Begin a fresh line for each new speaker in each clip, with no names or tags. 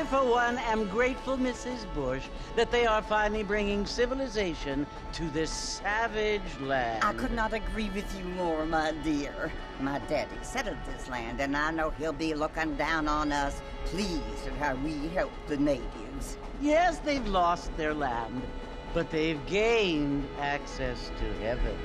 for one, am grateful, Mrs. Bush, that they are finally bringing civilization to this savage land.
I could not agree with you more, my dear. My daddy settled this land, and I know he'll be looking down on us, pleased at how we help the natives.
Yes, they've lost their land, but they've gained access to heaven.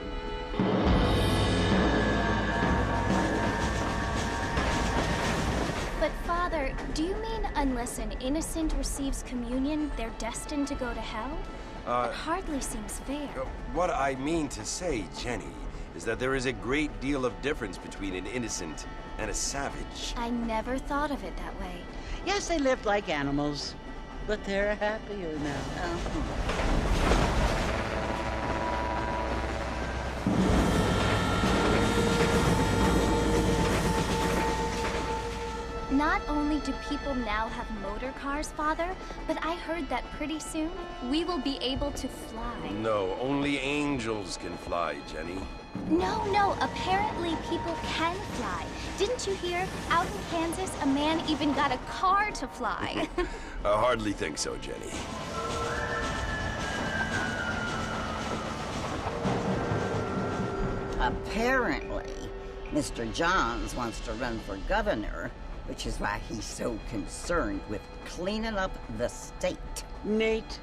But Father, do you mean unless an innocent receives communion, they're destined to go to hell? That hardly seems fair.
What I mean to say, Jenny, is that there is a great deal of difference between an innocent and a savage.
I never thought of it that way.
Yes, they lived like animals, but they're happier now.
Not only do people now have motor cars, Father, but I heard that pretty soon we will be able to fly.
No, only angels can fly, Jenny.
No, apparently people can fly. Didn't you hear? Out in Kansas, a man even got a car to fly.
I hardly think so, Jenny.
Apparently, Mr. Johns wants to run for governor, which is why he's so concerned with cleaning up the state.
Nate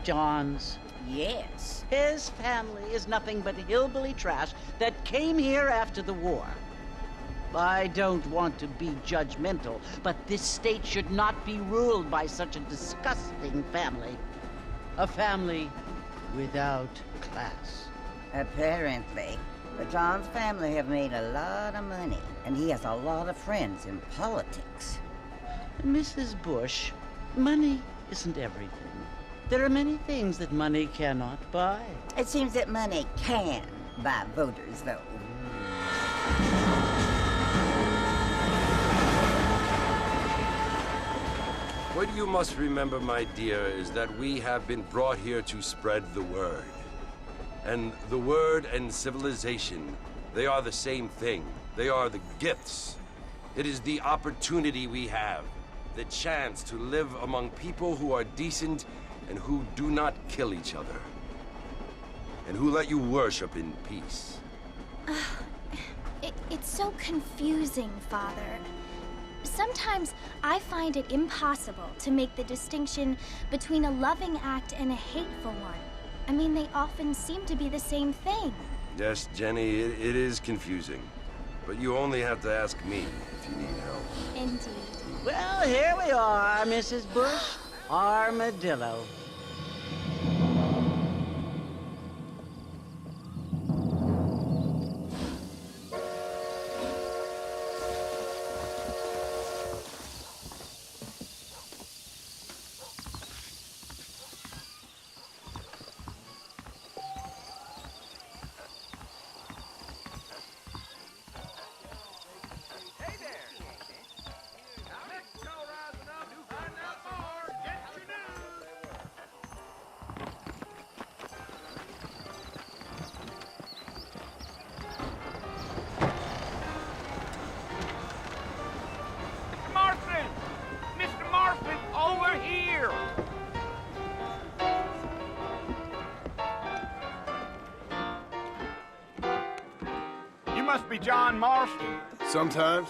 Johns.
Yes.
His family is nothing but hillbilly trash that came here after the war. I don't want to be judgmental, but this state should not be ruled by such a disgusting family. A family without class.
Apparently. The Johns family have made a lot of money, and he has a lot of friends in politics.
Mrs. Bush, money isn't everything. There are many things that money cannot buy.
It seems that money can buy voters, though.
What you must remember, my dear, is that we have been brought here to spread the word. And the word and civilization, they are the same thing. They are the gifts. It is the opportunity we have, the chance to live among people who are decent and who do not kill each other, and who let you worship in peace.
It's so confusing, Father. Sometimes I find it impossible to make the distinction between a loving act and a hateful one. I mean, they often seem to be the same thing.
Yes, Jenny, it is confusing. But you only have to ask me if you need help.
Indeed.
Well, here we are, Mrs. Bush. Armadillo.
Must be John Marston.
Sometimes.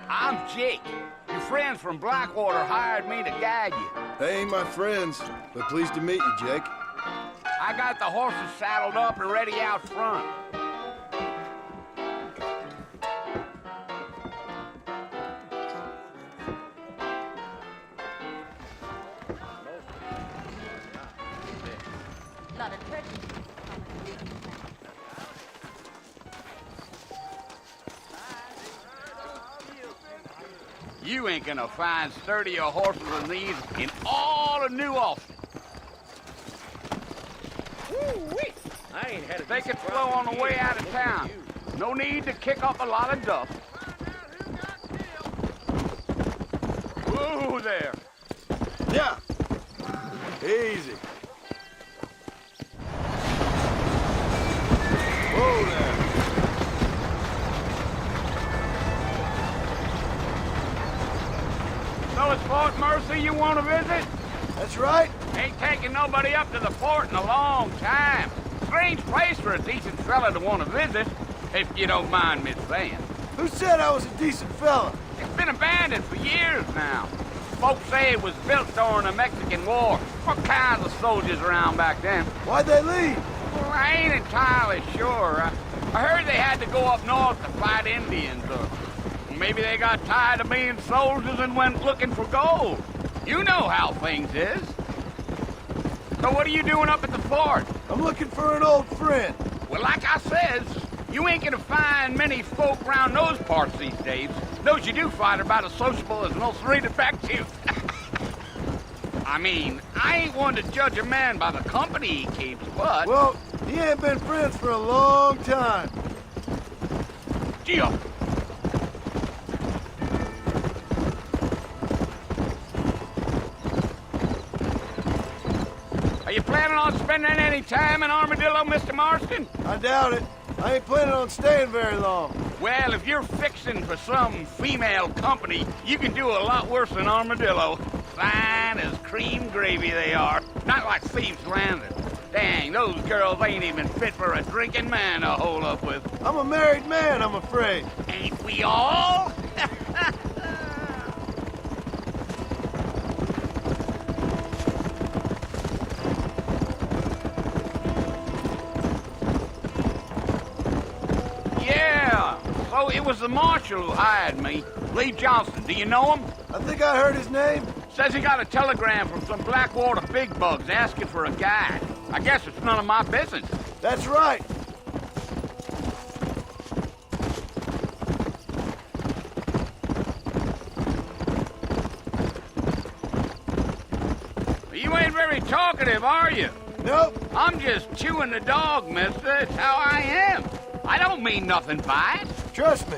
I'm Jake. Your friends from Blackwater hired me to guide you.
They ain't my friends, but pleased to meet you, Jake.
I got the horses saddled up and ready out front. You ain't gonna find sturdier horses than these in all of New Austin.
Woo-wee! I ain't had a
They could flow on the way out of town. No need to kick up a lot of dust. Whoa there.
Yeah. Easy. Whoa there.
So Dallas Fort Mercy you want to visit?
That's right.
Ain't taking nobody up to the fort in a long time. Strange place for a decent fella to want to visit, if you don't mind me saying.
Who said I was a decent fella?
It's been abandoned for years now. Folks say it was built during the Mexican War. What kinds of soldiers around back then?
Why'd they leave?
Well, I ain't entirely sure. I heard they had to go up north to fight Indians, or maybe they got tired of being soldiers and went looking for gold. You know how things is. So what are you doing up at the fort?
I'm looking for an old friend.
Well, like I says, you ain't gonna find many folk around those parts these days. Those you do find are about as sociable as an ulcerated back tooth. I mean, I ain't one to judge a man by the company he keeps, but...
Well, he ain't been friends for a long time.
Gio! Are you planning on spending any time in Armadillo, Mr. Marston?
I doubt it. I ain't planning on staying very long.
Well, if you're fixing for some female company, you can do a lot worse than Armadillo. Fine as cream gravy they are. Not like Thieves' Landing. Dang, those girls ain't even fit for a drinking man to hole up with.
I'm a married man, I'm afraid.
Ain't we all? Yeah, so it was the marshal who hired me. Lee Johnson, do you know him?
I think I heard his name.
Says he got a telegram from some Blackwater big bugs asking for a guide. I guess it's none of my business.
That's right.
You ain't very talkative, are you?
Nope.
I'm just chewing the dog, mister. It's how I am. I don't mean nothing by it.
Trust me.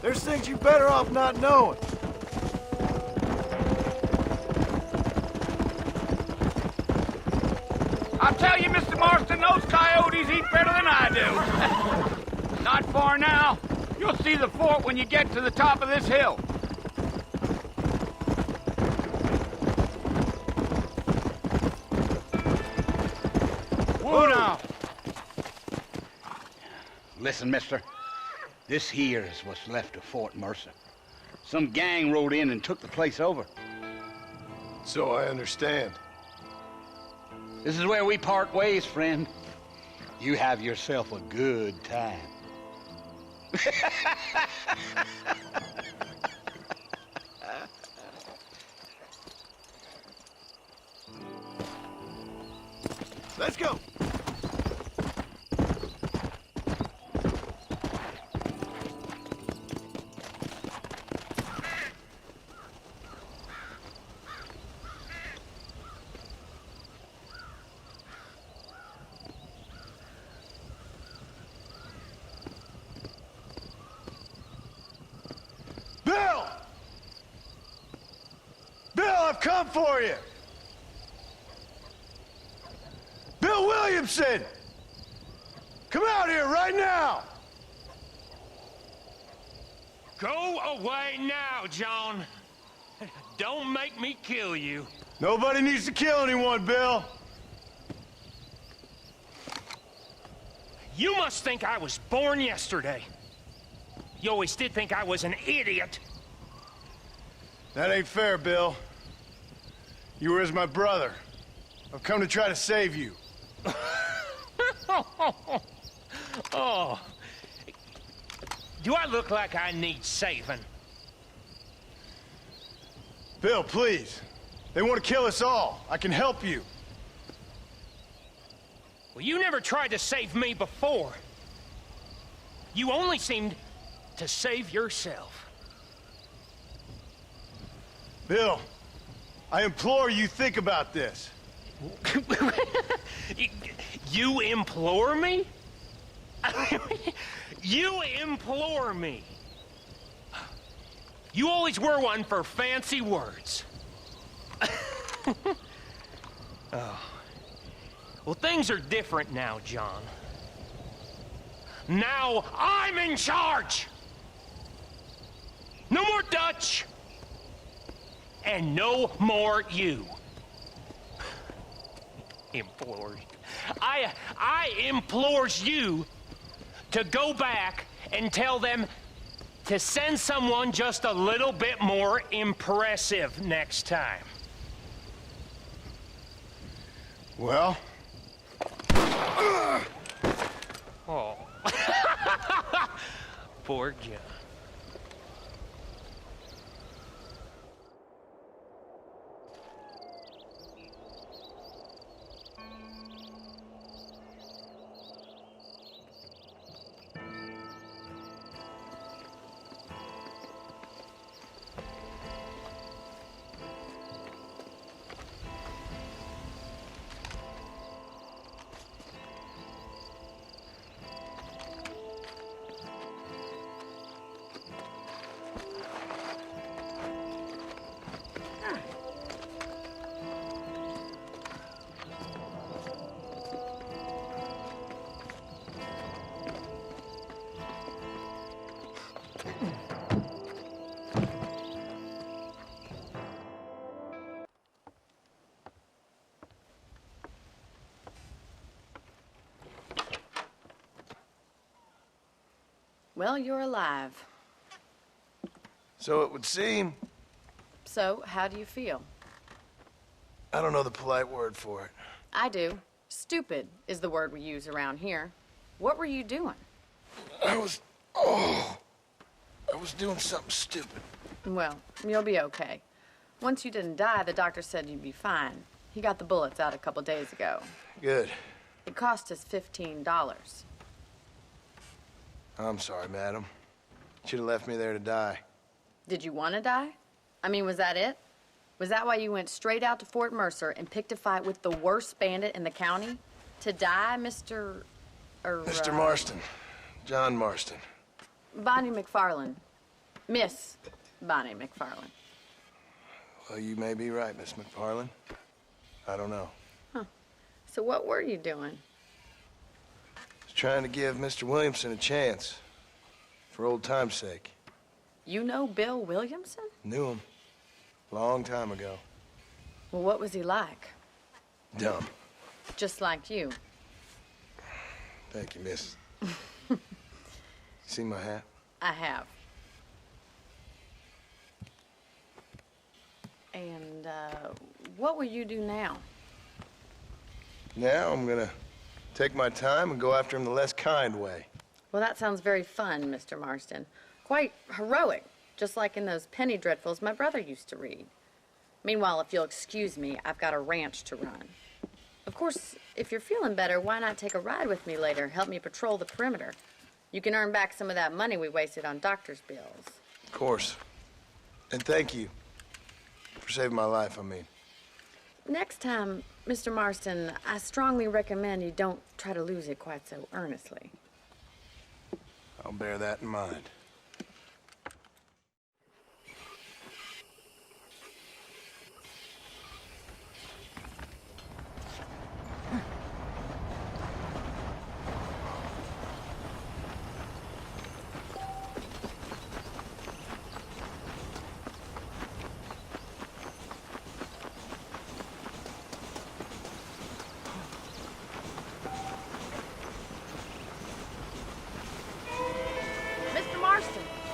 There's things you're better off not knowing.
I'll tell you, Mr. Marston, those coyotes eat better than I do. Not far now. You'll see the fort when you get to the top of this hill. Whoa now. Listen, mister. This here is what's left of Fort Mercer. Some gang rode in and took the place over.
So I understand.
This is where we part ways, friend. You have yourself a good time.
Let's go. Bill! Bill, I've come for you! Bill Williamson! Come out here right now!
Go away now, John. Don't make me kill you.
Nobody needs to kill anyone, Bill.
You must think I was born yesterday. You always did think I was an idiot.
That ain't fair, Bill. You were as my brother. I've come to try to save you.
Oh. Do I look like I need saving?
Bill, please. They want to kill us all. I can help you.
Well, you never tried to save me before. You only seemed to save yourself.
Bill, I implore you think about this.
You implore me? You implore me? You always were one for fancy words. Oh. Well, things are different now, John. Now I'm in charge! No more Dutch! and no more you. Implores. I implores you to go back and tell them to send someone just a little bit more impressive next time.
Well?
Oh. Poor John.
Well, you're alive.
So it would seem.
So, how do you feel?
I don't know the polite word for it.
I do. Stupid is the word we use around here. What were you doing?
I was doing something stupid.
Well, you'll be okay. Once you didn't die, the doctor said you'd be fine. He got the bullets out a couple days ago.
Good.
It cost us $15.
I'm sorry, madam. Should have left me there to die.
Did you want to die? I mean, was that it? Was that why you went straight out to Fort Mercer and picked a fight with the worst bandit in the county? To die, Mr.
Mr. Marston. John Marston.
Bonnie McFarland. Miss Bonnie McFarland.
Well, you may be right, Miss McFarland. I don't know.
Huh. So what were you doing?
I was trying to give Mr. Williamson a chance. For old time's sake.
You know Bill Williamson?
Knew him. Long time ago.
Well, what was he like?
Dumb.
Just like you.
Thank you, miss. See my hat?
I have. And, what will you do now?
Now I'm gonna take my time and go after him the less kind way.
Well, that sounds very fun, Mr. Marston. Quite heroic, just like in those penny dreadfuls my brother used to read. Meanwhile, if you'll excuse me, I've got a ranch to run. Of course, if you're feeling better, why not take a ride with me later? Help me patrol the perimeter. You can earn back some of that money we wasted on doctor's bills.
Of course. And thank you. For saving my life, I mean.
Next time, Mr. Marston, I strongly recommend you don't try to lose it quite so earnestly.
I'll bear that in mind.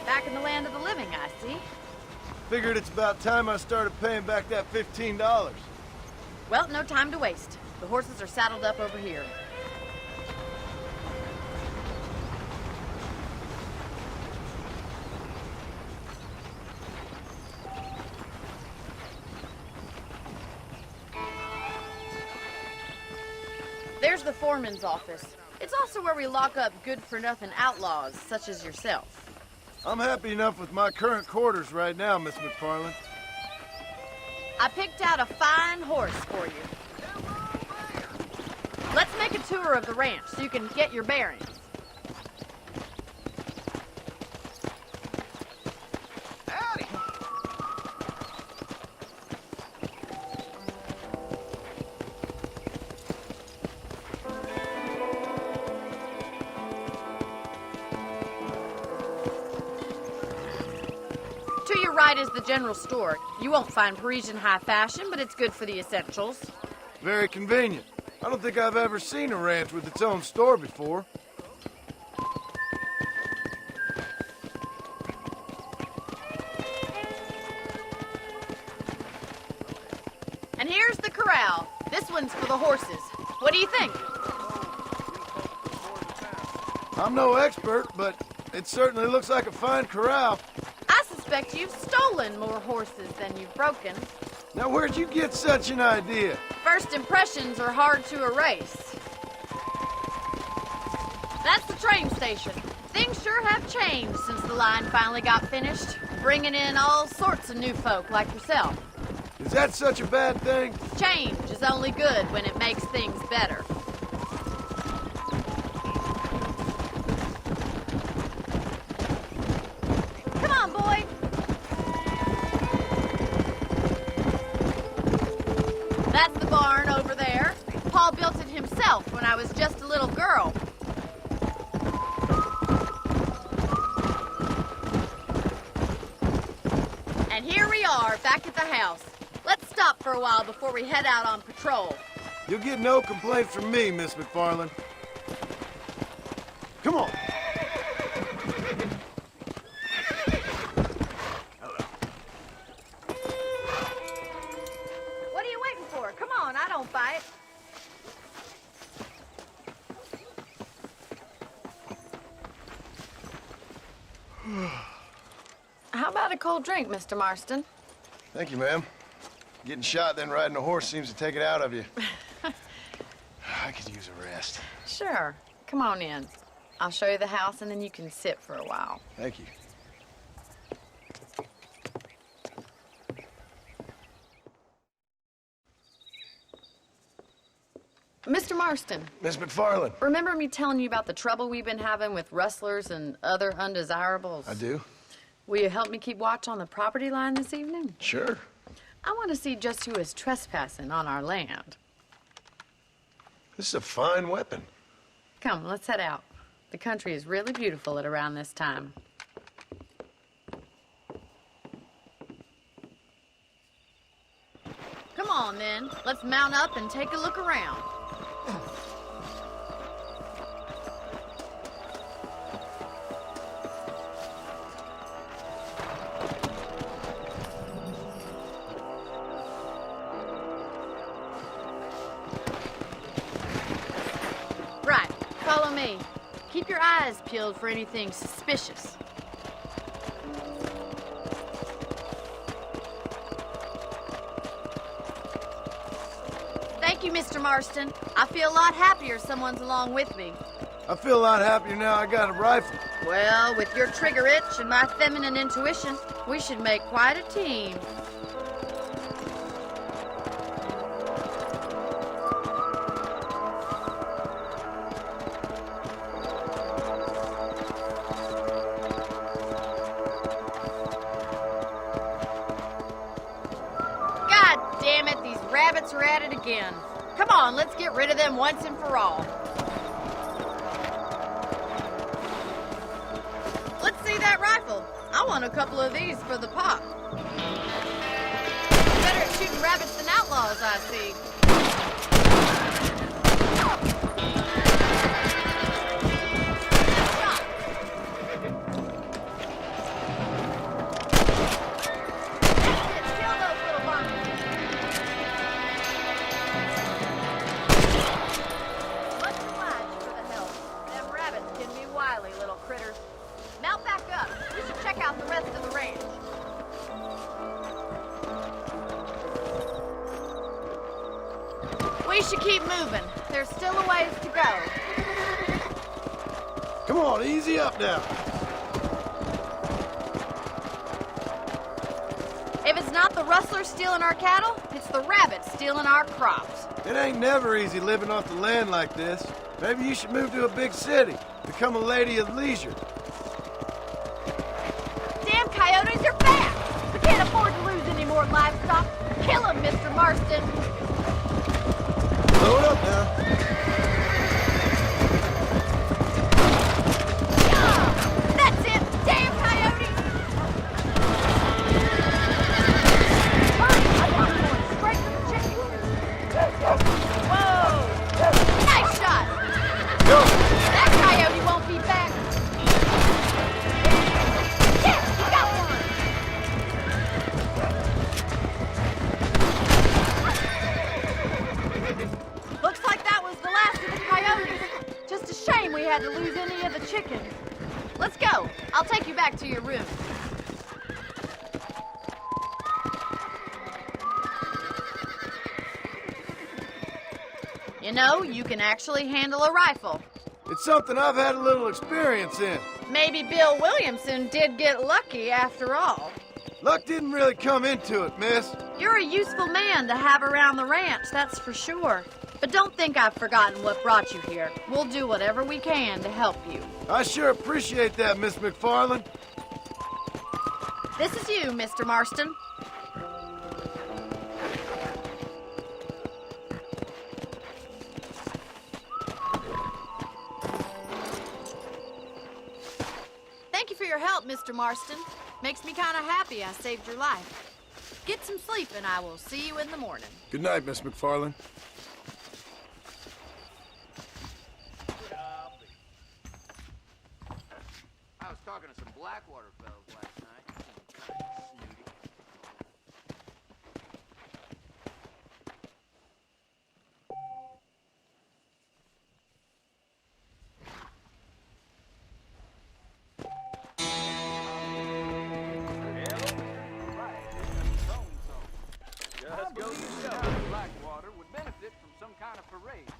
Back in the land of the living, I see.
Figured it's about time I started paying back that $15.
Well, no time to waste. The horses are saddled up over here. There's the foreman's office. It's also where we lock up good-for-nothing outlaws, such as yourself.
I'm happy enough with my current quarters right now, Miss McFarland.
I picked out a fine horse for you. Let's make a tour of the ranch so you can get your bearings.
Howdy.
To your right is the general store. You won't find Parisian high fashion, but it's good for the essentials.
Very convenient. I don't think I've ever seen a ranch with its own store before.
And here's the corral. This one's for the horses. What do you think?
I'm no expert, but it certainly looks like a fine corral.
I suspect you've stolen more horses than you've broken.
Now, where'd you get such an idea?
First impressions are hard to erase. That's the train station. Things sure have changed since the line finally got finished, bringing in all sorts of new folk like yourself.
Is that such a bad thing?
Change is only good when it makes things better. Come on, boy. That's the barn over there. Paul built it himself when I was just a little girl. And here we are, back at the house. Let's stop for a while before we head out on patrol.
You'll get no complaints from me, Miss McFarland. Come on.
What are you waiting for? Come on, I don't bite. How about a cold drink, Mr. Marston?
Thank you, ma'am. Getting shot, then riding a horse seems to take it out of you. I could use a rest.
Sure. Come on in. I'll show you the house, and then you can sit for a while.
Thank you.
Mr. Marston,
Miss McFarland.
remember me telling you about the trouble we've been having with rustlers and other undesirables?
I do.
Will you help me keep watch on the property line this evening?
Sure.
I want to see just who is trespassing on our land.
This is a fine weapon.
Come, let's head out. The country is really beautiful at around this time. Come on, then. Let's mount up and take a look around. Right, follow me. Keep your eyes peeled for anything suspicious. Thank you, Mr. Marston. I feel a lot happier someone's along with me.
I feel a lot happier now I got a rifle.
Well, with your trigger itch and my feminine intuition, we should make quite a team. God damn it, these rabbits are at it again. Come on, let's get rid of them once and for all. Let's see that rifle. I want a couple of these for the pop. Better at shooting rabbits than outlaws, I see. Kill those little bunnies. Much obliged for the help. Them rabbits can be wily little critters. Mount back up. We should check out the rest of the ranch. We should keep moving. There's still a ways to go.
Come on, easy up now.
If it's not the rustlers stealing our cattle, it's the rabbits stealing our crops.
It ain't never easy living off the land like this. Maybe you should move to a big city. Become a lady of leisure.
Damn coyotes are back! We can't afford to lose any more livestock. Kill them, Mr. Marston.
Load up now.
Yeah! That's it! Damn coyotes! your room. You know, you can actually handle a rifle.
It's something I've had a little experience in.
Maybe Bill Williamson did get lucky after all.
Luck didn't really come into it, miss.
You're a useful man to have around the ranch, that's for sure. But don't think I've forgotten what brought you here. We'll do whatever we can to help you.
I sure appreciate that, Miss McFarland.
This is you, Mr. Marston. Thank you for your help, Mr. Marston. Makes me kind of happy I saved your life. Get some sleep and I will see you in the morning.
Good night, Miss McFarland.
I was talking to some Blackwater fellas last night. Snooty. Just go yourself. Blackwater would benefit from some kind of parade.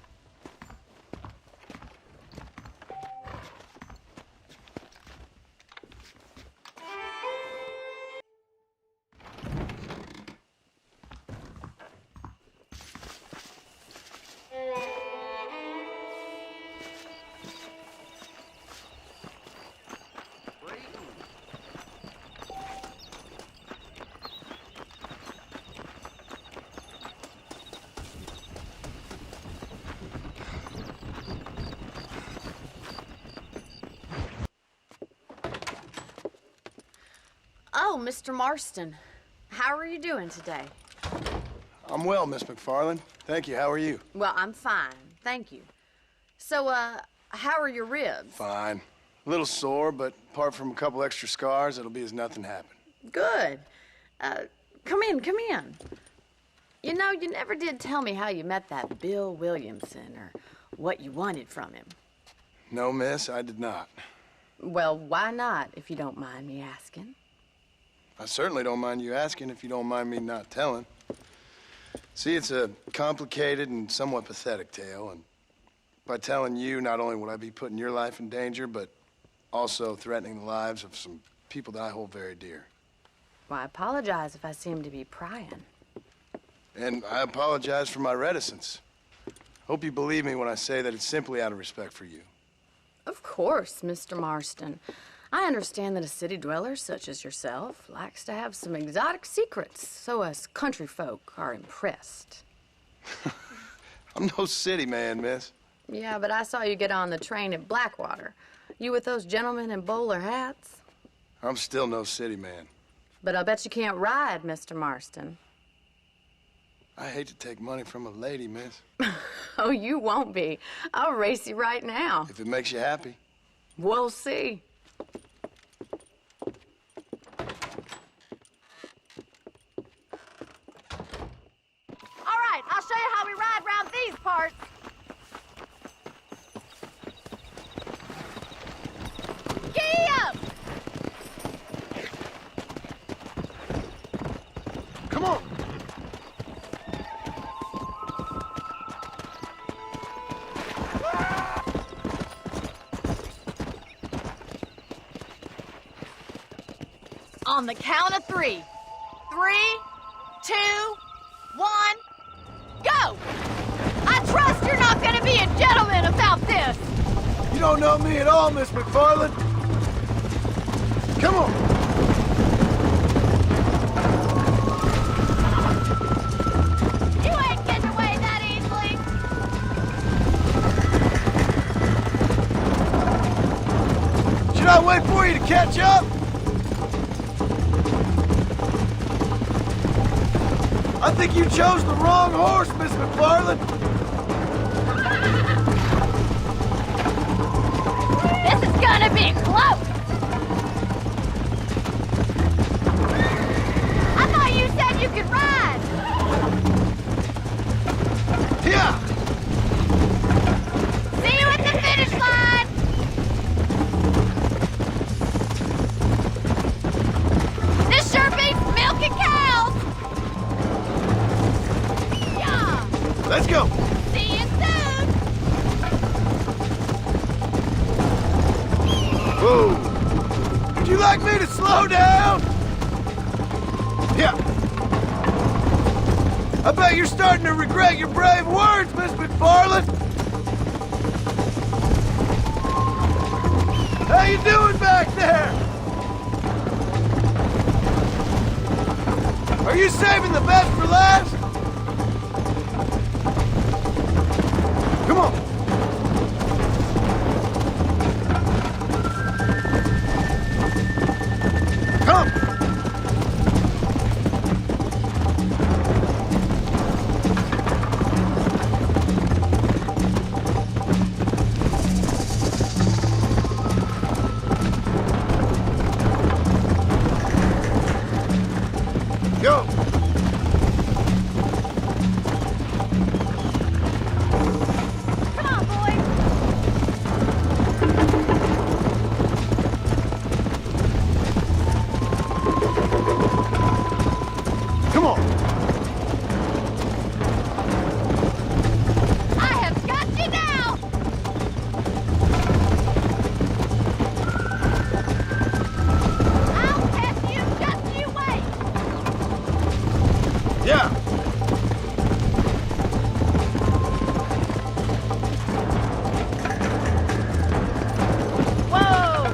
Oh, Mr. Marston. How are you doing today?
I'm well, Miss McFarland. Thank you. How are you?
Well, I'm fine. Thank you. So, how are your ribs?
Fine. A little sore, but apart from a couple extra scars, it'll be as nothing happened.
Good. Come in, come in. You know, you never did tell me how you met that Bill Williamson or what you wanted from him.
No, miss, I did not.
Well, why not, if you don't mind me asking?
I certainly don't mind you asking if you don't mind me not telling. See, it's a complicated and somewhat pathetic tale, and by telling you, not only would I be putting your life in danger, but also threatening the lives of some people that I hold very dear.
Well, I apologize if I seem to be prying.
And I apologize for my reticence. Hope you believe me when I say that it's simply out of respect for you.
Of course, Mr. Marston. I understand that a city dweller such as yourself likes to have some exotic secrets, so us country folk are impressed.
I'm no city man, miss.
Yeah, but I saw you get on the train at Blackwater. You with those gentlemen in bowler hats?
I'm still no city man.
But I'll bet you can't ride, Mr. Marston.
I hate to take money from a lady, miss.
Oh, you won't be. I'll race you right now.
If it makes you happy.
We'll see. All right, I'll show you how we ride round these parts. Giddy up!
Come on!
On the count of 3. 3, 2, 1, go! I trust you're not gonna be a gentleman about this!
You don't know me at all, Miss McFarland. Come on!
You ain't getting away that easily!
Should I wait for you to catch up? I think you chose the wrong horse, Miss McFarland.
This is gonna be close! I thought you said you could ride!
Yeah!
See you at the finish line!
Yeah. I bet you're starting to regret your brave words, Miss McFarland. How you doing back there? Are you saving the best for last? Come on. Come. Go.
Come on, boys.
Come on.
I have got you now! I'll test you, just you wait!
Yeah.
Whoa!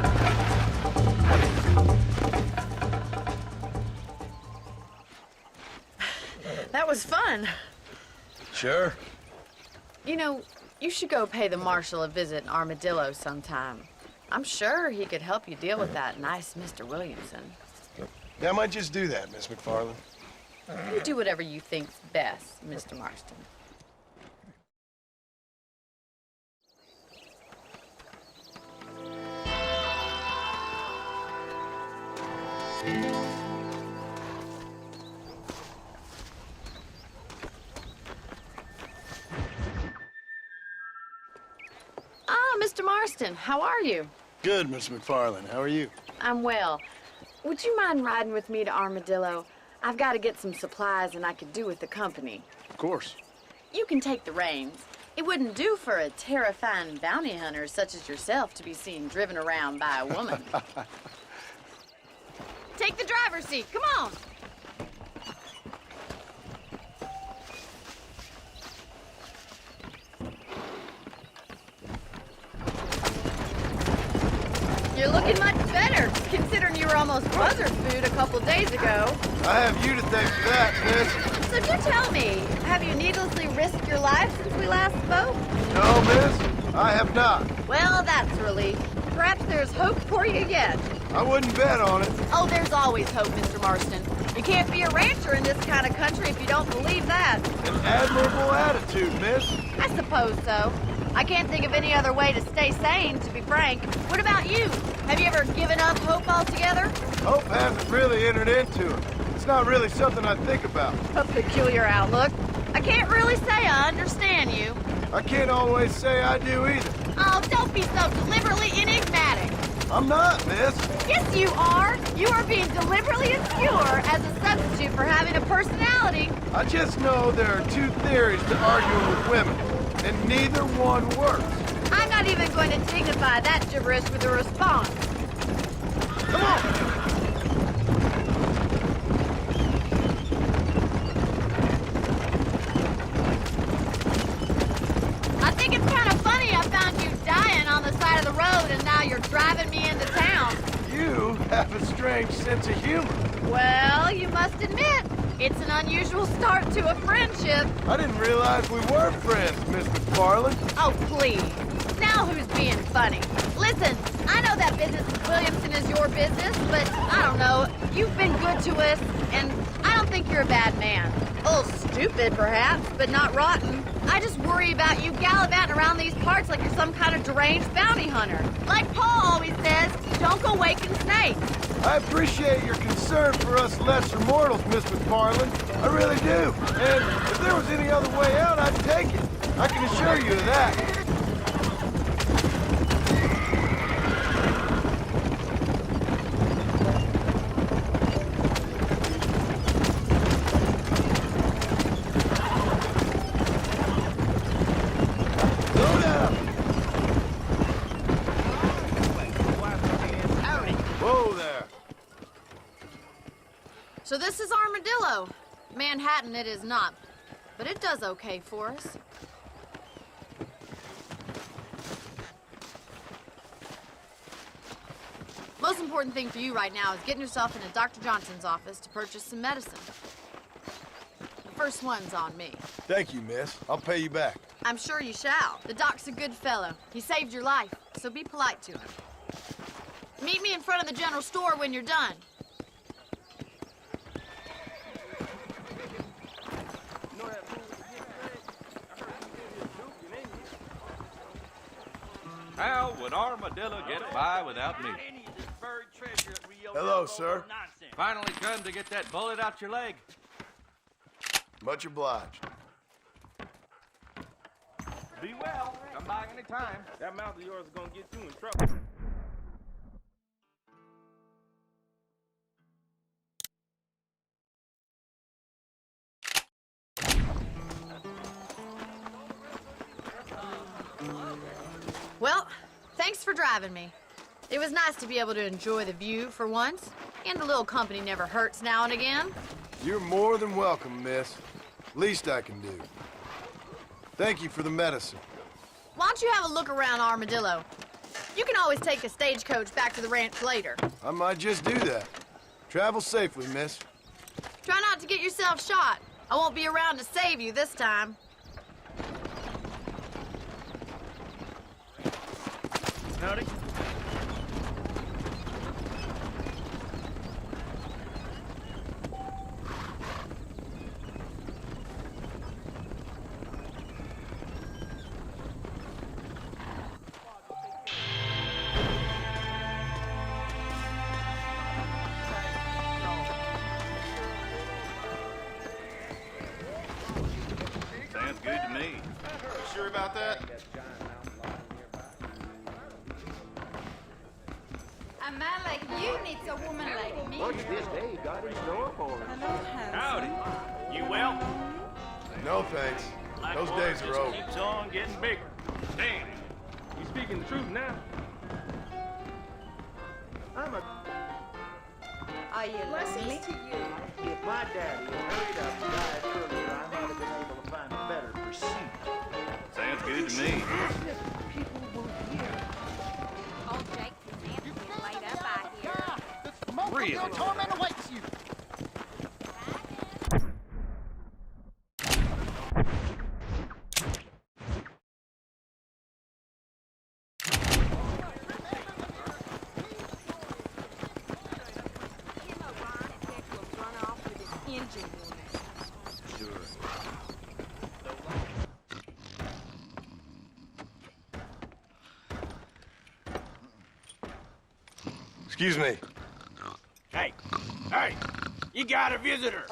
That was fun.
Sure.
You know, you should go pay the marshal a visit in Armadillo sometime. I'm sure he could help you deal with that nice Mr. Williamson.
Yeah, I might just do that, Miss McFarland.
You do whatever you think's best, Mr. Marston. Ah, Mr. Marston, how are you?
Good, Miss McFarland. How are you?
I'm well. Would you mind riding with me to Armadillo? I've got to get some supplies and I could do with the company.
Of course.
You can take the reins. It wouldn't do for a terrifying bounty hunter such as yourself to be seen driven around by a woman. Take the driver's seat. Come on. You're looking much better, considering you were almost buzzard food a couple days ago.
I have you to thank for that, miss.
So do tell me, have you needlessly risked your life since we last spoke?
No, miss. I have not.
Well, that's a relief. Perhaps there's hope for you yet.
I wouldn't bet on it.
Oh, there's always hope, Mr. Marston. You can't be a rancher in this kind of country if you don't believe that.
An admirable attitude, miss.
I suppose so. I can't think of any other way to stay sane, to be frank. What about you? Have you ever given up hope altogether?
Hope hasn't really entered into it. It's not really something I think about.
A peculiar outlook. I can't really say I understand you.
I can't always say I do either.
Oh, don't be so deliberately enigmatic.
I'm not, miss.
Yes, you are. You are being deliberately obscure as a substitute for having a personality.
I just know there are two theories to arguing with women, and neither one works.
I'm not even going to dignify that gibberish with a response.
Come on!
I think it's kind of funny I found you dying on the side of the road and now you're driving me into town.
You have a strange sense of humor.
Well, you must admit, it's an unusual start to a friendship.
I didn't realize we were friends, Miss McFarland.
Oh, please. Now who's being funny? Listen, I know that business with Williamson is your business, but I don't know. You've been good to us, and I don't think you're a bad man. A little stupid, perhaps, but not rotten. I just worry about you gallivanting around these parts like you're some kind of deranged bounty hunter. Like Paul always says, don't go waking snakes.
I appreciate your concern for us lesser mortals, Miss McFarland. I really do. And if there was any other way out, I'd take it. I can assure you of that.
So this is Armadillo. Manhattan it is not, but it does okay for us. Most important thing for you right now is getting yourself into Dr. Johnson's office to purchase some medicine. The first one's on me.
Thank you, miss. I'll pay you back.
I'm sure you shall. The doc's a good fellow. He saved your life, so be polite to him. Meet me in front of the general store when you're done.
How would Armadillo get by without me?
Hello, sir.
Finally come to get that bullet out your leg.
Much obliged.
Be well. Come by any time. That mouth of yours is gonna get you in trouble.
Well, thanks for driving me. It was nice to be able to enjoy the view for once, and a little company never hurts now and again.
You're more than welcome, miss. Least I can do. Thank you for the medicine.
Why don't you have a look around Armadillo? You can always take a stagecoach back to the ranch later.
I might just do that. Travel safely, miss.
Try not to get yourself shot. I won't be around to save you this time.
Howdy. Sounds good to me.
Sure about that?
A man like you needs a woman like me.
Look at this day got in store for us. Howdy. You well?
No, thanks. Those days are over.
Keeps on getting bigger. Damn. You speaking the truth now?
Are you lonely? To you.
If my daddy had hurried up and died earlier, I might have been able to find a better pursuit.
Sounds good to me.
People move here.
Old Jake can get laid up out here.
Really?
Torment awaits you.
Excuse me.
Hey, hey, you got a visitor.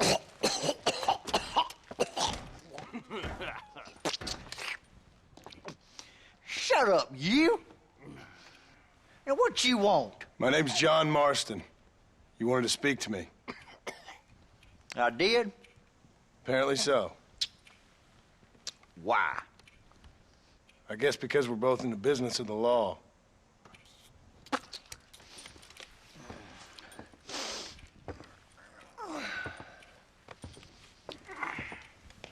Shut up, you. Now, what you want?
My name's John Marston. You wanted to speak to me.
I did?
Apparently so.
Why?
I guess because we're both in the business of the law.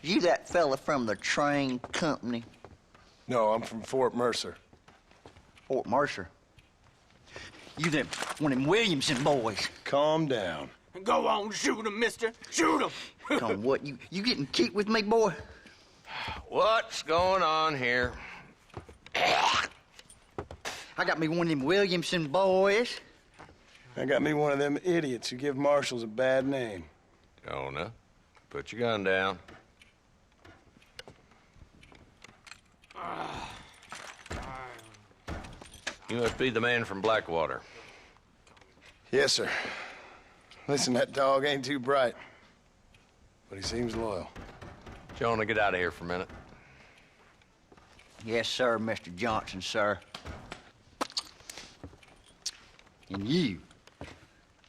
You that fella from the train company?
No, I'm from Fort Mercer.
Fort Mercer? You them, one of them Williamson boys.
Calm down.
Go on, shoot him, mister. Shoot him.
Come on, what, you getting kicked with me, boy?
What's going on here?
I got me one of them Williamson boys.
I got me one of them idiots who give marshals a bad name.
Jonah, put your gun down. You must be the man from Blackwater.
Yes, sir. Listen, that dog ain't too bright, but he seems loyal.
Jonah, get out of here for a minute.
Yes, sir, Mr. Johnson, sir. And you.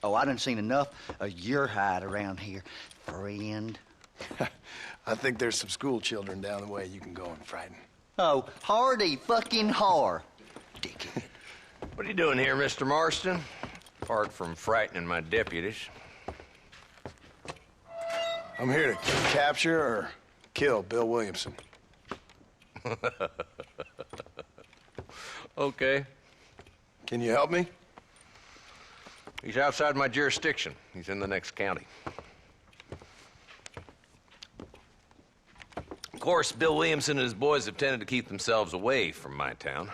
Oh, I done seen enough of your hide around here, friend.
I think there's some school children down the way you can go and frighten.
Oh, hardy fucking har. Dickhead.
What are you doing here, Mr. Marston? Apart from frightening my deputies.
I'm here to capture or kill Bill Williamson.
Okay.
Can you help me?
He's outside my jurisdiction. He's in the next county. Of course, Bill Williamson and his boys have tended to keep themselves away from my town.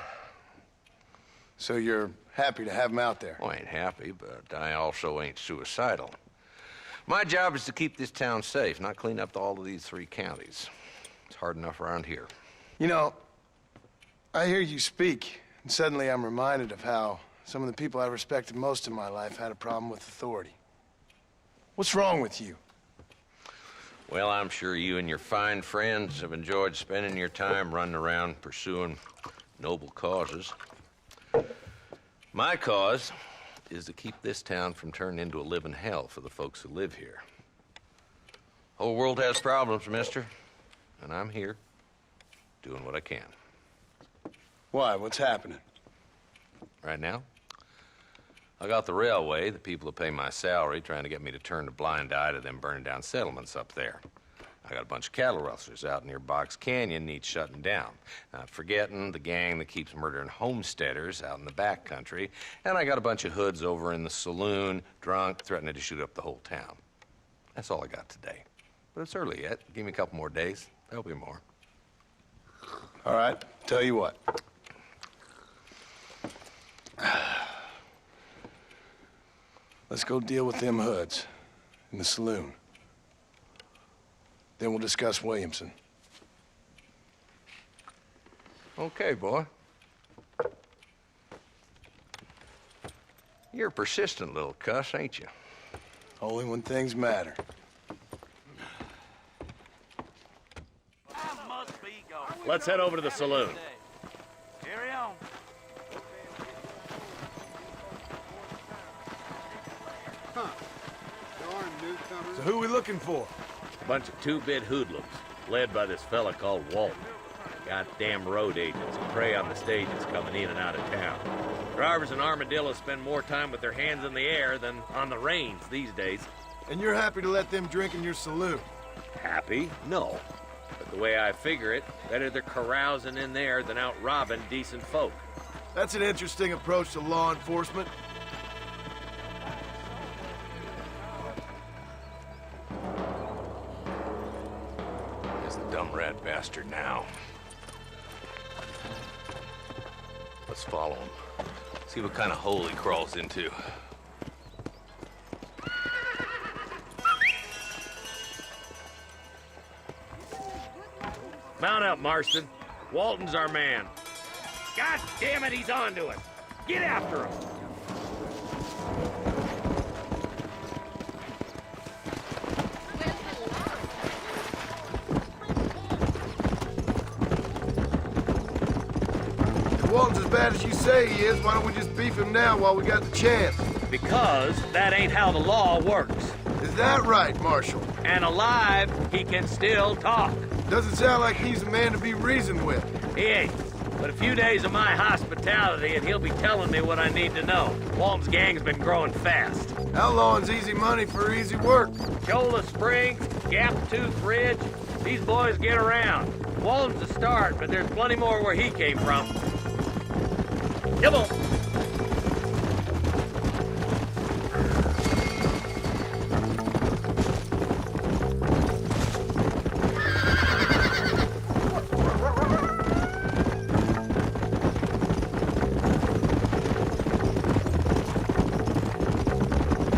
So you're happy to have him out there?
Well, I ain't happy, but I also ain't suicidal. My job is to keep this town safe, not clean up all of these 3 counties. It's hard enough around here.
You know, I hear you speak, and suddenly I'm reminded of how some of the people I respected most in my life had a problem with authority. What's wrong with you?
Well, I'm sure you and your fine friends have enjoyed spending your time running around pursuing noble causes. My cause is to keep this town from turning into a living hell for the folks who live here. Whole world has problems, mister, and I'm here doing what I can.
Why? What's happening?
Right now, I got the railway, the people who pay my salary, trying to get me to turn a blind eye to them burning down settlements up there. I got a bunch of cattle rustlers out near Box Canyon needs shutting down. Not forgetting the gang that keeps murdering homesteaders out in the back country. And I got a bunch of hoods over in the saloon, drunk, threatening to shoot up the whole town. That's all I got today. But it's early yet. Give me a couple more days. There'll be more.
All right, tell you what. Let's go deal with them hoods in the saloon. Then we'll discuss Williamson.
Okay, boy. You're a persistent little cuss, ain't you?
Only when things matter.
Let's head over to the saloon.
Carry on.
So who are we looking for?
A bunch of two-bit hoodlums, led by this fella called Walton. Goddamn road agents who prey on the stages coming in and out of town. Drivers in Armadillo spend more time with their hands in the air than on the reins these days.
And you're happy to let them drink in your saloon?
Happy? No. But the way I figure it, better they're carousing in there than out robbing decent folk.
That's an interesting approach to law enforcement.
There's the dumb rat bastard now. Let's follow him. See what kind of hole he crawls into.
Mount up, Marston. Walton's our man. God damn it, he's on to us. Get after him.
If Walton's as bad as you say he is, why don't we just beef him now while we got the chance?
Because that ain't how the law works.
Is that right, Marshal?
And alive, he can still talk.
Doesn't sound like he's a man to be reasoned with.
He ain't. But a few days of my hospitality and he'll be telling me what I need to know. Walton's gang's been growing fast.
Outlawing's easy money for easy work.
Shola Springs, Gap Tooth Ridge, these boys get around. Walton's a start, but there's plenty more where he came from. Come on.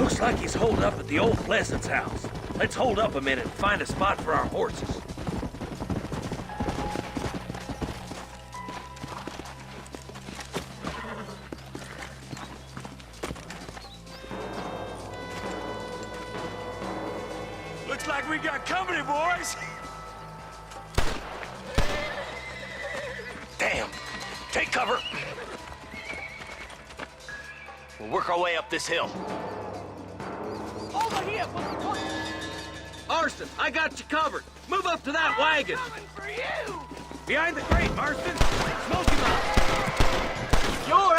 Looks like he's holed up at the old Pleasance house. Let's hold up a minute and find a spot for our horses.
Looks like we got company, boys.
Damn. Take cover. We'll work our way up this hill.
Over here! Marston, I got you covered. Move up to that wagon.
Coming for you!
Behind the crate, Marston. Smoke him out.
You're...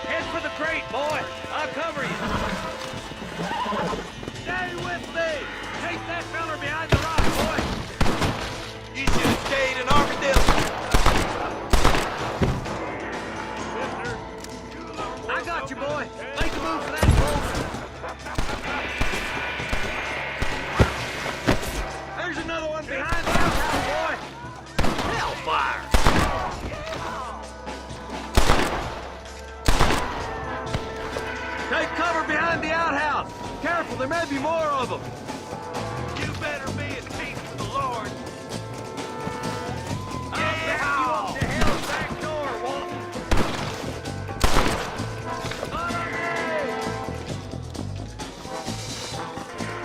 Head for the crate, boy. I'll cover you.
Chase that feller behind the rock, boy!
You should have stayed in Armadillo.
I got you, boy. Make the move for that pole. There's another one behind the outhouse, boy.
Hellfire!
Take cover behind the outhouse. Careful, there may be more of them.
You better be at peace with the Lord.
Yeah! You up to hell's back door, Walton.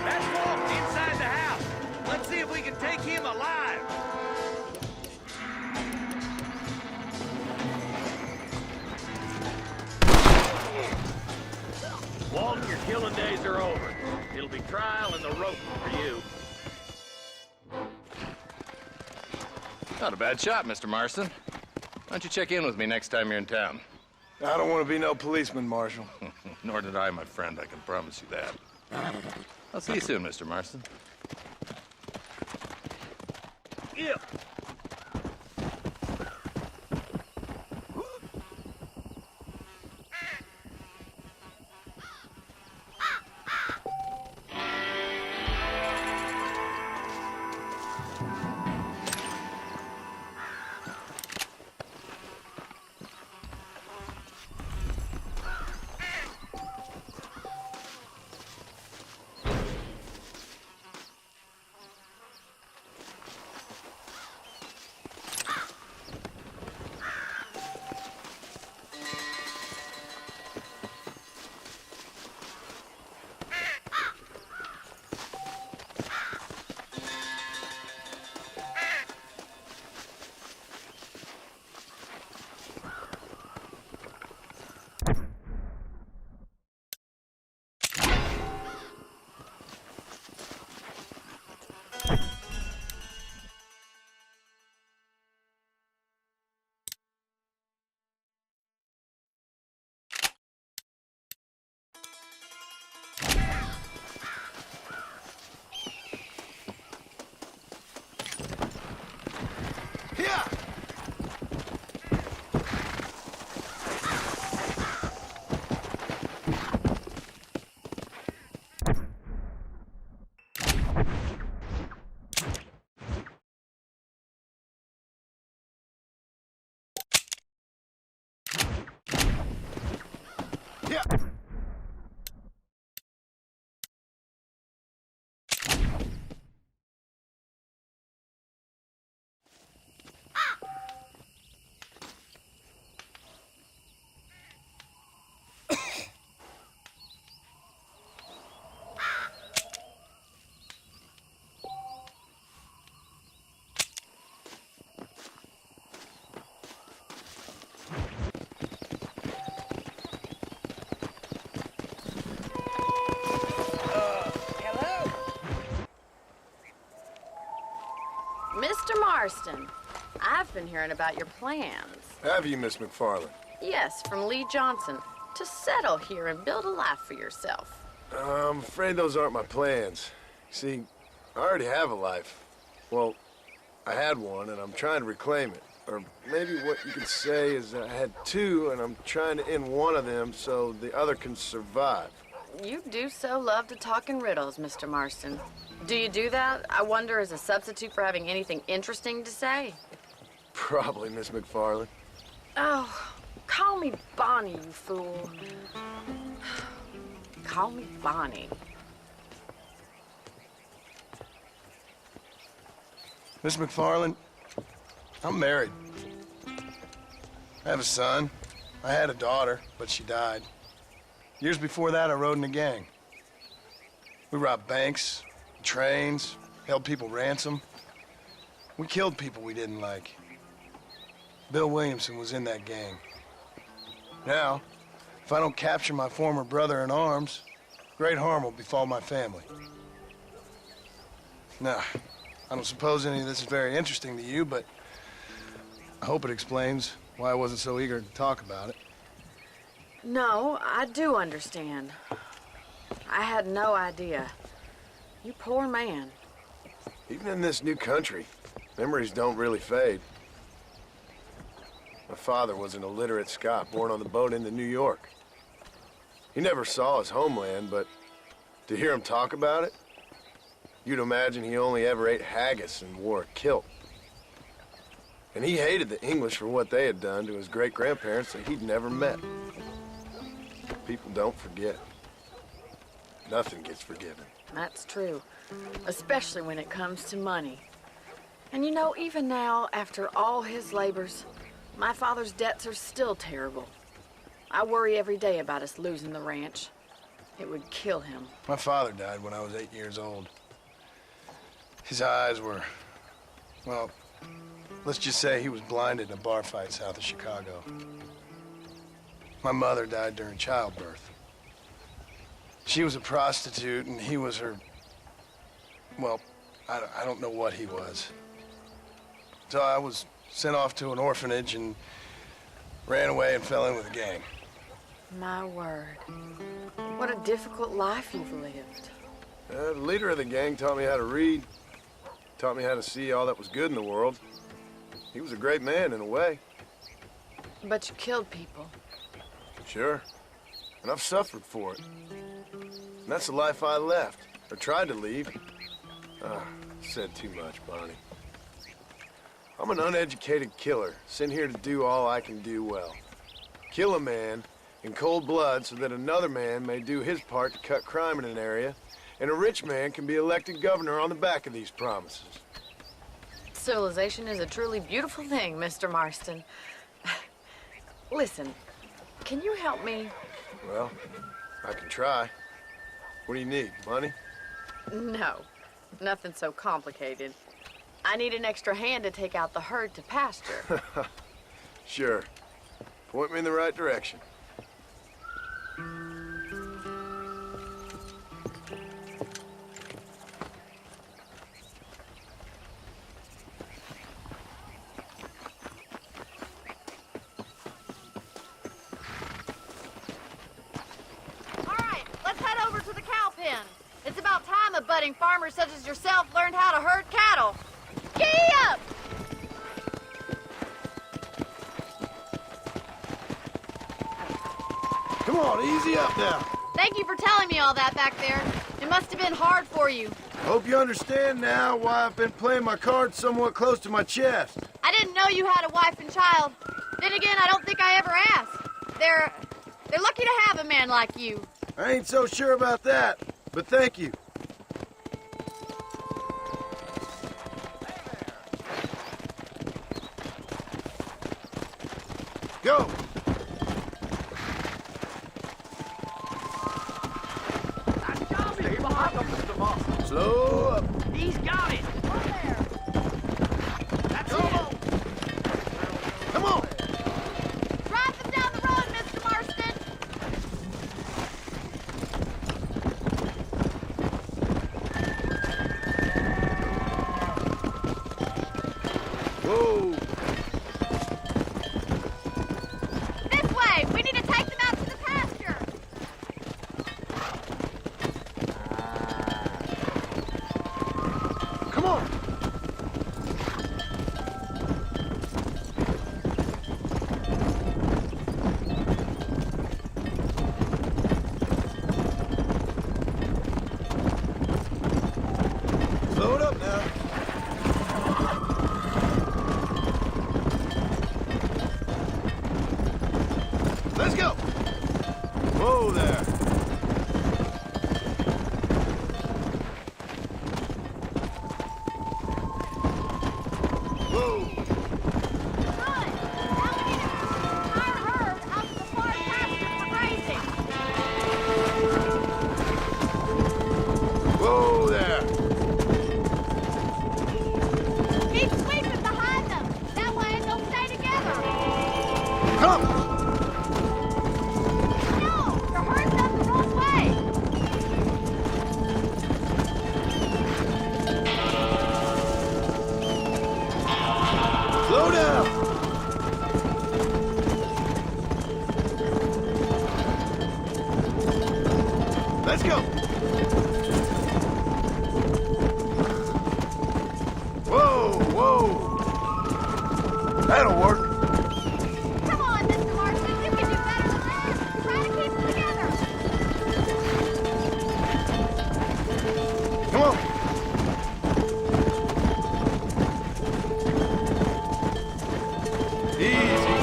That's Walton inside the house. Let's see if we can take him alive.
Walton, your killing days are over. It'll be trial and the rope for you.
Not a bad shot, Mr. Marston. Why don't you check in with me next time you're in town?
I don't want to be no policeman, Marshal.
Nor did I, my friend. I can promise you that. I'll see you soon, Mr. Marston.
Yeah.
Mr. Marston, I've been hearing about your plans.
Have you, Miss McFarland?
Yes, from Lee Johnson, to settle here and build a life for yourself.
I'm afraid those aren't my plans. See, I already have a life. Well, I had one, and I'm trying to reclaim it. Or maybe what you could say is I had two, and I'm trying to end one of them so the other can survive.
You do so love to talk in riddles, Mr. Marston. Do you do that, I wonder, as a substitute for having anything interesting to say?
Probably, Miss McFarland.
Oh, call me Bonnie, you fool. Call me Bonnie.
Miss McFarland, I'm married. I have a son. I had a daughter, but she died. Years before that, I rode in a gang. We robbed banks, trains, held people ransom. We killed people we didn't like. Bill Williamson was in that gang. Now, if I don't capture my former brother in arms, great harm will befall my family. Now, I don't suppose any of this is very interesting to you, but I hope it explains why I wasn't so eager to talk about it.
No, I do understand. I had no idea. You poor man.
Even in this new country, memories don't really fade. My father was an illiterate Scot born on the boat into New York. He never saw his homeland, but to hear him talk about it, you'd imagine he only ever ate haggis and wore a kilt. And he hated the English for what they had done to his great-grandparents that he'd never met. People don't forget. Nothing gets forgiven.
That's true, especially when it comes to money. And you know, even now, after all his labors, my father's debts are still terrible. I worry every day about us losing the ranch. It would kill him.
My father died when I was 8 years old. His eyes were, well, let's just say he was blinded in a bar fight south of Chicago. My mother died during childbirth. She was a prostitute and he was her, well, I don't know what he was. So I was sent off to an orphanage and ran away and fell in with a gang.
My word. What a difficult life you've lived.
The leader of the gang taught me how to read, taught me how to see all that was good in the world. He was a great man in a way.
But you killed people.
Sure. And I've suffered for it. And that's the life I left, or tried to leave. Said too much, Bonnie. I'm an uneducated killer, sent here to do all I can do well. Kill a man in cold blood so that another man may do his part to cut crime in an area, and a rich man can be elected governor on the back of these promises.
Civilization is a truly beautiful thing, Mr. Marston. Listen, can you help me?
Well, I can try. What do you need, money?
No, nothing so complicated. I need an extra hand to take out the herd to pasture.
Sure. Point me in the right direction.
It's about time a budding farmer such as yourself learned how to herd cattle. Gee up!
Come on, easy up now.
Thank you for telling me all that back there. It must have been hard for you.
Hope you understand now why I've been playing my cards somewhat close to my chest.
I didn't know you had a wife and child. Then again, I don't think I ever asked. They're lucky to have a man like you.
I ain't so sure about that, but thank you. Go!
Stay behind them, Mr. Moss.
Slow up.
He's got it. That's it.
Come on.
Drive them down the road, Mr. Marston.
Whoa.
This way. We need to take them out to the pasture.
Come on. Slow it up now. Let's go. Whoa there. Whoa.
Good. Now we need to move our herd out to the far pasture for grazing.
Whoa there.
Keep sweeping behind them. That way they'll stay together.
Come.
No, your herd's up the wrong way.
Slow down. Let's go. That'll work.
Come on, Mr. Marston, you can do better than this. Try to keep it together.
Come on. Easy.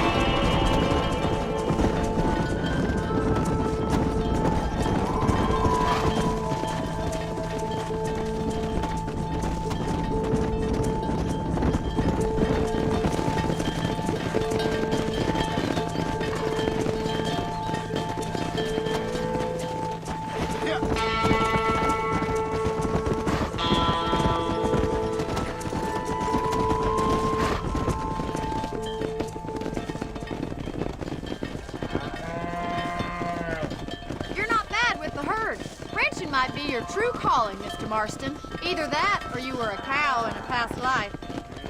You're not bad with the herd. Ranching might be your true calling, Mr. Marston. Either that, or you were a cow in a past life.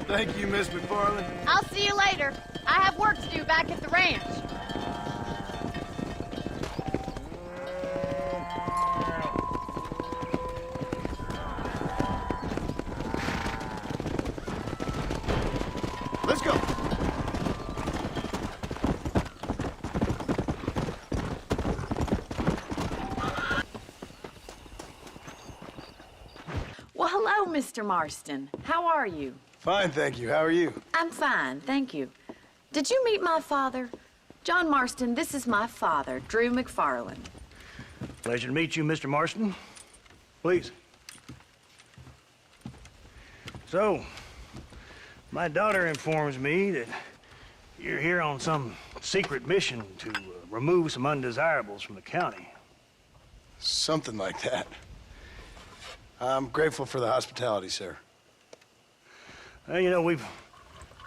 Thank you, Miss McFarland.
I'll see you later. I have work to do back at the ranch.
Let's go.
Well, hello, Mr. Marston. How are you?
Fine, thank you. How are you?
I'm fine, thank you. Did you meet my father? John Marston, this is my father, Drew McFarland.
Pleasure to meet you, Mr. Marston. Please. So, my daughter informs me that you're here on some secret mission to remove some undesirables from the county.
Something like that. I'm grateful for the hospitality, sir.
Well, you know, we've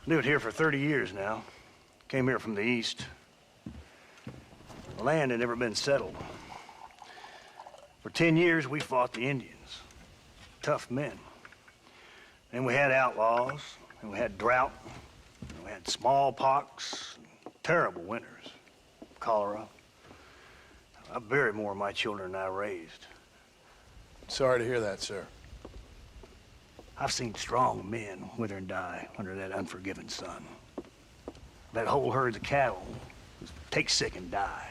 lived here for 30 years now. Came here from the east. The land had never been settled. For 10 years, we fought the Indians. Tough men. Then we had outlaws, and we had drought, and we had smallpox, terrible winters, cholera. I buried more of my children than I raised.
Sorry to hear that, sir.
I've seen strong men wither and die under that unforgiving sun. That whole herds of cattle take sick and die.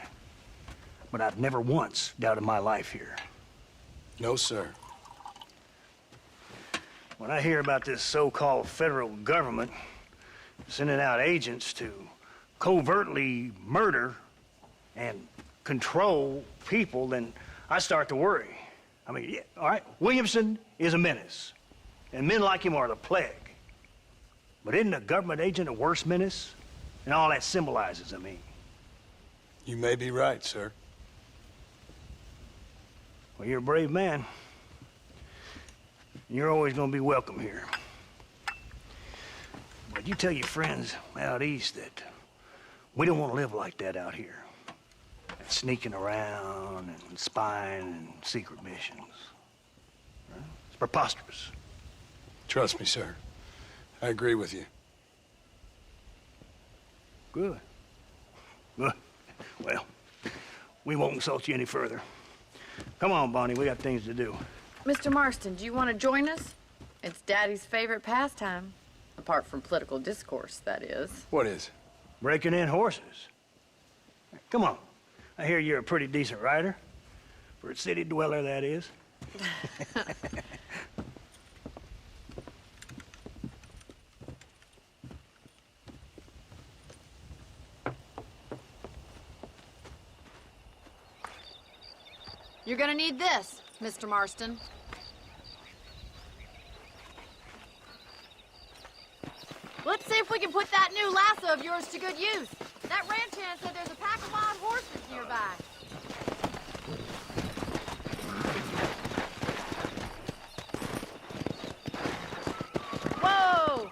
But I've never once doubted my life here.
No, sir.
When I hear about this so-called federal government sending out agents to covertly murder and control people, then I start to worry. I mean, yeah, all right, Williamson is a menace, and men like him are the plague. But isn't a government agent a worse menace? And all that symbolizes, I mean.
You may be right, sir.
Well, you're a brave man. You're always gonna be welcome here. But you tell your friends out east that we don't want to live like that out here. Sneaking around and spying and secret missions. It's preposterous.
Trust me, sir. I agree with you.
Good. Good. Well, we won't insult you any further. Come on, Bonnie, we got things to do.
Mr. Marston, do you want to join us? It's Daddy's favorite pastime. Apart from political discourse, that is.
What is?
Breaking in horses. Come on. I hear you're a pretty decent rider. For a city dweller, that is.
You're gonna need this, Mr. Marston. Let's see if we can put that new lasso of yours to good use. That ranch hand said there's a pack of wild horses nearby. Whoa!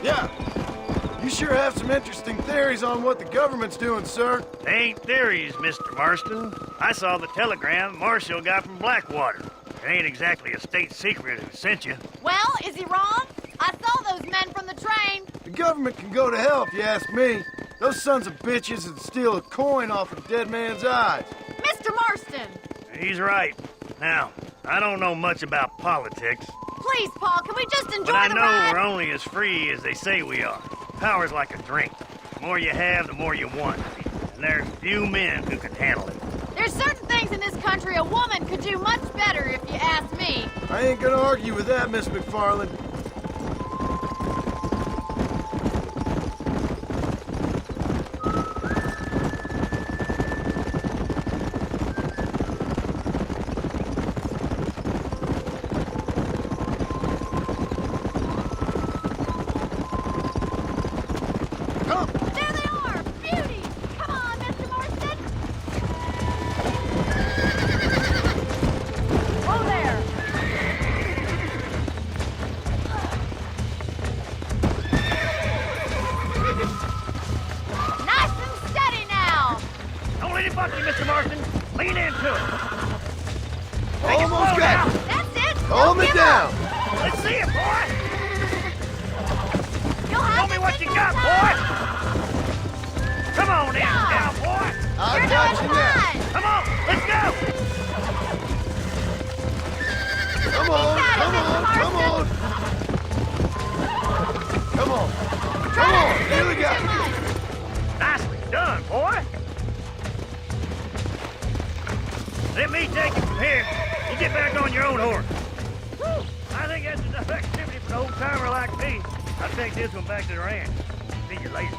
Yeah. You sure have some interesting theories on what the government's doing, sir.
They ain't theories, Mr. Marston. I saw the telegram Marshall got from Blackwater. It ain't exactly a state secret who sent you.
Well, is he wrong? I saw those men from the train.
The government can go to hell if you ask me. Those sons of bitches would steal a coin off a dead man's eyes.
Mr. Marston!
He's right. Now, I don't know much about politics,
Please, Paul, can we just enjoy
but I
the
know
ride?
we're only as free as they say we are. Power's like a drink. The more you have, the more you want. And there's few men who can handle it.
There's certain things in this country a woman could do much better, if you ask me.
I ain't gonna argue with that, Miss McFarland.
There they are! Beauty! Come on, Mr. Marston! Oh, there! Nice and steady now!
Don't let it buck you, Mr. Marston. Lean into it.
Almost
slow
got
now.
it.
That's it!
Calm
Don't
it
give
down.
up.
Let's see it, boy.
You'll have
Show me
this
what you
in
got,
no
boy.
time.
Come on in,
Yeah.
now, boy.
I
You're
got
doing
you now.
fine.
Come on, let's go.
Come on,
got it,
come
Mr.
on, come on.
Marston.
Come on.
Try
Come
not
on,
to
here we
scoot
go.
too much.
Nicely done, boy. Let me take it from here. You get back on your own horse. I think that's enough activity for an old-timer like me. I'll take this one back to the ranch. See you later.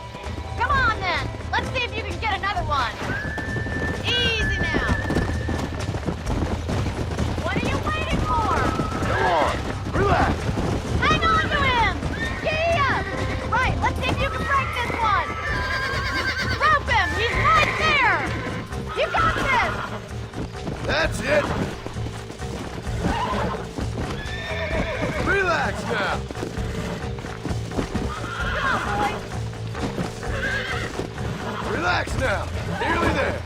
Come on, then. Let's see if you can get another one. Easy now. What are you waiting for?
Come on. Relax.
Hang on to him. Giddy up. Right, let's see if you can break this one. Rope him. He's right there. You got this.
That's it. Relax now.
Come on, boy.
Relax now. Nearly there.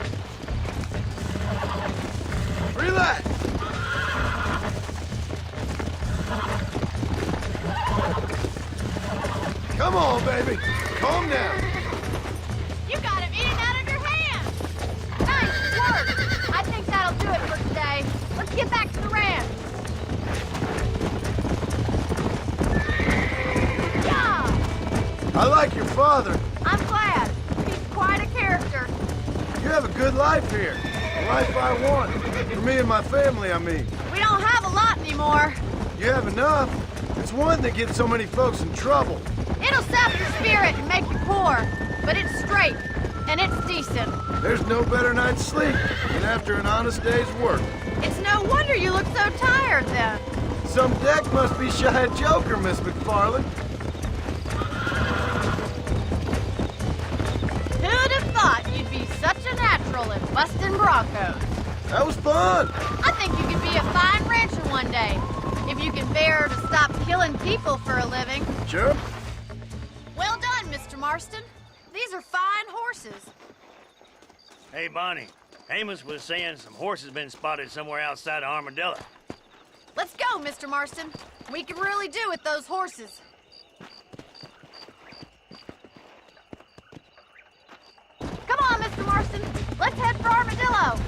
Relax. Come on, baby. Calm down.
You got him eating out of your hand. Nice work. I think that'll do it for today. Let's get back to the ranch. Yeah.
I like your father.
I'm glad. He's quite a character.
You have a good life here. The life I want. For me and my family, I mean.
We don't have a lot anymore.
You have enough. It's one that gets so many folks in trouble.
It'll sap your spirit and make you poor, but it's straight and it's decent.
There's no better night's sleep than after an honest day's work.
It's no wonder you look so tired then.
Some deck must be shy of Joker, Miss McFarland.
Who'd have thought you'd be such a natural at busting Broncos?
That was fun.
I think you could be a fine rancher one day, if you can bear to stop killing people for a living.
Sure.
Well done, Mr. Marston. These are fine horses.
Hey, Bonnie. Amos was saying some horses been spotted somewhere outside of Armadillo.
Let's go, Mr. Marston. We can really do with those horses. Come on, Mr. Marston. Let's head for Armadillo.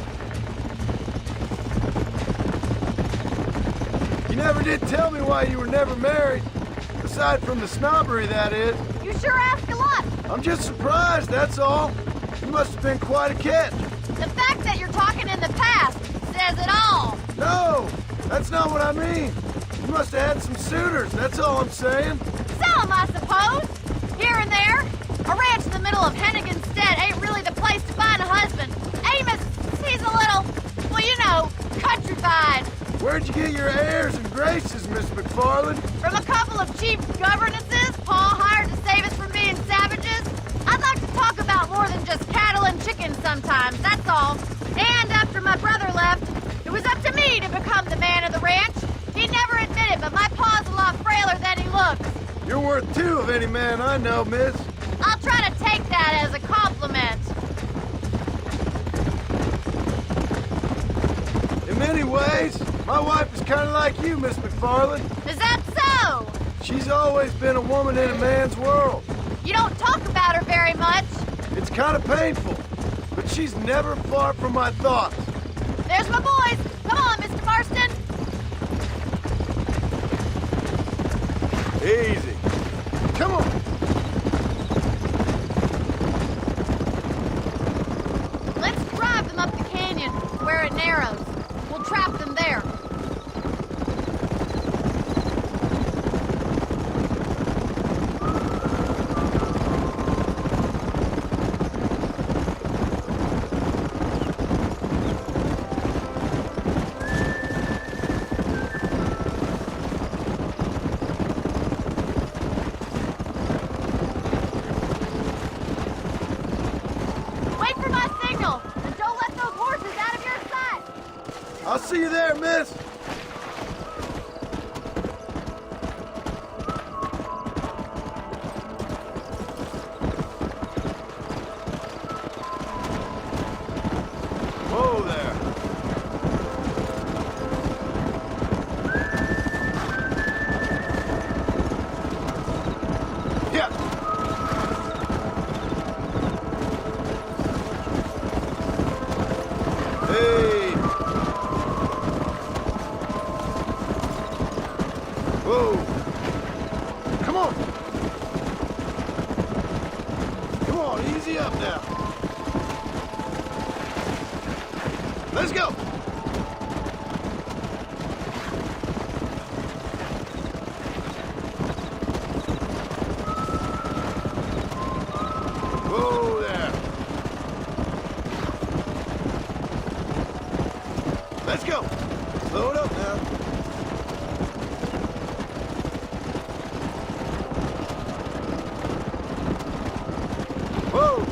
You never did tell me why you were never married. Aside from the snobbery, that is.
You sure ask a lot.
I'm just surprised, that's all. You must have been quite a catch.
The fact that you're talking in the past says it all.
No, that's not what I mean. You must have had some suitors, that's all I'm saying.
Some, I suppose. Here and there. A ranch in the middle of Hennigan's Stead ain't really the place to find a husband. Amos, he's a little, well, you know, countrified.
Where'd you get your airs and graces, Miss McFarland?
From a couple of cheap governesses Paul hired to save us from being savages. I'd like to talk about more than just cattle and chickens sometimes, that's all. And after my brother left, it was up to me to become the man of the ranch. He never admitted, but my pa's a lot frailer than he looks.
You're worth two of any man I know, miss.
I'll try to take that as a compliment.
In many ways, my wife is kind of like you, Miss McFarland.
Is that so?
She's always been a woman in a man's world.
You don't talk about her very much.
It's kind of painful, but she's never far from my thoughts.
There's my boys. Come on, Mr. Marston.
Easy. Come on.
Let's drive them up the canyon where it narrows. We'll trap them there. Wait for my signal, and don't let those horses out of your sight.
I'll see you there, miss. Whoa there. Yeah. Hey. Whoa. Come on. Come on, easy up now. Let's go. Whoa there. Let's go. Slow it up now. Whoa.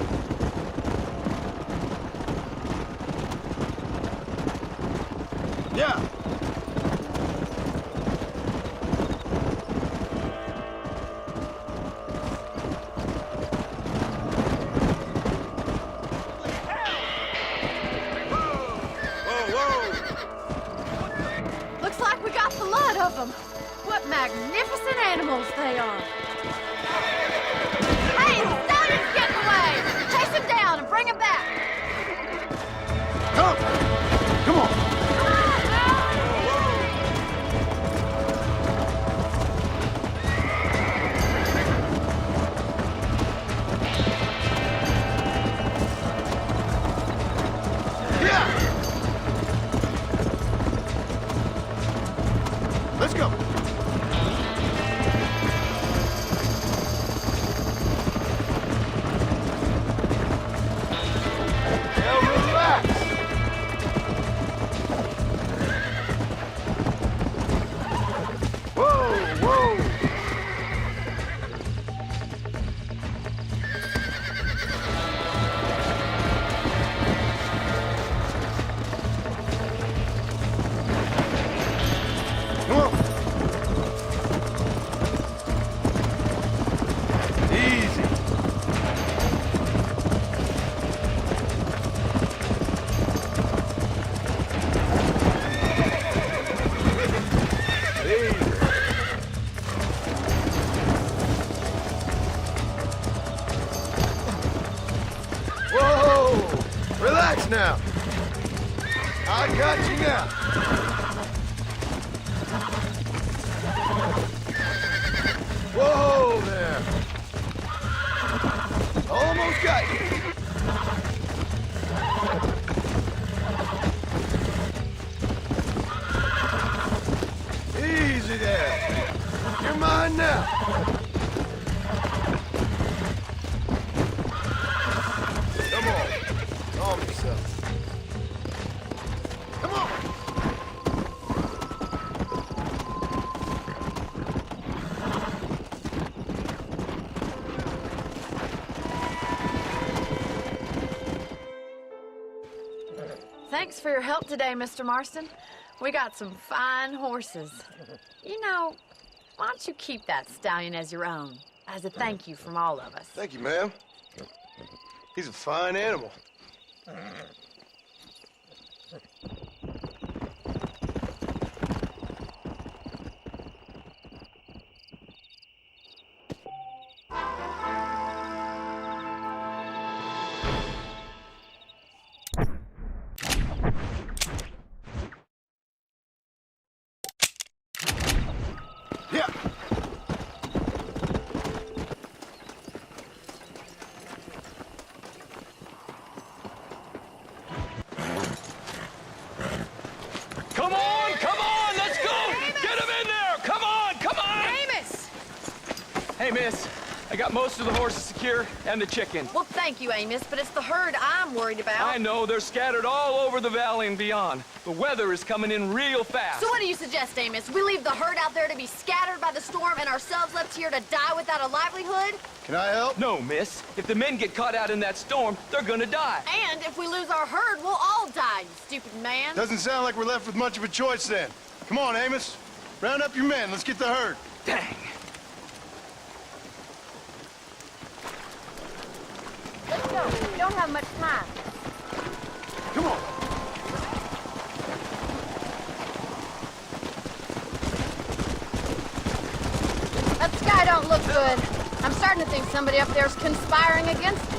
Yeah.
Looks like we got the lot of them. What magnificent animals they are. Hey, the stallion's getting away! Chase him down and bring him back.
Come. Come on. Yeah. Let's go. Now relax. Whoa, whoa. Come on. Easy. Easy. Whoa! Relax now. I got you now. Whoa there. Almost got you. Easy there. You're mine now. Come on. Calm yourself. Come on.
Thanks for your help today, Mr. Marston. We got some fine horses. You know, why don't you keep that stallion as your own, as a thank you from all of us?
Thank you, ma'am. He's a fine animal. Yeah.
Hey, miss. I got most of the horses secure and the chicken.
Well, thank you, Amos, but it's the herd I'm worried about.
I know, they're scattered all over the valley and beyond. The weather is coming in real fast.
So what do you suggest, Amos? We leave the herd out there to be scattered by the storm and ourselves left here to die without a livelihood?
Can I help?
No, miss. If the men get caught out in that storm, they're gonna die.
And if we lose our herd, we'll all die, you stupid man.
Doesn't sound like we're left with much of a choice then. Come on, Amos. Round up your men. Let's get the herd.
Dang.
Let's go. We don't have much time.
Come on.
That sky don't look good. I'm starting to think somebody up there's conspiring against me.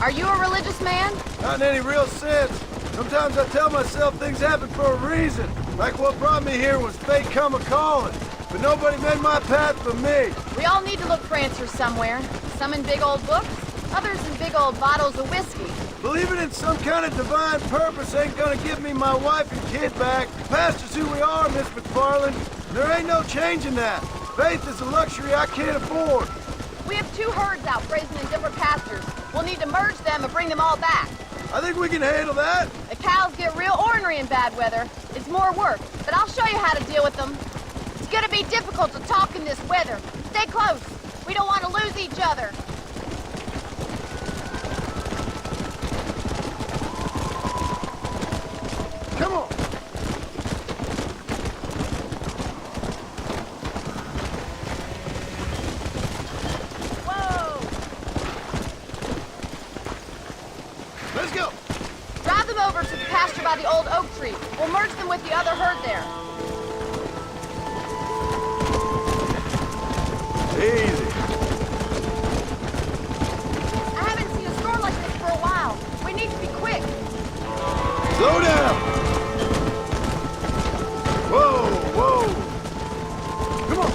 Are you a religious man?
Not in any real sense. Sometimes I tell myself things happen for a reason. Like what brought me here was fate come a-calling. But nobody made my path but me.
We all need to look for answers somewhere. Some in big old books, others in big old bottles of whiskey.
Believing in some kind of divine purpose ain't gonna give me my wife and kid back. The past is who we are, Miss McFarland. There ain't no changing that. Faith is a luxury I can't afford.
We have 2 herds out grazing in different pastures. We'll need to merge them and bring them all back.
I think we can handle that.
The cows get real ornery in bad weather. It's more work, but I'll show you how to deal with them. It's gonna be difficult to talk in this weather. Stay close. We don't want to lose each other.
Come on.
Whoa!
Let's go.
Drive them over to the pasture by the old oak tree. We'll merge them with the other herd there.
Easy.
I haven't seen a storm like this for a while. We need to be quick.
Slow down. Whoa, whoa. Come on.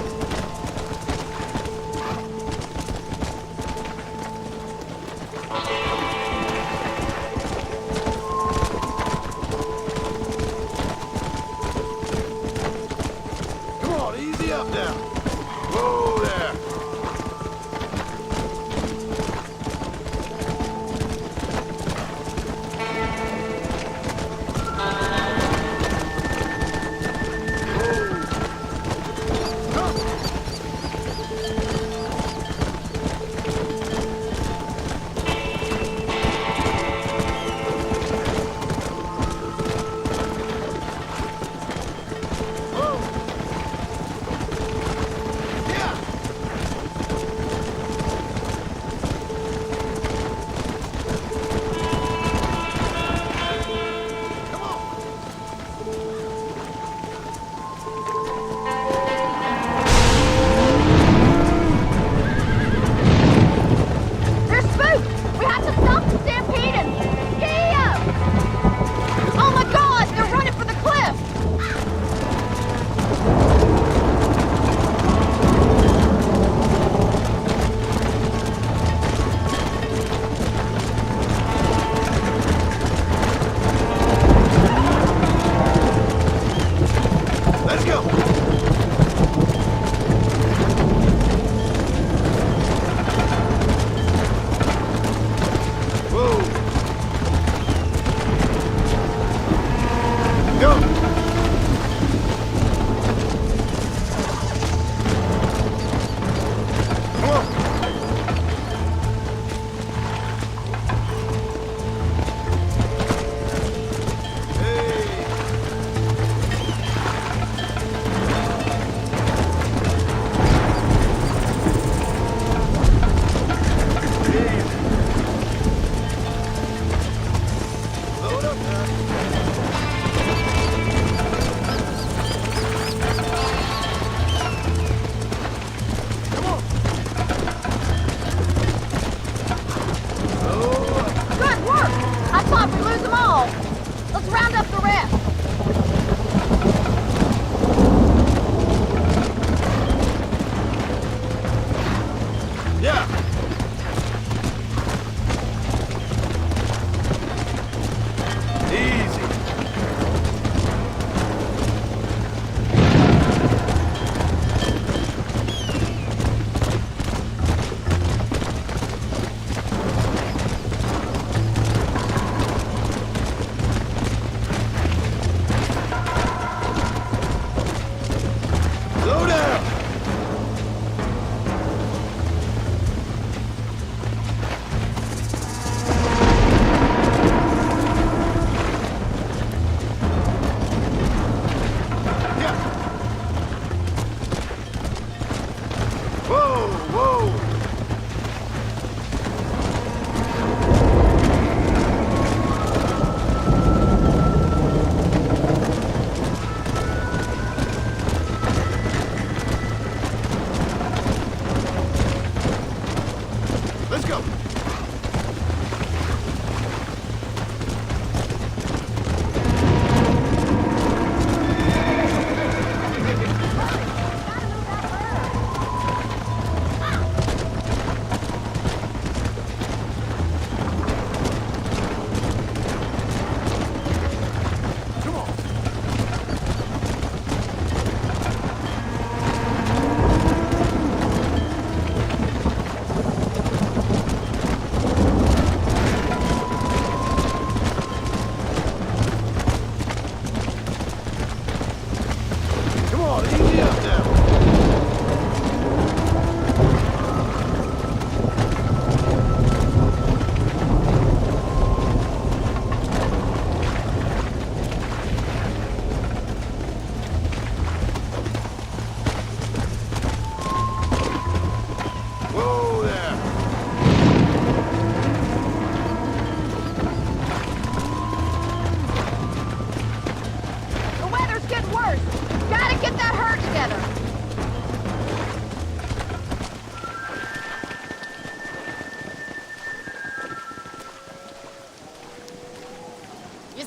Come on, easy up now. Whoa there.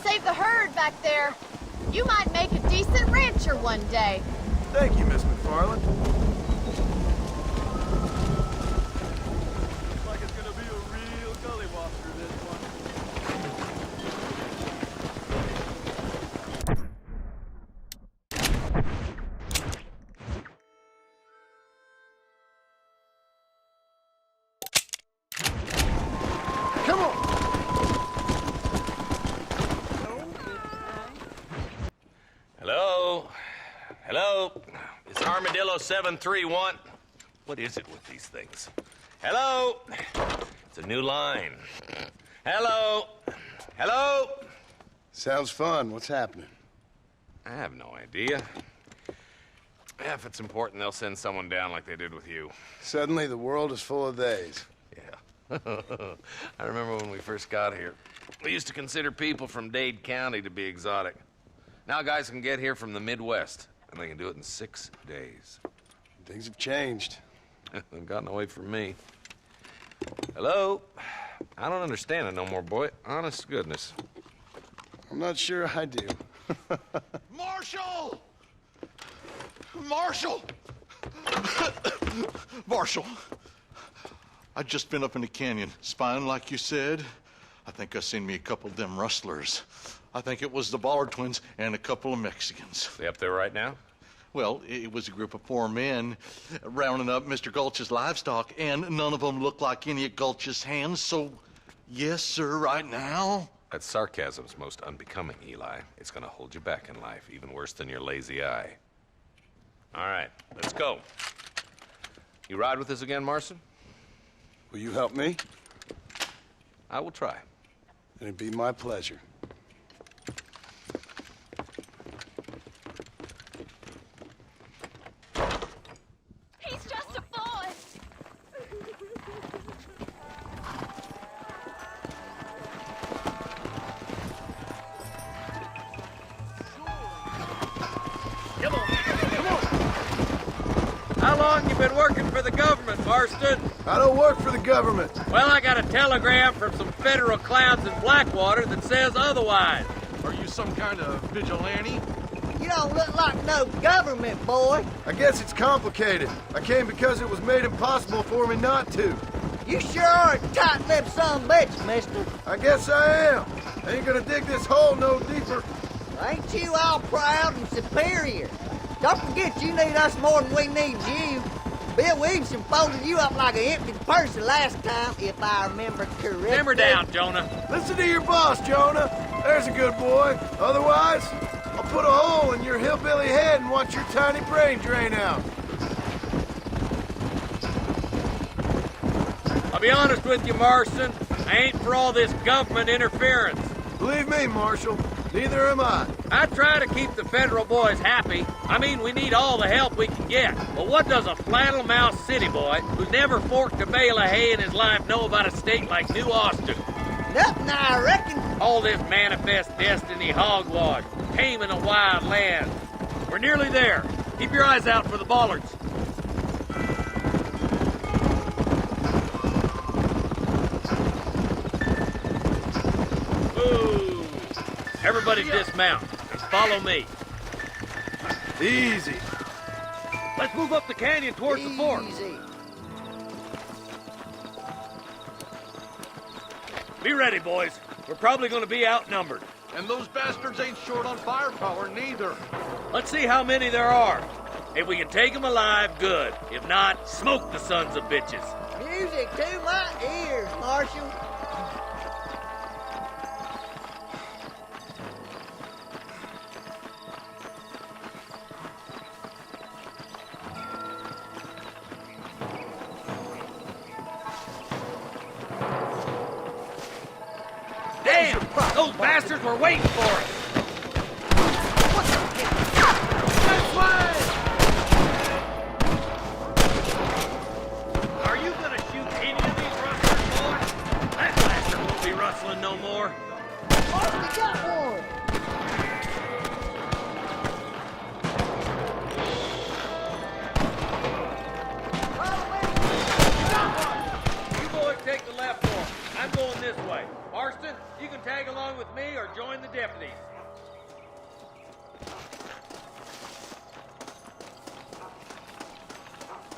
save the herd back there. You might make a decent rancher one day.
Thank you, Miss McFarland.
Looks like it's gonna be a real gully washer, this one.
Come on!
Hello? Hello? It's Armadillo 731. What is it with these things? Hello? It's a new line. Hello? Hello?
Sounds fun. What's happening?
I have no idea. Yeah, if it's important, they'll send someone down like they did with you.
Suddenly, the world is full of theys.
Yeah. I remember when we first got here. We used to consider people from Dade County to be exotic. Now guys can get here from the Midwest, and they can do it in 6 days.
Things have changed.
They've gotten away from me. Hello? I don't understand it no more, boy. Honest to goodness.
I'm not sure I do.
Marshal! Marshal! Marshal! I'd just been up in the canyon, spying like you said. I think I seen me a couple of them rustlers. I think it was the Ballard twins and a couple of Mexicans.
They up there right now?
Well, it was a group of 4 men rounding up Mr. Gulch's livestock, and none of them looked like any of Gulch's hands, so yes, sir, right now.
That sarcasm's most unbecoming, Eli. It's gonna hold you back in life, even worse than your lazy eye. All right, let's go. You ride with us again, Marston?
Will you help me?
I will try.
It'd be my pleasure.
He's just a boy.
Come on, come on. How long you been working for the government, Marston?
I don't work for the government.
Well, I got a telegram from some federal clowns in Blackwater that says otherwise.
Are you some kind of vigilante?
You don't look like no government boy.
I guess it's complicated. I came because it was made impossible for me not to.
You sure are a tight-lipped son of a bitch, mister.
I guess I am. I ain't gonna dig this hole no deeper.
Ain't you all proud and superior? Don't forget you need us more than we need you. Bill Williamson folded you up like an empty purse the last time, if I remember correctly.
Simmer down, Jonah.
Listen to your boss, Jonah. There's a good boy. Otherwise, I'll put a hole in your hillbilly head and watch your tiny brain drain out.
I'll be honest with you, Marston. I ain't for all this government interference.
Believe me, Marshal, neither am I.
I try to keep the federal boys happy. I mean, we need all the help we can get. But what does a flannel-mouthed city boy who's never forked a bale of hay in his life know about a state like New Austin?
Nothing, I reckon.
All this manifest destiny hogwash, taming a wild land. We're nearly there. Keep your eyes out for the Ballards. Ooh. Everybody dismount and follow me.
Easy.
Let's move up the canyon towards the fort. Be ready, boys. We're probably going to be outnumbered.
And those bastards ain't short on firepower, neither.
Let's see how many there are. If we can take them alive, good. If not, smoke the sons of bitches.
Music to my ears, Marshal.
Damn! Those bastards were waiting for us!
This way!
Are you gonna shoot any of these rustlers, boys? That bastard won't be rustling no more.
Already got one.
You boys take the left one. I'm going this way. Marston, Marston, you can tag along with me or join the deputies.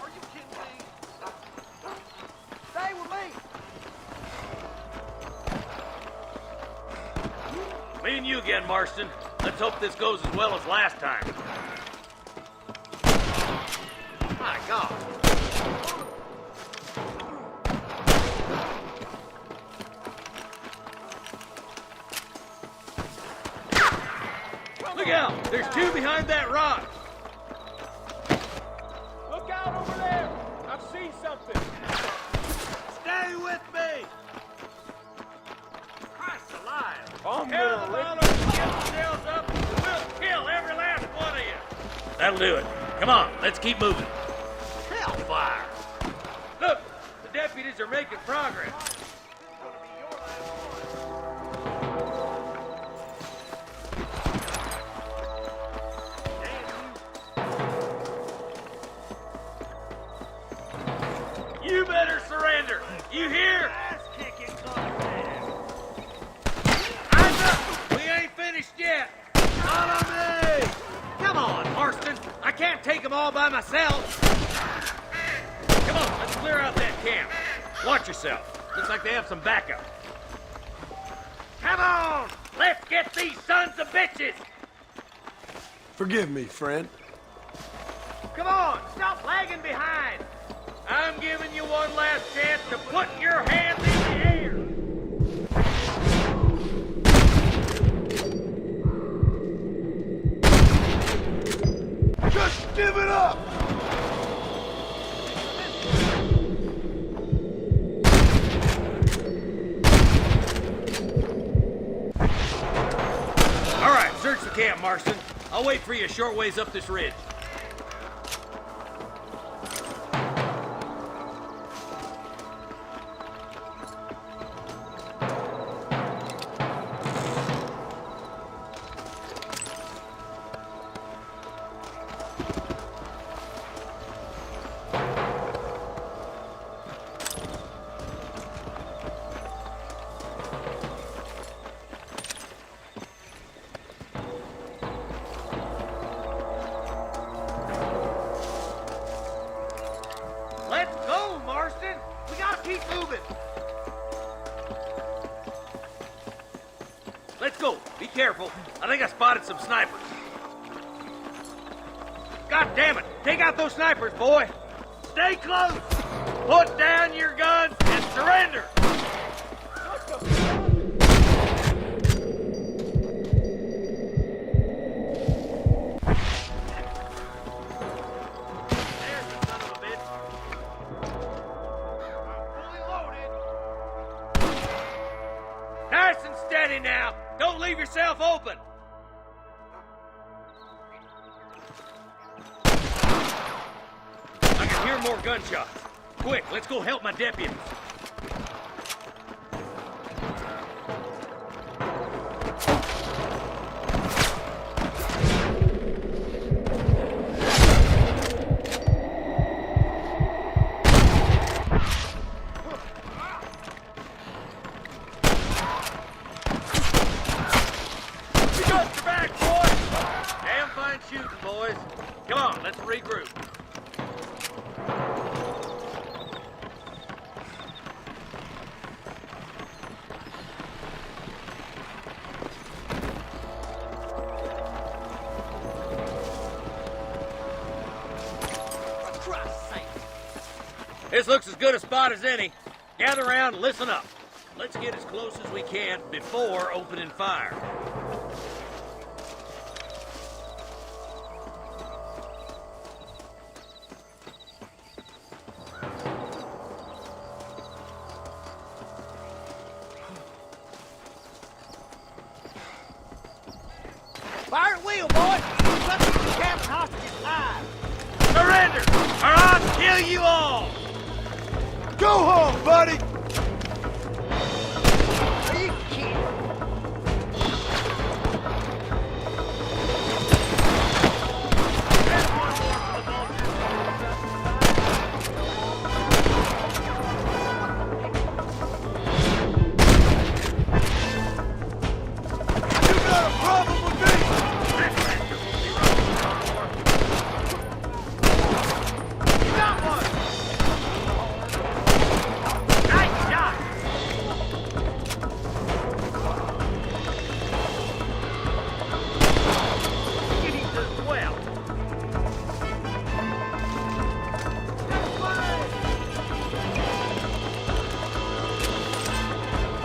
Are you kidding me? Stay with me.
Me and you again, Marston. Let's hope this goes as well as last time. My God. Look out! There's two behind that rock!
Look out over there! I've seen something!
Stay with me! Christ alive!
I'm
Tell
gonna
the
lick-
followers to get themselves up, and we'll kill every last one of you! That'll do it. Come on, let's keep moving. Hellfire! Look, the deputies are making progress. You better surrender. You hear? Eyes up. We ain't finished yet. Not on me. Come on, Marston. I can't take them all by myself. Come on, let's clear out that camp. Watch yourself. Looks like they have some backup. Come on. Let's get these sons of bitches.
Forgive me, friend.
Come on. Stop lagging behind. I'm giving you one last chance to put your hands in the air.
Just give it up!
All right, search the camp, Marston. I'll wait for you a short ways up this ridge. Let's go, Marston! We gotta keep moving! Let's go. Be careful. I think I spotted some snipers. God damn it! Take out those snipers, boy! Stay close! Put down your guns and surrender! Nice and steady now. Don't leave yourself open. I can hear more gunshots. Quick, let's go help my deputies. You got your back, boys! Damn fine shooting, boys. Come on, let's regroup.
For Christ's sake.
This looks as good a spot as any. Gather around and listen up. Let's get as close as we can before opening fire.
Fire at will, boys! Let these camp hostages alive!
Surrender, or I'll kill you all!
Go home, buddy!
Are you kidding?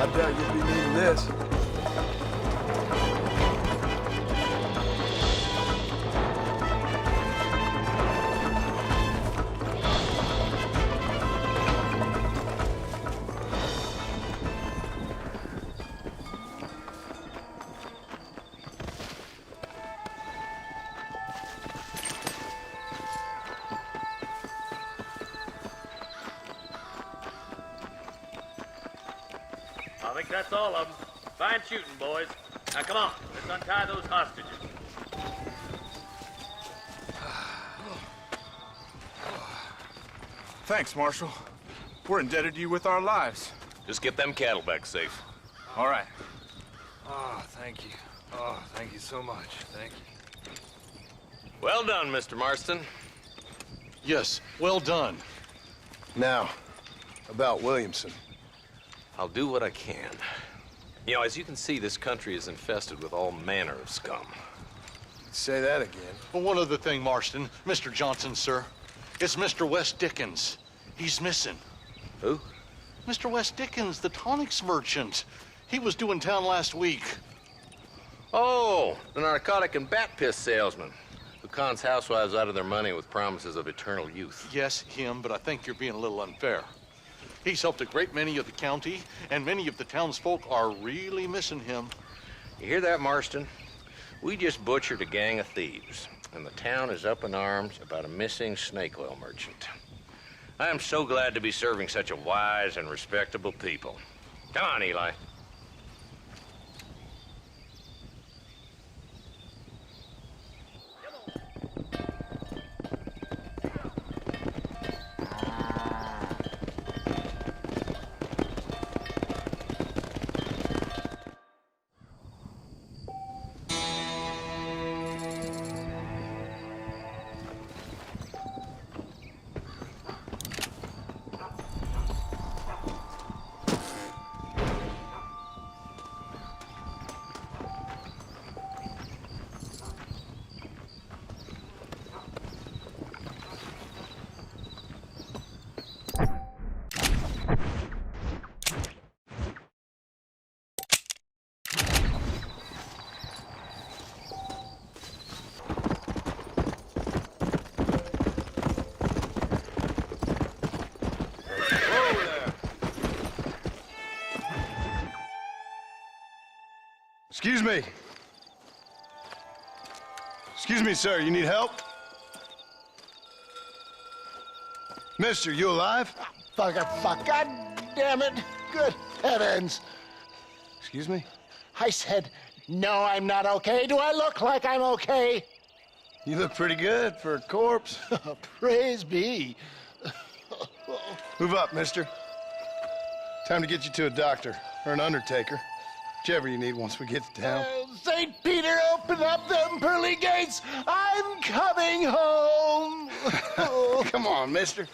I doubt you'll be needing this.
I think that's all of them. Fine shooting, boys. Now come on, let's untie those hostages.
Thanks, Marshal. We're indebted to you with our lives.
Just get them cattle back safe.
All right. Oh, thank you. Oh, thank you so much. Thank you.
Well done, Mr. Marston.
Yes, well done.
Now, about Williamson.
I'll do what I can. You know, as you can see, this country is infested with all manner of scum.
Say that again.
Well, one other thing, Marston. Mr. Johnson, sir. It's Mr. West Dickens. He's missing.
Who?
Mr. West Dickens, the tonics merchant. He was due in town last week.
Oh, the narcotic and bat piss salesman who cons housewives out of their money with promises of eternal youth.
Yes, him, but I think you're being a little unfair. He's helped a great many of the county, and many of the townsfolk are really missing him.
You hear that, Marston? We just butchered a gang of thieves, and the town is up in arms about a missing snake oil merchant. I am so glad to be serving such a wise and respectable people. Come on, Eli.
Excuse me. Excuse me, sir. You need help? Mister, you alive?
Fuck. God damn it. Good heavens.
Excuse me?
I said, no, I'm not okay. Do I look like I'm okay?
You look pretty good for a corpse.
Praise be.
Move up, mister. Time to get you to a doctor or an undertaker. Whichever you need once we get to town.
St. Peter, open up them pearly gates. I'm coming home.
Come on, mister.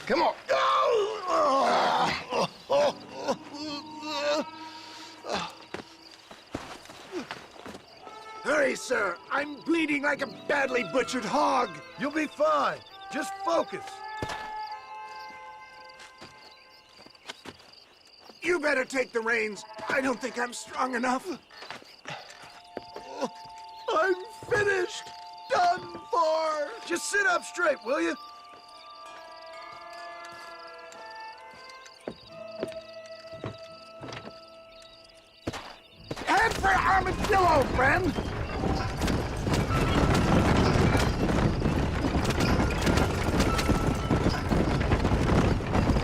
Come on.
Hurry, sir. I'm bleeding like a badly butchered hog. You'll be fine. Just focus. You better take the reins. I don't think I'm strong enough. I'm finished. Done for. Just sit up straight, will you? Head for Armadillo, friend.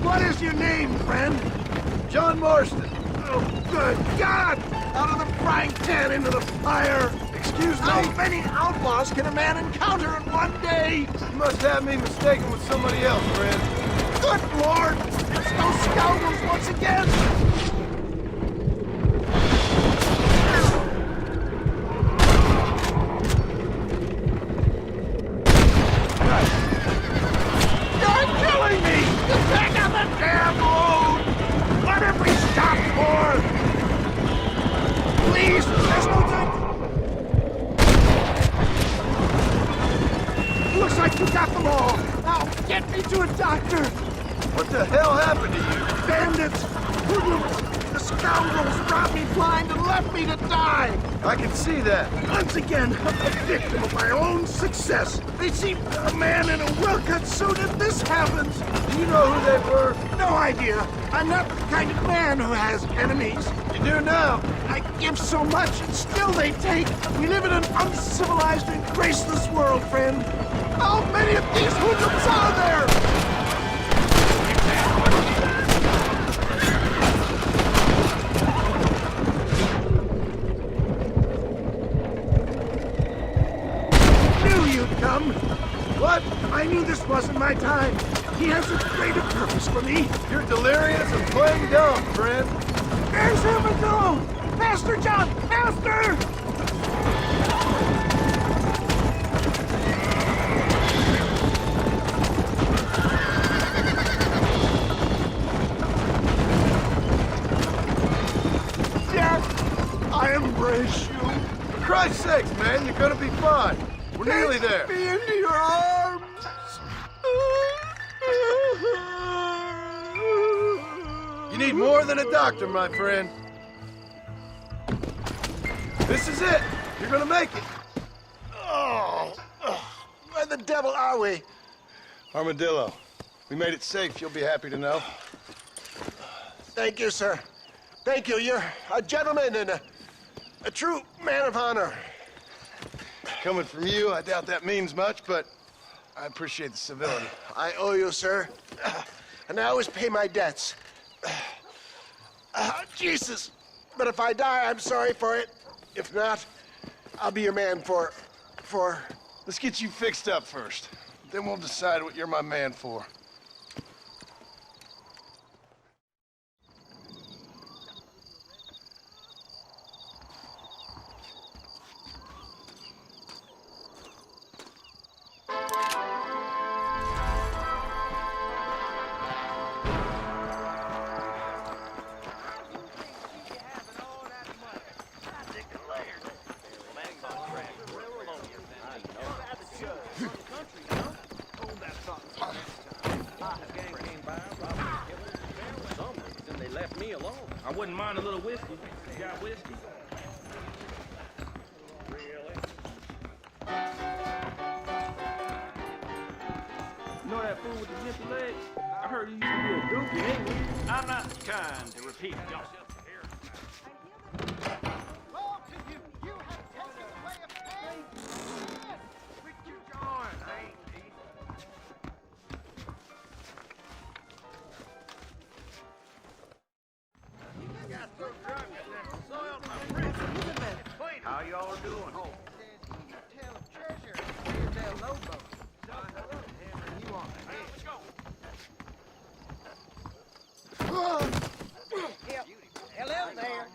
What is your name, friend? John Marston. Oh, good God! Out of the frying pan into the fire. Excuse me? How many outlaws can a man encounter in one day? You must have me mistaken with somebody else, friend. Good Lord! It's those scoundrels once again! You're killing me! Get back on the damn road! What have we stopped for? Please, there's no time. Looks like you got them all. Now, get me to a doctor. What the hell happened to you? Bandits! scoundrels robbed me blind and left me to die!
I can see that.
Once again, I'm a victim of my own success. They see a man in a well-cut suit and this happens.
Do you know who they were?
No idea. I'm not the kind of man who has enemies.
You do now.
I give so much and still they take. We live in an uncivilized and graceless world, friend. How many of these hoodlums are there? Come. What? I knew this wasn't my time. He has a greater purpose for me.
You're delirious and playing dumb, friend.
There's Armadillo! Faster, John! Faster! Jack, I embrace you.
For Christ's sakes, man, you're gonna be fine. We're nearly there.
Take me into your arms.
You need more than a doctor, my friend. This is it. You're gonna make it.
Oh, where the devil are we?
Armadillo, we made it safe. You'll be happy to know.
Thank you, sir. Thank you. You're a gentleman and a true man of honor.
Coming from you, I doubt that means much, but I appreciate the civility.
I owe you, sir. And I always pay my debts. Jesus. But if I die, I'm sorry for it. If not, I'll be your man for...
Let's get you fixed up first. Then we'll decide what you're my man for.
I wouldn't mind a little whiskey. You got whiskey? Really? You know that fool with the nippy legs? I heard he used to be a dookie, ain't he? I'm not the kind to repeat yourself here.
How y'all doing?
Hello there.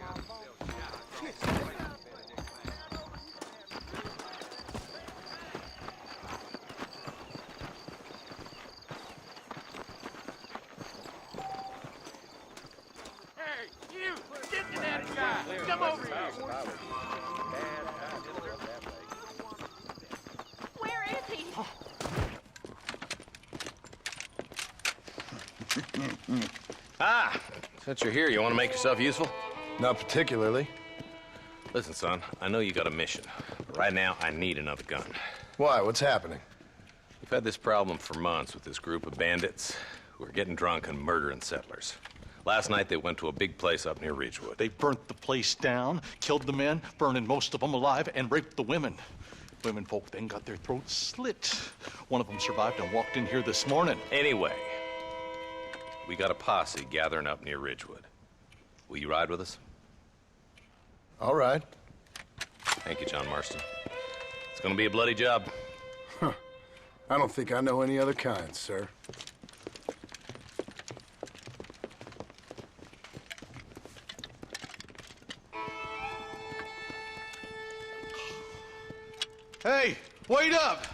Hey, you! Get to that guy! Come over here!
Where is he?
Ah! Since you're here, you want to make yourself useful?
Not particularly.
Listen, son, I know you got a mission. But right now, I need another gun.
Why? What's happening?
We've had this problem for months with this group of bandits who are getting drunk and murdering settlers. Last night, they went to a big place up near Ridgewood.
They burnt the place down, killed the men, burning most of them alive, and raped the women. Women folk then got their throats slit. One of them survived and walked in here this morning.
Anyway, we got a posse gathering up near Ridgewood. Will you ride with us?
All right.
Thank you, John Marston. It's gonna be a bloody job.
Huh. I don't think I know any other kind, sir.
Hey, wait up!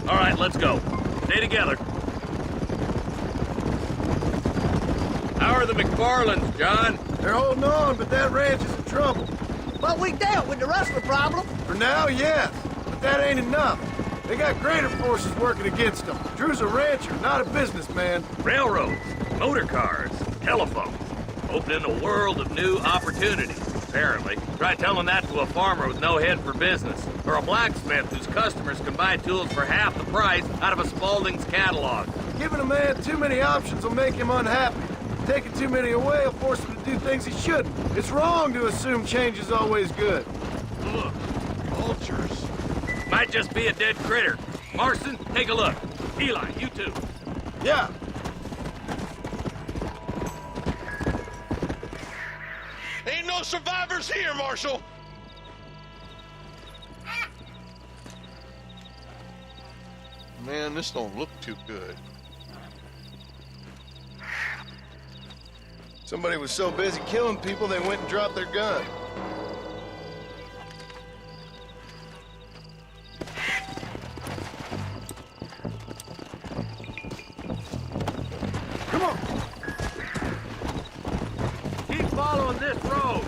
All right, let's go. Stay together. How are the McFarlands, John?
They're holding on, but that ranch is in trouble.
But we dealt with the rustler problem.
For now, yes. But that ain't enough. They got greater forces working against them. Drew's a rancher, not a businessman.
Railroads, motor cars, telephones. Opening a world of new opportunities, apparently. Try telling that to a farmer with no head for business. Or a blacksmith whose customers can buy tools for half the price out of a Spaulding's catalog.
Giving a man too many options will make him unhappy. Taking too many away will force him to do things he shouldn't. It's wrong to assume change is always good.
Look, vultures. Might just be a dead critter. Marston, take a look. Eli, you too.
Yeah.
Ain't no survivors here, Marshal!
Man, this don't look too good.
Somebody was so busy killing people, they went and dropped their gun.
Come on! Keep following this road.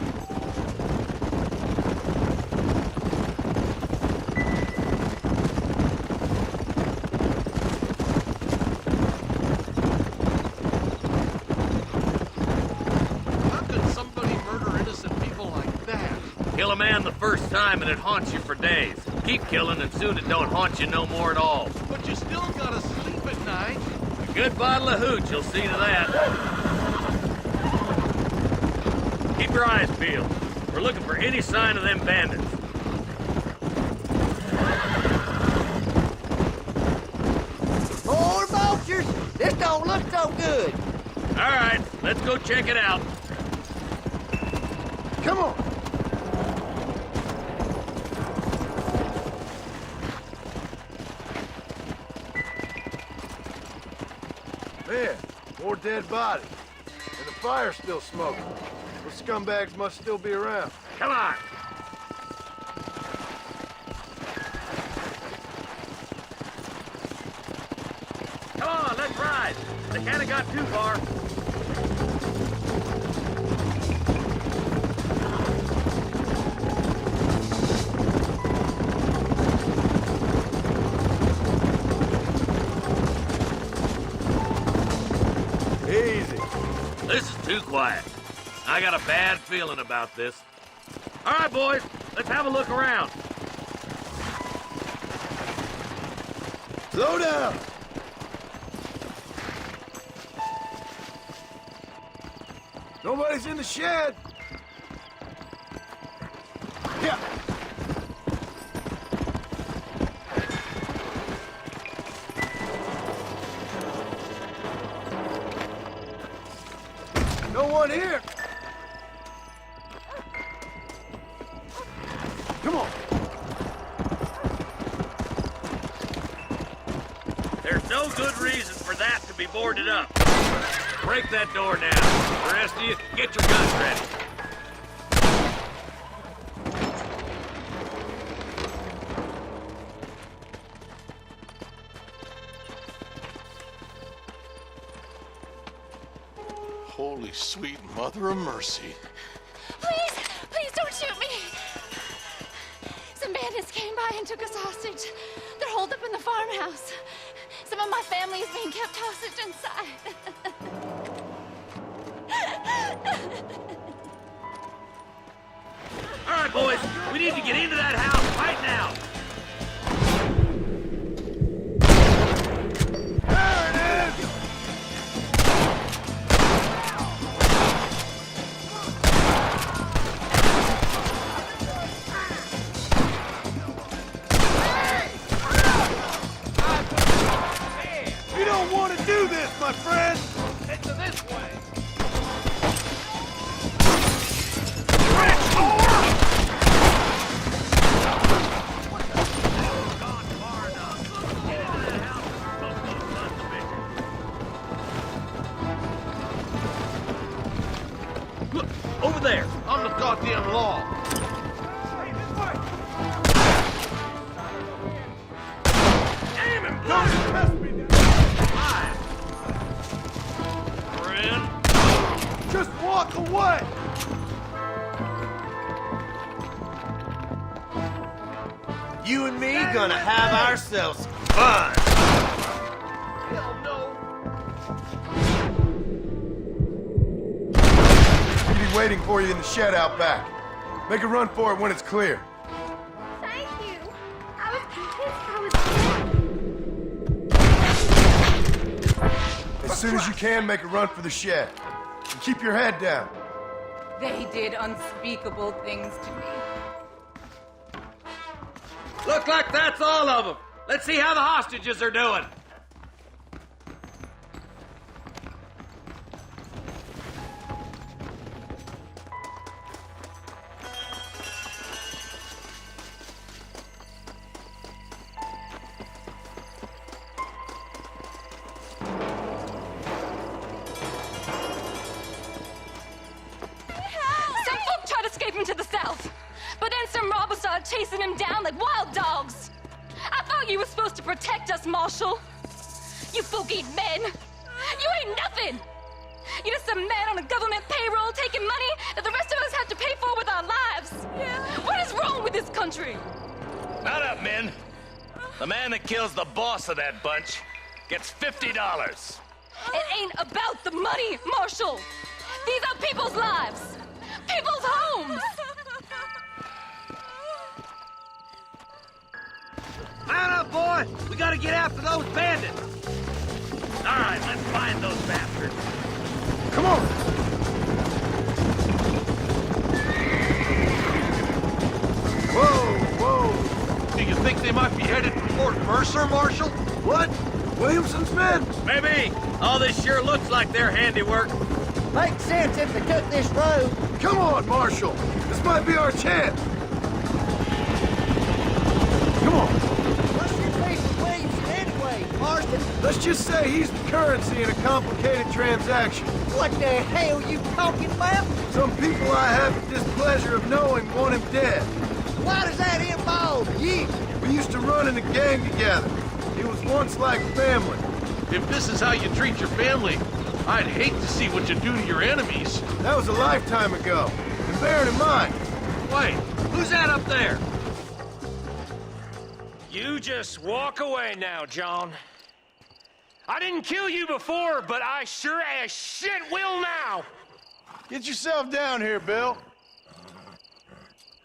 Kill a man the first time and it haunts you for days. Keep killing and soon it don't haunt you no more at all.
But you still gotta sleep at night.
A good bottle of hooch will see to that. Keep your eyes peeled. We're looking for any sign of them bandits.
More vultures! This don't look so good.
All right, let's go check it out.
Come on! Man, more dead bodies. And the fire's still smoking. Those scumbags must still be around.
Come on! Come on, let's ride! They can't have got too far.
Easy.
This is too quiet. I got a bad feeling about this. All right, boys, let's have a look around.
Slow down! Nobody's in the shed. Yeah. No one here. Come on.
There's no good reason for that to be boarded up. Break that door down. The rest of you, get your guns ready.
Holy sweet mother of mercy.
Please, please don't shoot me. Some bandits came by and took us hostage. They're holed up in the farmhouse. Some of my family is being kept hostage inside.
All right, boys, we need to get into that house right now.
You don't want to do this, my friend!
Into this way.
Look, over there.
On the goddamn law.
Aim him!
Don't test me now!
Friend.
Just walk away!
You and me
gonna have ourselves fun.
Hell no.
He'll be waiting for you in the shed out back. Make a run for it when it's clear.
Thank you. I was convinced I was
As soon as you can, make a run for the shed. And keep your head down.
They did unspeakable things to me.
Look like that's all of them. Let's see how the hostages are doing.
Some folk tried escaping to the south, but then some robbers started chasing him down like wild dogs. I thought you were supposed to protect us, Marshal. You folk ain't men. You ain't nothing. You're just a man on a government payroll taking money that the rest of us have to pay for with our lives. Yeah. What is wrong with this country?
Mount up, men. The man that kills the boss of that bunch gets $50.
It ain't about the money, Marshal. These are people's lives, people's homes.
Mount up, boy! We gotta get after those bandits! All right, let's find those bastards.
Come on!
Whoa! Do you think they might be headed for Fort Mercer, Marshal? What? Williamson's men?
Maybe. All this sure looks like their handiwork.
Makes sense if they took this road.
Come on, Marshal! This might be our chance! Come on!
What's your beef with Williamson anyway, Marston?
Let's just say he's the currency in a complicated transaction.
What the hell you talking about?
Some people I have the displeasure of knowing want him dead.
Why does that involve you?
We used to run in a gang together. It was once like family.
If this is how you treat your family, I'd hate to see what you do to your enemies.
That was a lifetime ago. And bear it in mind.
Wait, who's that up there?
You just walk away now, John. I didn't kill you before, but I sure as shit will now.
Get yourself down here, Bill.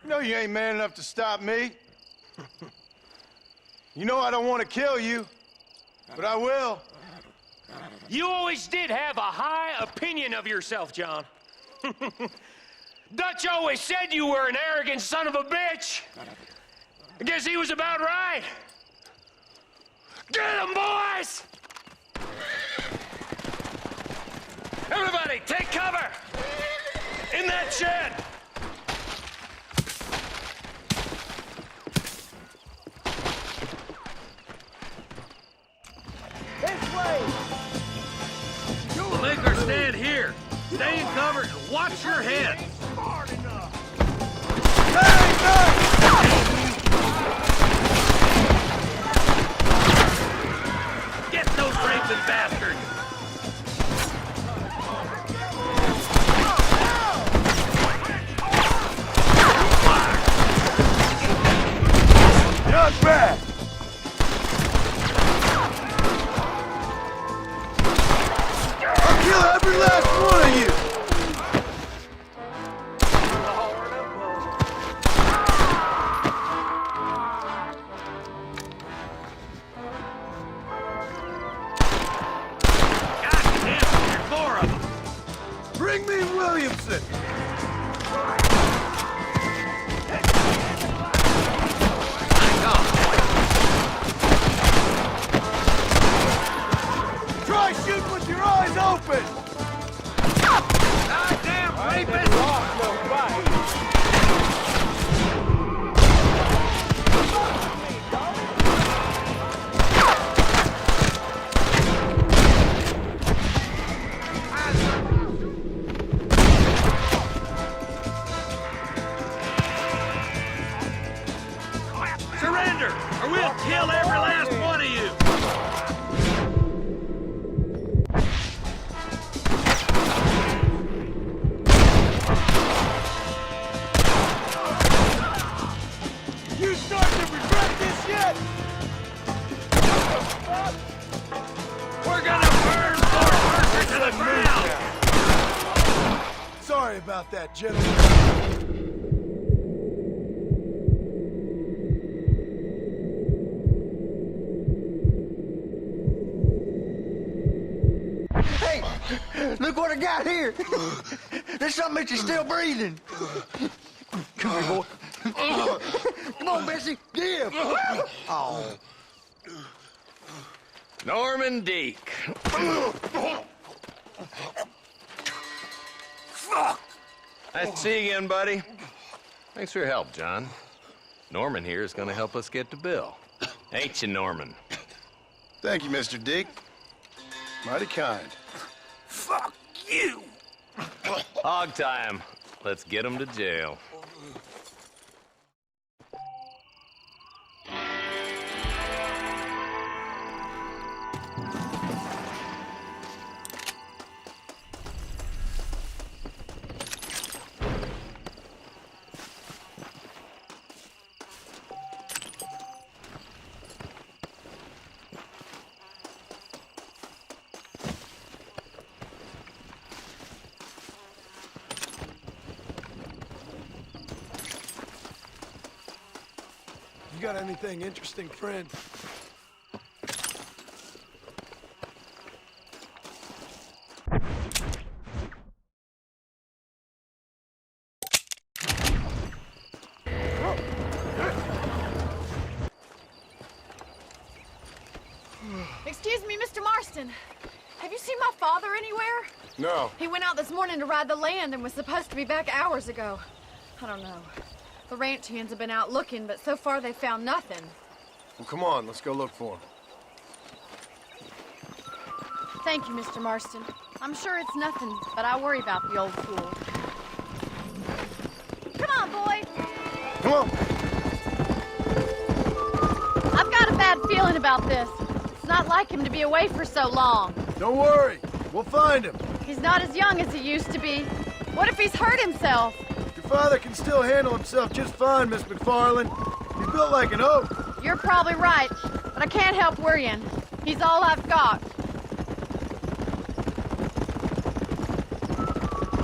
You know you ain't man enough to stop me. You know I don't want to kill you, but I will.
You always did have a high opinion of yourself, John. Dutch always said you were an arrogant son of a bitch. I guess he was about right. Get him, boys! Everybody, take cover! In that shed!
This way!
We'll make our stand here. Stay in cover and watch your head. Get those raping bastards!
Not bad. I'll kill every last one of you. Bring me Williamson! Try shooting with your eyes open!
Goddamn rapist! Surrender, or we'll kill every last one of you!
Sorry about that, gentlemen.
Hey, look what I got here. There's something that you're still breathing. Come here, boy. Come on, Bessie, give. Oh.
Norman Deek.
Fuck!
Nice to see you again, buddy. Thanks for your help, John. Norman here is gonna help us get to Bill. Ain't you, Norman?
Thank you, Mr. Deek. Mighty kind.
Fuck you!
Hog time. Let's get him to jail.
You got anything interesting, friend?
Excuse me, Mr. Marston. Have you seen my father anywhere?
No.
He went out this morning to ride the land and was supposed to be back hours ago. I don't know. The ranch hands have been out looking, but so far they found nothing.
Well, come on, let's go look for him.
Thank you, Mr. Marston. I'm sure it's nothing, but I worry about the old fool. Come on, boy.
Come on.
I've got a bad feeling about this. It's not like him to be away for so long.
Don't worry. We'll find him.
He's not as young as he used to be. What if he's hurt himself?
Your father can still handle himself just fine, Miss McFarland. He's built like an oak.
You're probably right, but I can't help worrying. He's all I've got.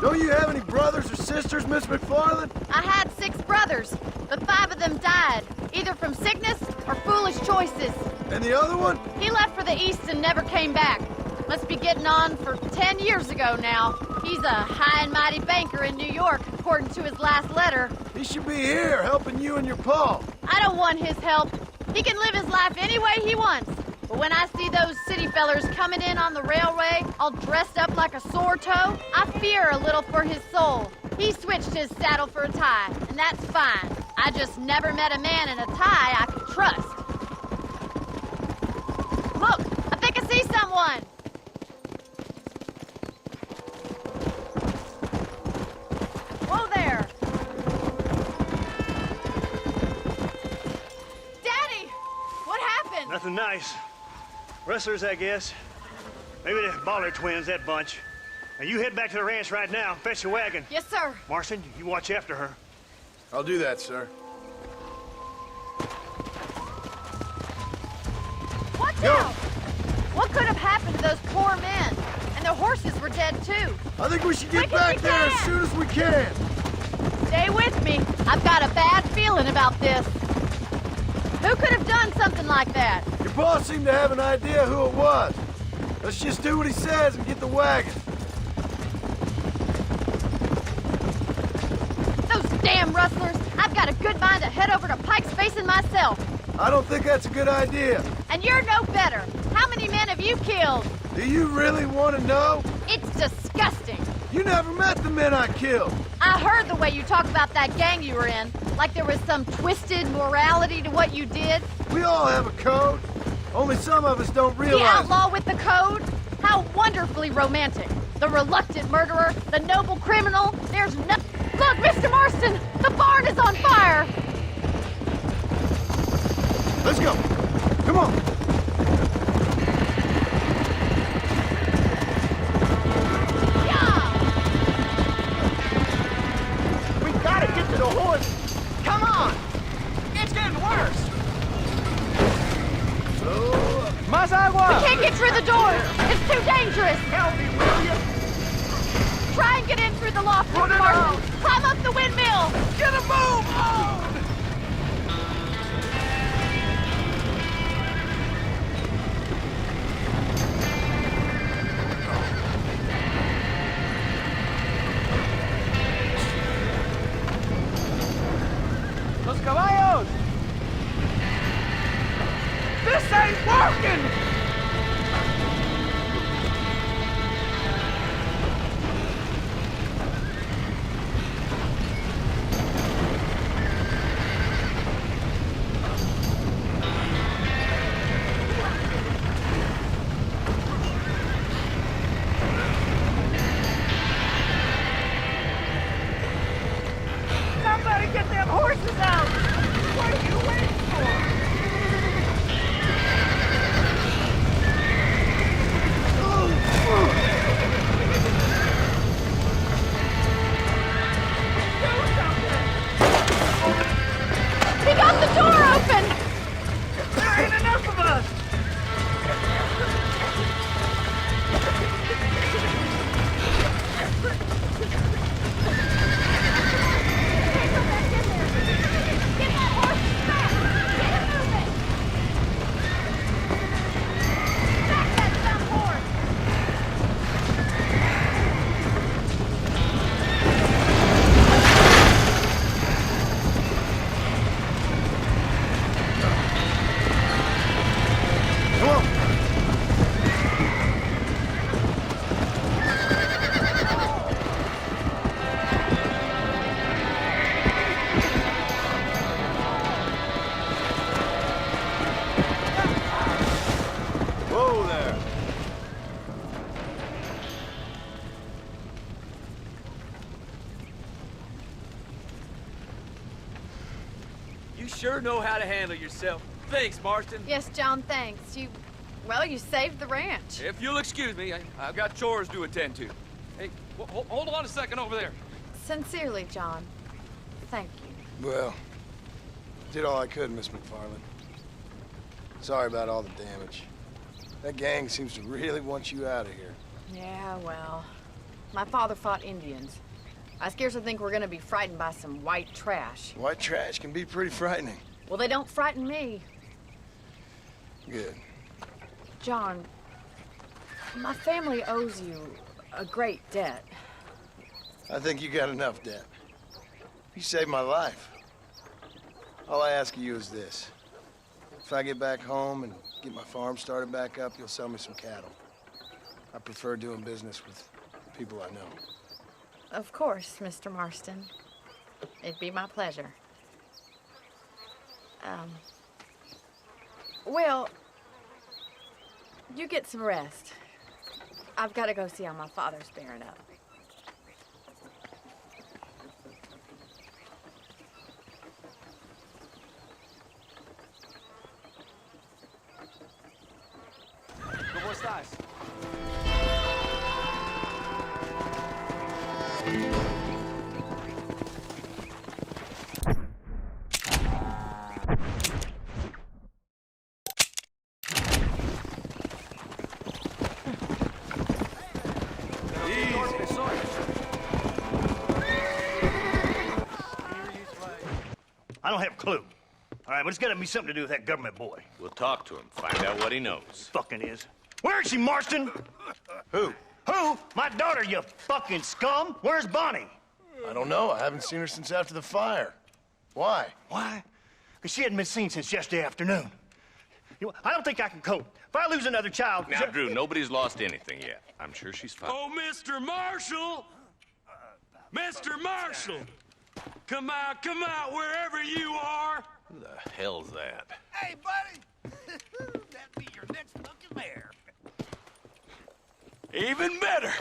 Don't you have any brothers or sisters, Miss McFarland?
I had 6 brothers, but 5 of them died, either from sickness or foolish choices.
And the other one?
He left for the east and never came back. Must be getting on for 10 years ago now. He's a high and mighty banker in New York, according to his last letter.
He should be here, helping you and your pa.
I don't want his help. He can live his life any way he wants. But when I see those city fellers coming in on the railway, all dressed up like a sore toe, I fear a little for his soul. He switched his saddle for a tie, and that's fine. I just never met a man in a tie I could trust. Look, I think I see someone. Whoa there. Daddy, what happened?
Nothing nice. Rustlers, I guess. Maybe the Bollard twins, that bunch. Now you head back to the ranch right now and fetch a wagon.
Yes, sir.
Marston, you watch after her.
I'll do that, sir.
Watch out! What could have happened to those poor men? And their horses were dead, too.
I think we should get back there as soon as we can.
Stay with me. I've got a bad feeling about this. Who could have done something like that?
Your boss seemed to have an idea who it was. Let's just do what he says and get the wagon.
Those damn rustlers! I've got a good mind to head over to Pike's Basin myself.
I don't think that's a good idea.
And you're no better. How many men have you killed?
Do you really want to know?
It's disgusting.
You never met the men I killed.
I heard the way you talk about that gang you were in, like there was some twisted morality to what you did.
We all have a code. Only some of us don't realize.
The outlaw with the code? How wonderfully romantic. The reluctant murderer, the noble criminal. There's no... Look, Mr. Marston! The barn is on fire!
Let's go. Come on.
We gotta get to the horse. Come on. It's getting worse.
Más agua! We can't get through the door. It's too dangerous.
Help me, will you?
Try and get in through the loft, Mr. Marston. Climb up the windmill.
Get a move on!
Los caballos! This ain't working! Somebody get them horses out! What are you waiting for?
He got the door open!
There ain't enough of us!
Whoa there!
You sure know how to handle yourself. Thanks, Marston.
Yes, John, thanks. Well, you saved the ranch.
If you'll excuse me, I've got chores to attend to. Hey, hold on a second over there.
Sincerely, John. Thank you.
Well, did all I could, Miss McFarland. Sorry about all the damage. That gang seems to really want you out of here.
Yeah, well, my father fought Indians. I scarcely think we're gonna be frightened by some white trash.
White trash can be pretty frightening.
Well, they don't frighten me.
Good.
John, my family owes you a great debt.
I think you got enough debt. You saved my life. All I ask of you is this. If I get back home and get my farm started back up, you'll sell me some cattle. I prefer doing business with people I know.
Of course, Mr. Marston. It'd be my pleasure. Well, you get some rest. I've got to go see how my father's bearing up.
¿Cómo estás?
I don't have a clue. All right, but it's got to be something to do with that government boy.
We'll talk to him, find out what he knows.
Fucking is. Where is she, Marston?
Who?
Who? My daughter, you fucking scum. Where's Bonnie?
I don't know. I haven't seen her since after the fire. Why?
Why? Because she hadn't been seen since yesterday afternoon. You know, I don't think I can cope. If I lose another child...
Now, Drew, nobody's lost anything yet. I'm sure she's fine.
Oh, Mr. Marshall! Mr. Marshall! Come out, wherever you are!
Who the hell's that?
Hey, buddy! That'd be your next looking mare.
Even better!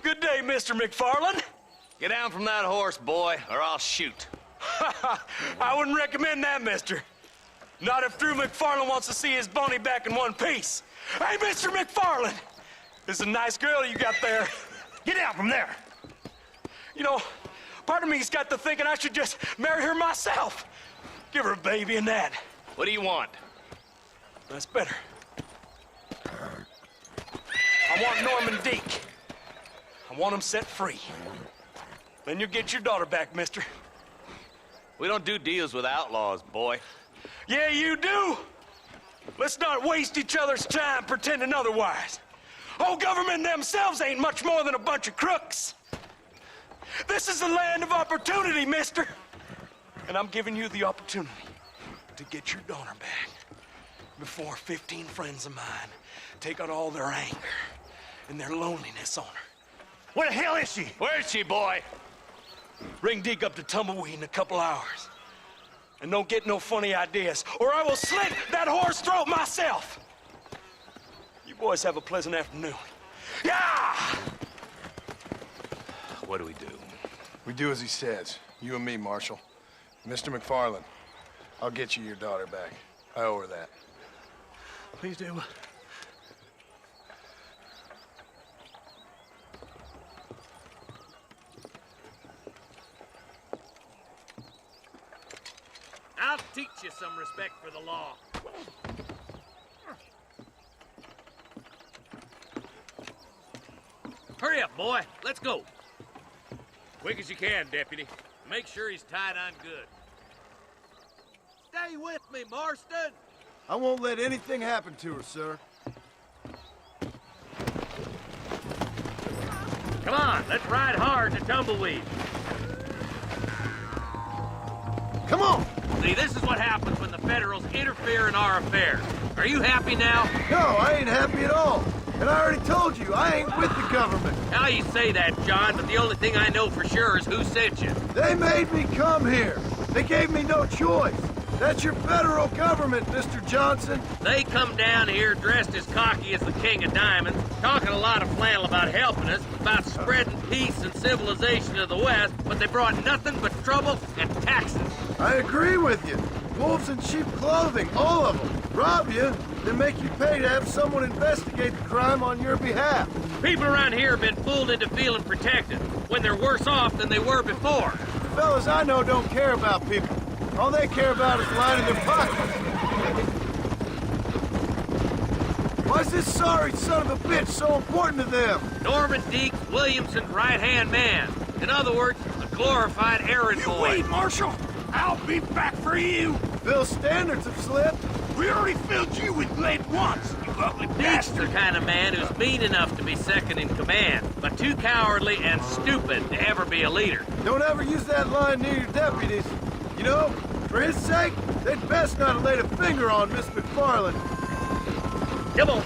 Good day, Mr. McFarland.
Get down from that horse, boy, or I'll shoot.
I wouldn't recommend that, mister. Not if Drew McFarland wants to see his Boney back in one piece. Hey, Mr. McFarland! This is a nice girl you got there.
Get out from there!
You know, part of me's got to thinking I should just marry her myself. Give her a baby and that.
What do you want?
That's better. I want Norman Deek. I
I want him set free. Then you get your daughter back, mister.
We don't do deals with outlaws, boy.
Yeah, you do! Let's not waste each other's time pretending otherwise. Old government themselves ain't much more than a bunch of crooks. This is the land of opportunity, mister. And I'm giving you the opportunity to get your daughter back before 15 friends of mine take out all their anger and their loneliness on her. Where the hell is she?
Where is she, boy?
Bring Deke up to Tumbleweed in a couple hours. And don't get no funny ideas, or I will slit that whore's throat myself. You boys have a pleasant afternoon. Yeah!
What do we do?
We do as he says. You and me, Marshal. Mr. McFarland, I'll get you your daughter back. I owe her that.
Please do.
I'll teach you some respect for the law. Hurry up, boy. Let's go. Quick as you can, Deputy. Make sure he's tied on good.
Stay with me, Marston.
I won't let anything happen to her, sir.
Come on, let's ride hard to Tumbleweed.
Come on!
See, this is what happens when the Federals interfere in our affairs. Are you happy now?
No, I ain't happy at all. And I already told you, I ain't with the government.
How you say that, John, but the only thing I know for sure is who sent you.
They made me come here. They gave me no choice. That's your federal government, Mr. Johnson.
They come down here dressed as cocky as the King of Diamonds, talking a lot of flannel about helping us, about spreading peace and civilization to the West, but they brought nothing but trouble and taxes.
I agree with you. Wolves in sheep clothing, all of them. Rob you, then make you pay to have someone investigate the crime on your behalf.
People around here have been fooled into feeling protected, when they're worse off than they were before.
The fellas I know don't care about people. All they care about is lining their pockets. Why's this sorry son of a bitch so important to them?
Norman Deke, Williamson's right-hand man. In other words, a glorified errand boy.
Wait, Marshal! I'll be back for you!
Bill's standards have slipped.
We already filled you with lead once, you ugly
Deke's
bastard!
the kind of man who's mean enough to be second in command, but too cowardly and stupid to ever be a leader.
Don't ever use that line near your deputies. You know, for his sake, they'd best not have laid a finger on Miss McFarland.
Come on.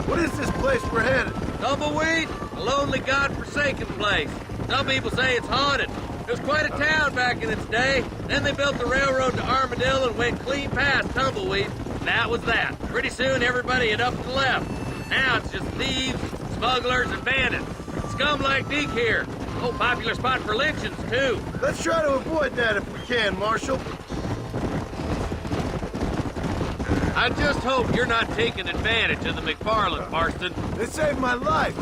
What is this place we're headed?
Tumbleweed, a lonely, godforsaken place. Some people say it's haunted. It was quite a town back in its day. Then they built the railroad to Armadillo and went clean past Tumbleweed. And that was that. Pretty soon, everybody had up and left. Now it's just thieves, smugglers, and bandits. Scum like Deke here. Oh, popular spot for lynchings, too.
Let's try to avoid that if we can, Marshal.
I just hope you're not taking advantage of the McFarland, Marston.
They saved my life.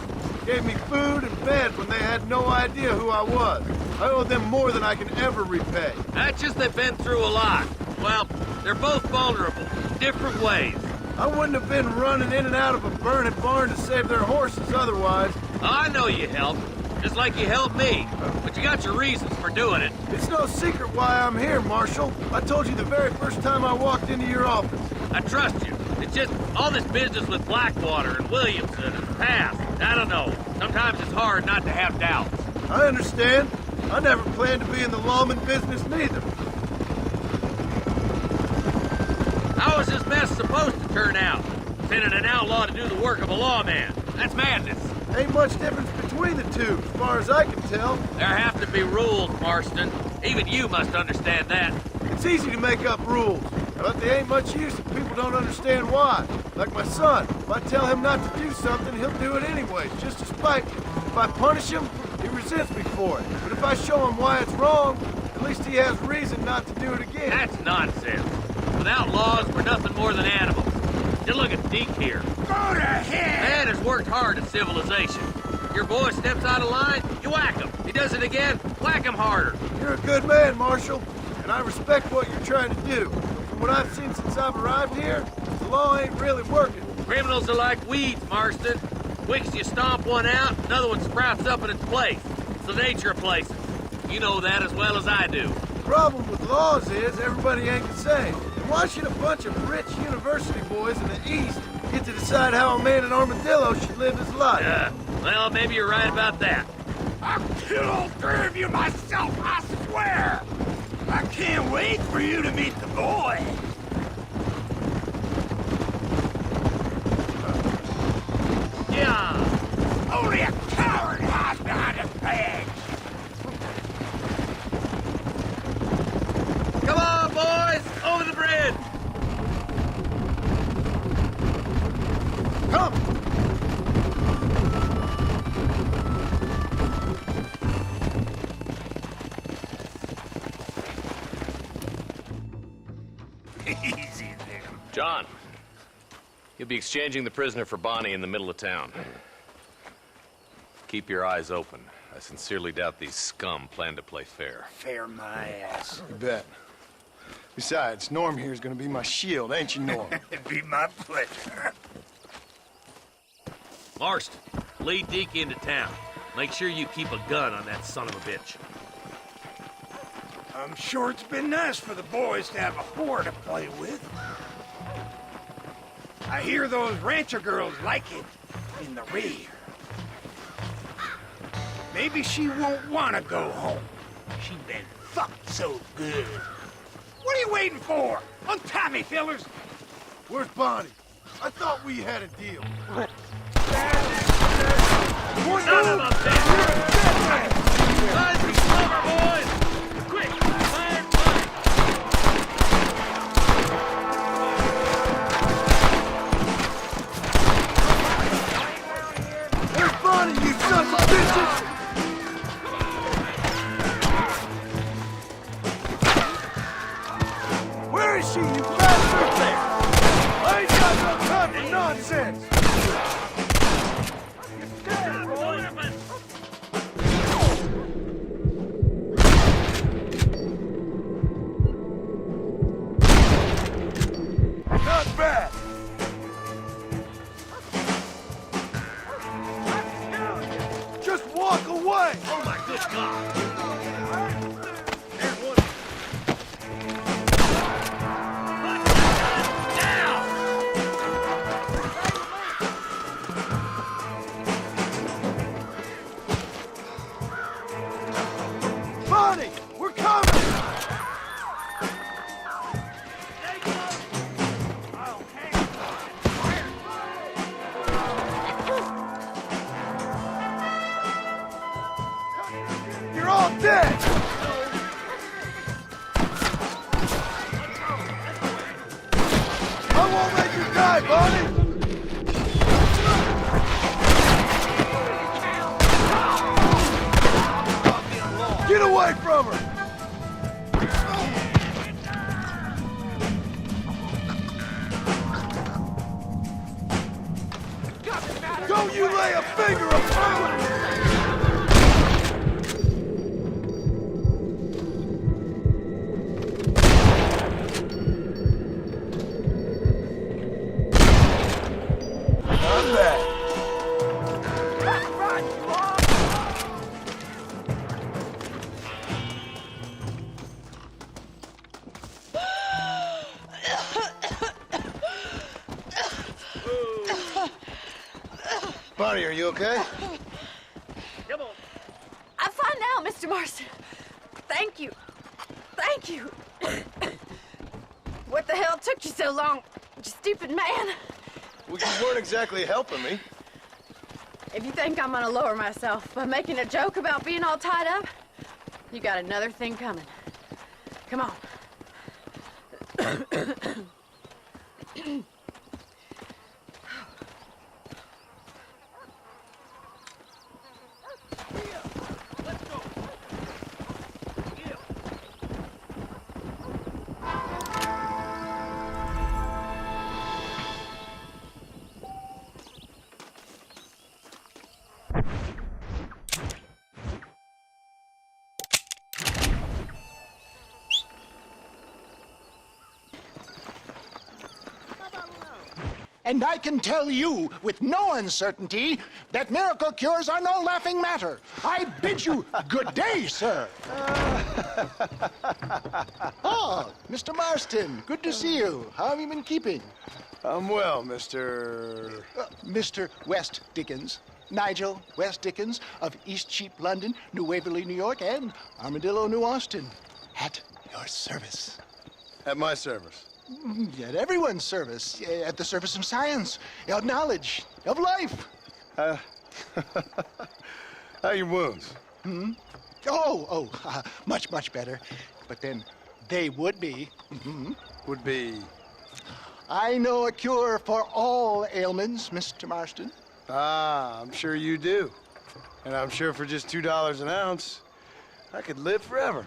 Gave me food and bed when they had no idea who I was. I owe them more than I can ever repay.
That's just they've been through a lot. Well, they're both vulnerable, different ways.
I wouldn't have been running in and out of a burning barn to save their horses otherwise.
I know you helped, just like you helped me. But you got your reasons for doing it.
It's no secret why I'm here, Marshal. I told you the very first time I walked into your office.
I trust you. It's just all this business with Blackwater and Williamson and past. I don't know. Sometimes it's hard not to have doubts.
I understand. I never planned to be in the lawman business neither.
How is this mess supposed to turn out? Sending an outlaw to do the work of a lawman. That's madness.
Ain't much difference between the two, as far as I can tell.
There have to be rules, Marston. Even you must understand that.
It's easy to make up rules, but they ain't much use if people don't understand why. Like my son, if I tell him not to do something, he'll do it anyways, just to spite me. If I punish him, he resents me for it. But if I show him why it's wrong, at least he has reason not to do it again.
That's nonsense. Without laws, we're nothing more than animals. Just look at Deke here.
Go to hell!
Man has worked hard at civilization. Your boy steps out of line, you whack him. He does it again, whack him harder.
You're a good man, Marshal, and I respect what you're trying to do. But from what I've seen since I've arrived here, the law ain't really working.
Criminals are like weeds, Marston.
Once you stomp one out, another one sprouts up in its place. It's the nature of places. You know that as well as I do.
The problem with laws is everybody ain't the same. And why should a bunch of rich university boys in the East get to decide how a man in Armadillo should live his life?
Well, maybe you're right about that.
I'll kill all three of you myself, I swear! I can't wait for you to meet the boy!
Yeah!
Only a coward hides behind his badge!
Come on, boys! Over the bridge!
Come!
Easy there.
John, you'll be exchanging the prisoner for Bonnie in the middle of town. Keep your eyes open. I sincerely doubt these scum plan to play fair.
Fair my ass.
You bet. Besides, Norm here's gonna be my shield, ain't you, Norm?
It'd be my pleasure.
Marston, lead Deke into town. Make sure you keep a gun on that son of a bitch.
I'm sure it's been nice for the boys to have a whore to play with. I hear those rancher girls like it in the rear. Maybe she won't want to go home. She's been fucked so good. What are you waiting for? Untie me, fellers.
Where's Bonnie? I thought we had a deal.
Son of a bitch! Guys, recover, boys! Quick, fire, fire!
Where's Bonnie, you sons of bitches? Where is she, you bastard? There! I ain't got no time for nonsense! Not bad! Just walk away!
Oh my good God! There's one.
Bonnie! We're coming! You're all dead! I won't let you die, Bonnie! Get away from her! Don't you lay a finger upon her! Not bad.
Bonnie, are you okay?
Come on.
I'm fine now, Mr. Marston. Thank you. Thank you. What the hell took you so long, you stupid man?
Well, you weren't exactly helping me.
If you think I'm gonna lower myself by making a joke about being all tied up, you got another thing coming. Come on.
And I can tell you with no uncertainty that miracle cures are no laughing matter. I bid you good day, sir. Oh, Mr. Marston, good to see you. How have you been keeping?
I'm well, Mr.
Mr. West Dickens. Nigel West Dickens of East Cheap, London, New Waverly, New York, and Armadillo, New Austin. At your service.
At my service?
At everyone's service. At the service of science, of knowledge, of life.
How are your wounds?
Much, much better. But then they would be.
Would be?
I know a cure for all ailments, Mr. Marston.
Ah, I'm sure you do. And I'm sure for just $2 an ounce, I could live forever.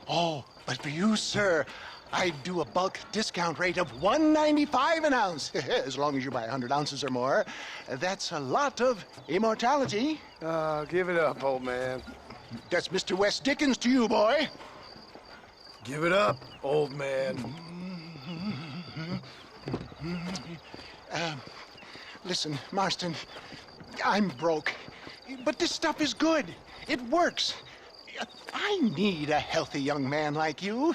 Oh, but for you, sir, I do a bulk discount rate of $1.95 an ounce. As long as you buy 100 ounces or more. That's a lot of immortality.
Give it up, old man.
That's Mr. West Dickens to you, boy.
Give it up, old man.
Listen, Marston, I'm broke. But this stuff is good. It works. I need a healthy young man like you.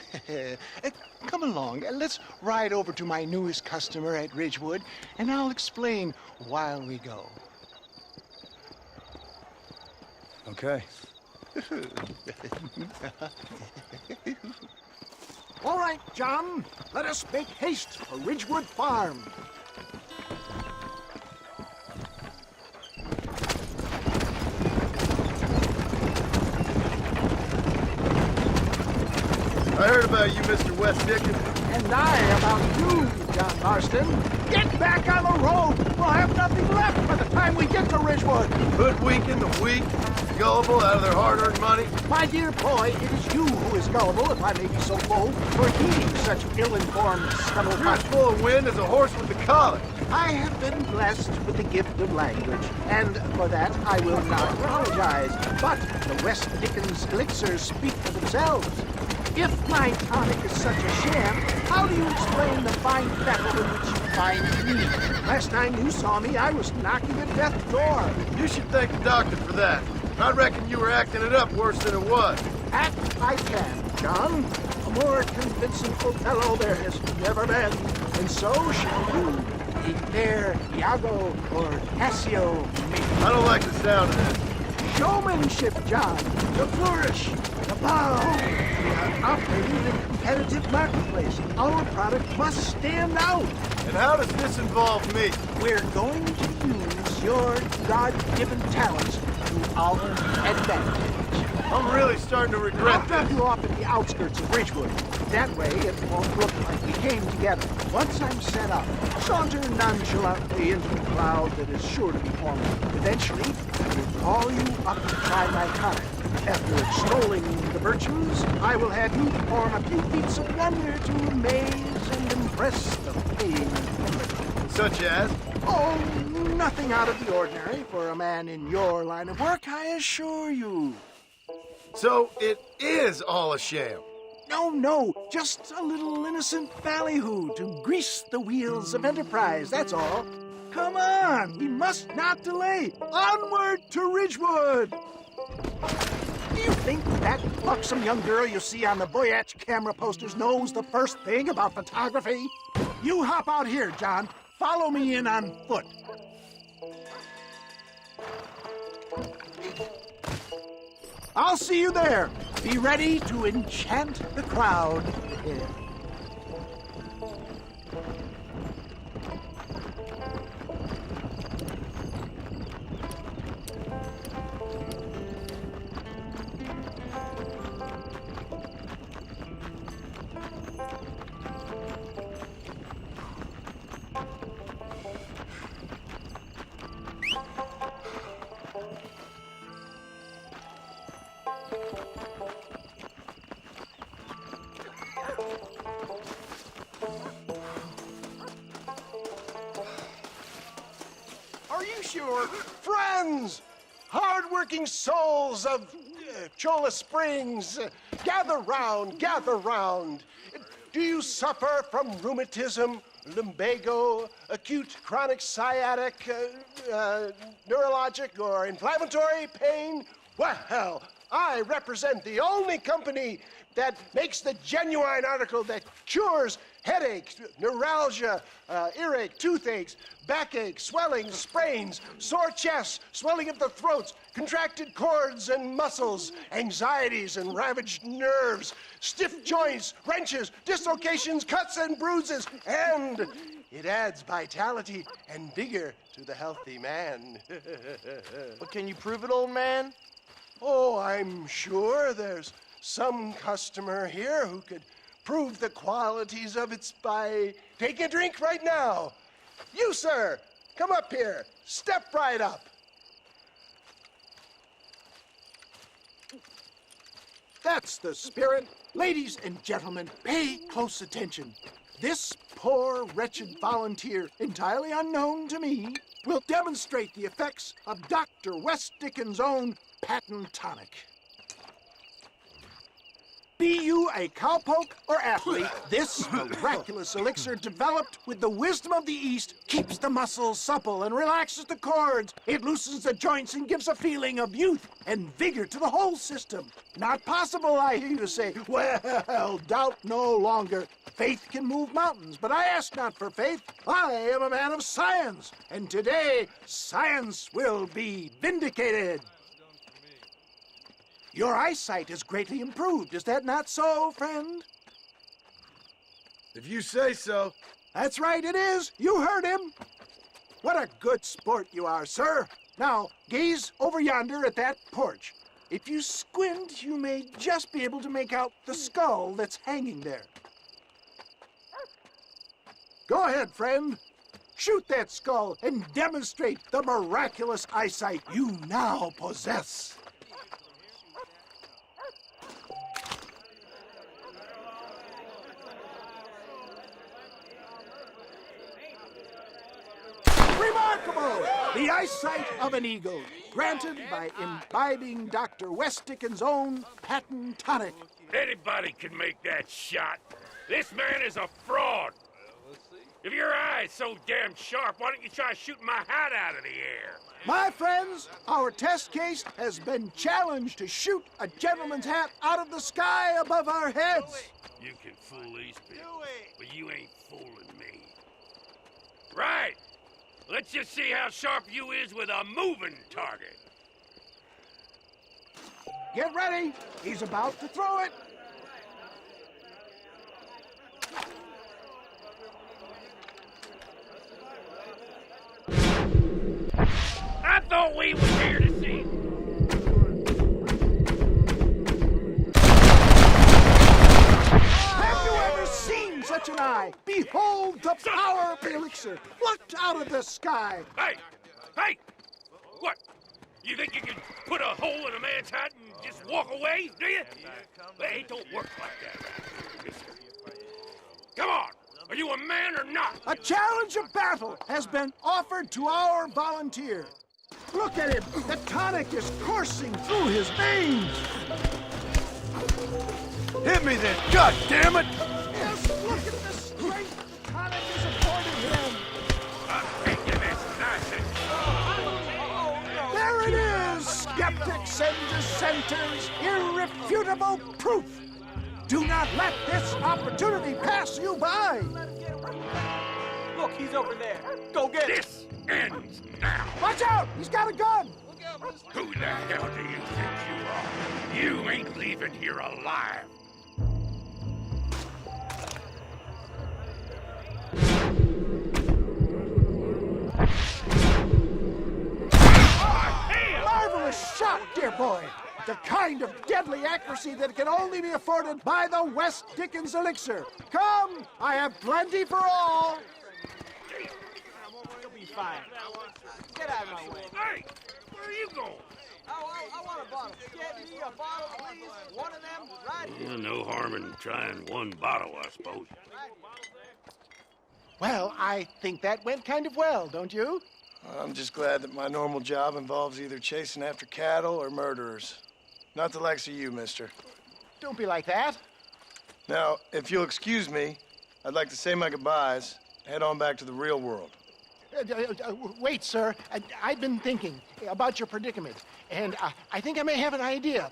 Come along, let's ride over to my newest customer at Ridgewood, and I'll explain while we go.
Okay.
All right, John, let us make haste for Ridgewood Farm.
I heard about you, Mr. West Dickens.
And I about you, John Marston. Get back on the road! We'll have nothing left by the time we get to Ridgewood.
Hoodwinking the weak, gullible out of their hard-earned money.
My dear boy, it is you who is gullible, if I may be so bold, for heeding such ill-informed scuttlebutt.
You're as full of wind as a horse with the collar.
I have been blessed with the gift of language, and for that I will not apologize. But the West Dickens elixirs speak for themselves. If my tonic is such a sham, how do you explain the fine fettle in which you find me? Last time you saw me, I was knocking at death's door.
You should thank the doctor for that. I reckon you were acting it up worse than it was.
Act I can, John. A more convincing Othello there has never been. And so shall you. A fair Iago or Cassio, maybe.
I don't like the sound of that.
Showmanship, John. The flourish. The bow. We are operating in a competitive marketplace. Our product must stand out.
And how does this involve me?
We're going to use your God-given talents to our advantage.
I'm really starting to regret
I'll drop you off at the outskirts of Ridgewood. That way, it won't look like we came together. Once I'm set up, saunter nonchalantly into the cloud that is sure to be forming. Eventually, I will call you up to try my tonic. After extolling the virtues, I will have you perform a few feats of wonder to amaze and impress the paying public.
Such as?
Oh, nothing out of the ordinary for a man in your line of work, I assure you.
So it is all a sham?
No, just a little innocent ballyhoo to grease the wheels of enterprise, that's all. Come on, we must not delay. Onward to Ridgewood! Do you think that buxom young girl you see on the Voyage camera posters knows the first thing about photography? You hop out here, John. Follow me in on foot. I'll see you there. Be ready to enchant the crowd. Yeah.
Are you sure? Friends! Hard-working souls of Cholla Springs, gather round, gather round. Do you suffer from rheumatism lumbago, acute chronic sciatic, neurologic, or inflammatory pain? Well, I represent the only company that makes the genuine article that cures headaches, neuralgia, earache, toothaches, backache, swelling, sprains, sore chests, swelling of the throats, contracted cords and muscles, anxieties and ravaged nerves, stiff joints, wrenches, dislocations, cuts and bruises, and it adds vitality and vigor to the healthy man.
But can you prove it, old man?
Oh, I'm sure there's some customer here who could prove the qualities of it by taking a drink right now. You, sir, come up here. Step right up.
That's the spirit. Ladies and gentlemen, pay close attention. This poor, wretched volunteer, entirely unknown to me, will demonstrate the effects of Dr. West Dickens' own patent tonic. Be you a cowpoke or athlete, this miraculous elixir developed with the wisdom of the East keeps the muscles supple and relaxes the cords. It loosens the joints and gives a feeling of youth and vigor to the whole system. Not possible, I hear you say. Well, doubt no longer. Faith can move mountains, but I ask not for faith. I am a man of science, and today science will be vindicated. Your eyesight is greatly improved. Is that not so, friend?
If you say so.
That's right, it is. You heard him. What a good sport you are, sir. Now, gaze over yonder at that porch. If you squint, you may just be able to make out the skull that's hanging there. Go ahead, friend. Shoot that skull and demonstrate the miraculous eyesight you now possess. Remarkable! The eyesight of an eagle, granted by imbibing Dr. West Dickens' own patent tonic.
Anybody can make that shot. This man is a fraud. If your eye's so damn sharp, why don't you try shooting my hat out of the air?
My friends, our test case has been challenged to shoot a gentleman's hat out of the sky above our heads.
You can fool these people, but you ain't fooling me. Right. Let's just see how sharp you is with a moving target.
Get ready. He's about to throw it.
I thought we was here to see.
Have you ever seen such an eye? Behold the power of the elixir plucked out of the sky.
Hey! Hey! What? You think you can put a hole in a man's hat and just walk away, do you? Hey, it don't work like that, mister. Come on! Are you a man or not?
A challenge of battle has been offered to our volunteer. Look at him! The tonic is coursing through his veins!
Hit me then, God damn it!
Yes, look at the strength the tonic is affording him! There it is! Skeptics and dissenters, irrefutable proof! Do not let this opportunity pass you by!
Look, he's over there. Go get him.
This ends now.
Watch out! He's got a gun!
Who the hell do you think you are? You ain't leaving here alive.
Marvelous shot, dear boy! The kind of deadly accuracy that can only be afforded by the West Dickens elixir. Come, I have plenty for all.
You'll be fine. Get out of my way.
Hey, where are you going?
I want a bottle. Get me a bottle, please. One of them, right here.
No harm in trying one bottle, I suppose.
Well, I think that went kind of well, don't you?
I'm just glad that my normal job involves either chasing after cattle or murderers. Not the likes of you, mister.
Don't be like that.
Now, if you'll excuse me, I'd like to say my goodbyes Head on back to the real world.
Wait, sir. I've been thinking about your predicament, and I think I may have an idea.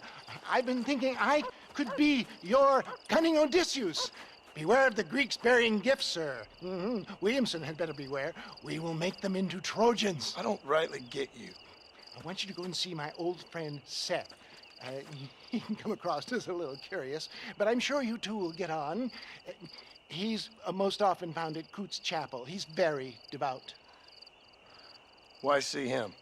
I've been thinking I could be your cunning Odysseus. Beware of the Greeks burying gifts, sir. Williamson had better beware. We will make them into Trojans.
I don't rightly get you.
I want you to go and see my old friend Seth. He can come across as a little curious, but I'm sure you two will get on. He's most often found at Coots Chapel. He's very devout.
Why see him?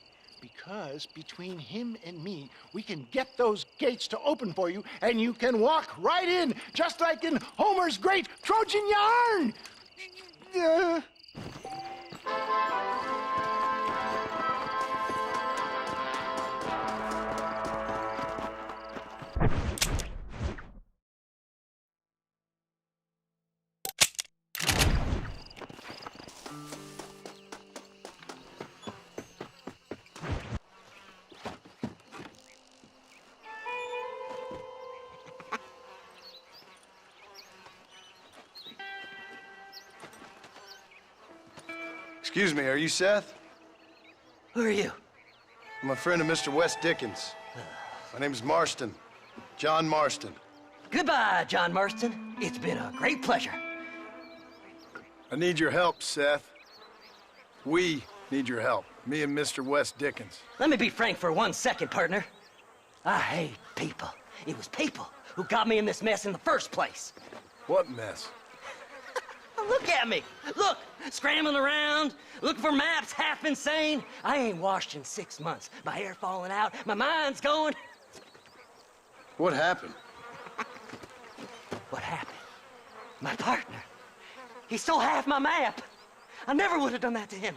Because between him and me, we can get those gates to open for you, and you can walk right in, just like in Homer's great Trojan yarn!
Excuse me, are you Seth?
Who are you?
I'm a friend of Mr. Wes Dickens. My name is Marston. John Marston.
Goodbye, John Marston. It's been a great pleasure.
I need your help, Seth. We need your help. Me and Mr. Wes Dickens.
Let me be frank for 1 second, partner. I hate people. It was people who got me in this mess in the first place.
What mess?
Look at me. Look, scrambling around, looking for maps, half insane. I ain't washed in 6 months. My hair falling out, my mind's going.
What happened?
What happened? My partner. He stole half my map. I never would have done that to him.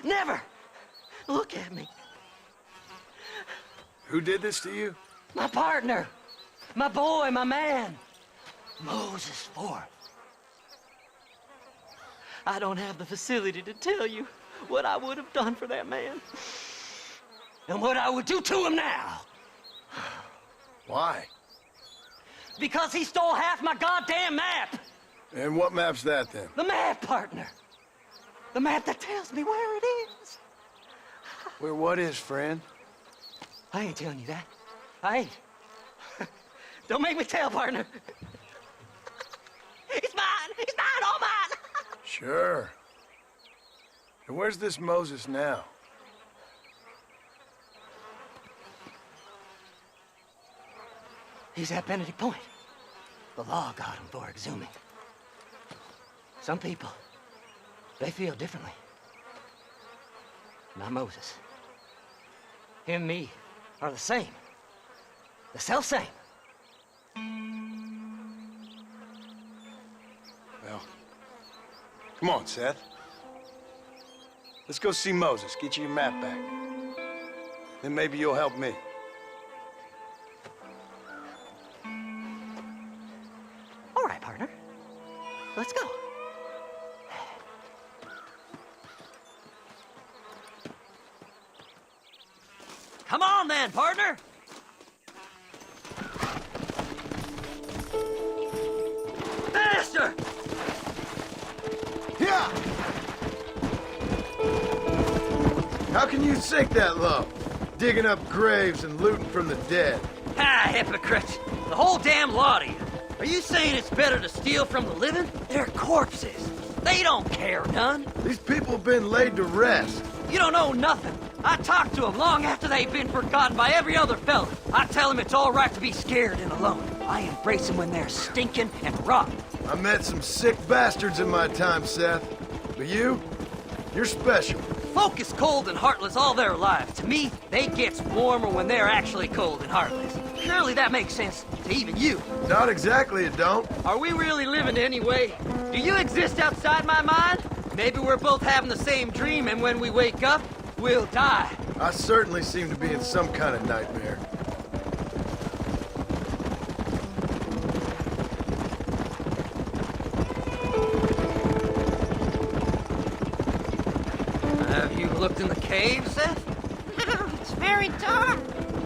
Never. Look at me.
Who did this to you?
My partner. My boy, my man. Moses Ford. I don't have the facility to tell you what I would have done for that man. And what I would do to him now.
Why?
Because he stole half my goddamn map.
And what map's that, then?
The map, partner. The map that tells me where it is.
Where what is, friend?
I ain't telling you that. I ain't. Don't make me tell, partner. It's mine. It's mine, all mine.
Sure. And where's this Moses now?
He's at Benedict Point. The law got him for exhuming. Some people, they feel differently. Not Moses. Him and me are the same. The self-same.
Well, come on, Seth. Let's go see Moses, get you your map back. Then maybe you'll help me.
All right, partner. Let's go. Come on then, partner. Faster!
Yeah! How can you sink that low? Digging up graves and looting from the dead.
Ah, hypocrite. The whole damn lot of you. Are you saying it's better to steal from the living? They're corpses. They don't care none.
These people have been laid to rest.
You don't know nothing. I talk to them long after they've been forgotten by every other fella. I tell them it's all right to be scared and alone. I embrace them when they're stinking and rotten.
I met some sick bastards in my time, Seth. But you're special.
Folk is cold and heartless all their lives. To me, they gets warmer when they're actually cold and heartless. Surely that makes sense to even you.
Not exactly, it don't.
Are we really living anyway? Do you exist outside my mind? Maybe we're both having the same dream, and when we wake up, we'll die.
I certainly seem to be in some kind of nightmare.
Have you looked in the cave, Seth?
It's very dark.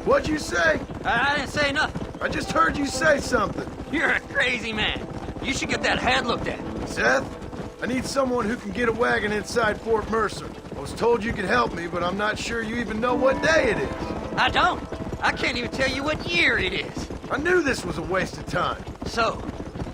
What'd you say?
I didn't say nothing.
I just heard you say something.
You're a crazy man. You should get that head looked at.
Seth, I need someone who can get a wagon inside Fort Mercer. I was told you could help me, but I'm not sure you even know what day it is.
I don't. I can't even tell you what year it is.
I knew this was a waste of time.
So,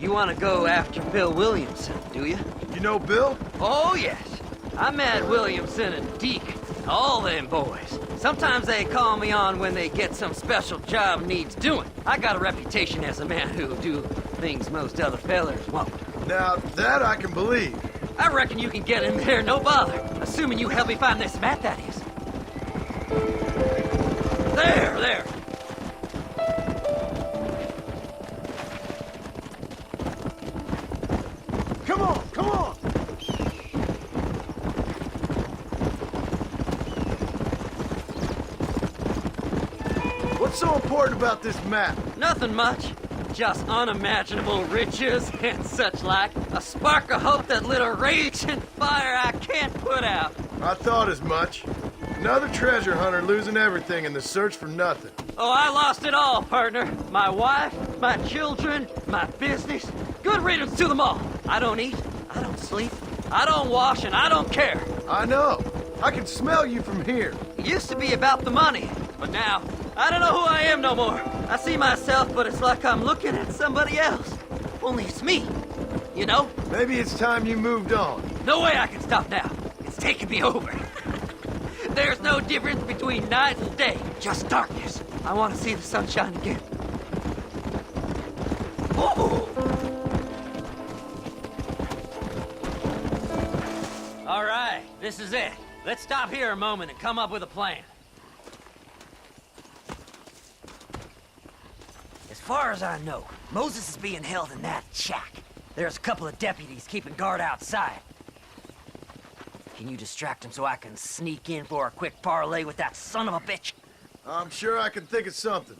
you want to go after Bill Williamson, do you?
You know Bill?
Oh, yes. I met Williamson and Deke, all them boys. Sometimes they call me on when they get some special job needs doing. I got a reputation as a man who'll do things most other fellers won't.
Now, that I can believe.
I reckon you can get in there, no bother. Assuming you help me find this map, that is. There.
Come on! What's so important about this map?
Nothing much. Just unimaginable riches and such like. A spark of hope that lit a raging fire I can't put out.
I thought as much. Another treasure hunter losing everything in the search for nothing.
Oh, I lost it all, partner. My wife, my children, my business. Good riddance to them all. I don't eat, I don't sleep, I don't wash, and I don't care.
I know. I can smell you from here.
It used to be about the money, but now, I don't know who I am no more. I see myself, but it's like I'm looking at somebody else. Only it's me, you know?
Maybe it's time you moved on.
No way I can stop now. It's taking me over. There's no difference between night and day, just darkness. I want to see the sunshine again. Whoa! All right, this is it. Let's stop here a moment and come up with a plan. As far as I know, Moses is being held in that shack. There's a couple of deputies keeping guard outside. Can you distract him so I can sneak in for a quick parlay with that son of a bitch?
I'm sure I can think of something.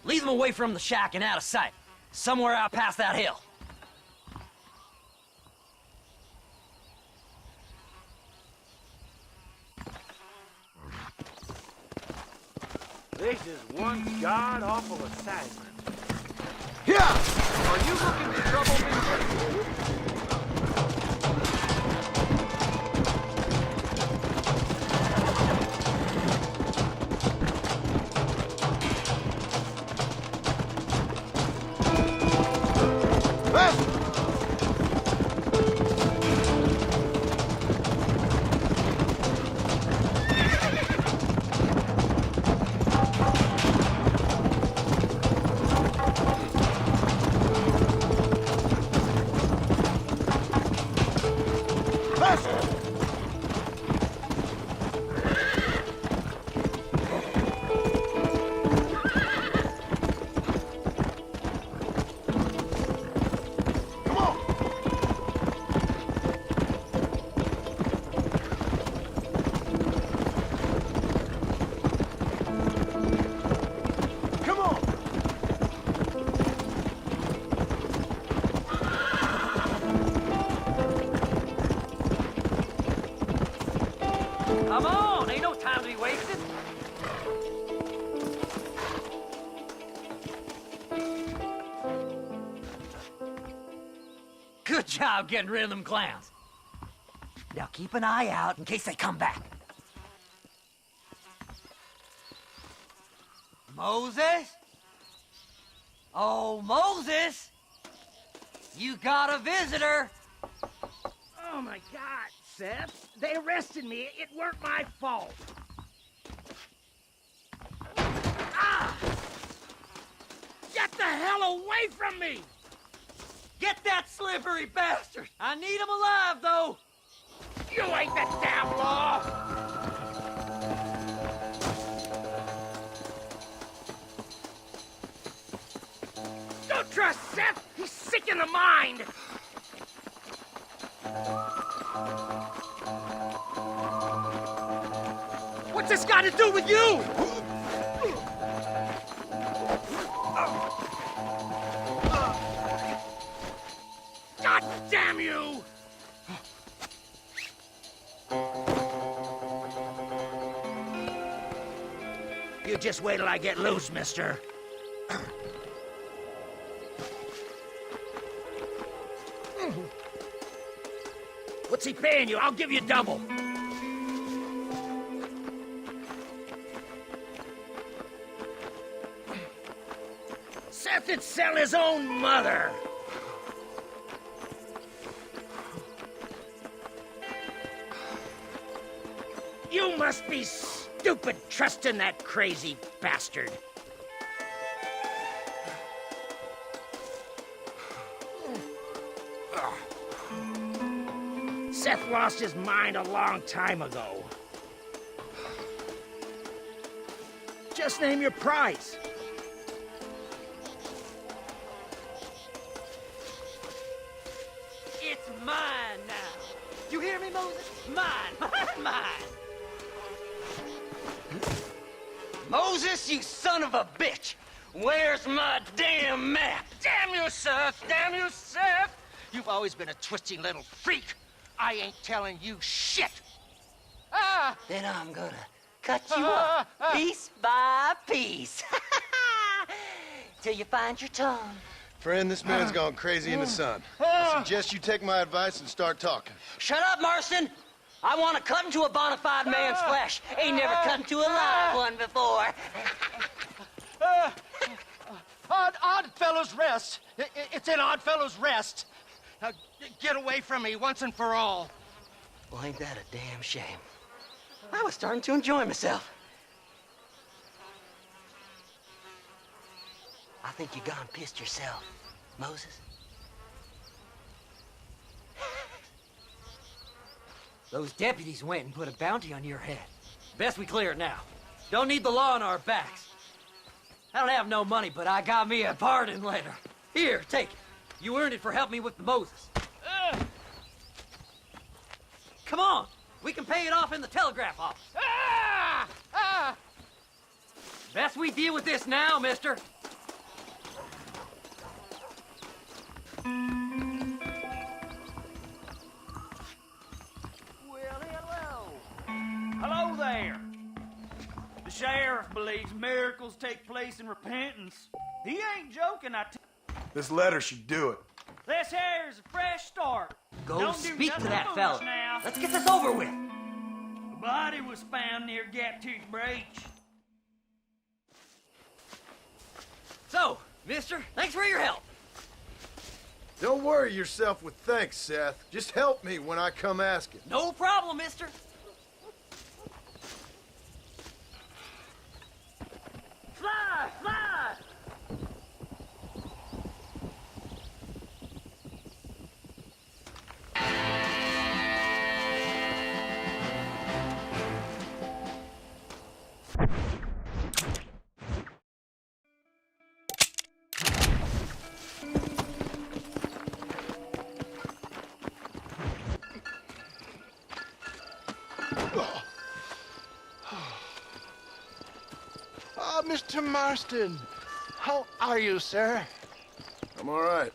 Lead them away from the shack and out of sight. Somewhere out past that hill.
This is one god-awful assignment.
Yeah!
Are you looking for trouble, mister?
Come on, ain't no time to be wasted. Good job getting rid of them clowns. Now keep an eye out in case they come back. Moses? Oh, Moses! You got a visitor!
Oh my God, Seth. They arrested me. It weren't my fault. Ah! Get the hell away from me!
Get that slippery bastard! I need him alive, though!
You ain't the damn law! Don't trust Seth! He's sick in the mind! What's this got to do with you?
God damn you! You just wait till I get loose, mister. What's he paying you? I'll give you double. Seth would sell his own mother. You must be stupid trusting that crazy bastard. Seth lost his mind a long time ago. Just name your price.
It's mine now. You hear me, Moses? Mine. Mine. Moses, you son of a bitch! Where's my damn map?
Damn you, Seth! Damn you, Seth! You've always been a twisty little freak. I ain't telling you shit. Ah!
Then I'm gonna cut you up piece by piece. Till you find your tongue.
Friend, this man's gone crazy in the sun. I suggest you take my advice and start talking.
Shut up, Marston! I want to cut into a bona fide man's flesh. Ain't never cut into a live one before.
Oddfellows Rest. It's in Oddfellows Rest. Now, get away from me once and for all.
Well, ain't that a damn shame? I was starting to enjoy myself. I think you gone pissed yourself, Moses. Those deputies went and put a bounty on your head. Best we clear it now. Don't need the law on our backs. I don't have no money, but I got me a pardon letter. Here, take it. You earned it for helping me with the Moses. Come on. We can pay it off in the telegraph office. Best we deal with this now, mister.
Hello there. The sheriff believes miracles take place in repentance. He ain't joking,
This letter should do it.
This here is a fresh start.
Go
Don't do
speak to
nothing
that
foolish
fella.
now.
Let's get this over with.
The body was found near Gaptooth Breach.
So, mister, thanks for your help.
Don't worry yourself with thanks, Seth. Just help me when I come asking.
No problem, mister. Fly, fly!
Mr. Marston, how are you, sir?
I'm all right.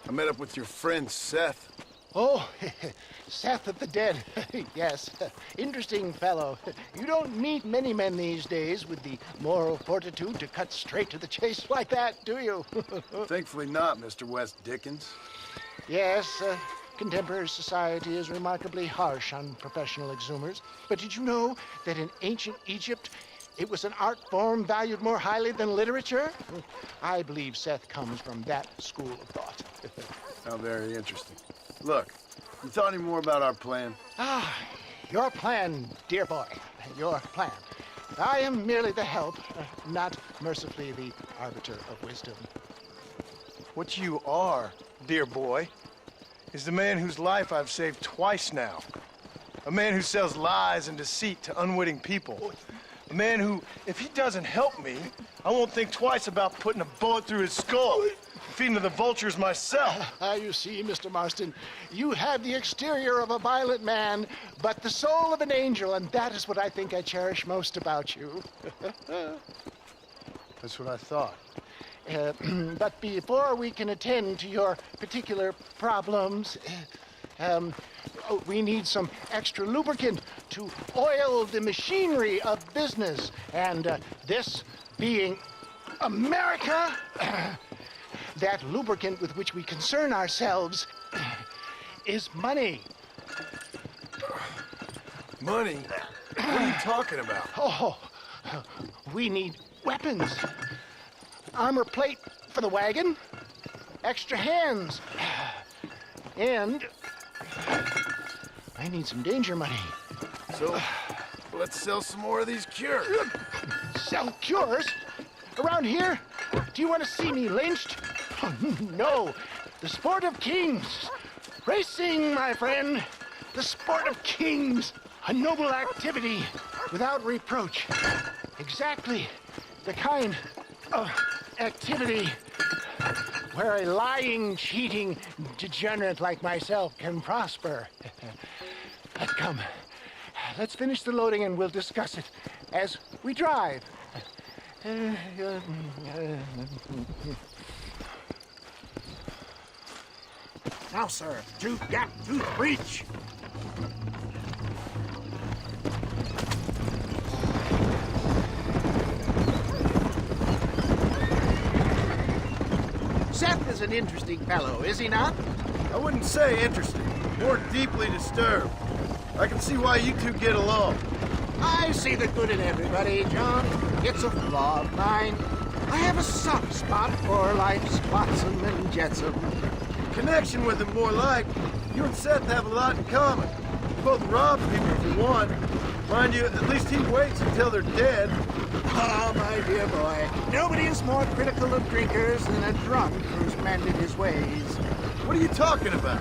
I met up with your friend, Seth.
Oh, Seth of the Dead. Yes, interesting fellow. You don't meet many men these days with the moral fortitude to cut straight to the chase like that, do you?
Thankfully not, Mr. West Dickens.
Yes, contemporary society is remarkably harsh on professional exhumers. But did you know that in ancient Egypt, it was an art form valued more highly than literature? I believe Seth comes from that school of thought.
How very interesting. Look, you thought any more about our plan?
Ah, your plan, dear boy. Your plan. I am merely the help, not mercifully the arbiter of wisdom.
What you are, dear boy, is the man whose life I've saved twice now. A man who sells lies and deceit to unwitting people. A man who, if he doesn't help me, I won't think twice about putting a bullet through his skull, feeding to the vultures myself.
You see, Mr. Marston, you have the exterior of a violent man, but the soul of an angel, and that is what I think I cherish most about you.
That's what I thought.
But before we can attend to your particular problems, we need some extra lubricant to oil the machinery of business. And this being America, that lubricant with which we concern ourselves is money.
Money? What are you talking about?
Oh, we need weapons. Armor plate for the wagon, extra hands, and I need some danger money.
So, let's sell some more of these cures.
Sell cures? Around here? Do you want to see me lynched? Oh, no. The sport of kings. Racing, my friend. The sport of kings. A noble activity without reproach. Exactly the kind of activity where a lying, cheating degenerate like myself can prosper. But come, let's finish the loading and we'll discuss it as we drive. Now, sir, tooth gap, tooth breach. Seth is an interesting fellow, is he not?
I wouldn't say interesting, more deeply disturbed. I can see why you two get along.
I see the good in everybody, John. It's a flaw of mine. I have a soft spot for life's flotsam and jetsam.
Connection with him, more like. You and Seth have a lot in common. You both rob people if you want. Mind you, at least he waits until they're dead.
Oh, my dear boy. Nobody is more critical of drinkers than a drunk who's mended his ways.
What are you talking about?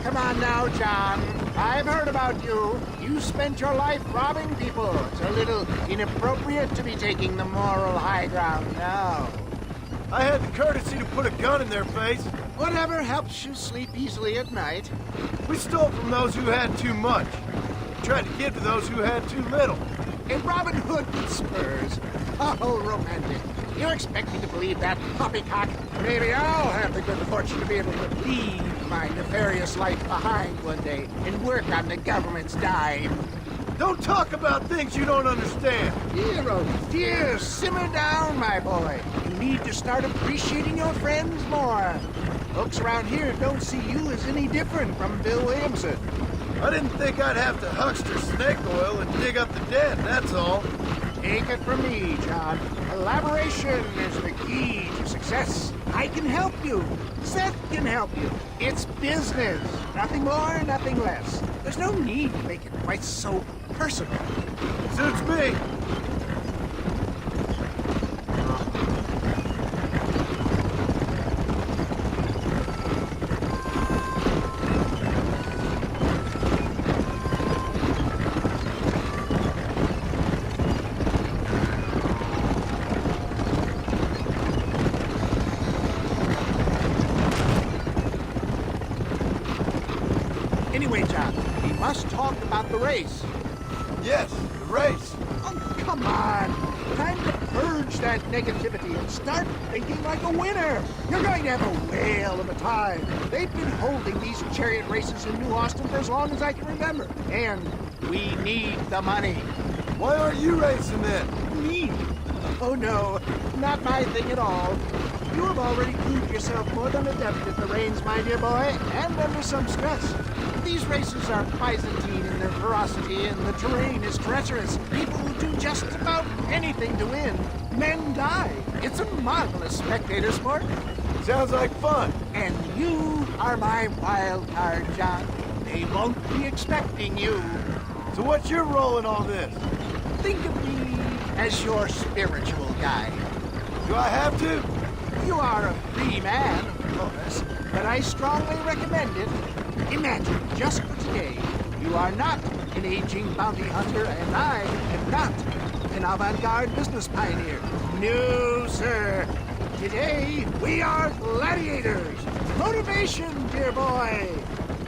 Come on now, John. I've heard about you. You spent your life robbing people. It's a little inappropriate to be taking the moral high ground now.
I had the courtesy to put a gun in their face.
Whatever helps you sleep easily at night.
We stole from those who had too much. We tried to give to those who had too little.
A Robin Hood with spurs. Oh, romantic. You expect me to believe that poppycock? Maybe I'll have the good fortune to be able to leave my nefarious life behind one day and work on the government's dime.
Don't talk about things you don't understand.
Dear, simmer down, my boy. You need to start appreciating your friends more. Folks around here don't see you as any different from Bill Williamson.
I didn't think I'd have to huckster snake oil and dig up the dead, that's all.
Take it from me, John. Collaboration is the key to success. I can help you. Seth can help you. It's business. Nothing more, nothing less. There's no need to make it quite so personal.
Suits me.
Anyway, John, we must talk about the race.
Yes, the race.
Oh, come on. Time to purge that negativity and start thinking like a winner. You're going to have a whale of a time. They've been holding these chariot races in New Austin for as long as I can remember. And we need the money.
Why aren't you racing then?
Me? Oh, no. Not my thing at all. You have already proved yourself more than adept at the reins, my dear boy, and under some stress. These races are Byzantine in their ferocity, and the terrain is treacherous. People will do just about anything to win. Men die. It's a marvelous spectator sport.
Sounds like fun.
And you are my wild card, John. They won't be expecting you.
So what's your role in all this?
Think of me as your spiritual guide.
Do I have to?
You are a free man, of course, but I strongly recommend it. Imagine, just for today, you are not an aging bounty hunter, and I am not an avant-garde business pioneer. No, sir. Today, we are gladiators. Motivation, dear boy.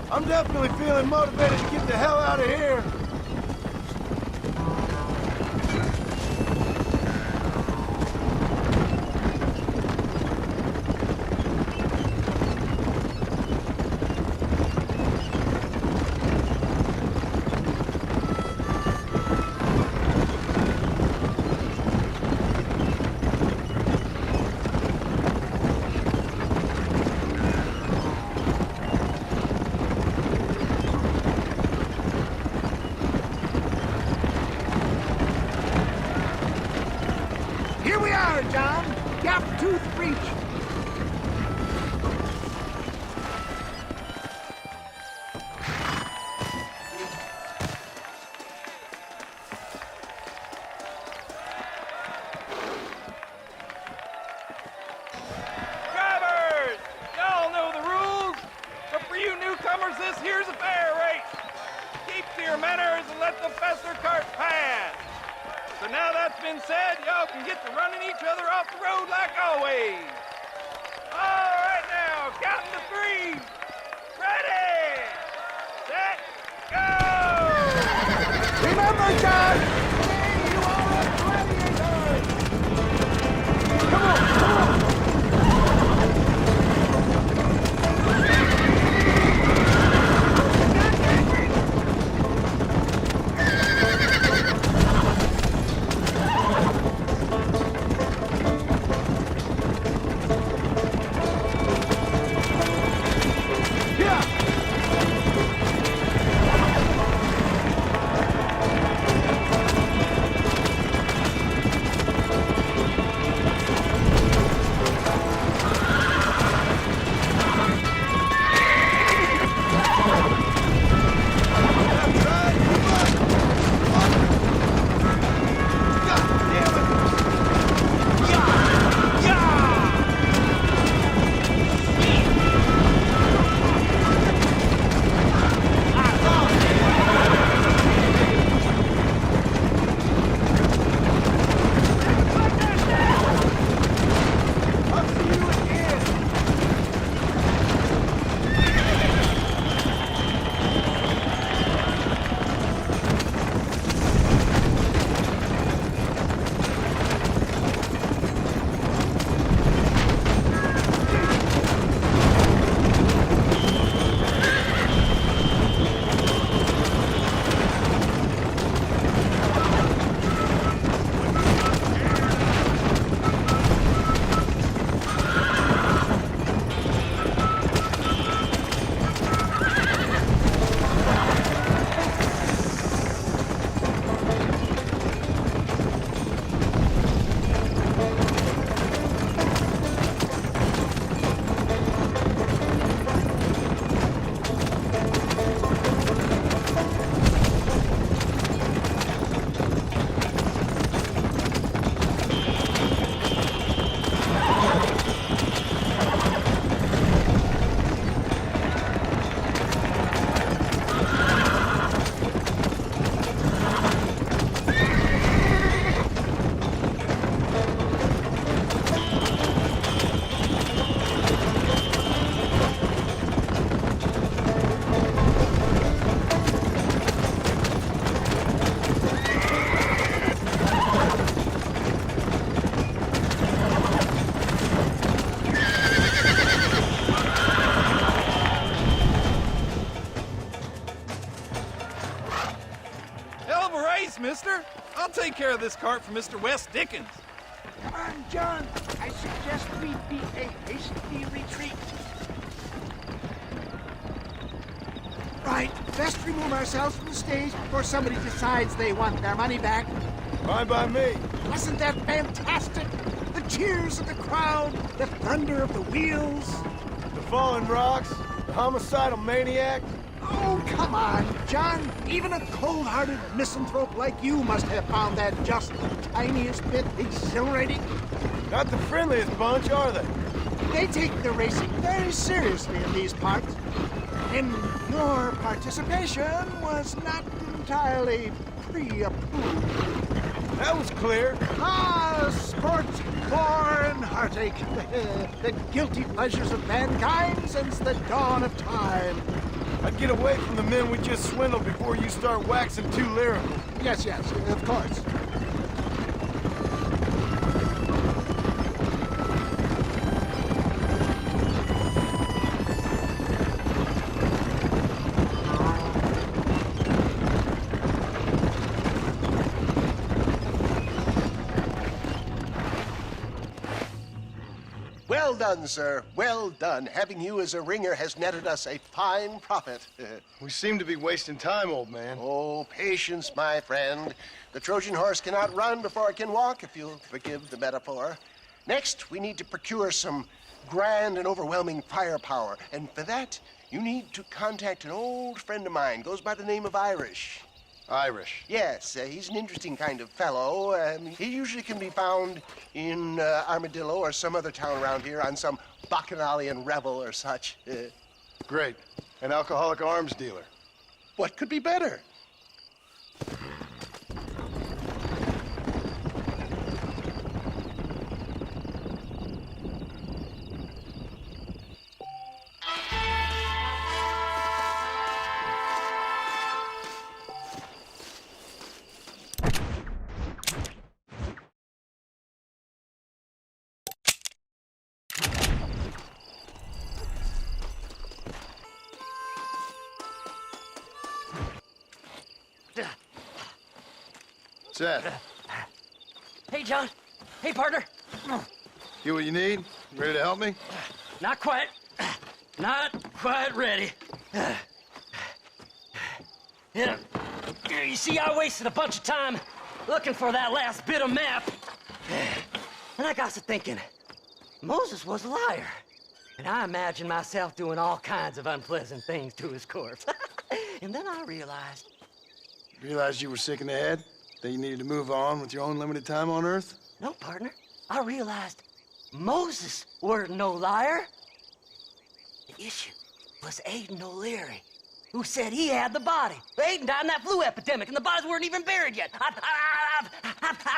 I'm definitely feeling motivated to get the hell out of here.
Sawtooth Breach.
Drivers! Y'all know the rules, but for you newcomers, this here's a fair race. Keep to your manners and let the faster cart pass. So now that's been said, y'all can get to running each other off the road like always. All right now, counting to 3. Ready, set, go!
Remember, John! Today you are a gladiator! Come on, come on!
mister. I'll take care of this cart for Mr. West Dickens.
Come on, John. I suggest we beat a hasty retreat. Right, best remove ourselves from the stage before somebody decides they want their money back.
Fine by me.
Wasn't that fantastic? The cheers of the crowd, the thunder of the wheels.
The falling rocks, the homicidal maniac.
Oh, come on, John. Even a cold-hearted misanthrope like you must have found that just the tiniest bit exhilarating.
Not the friendliest bunch, are they?
They take the racing very seriously in these parts. And your participation was not entirely pre-approved.
That was clear.
Ah, sport, gore, and heartache. The guilty pleasures of mankind since the dawn of time.
I'd get away from the men we just swindled before you start waxing too lyrical.
Yes, of course.
Well done, sir. Well done. Having you as a ringer has netted us a fine profit.
We seem to be wasting time, old man.
Oh, patience, my friend. The Trojan horse cannot run before it can walk, if you'll forgive the metaphor. Next, we need to procure some grand and overwhelming firepower. And for that, you need to contact an old friend of mine. Goes by the name of Irish.
Irish?
Yes, he's an interesting kind of fellow. He usually can be found in Armadillo or some other town around here on some bacchanalian revel or such.
Great. An alcoholic arms dealer.
What could be better?
Seth.
Hey, John. Hey, partner.
You what you need? Ready to help me?
Not quite. Not quite ready. You see, I wasted a bunch of time looking for that last bit of map. And I got to thinking, Moses was a liar. And I imagined myself doing all kinds of unpleasant things to his corpse. And then I realized...
Realized you were sick in the head? That you needed to move on with your own limited time on Earth?
No, partner. I realized Moses weren't no liar. The issue was Aiden O'Leary, who said he had the body. Aiden died in that flu epidemic, and the bodies weren't even buried yet.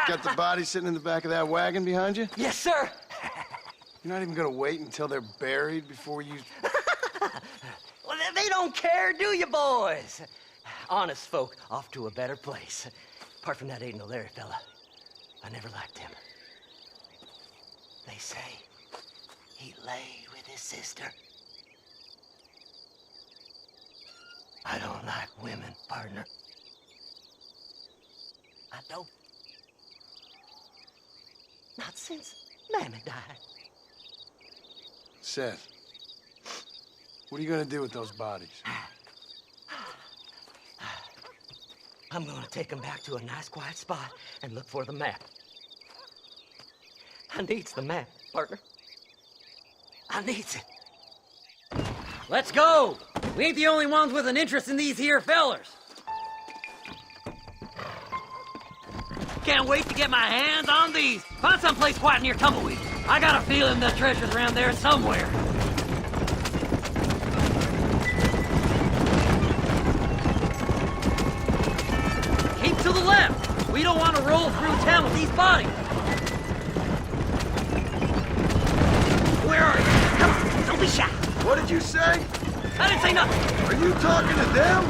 Got the body sitting in the back of that wagon behind you?
Yes, sir.
You're not even gonna wait until they're buried before you...
Well, they don't care, do you, boys? Honest folk off to a better place. Apart from that Aiden O'Leary fella, I never liked him. They say he laid with his sister. I don't like women, partner. I don't. Not since Mammy died.
Seth, what are you gonna do with those bodies?
I'm gonna take them back to a nice quiet spot and look for the map. I needs the map, partner. I needs it.
Let's go! We ain't the only ones with an interest in these here fellers. Can't wait to get my hands on these. Find someplace quiet near Tumbleweed. I got a feeling the treasure's around there somewhere. Keep to the left. We don't want to roll through town with these bodies. Where are you? Come on, don't be shy.
What did you say?
I didn't say nothing.
Are you talking to them?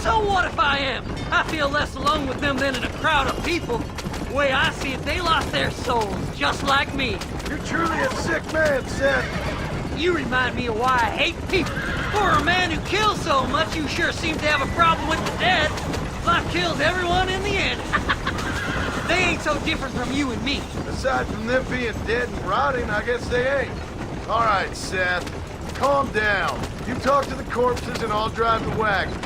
So what if I am? I feel less alone with them than in a crowd of people. The way I see it, they lost their souls, just like me.
You're truly a sick man, Seth.
You remind me of why I hate people. For a man who kills so much, you sure seem to have a problem with the dead. Life kills everyone in the end. They ain't so different from you and me.
Aside from them being dead and rotting, I guess they ain't. All right, Seth. Calm down. You talk to the corpses and I'll drive the wagon.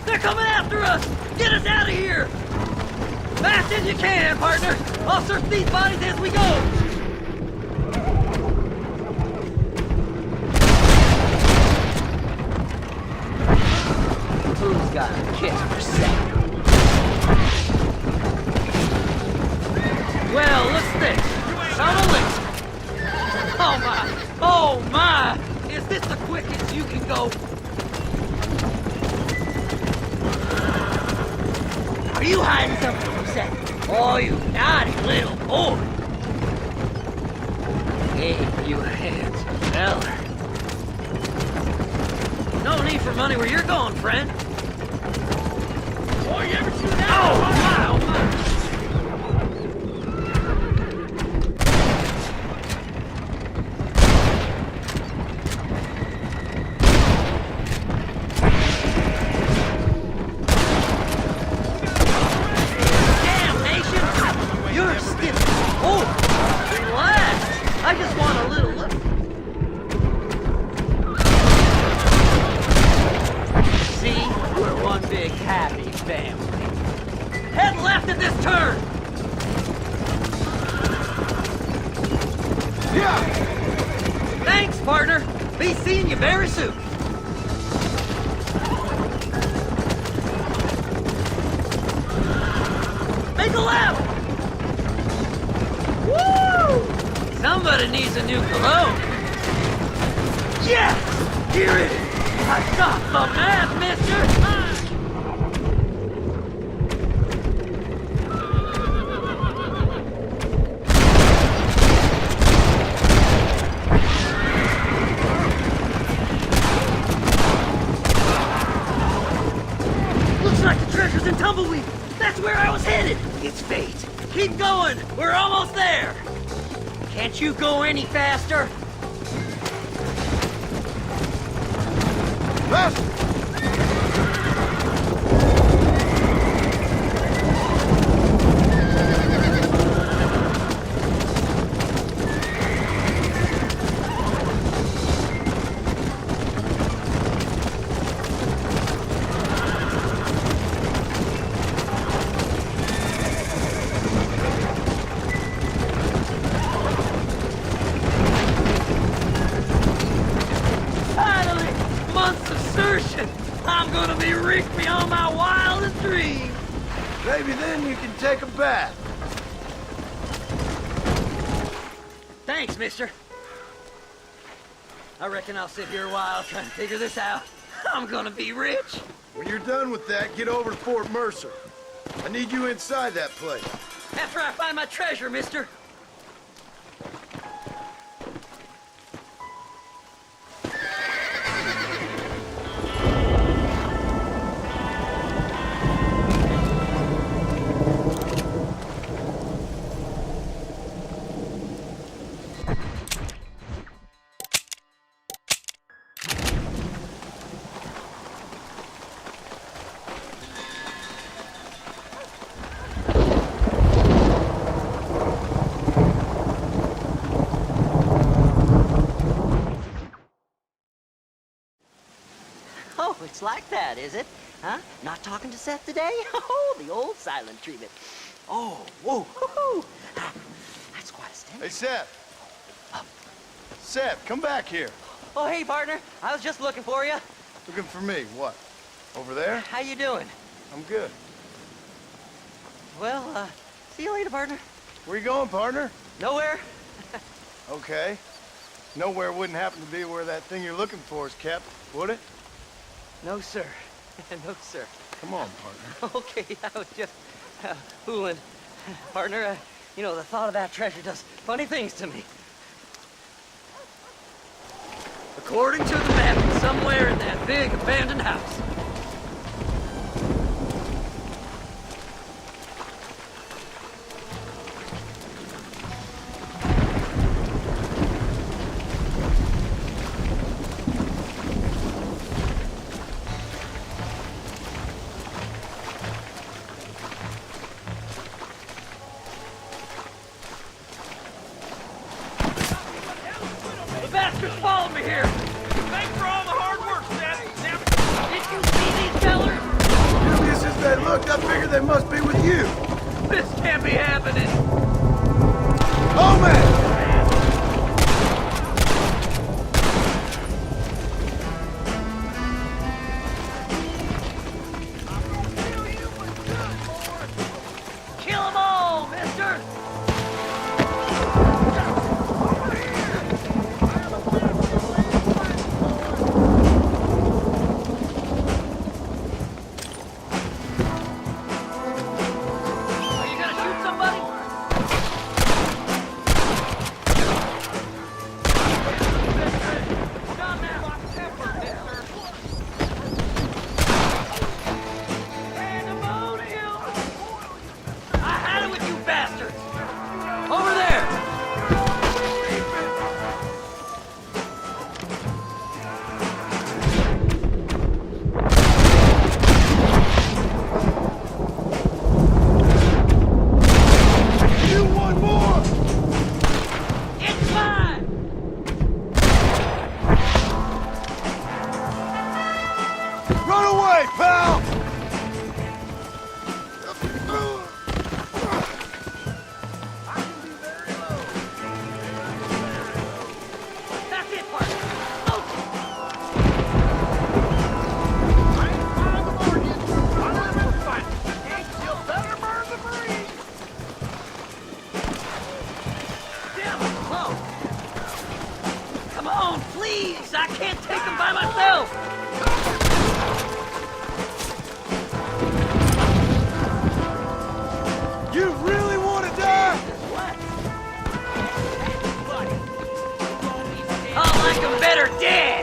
They're coming after us! Get us out of here! Fast as you can, partner! I'll search these bodies as we go!
Who's got a kiss for Seth?
Well, what's this? Not a lick. Oh my! Oh my! Is this the quickest you can go? Are you hiding something from Seth? Oh, you naughty little boy! Gave you a handsome feller. No need for money where you're going, friend. Oh, you ever see that? Oh my! Oh my!
partner. Be seeing you very soon. Make a left! Woo! Somebody needs a new cologne. Yes! Here it is! I got the man, mister! Looks like the treasure's in Tumbleweed. That's where I was headed. It's fate. Keep going. We're almost there. Can't you go any faster?
Faster!
I'm gonna be rich beyond my wildest dreams.
Maybe then you can take a bath.
Thanks, mister. I reckon I'll sit here a while trying to figure this out. I'm gonna be rich.
When you're done with that, get over to Fort Mercer. I need you inside that place.
After I find my treasure, mister.
Oh, it's like that, is it? Huh? Not talking to Seth today? Oh, the old silent treatment. Oh, whoa, woo-hoo. That's quite a stench.
Hey, Seth. Seth, come back here.
Oh, hey, partner. I was just looking for you.
Looking for me? What? Over there?
How you doing?
I'm good.
Well, see you later, partner.
Where you going, partner?
Nowhere.
Okay. Nowhere wouldn't happen to be where that thing you're looking for is kept, would it?
No, sir. No, sir.
Come on, partner.
Okay, I was just fooling. Partner, you know, the thought of that treasure does funny things to me. According to the map, it's somewhere in that big abandoned house. The bastards followed me here!
Thanks for all the hard work, Seth. Now,
did you see these fellers?
Dubious as they looked, I figured they must be with you.
This can't be happening.
Oh, man!
Kill them all, mister! Are you gonna shoot somebody? Stop now! Pandemonium! I had it with you bastards! Over there!
You want more?
It's mine!
Run away, pal!
That's it, partner! Please, I can't take them by myself!
You really want to die?
I like them better dead!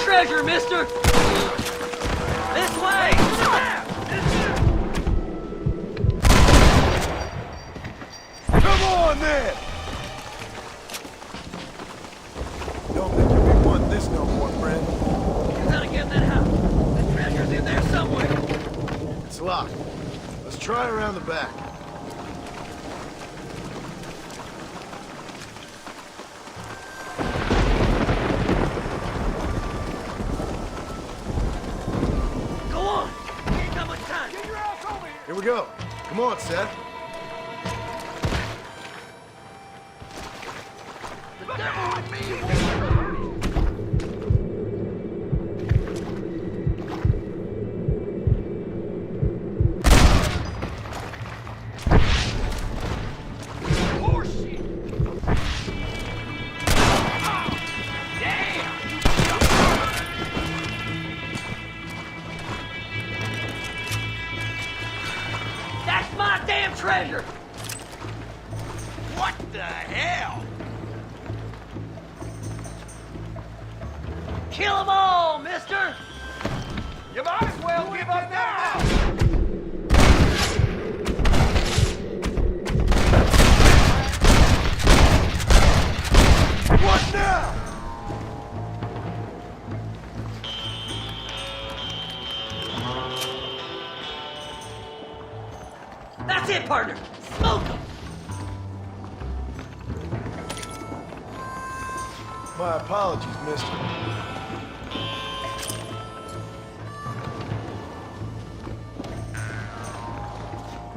Treasure, mister! This way!
Come on, then! Don't think we want this no more, friend.
You gotta get that house. The treasure's in there somewhere.
It's locked. Let's try around the back. Here we go. Come on, Seth.
The devil with me! Treasure!
What the hell?
Kill them all, mister!
You might as well give up now!
What now?
That's it, partner! Smoke them!
My apologies, mister.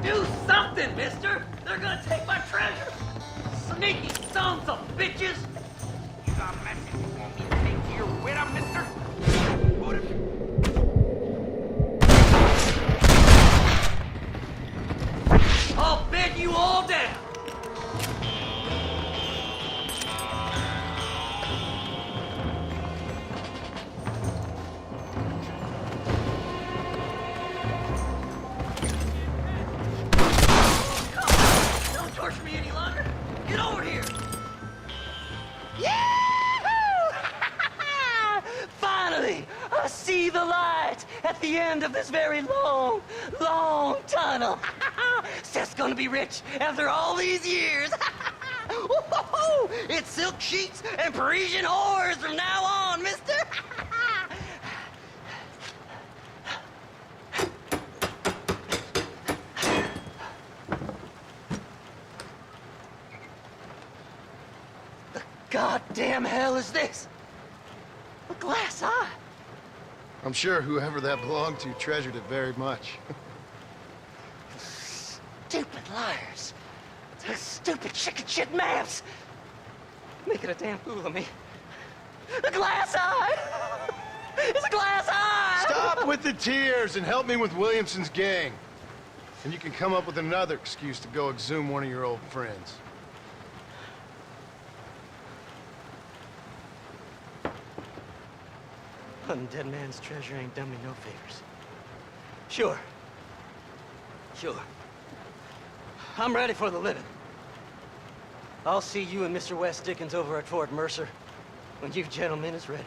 Do something, mister! They're gonna take my treasure! Sneaky sons of bitches!
You got a message you want me to take to your widow, mister?
I'll bed you all down! Don't torture me any longer! Get over here! Yahoo! Finally, I see the light at the end of this very long, long tunnel. Seth's gonna be rich after all these years. It's silk sheets and Parisian whores from now on, mister. The goddamn hell is this? A glass eye.
I'm sure whoever that belonged to treasured it very much.
Stupid liars. Those stupid chicken shit maps. Making a damn fool of me. A glass eye! It's a glass eye!
Stop with the tears and help me with Williamson's gang. And you can come up with another excuse to go exhume one of your old friends.
Hunting dead man's treasure ain't done me no favors. Sure. I'm ready for the living. I'll see you and Mr. West Dickens over at Fort Mercer when you gentlemen is ready.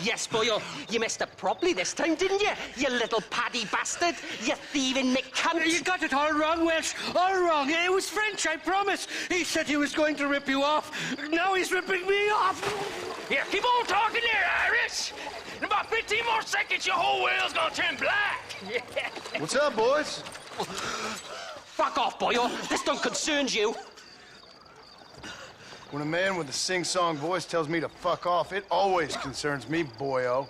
Yes, boyo, you messed up properly this time, didn't you? You little paddy bastard. You thieving McCunt.
You got it all wrong, Welsh. All wrong. It was French, I promise. He said he was going to rip you off. Now he's ripping me off.
Here, keep on talking there, Irish. In about 15 more seconds, your whole whale's gonna turn black.
What's up, boys?
Fuck off, boyo. This don't concern you.
When a man with a sing-song voice tells me to fuck off, it always concerns me, boyo.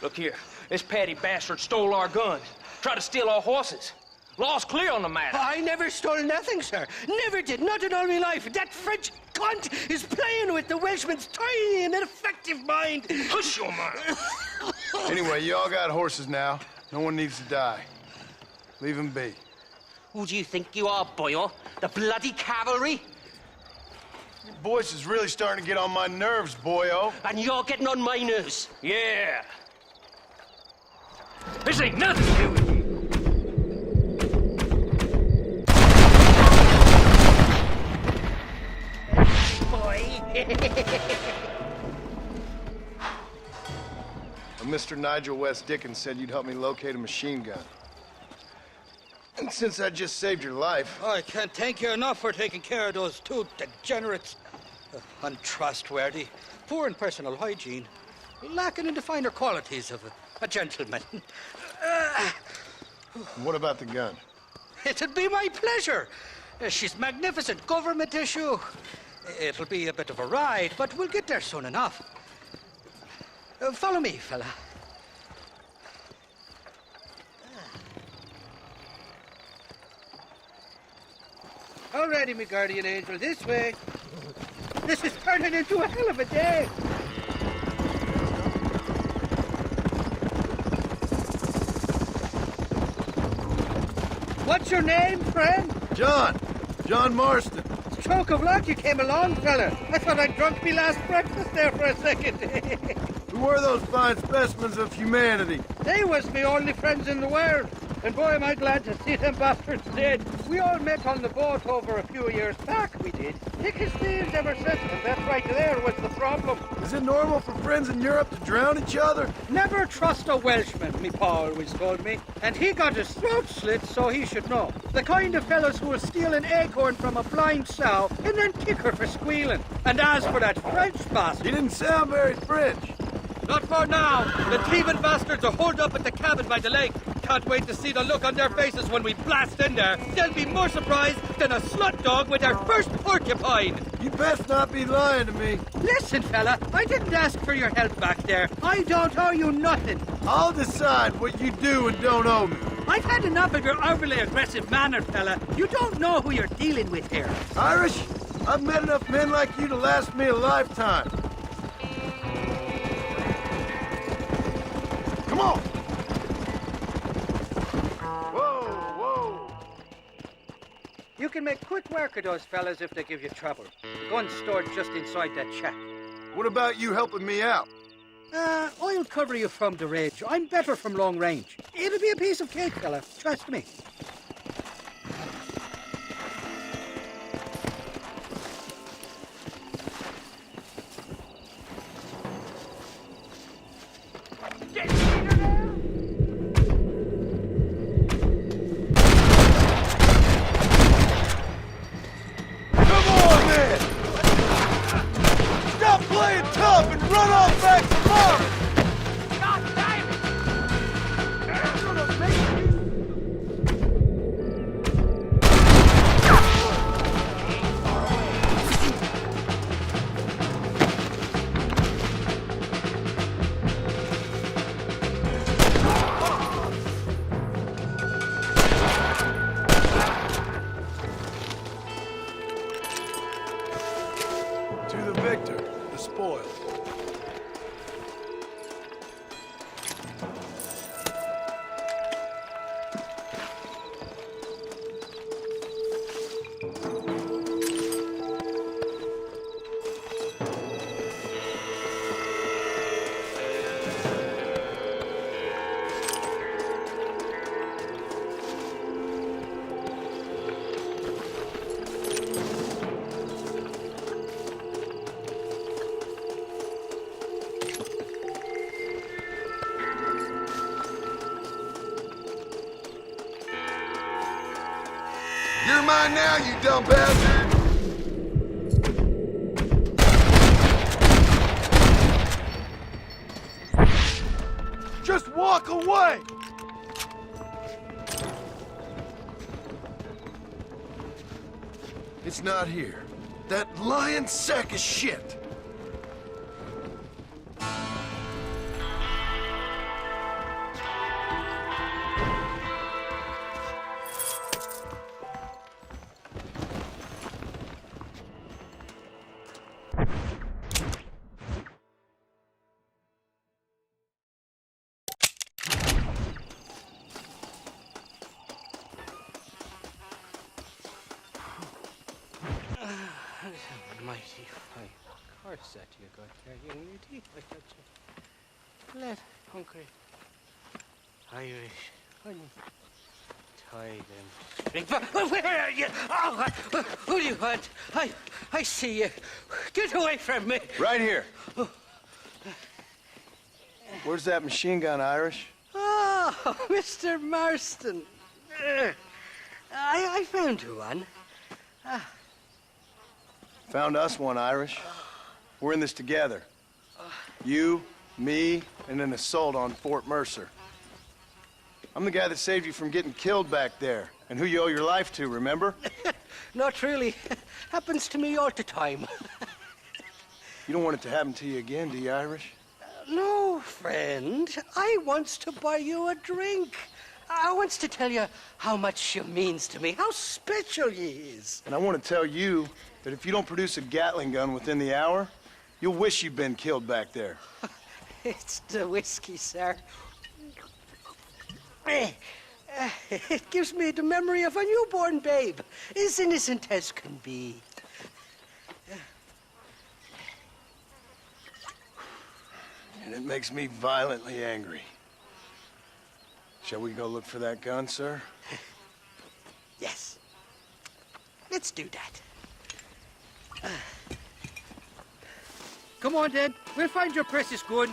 Look here, this Paddy bastard stole our guns, tried to steal our horses. Law's clear on the matter.
I never stole nothing, sir. Never did. Not in all my life. That French cunt is playing with the Welshman's tiny and ineffective mind.
Hush your mouth.
Anyway, you all got horses now. No one needs to die. Leave them be.
Who do you think you are, boyo? The bloody cavalry?
Your voice is really starting to get on my nerves, boyo.
And you're getting on my nerves.
Yeah. This ain't nothing to do with you.
Mr. Nigel West Dickens said you'd help me locate a machine gun. And since I just saved your life...
I can't thank you enough for taking care of those two degenerates. Untrustworthy, poor in personal hygiene, lacking in the finer qualities of a gentleman.
What about the gun?
It'd be my pleasure. She's magnificent, government issue. It'll be a bit of a ride, but we'll get there soon enough. Follow me, fella. Alrighty, me guardian angel, this way. This is turning into a hell of a day. What's your name, friend?
John Marston.
Stroke of luck you came along, fella. I thought I'd drunk me last breakfast there for a second.
Who were those fine specimens of humanity?
They was me only friends in the world. And boy, am I glad to see them bastards dead. We all met on the boat over a few years back, we did. Thick as thieves ever since, and that right there was the problem.
Is it normal for friends in Europe to drown each other?
Never trust a Welshman, me pa always told me. And he got his throat slit, so he should know. The kind of fellows who will steal an acorn from a blind sow and then kick her for squealing. And as for that French bastard...
He didn't sound very French.
Not for now. The thieving bastards are holed up at the cabin by the lake. Can't wait to see the look on their faces when we blast in there. They'll be more surprised than a slut dog with their first porcupine.
You best not be lying to me.
Listen, fella, I didn't ask for your help back there. I don't owe you nothing.
I'll decide what you do and don't owe me.
I've had enough of your overly aggressive manner, fella. You don't know who you're dealing with here.
Irish, I've met enough men like you to last me a lifetime. Come on! Whoa!
You can make quick work of those fellas if they give you trouble. Gun's stored just inside that shack.
What about you helping me out?
I'll cover you from the ridge. I'm better from long range. It'll be a piece of cake, fella. Trust me.
You're mine now, you dumb bastard! Just walk away! It's not here. That lying sack of shit!
Mighty fine course that you got there, young lady. I got you. Let hungry Irish honey. Tie them string. Oh, where are you? Oh, who do you want? I see you. Get away from me.
Right here. Where's that machine gun, Irish?
Oh, Mr. Marston. I found you one.
Found us one, Irish. We're in this together. You, me, and an assault on Fort Mercer. I'm the guy that saved you from getting killed back there, and who you owe your life to, remember?
Not really. Happens to me all the time.
You don't want it to happen to you again, do you, Irish?
No, friend. I wants to buy you a drink. I wants to tell you how much you means to me, how special you is.
And I want to tell you that if you don't produce a Gatling gun within the hour, you'll wish you'd been killed back there.
It's the whiskey, sir. It gives me the memory of a newborn babe, as innocent as can be.
And it makes me violently angry. Shall we go look for that gun, sir?
Yes. Let's do that. Come on, then. We'll find your precious gun.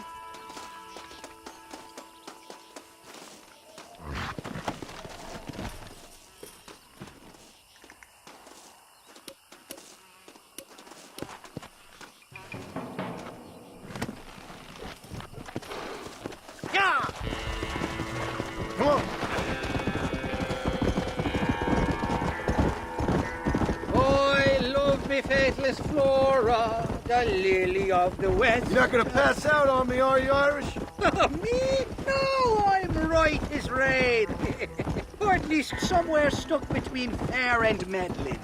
Faithless Flora, the lily of the West.
You're not gonna pass out on me, are you, Irish?
Me? No, I'm right as rain. Or at least somewhere stuck between fair and meddling.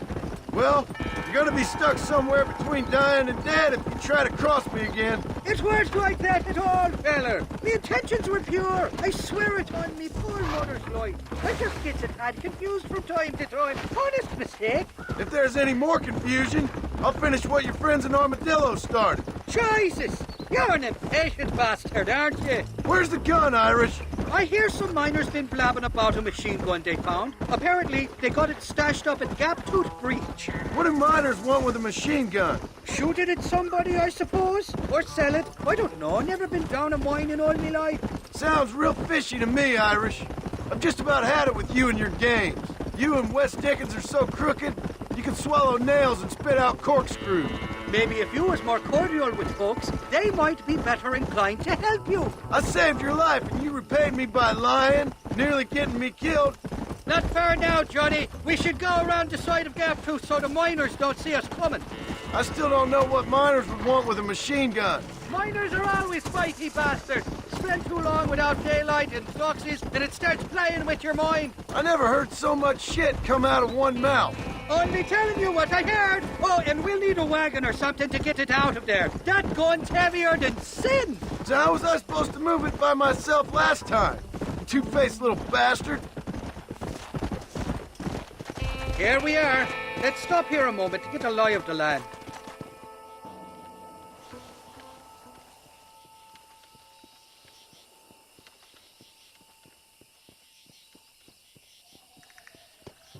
Well, you're gonna be stuck somewhere between dying and dead if you try to cross me again.
It weren't like that at all, feller. My intentions were pure. I swear it on me poor mother's life. I just get a tad confused from time to time. Honest mistake.
If there's any more confusion, I'll finish what your friends in Armadillo started.
Jesus! You're an impatient bastard, aren't you?
Where's the gun, Irish?
I hear some miners been blabbing about a machine gun they found. Apparently, they got it stashed up at Gap Tooth Breach.
What do miners want with a machine gun?
Shoot it at somebody, I suppose? Or sell it? I don't know. Never been down a mine in all my life.
Sounds real fishy to me, Irish. I've just about had it with you and your games. You and Wes Dickens are so crooked, you can swallow nails and spit out corkscrews.
Maybe if you was more cordial with folks, they might be better inclined to help you.
I saved your life and you repaid me by lying, nearly getting me killed.
Not fair now, Johnny. We should go around the side of Gap Tooth so the miners don't see us coming.
I still don't know what miners would want with a machine gun.
Miners are always fighty bastards. Spend too long without daylight and foxes, and it starts playing with your mind.
I never heard so much shit come out of one mouth.
Only telling you what I heard. Oh, and we'll need a wagon or something to get it out of there. That gun's heavier than sin.
So how was I supposed to move it by myself last time? Two-faced little bastard.
Here we are. Let's stop here a moment to get a lie of the land.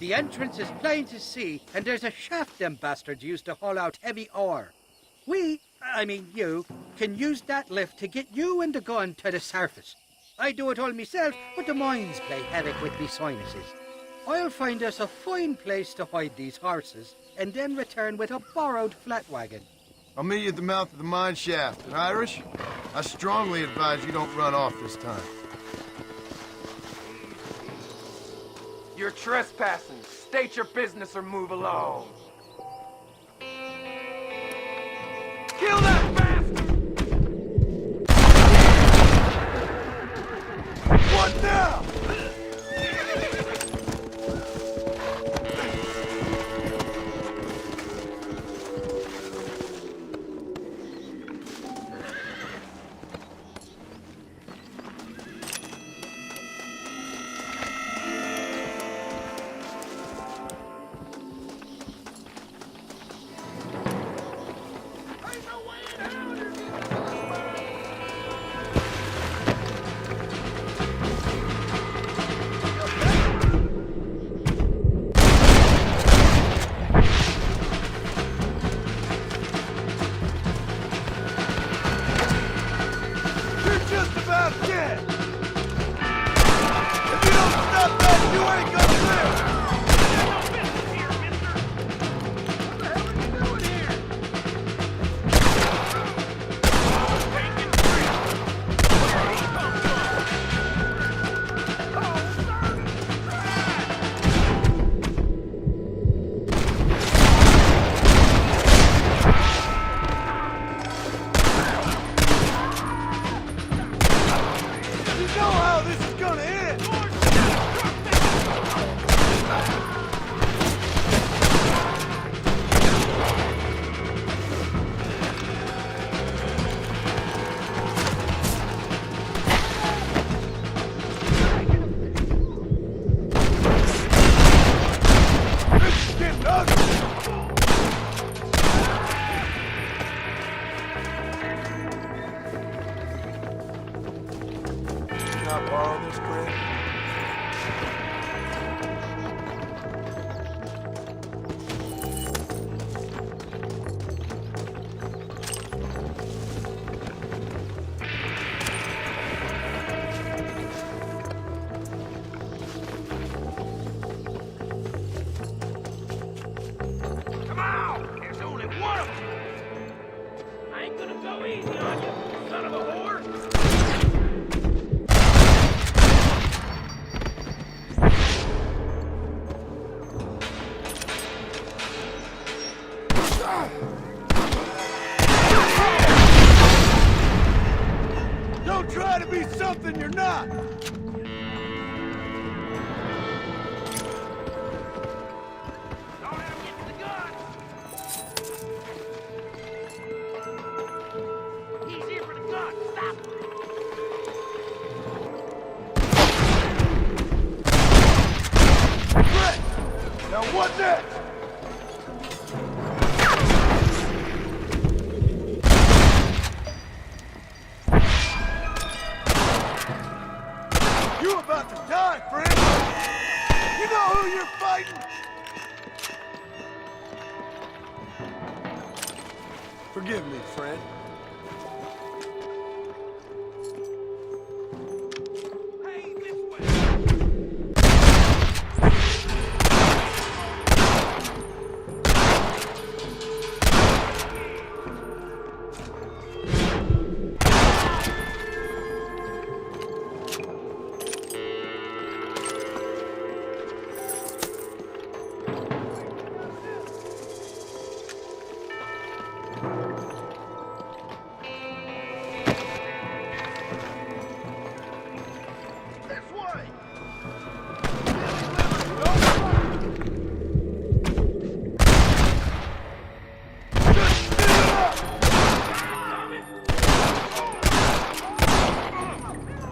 The entrance is plain to see, and there's a shaft them bastards used to haul out heavy ore. I mean you, can use that lift to get you and the gun to the surface. I do it all myself, but the mines play havoc with me sinuses. I'll find us a fine place to hide these horses, and then return with a borrowed flat wagon.
I'll meet you at the mouth of the mine shaft. And Irish, I strongly advise you don't run off this time.
You're trespassing. State your business or move along. Kill that bastard! What now?
Don't try to be something you're not! Now what's next? You about to die, friend! You know who you're fighting? Forgive me, friend.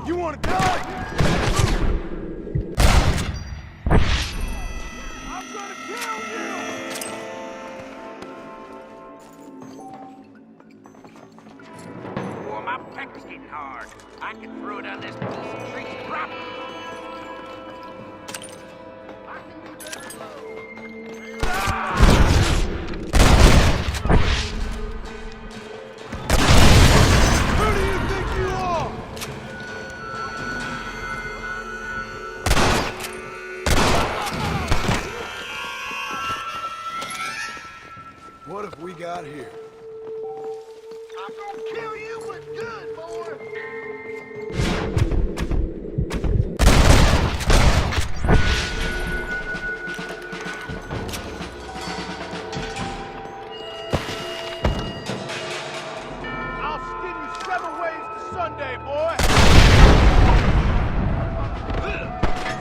You want to die? I'm gonna kill you!
Oh, my peck's getting hard. I can throw down this piece of tree and drop it.
got here?
I'm gonna kill you, but good, boy.
I'll skin you 7 ways to Sunday, boy.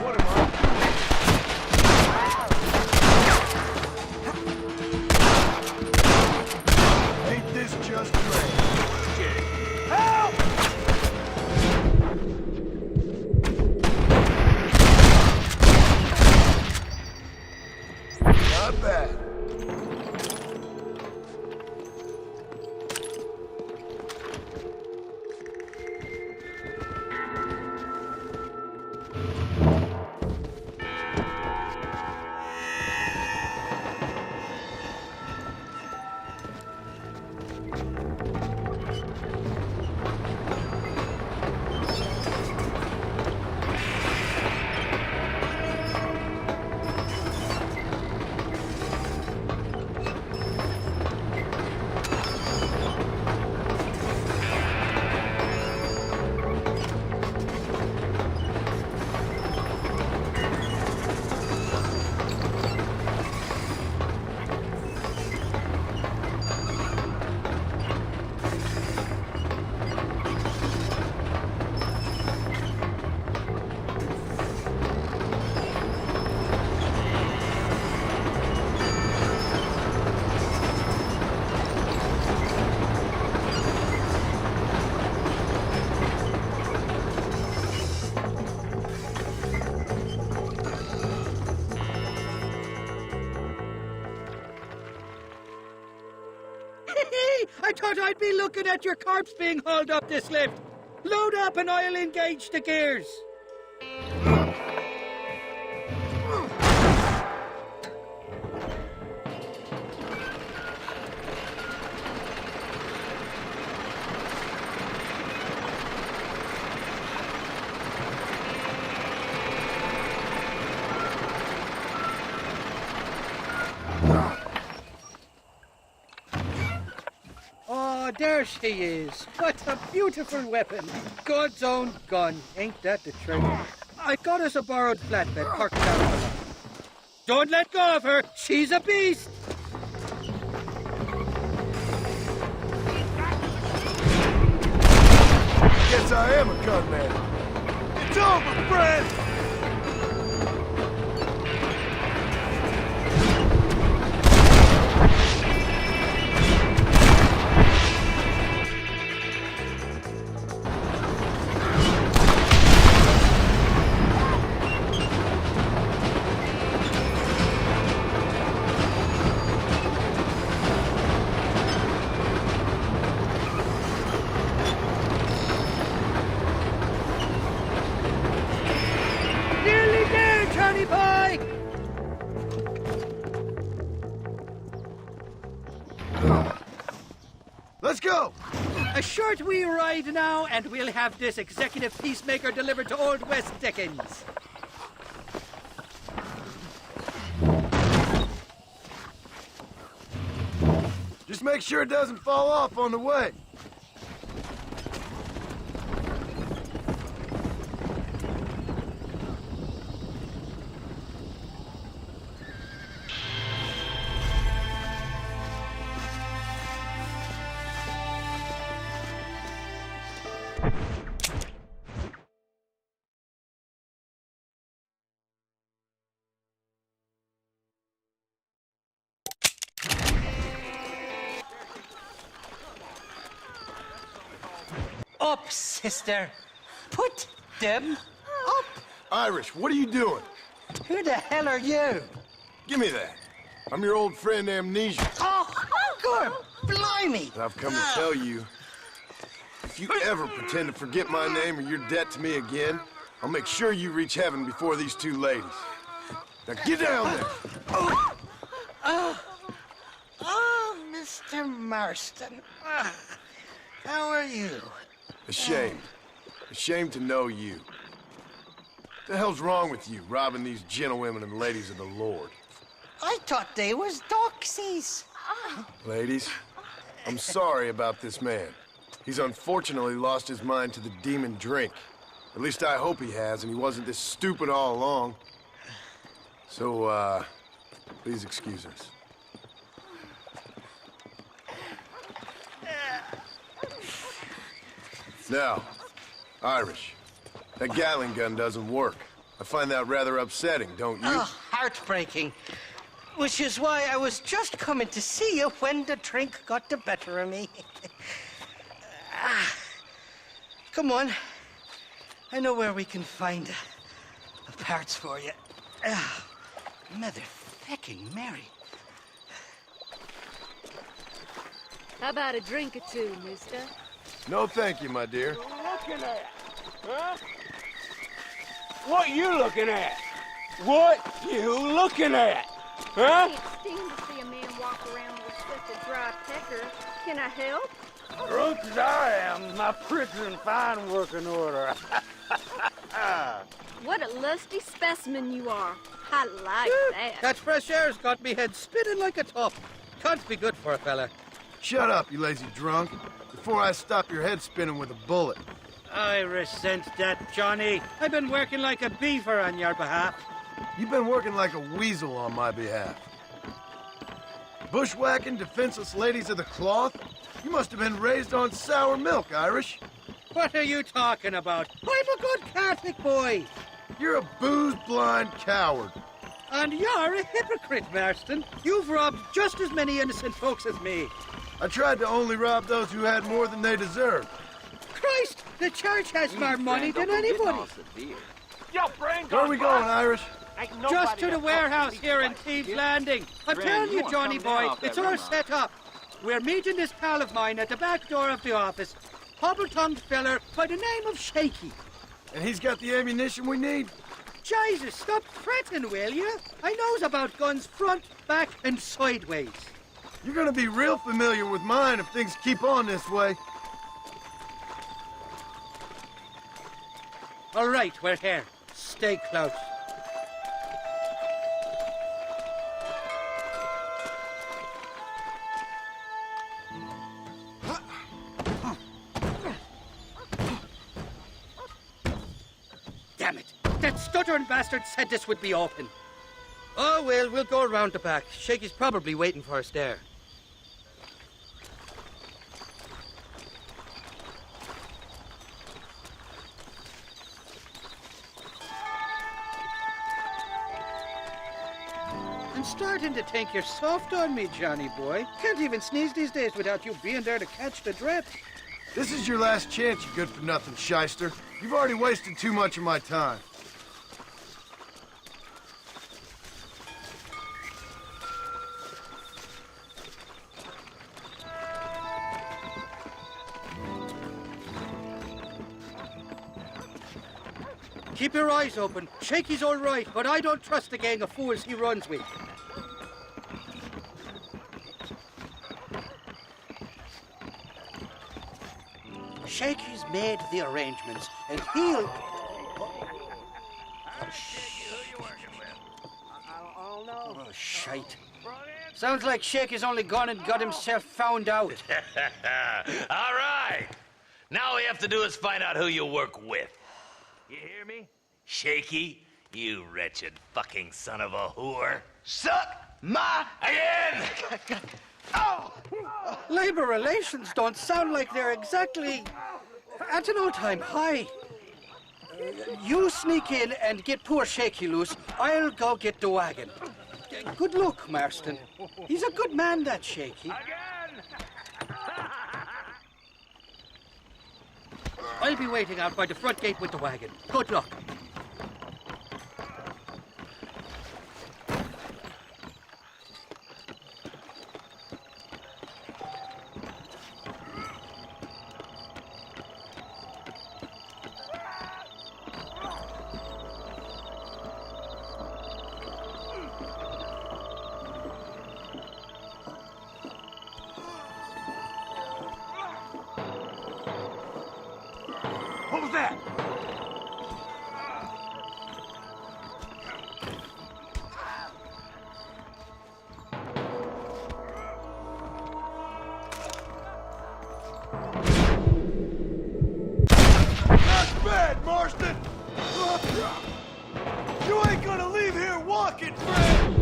What am I?
Ain't this just great?
Help!
Not bad.
I thought I'd be looking at your corpse being hauled up this lift. Load up and I'll engage the gears. Oh, there she is. What a beautiful weapon. God's own gun. Ain't that the truth? I got us a borrowed flatbed parked down the line. Don't let go of her. She's a beast.
Guess I am a gunman.
It's over, friend.
Nearly there, Johnny Pike.
Let's go!
A short wee ride now, and we'll have this executive peacemaker delivered to Old West Dickens.
Just make sure it doesn't fall off on the way.
Up, sister. Put them up.
Irish, what are you doing?
Who the hell are you?
Give me that. I'm your old friend Amnesia.
Oh, God, blimey.
And I've come to tell you, if you ever pretend to forget my name or your debt to me again, I'll make sure you reach heaven before these two ladies. Now get down there.
Oh, Mr. Marston. How are you?
Ashamed. Ashamed to know you. What the hell's wrong with you, robbing these gentlewomen and ladies of the Lord?
I thought they was doxies.
Ladies, I'm sorry about this man. He's unfortunately lost his mind to the demon drink. At least I hope he has, and he wasn't this stupid all along. So, please excuse us. Now, Irish, that Gatling gun doesn't work. I find that rather upsetting, don't you?
Oh, heartbreaking. Which is why I was just coming to see you when the drink got the better of me. Come on. I know where we can find the parts for you. Mother-fecking Mary.
How about a drink or two, mister?
No, thank you, my dear.
Looking at? Huh? What you looking at? What you looking at? Huh?
I can't stand to see a man walk around with such a dry pecker. Can I help?
Drunk as I am, my prison fine working order.
What a lusty specimen you are. I like that.
That fresh air's got me head spinning like a top. Can't be good for a fella.
Shut up, you lazy drunk, before I stop your head spinning with a bullet.
I resent that, Johnny. I've been working like a beaver on your behalf.
You've been working like a weasel on my behalf. Bushwhacking defenseless ladies of the cloth? You must have been raised on sour milk, Irish.
What are you talking about? I'm a good Catholic boy.
You're a booze-blind coward.
And you're a hypocrite, Marston. You've robbed just as many innocent folks as me.
I tried to only rob those who had more than they deserved.
Christ, the church has more money than anybody.
Yo, brain
Where are we going, Irish?
Just to the warehouse here in Thieves Landing. I'm telling you, Johnny boy, it's all set up. We're meeting this pal of mine at the back door of the office. Hobble-tongued feller by the name of Shaky.
And he's got the ammunition we need?
Jesus, stop fretting, will you? I knows about guns front, back, and sideways.
You're gonna be real familiar with mine if things keep on this way.
All right, we're here. Stay close. Damn it! That stuttering bastard said this would be open. Oh, well, we'll go around the back. Shaky's probably waiting for us there. I'm starting to think you're soft on me, Johnny boy. Can't even sneeze these days without you being there to catch the drip.
This is your last chance, you good-for-nothing shyster. You've already wasted too much of my time.
Keep your eyes open. Shaky's all right, but I don't trust the gang of fools he runs with. Shaky's made the arrangements, and he'll... Oh, shite. Sounds like Shaky's only gone and got himself found out.
All right. Now all we have to do is find out who you work with. You hear me? Shaky, you wretched fucking son of a whore. Suck my again!
Oh! Labor relations don't sound like they're exactly at an all-time high. You sneak in and get poor Shaky loose. I'll go get the wagon. Good luck, Marston. He's a good man, that Shaky. I'll be waiting out by the front gate with the wagon. Good luck.
What was that?
fucking friend!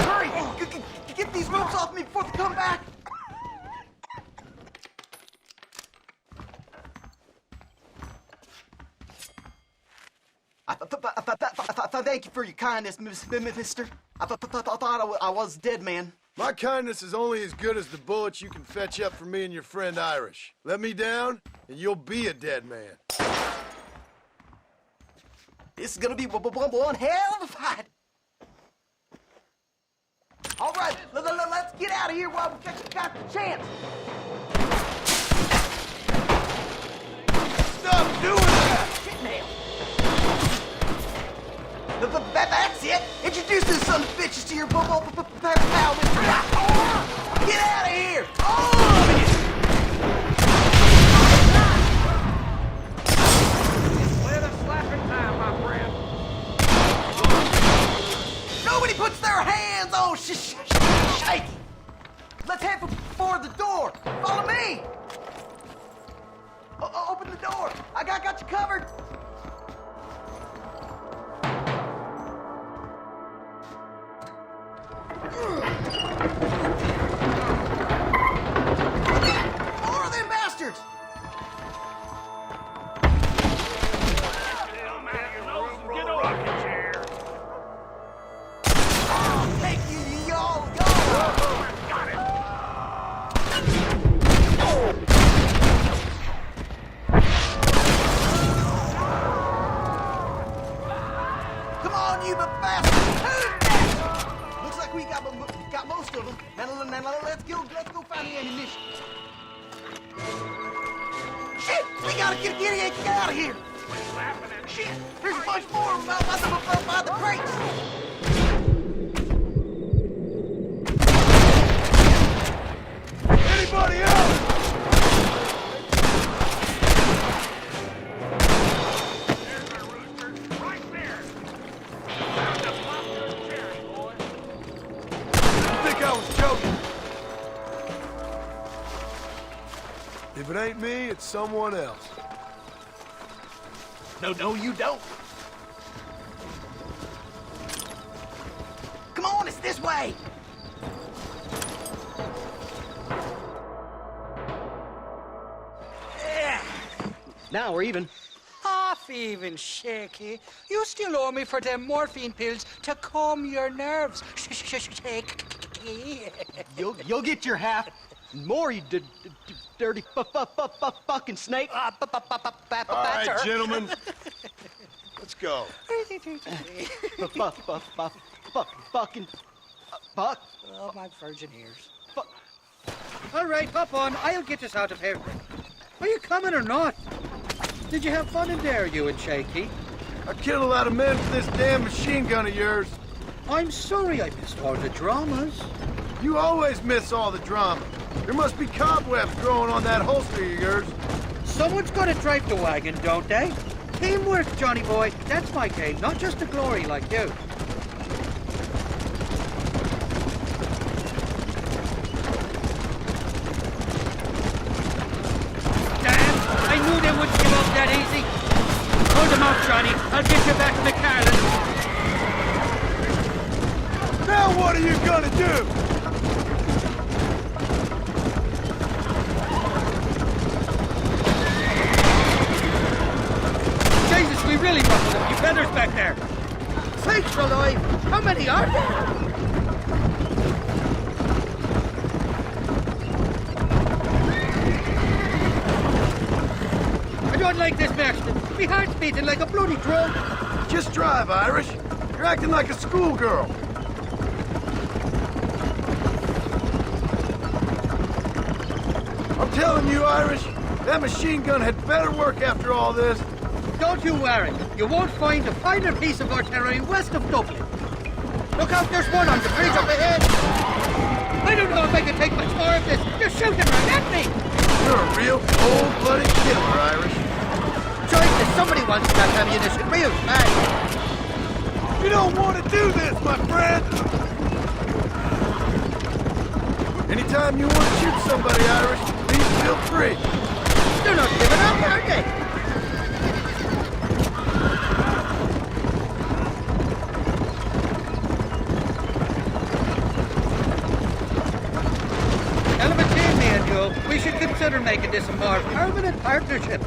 Hurry! Get these ropes off me before they come back! Thank you for your kindness, mister. I thought I was dead, man.
My kindness is only as good as the bullets you can fetch up for me and your friend Irish. Let me down, and you'll be a dead man.
This is gonna be one hell of a fight. All right, let's get out of here while we got the chance.
Stop doing that!
Shit nail. That's it. Introduce this son of bitches to your pal. Get out of here! All of you!
Let us slap in time, my friend.
Nobody puts their hands on shaky. Let's head for the door. Follow me. Open the door. I got you covered. More of them bastards!
Get a rocking chair.
Oh, take you, y'all!
Got it.
Come on, you bastard! Looks like we got most of them. Now let's go find the ammunition. Shit! We gotta get out of here! Shit! There's a bunch more of them out by the crates!
Anybody else? If it ain't me, it's someone else.
No, you don't. Come on, it's this way.
Now we're even. Half even, Shaky. You still owe me for them morphine pills to calm your nerves. Shaky.
You'll get your half. More, you dirty fucking snake.
All right, gentlemen. Let's go.
Fucking fuck.
Oh, my virgin ears.
All right, hop on. I'll get us out of here. Are you coming or not? Did you have fun in there, you and Shaky?
I killed a lot of men for this damn machine gun of yours.
I'm sorry I missed all the dramas.
You always miss all the drama. There must be cobwebs growing on that holster of yours.
Someone's got to drive the wagon, don't they? Teamwork, Johnny boy. That's my game, not just the glory like you. Damn! I knew they wouldn't give up that easy. Hold them off, Johnny. I'll get you back to McCarlan.
Now what are you gonna do?
Jesus, we really muffled them. You feathers back there. Sakes alive! How many are there? I don't like this, Marston. My heart's beating like a bloody drum.
Just drive, Irish. You're acting like a schoolgirl. I'm telling you, Irish, that machine gun had better work after all this.
Don't you worry. You won't find a finer piece of artillery west of Dublin. Look out, there's one on the bridge up ahead. I don't know if I can take much more of this. They're shooting right at me.
You're a real cold-blooded killer, Irish.
Joyce, somebody wants that ammunition real bad.
You don't want to do this, my friend!
Anytime you want to shoot somebody, Irish, please feel free.
They're not giving up, are they? Hell of a team, me and you. We should consider making this a more permanent partnership.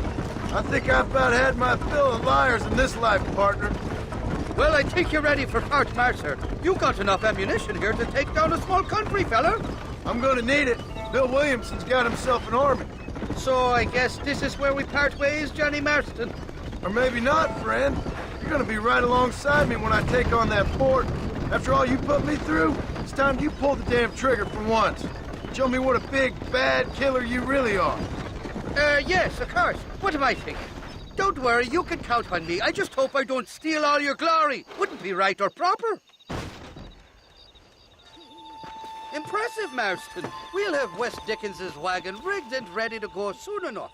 I think I've about had my fill of liars in this life, partner.
Well, I think you're ready for part march, sir. You've got enough ammunition here to take down a small country, fella.
I'm gonna need it. Bill Williamson's got himself an army.
So I guess this is where we part ways, Johnny Marston.
Or maybe not, friend. You're gonna be right alongside me when I take on that fort. After all you put me through, it's time you pull the damn trigger for once. Show me what a big, bad killer you really are.
Yes, of course. What am I thinking? Don't worry, you can count on me. I just hope I don't steal all your glory. Wouldn't be right or proper. Impressive, Marston. We'll have West Dickens's wagon rigged and ready to go soon enough.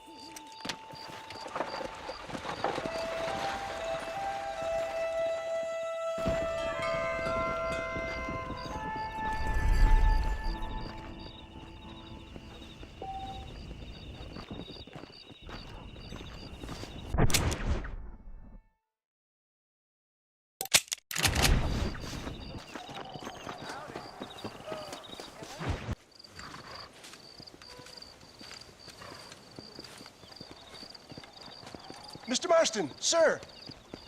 Mr. Marston, sir.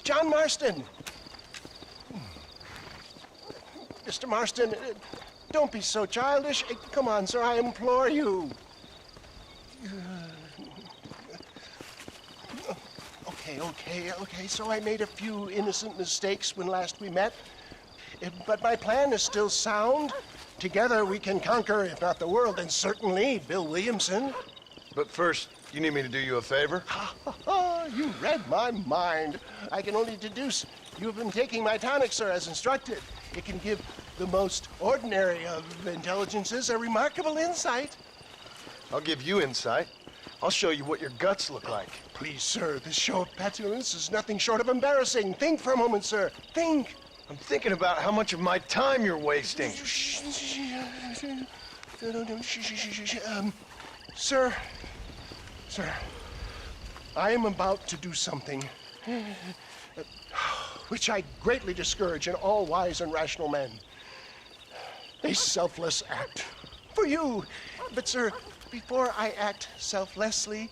John Marston. Mr. Marston, don't be so childish. Come on, sir, I implore you. Okay. So I made a few innocent mistakes when last we met. But my plan is still sound. Together we can conquer, if not the world, then certainly Bill Williamson.
But first, you need me to do you a favor?
You read my mind. I can only deduce you have been taking my tonic, sir, as instructed. It can give the most ordinary of intelligences a remarkable insight.
I'll give you insight. I'll show you what your guts look like.
Please, sir, this show of petulance is nothing short of embarrassing. Think for a moment, sir. Think.
I'm thinking about how much of my time you're wasting.
Sir, I am about to do something which I greatly discourage in all wise and rational men. A selfless act for you. But, sir, before I act selflessly,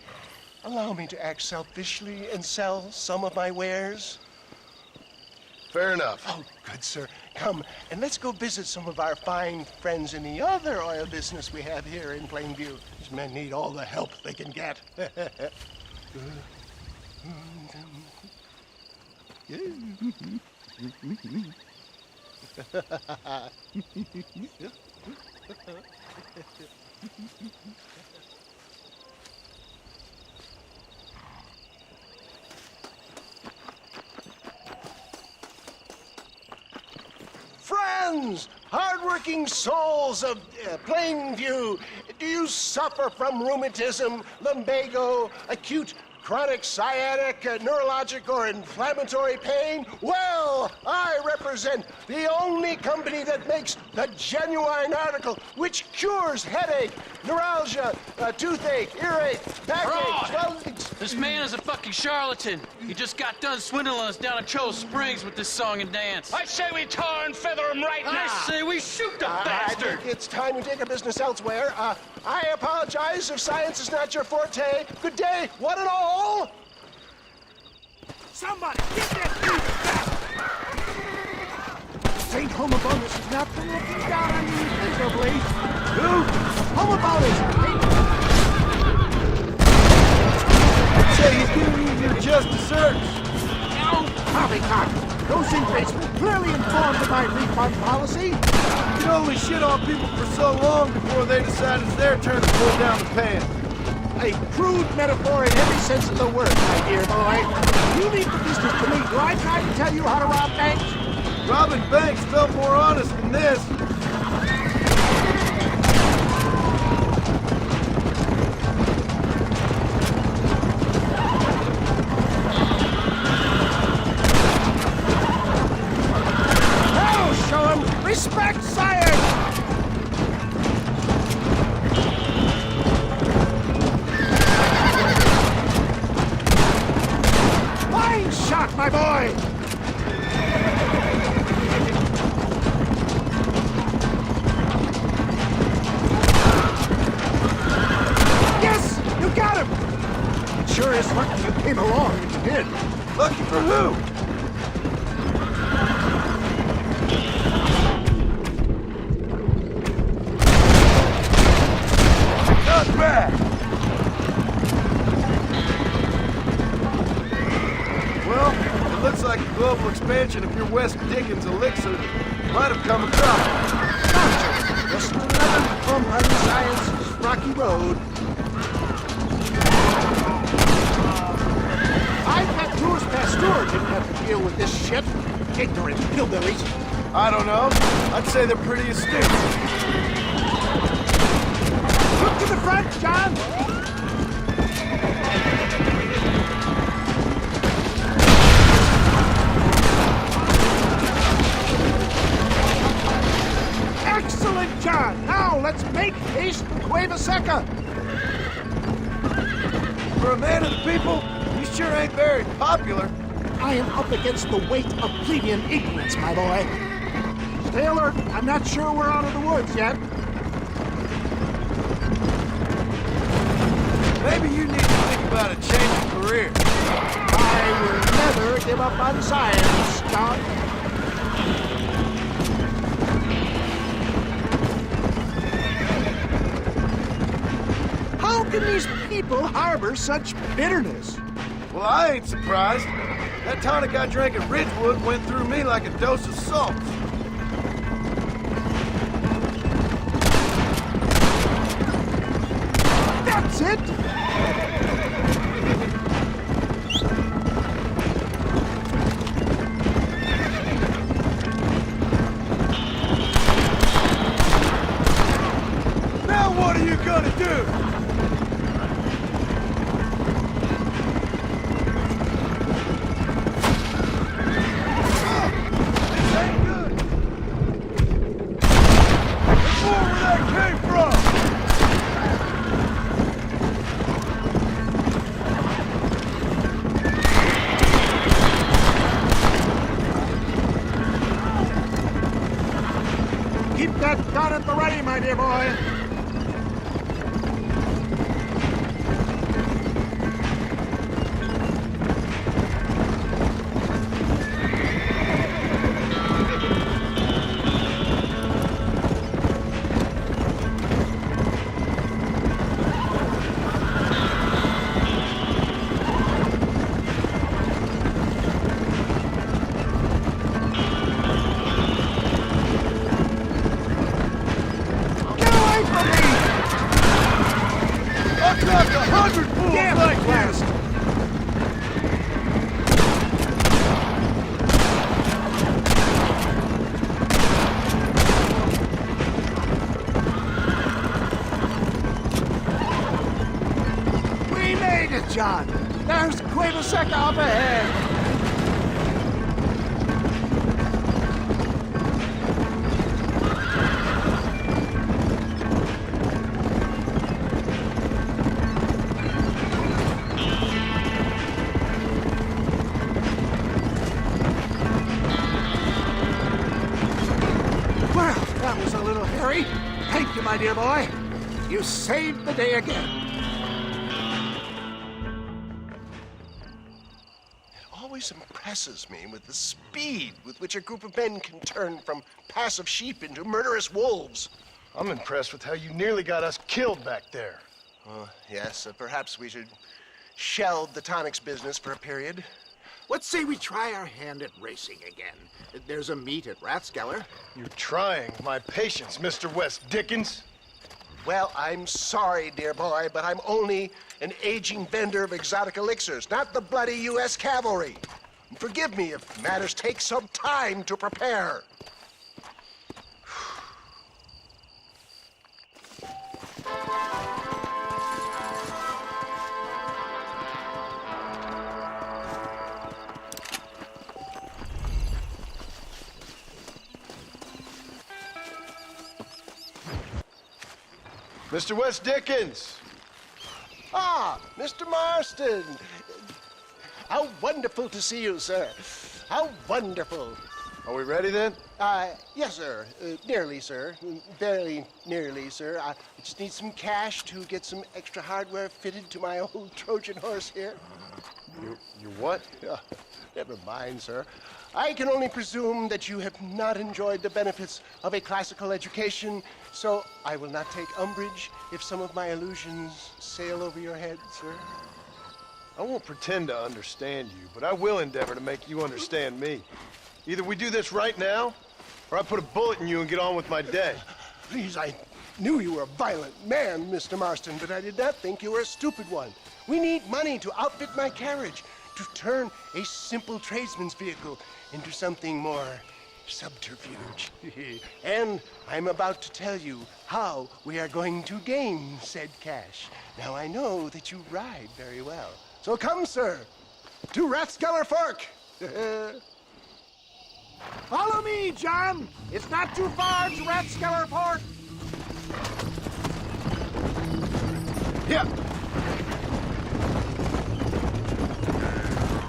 allow me to act selfishly and sell some of my wares.
Fair enough.
Oh, good, sir. Come, and let's go visit some of our fine friends in the other oil business we have here in Plainview. These men need all the help they can get. Friends, hardworking souls of Plainview, do you suffer from rheumatism, lumbago, acute chronic sciatic, neurologic, or inflammatory pain? Well, I represent the only company that makes the genuine article which cures headache, neuralgia, toothache, earache, backache,
This man is a fucking charlatan. He just got done swindling us down at Cho Springs with this song and dance.
I say we tar and feather him right now.
I say we shoot the bastard.
I think it's time we take our business elsewhere. I apologize if science is not your forte. Good day, one and all.
Somebody, get that thief back! St. Homobonus is not for looking down on you miserably. Who? Homobonus!
I'd say he's giving you your just desserts.
No, poppycock! Those inmates were clearly informed of my refund policy.
You can only shit on people for so long before they decide it's their turn to pull down the pants.
A crude metaphor in every sense of the word, my dear boy. You leave the business to me. Do I try to tell you how to rob banks?
Robbing banks felt more honest than this.
Now show him respect, sire!
For who? Not bad. Well, it looks like a global expansion of your West Dickens elixir might have come across.
Just another bump on science's rocky road. I bet Tours Pasteur didn't have to deal with this shit. Ignorant hillbillies.
I don't know. I'd say they're pretty astute.
Look to the front, John! Excellent, John! Now let's make haste to Cueva Seca!
For a man of the people, you sure ain't very popular.
I am up against the weight of plebeian ignorance, my boy. Stay alert. I'm not sure we're out of the woods yet.
Maybe you need to think about a change of career.
I will never give up on science, John. How can these people harbor such bitterness?
Well, I ain't surprised. That tonic I drank at Ridgewood went through me like a dose of salt.
That's it!
Now what are you gonna do?
Keep that gun at the ready, my dear boy. John, there's Cueva Seca up ahead. Well, that was a little hairy. Thank you, my dear boy. You saved the day again.
Always impresses me with the speed with which a group of men can turn from passive sheep into murderous wolves.
I'm impressed with how you nearly got us killed back there.
Yes, perhaps we should shelve the tonics business for a period.
Let's say we try our hand at racing again. There's a meet at Rathskeller.
You're trying my patience, Mr. West Dickens.
Well, I'm sorry, dear boy, but I'm only an aging vendor of exotic elixirs, not the bloody U.S. cavalry. And forgive me if matters take some time to prepare.
Mr. West Dickens!
Ah, Mr. Marston! How wonderful to see you, sir. How wonderful.
Are we ready then?
Yes, sir. Nearly, sir. Very nearly, sir. I just need some cash to get some extra hardware fitted to my old Trojan horse here.
You what?
Never mind, sir. I can only presume that you have not enjoyed the benefits of a classical education, so I will not take umbrage if some of my illusions sail over your head, sir.
I won't pretend to understand you, but I will endeavor to make you understand me. Either we do this right now, or I put a bullet in you and get on with my day.
Please, I knew you were a violent man, Mr. Marston, but I did not think you were a stupid one. We need money to outfit my carriage, to turn a simple tradesman's vehicle into something more subterfuge. And I'm about to tell you how we are going to gain said cash. Now, I know that you ride very well. So come, sir, to Rathskeller Fork.
Follow me, John. It's not too far to Rathskeller Fork.
Yeah.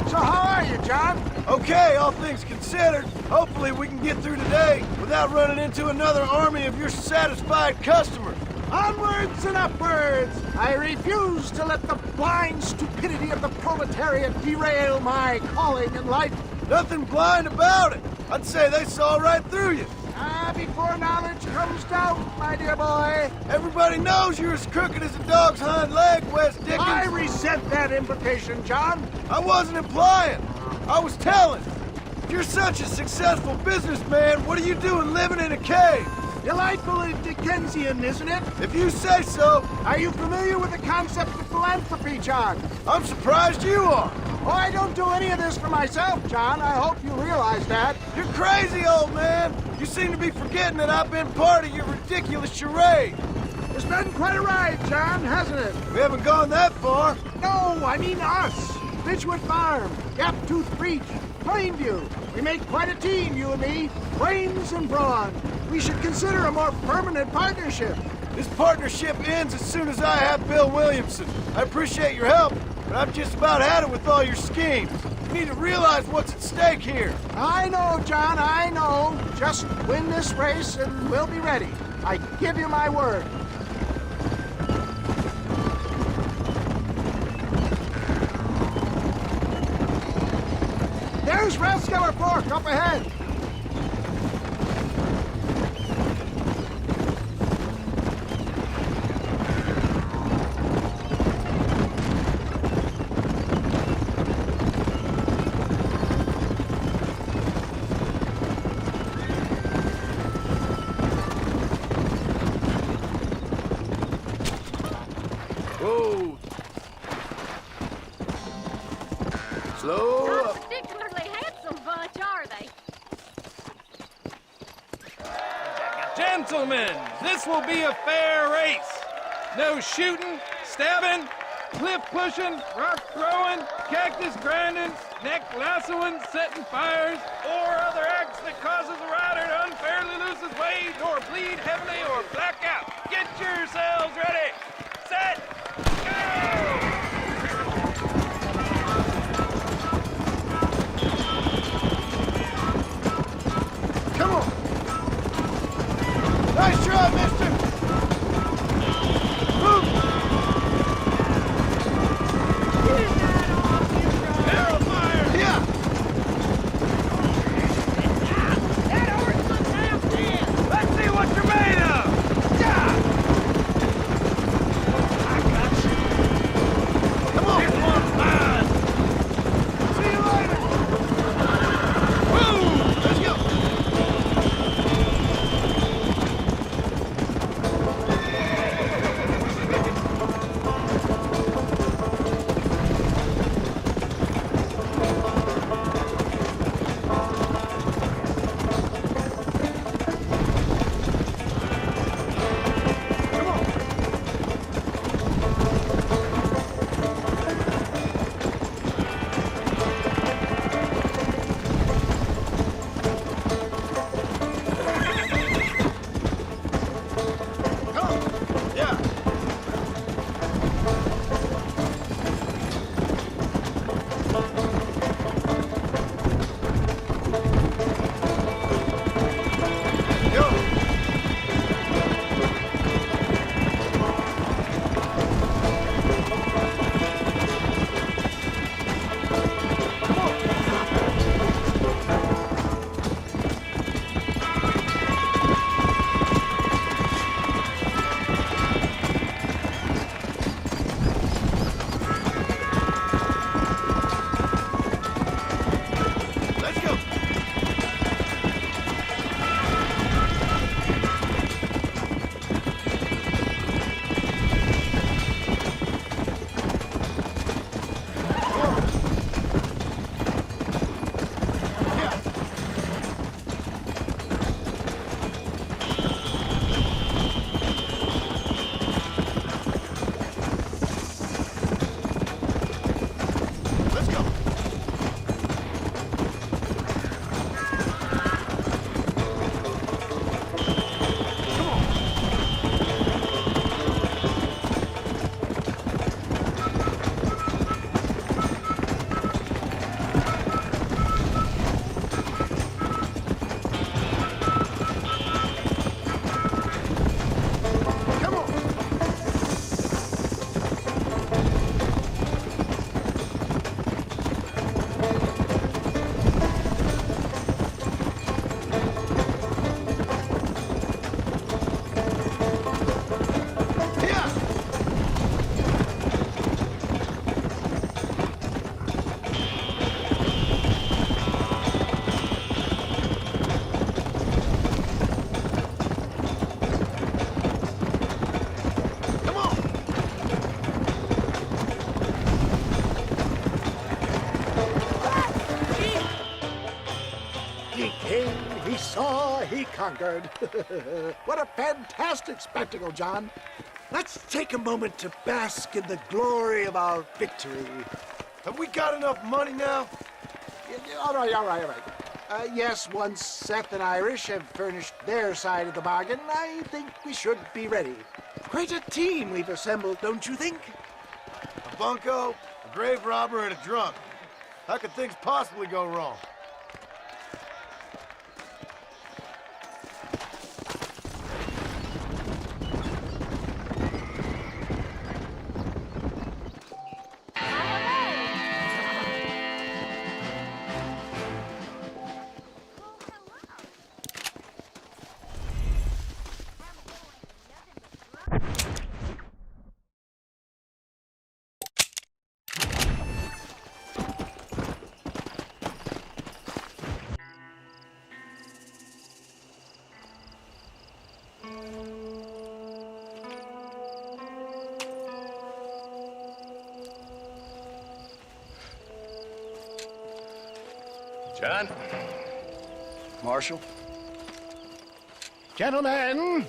So how are you, John?
Okay, all things considered. Hopefully we can get through today without running into another army of your satisfied customers.
Onwards and upwards! I refuse to let the blind stupidity of the proletariat derail my calling in life.
Nothing blind about it. I'd say they saw right through you.
Before knowledge comes doubt, my dear boy.
Everybody knows you're as crooked as a dog's hind leg, Wes Dickens.
I resent that implication, John.
I wasn't implying. I was telling. If you're such a successful businessman, what are you doing living in a cave?
Delightfully Dickensian, isn't it?
If you say so.
Are you familiar with the concept of philanthropy, John?
I'm surprised you are.
Oh, I don't do any of this for myself, John. I hope you realize that.
You're crazy, old man. You seem to be forgetting that I've been part of your ridiculous charade.
It's been quite a ride, John, hasn't it?
We haven't gone that far.
No, I mean us. Ridgewood Farm, Gaptooth Breach, Plainview. We make quite a team, you and me. Brains and brawn. We should consider a more permanent partnership.
This partnership ends as soon as I have Bill Williamson. I appreciate your help, but I've just about had it with all your schemes. You need to realize what's at stake here.
I know, John, I know. Just win this race and we'll be ready. I give you my word. There's Rathskeller Fork up ahead.
Whoa. Slow
Not
up.
a particularly handsome bunch, are they?
Gentlemen, this will be a fair race. No shooting, stabbing, cliff pushing, rock throwing, cactus grinding, neck lassoing, setting fires, or other acts that causes a rider to unfairly lose his way, or bleed heavily, or black out. Get yourselves ready. Set. Go!
Come on. Nice try, mister. Move.
Barrel fire!
Yeah.
That horse looks half dead. Let's see what you're made of!
conquered. What a fantastic spectacle, John. Let's take a moment to bask in the glory of our victory.
Have we got enough money now?
All right. Yes, once Seth and Irish have furnished their side of the bargain, I think we should be ready. Quite a team we've assembled, don't you think?
A bunco, a grave robber, and a drunk. How could things possibly go wrong?
John?
Marshal?
Gentlemen!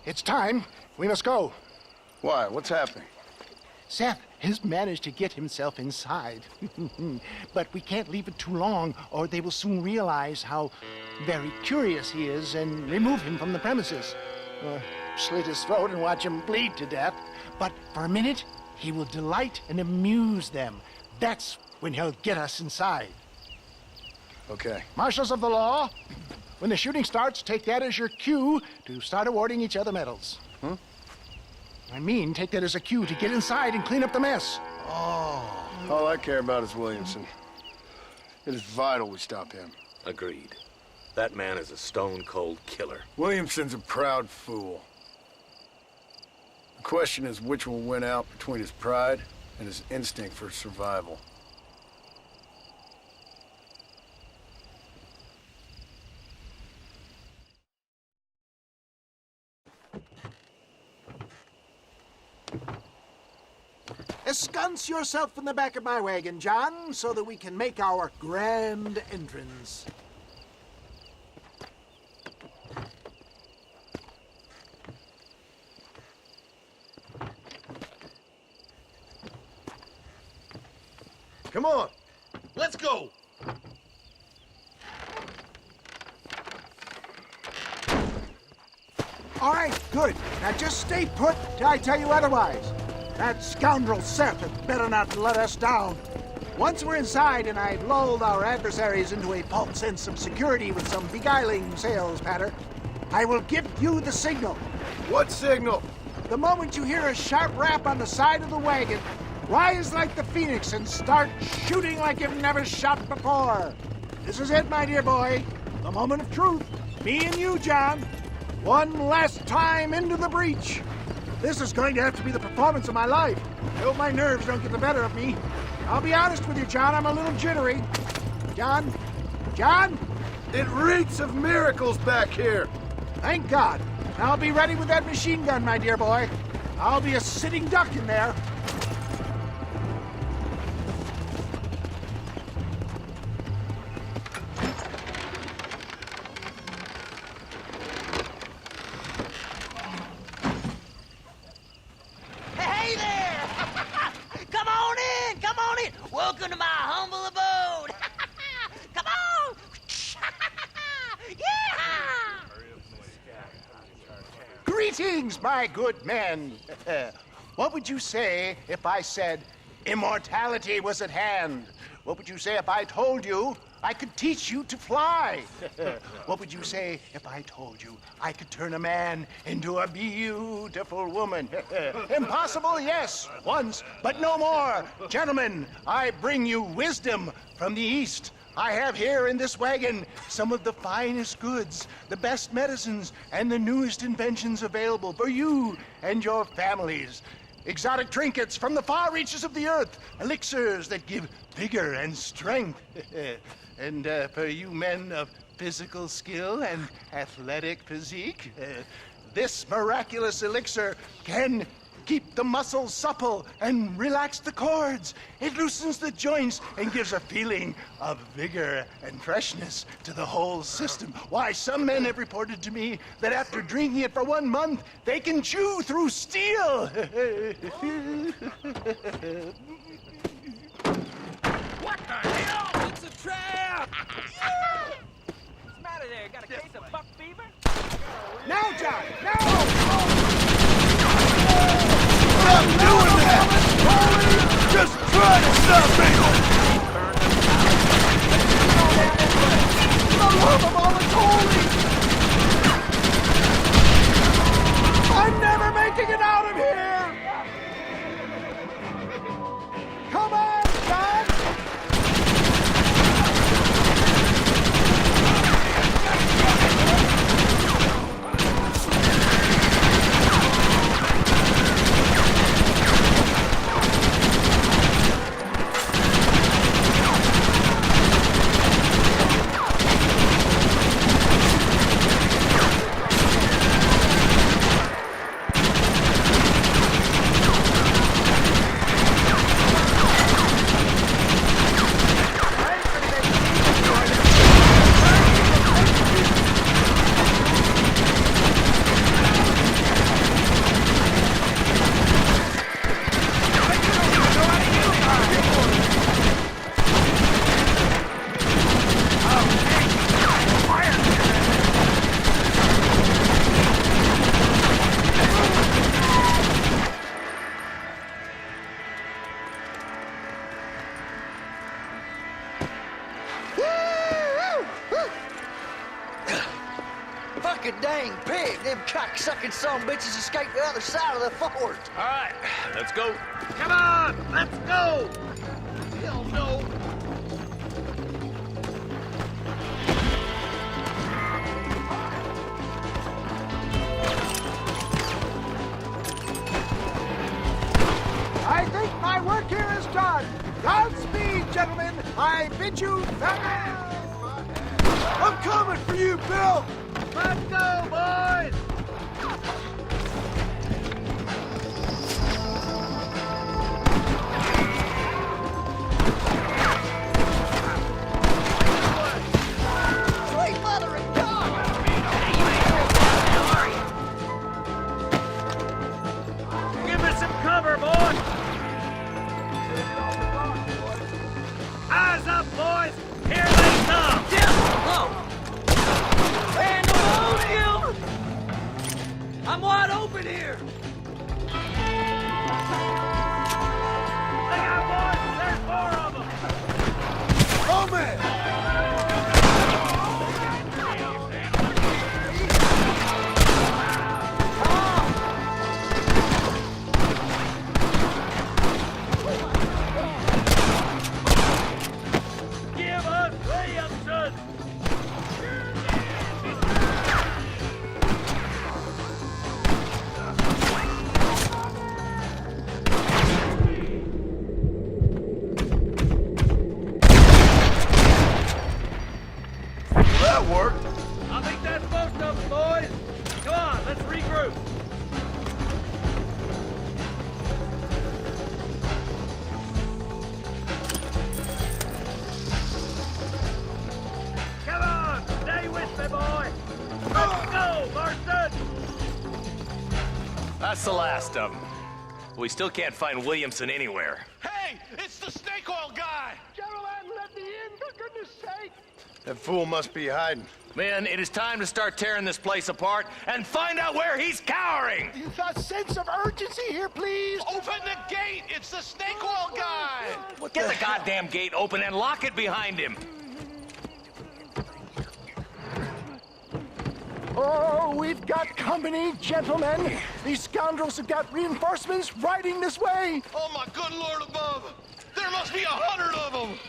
It's time. We must go.
Why? What's happening?
Seth has managed to get himself inside. But we can't leave it too long, or they will soon realize how very curious he is and remove him from the premises. Or slit his throat and watch him bleed to death. But for a minute, he will delight and amuse them. That's when he'll get us inside.
Okay.
Marshals of the law, when the shooting starts, take that as your cue to start awarding each other medals.
Huh?
I mean, take that as a cue to get inside and clean up the mess.
Oh. All I care about is Williamson. It is vital we stop him.
Agreed. That man is a stone-cold killer.
Williamson's a proud fool. The question is which will win out between his pride and his instinct for survival.
Ensconce yourself in the back of my wagon, John, so that we can make our grand entrance.
Come on, let's go.
All right, good. Now just stay put till I tell you otherwise. That scoundrel Seth had better not let us down. Once we're inside and I've lulled our adversaries into a false sense of security with some beguiling sales patter, I will give you the signal.
What signal?
The moment you hear a sharp rap on the side of the wagon, rise like the phoenix and start shooting like you've never shot before. This is it, my dear boy. The moment of truth. Me and you, John. One last time into the breach. This is going to have to be the performance of my life. I hope my nerves don't get the better of me. I'll be honest with you, John. I'm a little jittery. John? John?
It reeks of miracles back here.
Thank God. I'll be ready with that machine gun, my dear boy. I'll be a sitting duck in there.
Hey there! Come on in! Come on in! Welcome to my humble abode! Come on! Yeah!
Greetings, my good men. What would you say if I said immortality was at hand? What would you say if I told you I could teach you to fly? What would you say if I told you I could turn a man into a beautiful woman? Impossible, yes, once, but no more. Gentlemen, I bring you wisdom from the East. I have here in this wagon some of the finest goods, the best medicines, and the newest inventions available for you and your families. Exotic trinkets from the far reaches of the earth, elixirs that give vigor and strength. And for you men of physical skill and athletic physique, this miraculous elixir can
keep the muscles supple and relax the cords. It loosens the joints and gives a feeling of vigor and freshness to the whole system. Why, some men have reported to me that after drinking it for 1 month, they can chew through steel.
What the hell? It's a trap! What's the matter there? Got a case of buck fever?
Now, John! Now!
Stop doing that! Just try to stop me!
For the love of all that's holy! I'm never making it out of here! Come on, John!
Fucking dang pig! Them cock-sucking son bitches escaped the other side of the fort.
All right, let's go.
Come on, let's go! Hell no! I think my work here is done. Godspeed, gentlemen. I bid you farewell.
I'm coming for you, Bill!
Let's go, boys!
Sweet mother and God!
Give me some cover, boys! Eyes up, boys! Here they come!
Pandemonium! I'm wide open here!
Look out, boys! There's 4 of them!
Oh, man!
Give us Williamson!
That worked.
I think that's most of them, boys. Come on, let's regroup. Come on, stay with me, boy. Let's go, Marston.
That's the last of them. We still can't find Williamson anywhere.
Hey, it's the snake oil guy!
Gentlemen, let me in, for goodness sake!
That fool must be hiding.
Men, it is time to start tearing this place apart and find out where he's cowering!
A sense of urgency here, please!
Open the gate! It's the snake oil guy!
Get the goddamn gate open and lock it behind him!
Oh, we've got company, gentlemen. These scoundrels have got reinforcements riding this way.
Oh, my good Lord above! There must be 100 of them!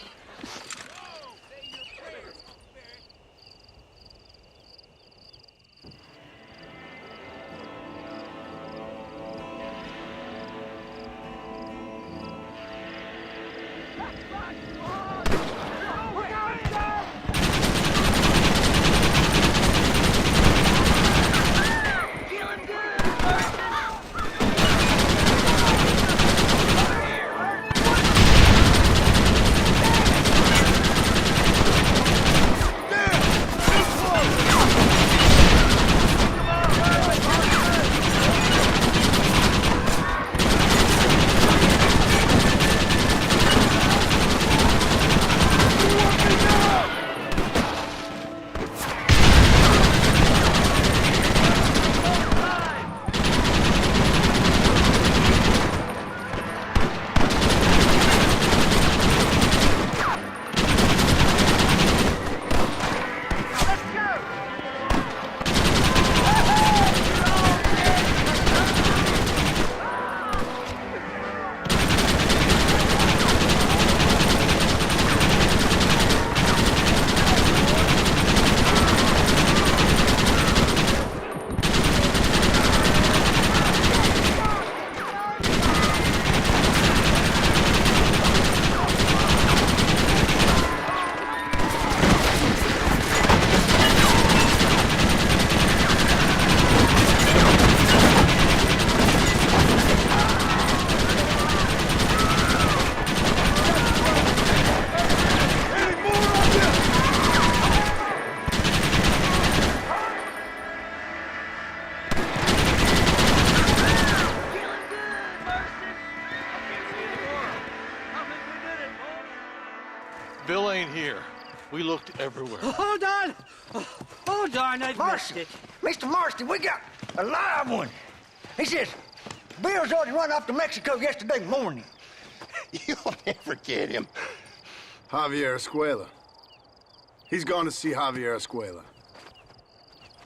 Bill ain't here. We looked everywhere.
Hold on! Oh, darn, I missed it.
Mr. Marston, we got a live one. He says, Bill's already run off to Mexico yesterday morning.
You'll never get him. Javier Escuela. He's gone to see Javier Escuela.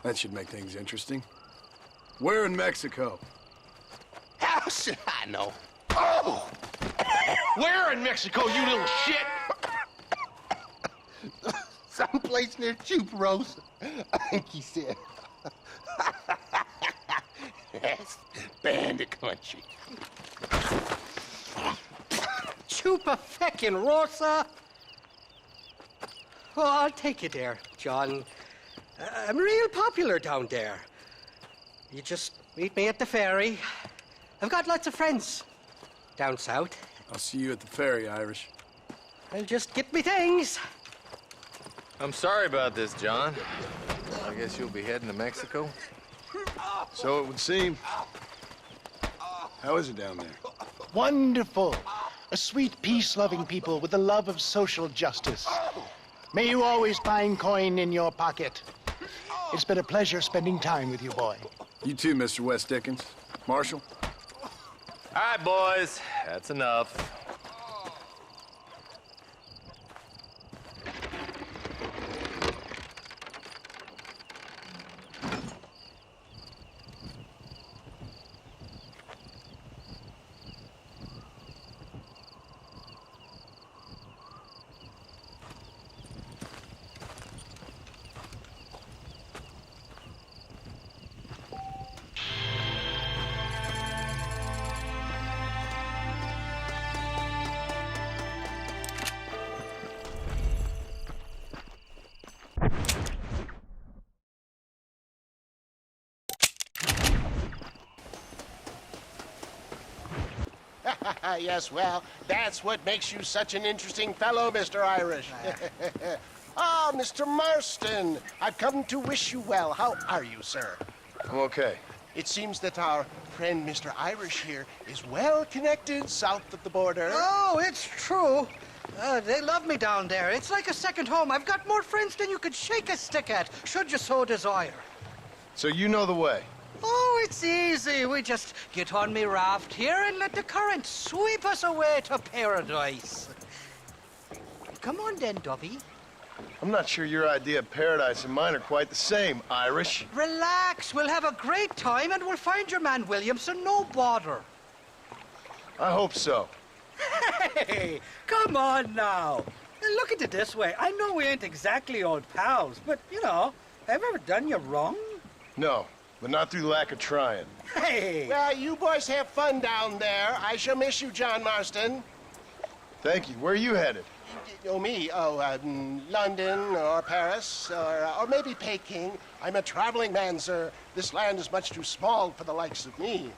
That should make things interesting. Where in Mexico?
How should I know? Oh!
Where in Mexico, you little shit?
Someplace near Chuparosa, I think he said. That's bandit country.
Chupa feckin' Rosa. Oh, I'll take you there, John. I'm real popular down there. You just meet me at the ferry. I've got lots of friends down south.
I'll see you at the ferry, Irish.
I'll just get me things.
I'm sorry about this, John. I guess you'll be heading to Mexico?
So it would seem. How is it down there?
Wonderful. A sweet, peace-loving people with the love of social justice. May you always find coin in your pocket. It's been a pleasure spending time with you, boy.
You too, Mr. West Dickens. Marshal?
All right, boys. That's enough.
Yes, well, that's what makes you such an interesting fellow, Mr. Irish. Ah, Mr. Marston, I've come to wish you well. How are you, sir?
I'm okay.
It seems that our friend Mr. Irish here is well connected south of the border.
Oh, it's true. They love me down there. It's like a second home. I've got more friends than you could shake a stick at, should you so desire.
So you know the way?
Oh, it's easy. We just get on me raft here and let the current sweep us away to paradise. Come on then, Dovey.
I'm not sure your idea of paradise and mine are quite the same, Irish.
Relax. We'll have a great time and we'll find your man Williamson, no bother.
I hope so.
Hey, come on now. Look at it this way. I know we ain't exactly old pals, but, you know, have I ever done you wrong?
No, but not through lack of trying.
Hey!
Well, you boys have fun down there. I shall miss you, John Marston.
Thank you. Where are you headed?
Oh, me? Oh, London or Paris or maybe Peking. I'm a traveling man, sir. This land is much too small for the likes of me.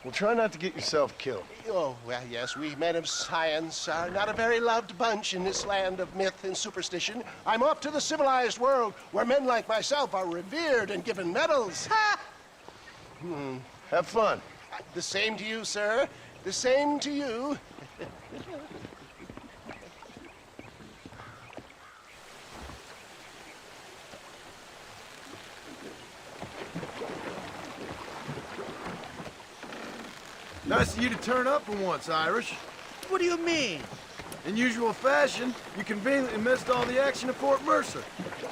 Well, try not to get yourself killed.
Oh, well, yes, we men of science are not a very loved bunch in this land of myth and superstition. I'm off to the civilized world where men like myself are revered and given medals. Ha!
Have fun.
The same to you, sir. The same to you.
Nice of you to turn up for once, Irish.
What do you mean?
In usual fashion, you conveniently missed all the action at Fort Mercer.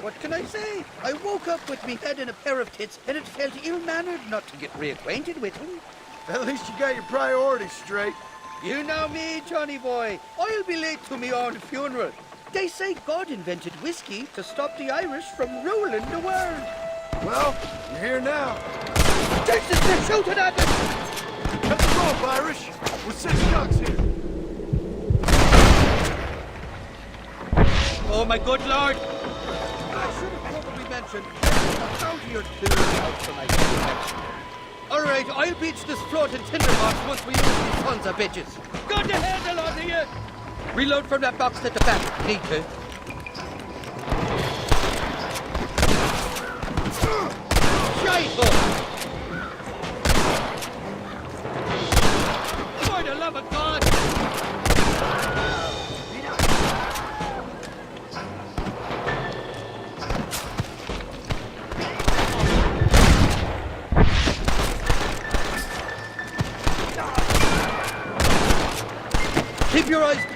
What can I say? I woke up with me head in a pair of tits, and it felt ill-mannered not to get reacquainted with him.
At least you got your priorities straight.
You know me, Johnny boy. I'll be late to me own funeral. They say God invented whiskey to stop the Irish from ruling the world.
Well, you're here now.
Jesus, they're shooting at us!
Cut the rope, Irish. We're 6 ducks here.
Oh, my good lord! I should have probably mentioned, how do you do out for my all right, I'll beach this floating tinderbox once we use these tons of bitches. Got the handle on you! Reload from that box at the back. Need to. Scheiße! For the love of God!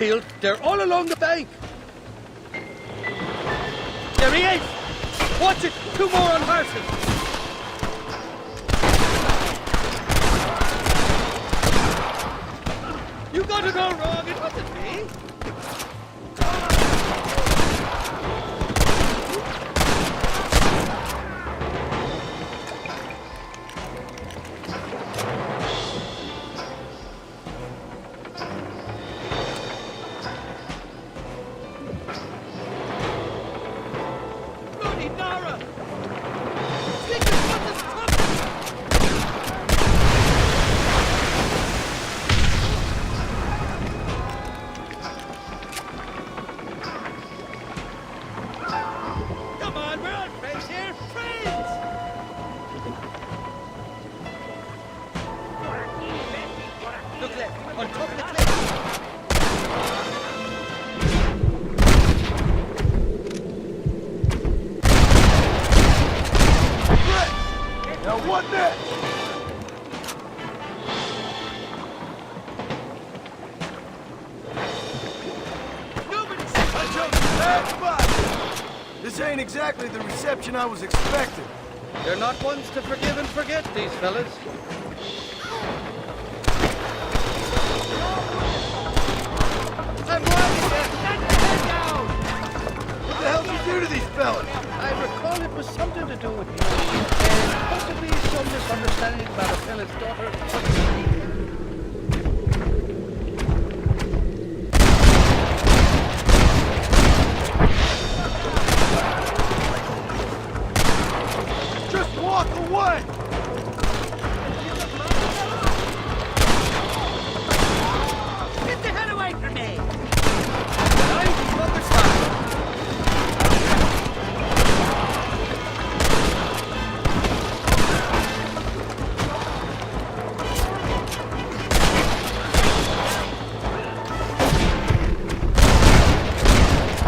peeled. They're all along the bank. There he is! Watch it! 2 more on horses! You got it all wrong. It wasn't me. Bloody Nara! Stick your foot to the trumpet! Come on, we're on friends here, friends! Look left, on top of the cliff.
Now what next? I chose a bad spot. This ain't exactly the reception I was expecting.
They're not ones to forgive and forget, these fellas. I'm warning you! Let the head down!
What the hell did you do to these fellas?
I recall it was something to do with you. And possibly some misunderstanding about a fella's daughter.
Just walk away!
Get the hell away from me!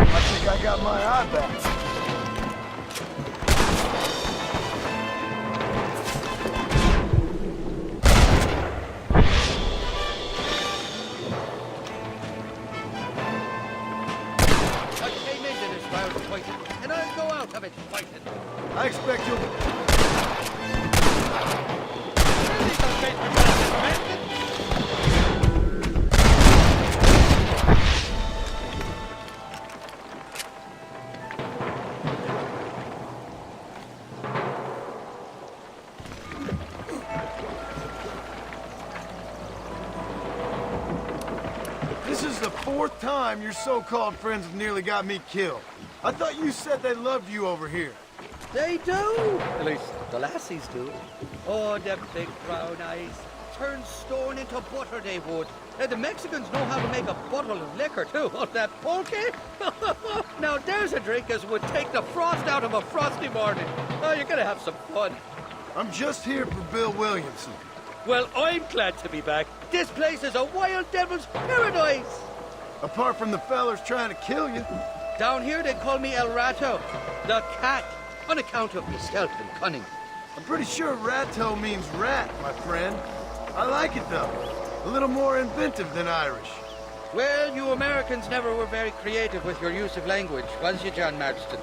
I think I got my eye back.
I came into this round fighting, and I'll go out of it fighting.
I expect you'll... This is the 4th time your so-called friends have nearly got me killed. I thought you said they loved you over here.
They do! At least the lassies do. Oh, them big brown eyes. Turn stone into butter, they would. And the Mexicans know how to make a bottle of liquor, too. Oh, that pulque? Now, there's a drink as would take the frost out of a frosty morning. Oh, you're gonna have some fun.
I'm just here for Bill Williamson.
Well, I'm glad to be back. This place is a wild devil's paradise.
Apart from the fellers trying to kill you.
Down here, they call me El Rato, the cat, on account of my stealth and cunning.
I'm pretty sure Rato means rat, my friend. I like it, though. A little more inventive than Irish.
Well, you Americans never were very creative with your use of language, was you, John Marston?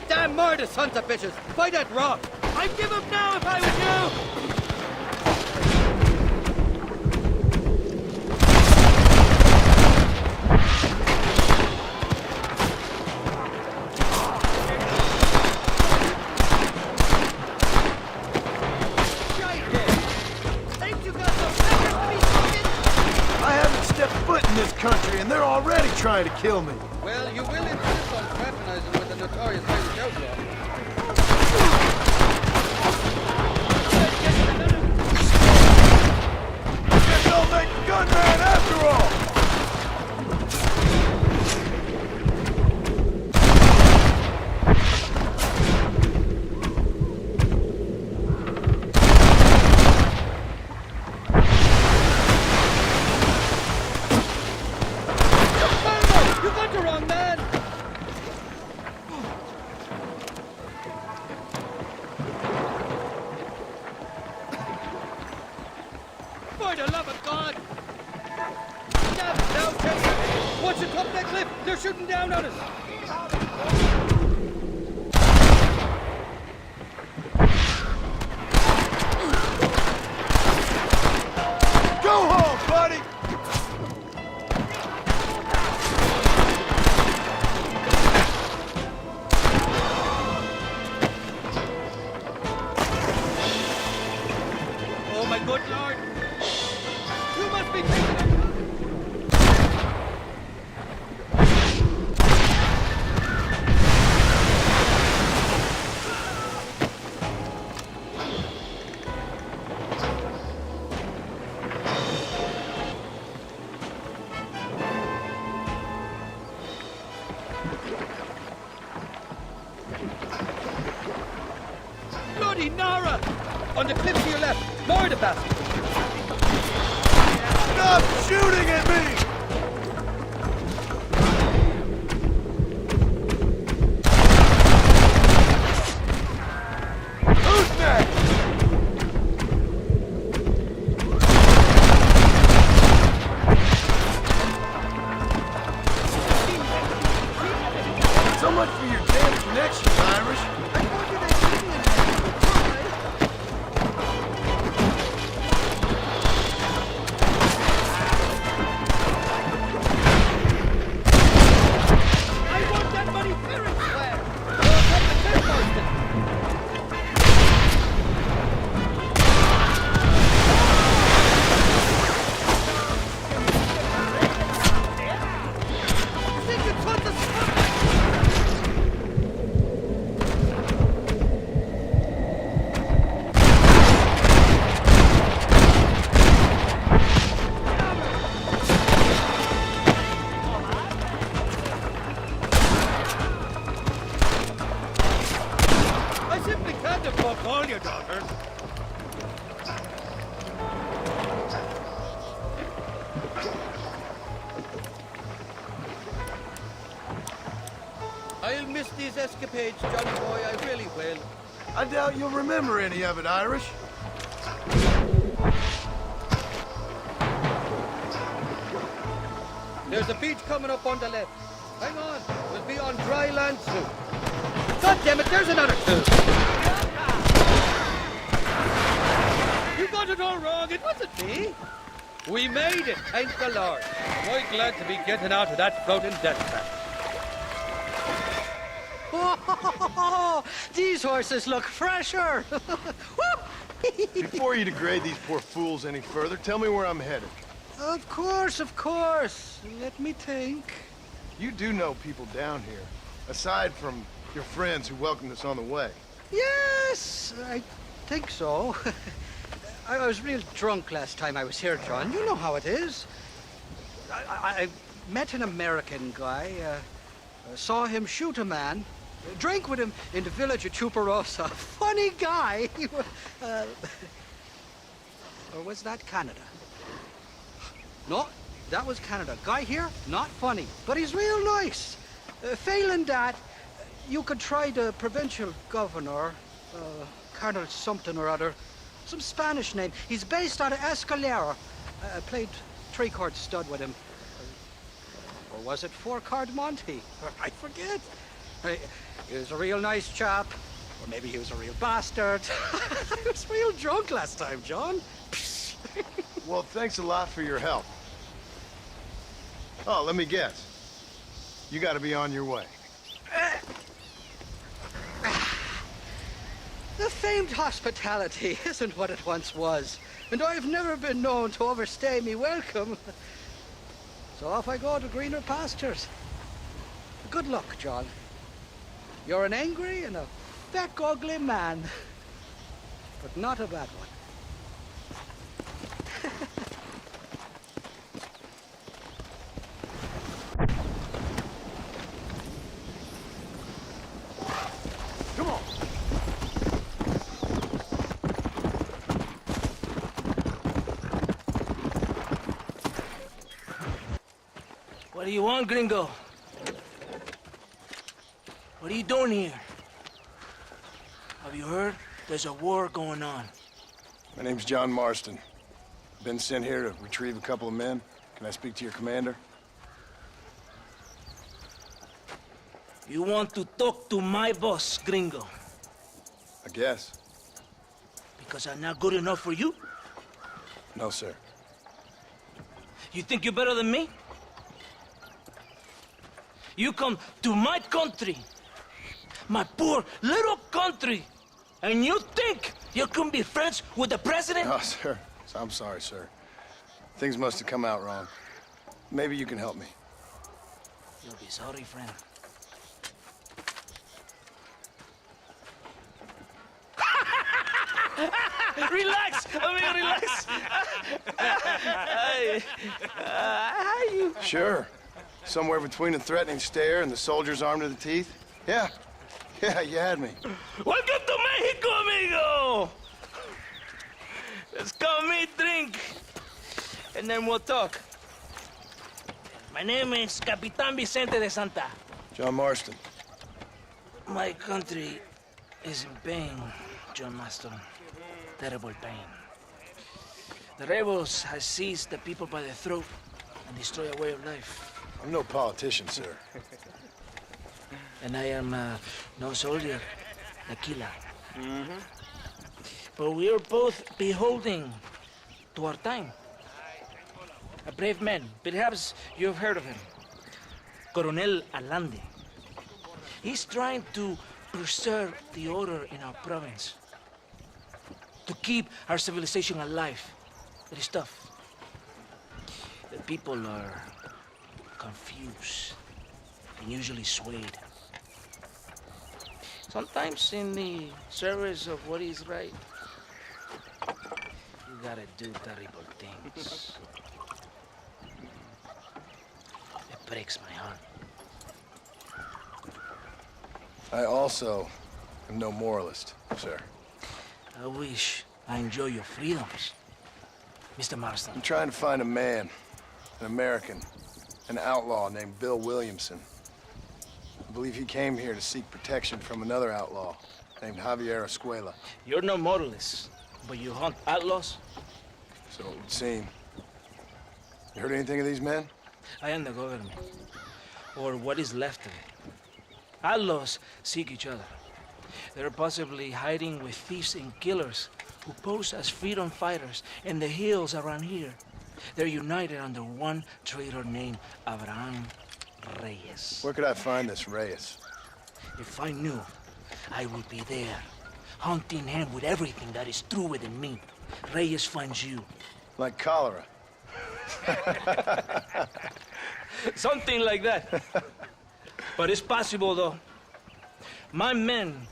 Damn murder, sons of bitches! By that rock! I'd give up now if I was you!
I haven't stepped foot in this country, and they're already trying to kill me.
Well, you will insist on fraternizing with the notorious Irish outlaw.
Guess I'll make a gunman after all!
For the love of God! Now, take it! Watch the top of that cliff! They're shooting down on us!
Go home, buddy!
Oh, my good Lord! You must be taking it! Bloody Nara! On the cliff to your left, more the bastard!
Stop shooting at me! Who's next? So much for your damn connections, Irish.
I simply can't have fucked all your daughters. I'll miss these escapades, Johnny boy, I really will.
I doubt you'll remember any of it, Irish.
There's a beach coming up on the left. Hang on, we'll be on dry land soon. God damn it, there's another two. You got it all wrong, it wasn't me. We made it, thank the Lord. I'm quite glad to be getting out of that floating death trap.
Oh, these horses look fresher.
Before you degrade these poor fools any further, tell me where I'm headed.
Of course, of course. Let me think.
You do know people down here, aside from your friends who welcomed us on the way.
Yes, I think so. I was real drunk last time I was here, John. You know how it is. I met an American guy, saw him shoot a man, drank with him in the village of Chuparosa. Funny guy. Or was that Canada? No, that was Canada. Guy here, not funny, but he's real nice. Failing that, you could try the provincial governor, Colonel something or other, some Spanish name. He's based out of Escalera. I played three-chord stud with him. Or was it four-chord Monty? I forget. He was a real nice chap. Or maybe he was a real bastard. I was real drunk last time, John.
Well, thanks a lot for your help. Oh, let me guess. You gotta be on your way.
The famed hospitality isn't what it once was, and I've never been known to overstay me welcome. So off I go to greener pastures. Good luck, John. You're an angry and a fat, ugly man, but not a bad one.
Come on.
What do you want, gringo? What are you doing here? Have you heard? There's a war going on.
My name's John Marston. Been sent here to retrieve a couple of men. Can I speak to your commander?
You want to talk to my boss, gringo?
I guess.
Because I'm not good enough for you?
No, sir.
You think you're better than me? You come to my country, my poor little country, and you think you can be friends with the president?
Oh, sir. I'm sorry, sir. Things must have come out wrong. Maybe you can help me.
You'll be sorry, friend. Relax! Relax! How you...
Sure. Somewhere between a threatening stare and the soldiers armed to the teeth? Yeah. Yeah, you had me.
Welcome to Mexico, amigo! Let's come eat, drink, and then we'll talk. My name is Capitan Vicente de Santa.
John Marston.
My country is in pain, John Marston. Terrible pain. The rebels have seized the people by the throat and destroyed a way of life.
I'm no politician, sir.
And I am no soldier, a killer. But we are both beholding to our time. A brave man, perhaps you've heard of him. Coronel Allende. He's trying to preserve the order in our province. To keep our civilization alive. It is tough. The people are confused and usually swayed. Sometimes in the service of what is right, you gotta do terrible things. It breaks my heart.
I also am no moralist, sir.
I wish I enjoy your freedoms, Mr. Marston.
I'm trying to find a man, an American, an outlaw named Bill Williamson. I believe he came here to seek protection from another outlaw named Javier Escuela.
You're no moralist, but you hunt outlaws?
So it would seem. You heard anything of these men?
I am the government, or what is left of it. Outlaws seek each other. They're possibly hiding with thieves and killers who pose as freedom fighters in the hills around here. They're united under one traitor named Abraham Reyes.
Where could I find this Reyes?
If I knew, I would be there, hunting him with everything that is true within me. Reyes finds you.
Like cholera.
Something like that. But it's possible, though. My men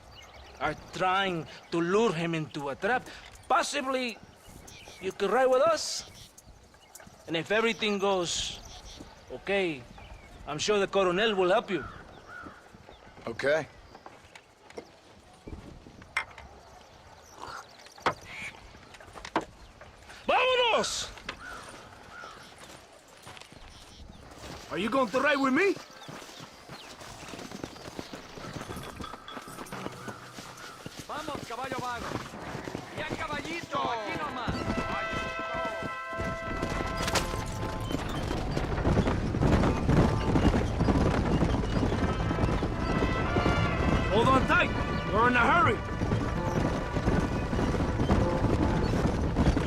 are trying to lure him into a trap. Possibly you could ride with us. And if everything goes okay, I'm sure the Coronel will help you.
Okay.
¡Vámonos!
Are you going to ride with me?
Vamos, caballo vago. Ya, caballito, aquí nomás.
Hold on tight. We're in a hurry.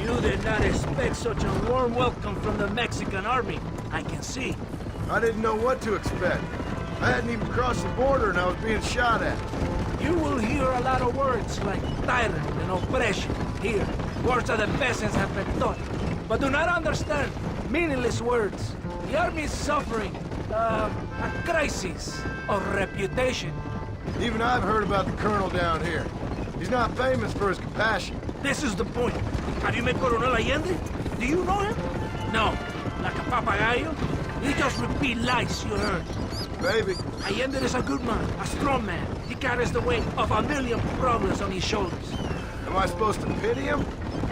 You did not expect such a warm welcome from the Mexican army. I can see.
I didn't know what to expect. I hadn't even crossed the border and I was being shot at.
You will hear a lot of words like tyrant and oppression here. Words that the peasants have been taught. But do not understand meaningless words. The army is suffering a crisis of reputation.
Even I've heard about the colonel down here. He's not famous for his compassion.
This is the point. Have you met Coronel Allende? Do you know him? No. Like a papagayo? He just repeat lies you heard.
Baby.
Allende is a good man, a strong man. He carries the weight of a million problems on his shoulders.
Am I supposed to pity him?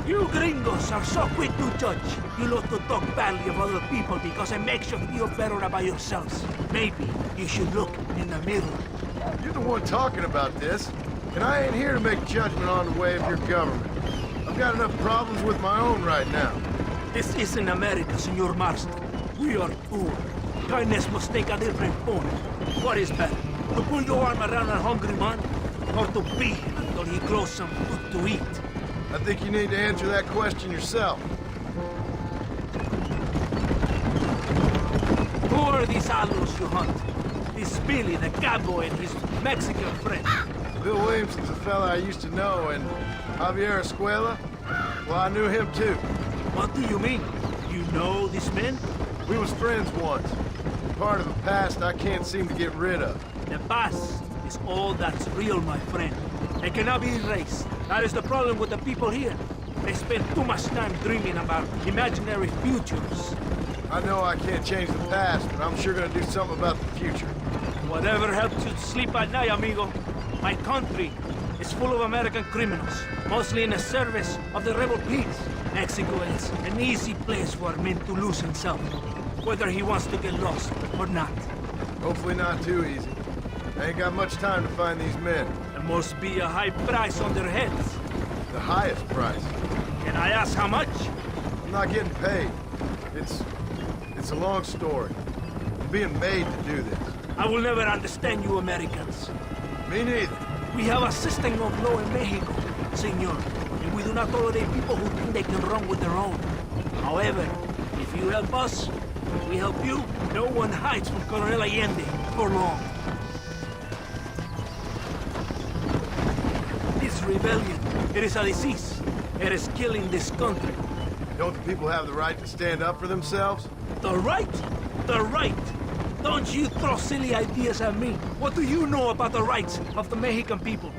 You gringos are so quick to judge. You love to talk badly of other people because it makes you feel better about yourselves. Maybe you should look in the mirror.
You're the one talking about this, and I ain't here to make judgment on the way of your government. I've got enough problems with my own right now.
This isn't America, Senor Marston. We are poor. Kindness must take a different form. What is better, to put your arm around a hungry man, or to beat him until he grows some food to eat?
I think you need to answer that question yourself.
Who are these outlaws you hunt? This Billy, the cowboy, and his Mexican friend.
Bill Williamson's a fella I used to know, and Javier Escuela? Well, I knew him too.
What do you mean? You know these men?
We was friends once. Part of the past I can't seem to get rid of.
The past is all that's real, my friend. It cannot be erased. That is the problem with the people here. They spend too much time dreaming about imaginary futures.
I know I can't change the past, but I'm sure gonna do something about the future.
Whatever helps you sleep at night, amigo. My country is full of American criminals, mostly in the service of the rebel peace. Mexico is an easy place for a man to lose himself, whether he wants to get lost or not.
Hopefully not too easy. I ain't got much time to find these men.
There must be a high price on their heads.
The highest price.
Can I ask how much?
I'm not getting paid. It's a long story. I'm being made to do this.
I will never understand you Americans.
Me neither.
We have a system of law in Mexico, senor, and we do not tolerate people who think they can run with their own. However, if you help us, we help you. No one hides from Colonel Allende for long. This rebellion, it is a disease. It is killing this country.
Don't the people have the right to stand up for themselves?
The right? The right? Don't you throw silly ideas at me. What do you know about the rights of the Mexican people?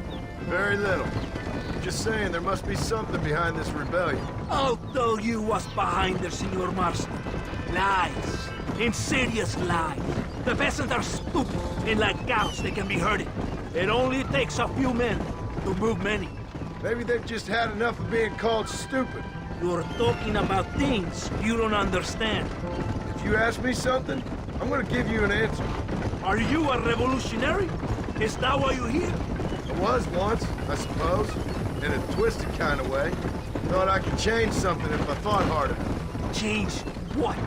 Very little. I'm just saying there must be something behind this rebellion.
I'll tell you what's behind there, Senor Marston. Lies. Insidious lies. The peasants are stupid, and like cows, they can be herded. It only takes a few men to move many.
Maybe they've just had enough of being called stupid.
You're talking about things you don't understand.
If you ask me something, I'm gonna give you an answer.
Are you a revolutionary? Is that why you're here?
I was once, I suppose. In a twisted kind of way. Thought I could change something if I thought hard enough.
Change what?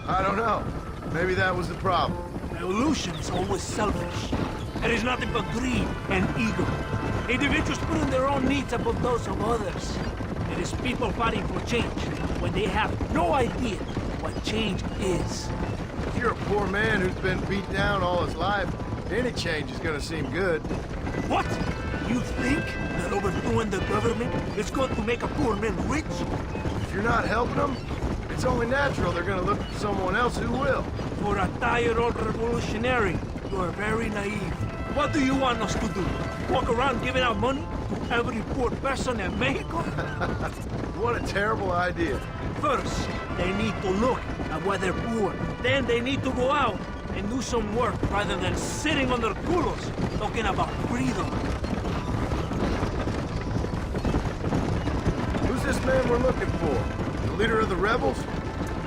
I don't know. Maybe that was the problem.
Revolution is always selfish. It is nothing but greed and ego. Individuals putting their own needs above those of others. It is people fighting for change when they have no idea what change is.
If you're a poor man who's been beat down all his life, any change is gonna seem good.
What? You think that overthrowing the government is going to make a poor man rich?
If you're not helping them, it's only natural they're gonna look for someone else who will.
For a tired old revolutionary, you are very naive. What do you want us to do? Walk around giving out money to every poor person in Mexico?
What a terrible idea.
First, they need to look at why they're poor. Then they need to go out and do some work rather than sitting on their culos talking about freedom.
Who's this man we're looking for? The leader of the rebels?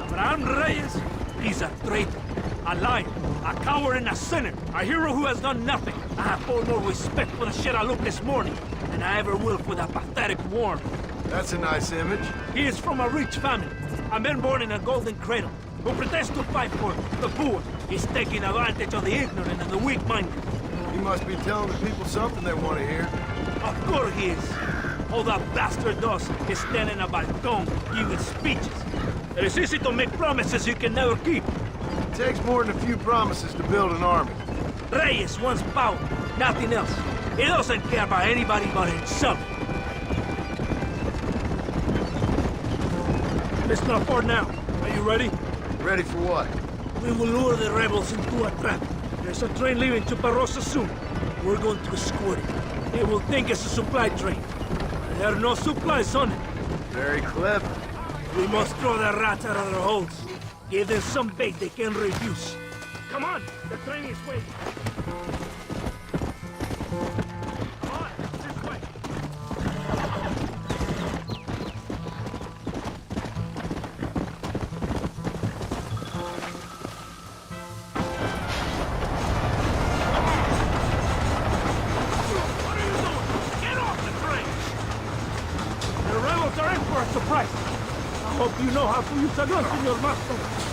Abraham Reyes? He's a traitor, a liar, a coward and a sinner, a hero who has done nothing. I have far more respect for the shit I looked this morning than I ever will for that pathetic worm.
That's a nice image.
He is from a rich family, a man born in a golden cradle, who pretends to fight for the poor. He's taking advantage of the ignorant and the weak-minded.
He must be telling the people something they want to hear.
Of course he is. All that bastard does is stand in a balcony giving speeches. It is easy to make promises you can never keep.
It takes more than a few promises to build an army.
Reyes wants power, nothing else. He doesn't care about anybody but himself. It's not far now. Are you ready?
Ready for what?
We will lure the rebels into a trap. There's a train leaving to Barrosa soon. We're going to escort it. They will think it's a supply train. There are no supplies on it.
Very clever.
We must throw the rats out of their holes. Give them some bait they can refuse. Come on, the train is waiting. Come on, this way. What are you doing? Get off the train! The rebels are in for a surprise.
I hope you know how to use a gun, Senor Master.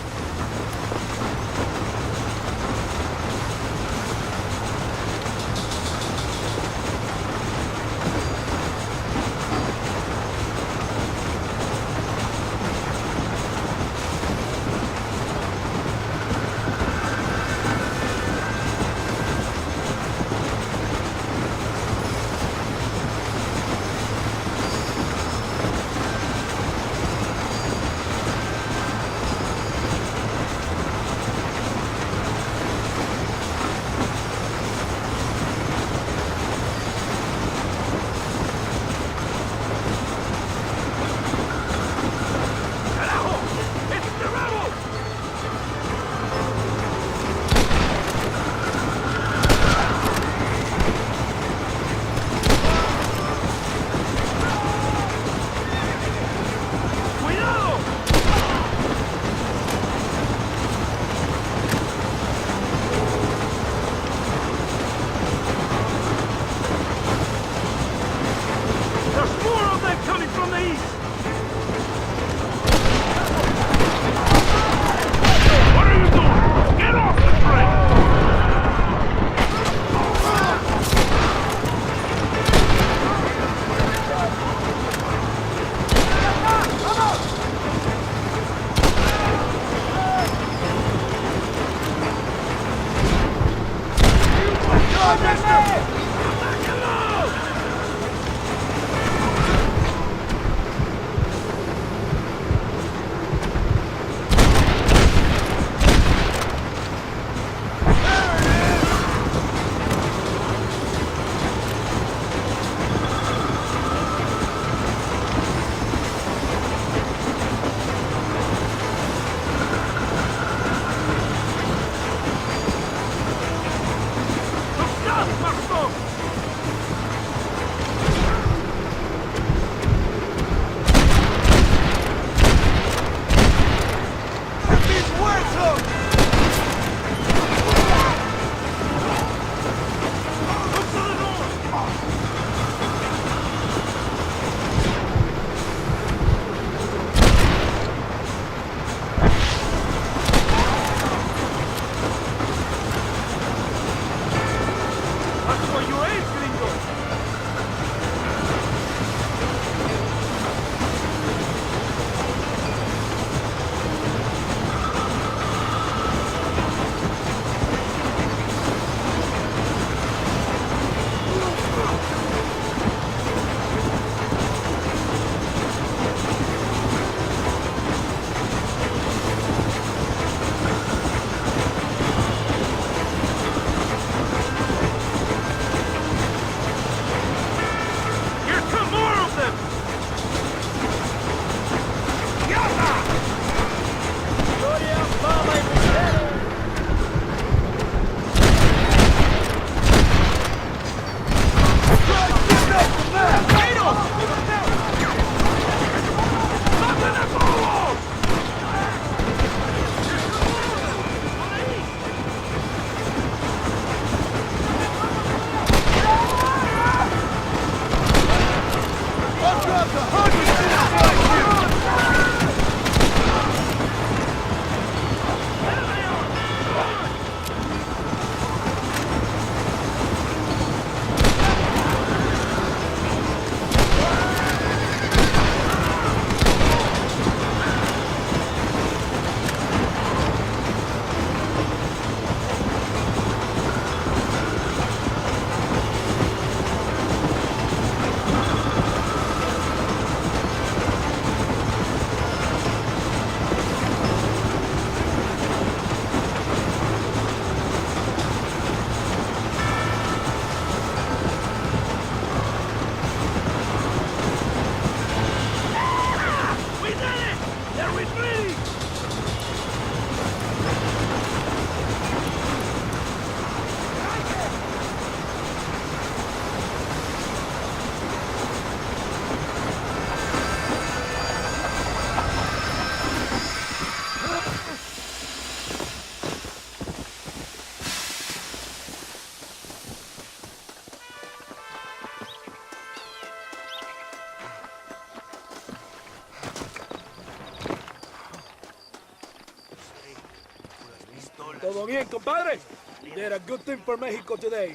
Todo bien, compadre? You did a good thing for Mexico today.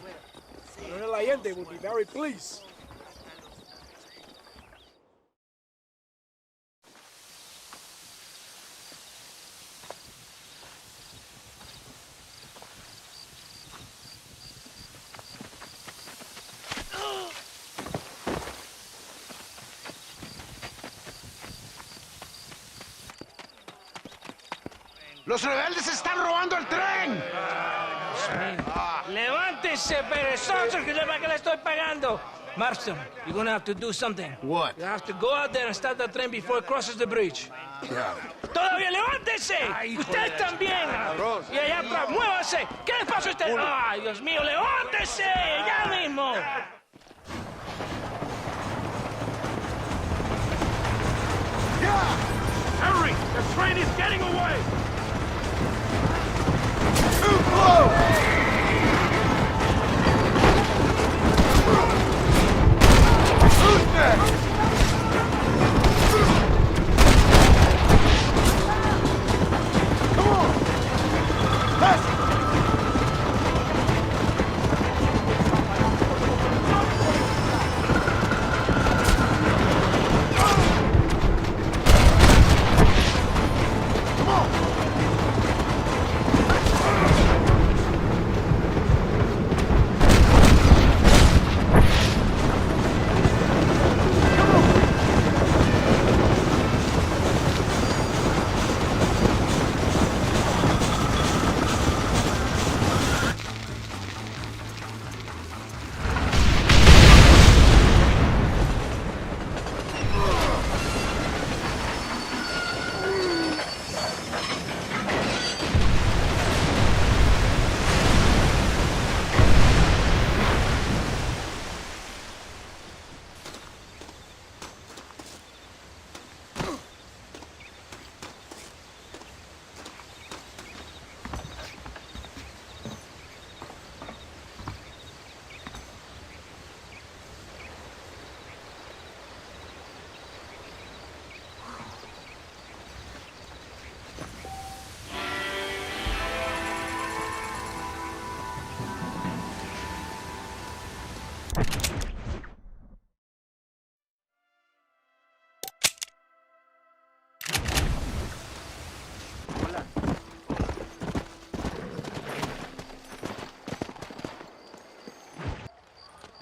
Colonel Allende will be very pleased.
¡Los rebeldes están robando el tren!
Levántese, perezoso, que le estoy pagando. Marston, you're gonna have to do something.
What?
You have to go out there and stop the train before it crosses the bridge.
Yeah.
¡Todavía levántese! ¡Usted también! Y allá atrás, muévase. ¿Qué le pasa a usted? ¡Ay, Dios mío, levántese! ¡Ya mismo!
Hurry! The train is getting away!
Too close! Who's next? Come on! Pass it!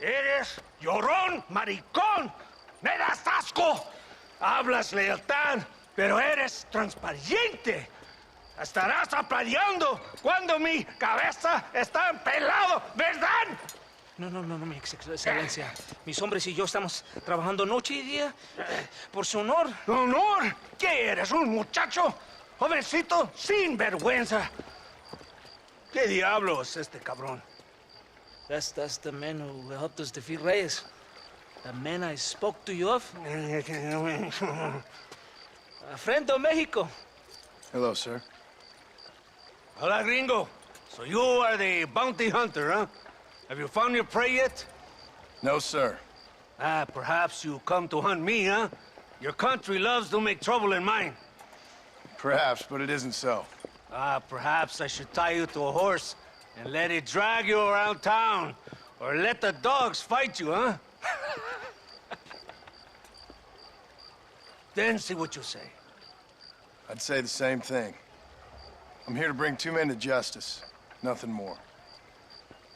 Eres llorón, maricón. Me das asco. Hablas lealtad, pero eres transparente. Estarás aplaudiendo cuando mi cabeza está pelado, ¿verdad?
No, mi excelencia. Mis hombres y yo estamos trabajando noche y día por su honor.
¿Honor? ¿Qué eres, un muchacho? Jovencito, sin vergüenza. ¿Qué diablos este cabrón?
That's the man who helped us defeat Reyes. The man I spoke to you of. A friend of Mexico.
Hello, sir.
Hola, gringo. So you are the bounty hunter, huh? Have you found your prey yet?
No, sir.
Perhaps you come to hunt me, huh? Your country loves to make trouble in mine.
Perhaps, but it isn't so.
Perhaps I should tie you to a horse and let it drag you around town. Or let the dogs fight you, huh? Then see what you say.
I'd say the same thing. I'm here to bring two men to justice. Nothing more.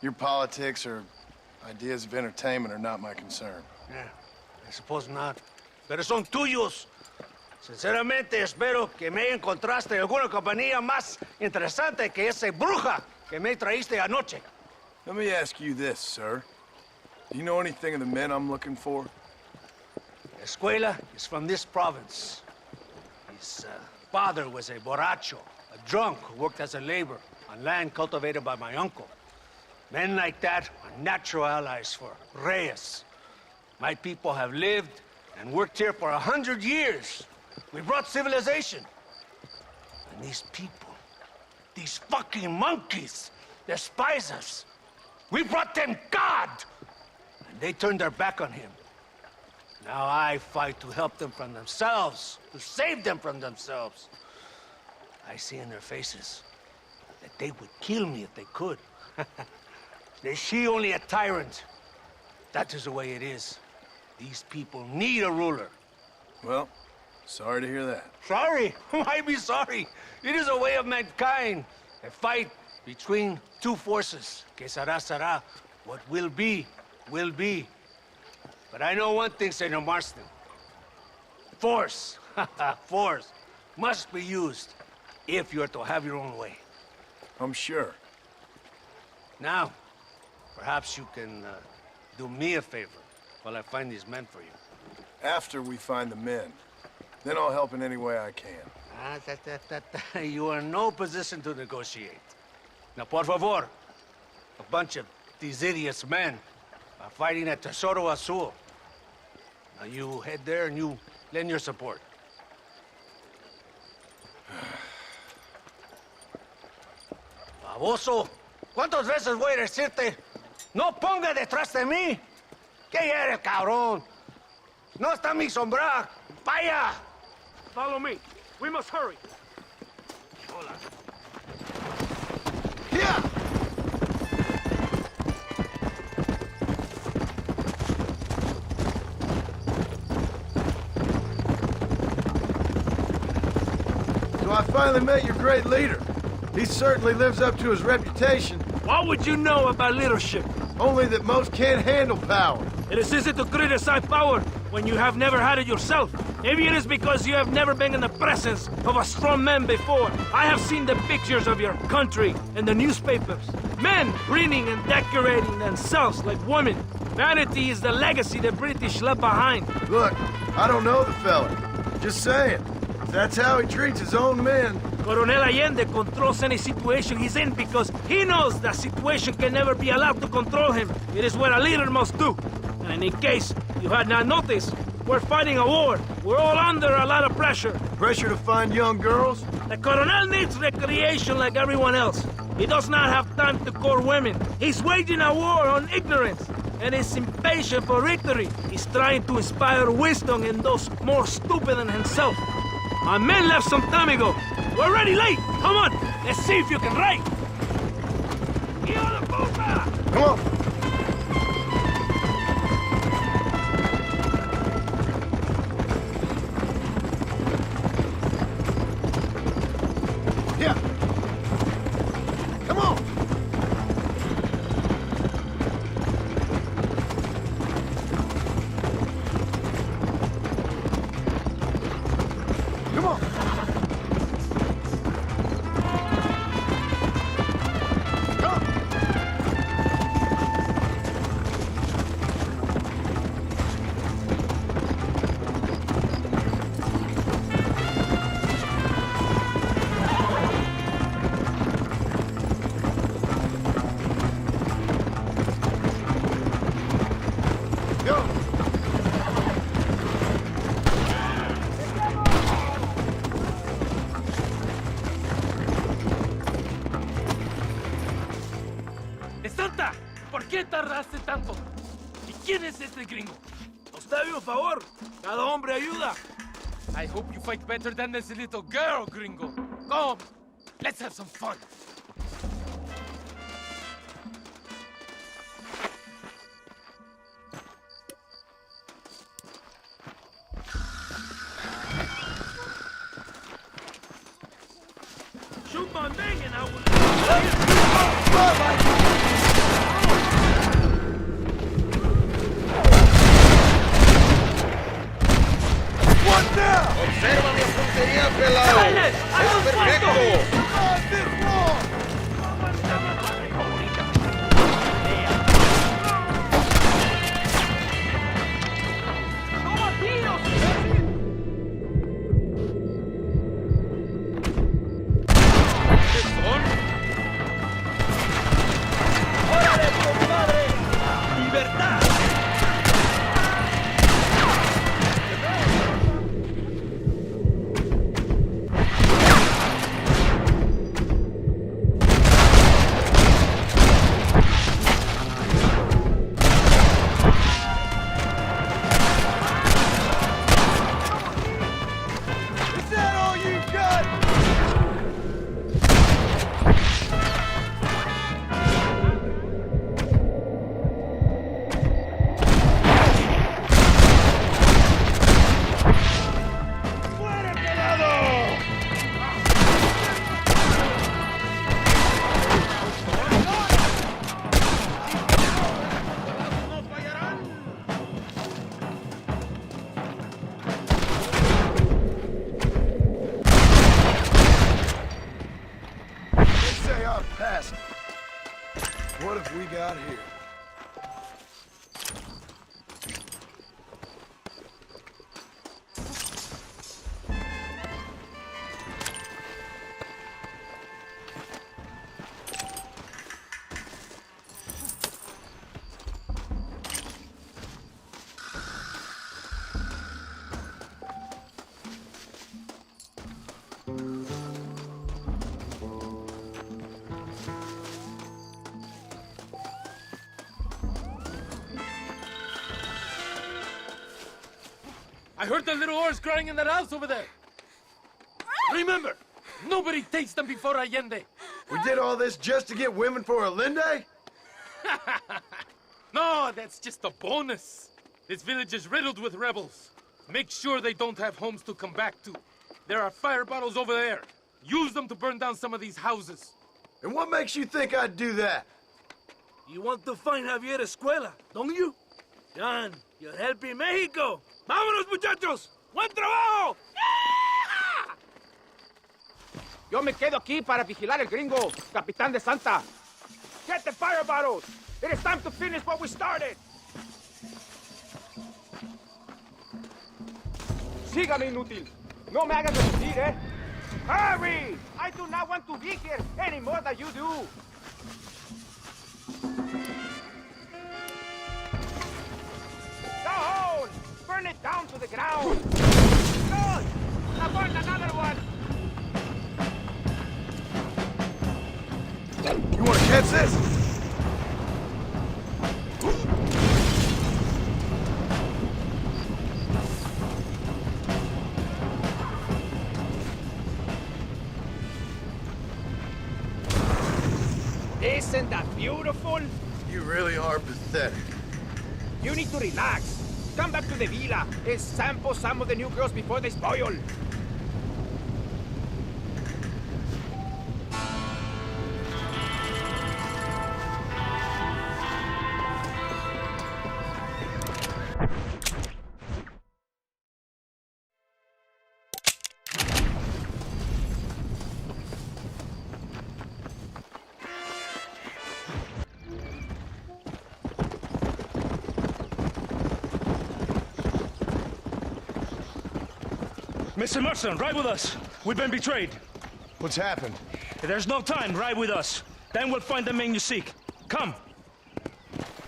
Your politics or ideas of entertainment are not my concern.
Yeah, I suppose not. Pero son tuyos. Sinceramente, espero que me encontraste alguna compañía más interesante que esa bruja que me traíste anoche.
Let me ask you this, sir. Do you know anything of the men I'm looking for?
Escuela is from this province. His father was a borracho, a drunk who worked as a laborer on land cultivated by my uncle. Men like that are natural allies for Reyes. My people have lived and worked here for 100 years. We brought civilization. And these people, these fucking monkeys, despise us. We brought them God! And they turned their back on him. Now I fight to help them from themselves, to save them from themselves. I see in their faces
that they would kill me if they could. They see only a tyrant. That is the way it is. These people need a ruler.
Well, sorry to hear that.
Sorry? Why be sorry? It is a way of mankind. A fight between two forces. Que será, será. What will be, will be. But I know one thing, Senor Marston. Force, force, must be used if you're to have your own way.
I'm sure.
Now, perhaps you can do me a favor while I find these men for you.
After we find the men, then I'll help in any way I can.
You are in no position to negotiate. Now, por favor, a bunch of these idiots men are fighting at Tesoro Azul. Now you head there and you lend your support. Baboso, ¿cuántas veces voy a decirte? No ponga detrás de mí. ¿Qué eres, cabrón? No está mi sombra. Vaya.
Follow me. We must hurry.
Hola.
Here! So I finally met your great leader. He certainly lives up to his reputation.
What would you know about leadership?
Only that most can't handle power.
It is easy to criticize power when you have never had it yourself. Maybe it is because you have never been in the presence of a strong man before. I have seen the pictures of your country in the newspapers. Men reading and decorating themselves like women. Vanity is the legacy the British left behind.
Look, I don't know the fella. Just saying. If that's how he treats his own men.
Coronel Allende controls any situation he's in because he knows that situation can never be allowed to control him. It is what a leader must do. And in case you had not noticed, we're fighting a war. We're all under a lot of pressure.
Pressure to find young girls?
The Coronel needs recreation like everyone else. He does not have time to court women. He's waging a war on ignorance and is impatient for victory. He's trying to inspire wisdom in those more stupid than himself. My men left some time ago. We're already late. Come on, let's see if you can write.
Come on. Yeah. Come on. Come on.
¡Santa! ¿Por qué tardaste tanto? ¿Y quién es este gringo? Nos debe un favor. Cada hombre ayuda. I hope you fight better than this little girl, gringo. Come, let's have some fun. Shoot my thing and I will...
Observa mi puntería, pelado. Es perfecto.
what have we got here?
I heard the little oars crying in that house over there. Remember, nobody takes them before Allende.
We did all this just to get women for Allende?
No, that's just a bonus. This village is riddled with rebels. Make sure they don't have homes to come back to. There are fire bottles over there. Use them to burn down some of these houses.
And what makes you think I'd do that?
You want to find Javier Escuela, don't you? John, you're helping Mexico. ¡Vámonos, muchachos! ¡Buen trabajo!
Yo me quedo aquí para vigilar el gringo, Capitán de Santa. Get the fire bottles! It is time to finish what we started! Sígame, inútil. No me hagas repetir, eh? Hurry! I do not want to be here any more than you do. Down! Burn it down to the ground! Good! Now burn another one!
You want to catch this?
Isn't that beautiful?
You really are pathetic.
You need to relax. Come back to the villa and sample some of the new girls before they spoil.
Mr. Marston, ride with us. We've been betrayed.
What's happened?
There's no time. Ride with us. Then we'll find the men you seek. Come.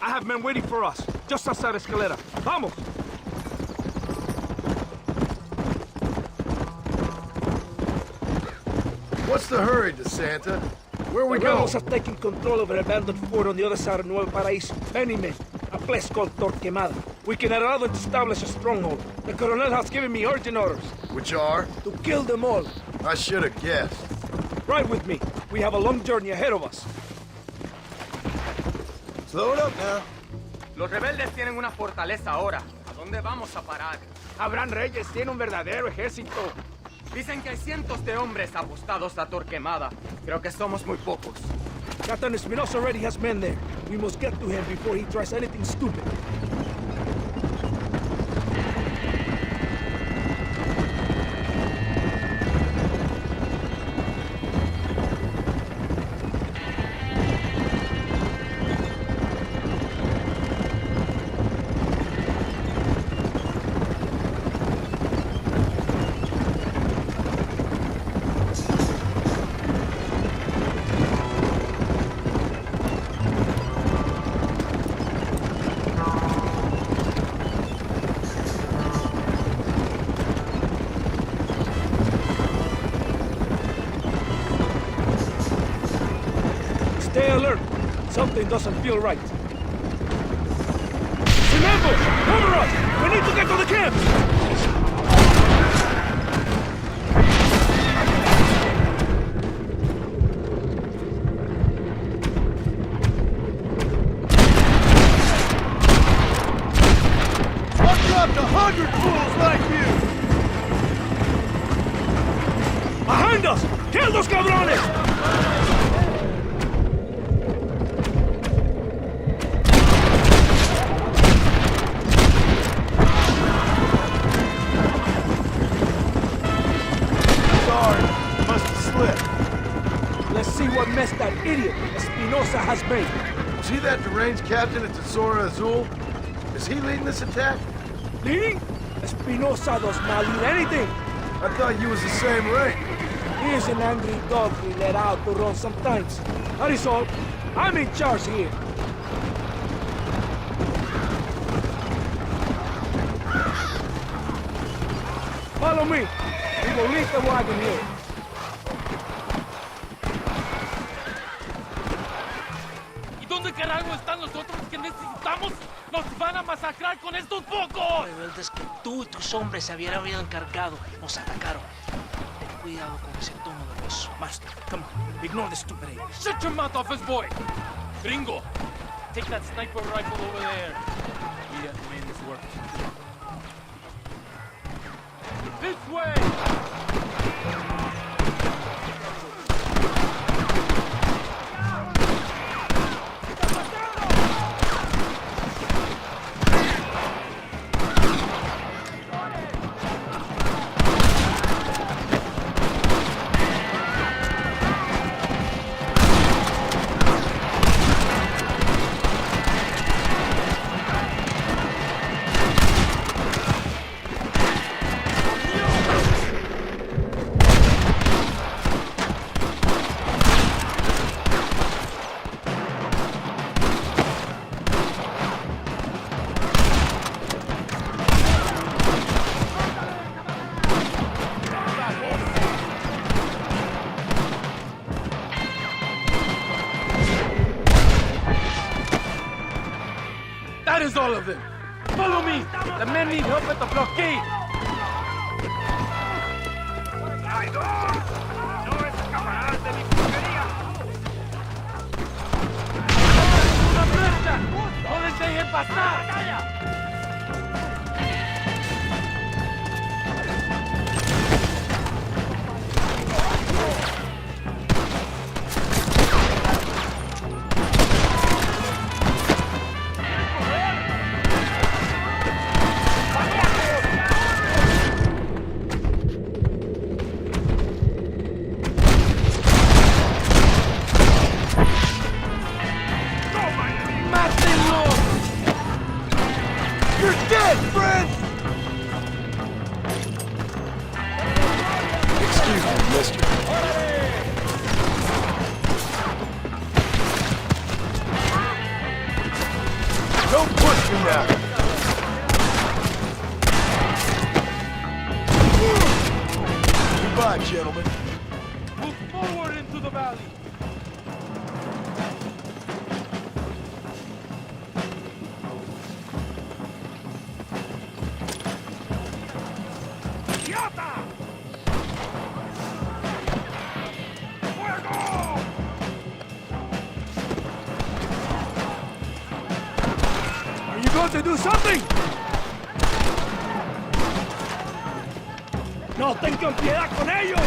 I have men waiting for us, just outside Escalera. Vamos!
What's the hurry, DeSanta? Where we
The
go?
rebels have taken control of an abandoned fort on the other side of Nuevo Paraíso. Many men. A place called Torquemada. We can allow them to establish a stronghold. The Colonel has given me urgent orders.
Which are?
To kill them all.
I should have guessed.
Ride with me. We have a long journey ahead of us.
Slow it up now.
Los rebeldes tienen una fortaleza ahora. ¿A dónde vamos a parar? Abraham Reyes tiene un verdadero ejército. Dicen que hay cientos de hombres apostados a Torquemada. Creo que somos muy pocos.
Captain Espinosa already has men there. We must get to him before he tries anything stupid. Stay alert. Something doesn't feel right. Remember! Cover us! We need to get to the camp!
I've dropped 100 fools like you!
Behind us! Kill those cabrones! Let's see what mess that idiot Espinosa has made.
Is he that deranged captain at Tesoro Azul? Is he leading this attack?
Leading? Espinosa does not lead anything.
I thought you was the same rank.
He is an angry dog we let out to run sometimes. That is all. I'm in charge here. Follow me. We will leave the wagon here.
¿Y dónde carajo están los otros que necesitamos? ¡Nos van a masacrar con estos pocos!
Rebeldes que tú y tus hombres se habían encargado nos atacaron. Ten cuidado con ese tono de voz. Master, come on. Ignore the stupid aim.
Shut your mouth, office boy! Gringo, take that sniper rifle over there. We have to make this work. This way! That is all of them. Follow me. The men need help at the blockade. ¡Una flecha! ¡No les dejen pasar!
Don't push me now. Goodbye, gentlemen.
Move forward into the valley.
To do something! ¡No tengan piedad con ellos!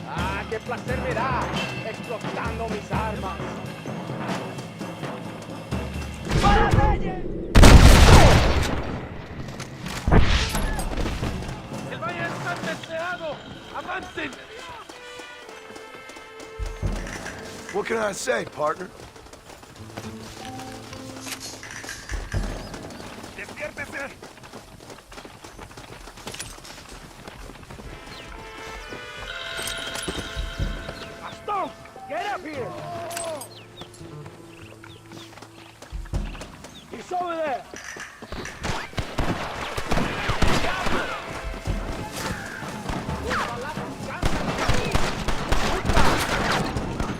¡Ah, qué placer me da explotando mis armas!
¡El valle está deseado! ¡Avancen!
What can I say, partner?
¡Despiértese!
Stone, get up here! He's over there!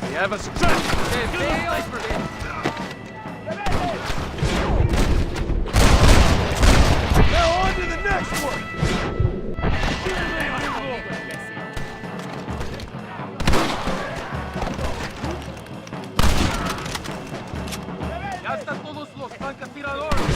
They have us trapped!
Now on to the next one!
¡Ya están todos los francotiradores!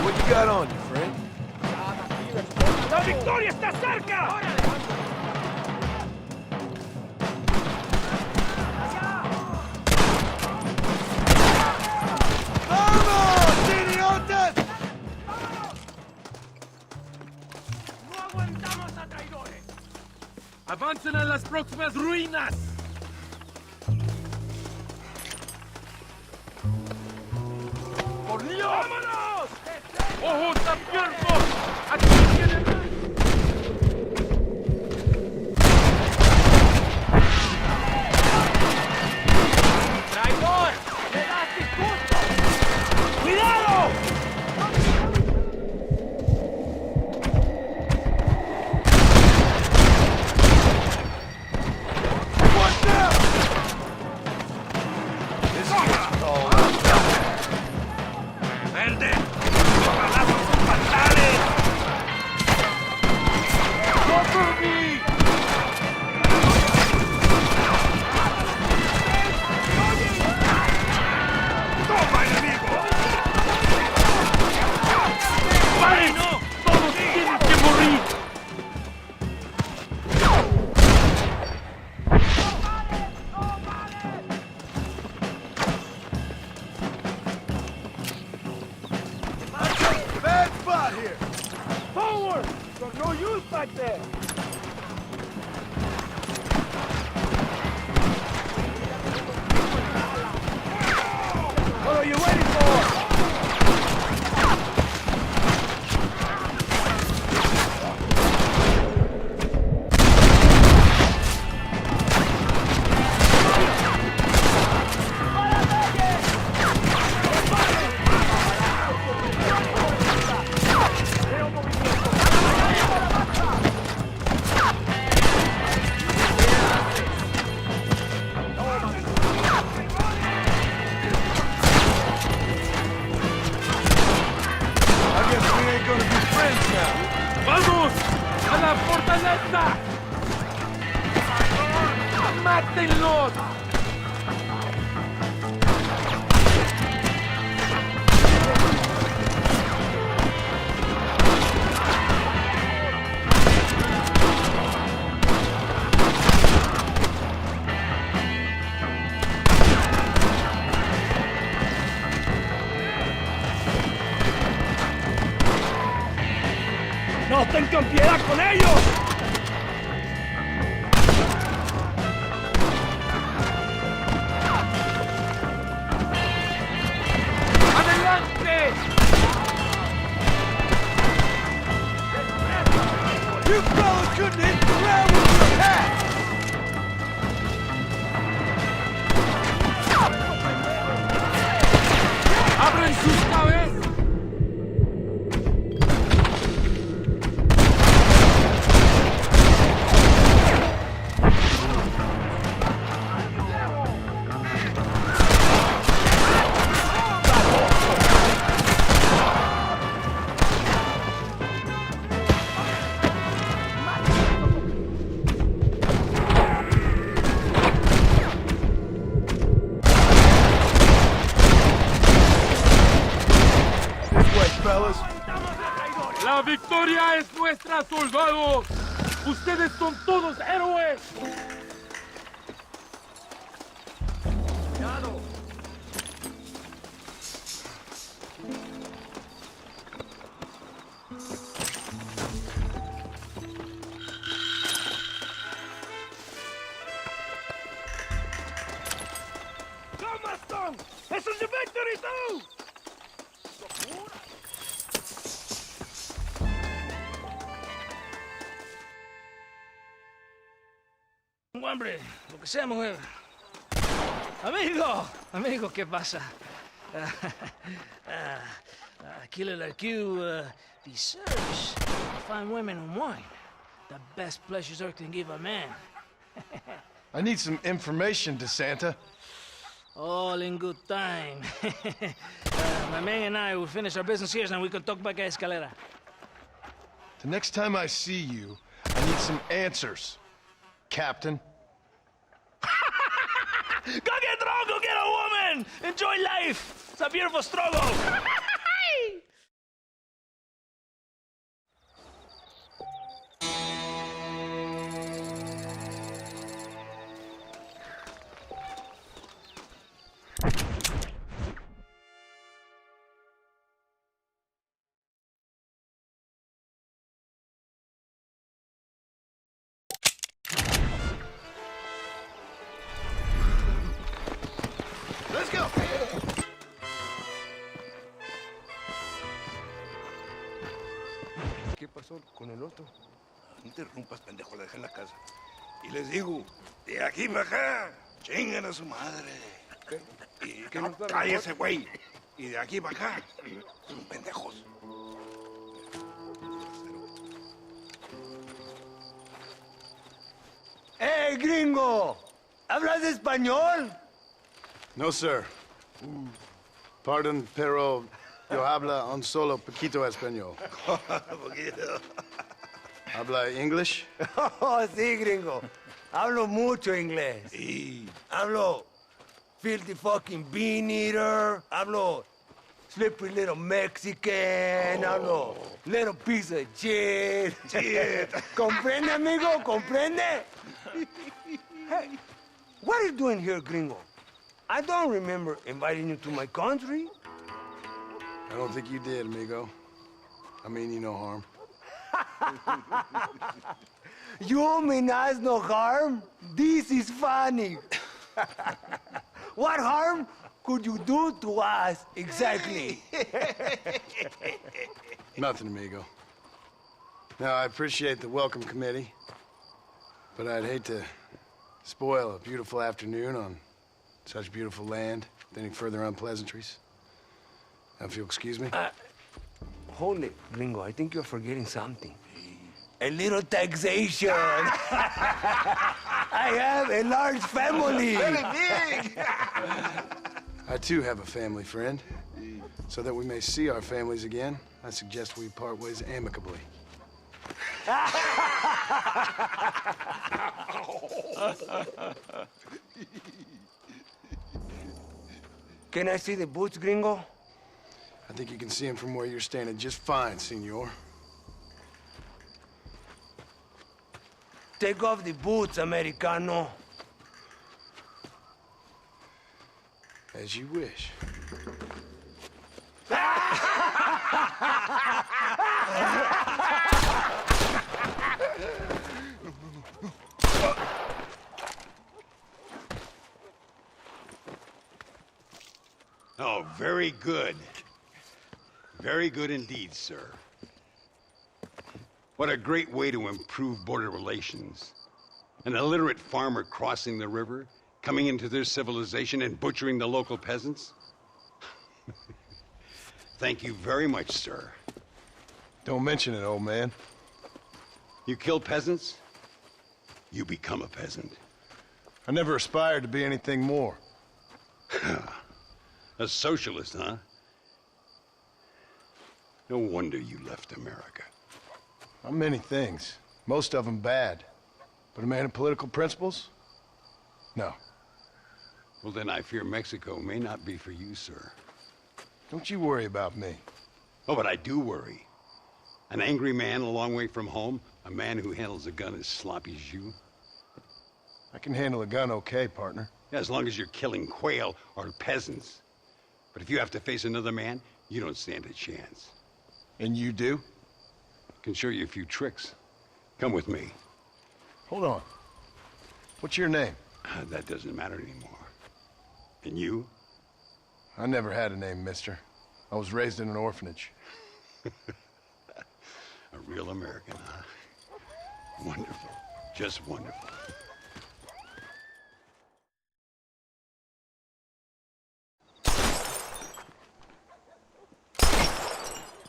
What you got on you, friend?
¡La victoria está cerca!
¡Vamos, idiotas!
¡No aguantamos a traidores!
¡Avancen a las próximas ruinas!
¡Por Dios! ¡Vámonos!
¡Ojos abiertos! ¡Aquí tienen!
¡Traidor! ¡Le das disgusto! ¡Cuidado!
What's up? This is what's called
¡Verde! ¡Balazos son fatales!
¡Cover me!
¡Toma, enemigo!
¡Paren! ¡Todos tienen que morir!
bad spot here.
Forward! There's no use back there! What are you waiting for?
I guess we ain't gonna be friends now.
¡Vamos! ¡A la fortaleza! ¡Mátenlos!
¡No tengan piedad con ellos!
¡Adelante!
You fellas couldn't hit the ground with your hat.
¡Abren sus cabezas!
This way, fellas.
¡La victoria es nuestra, soldados! ¡Ustedes son todos héroes!
¡Come, Maston! ¡This is the victory, too!
Hombre, lo que sea, mujer. Amigo, ¿qué pasa? Killer like you deserves fine women and wine. The best pleasures Earth can give a man.
I need some information, DeSanta.
All in good time. My man and I will finish our business here, and we can talk back at Escalera.
The next time I see you, I need some answers, Captain.
Go get drunk, go get a woman! man! Enjoy life! It's a beautiful struggle!
Let's go.
¿Qué pasó con el otro? No interrumpas, pendejo, la dejé en la casa. Y les digo, de aquí para acá, chingan a su madre.
¿Qué no está
Cállese, güey. Y de aquí para acá, son pendejos.
¡Hey, gringo! ¿Hablas español?
No, sir. Pardon, pero yo habla un solo poquito español. ¿Habla English?
Oh, sí, gringo. Hablo mucho inglés.
Sí.
Hablo filthy fucking bean eater. Hablo slippery little Mexican. Hablo little piece of shit. ¿Comprende, amigo? ¿Comprende? Hey, what are you doing here, gringo? I don't remember inviting you to my country.
I don't think you did, amigo. I mean you no harm.
You mean us no harm? This is funny. What harm could you do to us, exactly?
Nothing, amigo. Now, I appreciate the welcome committee, but I'd hate to spoil a beautiful afternoon on such beautiful land with any further unpleasantries. Now, if you'll excuse me.
Hold it, gringo. I think you're forgetting something. A little taxation. I have a large family.
Very big.
I, too, have a family friend. So that we may see our families again, I suggest we part ways amicably.
Can I see the boots, gringo?
I think you can see him from where you're standing just fine, senor.
Take off the boots, Americano.
As you wish.
Oh, very good. Very good indeed, sir. What a great way to improve border relations. An illiterate farmer crossing the river, coming into their civilization and butchering the local peasants? Thank you very much, sir.
Don't mention it, old man.
You kill peasants, you become a peasant.
I never aspired to be anything more.
A socialist, huh? No wonder you left America.
I'm many things. Most of them bad. But a man of political principles? No.
Well, then I fear Mexico may not be for you, sir.
Don't you worry about me.
Oh, but I do worry. An angry man a long way from home, a man who handles a gun as sloppy as you.
I can handle a gun okay, partner.
Yeah, as long as you're killing quail or peasants. But if you have to face another man, you don't stand a chance.
And you do?
I can show you a few tricks. Come with me.
Hold on. What's your name?
That doesn't matter anymore. And you?
I never had a name, mister. I was raised in an orphanage.
A real American, huh? Wonderful. Just wonderful.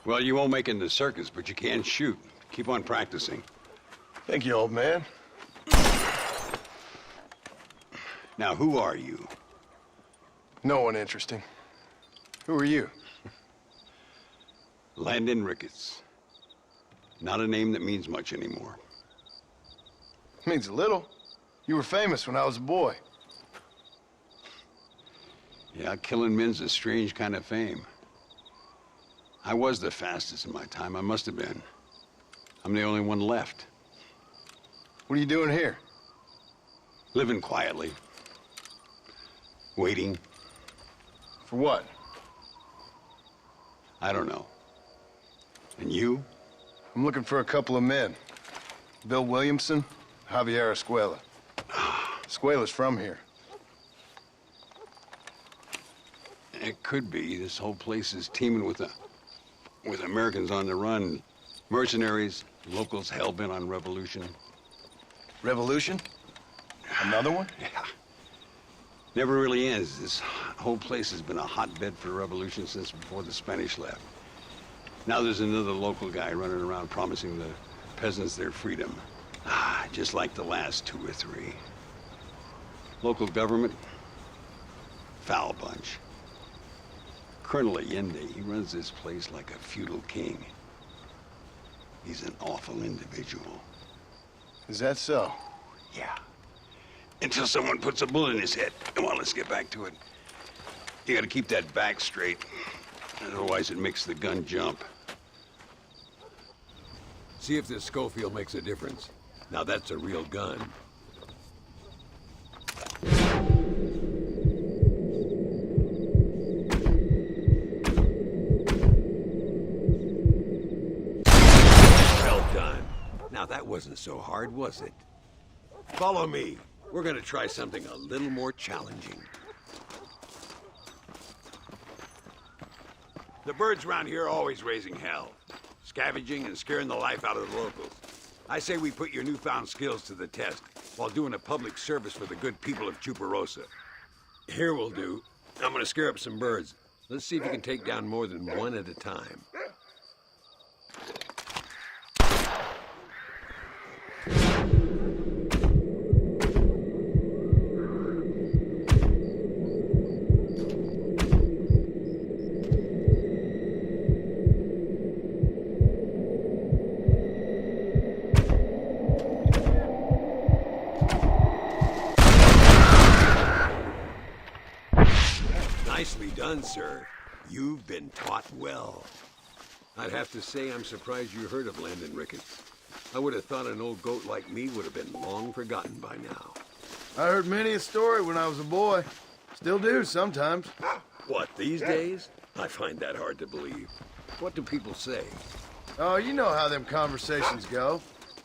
Well, you won't make it in the circus, but you can shoot. Keep on practicing.
Thank you, old man.
Now, who are you?
No one interesting. Who are you?
Landon Ricketts. Not a name that means much anymore.
Means a little. You were famous when I was a boy.
Yeah, killing men's a strange kind of fame. I was the fastest in my time. I must have been. I'm the only one left.
What are you doing here?
Living quietly. Waiting.
For what?
I don't know. And you?
I'm looking for a couple of men. Bill Williamson, Javier Escuela. Escuela's from here.
It could be. This whole place is teeming with Americans on the run. Mercenaries, locals hell-bent on revolution.
Revolution? Another one?
Yeah. Never really ends. This whole place has been a hotbed for revolution since before the Spanish left. Now there's another local guy running around promising the peasants their freedom. Just like the last 2 or 3. Local government, foul bunch. Colonel Allende, he runs this place like a feudal king. He's an awful individual.
Is that so?
Yeah. Until someone puts a bullet in his head. Come on, let's get back to it. You gotta keep that back straight. Otherwise it makes the gun jump. See if this Schofield makes a difference. Now that's a real gun. Well done. Now that wasn't so hard, was it? Follow me. We're gonna try something a little more challenging. The birds around here are always raising hell, scavenging and scaring the life out of the locals. I say we put your newfound skills to the test while doing a public service for the good people of Chuparosa. Here we'll do. I'm gonna scare up some birds. Let's see if you can take down more than one at a time. Nicely done, sir. You've been taught well. I'd have to say I'm surprised you heard of Landon Ricketts. I would have thought an old goat like me would have been long forgotten by now.
I heard many a story when I was a boy. Still do sometimes.
What, these days? I find that hard to believe. What do people say?
Oh, you know how them conversations go.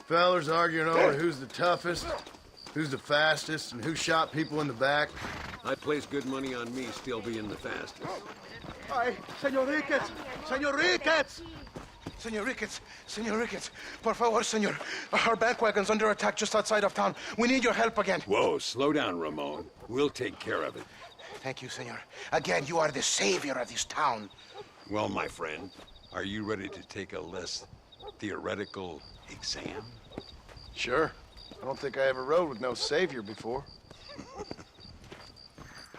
Fellers arguing over who's the toughest, who's the fastest, and who shot people in the back.
I'd place good money on me still being the fastest.
Ay, Señor Ricketts! Señor Ricketts!
Señor Ricketts! Señor Ricketts! Por favor, señor. Our bank wagon's under attack just outside of town. We need your help again.
Whoa, slow down, Ramon. We'll take care of it.
Thank you, señor. Again, you are the savior of this town.
Well, my friend, are you ready to take a less theoretical exam?
Sure. I don't think I ever rode with no savior before.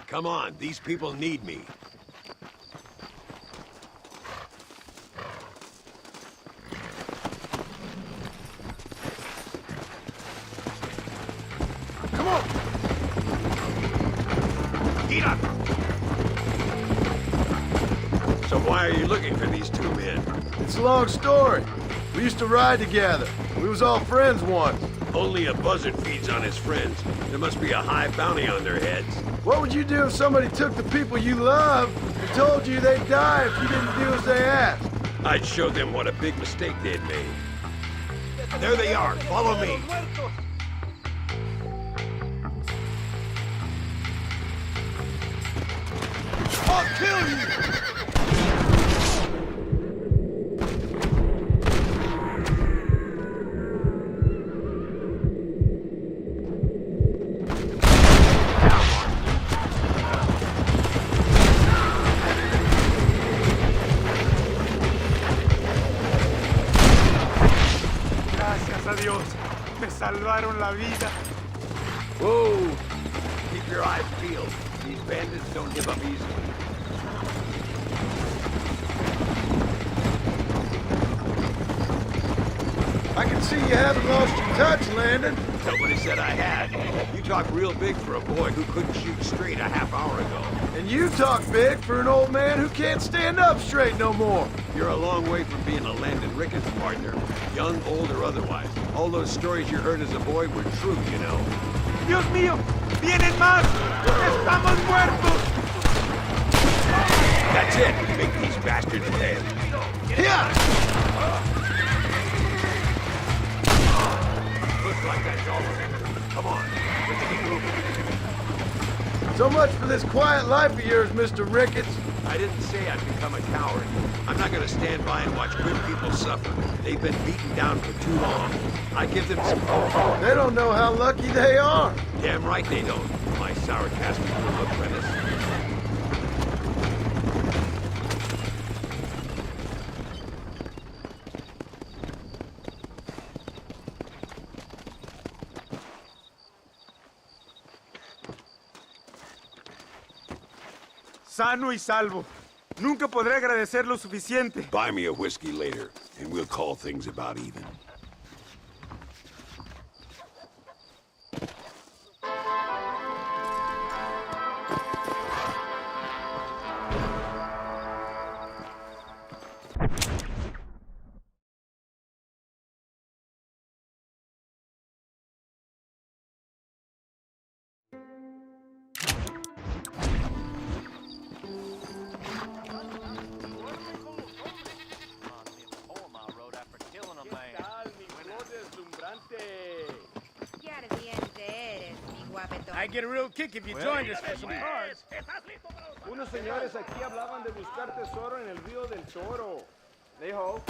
Come on, these people need me.
Come on!
Get up! So why are you looking for these 2 men?
It's a long story. We used to ride together. We was all friends once.
Only a buzzard feeds on his friends. There must be a high bounty on their heads.
What would you do if somebody took the people you love and told you they'd die if you didn't do as they asked?
I'd show them what a big mistake they'd made. There they are. Follow me.
I'll kill you!
Salvaron la vida.
Whoa! Keep your eyes peeled. These bandits don't give up easily.
I can see you haven't lost your touch, Landon.
Nobody said I had. You talk real big for a boy who couldn't shoot straight a half hour ago.
And you talk big for an old man who can't stand up straight no more.
You're a long way from being a Landon Ricketts partner. Young, old, or otherwise. All those stories you heard as a boy were true, you know.
Dios mío! ¡Vienen más! ¡Estamos muertos!
That's it. Make these bastards pay.
Yeah!
Looks like that's all of them. Come on, let's keep moving.
So much for this quiet life of yours, Mr. Ricketts.
I didn't say I'd become a coward. I'm not gonna stand by and watch good people suffer. They've been beaten down for too long. I give them some hope.
They don't know how lucky they are.
Damn right they don't, my sarcastic little apprentice.
Sano y salvo. Nunca podré agradecer lo suficiente.
Buy me a whiskey later, and we'll call things about even.
I get a real kick if you join us for some cards.
Unos señores aquí hablaban de buscar tesoro en el río del Toro. Dijo.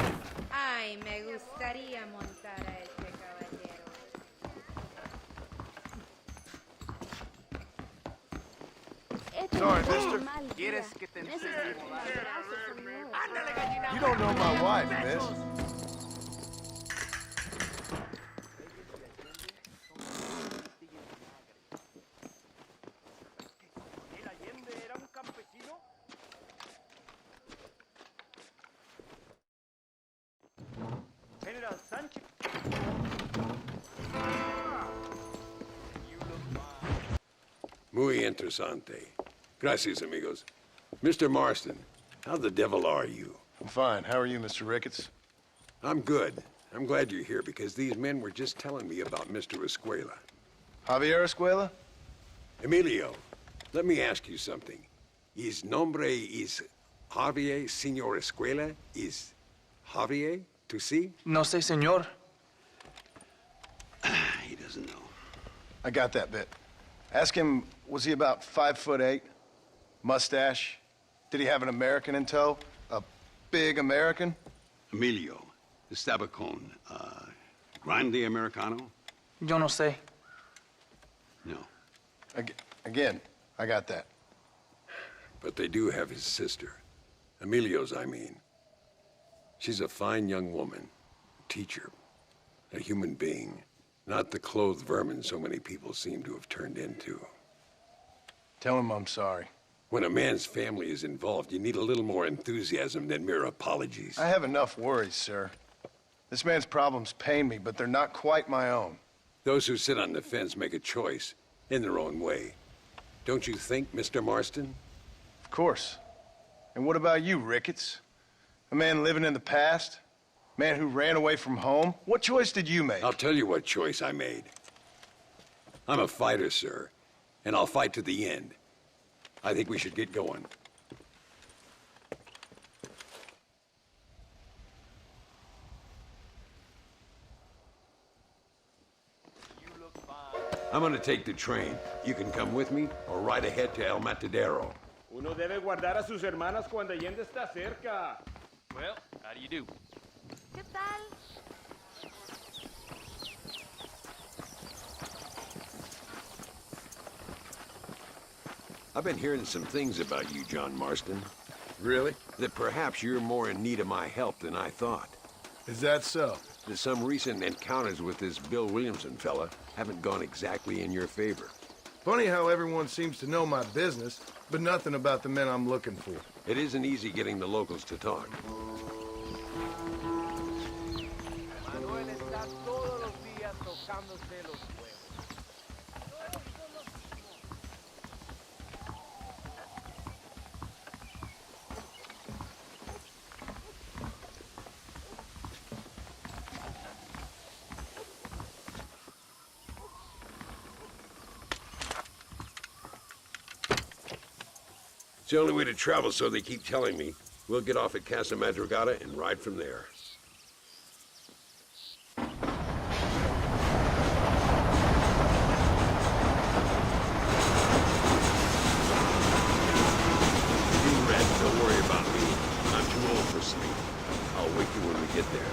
Ay, me gustaría montar a ese caballero.
Sorry, mister.
¿Quieres que te enseñe?
You don't know my wife, miss.
General Sánchez.
Muy interesante. Gracias, amigos. Mr. Marston, how the devil are you?
I'm fine. How are you, Mr. Ricketts?
I'm good. I'm glad you're here because these men were just telling me about Mr. Escuela.
Javier Escuela?
Emilio, let me ask you something. His nombre is Javier Señor Escuela? Is Javier to see?
No sé, señor.
He doesn't know.
I got that bit. Ask him, was he about 5'8"? Mustache? Did he have an American in tow? A big American?
Emilio, estaba con, Grande Americano?
Yo no sé.
No.
Again, I got that.
But they do have his sister. Emilio's, I mean. She's a fine young woman, a teacher, a human being, not the clothed vermin so many people seem to have turned into.
Tell him I'm sorry.
When a man's family is involved, you need a little more enthusiasm than mere apologies.
I have enough worries, sir. This man's problems pain me, but they're not quite my own.
Those who sit on the fence make a choice, in their own way. Don't you think, Mr. Marston?
Of course. And what about you, Ricketts? A man living in the past? A man who ran away from home? What choice did you make?
I'll tell you what choice I made. I'm a fighter, sir, and I'll fight to the end. I think we should get going. I'm gonna take the train. You can come with me or ride ahead to El Matadero.
Uno debe guardar a sus hermanas cuando Allende está cerca.
Well, how do you do?
¿Qué tal?
I've been hearing some things about you, John Marston.
Really?
That perhaps you're more in need of my help than I thought.
Is that so?
That some recent encounters with this Bill Williamson fella haven't gone exactly in your favor.
Funny how everyone seems to know my business, but nothing about the men I'm looking for.
It isn't easy getting the locals to talk.
Manuel está
tocándose los huevos.
It's the only way to travel, so they keep telling me. We'll get off at Casa Madrugada and ride from there. You, Red, don't worry about me. I'm too old for sleep. I'll wake you when we get there.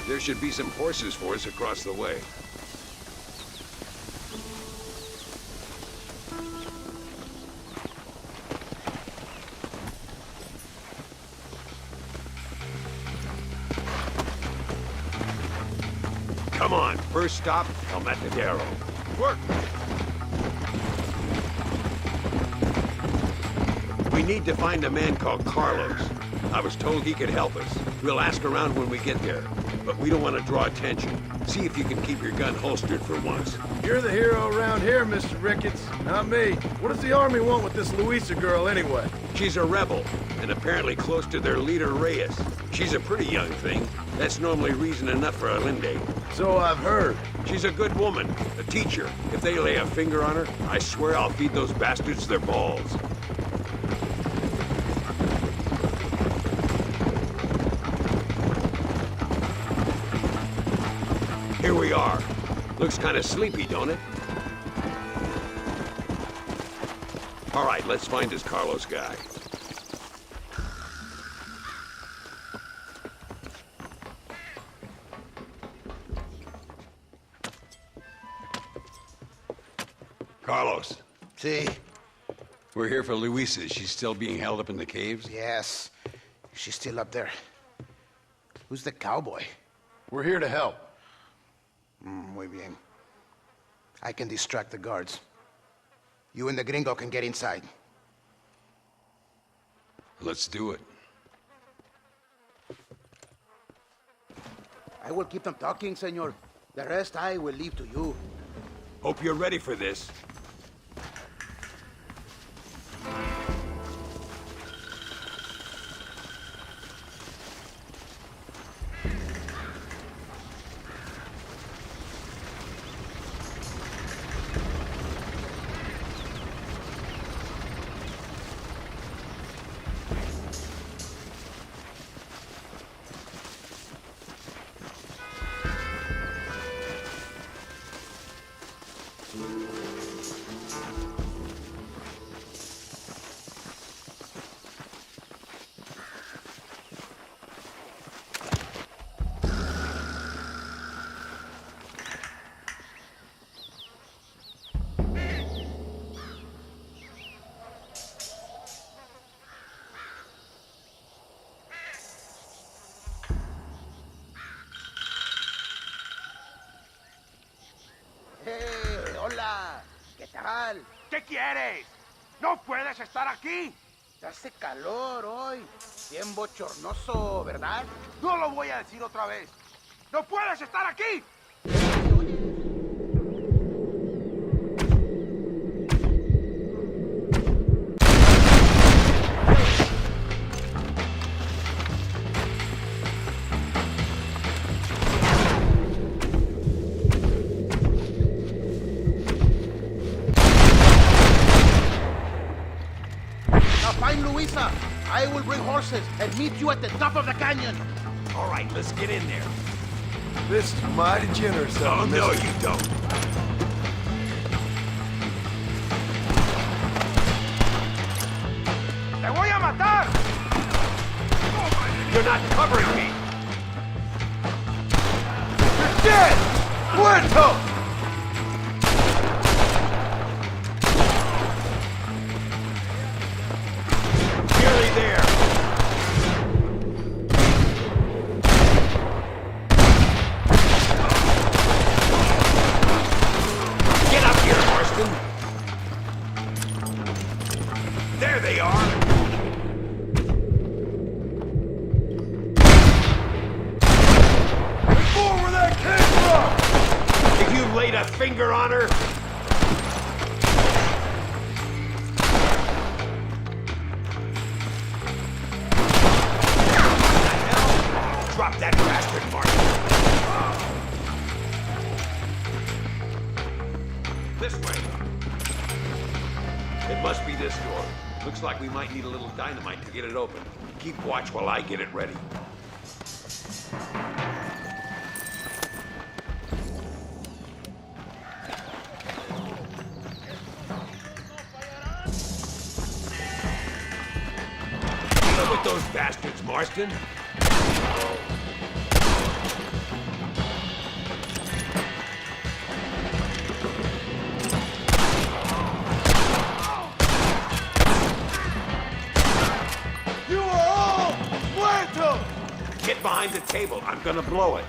There should be some horses for us across the way. Come on, first stop, El Matadero. Work! We need to find a man called Carlos. I was told he could help us. We'll ask around when we get there. But we don't want to draw attention. See if you can keep your gun holstered for once.
You're the hero around here, Mr. Ricketts, not me. What does the army want with this Luisa girl anyway?
She's a rebel, and apparently close to their leader, Reyes. She's a pretty young thing. That's normally reason enough for Allende.
So I've heard.
She's a good woman, a teacher. If they lay a finger on her, I swear I'll feed those bastards their balls. Here we are. Looks kind of sleepy, don't it? All right, let's find this Carlos guy. Carlos.
See?
We're here for Luisa. She's still being held up in the caves?
Yes. She's still up there. Who's the cowboy?
We're here to help.
Muy bien. I can distract the guards. You and the gringo can get inside.
Let's do it.
I will keep them talking, senor. The rest I will leave to you.
Hope you're ready for this.
Hola. ¿Qué tal?
¿Qué quieres? ¡No puedes estar aquí!
Hace calor hoy. Bien bochornoso, ¿verdad?
No lo voy a decir otra vez. ¡No puedes estar aquí!
Luisa, I will bring horses and meet you at the top of the canyon.
All right, let's get in there.
This is mighty generous of you.
Oh, no, you don't.
¡Te voy a matar!
You're not covering me.
You're dead! Muerto!
There they are!
Before where that came from!
If you laid a finger on her... Drop that bastard, Martin. This way. It must be this door. Looks like we might need a little dynamite to get it open. Keep watch while I get it ready. Deal with those bastards, Marston. Get behind the table. I'm gonna blow it.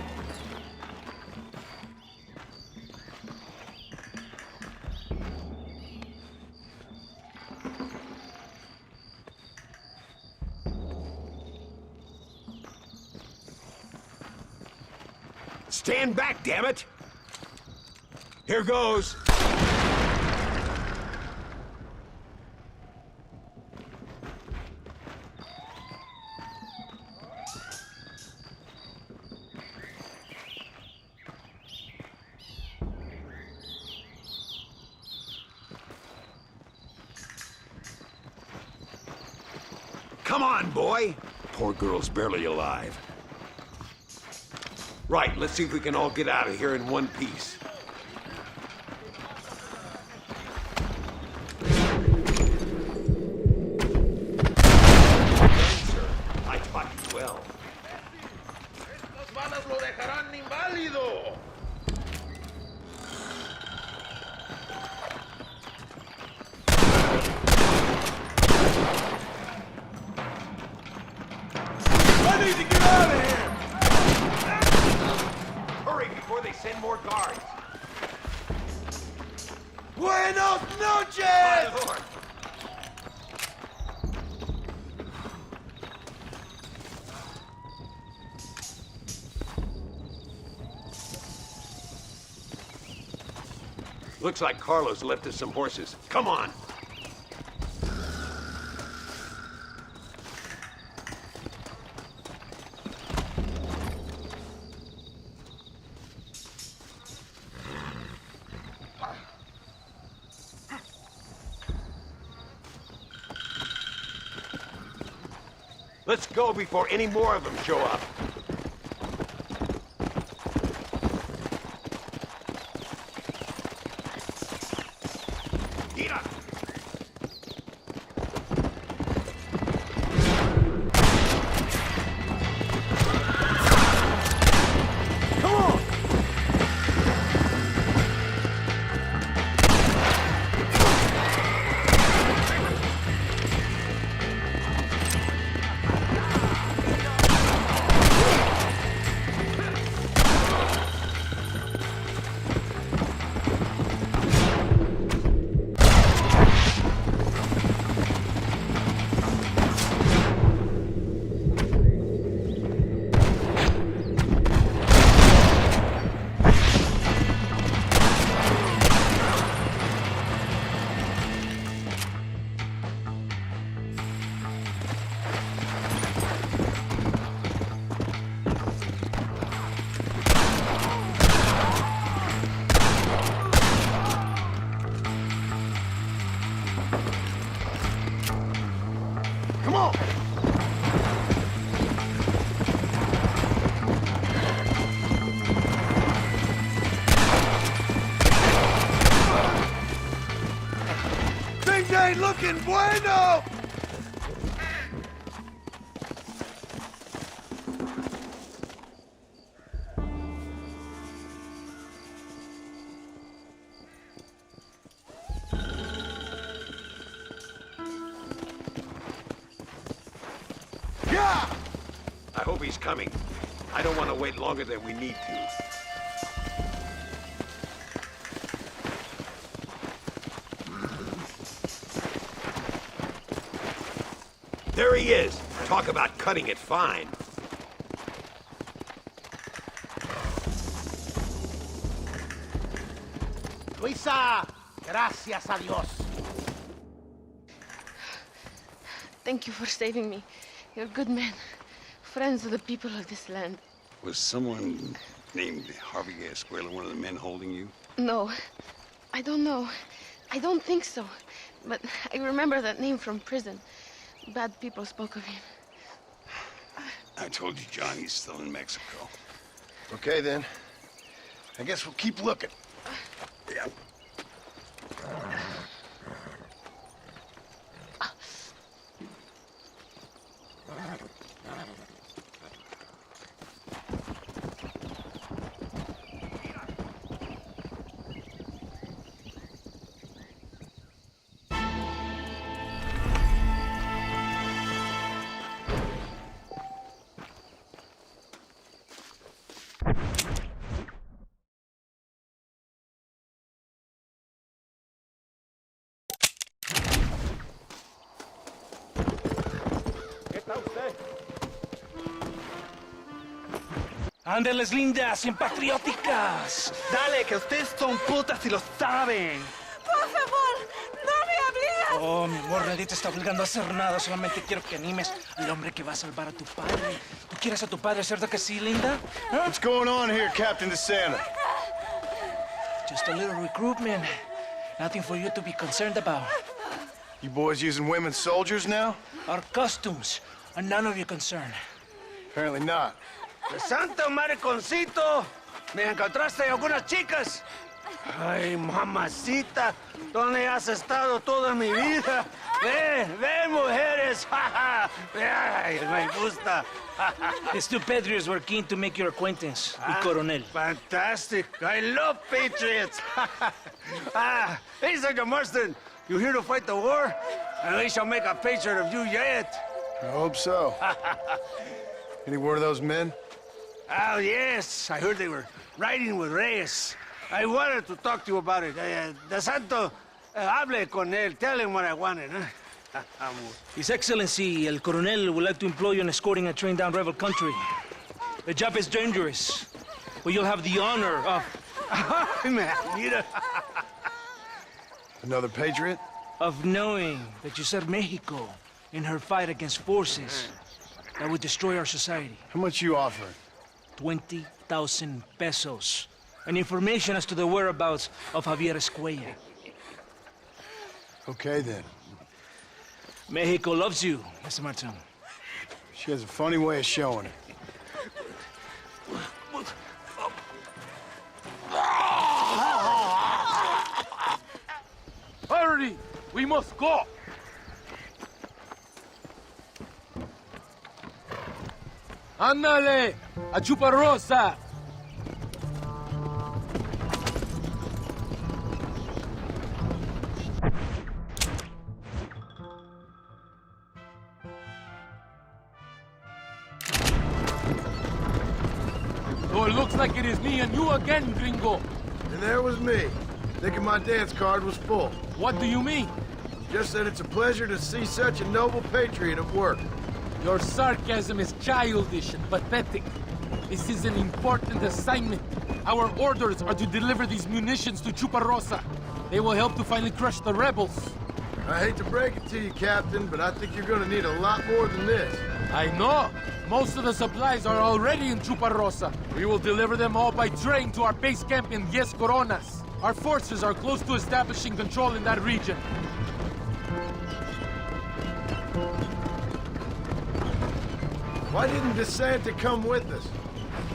Stand back, damn it! Here goes. Come on, boy! Poor girl's barely alive. Right, let's see if we can all get out of here in one piece. Sir, I taught you well.
Estas balas lo dejarán inválido. I need to get out of here!
Hurry before they send more guards.
Buenos noches!
My lord! Looks like Carlos left us some horses. Come on! Let's go before any more of them show up. Get up! Come on! Come on!
Things ain't looking bueno!
Yeah! I hope he's coming. I don't want to wait longer than we need to.
There he is. Talk about cutting it fine.
Luisa, gracias a Dios.
Thank you for saving me. You're good men. Friends of the people of this land.
Was someone named Harvey Escuela one of the men holding you?
No, I don't know. I don't think so. But I remember that name from prison. Bad people spoke of him.
I told you, John, he's still in Mexico.
Okay, then. I guess we'll keep looking.
Yeah.
Ándeles, lindas, bien patrióticas. Dale, que ustedes son putas y lo saben.
Por favor, no me obligas.
Oh, mi amor, nadie te está obligando a hacer nada. Solamente quiero que animes al hombre que va a salvar a tu padre. ¿Tú quieres a tu padre, cierto que sí, linda? ¿Ah?
What's going on here, Captain DeSanta?
Just a little recruitment. Nothing for you to be concerned about.
You boys using women soldiers now?
Our costumes are none of your concern.
Apparently not.
¡Santo mariconcito! ¿Me encontraste algunas chicas? Ay, mamacita, ¿dónde has estado toda mi vida? Ve, mujeres. Ay, me gusta.
These two patriots were keen to make your acquaintance with Coronel.
Fantastic. I love patriots. Hey, Sergeant Marston, you here to fight the war? And we shall make a patriot of you yet.
I hope so. Any word of those men?
Oh, yes. I heard they were riding with Reyes. I wanted to talk to you about it. DeSanto, hable con él. Tell him what I wanted.
His Excellency, El Coronel, would like to employ you in escorting a train down rebel country. The job is dangerous, but you'll have the honor of...
Another patriot?
Of knowing that you served Mexico in her fight against forces that would destroy our society.
How much you offering?
20,000 pesos. And information as to the whereabouts of Javier Escuella.
Okay, then.
Mexico loves you, Mr. Martin.
She has a funny way of showing it.
Hurry! We must go! Ándale! ¡A Chuparrosa! So it looks like it is me and you again, gringo.
And there was me, thinking my dance card was full.
What do you mean?
Just that it's a pleasure to see such a noble patriot at work.
Your sarcasm is childish and pathetic. This is an important assignment. Our orders are to deliver these munitions to Chuparrosa. They will help to finally crush the rebels.
I hate to break it to you, Captain, but I think you're gonna need a lot more than this.
I know. Most of the supplies are already in Chuparrosa. We will deliver them all by train to our base camp in Diez Coronas. Our forces are close to establishing control in that region.
Why didn't DeSanta come with us?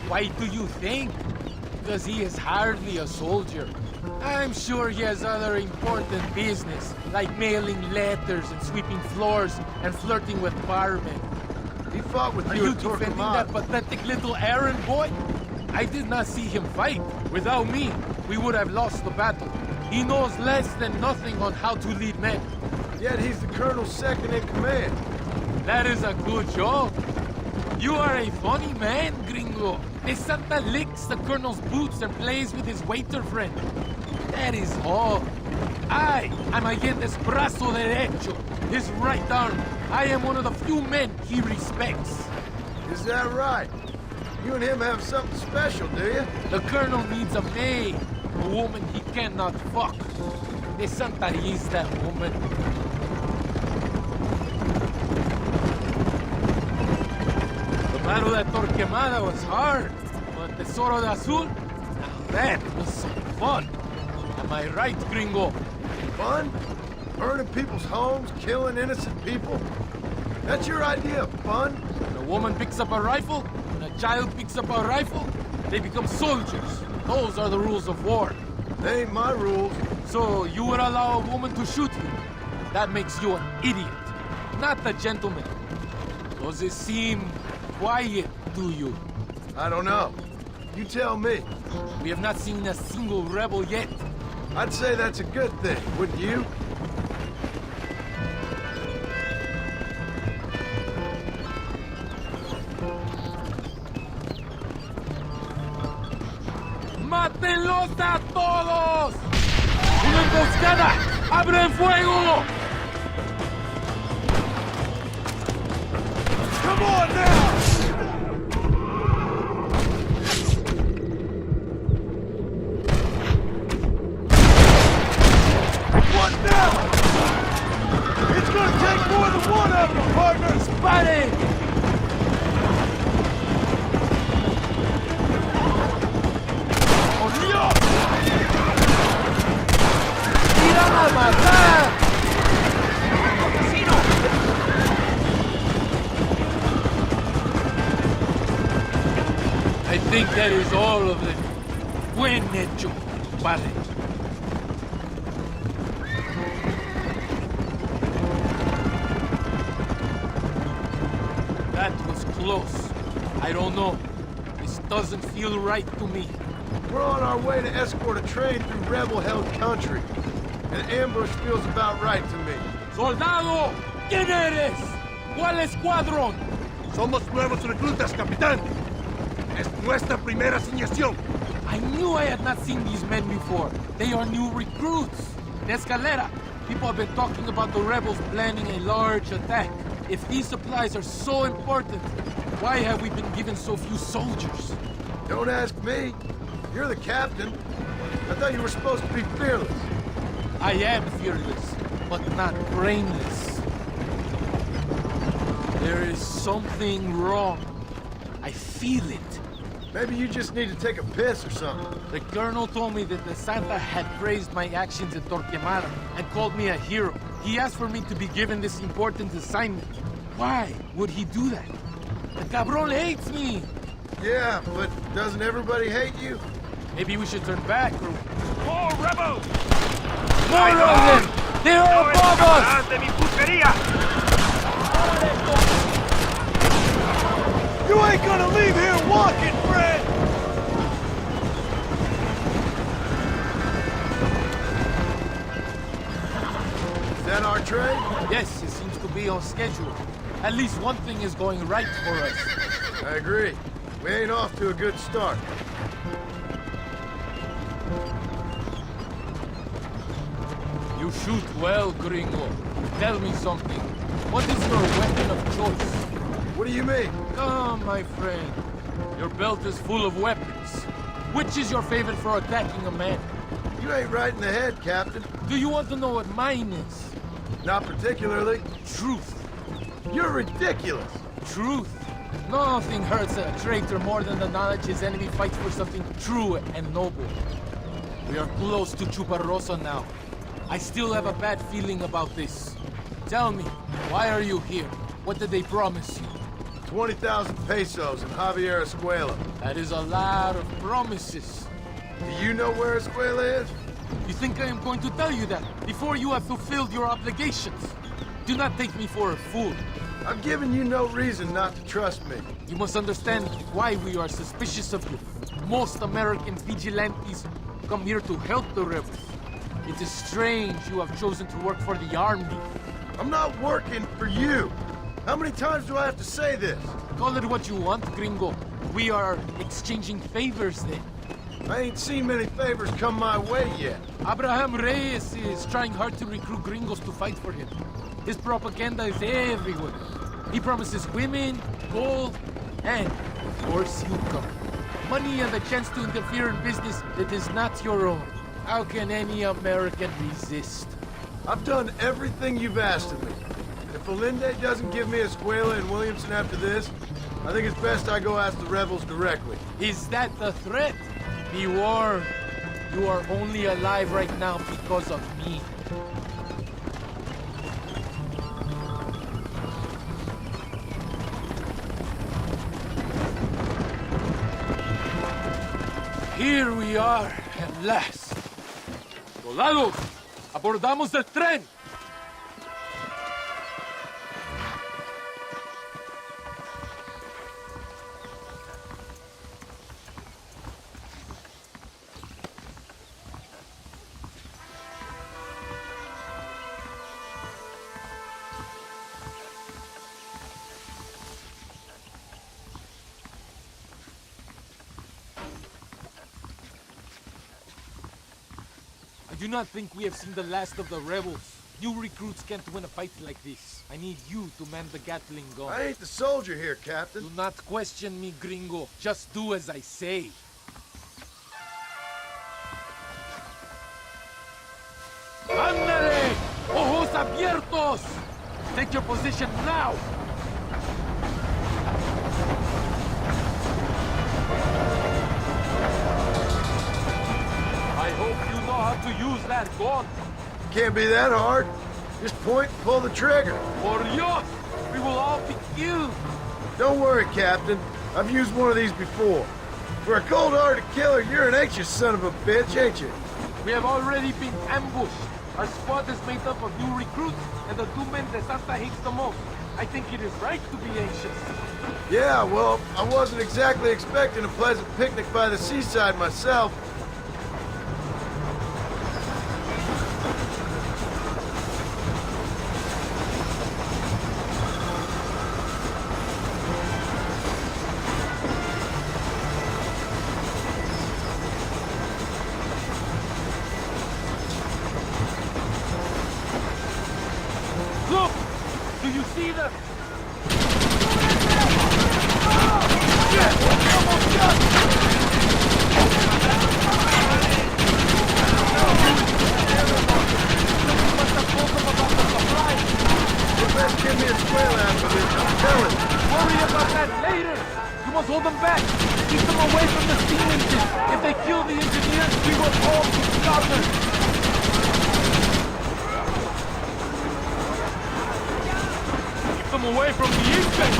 Why do you think? Because he is hardly a soldier. I'm sure he has other important business, like mailing letters and sweeping floors and flirting with barmen.
He fought with
Are
you
you
at
defending
Torquemada.
that pathetic little errand boy? I did not see him fight. Without me, we would have lost the battle. He knows less than nothing on how to lead men.
Yet he's the colonel's second in command.
That is a good joke. You are a funny man, gringo. DeSanta licks the colonel's boots and plays with his waiter friend. That is all. I'm Allende's brazo derecho, his right arm. I am one of the few men he respects.
Is that right? You and him have something special, do you?
The colonel needs a maid, a woman he cannot fuck. De Santa is that woman. The battle at Torquemada was hard, but Tesoro de Azul, now that was some fun. Am I right, gringo?
Fun? Burning people's homes, killing innocent people? That's your idea of fun?
When a woman picks up a rifle, when a child picks up a rifle, they become soldiers. Those are the rules of war.
They ain't my rules.
So you would allow a woman to shoot you? That makes you an idiot, not a gentleman. Does it seem quiet to you?
I don't know. You tell me.
We have not seen a single rebel yet.
I'd say that's a good thing, wouldn't you?
¡Mátenlos a todos! ¡Una emboscada! ¡Abren fuego!
Come on now! What now? It's gonna take more than one of them, partner!
¡Disparen! ¡Irán a matar! I think that is all of them. Buen hecho, padre. That was close. I don't know. This doesn't feel right to me.
We're on our way to escort a train through rebel-held country. An ambush feels about right to me.
¡Soldado! ¿Quién eres? ¿Cuál escuadrón?
Somos nuevos reclutas, capitán. Es nuestra primera asignación.
I knew I had not seen these men before. They are new recruits. In Escalera, people have been talking about the rebels planning a large attack. If these supplies are so important, why have we been given so few soldiers?
Don't ask me. You're the captain. I thought you were supposed to be fearless.
I am fearless, but not brainless. There is something wrong. I feel it.
Maybe you just need to take a piss or something.
The colonel told me that the Santa had praised my actions at Torquemada and called me a hero. He asked for me to be given this important assignment. Why would he do that? The cabron hates me.
Yeah, but doesn't everybody hate you?
Maybe we should turn back or...
More rebels!
More of them! They're above us!
De mi putería!
You ain't gonna leave here walking, Fred! Is that our train?
Yes, it seems to be on schedule. At least one thing is going right for us.
I agree. We ain't off to a good start.
You shoot well, gringo. Tell me something. What is your weapon of choice?
What do you mean?
Come, my friend. Your belt is full of weapons. Which is your favorite for attacking a man?
You ain't right in the head, Captain.
Do you want to know what mine is?
Not particularly.
Truth.
You're ridiculous.
Truth. Nothing hurts a traitor more than the knowledge his enemy fights for something true and noble. We are close to Chuparrosa now. I still have a bad feeling about this. Tell me, why are you here? What did they promise you?
20,000 pesos in Javier Escuela.
That is a lot of promises.
Do you know where Escuela is?
You think I am going to tell you that before you have fulfilled your obligations? Do not take me for a fool.
I've given you no reason not to trust me.
You must understand why we are suspicious of you. Most American vigilantes come here to help the rebels. It is strange you have chosen to work for the army.
I'm not working for you. How many times do I have to say this?
Call it what you want, gringo. We are exchanging favors then.
I ain't seen many favors come my way yet.
Abraham Reyes is trying hard to recruit gringos to fight for him. His propaganda is everywhere. He promises women, gold, and, of course, you come. Money and the chance to interfere in business that is not your own. How can any American resist?
I've done everything you've asked of me. And if Olinde doesn't give me Escuela and Williamson after this, I think it's best I go ask the rebels directly.
Is that the threat? Be warned. You are only alive right now because of me. Here we are, at last. Soldados, abordamos el tren. I do not think we have seen the last of the rebels. New recruits can't win a fight like this. I need you to man the Gatling gun.
I ain't the soldier here, Captain.
Do not question me, gringo. Just do as I say. ¡Ándale! ¡Ojos abiertos! Take your position now! I hope you know how to use that gun.
Can't be that hard. Just point and pull the trigger.
Por Dios! We will all be killed!
Don't worry, Captain. I've used one of these before. For a cold-hearted killer, you're an anxious son of a bitch, ain't you?
We have already been ambushed. Our squad is made up of new recruits, and the two men that Santa hates the most. I think it is right to be anxious.
Yeah, well, I wasn't exactly expecting a pleasant picnic by the seaside myself.
Look! Do you see them?
Give me a square after this, I'm telling you.
Worry about that later! You must hold them back! Keep them away from the steam engine! If they kill the engineers, we will all be slaughtered! Keep them away from the engine!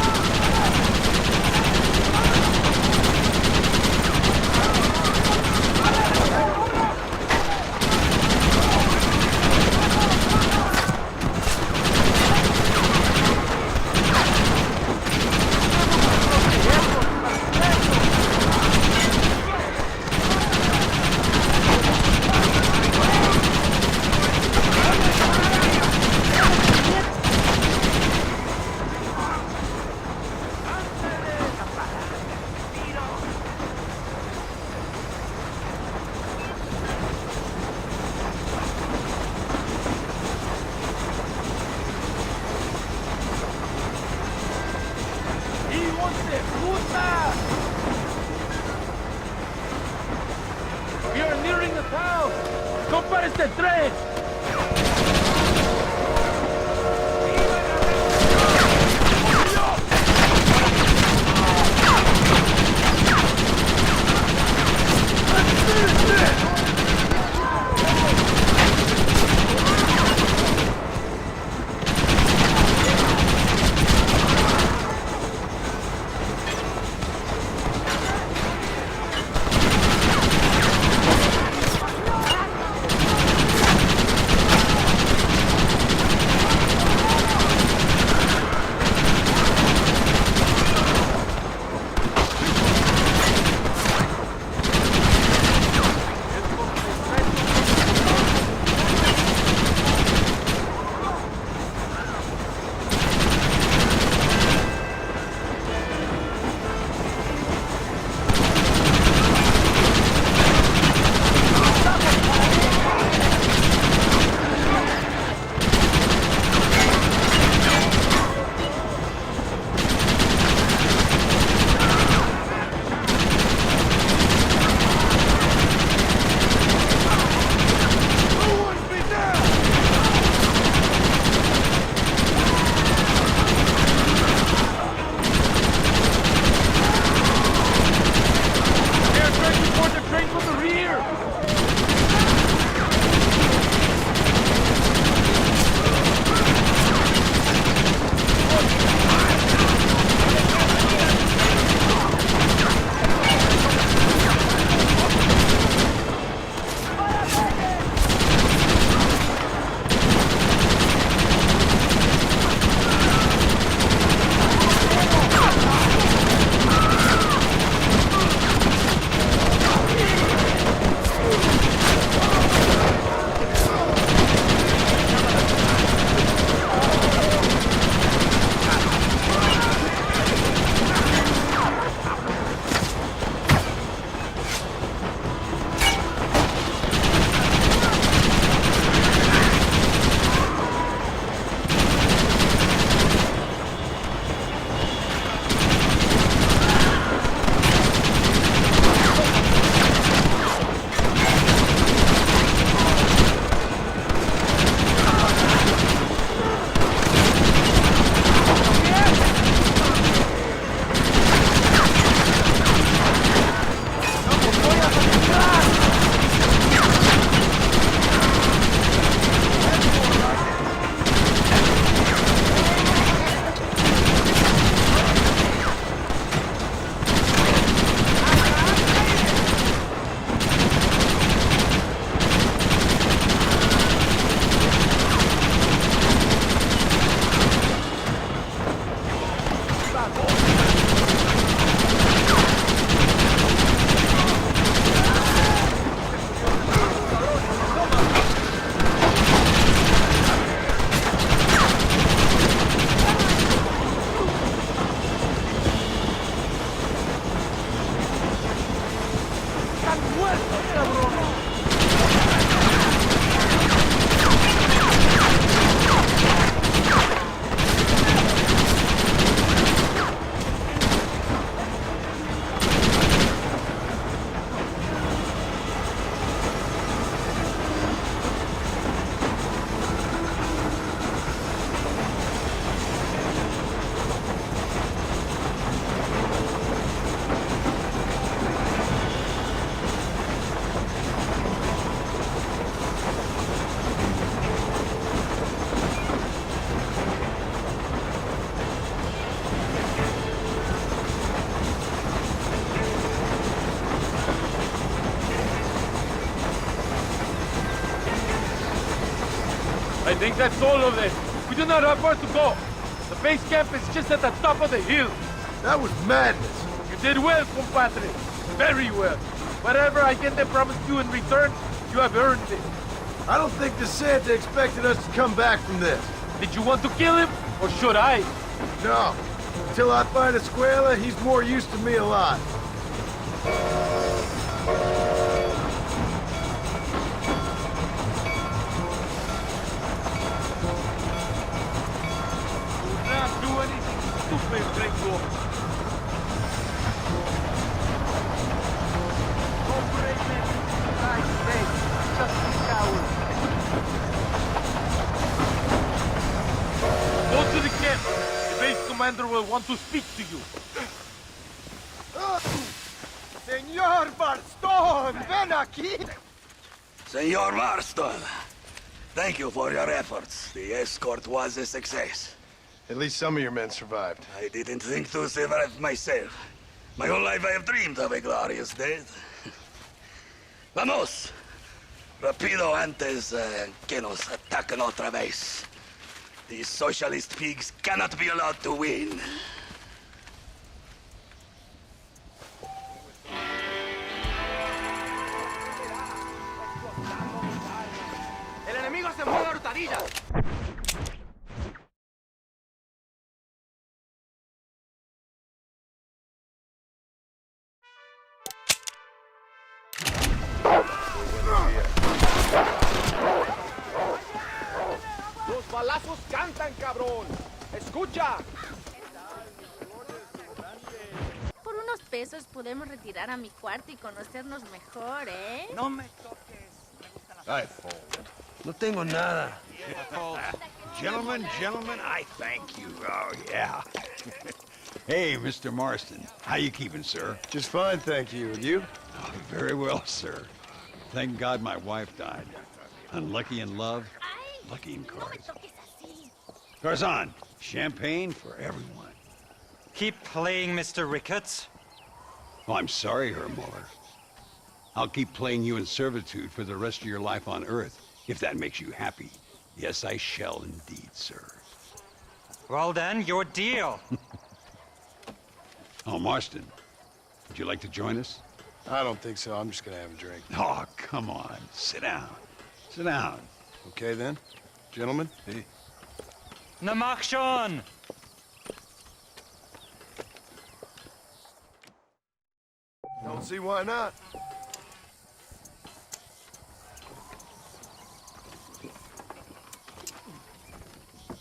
We are nearing the town! ¡No pares el tren! think that's all of it? We do not have far to go. The base camp is just at the top of the hill.
That was madness.
You did well, compadre. Very well. Whatever Allende promised you in return, you have earned it.
I don't think the Santa expected us to come back from this.
Did you want to kill him, or should I?
No. Until I find Escuela, he's more used to me alive.
Do not do anything stupid, Gringo. Go to the camp. The base commander will want to speak to you.
Senor Marston, ven aquí!
Senor Marston, thank you for your efforts. The escort was a success.
At least some of your men survived.
I didn't think to survive myself. My whole life I have dreamed of a glorious death. Vamos! Rapido antes que nos ataquen otra vez. These socialist pigs cannot be allowed to win.
¡El enemigo se mueve a hurtadillas!
¡Los balazos cantan, cabrón! ¡Escucha!
Por unos pesos podemos retirar a mi cuarto y conocernos mejor, ¿eh?
No me toques.
Ay, fool.
No tengo nada. Gentlemen, I thank you. Oh, yeah. Hey, Mr. Marston. How you keeping, sir?
Just fine, thank you. And you?
Oh, very well, sir. Thank God my wife died. Unlucky in love, lucky in cards. Garzon, champagne for everyone.
Keep playing, Mr. Ricketts.
Oh, I'm sorry, Herr Muller. I'll keep playing you in servitude for the rest of your life on Earth, if that makes you happy. Yes, I shall indeed, sir.
Well then, your deal.
Oh, Marston, would you like to join us?
I don't think so. I'm just gonna have a drink.
Oh, come on. Sit down. Sit down.
Okay, then. Gentlemen? Hey.
Na mach schon!
Don't see why not.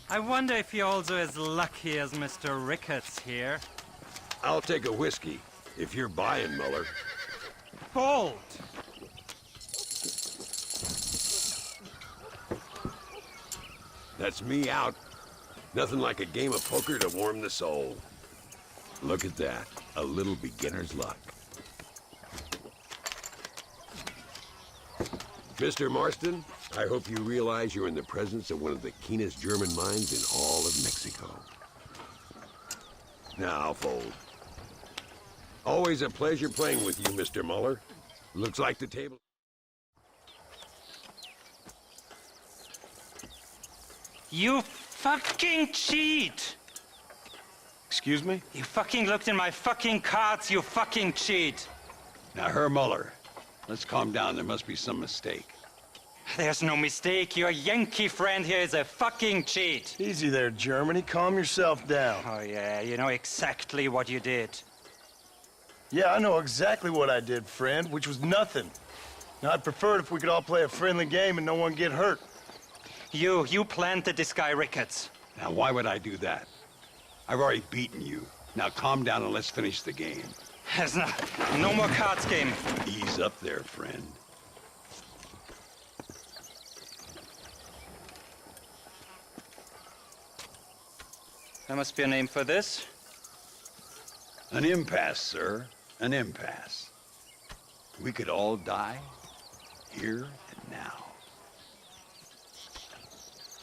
I wonder if you're also as lucky as Mr. Ricketts here.
I'll take a whiskey, if you're buying, Muller.
Bold!
That's me out. Nothing like a game of poker to warm the soul. Look at that. A little beginner's luck. Mr. Marston, I hope you realize you're in the presence of one of the keenest German minds in all of Mexico. Now, fold. Always a pleasure playing with you, Mr. Muller. Looks like the table...
You fucking cheat!
Excuse me?
You fucking looked in my fucking cards, you fucking cheat!
Now, Herr Muller, let's calm down. There must be some mistake.
There's no mistake. Your Yankee friend here is a fucking cheat.
Easy there, Germany. Calm yourself down.
Oh, yeah, you know exactly what you did.
Yeah, I know exactly what I did, friend, which was nothing. Now, I'd prefer it if we could all play a friendly game and no one get hurt.
You planted this guy Ricketts.
Now, why would I do that? I've already beaten you. Now, calm down and let's finish the game.
There's no more cards game.
Ease up there, friend.
There must be a name for this.
An impasse, sir. An impasse. We could all die, here and now.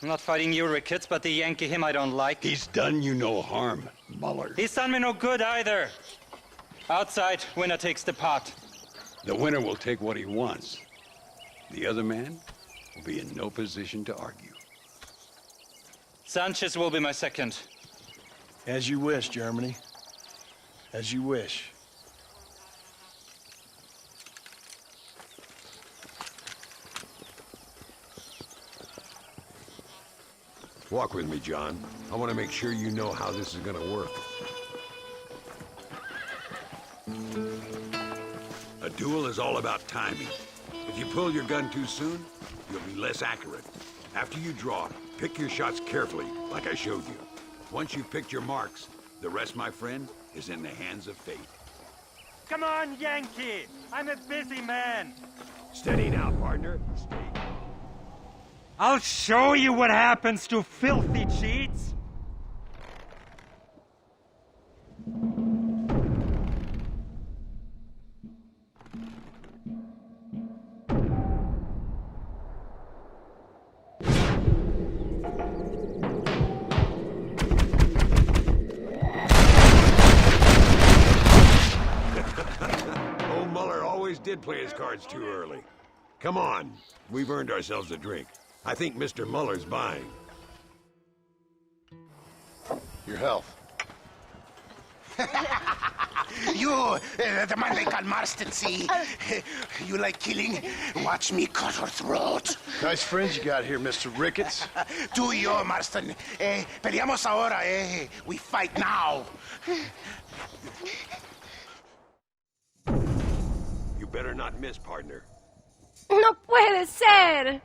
I'm not fighting you, Ricketts, but the Yankee him I don't like.
He's done you no harm, Muller.
He's done me no good either. Outside, winner takes the pot.
The winner will take what he wants. The other man will be in no position to argue.
Sanchez will be my second.
As you wish, Germany. As you wish.
Walk with me, John. I want to make sure you know how this is gonna work. A duel is all about timing. If you pull your gun too soon, you'll be less accurate. After you draw, pick your shots carefully, like I showed you. Once you've picked your marks, the rest, my friend, is in the hands of fate.
Come on, Yankee! I'm a busy man.
Steady now, partner. Steady.
I'll show you what happens to filthy cheats.
Old Muller always did play his cards too early. Come on, we've earned ourselves a drink. I think Mr. Muller's buying.
Your health.
You, the man they call Marston, see? You like killing? Watch me cut her throat.
Nice friends you got here, Mr. Ricketts.
Tú y yo, Marston. Peleamos ahora, We fight now.
You better not miss, partner.
No puede ser.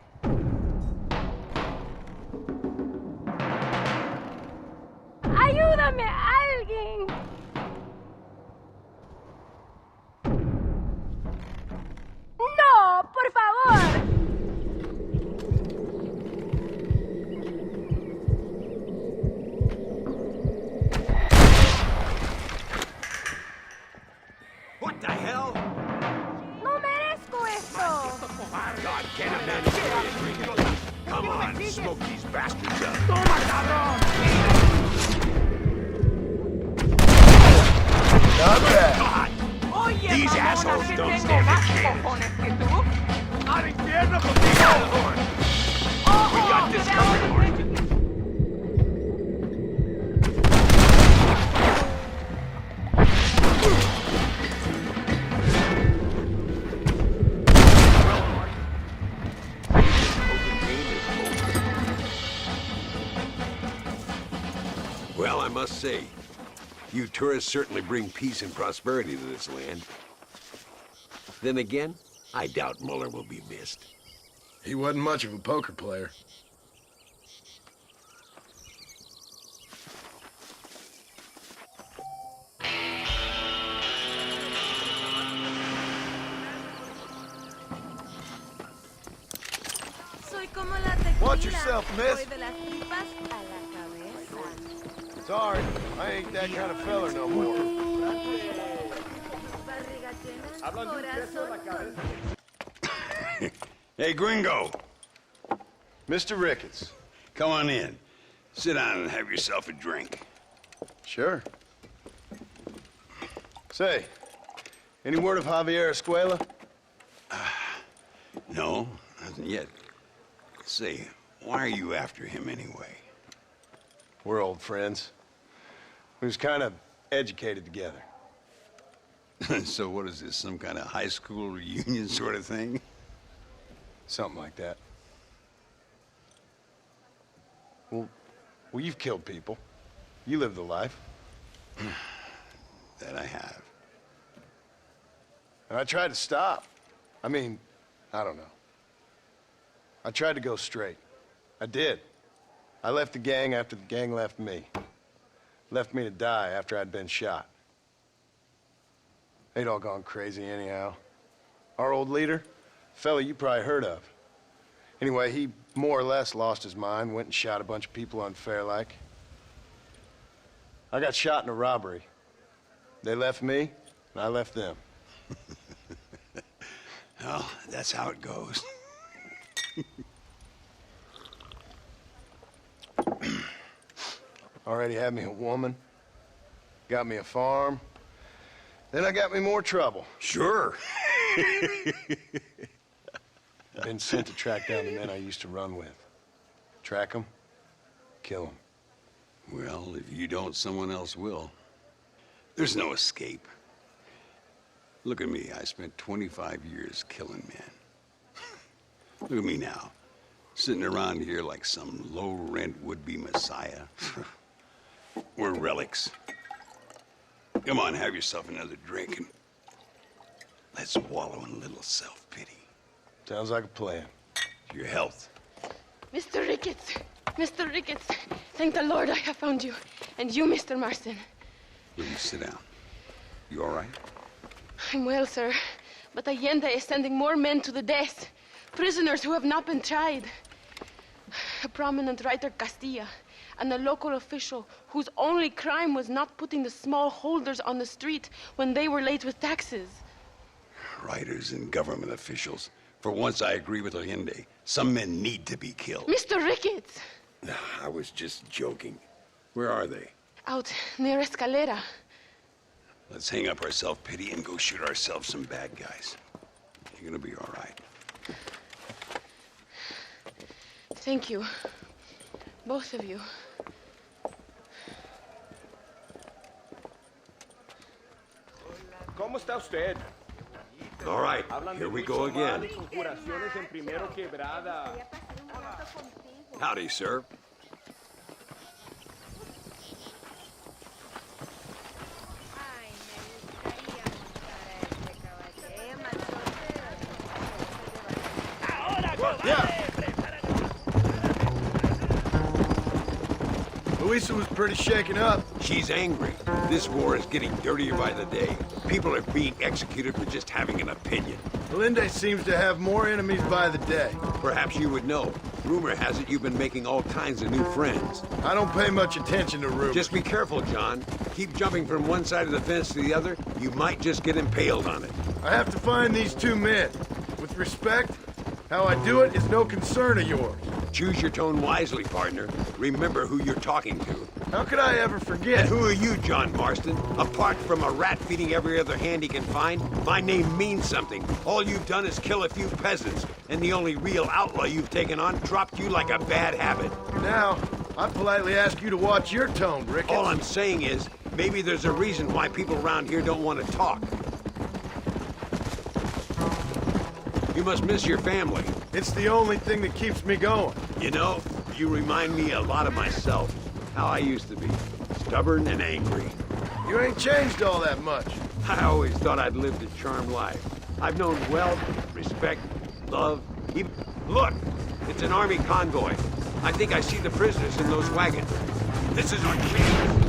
¡Ayúdame, alguien! ¡No, por favor!
What the hell?
¡No merezco esto!
God, can a man enjoy a drink? Come on, smoke these bastards up.
¡Toma, cabrón!
These assholes don't stand a chance.
¡Al infierno contigo!
We got this covered, Marston. Well, I must say, you tourists certainly bring peace and prosperity to this land. Then again, I doubt Muller will be missed.
He wasn't much of a poker player.
Soy como la tequila.
Watch yourself, miss.
Voy de las tripas a la cabeza.
Sorry, I ain't that kind of feller no more.
Hey, Gringo.
Mr. Ricketts.
Come on in. Sit down and have yourself a drink.
Sure. Say, any word of Javier Escuela?
No, nothing yet. Say, why are you after him anyway?
We're old friends. We was kind of educated together.
So what is this, some kind of high school reunion sort of thing?
Something like that. Well, you've killed people. You lived the life.
That I have.
And I tried to stop. I mean, I don't know. I tried to go straight. I did. I left the gang after the gang left me. Left me to die after I'd been shot. They'd all gone crazy anyhow. Our old leader, fella you probably heard of. Anyway, he more or less lost his mind, went and shot a bunch of people unfair-like. I got shot in a robbery. They left me, and I left them.
Well, that's how it goes.
Already had me a woman, got me a farm, then I got me more trouble.
Sure.
Been sent to track down the men I used to run with. Track them, kill him.
Well, if you don't, someone else will. There's no escape. Look at me. I spent 25 years killing men. Look at me now, sitting around here like some low-rent would-be messiah. We're relics. Come on, have yourself another drink and let's wallow in a little self-pity.
Sounds like a plan.
Your health.
Mr. Ricketts! Mr. Ricketts! Thank the Lord I have found you. And you, Mr. Marston.
Will you sit down? You all right?
I'm well, sir. But Allende is sending more men to the death. Prisoners who have not been tried. A prominent writer, Castilla, and a local official whose only crime was not putting the small holders on the street when they were late with taxes.
Writers and government officials. For once, I agree with Allende. Some men need to be killed.
Mr. Ricketts!
I was just joking. Where are they?
Out near Escalera.
Let's hang up our self-pity and go shoot ourselves some bad guys. You're gonna be all right.
Thank you. Both of you.
¿Cómo está usted?
All right, here we go again. Howdy, sir.
Yeah. Luisa was pretty shaken up.
She's angry. This war is getting dirtier by the day. People are being executed for just having an opinion.
Allende seems to have more enemies by the day.
Perhaps you would know. Rumor has it you've been making all kinds of new friends.
I don't pay much attention to rumors.
Just be careful, John. Keep jumping from one side of the fence to the other. You might just get impaled on it.
I have to find these two men. With respect, how I do it is no concern of yours.
Choose your tone wisely, partner. Remember who you're talking to.
How could I ever forget?
And who are you, John Marston? Apart from a rat feeding every other hand he can find, my name means something. All you've done is kill a few peasants, and the only real outlaw you've taken on dropped you like a bad habit.
Now, I politely ask you to watch your tone, Ricketts.
All I'm saying is, maybe there's a reason why people around here don't want to talk. You must miss your family.
It's the only thing that keeps me going.
You know, you remind me a lot of myself. How I used to be. Stubborn and angry.
You ain't changed all that much.
I always thought I'd lived a charmed life. I've known wealth, respect, love, even... Look! It's an army convoy. I think I see the prisoners in those wagons. This is our chance!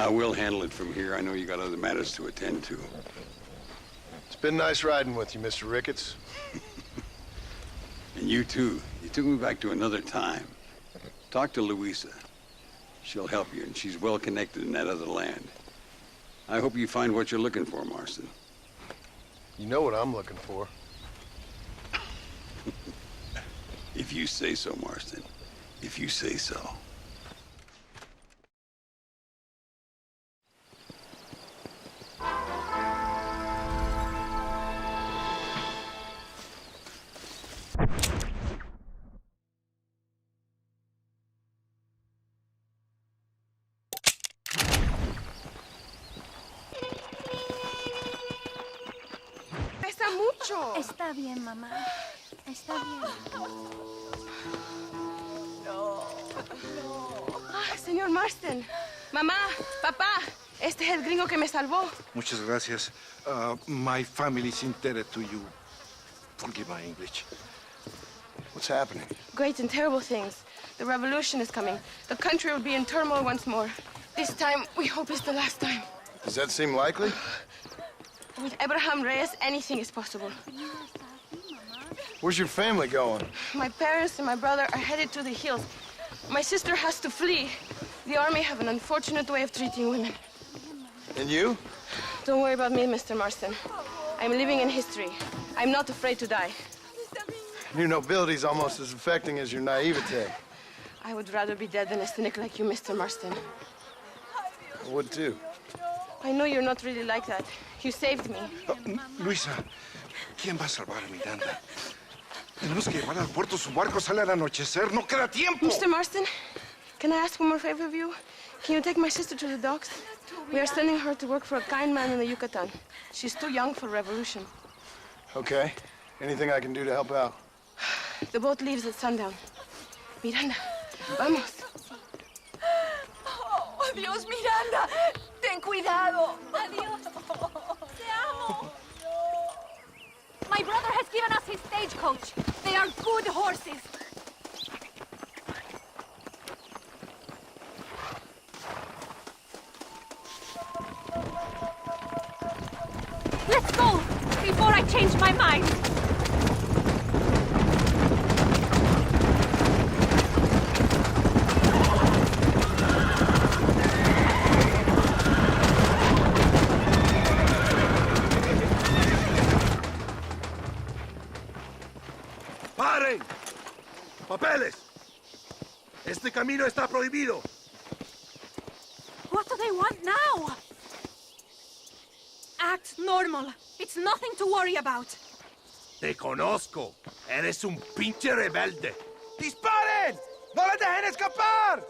Now, we'll handle it from here. I know you got other matters to attend to.
It's been nice riding with you, Mr. Ricketts.
And you too. You took me back to another time. Talk to Luisa. She'll help you, and she's well connected in that other land. I hope you find what you're looking for, Marston.
You know what I'm looking for.
If you say so, Marston. If you say so.
Pesa mucho.
Está bien, mamá. Está bien.
Ah, señor Marston. Mamá, papá, este es el gringo que me salvó.
Muchas gracias. My family's indebted to you. Forgive my English.
What's happening?
Great and terrible things. The revolution is coming. The country will be in turmoil once more. This time, we hope it's the last time.
Does that seem likely?
With Abraham Reyes, anything is possible.
Where's your family going?
My parents and my brother are headed to the hills. My sister has to flee. The army have an unfortunate way of treating women.
And you?
Don't worry about me, Mr. Marston. I'm living in history. I'm not afraid to die.
Your nobility's almost as affecting as your naivete.
I would rather be dead than a cynic like you, Mr. Marston.
I would too.
I know you're not really like that. You saved me.
Luisa, ¿quién va a salvar a Miranda? Tenemos que llevar al puerto. Su barco sale al anochecer. No queda tiempo.
Mr. Marston, can I ask one more favor of you? Can you take my sister to the docks? We are sending her to work for a kind man in the Yucatan. She's too young for revolution.
Okay. Anything I can do to help out?
The boat leaves at sundown. Miranda, vamos.
Oh, Dios, Miranda. Ten cuidado. Adiós. Te amo. My brother has given us his stagecoach. They are good horses. Let's go before I change my mind.
¡Paren! ¡Papeles! Este camino está prohibido.
What do they want now? Act normal. It's nothing to worry about.
Te conozco. Eres un pinche rebelde. ¡Disparen! ¡No le dejen escapar!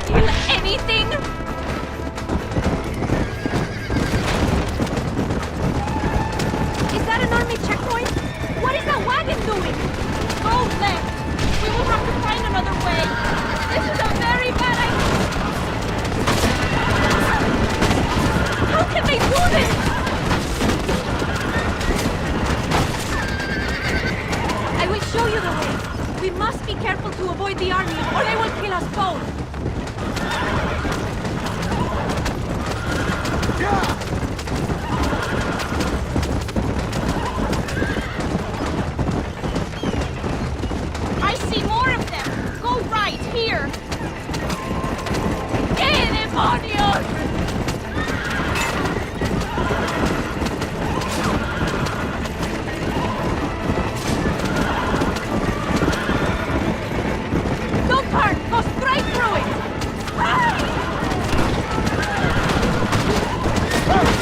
Kill anything? Is that an army checkpoint? What is that wagon doing? Go left. We will have to find another way. This is a very bad idea. How can they do this? I will show you the way. We must be careful to avoid the army, or they will kill us both. I see more of them. Go right here. ¡Qué demonios! Don't turn. Go straight through it. Hurry!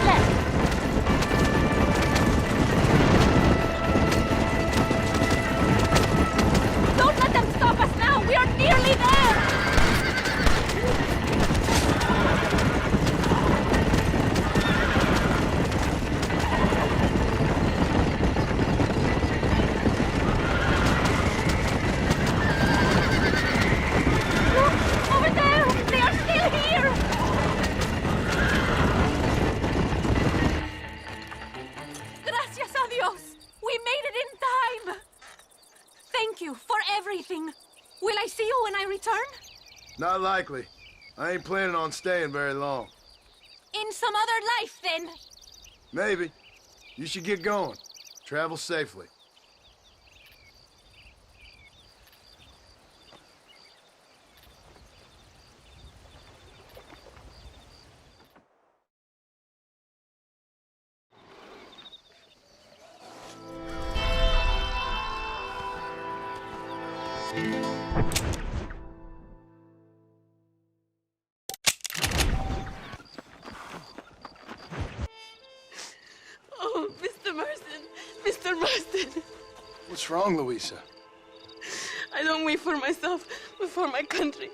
left. Don't let them stop us now! We are nearly there! Look! Over there! They are still here! Gracias a Dios! We made it in time! Thank you for everything. Will I see you when I return?
Not likely. I ain't planning on staying very long.
In some other life, then.
Maybe. You should get going. Travel safely.
Oh, Mr. Marston. Mr. Marston.
What's wrong, Luisa?
I don't wait for myself, but for my country.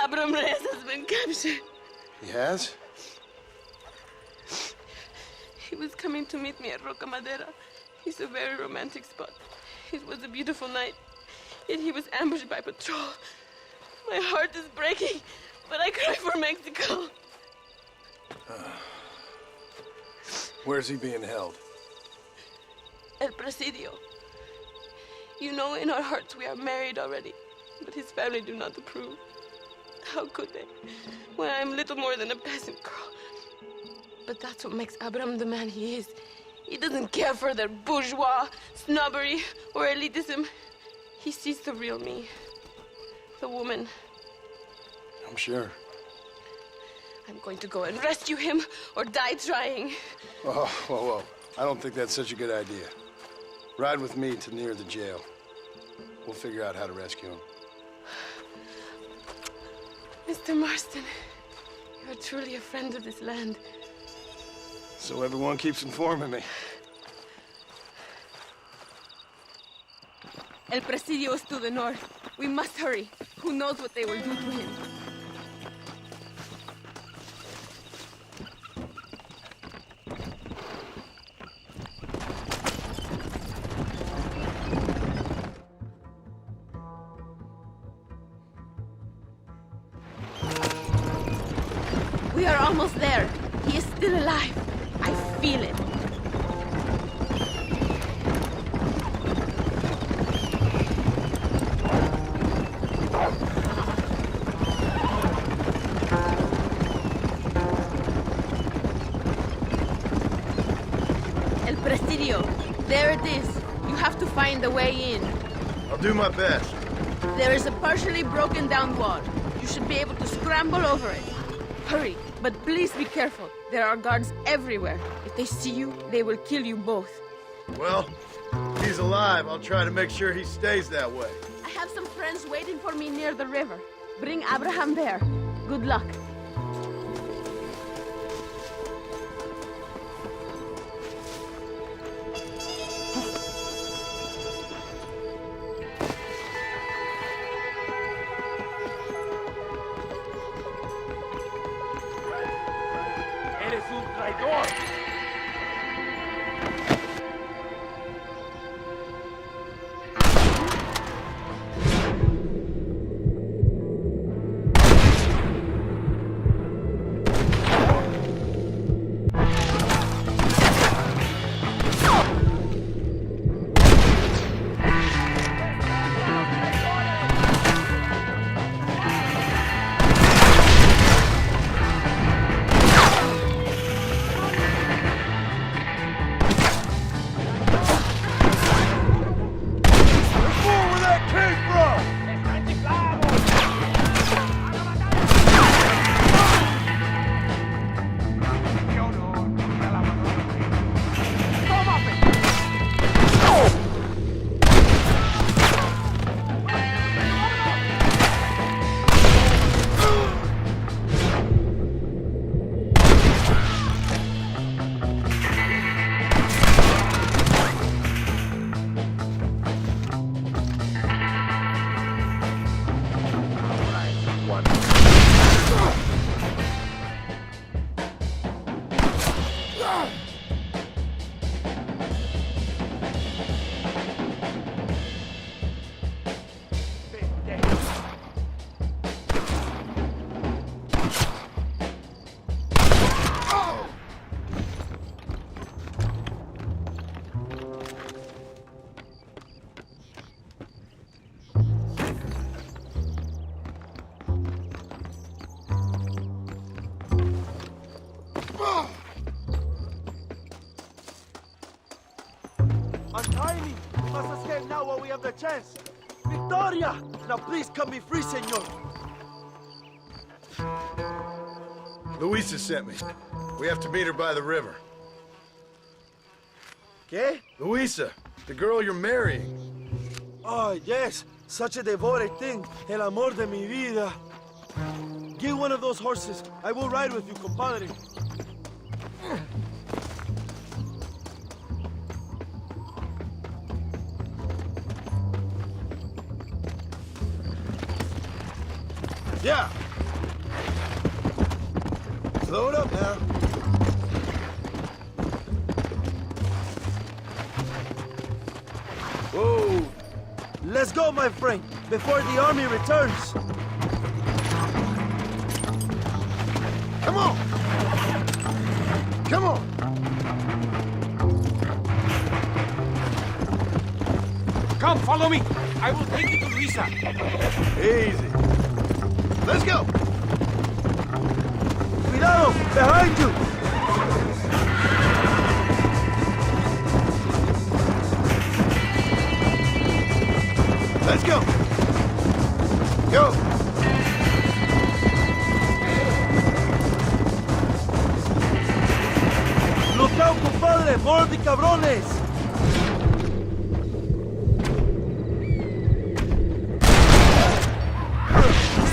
Abram Reyes has been captured.
He has?
He was coming to meet me at Roca Madera. It's a very romantic spot. It was a beautiful night, yet he was ambushed by patrol. My heart is breaking, but I cry for Mexico.
Where's he being held?
El Presidio. You know, in our hearts we are married already, but his family do not approve. How could they, when I am little more than a peasant girl? But that's what makes Abram the man he is. He doesn't care for their bourgeois, snobbery, or elitism. He sees the real me, the woman.
I'm sure.
I'm going to go and rescue him or die trying.
Oh, whoa. I don't think that's such a good idea. Ride with me to near the jail. We'll figure out how to rescue him.
Mr. Marston, you're truly a friend of this land.
So everyone keeps informing me.
El Presidio is to the north. We must hurry. Who knows what they will do to him? We are almost there. He is still alive. I feel it. El Presidio. There it is. You have to find a way in.
I'll do my best.
There is a partially broken down wall. You should be able to scramble over it. Hurry, but please be careful. There are guards everywhere. If they see you, they will kill you both.
Well, if he's alive, I'll try to make sure he stays that way.
I have some friends waiting for me near the river. Bring Abraham there. Good luck.
Eres un traidor.
Untie me! We must escape now while we have the chance! Victoria! Now please cut me free, senor!
Luisa sent me. We have to meet her by the river.
¿Qué?
Luisa, the girl you're marrying.
Oh, yes. Such a devoted thing. El amor de mi vida. Give one of those horses. I will ride with you, compadre.
Yeah. Slow it up now.
Whoa. Let's go, my friend, before the army returns.
Come on! Come on!
Come, follow me. I will take you to Luisa.
Easy. Let's go!
Cuidado! Behind you!
Let's go! Go!
Look out, compadre! More of the cabrones!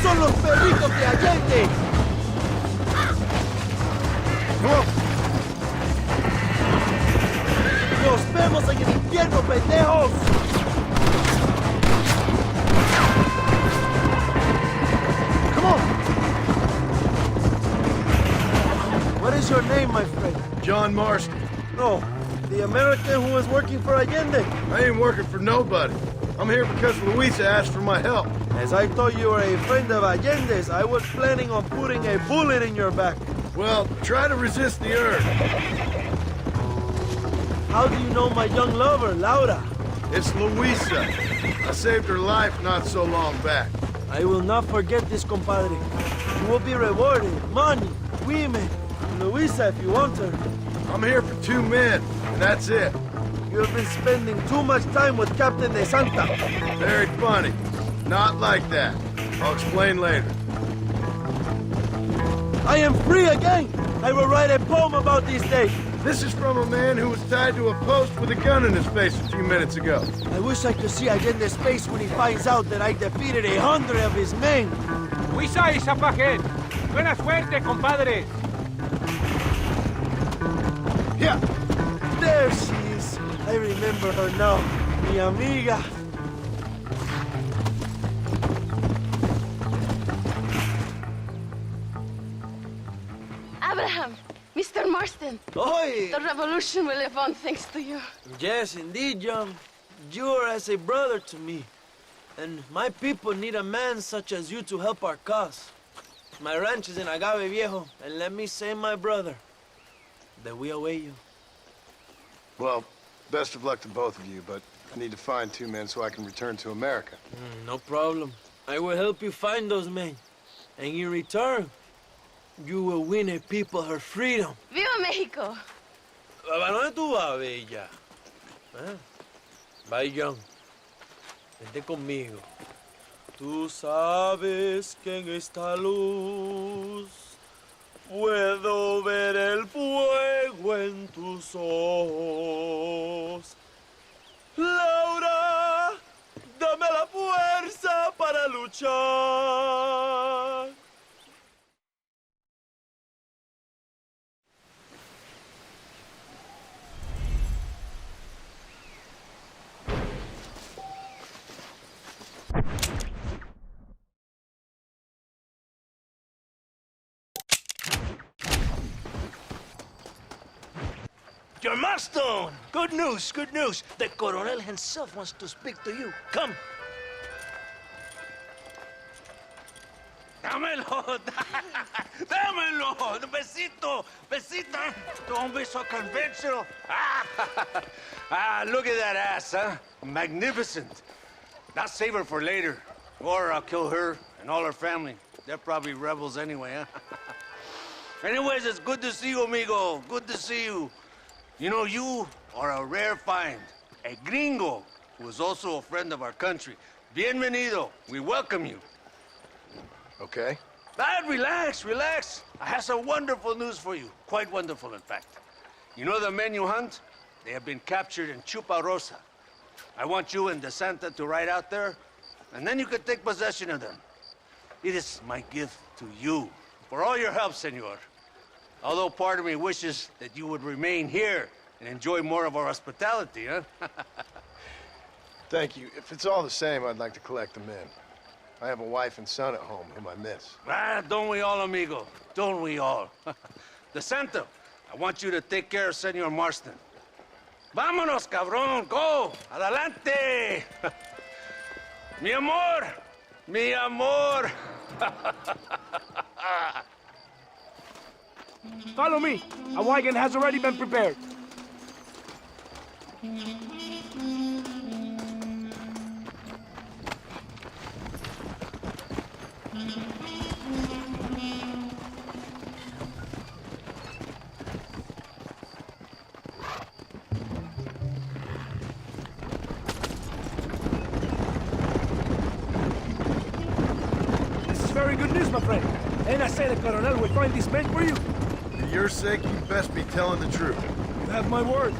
¡Son los perritos de Allende! ¡Nos vemos en el infierno, pendejos!
Come on!
What is your name, my friend?
John Marston.
No, the American who is working for Allende.
I ain't working for nobody. I'm here because Luisa asked for my help.
As I thought you were a friend of Allende's, I was planning on putting a bullet in your back.
Well, try to resist the urge.
How do you know my young lover, Laura?
It's Luisa. I saved her life not so long back.
I will not forget this, compadre. You will be rewarded. Money, women, Luisa if you want her.
I'm here for 2 men, and that's it.
You have been spending too much time with Captain De Santa.
Very funny. Not like that. I'll explain later.
I am free again! I will write a poem about this day.
This is from a man who was tied to a post with a gun in his face a few minutes ago.
I wish I could see Allende's face when he finds out that I defeated 100 of his men.
Luisa y Zapajed. Buena suerte, compadre.
Yeah.
There she is. I remember her now. Mi amiga.
Abraham, Mr. Marston.
Oi!
The revolution will live on thanks to you.
Yes, indeed, John. You are as a brother to me. And my people need a man such as you to help our cause. My ranch is in Agave Viejo, and let me say, my brother, that we await you.
Well, best of luck to both of you, but I need to find 2 men so I can return to America.
No problem. I will help you find those men. And in return, you will win a people her freedom.
¡Viva México!
¿A dónde tú vas, bella? Bye, John. Vente conmigo. Tú sabes que en esta luz puedo ver el fuego en tus ojos. Laura, dame la fuerza para luchar.
Your Marston! Good news, good news. The Coronel himself wants to speak to you. Come.
Dámelo, dámelo, besito, besita. Don't be so conventional. Look at that ass, huh? Magnificent. Now save her for later, or I'll kill her and all her family. They're probably rebels anyway, huh? Anyways, it's good to see you, amigo. Good to see you. You know, you are a rare find. a gringo, who is also a friend of our country. Bienvenido. We welcome you.
Okay.
Lad, relax, relax. I have some wonderful news for you. Quite wonderful, in fact. You know the men you hunt? They have been captured in Chuparosa. I want you and DeSanta to ride out there, and then you can take possession of them. It is my gift to you for all your help, senor. Although part of me wishes that you would remain here and enjoy more of our hospitality, huh?
Thank you. If it's all the same, I'd like to collect them in. I have a wife and son at home whom I miss.
Ah, don't we all, amigo? Don't we all? DeSanta, I want you to take care of Senor Marston. Vámonos, cabrón, go! Adelante! Mi amor! Mi amor!
Follow me. A wagon has already been prepared. This is very good news, my friend. And I say the Coronel will find these men for you.
For your sake, you best be telling the truth.
You have my word.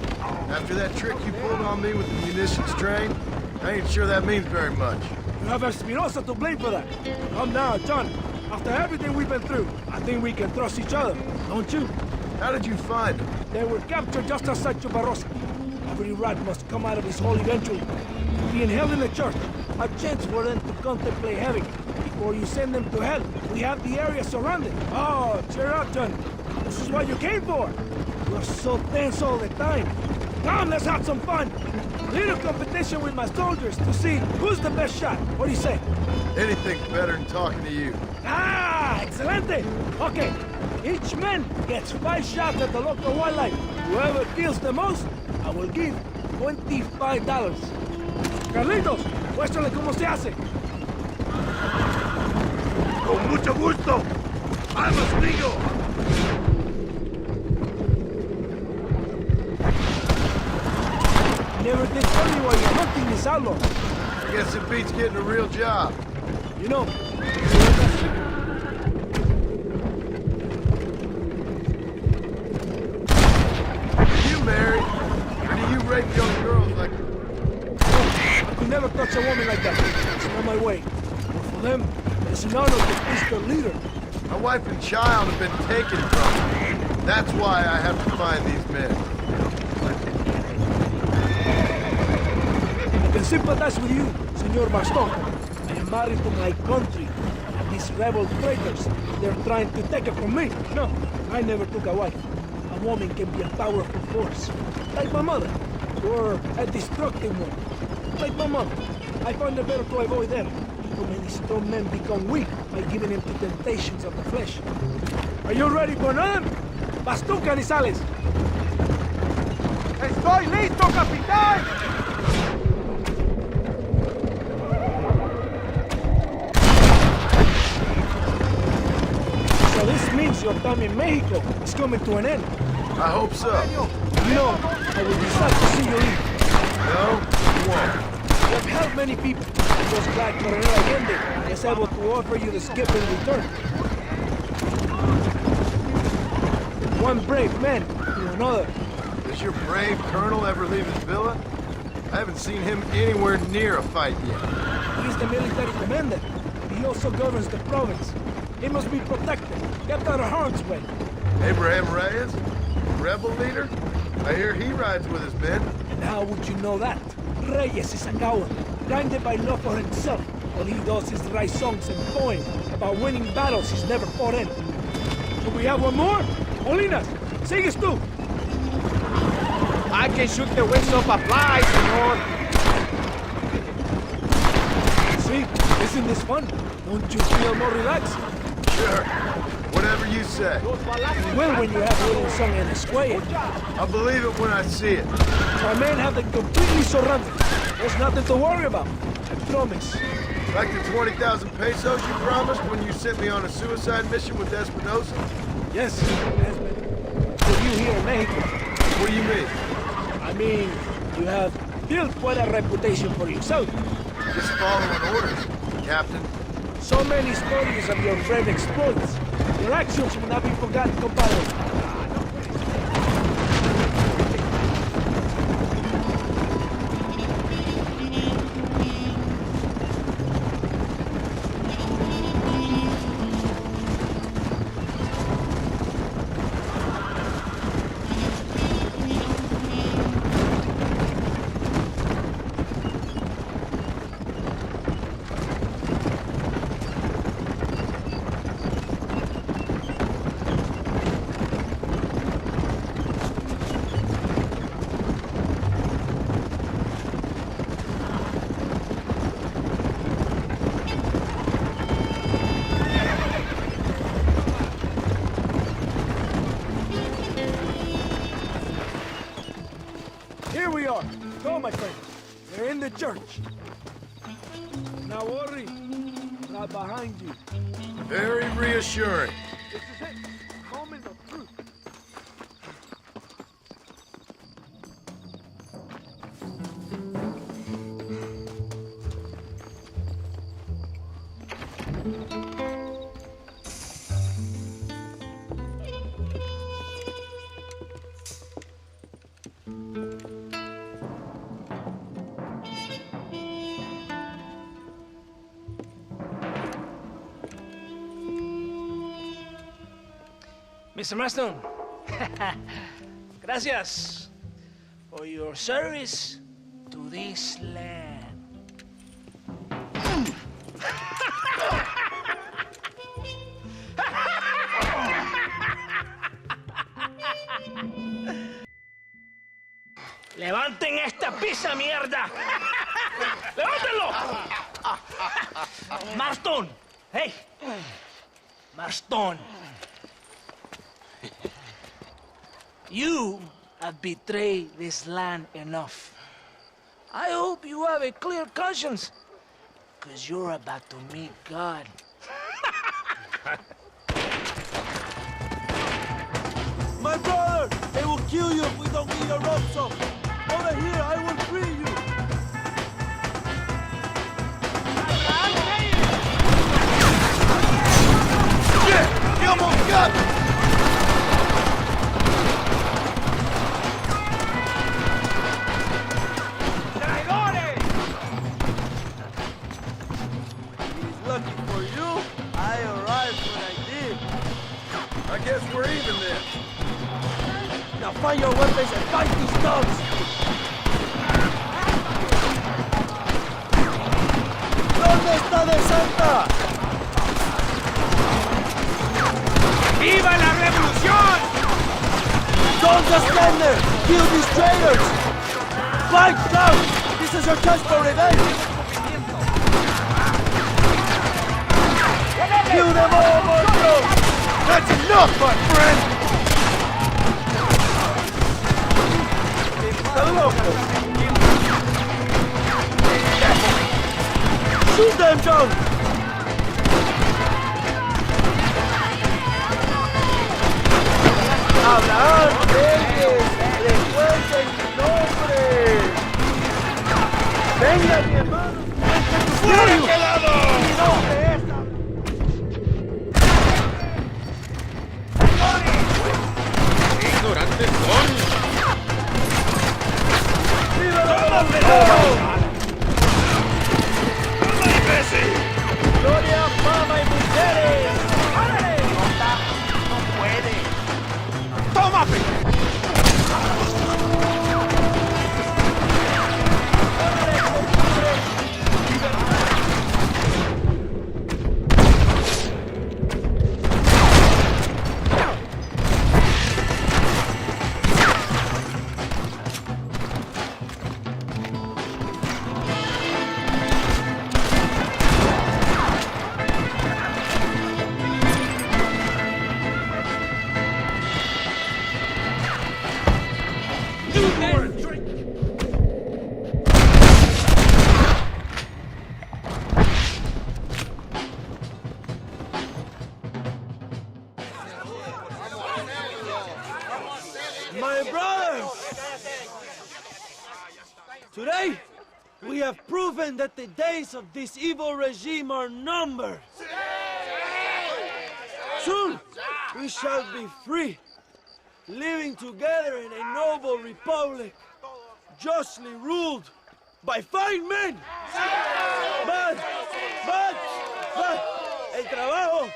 After that trick you pulled on me with the munitions train, I ain't sure that means very much.
You have Espinosa to blame for that. Come now, John. After everything we've been through, I think we can trust each other, don't you?
How did you find them?
They were captured just outside Chuparosa. Every rat must come out of his hole eventually. Being held in the church, a chance for them to contemplate heaven. Before you send them to hell, we have the area surrounded. Oh, cheer up, John. This is what you came for. You're so tense all the time. Come, let's have some fun. Little competition with my soldiers to see who's the best shot. What do you say?
Anything's better than talking to you.
Ah, excelente. Okay, each man gets 5 shots at the local wildlife. Whoever kills the most, I will give $25. Carlitos, muéstrale cómo se hace.
Con mucho gusto. ¡Vamos, amigo!
Never did tell me why you're hunting this outlaw.
I guess it beats getting a real job.
You know,
You married? Or do you rape young girls like...
I could never touch a woman like that. It's not my way. But for them, it's an honor to face their leader.
My wife and child have been taken from me. That's why I have to find these men.
I can sympathize with you, Senor Baston. I am married to my country. And these rebel traitors, they're trying to take it from me. No, I never took a wife. A woman can be a powerful force. Like my mother. Or a destructive one. Like my mother. I find it better to avoid them. Too many strong men become weak by giving in to temptations of the flesh. Are you ready for another? Baston Canizales!
¡Estoy listo, capitán!
So this means your time in Mexico is coming to an end.
I hope so.
No, I will be sad to see you leave.
No, you won't.
You have helped many people. I'm just glad Coronel Allende is able to offer you the skip in return. One brave man to another.
Does your brave colonel ever leave his villa? I haven't seen him anywhere near a fight yet.
He's the military commander, but he also governs the province. He must be protected, kept out of harm's way.
Abraham Reyes? Rebel leader? I hear he rides with his men.
And how would you know that? Reyes is a coward, blinded by love for himself. All he does is write songs and poems about winning battles he's never fought in. Do we have one more? Molinas, sigues tú!
I can shoot the wings off a fly, senor.
See, isn't this fun? Don't you feel more relaxed?
Sure. Whatever you say.
You will when you have a little song in a square.
I'll believe it when I see it.
My men have them completely surrounded. There's nothing to worry about. I promise.
Like the 20,000 pesos you promised when you sent me on a suicide mission with Espinosa?
Yes, Esmond. For you here in Mexico.
What do you mean?
I mean, you have built quite a reputation for yourself.
Just following orders, Captain.
So many stories of your brave exploits. Your actions will not be forgotten, compadre. Here we are. Go, my friend. We're in the church. Now worry. Right behind you.
Very reassuring.
This is it. Moment of truth.
Mr. Marston, gracias for your service to this land. ¡Levanten esta pizza, mierda! ¡Levántenlo! Marston, hey, Marston. You have betrayed this land enough. I hope you have a clear conscience, because you're about to meet God.
My brother! They will kill you if we don't get your ropes up. Over here, I will free you.
Shit! You almost got me!
Lucky for you, I arrived when I did.
I guess we're even then.
Now find your weapons and fight these dogs! ¿Dónde está De Santa?
¡Viva la revolución!
Don't just stand there! Kill these traitors! Fight down! This is your chance for revenge! Kill them all, Marco!
That's enough, my friend!
Shoot them, John! Abraham, Reyes, recuerden mi nombre. Venga, mi hermano. ¡Fuera quedado! Mi nombre es...
¡Ignorantes son!
¡Viva la revolución! ¡Gloria, fama y mujeres! ¡Árale! No puede.
¡Toma!
My brother!
Today, we have proven that the days of this evil regime are numbered. Soon, we shall be free, living together in a noble republic, justly ruled by fine men. But, el trabajo,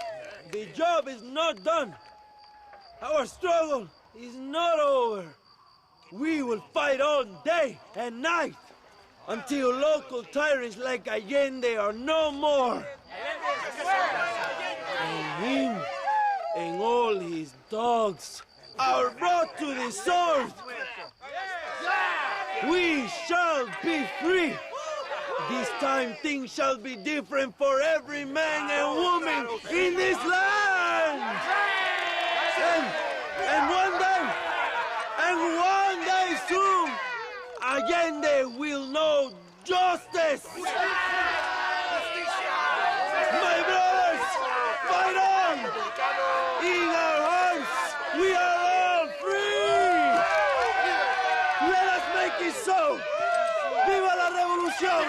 the job is not done. Our struggle is not over. We will fight all day and night until local tyrants like Allende are no more. And him and all his dogs are brought to the sword. We shall be free. This time things shall be different for every man and woman in this land. And one day soon, Allende will know justice. My brothers, fight on! In our hearts, we are all free! Let us make it so! ¡Viva la revolución!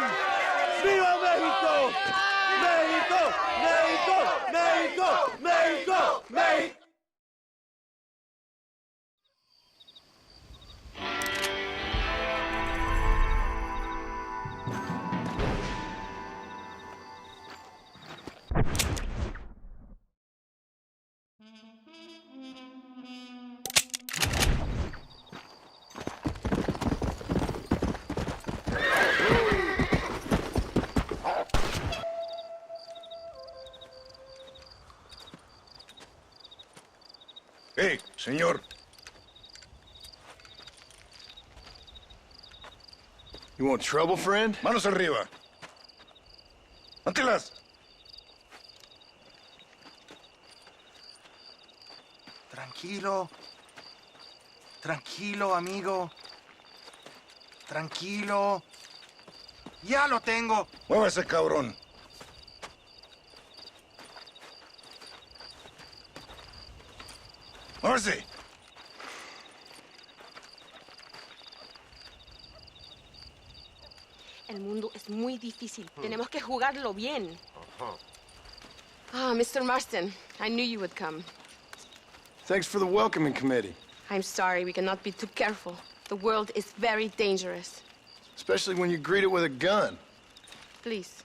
¡Viva México! ¡México! ¡México! ¡México! ¡México! ¡México!
Hey, señor.
You want trouble, friend?
Manos arriba. Antelas.
Tranquilo. Tranquilo, amigo. Tranquilo. Ya lo tengo.
Muévase, cabrón. Muévase.
El mundo es muy difícil. Tenemos que jugarlo bien. Ah, Mr. Marston, I knew you would come.
Thanks for the welcoming committee.
I'm sorry, we cannot be too careful. The world is very dangerous.
Especially when you greet it with a gun.
Please.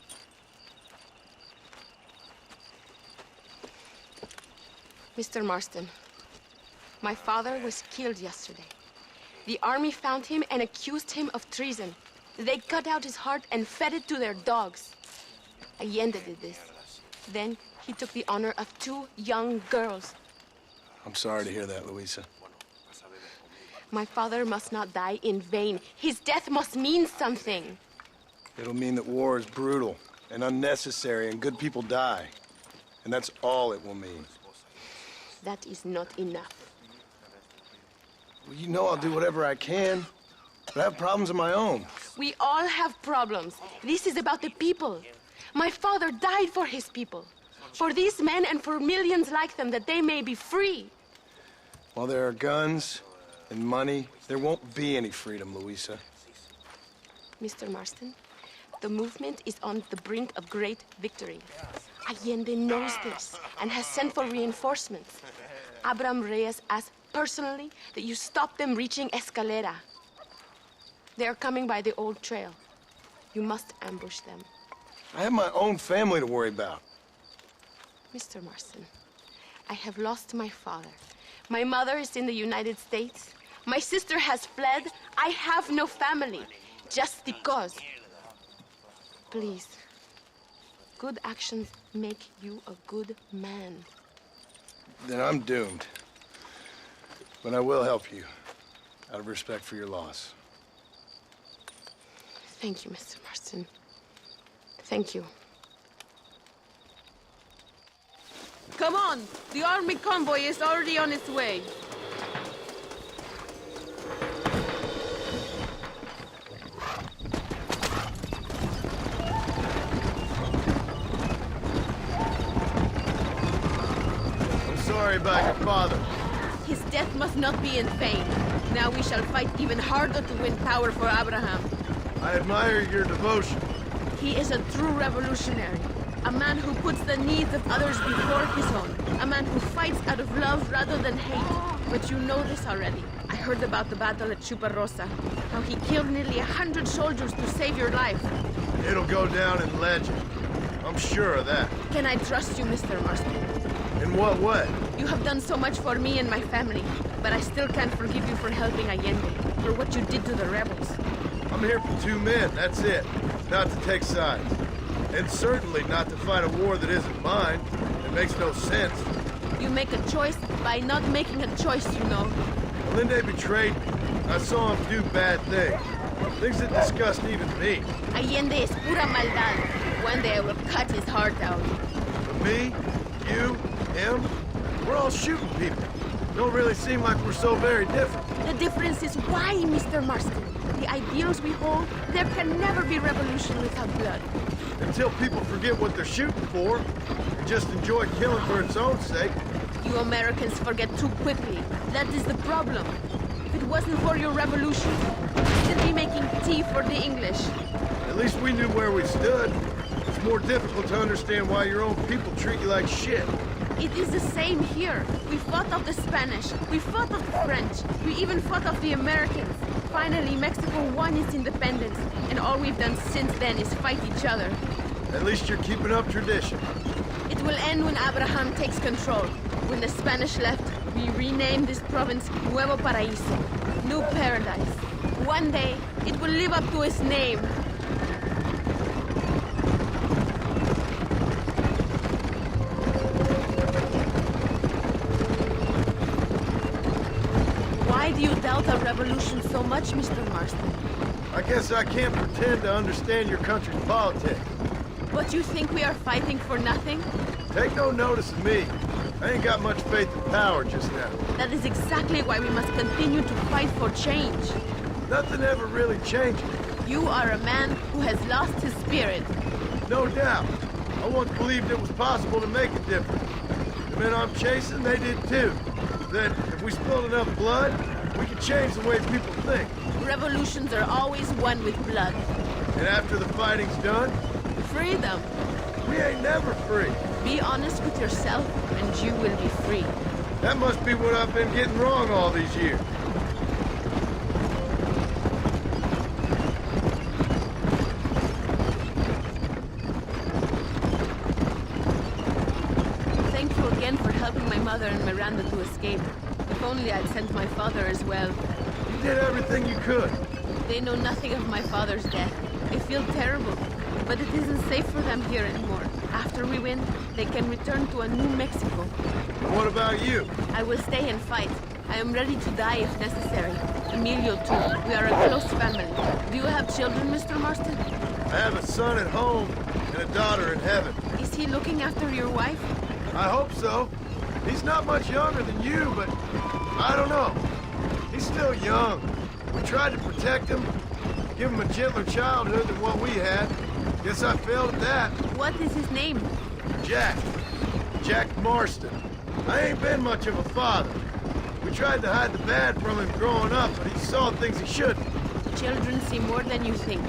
Mr. Marston, my father was killed yesterday. The army found him and accused him of treason. They cut out his heart and fed it to their dogs. Allende did this. Then he took the honor of 2 young girls.
I'm sorry to hear that, Luisa.
My father must not die in vain. His death must mean something.
It'll mean that war is brutal and unnecessary and good people die. And that's all it will mean.
That is not enough.
Well, you know I'll do whatever I can, but I have problems of my own.
We all have problems. This is about the people. My father died for his people. For these men and for millions like them, that they may be free.
While there are guns and money, there won't be any freedom, Luisa.
Mr. Marston, the movement is on the brink of great victory. Allende knows this and has sent for reinforcements. Abraham Reyes asked personally that you stop them reaching Escalera. They are coming by the old trail. You must ambush them.
I have my own family to worry about.
Mr. Marston, I have lost my father. My mother is in the United States. My sister has fled. I have no family. Just because. Please. Good actions make you a good man.
Then I'm doomed. But I will help you, out of respect for your loss.
Thank you, Mr. Marston. Thank you. Come on! The army convoy is already on its way.
I'm sorry about your father.
His death must not be in vain. Now we shall fight even harder to win power for Abraham.
I admire your devotion.
He is a true revolutionary. A man who puts the needs of others before his own. A man who fights out of love rather than hate. But you know this already. I heard about the battle at Chuparosa. How he killed nearly 100 soldiers to save your life.
It'll go down in legend. I'm sure of that.
Can I trust you, Mr. Marston?
In what way?
You have done so much for me and my family, but I still can't forgive you for helping Allende, for what you did to the rebels.
I'm here for 2 men, that's it. Not to take sides. And certainly not to fight a war that isn't mine. It makes no sense.
You make a choice by not making a choice, you know.
Allende betrayed me. I saw him do bad things. Things that disgust even me.
Allende es pura maldad. One day I will cut his heart out.
But me, you, him, we're all shooting people. Don't really seem like we're so very different.
The difference is why, Mr. Marston. The ideals we hold, there can never be revolution without blood.
Until people forget what they're shooting for, and just enjoy killing for its own sake.
You Americans forget too quickly. That is the problem. If it wasn't for your revolution, you'd be making tea for the English.
At least we knew where we stood. It's more difficult to understand why your own people treat you like shit.
It is the same here. We fought off the Spanish. We fought off the French. We even fought off the Americans. Finally, Mexico won its independence, and all we've done since then is fight each other.
At least you're keeping up tradition.
It will end when Abraham takes control. When the Spanish left, we renamed this province Nuevo Paraíso, New Paradise. One day, it will live up to its name. Why do you doubt our revolution so much, Mr. Marston?
I guess I can't pretend to understand your country's politics.
But you think we are fighting for nothing?
Take no notice of me. I ain't got much faith in power just now.
That is exactly why we must continue to fight for change.
Nothing ever really changes.
You are a man who has lost his spirit.
No doubt. I once believed it was possible to make a difference. The men I'm chasing, they did too. That if we spilled enough blood, we could change the way people think.
Revolutions are always won with blood.
And after the fighting's done?
Freedom.
We ain't never free.
Be honest with yourself, and you will be free.
That must be what I've been getting wrong all these years.
Thank you again for helping my mother and Miranda to escape. If only I'd sent my father as well.
You did everything you could.
They know nothing of my father's death. They feel terrible. But it isn't safe for them here anymore. After we win, they can return to a new Mexico.
And what about you?
I will stay and fight. I am ready to die if necessary. Emilio, too. We are a close family. Do you have children, Mr. Marston?
I have a son at home and a daughter in heaven.
Is he looking after your wife?
I hope so. He's not much younger than you, but I don't know. He's still young. We tried to protect him, give him a gentler childhood than what we had. Guess I failed at that.
What is his name?
Jack. Jack Marston. I ain't been much of a father. We tried to hide the bad from him growing up, but he saw things he shouldn't.
Children see more than you think.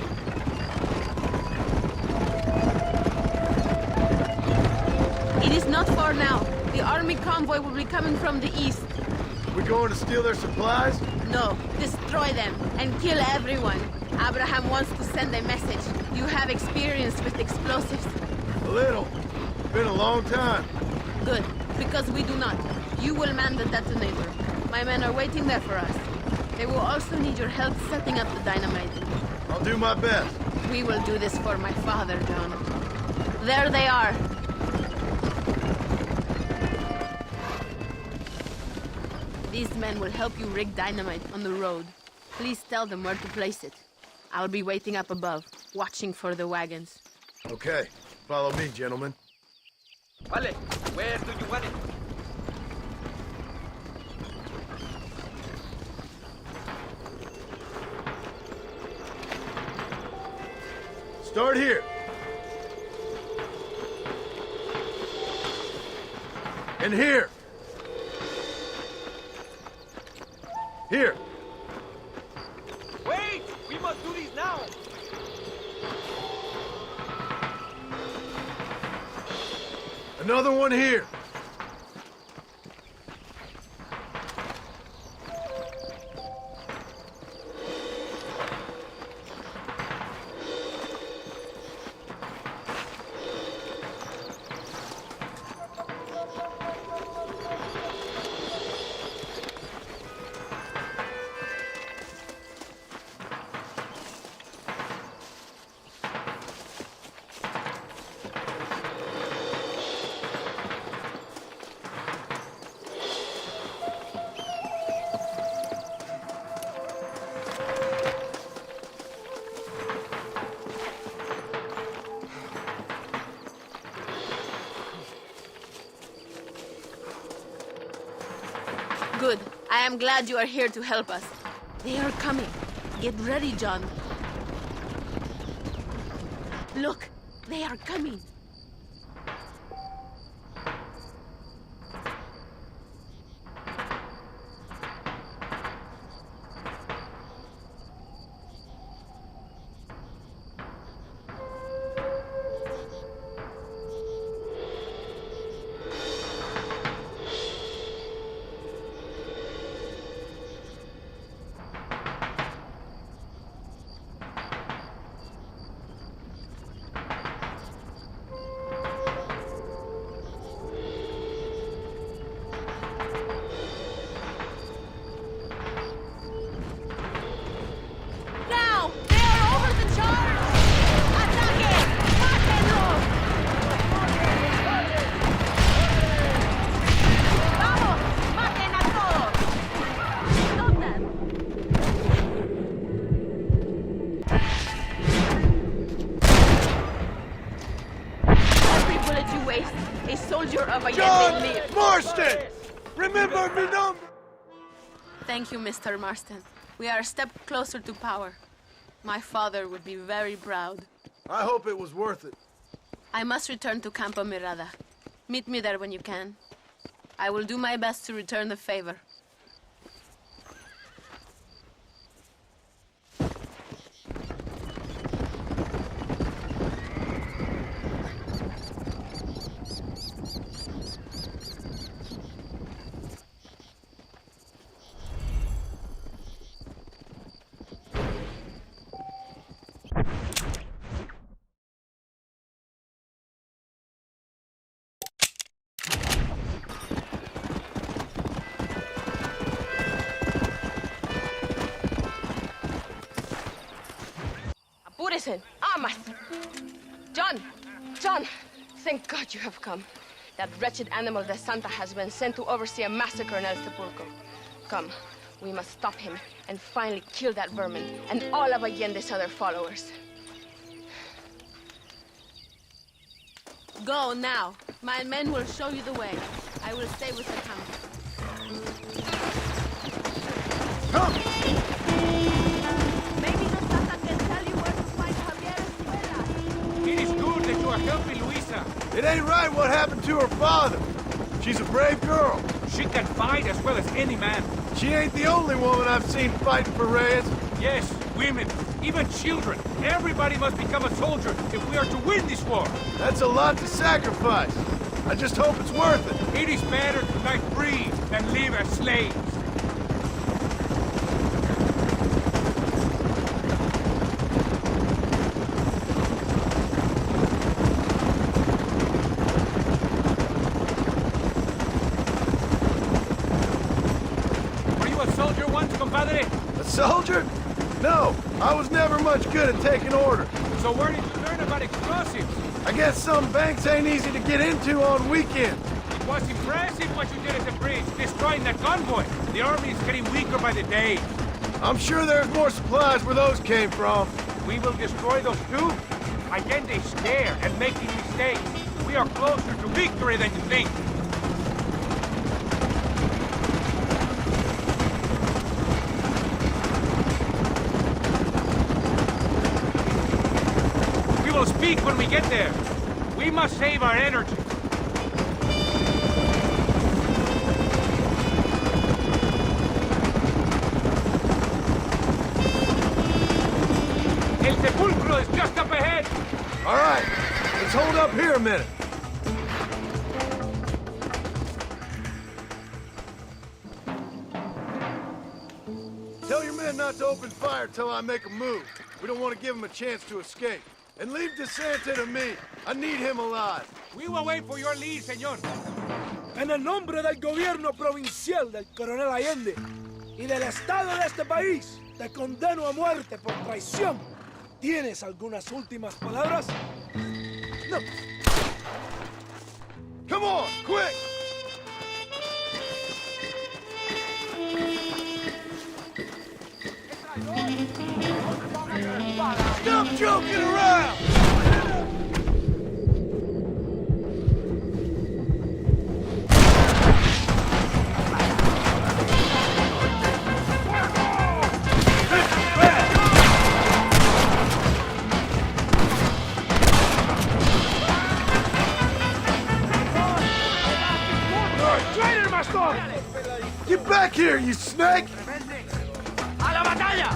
It is not far now. The army convoy will be coming from the east.
We going to steal their supplies?
No, destroy them and kill everyone. Abraham wants to send a message. You have experience with explosives.
A little. Been a long time.
Good, because we do not. You will man the detonator. My men are waiting there for us. They will also need your help setting up the dynamite.
I'll do my best.
We will do this for my father, John. There they are. These men will help you rig dynamite on the road. Please tell them where to place it. I'll be waiting up above, watching for the wagons.
Okay. Follow me, gentlemen.
Vale, where do you want it?
Start here. And here. Here.
Wait! We must do these now!
Another one here.
Good. I am glad you are here to help us. They are coming. Get ready, John. Look, they are coming.
John Marston! Remember me number!
Thank you, Mr. Marston. We are a step closer to power. My father would be very proud.
I hope it was worth it.
I must return to Campo Mirada. Meet me there when you can. I will do my best to return the favor. Apúrese. Amas. John, thank God you have come. That wretched animal de Santa has been sent to oversee a massacre in El Sepulcro. Come, we must stop him and finally kill that vermin and all of Allende's other followers. Go now. My men will show you the way. I will stay with the count.
Come!
Maybe the Santa can tell you where to find Javier Escuela.
It is good that you are helping Luisa.
It ain't right what happened to her father. She's a brave girl.
She can fight as well as any man.
She ain't the only woman I've seen fighting for Reyes.
Yes, women, even children. Everybody must become a soldier if we are to win this war.
That's a lot to sacrifice. I just hope it's worth it.
It is better to die free than live as slaves. Were you a soldier once, compadre?
A soldier? No, I was never much good at taking orders.
So where did you learn about explosives?
I guess some banks ain't easy to get into on weekends.
It was impressive what you did at the bridge, destroying that convoy. The army is getting weaker by the day.
I'm sure there's more supplies where those came from.
We will destroy those too. Allende is scared and making mistakes. We are closer to victory than you think. We will speak when we get there. We must save our energy. El sepulcro is just up ahead.
All right, let's hold up here a minute. Tell your men not to open fire till I make a move. We don't want to give them a chance to escape. And leave DeSanta to me. I need him alive.
We will wait for your lead, señor.
En el nombre del gobierno provincial del coronel Allende y del estado de este país, te condeno a muerte por traición. ¿Tienes algunas últimas palabras?
No. Come on, quick! Stop joking around! Get back here, you snake!
¡A la batalla!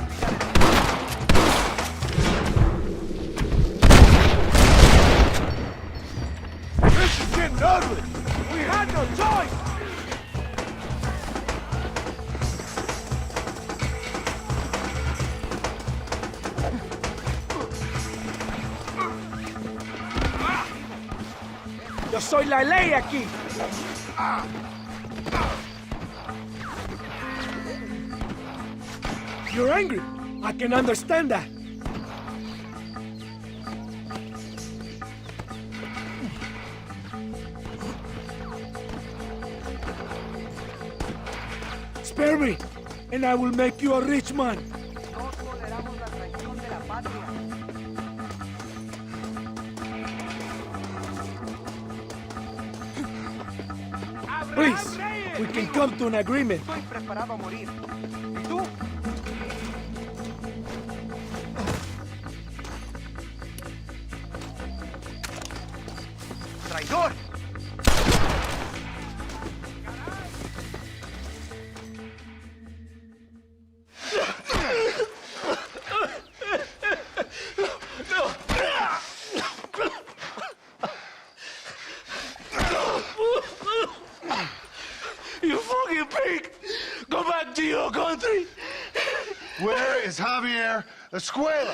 This is getting ugly! We had no choice!
Yo soy la ley aquí. You're angry. I can understand that. Spare me, and I will make you a rich man. Please, we can come to an agreement.
Estoy preparado a morir. ¿Y tú? ¡Traidor!
You fucking pig! Go back to your country!
Where is Javier Escuela?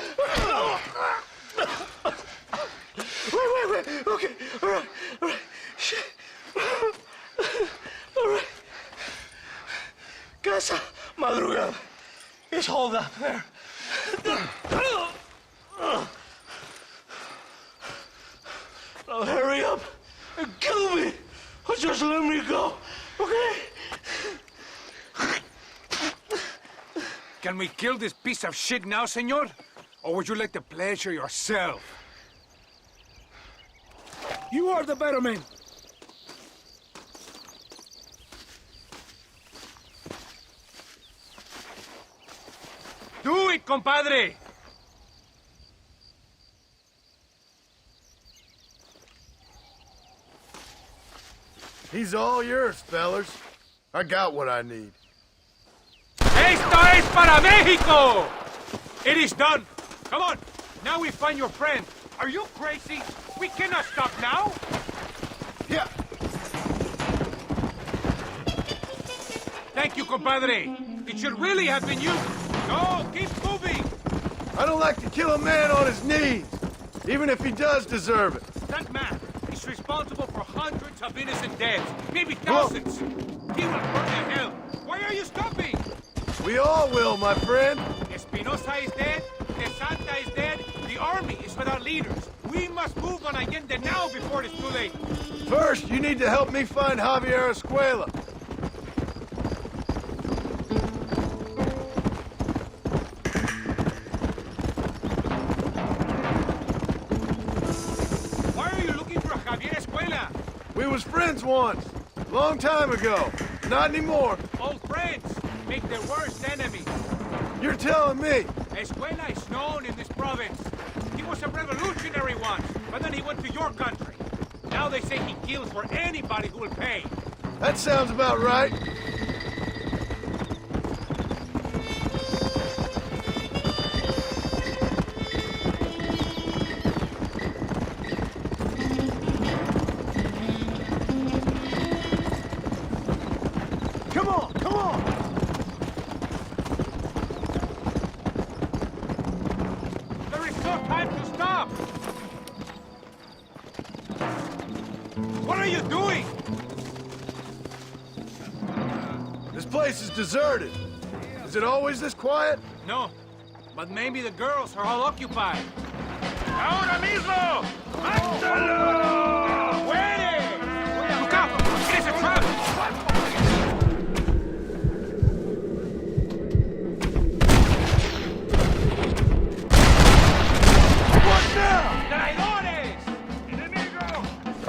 Wait. Okay, all right. Shit. All right. Casa Madrugada. It's hold up there. Now hurry up and kill me, or just let me go, okay?
Can we kill this piece of shit now, senor? Or would you like the pleasure yourself?
You are the better man.
Do it, compadre!
He's all yours, fellas. I got what I need.
¡Esto es para México! It is done. Come on. Now we find your friend. Are you crazy? We cannot stop now.
Yeah.
Thank you, compadre. It should really have been you. No, keep moving.
I don't like to kill a man on his knees, even if he does deserve it.
That man is responsible for hundreds of innocent deaths, maybe thousands. He will burn in hell. Why are you stopping?
We all will, my friend.
Espinosa is dead. De Santa is dead. The army is without leaders. We must move on Allende now before it's too late.
First, you need to help me find Javier Escuela.
Why are you looking for Javier Escuela?
We was friends once, long time ago. Not anymore.
Old friends make their worst enemies.
You're telling me.
Escuela is known in this province. He was a revolutionary once, but then he went to your country. Now they say he kills for anybody who will pay.
That sounds about right.
no time to stop! What are you doing?
This place is deserted. Is it always this quiet?
No, but maybe the girls are all occupied. ¡Ahora mismo! ¡Mátalo! ¡Muere! Look out! It is a trap! What now? ¡Traidores! ¡Enemigo!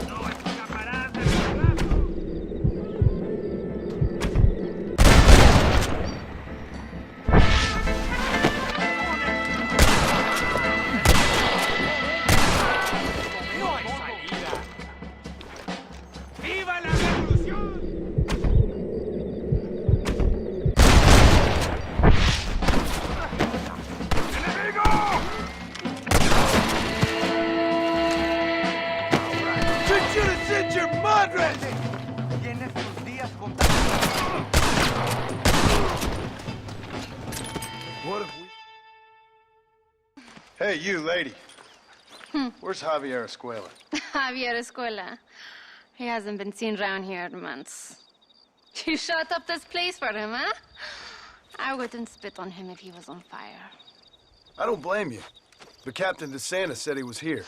¡No escaparás de mi brazo! ¡No hay salida! ¡Viva la revolución!
Your madre! What if we...
Hey, you, lady. Where's Javier Escuela?
Javier Escuela. He hasn't been seen around here in months. You shut up this place for him, huh? I wouldn't spit on him if he was on fire.
I don't blame you. But Captain DeSantis said he was here.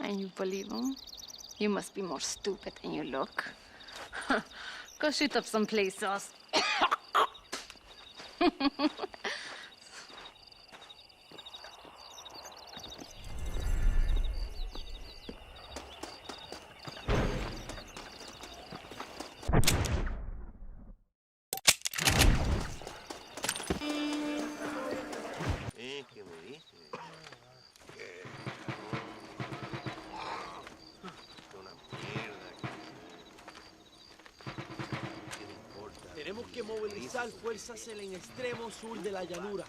And you believe him? You must be more stupid than you look. Go shoot up someplace else.
Tenemos que movilizar fuerzas en el extremo sur de la llanura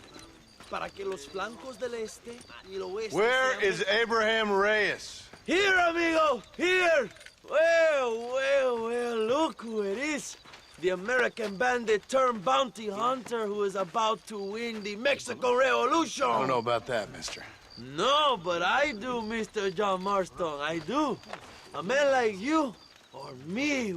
para que los flancos del este y el oeste.
Where is Abraham Reyes?
Here, amigo! Here! Well, look who it is. The American bandit turned bounty hunter who is about to win the Mexican Revolution.
I don't know about that, mister.
No, but I do, Mr. John Marston, I do. A man like you, or me,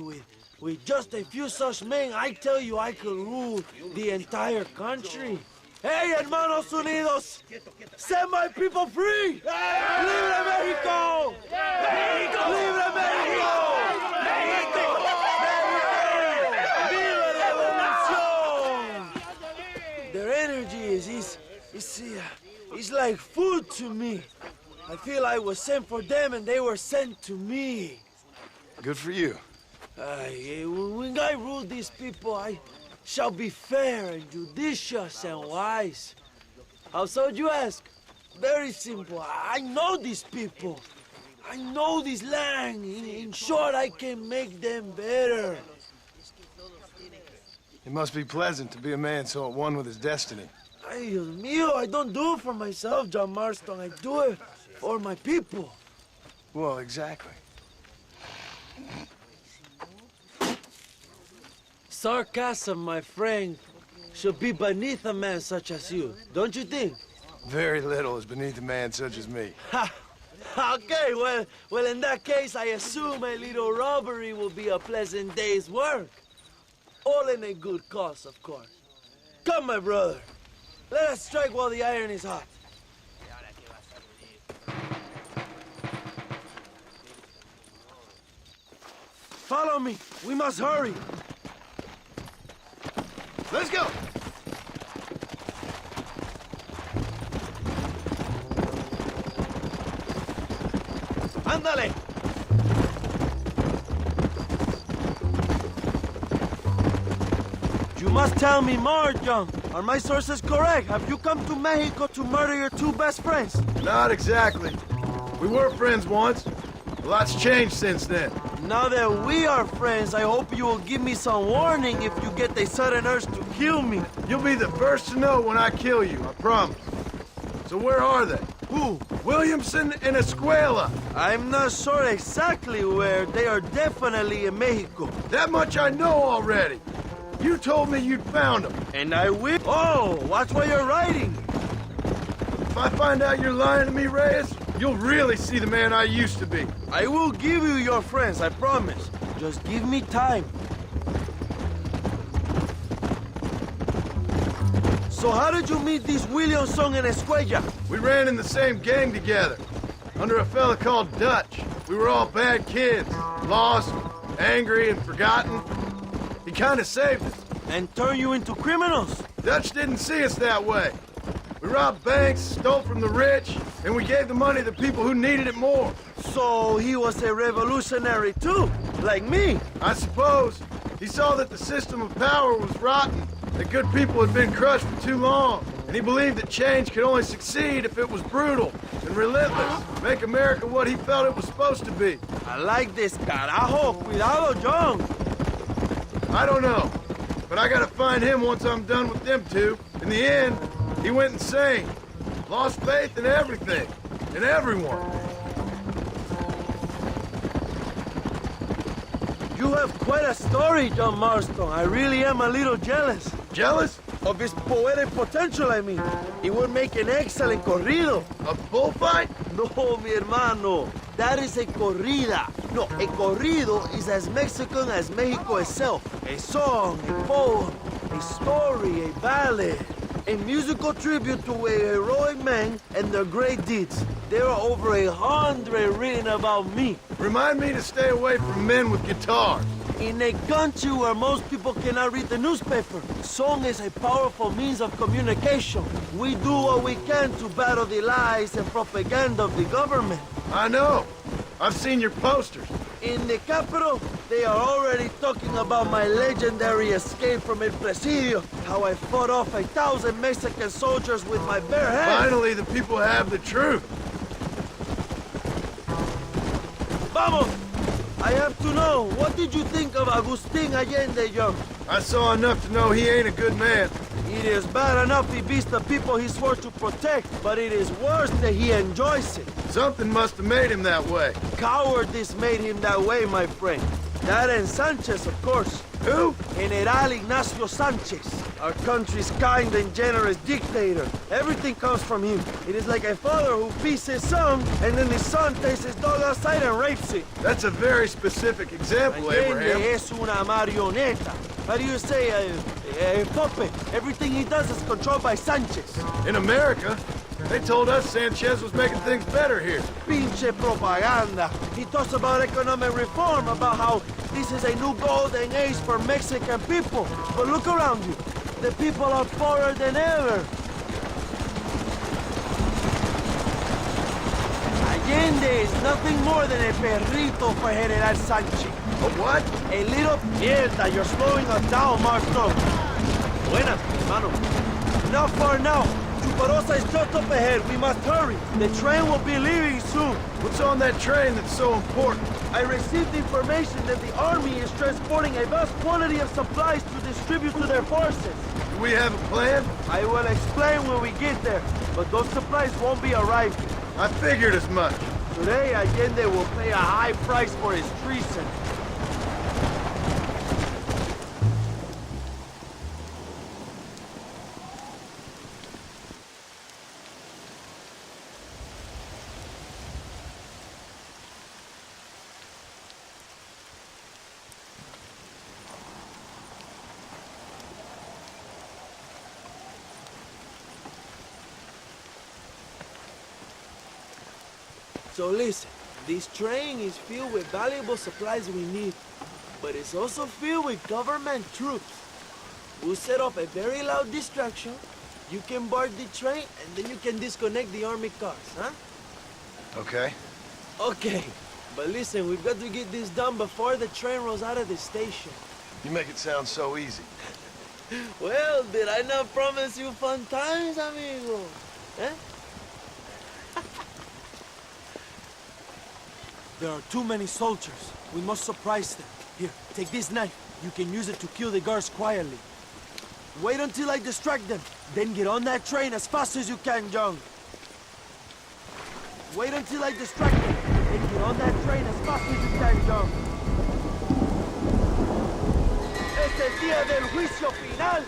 with just a few such men, I tell you I could rule the entire country. Hey, hermanos unidos! Set my people free! Libre Mexico! Mexico! Libre Mexico! Mexico! Viva la revolución! Their energy is like food to me. I feel I was sent for them and they were sent to me.
Good for you.
When I rule these people, I shall be fair and judicious and wise. How so, you ask? Very simple. I know these people. I know this land. In short, I can make them better.
It must be pleasant to be a man so at one with his destiny.
Ay, Dios mío, I don't do it for myself, John Marston. I do it for my people.
Well, exactly.
Sarcasm, my friend, should be beneath a man such as you, don't you think?
Very little is beneath a man such as me.
Ha! Okay, well, in that case, I assume a little robbery will be a pleasant day's work. All in a good cause, of course. Come, my brother. Let us strike while the iron is hot. Follow me. We must hurry.
Let's go!
Ándale! You must tell me more, John. Are my sources correct? Have you come to Mexico to murder your two best friends?
Not exactly. We were friends once. A lot's changed since then.
Now that we are friends, I hope you will give me some warning if you get a sudden urge to kill me.
You'll be the first to know when I kill you, I promise. So where are they?
Who?
Williamson and Escuela.
I'm not sure exactly where. They are definitely in Mexico.
That much I know already. You told me you'd found them.
And I will. Oh, watch what you're writing.
If I find out you're lying to me, Reyes, you'll really see the man I used to be.
I will give you your friends, I promise. Just give me time. So how did you meet these Williamson and Escuella?
We ran in the same gang together, under a fella called Dutch. We were all bad kids, lost, angry, and forgotten. He kind of saved us.
And turned you into criminals?
Dutch didn't see us that way. We robbed banks, stole from the rich, and we gave the money to people who needed it more.
So he was a revolutionary too, like me?
I suppose. He saw that the system of power was rotten, that good people had been crushed for too long, and he believed that change could only succeed if it was brutal and relentless, make America what he felt it was supposed to be.
I like this, carajo. Cuidado, John.
I don't know, but I gotta find him once I'm done with them two. In the end, he went insane. Lost faith in everything, in everyone.
You have quite a story, John Marston. I really am a little jealous.
Jealous?
Of his poetic potential, I mean. He would make an excellent corrido.
A bullfight?
No, mi hermano. That is a corrida. No, a corrido is as Mexican as Mexico itself. A song, a poem, a story, a ballad. A musical tribute to a heroic man and their great deeds. There are over 100 written about me.
Remind me to stay away from men with guitars.
In a country where most people cannot read the newspaper, song is a powerful means of communication. We do what we can to battle the lies and propaganda of the government.
I know. I've seen your posters.
In the capital, they are already talking about my legendary escape from El Presidio, how I fought off 1,000 Mexican soldiers with my bare hands.
Finally, the people have the truth.
Vamos! I have to know, what did you think of Agustin Allende, Young?
I saw enough to know he ain't a good man.
It is bad enough he beats the people he swore to protect, but it is worse that he enjoys it.
Something must have made him that way.
Cowardice made him that way, my friend. That and Sanchez, of course.
Who?
General Ignacio Sanchez, our country's kind and generous dictator. Everything comes from him. It is like a father who feeds his son, and then the son takes his dog outside and rapes it.
That's a very specific example, Abraham.
Allende es una marioneta. How do you say, a puppet? Everything he does is controlled by Sanchez.
In America, they told us Sanchez was making things better here.
Pinche propaganda. He talks about economic reform, about how this is a new golden age for Mexican people. But look around you. The people are poorer than ever. Allende is nothing more than a perrito for General Sanchez.
A what?
A little mierda. You're slowing us down, Marston. Buenas, hermano. Not far now. Chuparosa is just up ahead. We must hurry. The train will be leaving soon.
What's on that train that's so important?
I received information that the army is transporting a vast quantity of supplies to distribute to their forces.
Do we have a plan?
I will explain when we get there, but those supplies won't be arriving.
I figured as much.
Today, Allende will pay a high price for his treason. So listen, this train is filled with valuable supplies we need, but it's also filled with government troops. We'll set off a very loud distraction. You can board the train, and then you can disconnect the army cars, huh?
Okay.
Okay, but listen, we've got to get this done before the train rolls out of the station.
You make it sound so easy.
Well, did I not promise you fun times, amigo? Eh? There are too many soldiers. We must surprise them. Here, take this knife. You can use it to kill the guards quietly. Wait until I distract them. Then get on that train as fast as you can, John. Wait until I distract them. Then get on that train as fast as you can, John. Es el día del juicio final.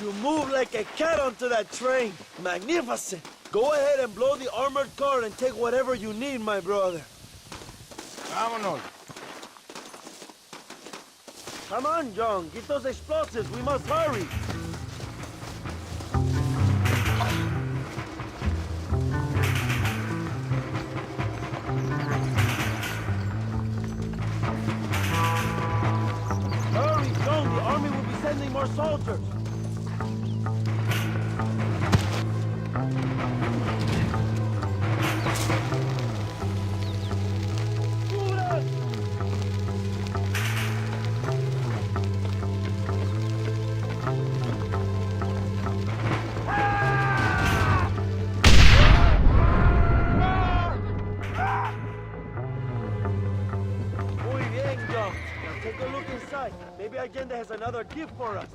You move like a cat onto that train. Magnificent. Go ahead and blow the armored car and take whatever you need, my brother.
Vámonos.
Come on, John. Get those explosives. We must hurry. Hurry, John. The army will be sending more soldiers. Take a look inside. Maybe Allende has another gift for us.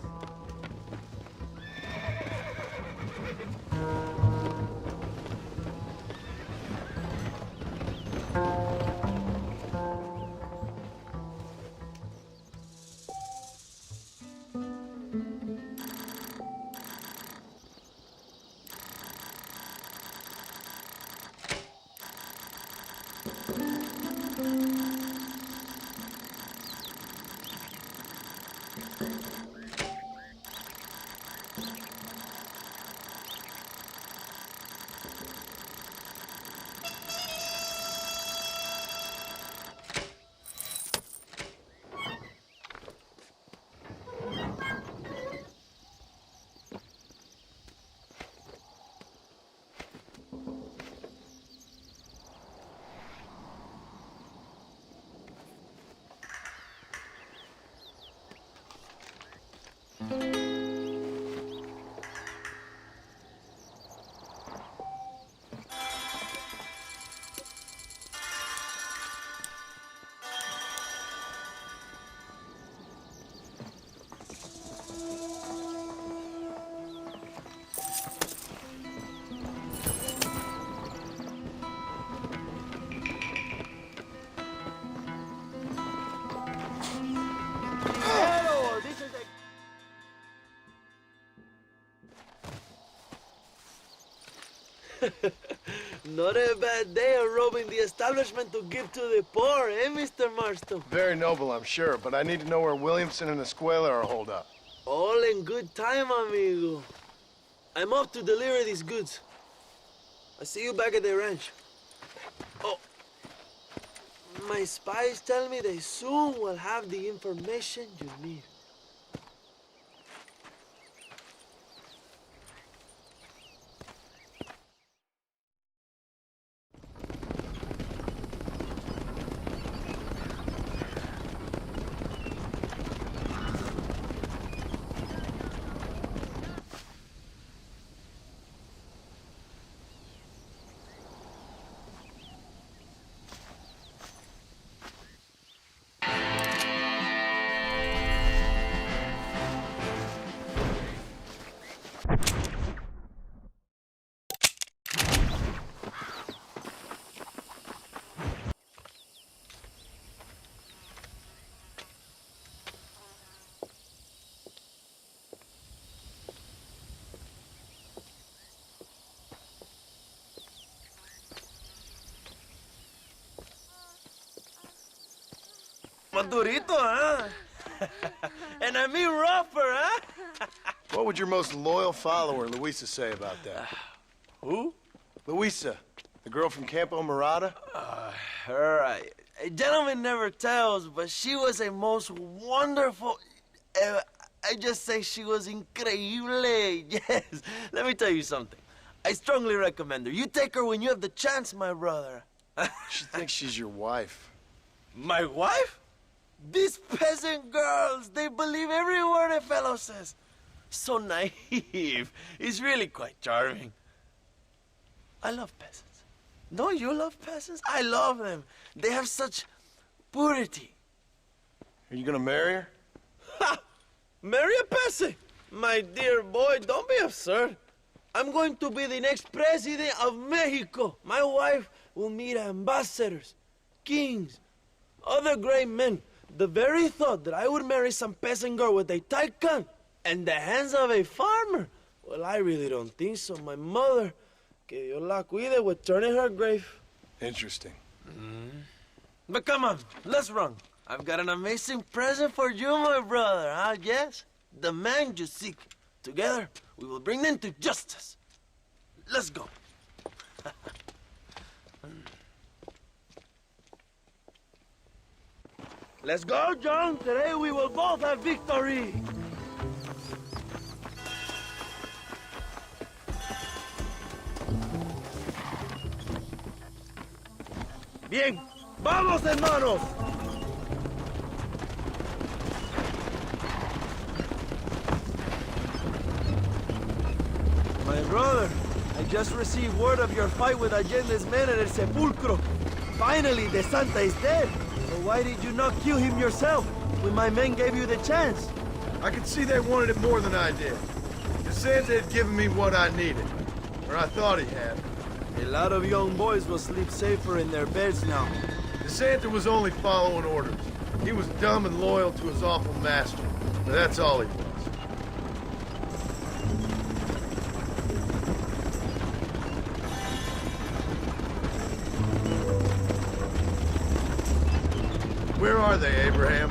Not a bad day of robbing the establishment to give to the poor, eh, Mr. Marston?
Very noble, I'm sure, but I need to know where Williamson and Escuela are holed up.
All in good time, amigo. I'm off to deliver these goods. I'll see you back at the ranch. Oh, my spies tell me they soon will have the information you need. but durito, huh? And I mean rougher, huh?
What would your most loyal follower, Luisa, say about that?
Who?
Luisa, the girl from Campo Murata?
Her, a gentleman never tells, but she was a most wonderful... I just say she was increíble, yes. Let me tell you something. I strongly recommend her. You take her when you have the chance, my brother.
She thinks she's your wife.
My wife? These peasant girls, they believe every word a fellow says. So naive. It's really quite charming. I love peasants. Don't you love peasants? I love them. They have such purity.
Are you gonna marry her?
Ha! Marry a peasant? My dear boy, don't be absurd. I'm going to be the next president of Mexico. My wife will meet ambassadors, kings, other great men. The very thought that I would marry some peasant girl with a tight gun and the hands of a farmer, well, I really don't think so. My mother, que Dios la cuide, would turn in her grave.
Interesting.
But come on, let's run. I've got an amazing present for you, my brother, huh? Yes, the man you seek. Together, we will bring them to justice. Let's go. Let's go, John. Today we will both have victory. Bien, vamos, hermanos. My brother, I just received word of your fight with Allende's men at El Sepulcro. Finally, the Santa is dead. So why did you not kill him yourself when my men gave you the chance?
I could see they wanted it more than I did. The Santa had given me what I needed. Or I thought he had.
A lot of young boys will sleep safer in their beds now.
The Santa was only following orders. He was dumb and loyal to his awful master. But that's all he was. Where are they, Abraham?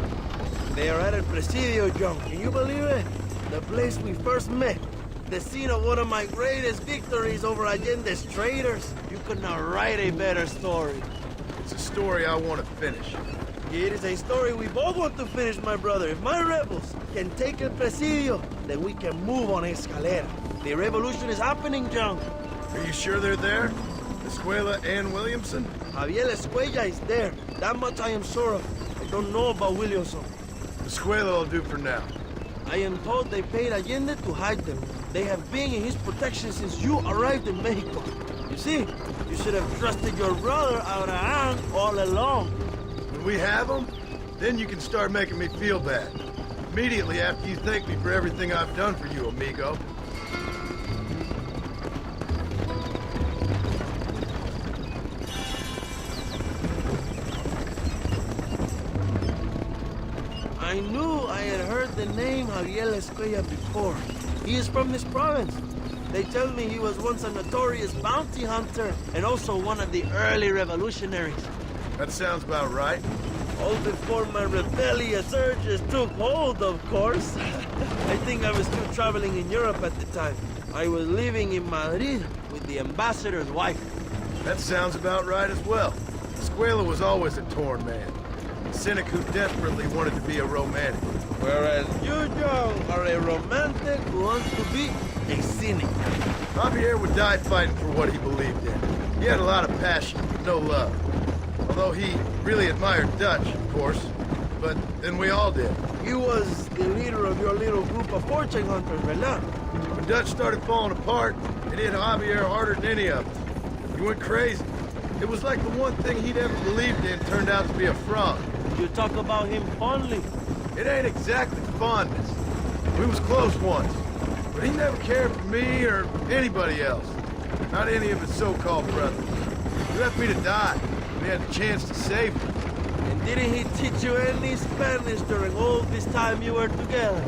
They are at El Presidio, John. Can you believe it? The place we first met. The scene of one of my greatest victories over Allende's traitors. You could not write a better story.
It's a story I want to finish.
It is a story we both want to finish, my brother. If my rebels can take El Presidio, then we can move on Escalera. The revolution is happening, John.
Are you sure they're there? Escuela and Williamson?
Javier Escuella is there. That much I am sure of. I don't know about Williamson.
Escuela will do for now.
I am told they paid Allende to hide them. They have been in his protection since you arrived in Mexico. You see, you should have trusted your brother Abraham all along.
When we have them, then you can start making me feel bad. Immediately after you thank me for everything I've done for you, amigo.
I knew I had heard the name Javier Escuella before. He is from this province. They tell me he was once a notorious bounty hunter and also one of the early revolutionaries.
That sounds about right.
All before my rebellious urges took hold, of course. I think I was still traveling in Europe at the time. I was living in Madrid with the ambassador's wife.
That sounds about right as well. Escuela was always a torn man. A cynic who desperately wanted to be a romantic.
Whereas you, John, are a romantic who wants to be a cynic.
Javier would die fighting for what he believed in. He had a lot of passion, but no love. Although he really admired Dutch, of course. But then we all did.
He was the leader of your little group of fortune hunters, ¿verdad?
When Dutch started falling apart, it hit Javier harder than any of them. He went crazy. It was like the one thing he'd ever believed in turned out to be a fraud.
You talk about him fondly.
It ain't exactly fondness. We was close once. But he never cared for me or anybody else. Not any of his so-called brothers. He left me to die when he had the chance to save me.
And didn't he teach you any Spanish during all this time you were together?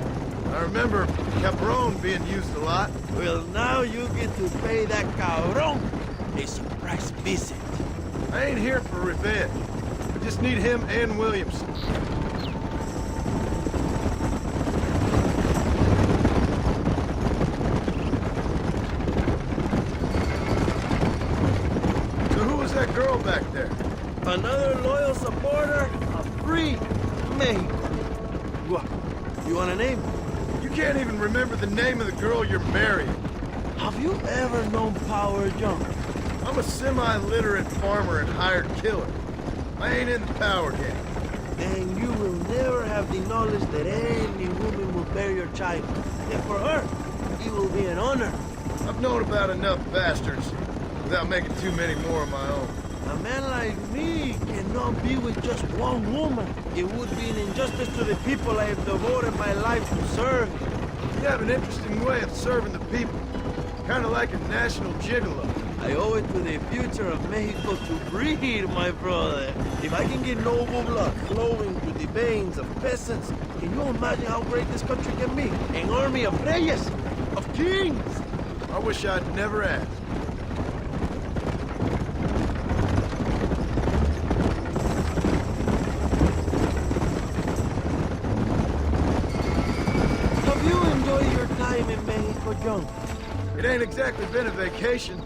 I remember Cabron being used a lot.
Well, now you get to pay that cabron a surprise visit.
I ain't here for revenge. Just need him and Williamson. So who was that girl back there?
Another loyal supporter of free Mexico. What? You want a name?
You can't even remember the name of the girl you're marrying.
Have you ever known Power John?
I'm a semi-literate farmer and hired killer. I ain't in the power game.
Then you will never have the knowledge that any woman will bear your child. And for her, it will be an honor.
I've known about enough bastards without making too many more of my own.
A man like me cannot be with just one woman. It would be an injustice to the people I have devoted my life to serve.
You have an interesting way of serving the people. Kind of like a national gigolo.
I owe it to the future of Mexico to breed, my brother. If I can get noble blood flowing through the veins of peasants, can you imagine how great this country can be? An army of reyes, of kings.
I wish I'd never asked.
Have you enjoyed your time in Mexico, John?
It ain't exactly been a vacation.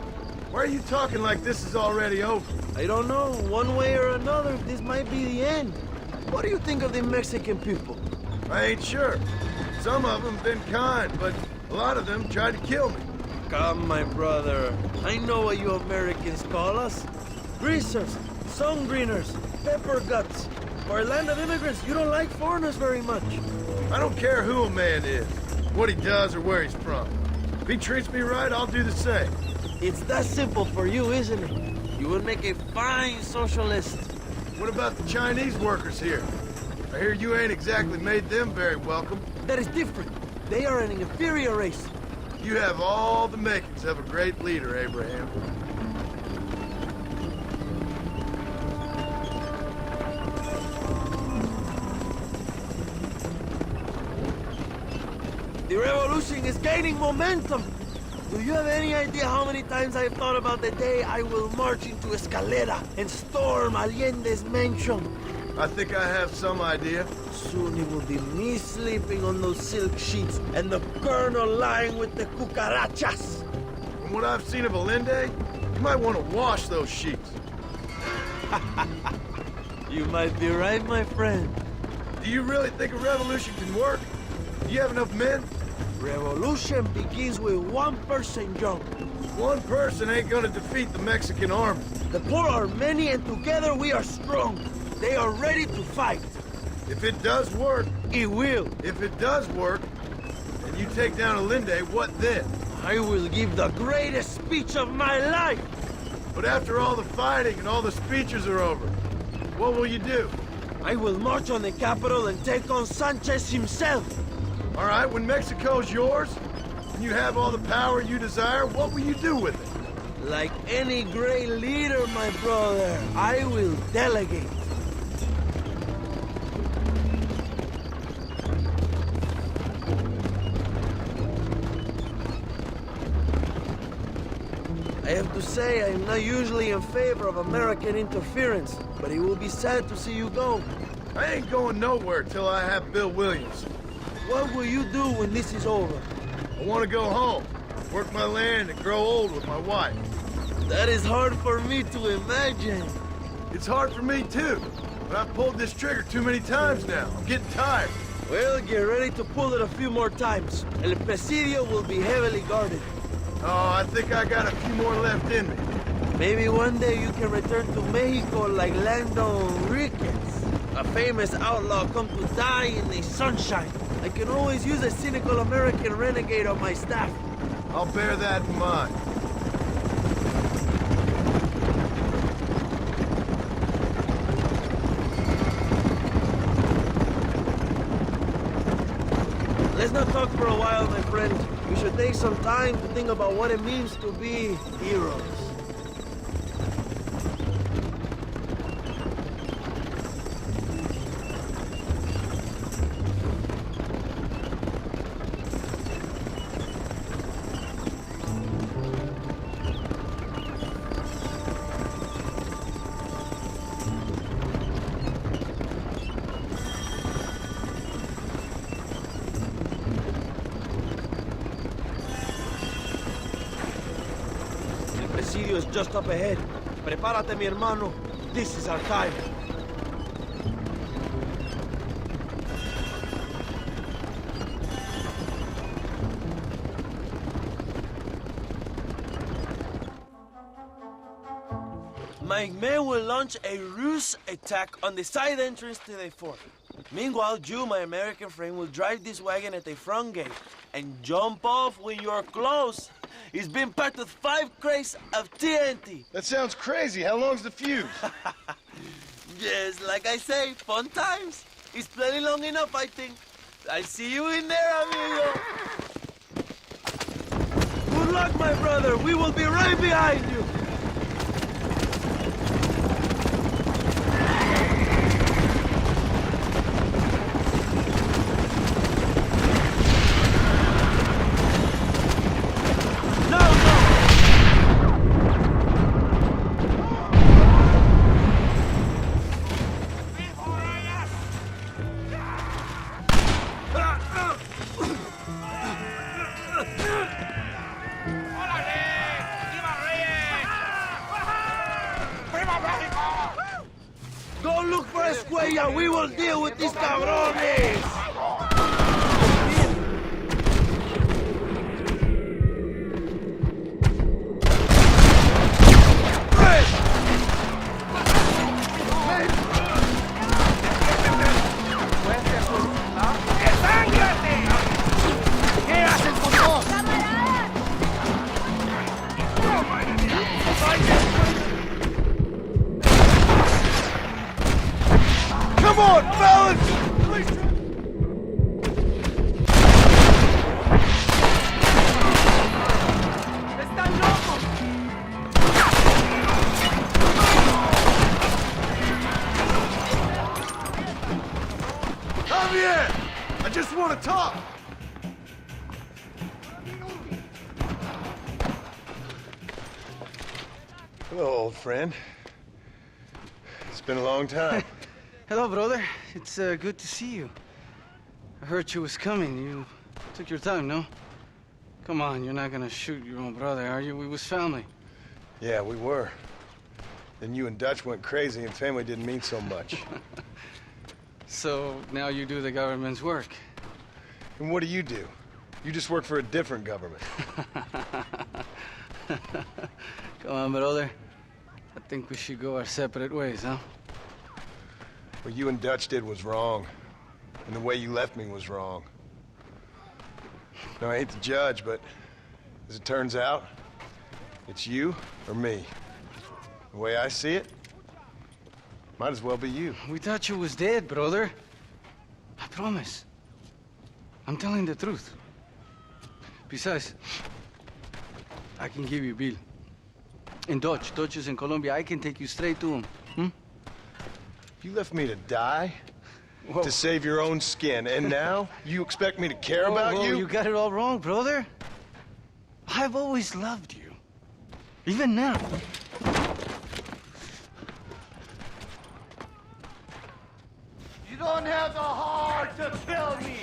Why are you talking like this is already over?
I don't know. One way or another, this might be the end. What do you think of the Mexican people?
I ain't sure. Some of them been kind, but a lot of them tried to kill me.
Come, my brother. I know what you Americans call us. Greasers, sun greeners, pepper guts. For a land of immigrants, you don't like foreigners very much.
I don't care who a man is, what he does or where he's from. If he treats me right, I'll do the same.
It's that simple for you, isn't it? You would make a fine socialist.
What about the Chinese workers here? I hear you ain't exactly made them very welcome.
That is different. They are an inferior race.
You have all the makings of a great leader, Abraham.
The revolution is gaining momentum. Do you have any idea how many times I've thought about the day I will march into Escalera and storm Allende's mansion?
I think I have some idea.
Soon it will be me sleeping on those silk sheets and the colonel lying with the cucarachas.
From what I've seen of Allende, you might want to wash those sheets.
You might be right, my friend.
Do you really think a revolution can work? Do you have enough men?
Revolution begins with one person, John.
One person ain't gonna defeat the Mexican army.
The poor are many and together we are strong. They are ready to fight.
If it does work...
It will.
If it does work, and you take down Allende, what then?
I will give the greatest speech of my life.
But after all the fighting and all the speeches are over, what will you do?
I will march on the capital and take on Sanchez himself.
All right, when Mexico's yours, and you have all the power you desire, what will you do with it?
Like any great leader, my brother, I will delegate. I have to say, I am not usually in favor of American interference, but it will be sad to see you go.
I ain't going nowhere till I have Bill Williams.
What will you do when this is over?
I want to go home, work my land, and grow old with my wife.
That is hard for me to imagine.
It's hard for me, too. But I've pulled this trigger too many times now. I'm getting tired.
Well, get ready to pull it a few more times. El Presidio will be heavily guarded.
Oh, I think I got a few more left in me.
Maybe one day you can return to Mexico like Lando Enriquez. A famous outlaw come to die in the sunshine. I can always use a cynical American renegade on my staff.
I'll bear that in mind.
Let's not talk for a while, my friend. We should take some time to think about what it means to be heroes. Castillo is just up ahead. Prepárate, mi hermano. This is our time. My men will launch a ruse attack on the side entrance to the fort. Meanwhile, you, my American friend, will drive this wagon at the front gate and jump off when you're close. It's been packed with 5 crates of TNT.
That sounds crazy. How long's the fuse?
Yes, like I say, fun times. It's plenty long enough, I think. I'll see you in there, amigo. Good luck, my brother. We will be right behind you. Go look for Escuella. We will deal with these cabrones.
Come on, fellas!
¡Están locos!
Javier! I just want to talk!
Hello, old friend. It's been a long time.
Hello, brother. It's good to see you. I heard you was coming. You took your time, no? Come on, you're not gonna shoot your own brother, are you? We was family.
Yeah, we were. Then you and Dutch went crazy and family didn't mean so much.
So now you do the government's work.
And what do? You just work for a different government.
Come on, brother. I think we should go our separate ways, huh?
What you and Dutch did was wrong. And the way you left me was wrong. Now, I hate to judge, but as it turns out, it's you or me. The way I see it, might as well be you.
We thought you was dead, brother. I promise. I'm telling the truth. Besides, I can give you Bill. And Dutch is in Colombia. I can take you straight to him.
You left me to die? Whoa. To save your own skin, and now you expect me to care about you?
You got it all wrong, brother. I've always loved you. Even now.
You don't have the heart to kill me!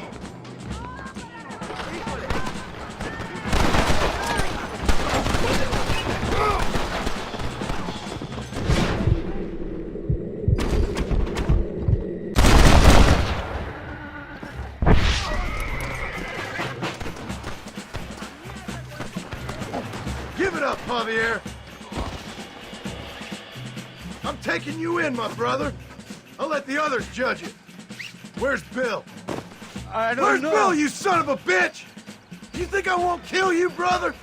Give it up, Javier! I'm taking you in, my brother. I'll let the others judge it. Where's Bill?
I don't know.
Where's Bill, you son of a bitch? You think I won't kill you, brother?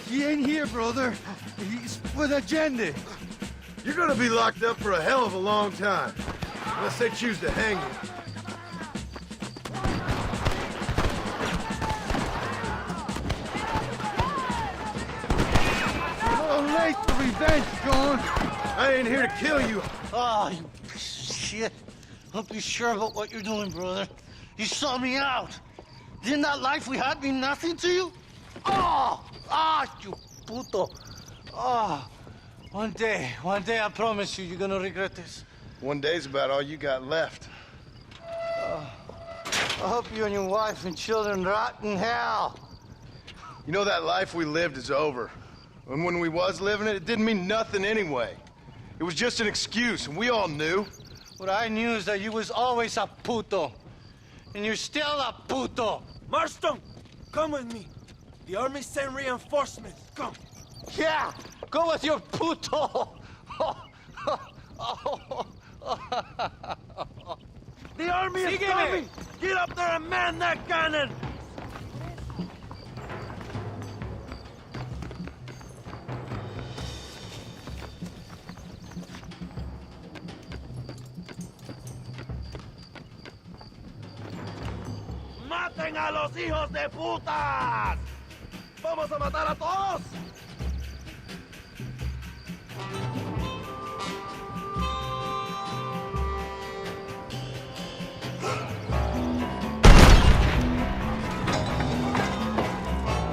He ain't here, brother. He's with Allende.
You're gonna be locked up for a hell of a long time. Unless they choose to hang you.
Late for revenge, John.
I ain't here to kill you.
Oh, you piece of shit. Don't be sure about what you're doing, brother. You saw me out. Didn't that life we had mean nothing to you? Oh, you puto. Oh, one day, I promise you, you're gonna regret this.
One day's about all you got left.
I hope you and your wife and children rot in hell.
You know that life we lived is over. And when we was living it didn't mean nothing anyway. It was just an excuse, and we all knew.
What I knew is that you was always a puto. And you're still a puto.
Marston, come with me. The army sent reinforcements. Come.
Yeah, go with your puto.
The army is coming! Get up there and man that cannon! ¡Maten a los hijos de putas! ¡Vamos a matar a todos!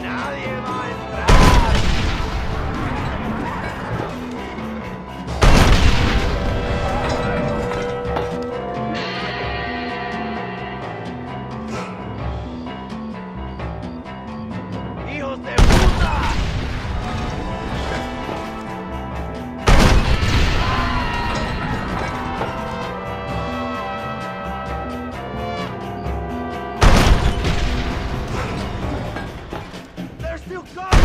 ¡Nadie va a entrar! ¡Hijos de puta! They're still coming!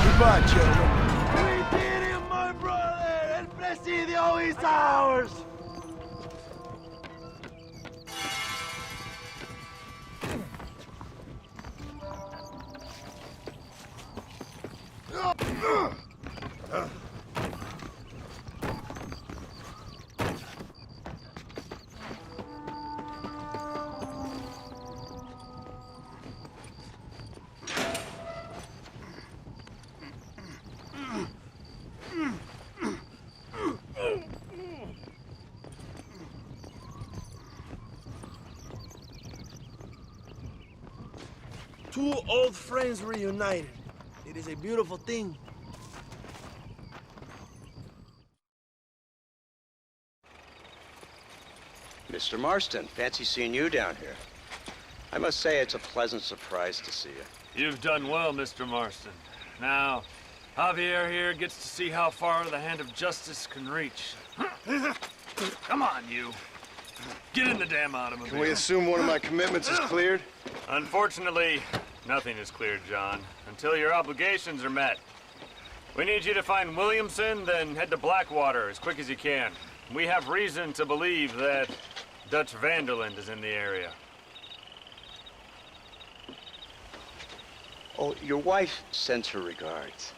Goodbye, children.
We did it, my brother! El Presidio is ours! Two old friends reunited. It is a beautiful thing.
Mr. Marston, fancy seeing you down here. I must say it's a pleasant surprise to see you.
You've done well, Mr. Marston. Now, Javier here gets to see how far the hand of justice can reach. Come on, you. Get in the damn automobile.
Can we assume one of my commitments is cleared?
Unfortunately, nothing is cleared, John, until your obligations are met. We need you to find Williamson, then head to Blackwater as quick as you can. We have reason to believe that Dutch Vanderland is in the area.
Oh, your wife sends her regards.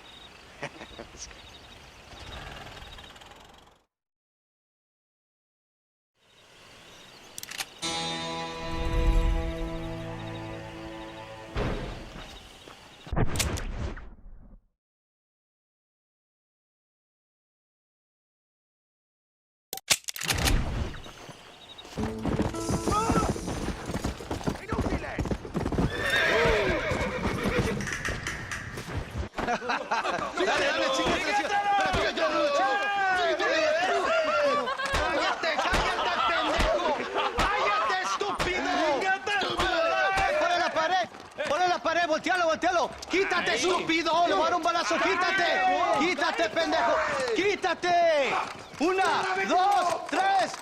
¡Voltealo! ¡Quítate, estúpido! ¡Le voy a dar un balazo! ¡Quítate! ¡Quítate, pendejo! ¡Quítate! ¡Una, dos, tres!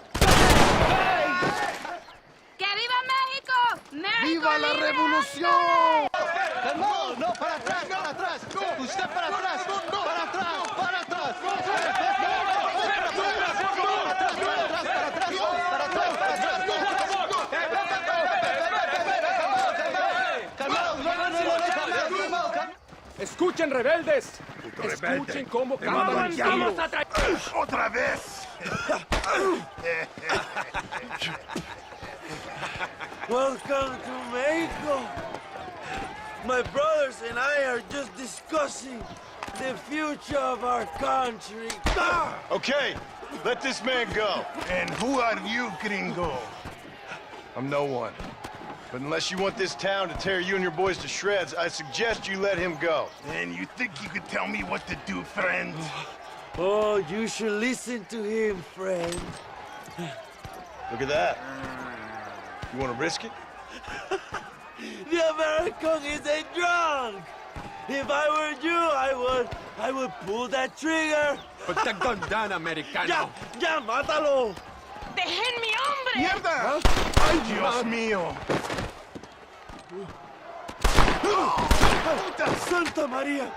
¡Que viva México! ¡México
¡Viva la
libre!
revolución!
¡Calmado! ¡No, para atrás, para atrás! ¡Usted para atrás! ¡Para atrás, para atrás!
Escuchen, rebeldes. Escuchen cómo cantan.
¡Vamos a traer!
¡Otra vez!
Welcome to Mexico. My brothers and I are just discussing the future of our country.
Okay, let this man go.
And who are you, gringo?
I'm no one. But unless you want this town to tear you and your boys to shreds, I suggest you let him go.
And you think you could tell me what to do, friend?
Oh, you should listen to him, friend.
Look at that. You want to risk it?
The American is a drunk! If I were you, I would pull that trigger.
Put the gun down, Americano.
¡Ya, mátalo!
¡Dejen mi hombre!
¡Mierda! ¡Ay, Dios mío!
¡Santa María!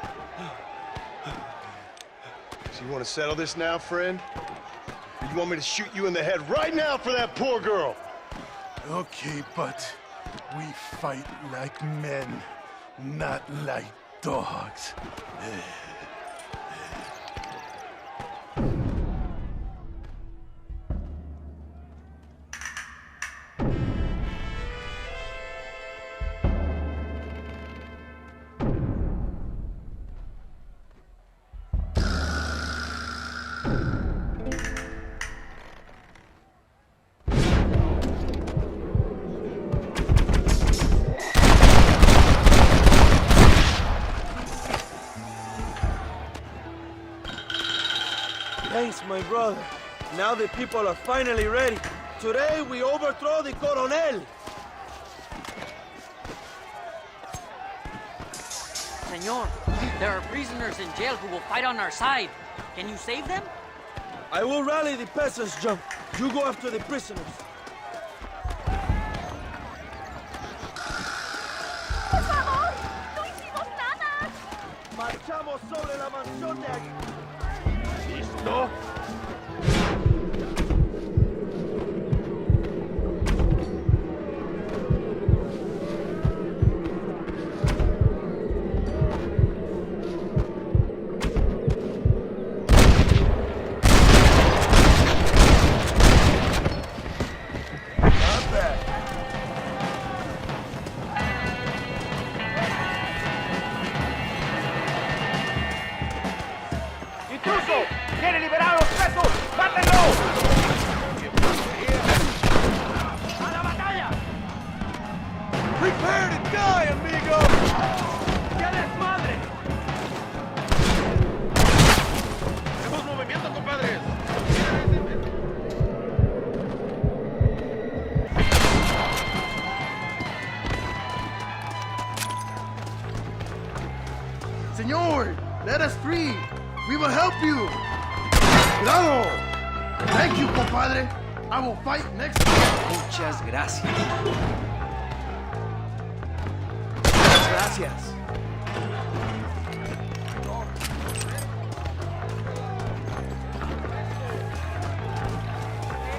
So you want to settle this now, friend? Or you want me to shoot you in the head right now for that poor girl?
Okay, but we fight like men, not like dogs.
Thanks, my brother. Now the people are finally ready. Today we overthrow the Coronel.
Senor, there are prisoners in jail who will fight on our side. Can you save them?
I will rally the peasants, John. You go after the prisoners.
¡Por favor! ¡No hicimos nada!
Marchamos sobre la mansión de aquí.
¿Listo?
¡Intruso! ¡Quiere liberar a los presos! ¡Mátenlo! ¡A la batalla!
Prepare to die, amigo!
¡Qué desmadre!
¡Tenemos movimiento, compadres! Señor, let us free. We will help you. Cuidado. Thank you, compadre. I will fight next time.
Muchas gracias. Muchas gracias.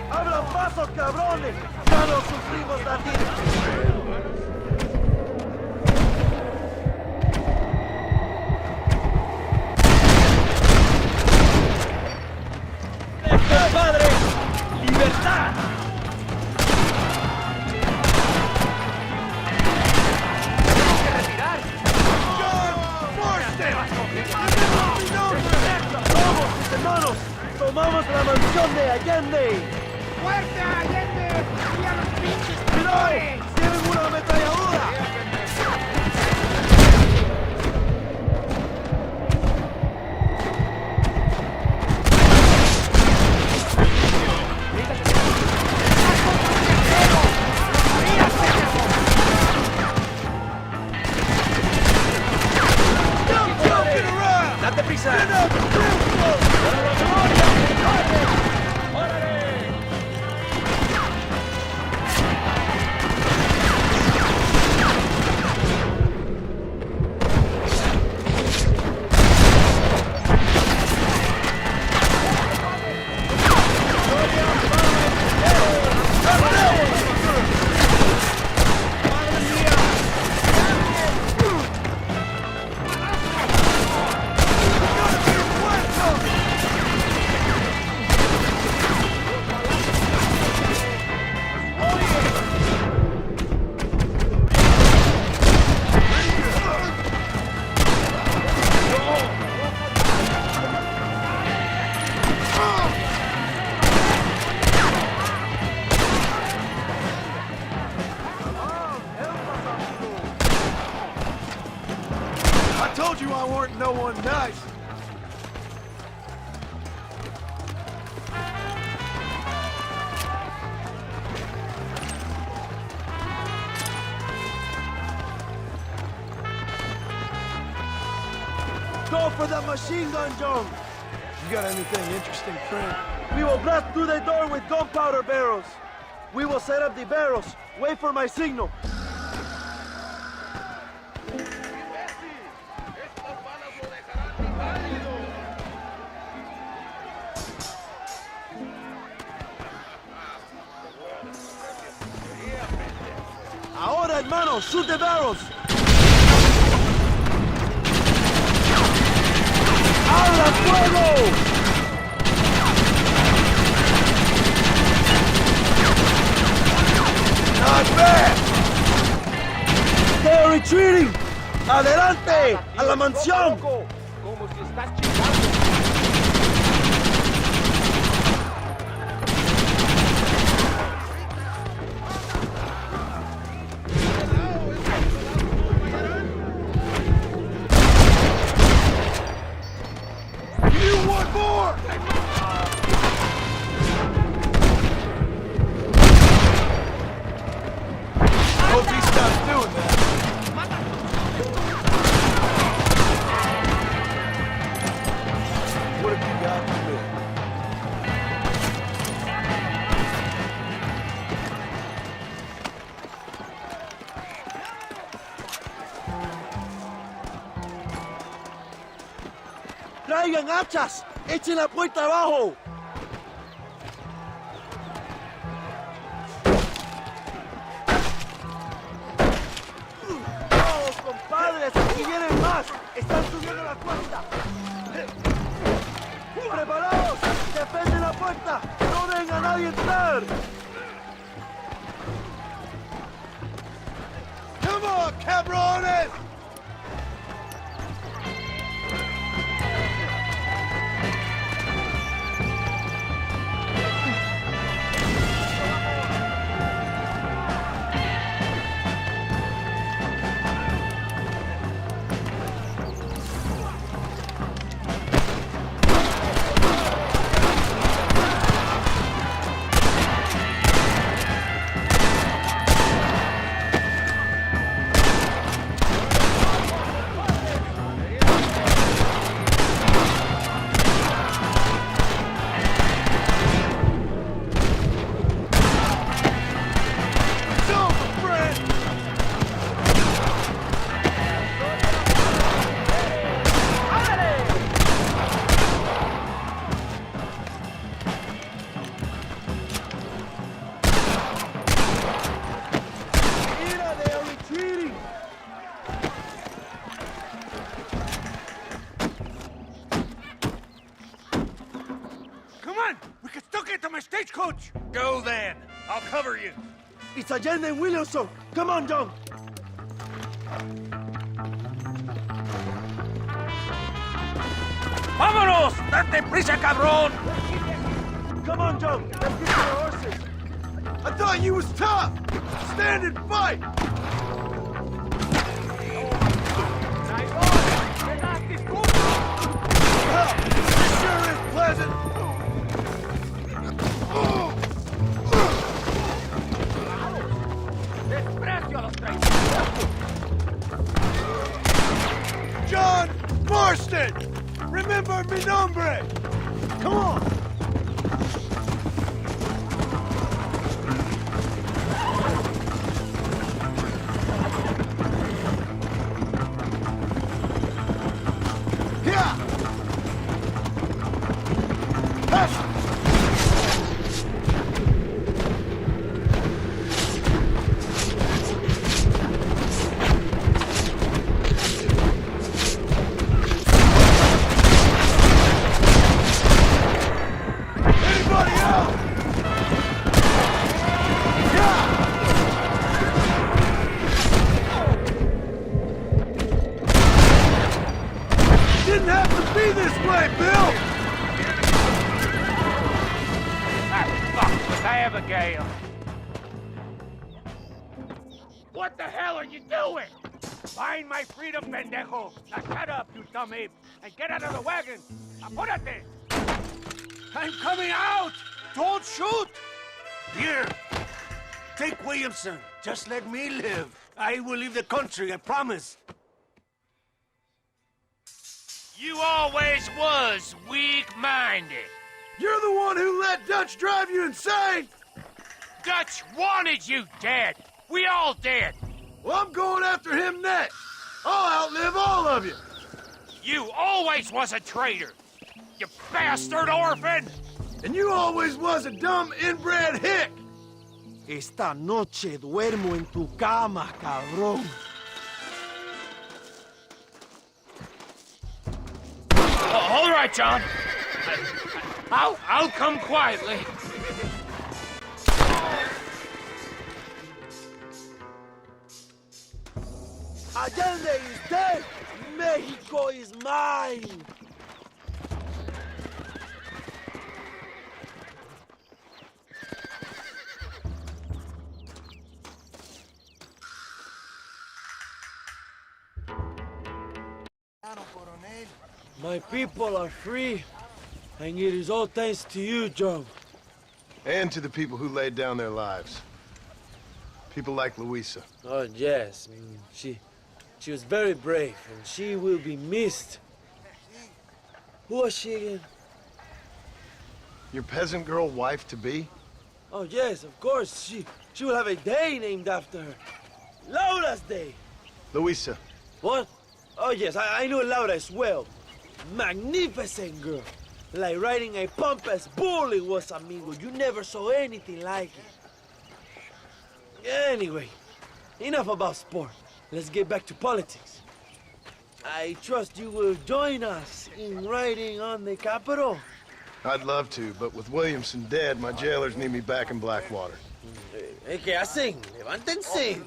¡Abran paso, cabrones! ¡Ya no sufrimos la vida! ¡Padre! ¡Libertad!
¡Tenemos que retirar!
¡John Marston! ¡Vamos, hermanos! ¡Tomamos la mansión de Allende!
¡Fuerte, Allende! ¡Y a los pinches
¡Cuidado!
traidores!
¡Tienen una ametralladora!
¡Date prisa!
told you I weren't no one nice.
Go for the machine gun, John!
You got anything interesting, friend?
We will blast through the door with gunpowder barrels. We will set up the barrels. Wait for my signal. Ahora, hermano, shoot the barrels. ¡Abra fuego!
Not bad!
They're retreating! ¡Adelante! ¡A la mansión!
Como si estás chingando.
You want more? Hope he stops doing that. What have you got for me?
¡Traigan hachas! ¡Echen la puerta abajo! ¡Vamos, compadres! ¡Aquí vienen más! ¡Están subiendo la cuesta! ¡Preparados! ¡Defienden la puerta! ¡No dejen a nadie entrar!
Come on, cabrones! Stagecoach! Go then. I'll cover you.
It's Allende and Williamson. Come on, John.
¡Vámonos! ¡Date prisa, cabrón!
Come on, John. Let's get to the horses.
I thought you was tough. Stand and fight. This sure is pleasant. John Marston! Remember mi nombre! Come on! Yeah! Didn't have to be this way, Bill!
Fuck with Abigail! What the hell are you doing?
Find my freedom, pendejo! Now shut up, you dumb ape, and get out of the wagon! Apúrate! I'm coming out! Don't shoot! Here, take Williamson. Just let me live. I will leave the country, I promise.
You always was weak-minded.
You're the one who let Dutch drive you insane!
Dutch wanted you dead. We all did.
Well, I'm going after him next. I'll outlive all of you.
You always was a traitor. You bastard orphan!
And you always was a dumb inbred hick.
Esta noche duermo en tu cama, cabrón.
All right, John. I'll come quietly.
Allende is dead! Mexico is mine! My people are free, and it is all thanks to you, Joe.
And to the people who laid down their lives. People like Luisa.
Oh, yes. She was very brave, and she will be missed. Who was she again?
Your peasant girl wife-to-be?
Oh, yes, of course. She will have a day named after her. Laura's Day.
Luisa.
What? Oh, yes, I knew Laura as well. Magnificent girl. Like riding a pompous bull it was, amigo. You never saw anything like it. Anyway, enough about sport. Let's get back to politics. I trust you will join us in riding on the Capitol.
I'd love to, but with Williamson dead, my jailers need me back in Blackwater.
¿Qué hacen? Levántense.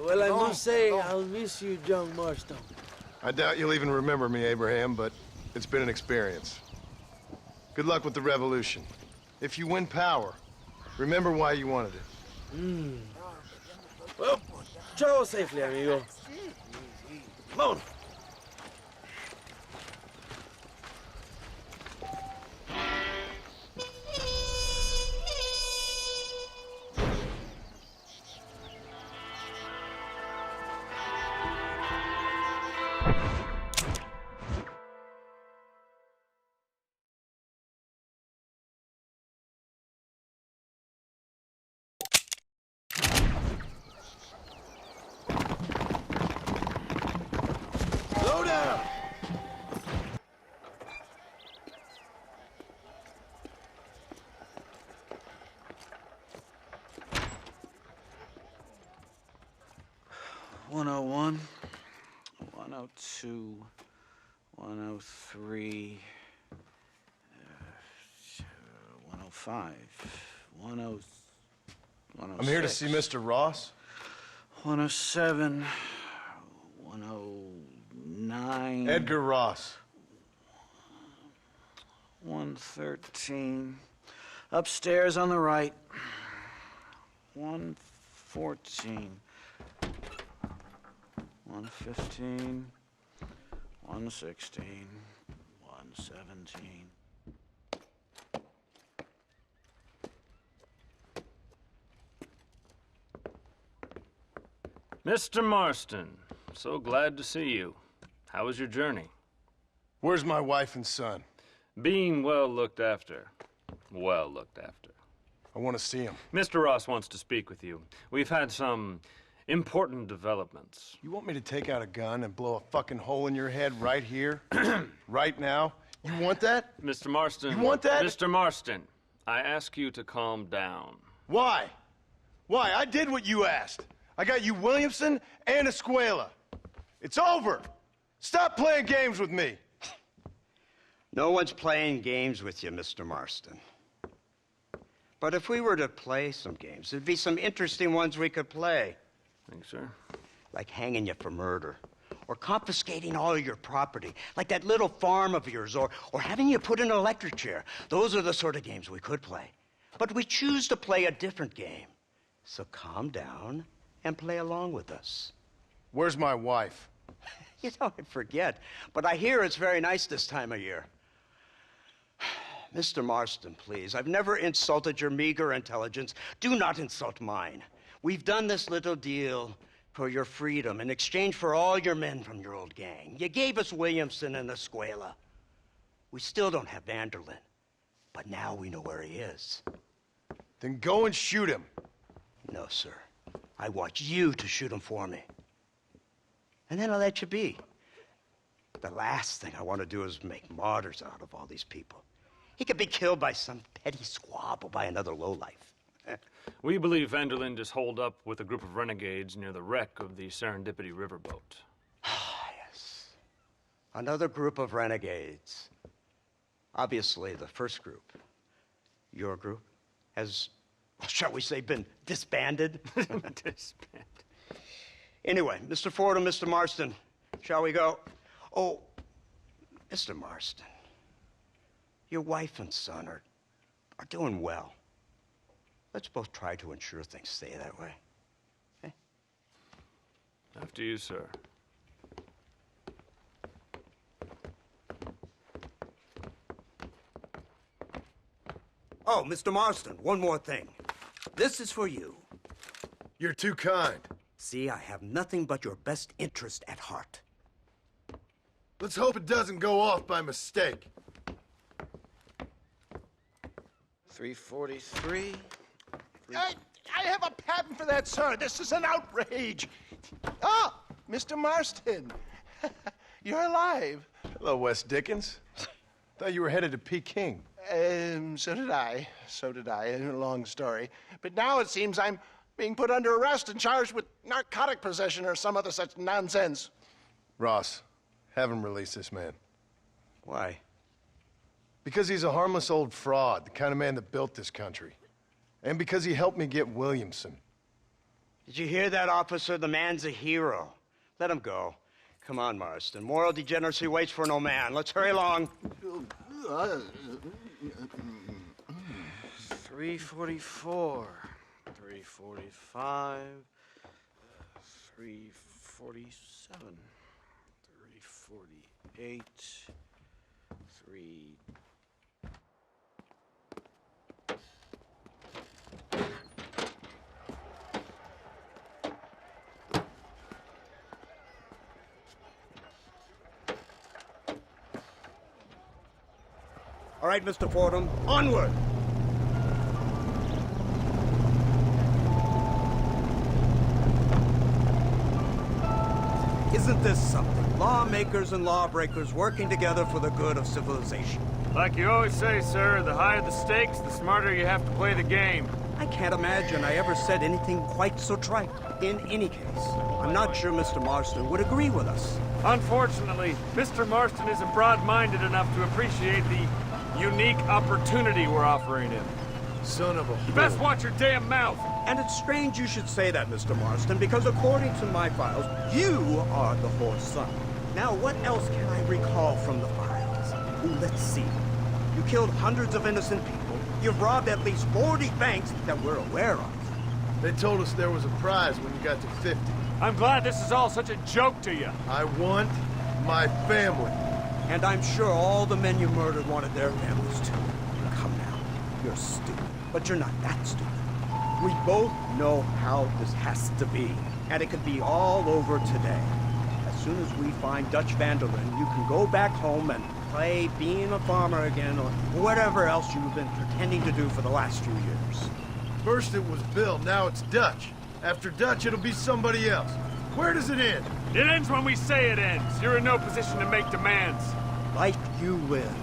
Well, I must say, I'll miss you, John Marston.
I doubt you'll even remember me, Abraham, but it's been an experience. Good luck with the revolution. If you win power, remember why you wanted it.
Well, travel safely, amigo. Vámonos. Slow down!
(101), 102, 103, 105, 106.
I'm here to see Mr. Ross.
107, 109.
Edgar Ross.
113. Upstairs on the right. 114. 115. 116. 117.
Mr. Marston, so glad to see you. How was your journey?
Where's my wife and son?
Being well looked after. Well looked after.
I want to see him.
Mr. Ross wants to speak with you. We've had some important developments.
You want me to take out a gun and blow a fucking hole in your head right here? Right now? You want that?
Mr. Marston.
You want that?
Mr. Marston, I ask you to calm down.
Why? Why? I did what you asked. I got you Williamson and Escuela. It's over. Stop playing games with me.
No one's playing games with you, Mr. Marston. But if we were to play some games, there'd be some interesting ones we could play.
Thanks, sir.
Like hanging you for murder, or confiscating all of your property, like that little farm of yours, or having you put in an electric chair. Those are the sort of games we could play. But we choose to play a different game. So calm down and play along with us.
Where's my wife?
You know, I forget, but I hear it's very nice this time of year. Mr. Marston, please. I've never insulted your meager intelligence. Do not insult mine. We've done this little deal for your freedom in exchange for all your men from your old gang. You gave us Williamson and Escuela. We still don't have Vanderlyn, but now we know where he is.
Then go and shoot him.
No, sir. I want you to shoot him for me. And then I'll let you be. The last thing I want to do is make martyrs out of all these people. He could be killed by some petty squabble by another lowlife.
We believe Vanderlyn just holed up with a group of renegades near the wreck of the Serendipity riverboat.
Yes. Another group of renegades. Obviously, the first group, your group, has, shall we say, been disbanded?
Disbanded.
Anyway, Mr. Ford and Mr. Marston, shall we go? Oh, Mr. Marston, your wife and son are doing well. Let's both try to ensure things stay that way. Okay?
After you, sir.
Oh, Mr. Marston, one more thing. This is for you.
You're too kind.
See, I have nothing but your best interest at heart.
Let's hope it doesn't go off by mistake.
343.
I have a patent for that, sir. This is an outrage. Ah, Mr. Marston. You're alive.
Hello, Wes Dickens. Thought you were headed to Peking.
So did I. So did I. A long story. But now it seems I'm being put under arrest and charged with narcotic possession or some other such nonsense.
Ross, have him release this man.
Why?
Because he's a harmless old fraud, the kind of man that built this country. And because he helped me get Williamson.
Did you hear that, officer? The man's a hero. Let him go. Come on, Marston. Moral degeneracy waits for no man. Let's hurry along.
344. 345. 347. 348. 3...
All right, Mr. Fordham, onward! Isn't this something? Lawmakers and lawbreakers working together for the good of civilization.
Like you always say, sir, the higher the stakes, the smarter you have to play the game.
I can't imagine I ever said anything quite so trite. In any case, I'm not sure Mr. Marston would agree with us.
Unfortunately, Mr. Marston isn't broad-minded enough to appreciate the unique opportunity we're offering him.
Son of a
You best watch your damn mouth!
And it's strange you should say that, Mr. Marston, because according to my files, you are the whore's son. Now, what else can I recall from the files? Ooh, let's see. You killed hundreds of innocent people. You've robbed at least 40 banks that we're aware of.
They told us there was a prize when you got to 50.
I'm glad this is all such a joke to you.
I want my family.
And I'm sure all the men you murdered wanted their families too. Come now, you're stupid, but you're not that stupid. We both know how this has to be, and it could be all over today. As soon as we find Dutch Vanderlyn, you can go back home and play being a farmer again, or whatever else you've been pretending to do for the last few years.
First it was Bill, now it's Dutch. After Dutch, it'll be somebody else. Where does it end?
It ends when we say it ends. You're in no position to make demands.
Life you live.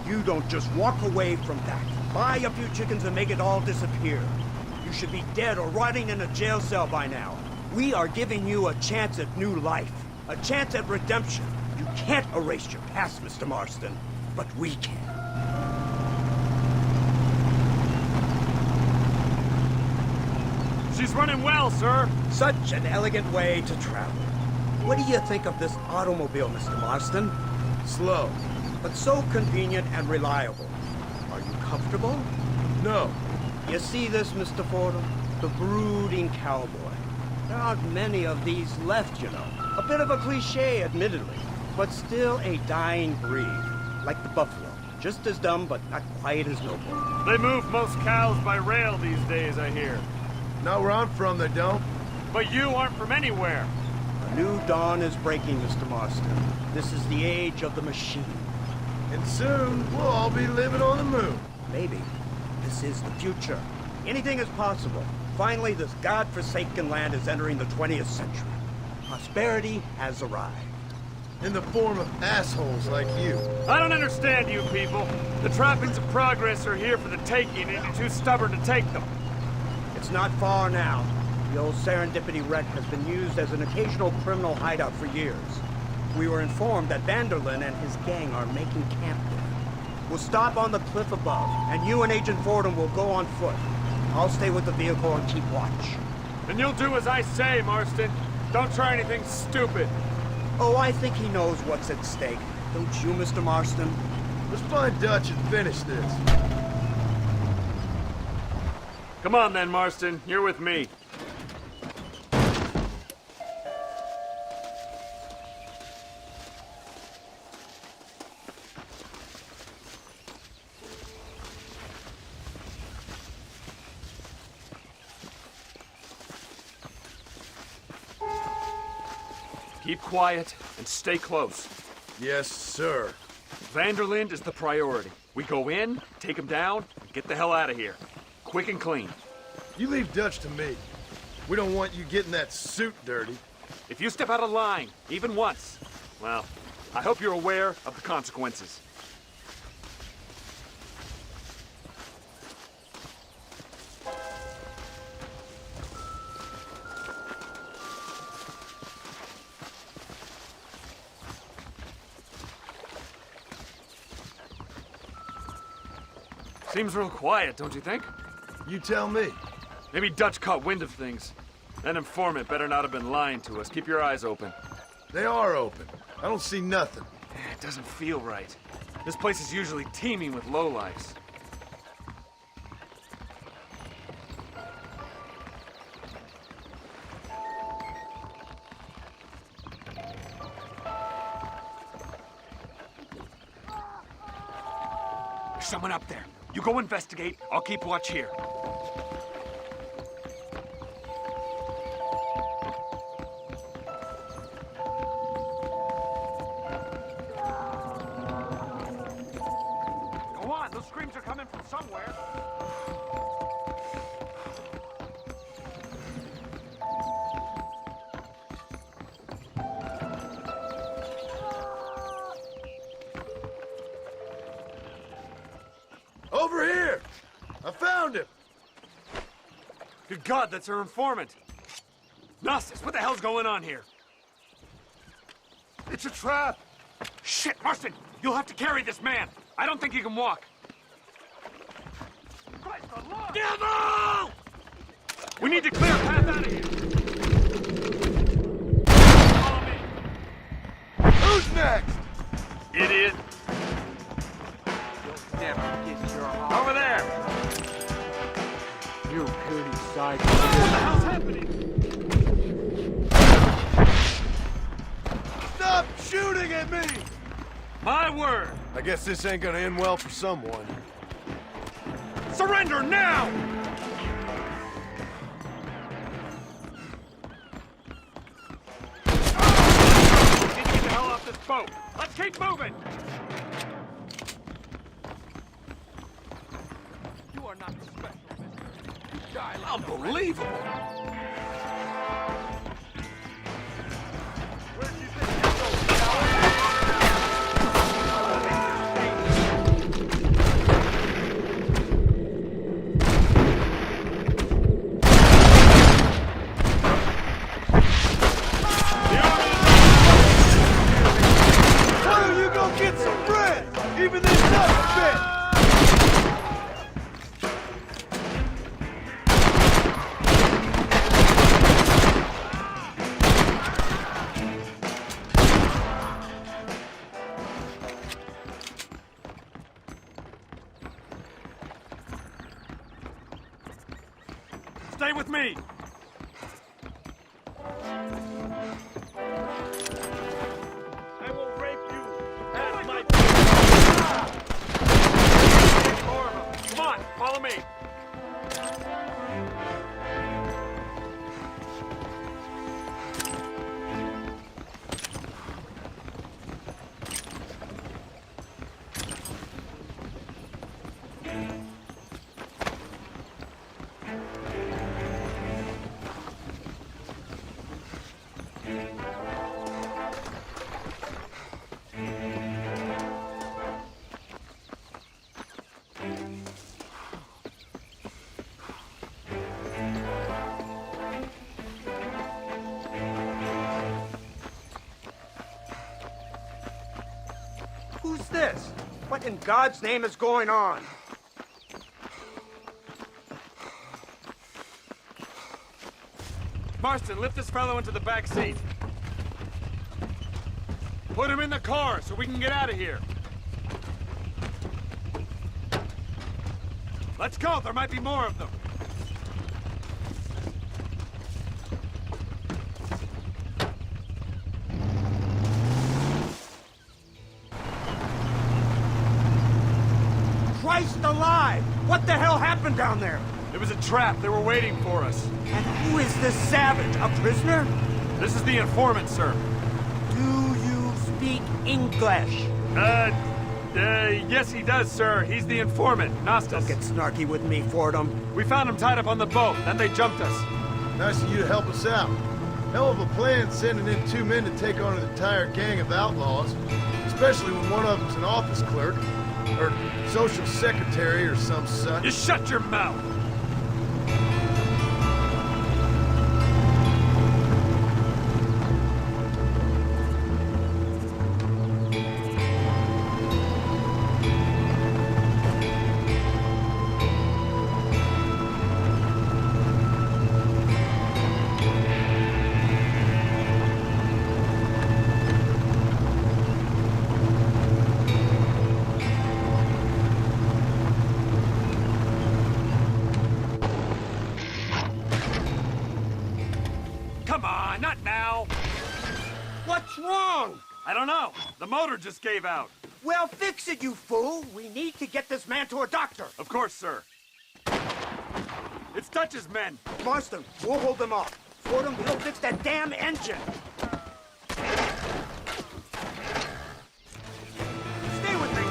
You don't just walk away from that. Buy a few chickens and make it all disappear. You should be dead or rotting in a jail cell by now. We are giving you a chance at new life. A chance at redemption. You can't erase your past, Mr. Marston. But we can.
She's running well, sir.
Such an elegant way to travel. What do you think of this automobile, Mr. Marston?
Slow.
But so convenient and reliable. Are you comfortable?
No.
You see this, Mr. Fordham? The brooding cowboy. There aren't many of these left, you know. A bit of a cliche, admittedly, but still a dying breed, like the buffalo. Just as dumb, but not quite as noble.
They move most cows by rail these days, I hear.
Not where I'm from, they don't.
But you aren't from anywhere.
A new dawn is breaking, Mr. Marston. This is the age of the machine.
And soon, we'll all be living on the moon.
Maybe. This is the future. Anything is possible. Finally, this godforsaken land is entering the 20th century. Prosperity has arrived.
In the form of assholes like you.
I don't understand you people. The trappings of progress are here for the taking, and you're too stubborn to take them.
It's not far now. The old Serendipity wreck has been used as an occasional criminal hideout for years. We were informed that Vanderlyn and his gang are making camp there. We'll stop on the cliff above, and you and Agent Fordham will go on foot. I'll stay with the vehicle and keep watch.
And you'll do as I say, Marston. Don't try anything stupid.
Oh, I think he knows what's at stake. Don't you, Mr. Marston?
Let's find Dutch and finish this.
Come on then, Marston. You're with me. Keep quiet and stay close.
Yes, sir.
Vanderlyn is the priority. We go in, take him down, and get the hell out of here. Quick and clean.
You leave Dutch to me. We don't want you getting that suit dirty.
If you step out of line, even once, well, I hope you're aware of the consequences. Seems real quiet, don't you think?
You tell me.
Maybe Dutch caught wind of things. That informant better not have been lying to us. Keep your eyes open.
They are open. I don't see nothing.
It doesn't feel right. This place is usually teeming with lowlifes. There's someone up there. You go investigate. I'll keep watch here. Go on. Those screams are coming from somewhere.
Over here! I found him!
Good God, that's our informant. Gnosis, what the hell's going on here? It's a trap! Shit, Marston! You'll have to carry this man! I don't think he can walk. Devil! We need to clear a path out of here. Follow me.
Who's next?
Idiot. Over there!
You puny side.
What the hell's happening?
Stop shooting at me!
My word!
I guess this ain't gonna end well for someone.
Surrender now! We need to get the hell off this boat. Let's keep moving!
You are not special, mister. You die like
Unbelievable!
Where'd you think you're going, coward?
Why don't you go get some bread? Even this doesn't fit!
Stay with me!
What in God's name is going on?
Marston, lift this fellow into the back seat. Put him in the car so we can get out of here. Let's go, there might be more of them.
Christ alive! What the hell happened down there?
It was a trap. They were waiting for us.
And who is this savage? A prisoner?
This is the informant, sir.
Do you speak English?
Yes he does, sir. He's the informant, Nastas.
Don't get snarky with me, Fordham.
We found him tied up on the boat, then they jumped us.
Nice of you to help us out. Hell of a plan sending in 2 men to take on an entire gang of outlaws, especially when one of them's an office clerk, or social secretary, or some such.
You shut your mouth! Come on, not now!
What's wrong?
I don't know. The motor just gave out.
Well, fix it, you fool! We need to get this man to a doctor!
Of course, sir. It's Dutch's men.
Marston, we'll hold them off. Fordham, we'll fix that damn engine! Stay with me!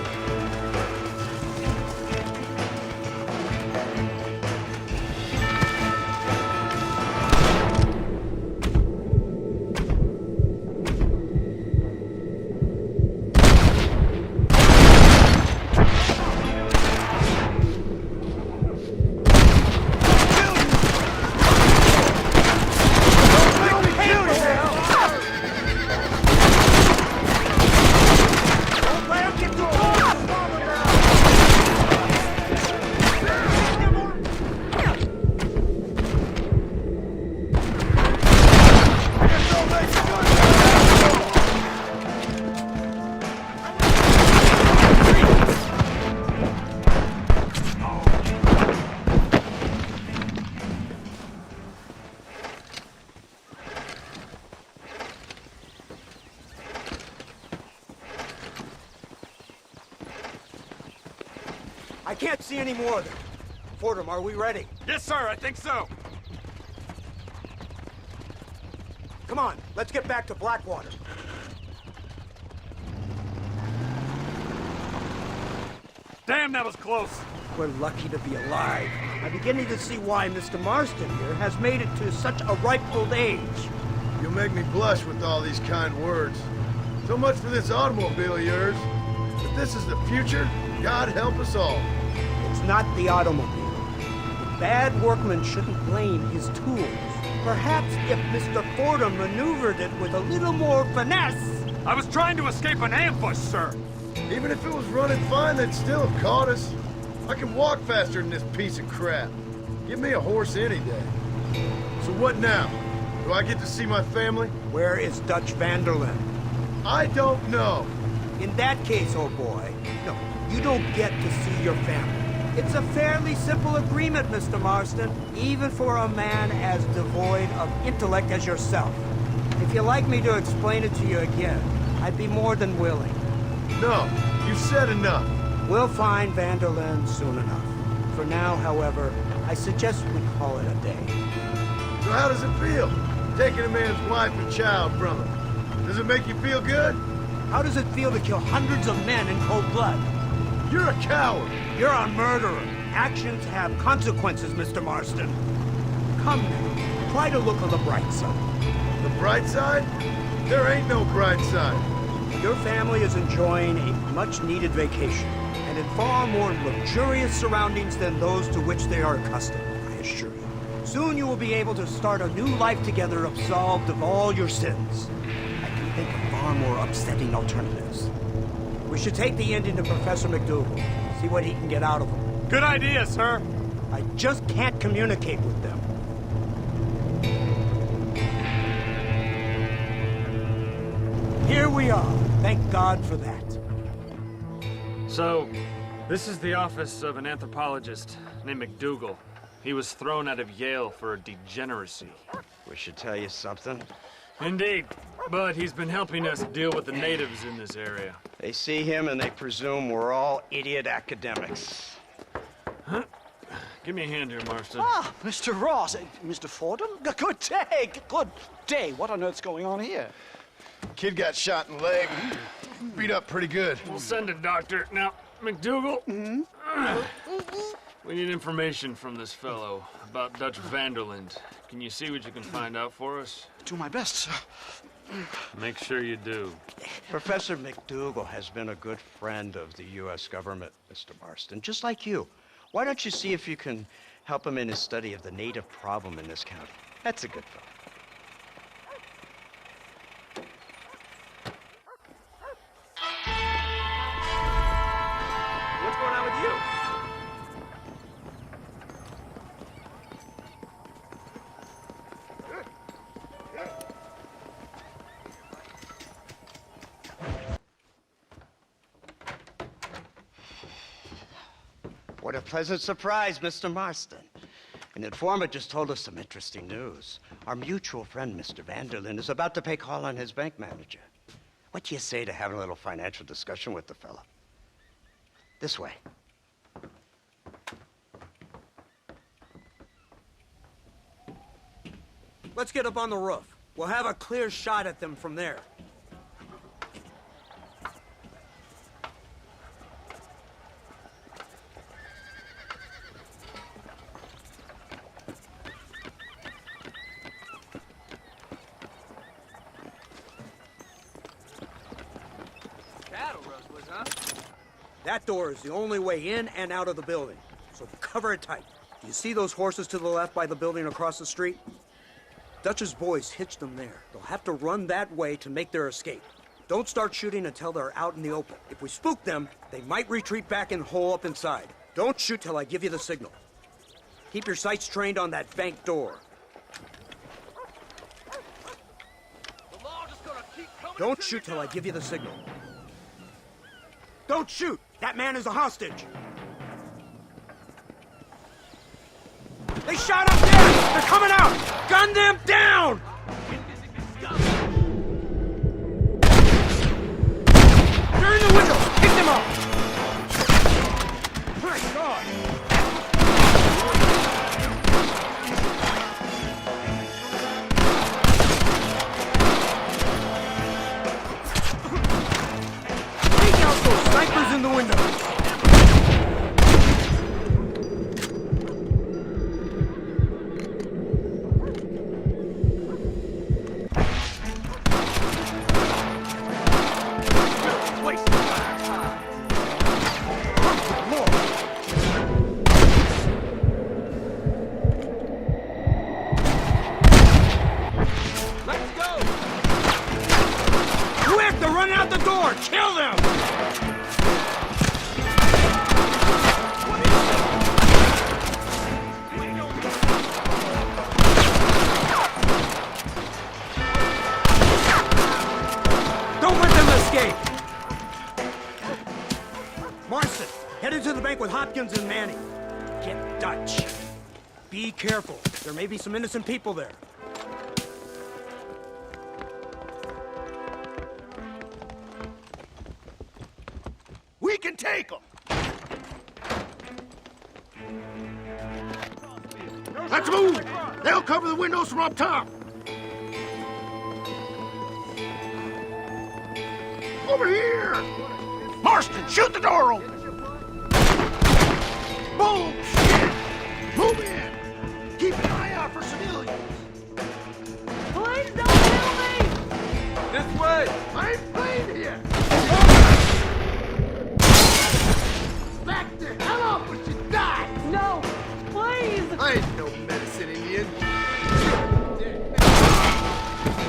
I can't see any more of them. Fordham, are we ready?
Yes, sir, I think so.
Come on, let's get back to Blackwater.
Damn, that was close.
We're lucky to be alive. I'm beginning to see why Mr. Marston here has made it to such a ripe old age.
You'll make me blush with all these kind words. So much for this automobile of yours. If this is the future, God help us all.
It's not the automobile. The bad workman shouldn't blame his tools. Perhaps if Mr. Fordham maneuvered it with a little more finesse.
I was trying to escape an ambush, sir.
Even if it was running fine, they'd still have caught us. I can walk faster than this piece of crap. Give me a horse any day. So what now? Do I get to see my family?
Where is Dutch van der Linde?
I don't know.
In that case, old boy, no, you don't get to see your family. It's a fairly simple agreement, Mr. Marston, even for a man as devoid of intellect as yourself. If you'd like me to explain it to you again, I'd be more than willing.
No, you've said enough.
We'll find van der Linde soon enough. For now, however, I suggest we call it a day.
So how does it feel, taking a man's wife and child from him? Does it make you feel good?
How does it feel to kill hundreds of men in cold blood?
You're a coward.
You're a murderer. Actions have consequences, Mr. Marston. Come now, try to look on the bright side.
The bright side? There ain't no bright side.
Your family is enjoying a much-needed vacation, and in far more luxurious surroundings than those to which they are accustomed, I assure you. Soon you will be able to start a new life together absolved of all your sins. I can think of far more upsetting alternatives. We should take the Indian to Professor McDougal. See what he can get out of them.
Good idea, sir.
I just can't communicate with them. Here we are. Thank God for that.
So, this is the office of an anthropologist named McDougal. He was thrown out of Yale for a degeneracy.
We should tell you something.
Indeed, but he's been helping us deal with the natives in this area.
They see him and they presume we're all idiot academics.
Huh? Give me a hand here, Marston.
Ah, Mr. Ross. Mr. Fordham? Good day. Good day. What on earth's going on here?
Kid got shot in the leg. Beat up pretty good.
We'll send a doctor. Now, McDougal, we need information from this fellow about Dutch Vanderland. Can you see what you can find out for us?
Do my best, sir.
Make sure you do.
Professor McDougal has been a good friend of the U.S. government, Mr. Marston, just like you. Why don't you see if you can help him in his study of the native problem in this county? That's a good fellow.
What's going on with you?
What a pleasant surprise, Mr. Marston. An informant just told us some interesting news. Our mutual friend, Mr. Vanderlyn, is about to pay call on his bank manager. What do you say to having a little financial discussion with the fella? This way. Let's get up on the roof. We'll have a clear shot at them from there. That door is the only way in and out of the building, so cover it tight. Do you see those horses to the left by the building across the street? Dutch's boys hitched them there. They'll have to run that way to make their escape. Don't start shooting until they're out in the open. If we spook them, they might retreat back and hole up inside. Don't shoot till I give you the signal. Keep your sights trained on that bank door. Don't shoot till I give you the signal. Don't shoot! That man is a hostage! They shot up there! They're coming out! Gun them down! They're in the window! Pick them up! My God! Take out those snipers in the window! Kill them! Don't let them escape! Marston, head into the bank with Hopkins and Manning. Get Dutch. Be careful. There may be some innocent people there.
We can take them! Let's move! They'll cover the windows from up top! Over here! Marston, shoot the door open! Bullshit! Move in! Keep an eye out for civilians!
Please don't kill me!
This way! I ain't playing here! Back the hell up or you die!
No! Please!
I ain't no medicine Indian.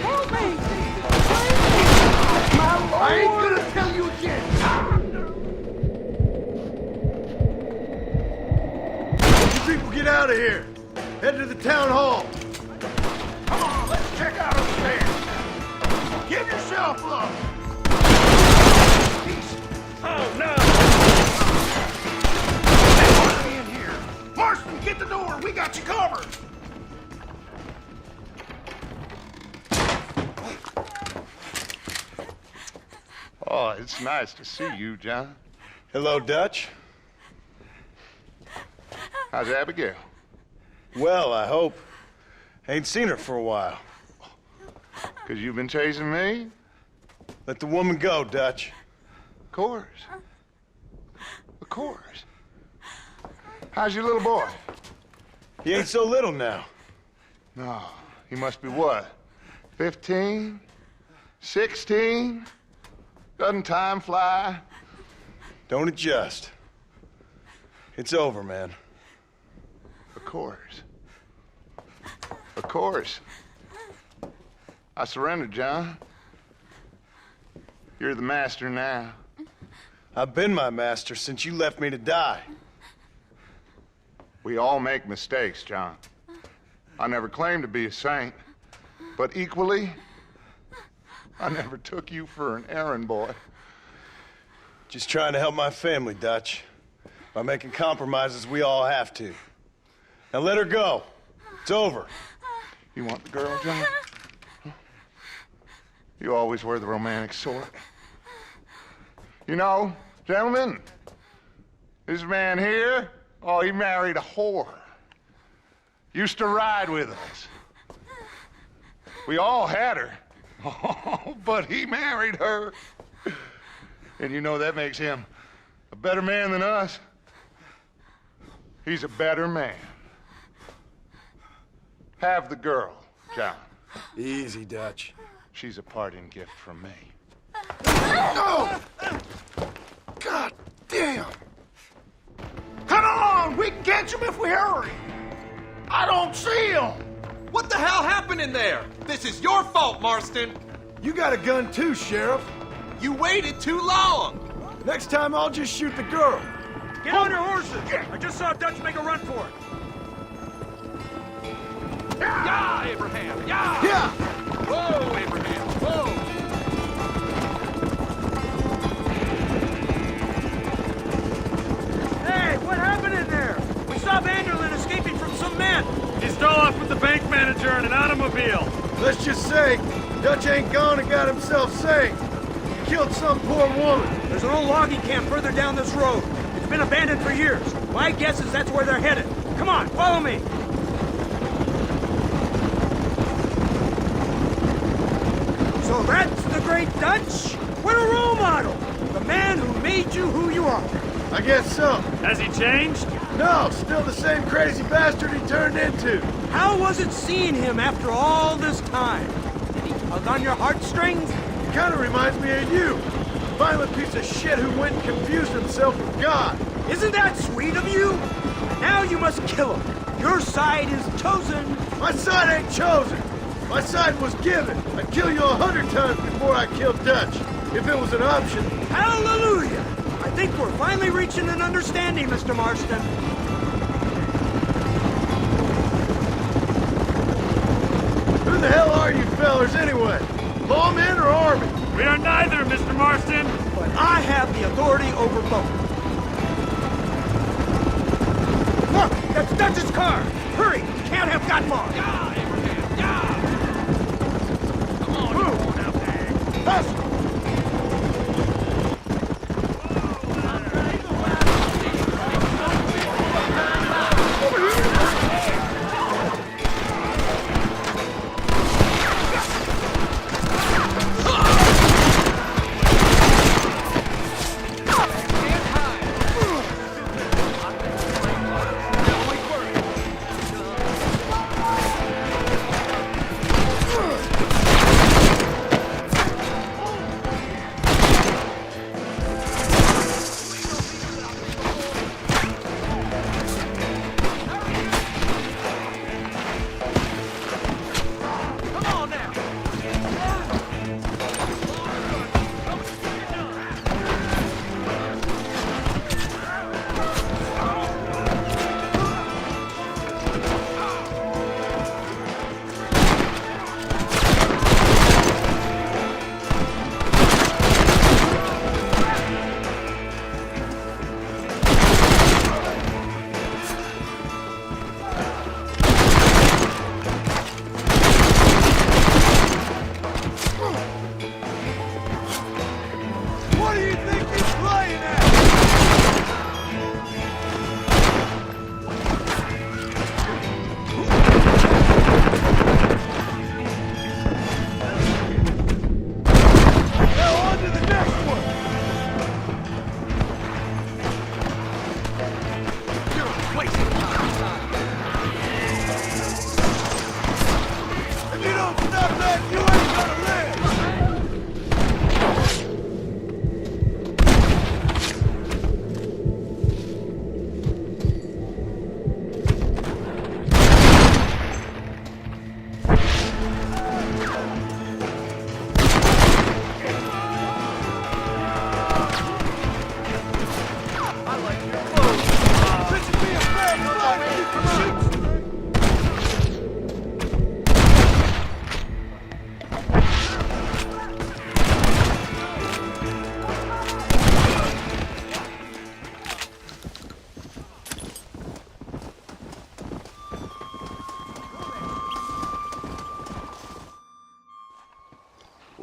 Help me!
I ain't gonna tell you again! get out of here. Head to the town hall.
Come on, let's check out upstairs. Give yourself up.
Oh, no!
Hey, in here. Marston, get the door. We got you covered.
Oh, it's nice to see you, John.
Hello, Dutch.
How's Abigail?
Well, I hope. Ain't seen her for a while.
'Cause you've been chasing me?
Let the woman go, Dutch.
Of course. Of course. How's your little boy?
He ain't so little now.
No, he must be what? 15? 16? Doesn't time fly?
Don't adjust. It's over, man.
Of course. Of course. I surrendered, John. You're the master now.
I've been my master since you left me to die.
We all make mistakes, John. I never claimed to be a saint, but equally, I never took you for an errand boy.
Just trying to help my family, Dutch. By making compromises we all have to. Now let her go. It's over.
You want the girl, John? You always were the romantic sort. You know, gentlemen, this man here, oh, he married a whore. Used to ride with us. We all had her. Oh, but he married her. And you know that makes him a better man than us. He's a better man. Have the girl, John.
Easy, Dutch.
She's a parting gift from me.
No! God damn! Come on! We can catch him if we hurry! I don't see him!
What the hell happened in there? This is your fault, Marston!
You got a gun too, Sheriff.
You waited too long!
Next time I'll just shoot the girl.
Get on your horses! I just saw Dutch make a run for it. Yeah, Abraham! Yeah!
Yeah!
Whoa, Abraham! Whoa! Hey, what happened in there? We saw Vanderlyn escaping from some men.
He stole off with the bank manager in an automobile.
Let's just say, Dutch ain't gone and got himself saved. He killed some poor woman.
There's an old logging camp further down this road. It's been abandoned for years. My guess is that's where they're headed. Come on, follow me. So that's the great Dutch? What a role model! The man who made you who you are.
I guess so.
Has he changed?
No, still the same crazy bastard he turned into.
How was it seeing him after all this time? Did he tug on your heartstrings?
He kind of reminds me of you. A violent piece of shit who went and confused himself with God.
Isn't that sweet of you? Now you must kill him. Your side is chosen.
My side ain't chosen. My side was given. I'd kill you 100 times before I killed Dutch, if it was an option.
Hallelujah! I think we're finally reaching an understanding, Mr. Marston.
Who the hell are you fellers anyway? Lawmen or army?
We are neither, Mr. Marston.
But I have the authority over both. Look, that's Dutch's car. Hurry, we can't have got far. Yeah, Abraham, yeah. Come on, move out there. Hustle.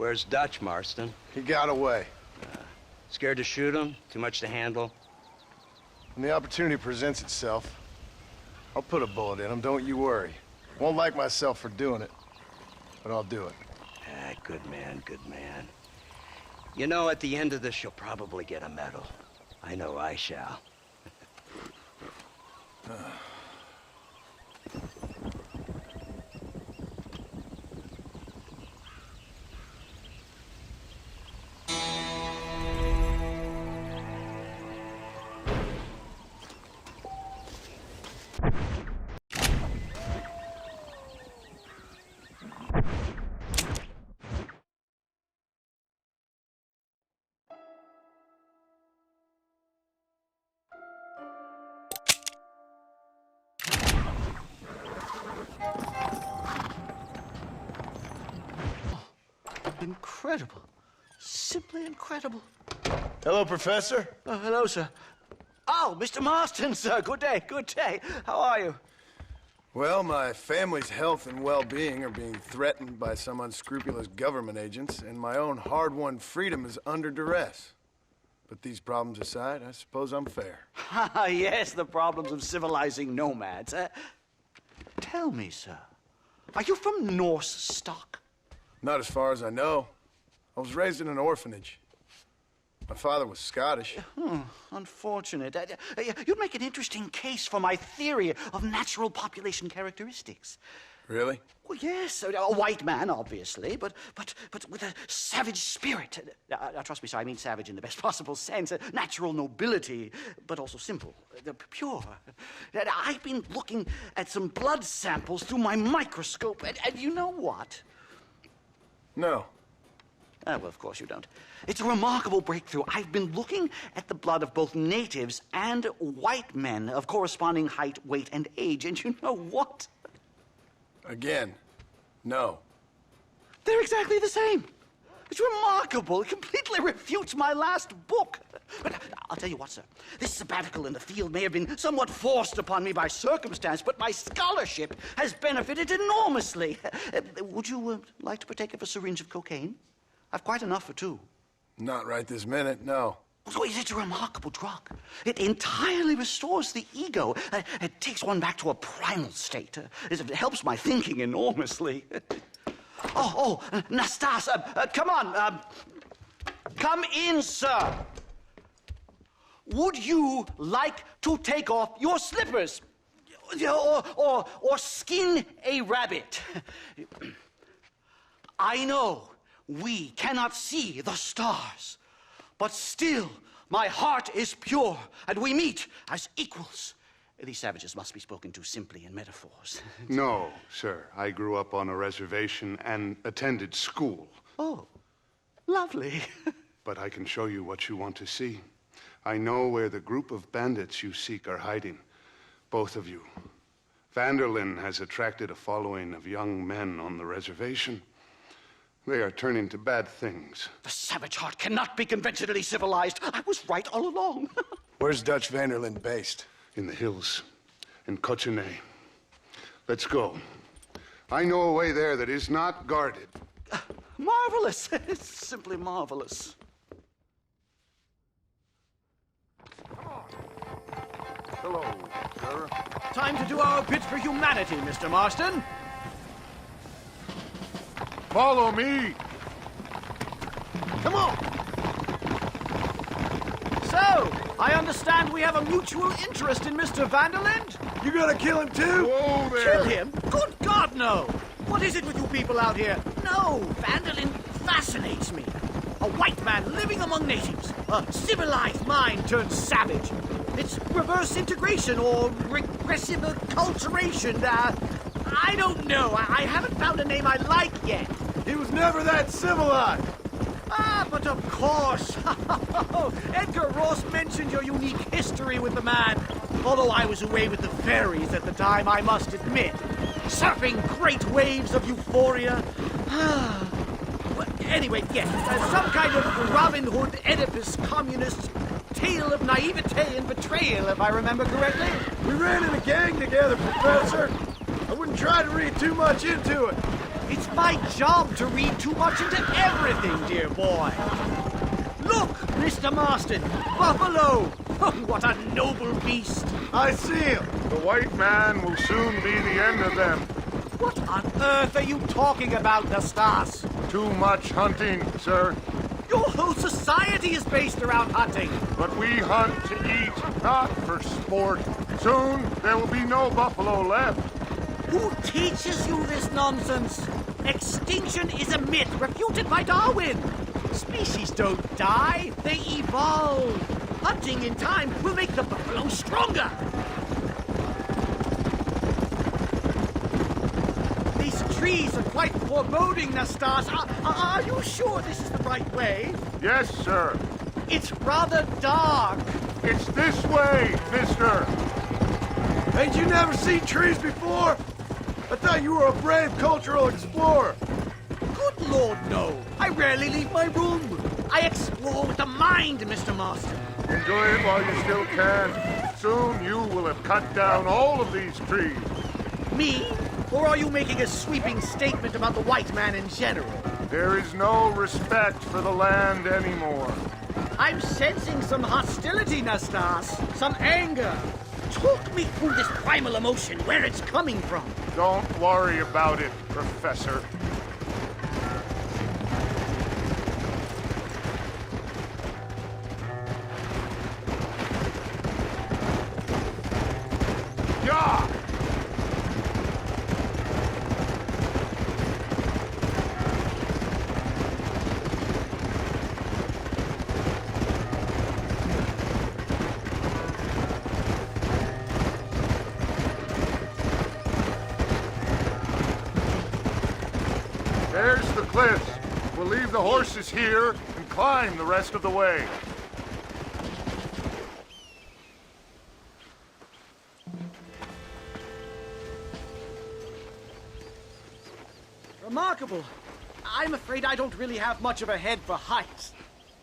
Where's Dutch, Marston?
He got away.
Scared to shoot him? Too much to handle?
When the opportunity presents itself, I'll put a bullet in him, don't you worry. Won't like myself for doing it, but I'll do it.
Ah, good man, good man. You know, at the end of this, you'll probably get a medal. I know I shall.
Incredible. Simply incredible.
Hello, Professor.
Hello, sir. Oh, Mr. Marston, sir. Good day, good day. How are you?
Well, my family's health and well-being are being threatened by some unscrupulous government agents, and my own hard-won freedom is under duress. But these problems aside, I suppose I'm fair.
Yes, the problems of civilizing nomads. Tell me, sir, are you from Norse stock?
Not as far as I know. I was raised in an orphanage. My father was Scottish.
Unfortunate. You'd make an interesting case for my theory of natural population characteristics.
Really?
Well, yes, a white man, obviously, but with a savage spirit. Trust me, sir, I mean savage in the best possible sense. Natural nobility, but also simple, pure. I've been looking at some blood samples through my microscope, and you know what?
No.
Well, of course you don't. It's a remarkable breakthrough. I've been looking at the blood of both natives and white men of corresponding height, weight, and age, and you know what?
Again, no.
They're exactly the same. It's remarkable. It completely refutes my last book. But I'll tell you what, sir. This sabbatical in the field may have been somewhat forced upon me by circumstance, but my scholarship has benefited enormously. Would you like to partake of a syringe of cocaine? I've quite enough for two.
Not right this minute, no.
So it's a remarkable drug. It entirely restores the ego. It takes one back to a primal state. It helps my thinking enormously. Nastas, come on. Come in, sir. Would you like to take off your slippers? Or skin a rabbit? I know we cannot see the stars, but still my heart is pure, and we meet as equals. These savages must be spoken to simply in metaphors.
No, sir. I grew up on a reservation and attended school.
Oh, lovely.
But I can show you what you want to see. I know where the group of bandits you seek are hiding. Both of you. Vanderlyn has attracted a following of young men on the reservation. They are turning to bad things.
The savage heart cannot be conventionally civilized. I was right all along.
Where's Dutch Vanderlyn based?
In the hills, in Cochene. Let's go. I know a way there that is not guarded.
Marvelous. It's simply marvelous.
Hello, sir.
Time to do our bit for humanity, Mr. Marston.
Follow me. Come on.
So, I understand we have a mutual interest in Mr. Vanderlyn?
You gonna kill him too?
Whoa there.
Kill him? Good God, no! What is it with you people out here? No, Vanderlyn fascinates me. A white man living among natives. A civilized mind turned savage. It's reverse integration or regressive acculturation. I don't know. I haven't found a name I like yet.
He was never that civilized.
But of course. Edgar Ross mentioned your unique history with the man. Although I was away with the fairies at the time, I must admit. Surfing great waves of euphoria. Anyway, yes, some kind of Robin Hood, Oedipus, communist tale of naivete and betrayal, if I remember correctly.
We ran in a gang together, Professor. I wouldn't try to read too much into it.
It's my job to read too much into everything, dear boy. Look, Mr. Marston, buffalo! What a noble beast!
I see him. The white man will soon be the end of them.
What on earth are you talking about, Nastas?
Too much hunting, sir.
Your whole society is based around hunting.
But we hunt to eat, not for sport. Soon, there will be no buffalo left.
Who teaches you this nonsense? Extinction is a myth refuted by Darwin. Species don't die, they evolve. Hunting in time will make the buffalo stronger. These trees are quite foreboding, Nastas. Are you sure this is the right way?
Yes, sir.
It's rather dark.
It's this way, mister.
Ain't you never seen trees before? I thought you were a brave cultural explorer.
Good Lord, no. I rarely leave my room. I explore with the mind, Mr. Marston.
Enjoy it while you still can. Soon you will have cut down all of these trees.
Me? Or are you making a sweeping statement about the white man in general?
There is no respect for the land anymore.
I'm sensing some hostility, Nastas. Some anger. Talk me through this primal emotion, where it's coming from.
Don't worry about it, Professor. Yeah! There's the cliffs. We'll leave the horses here and climb the rest of the way.
Remarkable. I'm afraid I don't really have much of a head for heights.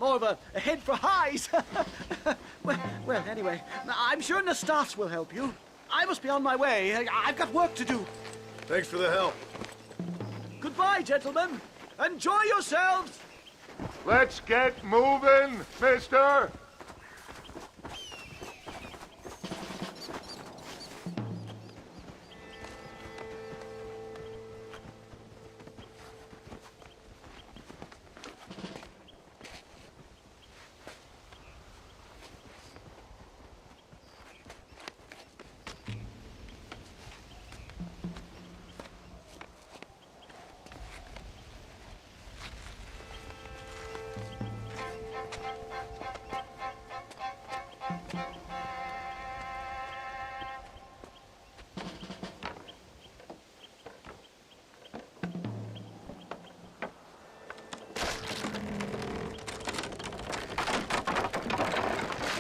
More of a head for highs. well, anyway, I'm sure Nastas will help you. I must be on my way. I've got work to do.
Thanks for the help.
Goodbye, gentlemen. Enjoy yourselves.
Let's get moving, mister.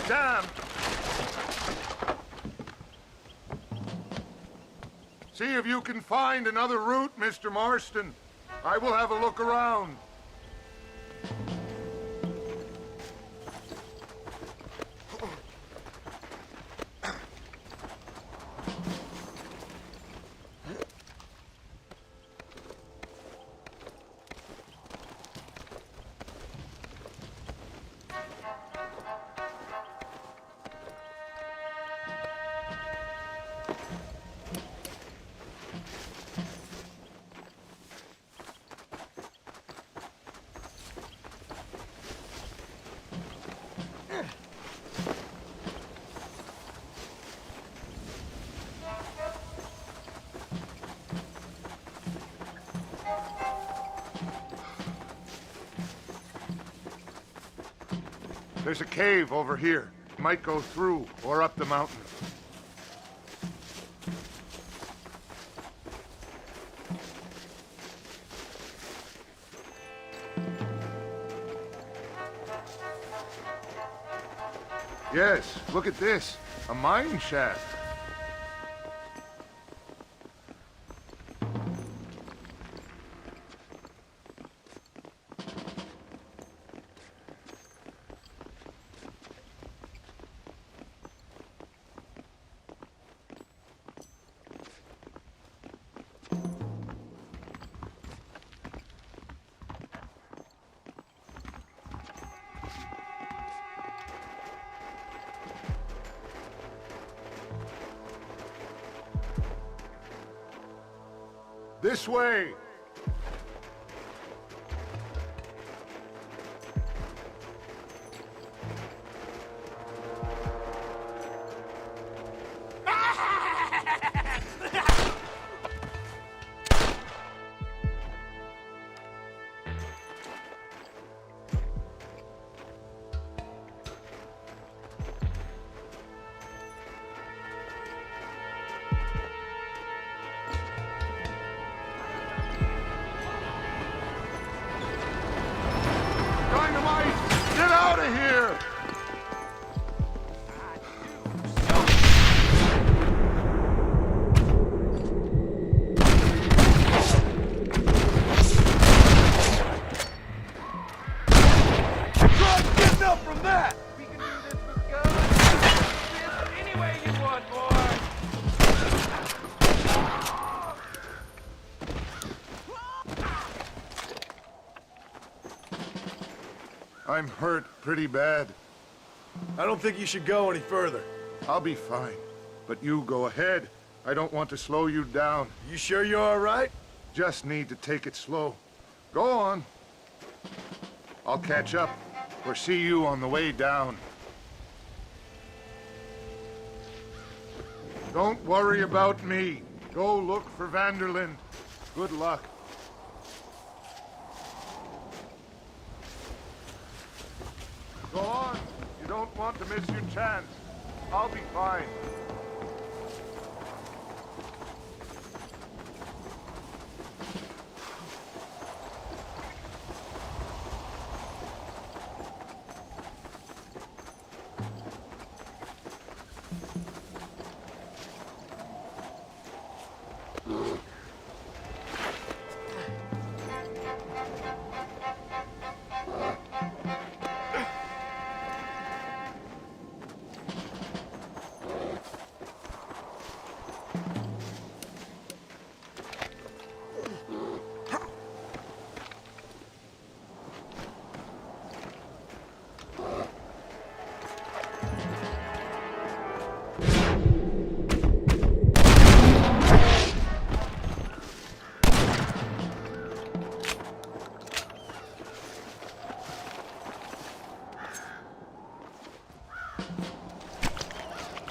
Damn! See if you can find another route, Mr. Marston. I will have a look around. There's a cave over here. Might go through or up the mountain. Yes, look at this. A mine shaft. This way! Get out of here!
Try getting up from that! We can do this with guns. Any way you want, boy.
I'm hurt pretty bad.
I don't think you should go any further.
I'll be fine. But you go ahead. I don't want to slow you down.
You sure you're all right?
Just need to take it slow. Go on. I'll catch up or see you on the way down. Don't worry about me. Go look for Vanderlyn. Good luck. Go on. You don't want to miss your chance. I'll be fine.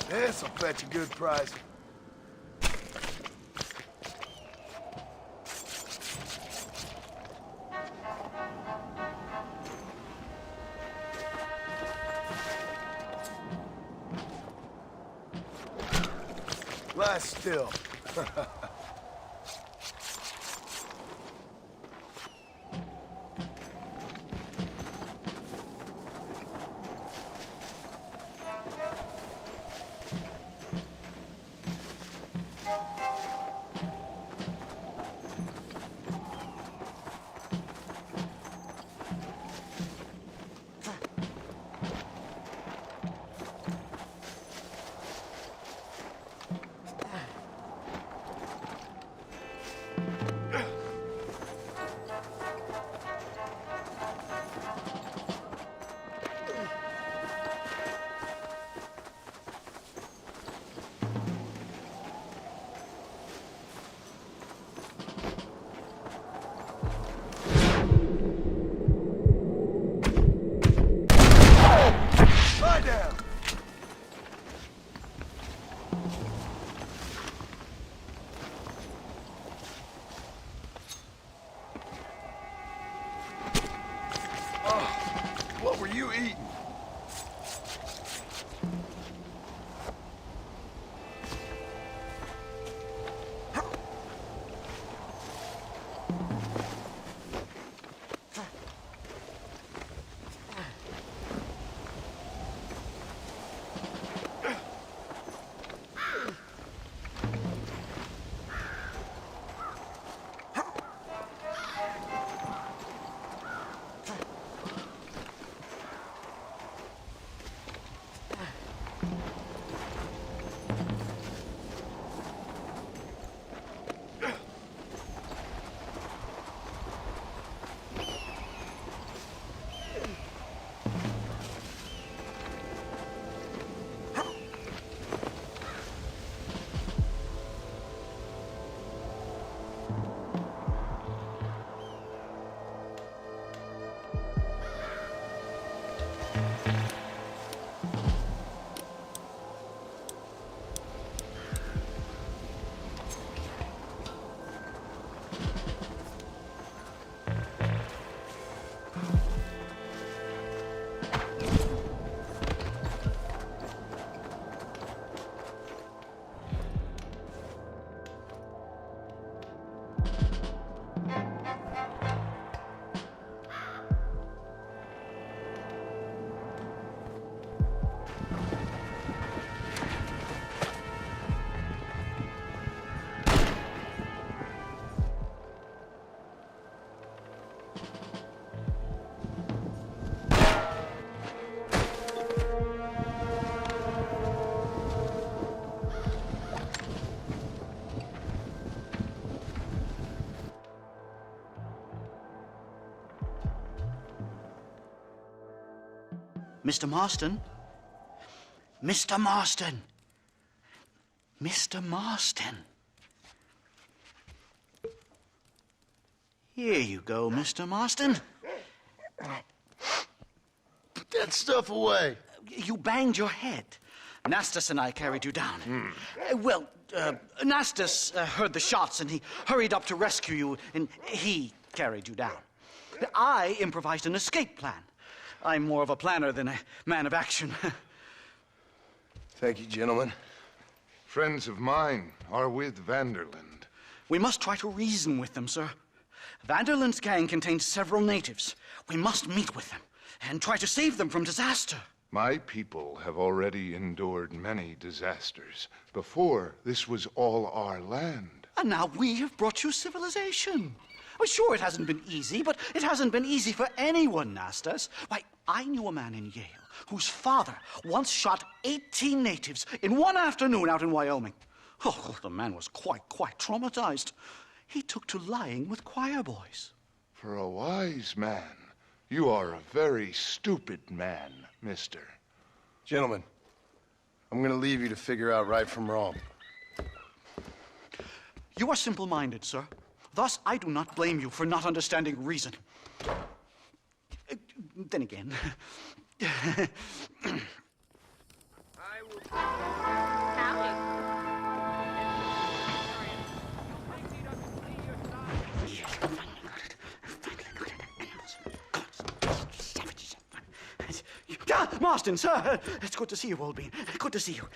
This'll fetch a good price. Lie still. Lie down! Oh, what were you eating?
Mr. Marston? Mr. Marston! Mr. Marston! Here you go, Mr. Marston.
Put that stuff away.
You banged your head. Nastas and I carried you down. Nastas heard the shots and he hurried up to rescue you, and he carried you down. I improvised an escape plan. I'm more of a planner than a man of action.
Thank you, gentlemen.
Friends of mine are with Vanderland.
We must try to reason with them, sir. Vanderland's gang contains several natives. We must meet with them and try to save them from disaster.
My people have already endured many disasters. Before, this was all our land.
And now we have brought you civilization. Well, sure, it hasn't been easy, but it hasn't been easy for anyone, Nastas. Why, I knew a man in Yale whose father once shot 18 natives in one afternoon out in Wyoming. Oh, the man was quite traumatized. He took to lying with choir boys.
For a wise man, you are a very stupid man, mister.
Gentlemen, I'm gonna leave you to figure out right from wrong.
You are simple-minded, sir. Thus, I do not blame you for not understanding reason. Then again... Marston, sir! It's good to see you, old bean. Good to see you.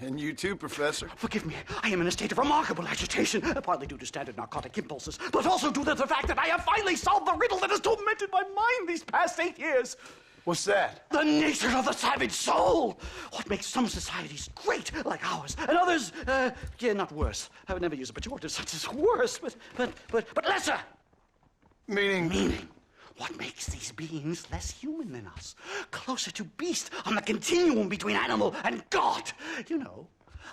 And you too, Professor.
Forgive me. I am in a state of remarkable agitation, partly due to standard narcotic impulses, but also due to the fact that I have finally solved the riddle that has tormented my mind these past 8 years.
What's that?
The nature of the savage soul! What makes some societies great, like ours, and others, not worse. I would never use a pejorative such as worse, but lesser!
Meaning?
What makes these beings less human than us? Closer to beast on the continuum between animal and God. You know,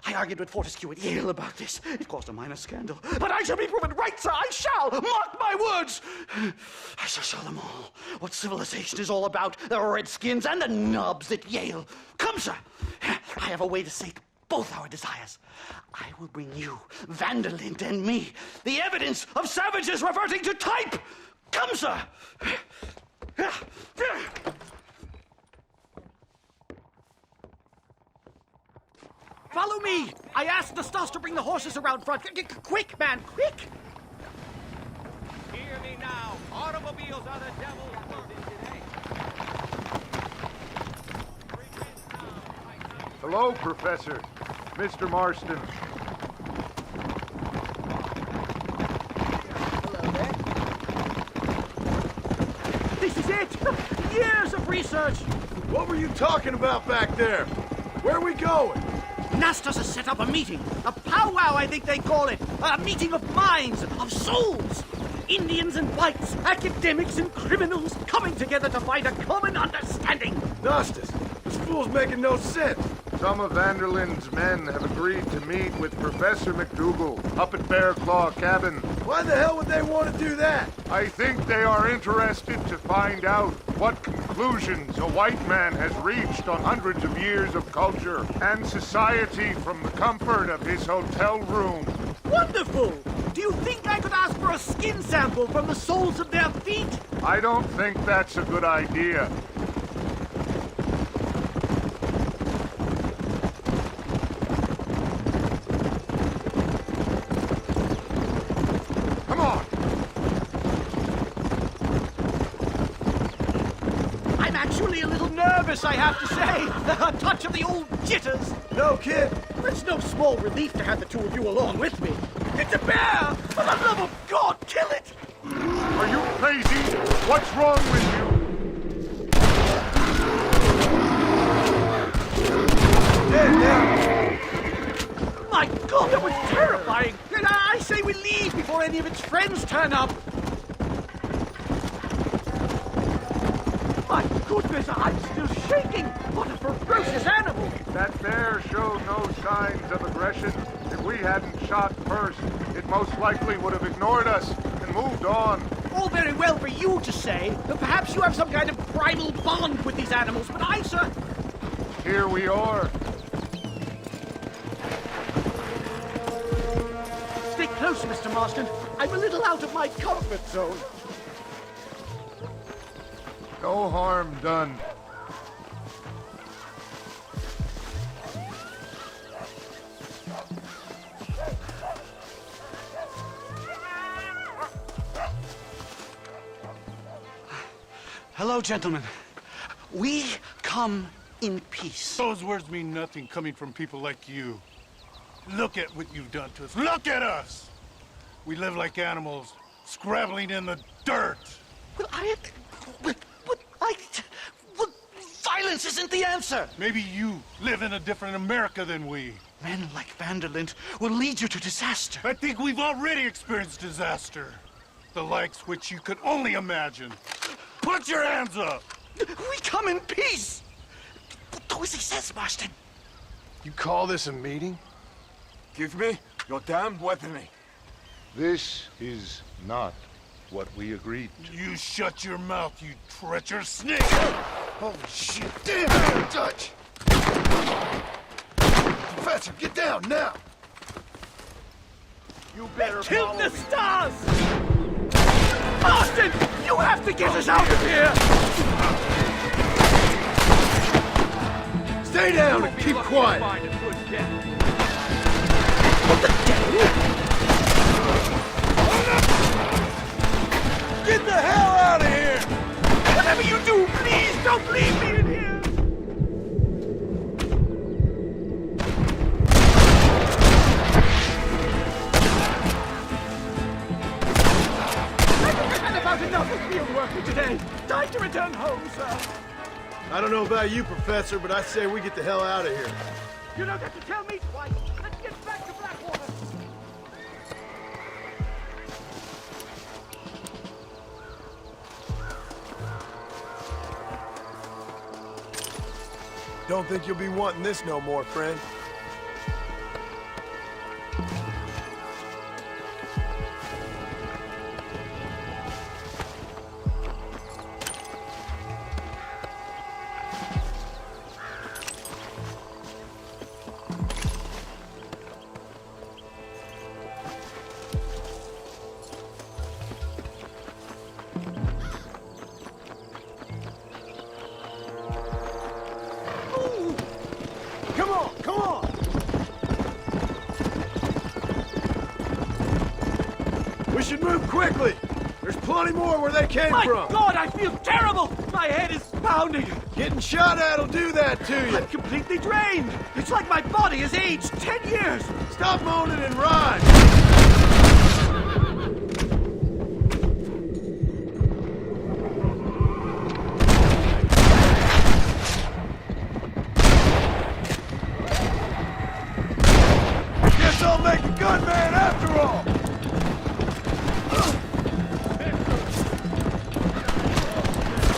I argued with Fortescue at Yale about this. It caused a minor scandal. But I shall be proven right, sir. I shall. Mark my words. I shall show them all what civilization is all about. The redskins and the nubs at Yale. Come, sir. I have a way to sate both our desires. I will bring you, Vanderland and me, the evidence of savages reverting to type. Come, sir! Follow me! I asked the Stoss to bring the horses around front. Quick, man, quick!
Hear me now. Automobiles are the devil's work today.
Hello, Professor. Mr. Marston.
This is it! Years of research!
What were you talking about back there? Where are we going?
Nastas has set up a meeting. A powwow, I think they call it. A meeting of minds, of souls. Indians and whites, academics and criminals coming together to find a common understanding.
Nastas, this fool's making no sense.
Some of Vanderland's men have agreed to meet with Professor McDougal up at Bear Claw Cabin.
Why the hell would they want to do that?
I think they are interested to find out what conclusions a white man has reached on hundreds of years of culture and society from the comfort of his hotel room.
Wonderful! Do you think I could ask for a skin sample from the soles of their feet?
I don't think that's a good idea.
I have to say. A touch of the old jitters.
No, kid.
It's no small relief to have the two of you along with me. It's a bear! For the love of God, kill it!
Are you crazy? What's wrong with you?
Dead now.
My God, that was terrifying. And I say we leave before any of its friends turn up. My goodness, I'm still shaking! What a ferocious animal!
That bear showed no signs of aggression. If we hadn't shot first, it most likely would have ignored us and moved on.
all very well for you to say. Perhaps you have some kind of primal bond with these animals, but I, sir...
Here we are.
Stay close, Mr. Marston. I'm a little out of my comfort zone.
No harm done.
Hello, gentlemen. We come in peace.
Those words mean nothing coming from people like you. Look at what you've done to us. Look at us! We live like animals, scrabbling in the dirt.
Well, violence isn't the answer.
Maybe you live in a different America than we.
Men like Vanderlint will lead you to disaster.
I think we've already experienced disaster. The likes which you could only imagine. Put your hands up!
We come in peace! Do as he says, Marston.
You call this a meeting?
Give me your damn weaponry.
This is not what we agreed to.
You shut your mouth, you treacherous snake!
Holy shit! Damn, Dutch! Professor, get down now!
You better kill the stars! Marston! You have to get us out of here!
Stay down and keep quiet!
What the devil?
Get the hell out of here!
Whatever you do, please don't leave me in here! I've had about enough of field work for today. Time to return home, sir.
I don't know about you, Professor, but I say we get the hell out of here.
You don't have to tell me twice. Let's get back to Blackwater.
Don't think you'll be wanting this no more, friend. We should move quickly! There's plenty more where they came from!
My God, I feel terrible! My head is pounding!
Getting shot at'll do that to you!
I'm completely drained! It's like my body has aged 10 years!
Stop moaning and ride! Guess I'll make a gunman after all!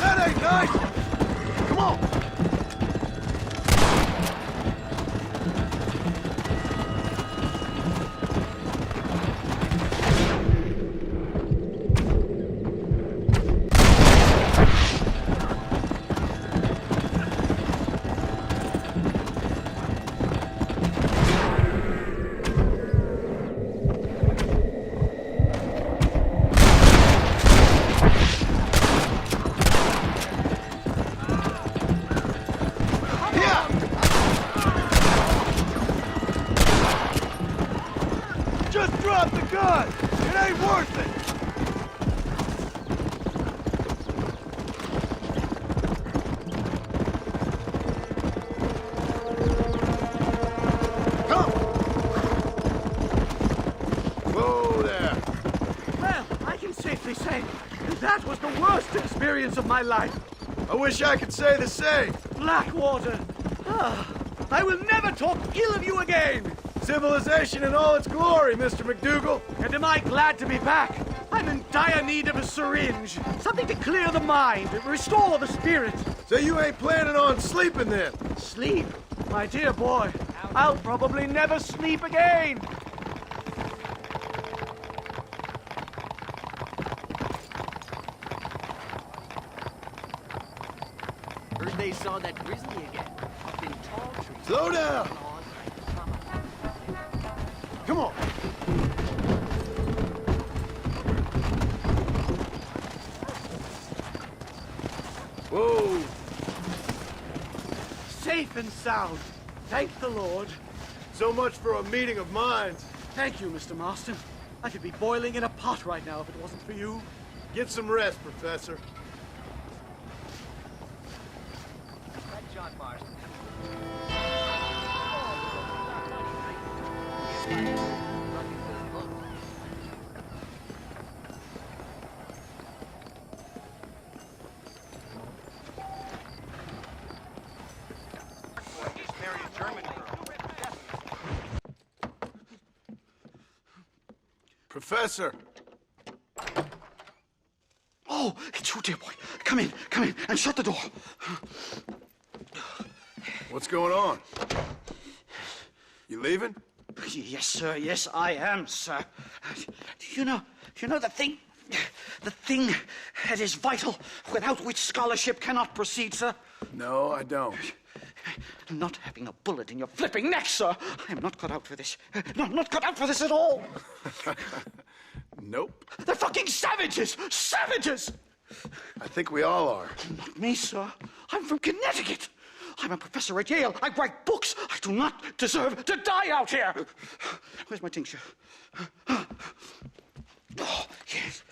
That ain't nice! Come on! Just drop the gun! It ain't worth it! Come! Whoa there!
Well, I can safely say that was the worst experience of my life.
I wish I could say the same.
Blackwater! Ah, I will never talk ill of you again!
Civilization in all its glory, Mr. McDougal.
And am I glad to be back? I'm in dire need of a syringe. Something to clear the mind, restore the spirit.
So you ain't planning on sleeping then?
Sleep? My dear boy, I'll probably never sleep again.
saw that grizzly again. Up in tall trees.
Slow down!
Come on.
Whoa! Safe and sound. Thank the Lord. So much for a meeting of minds.
Thank you, Mr. Marston. I could be boiling in a pot right now if it wasn't for you.
Get some rest, Professor.
John Marston.
Professor!
Oh, it's you, dear boy. Come in, and shut the door.
What's going on? You leaving?
Yes, sir. Yes, I am, sir. You know the thing that is vital, without which scholarship cannot proceed, sir?
No, I don't.
Not having a bullet in your flipping neck, sir. I am not cut out for this. No, I'm not cut out for this at all.
Nope.
They're fucking savages! Savages!
I think we all are.
Not me, sir. I'm from Connecticut. I'm a professor at Yale. I write books. I do not deserve to die out here. Where's my tincture? Oh, yes.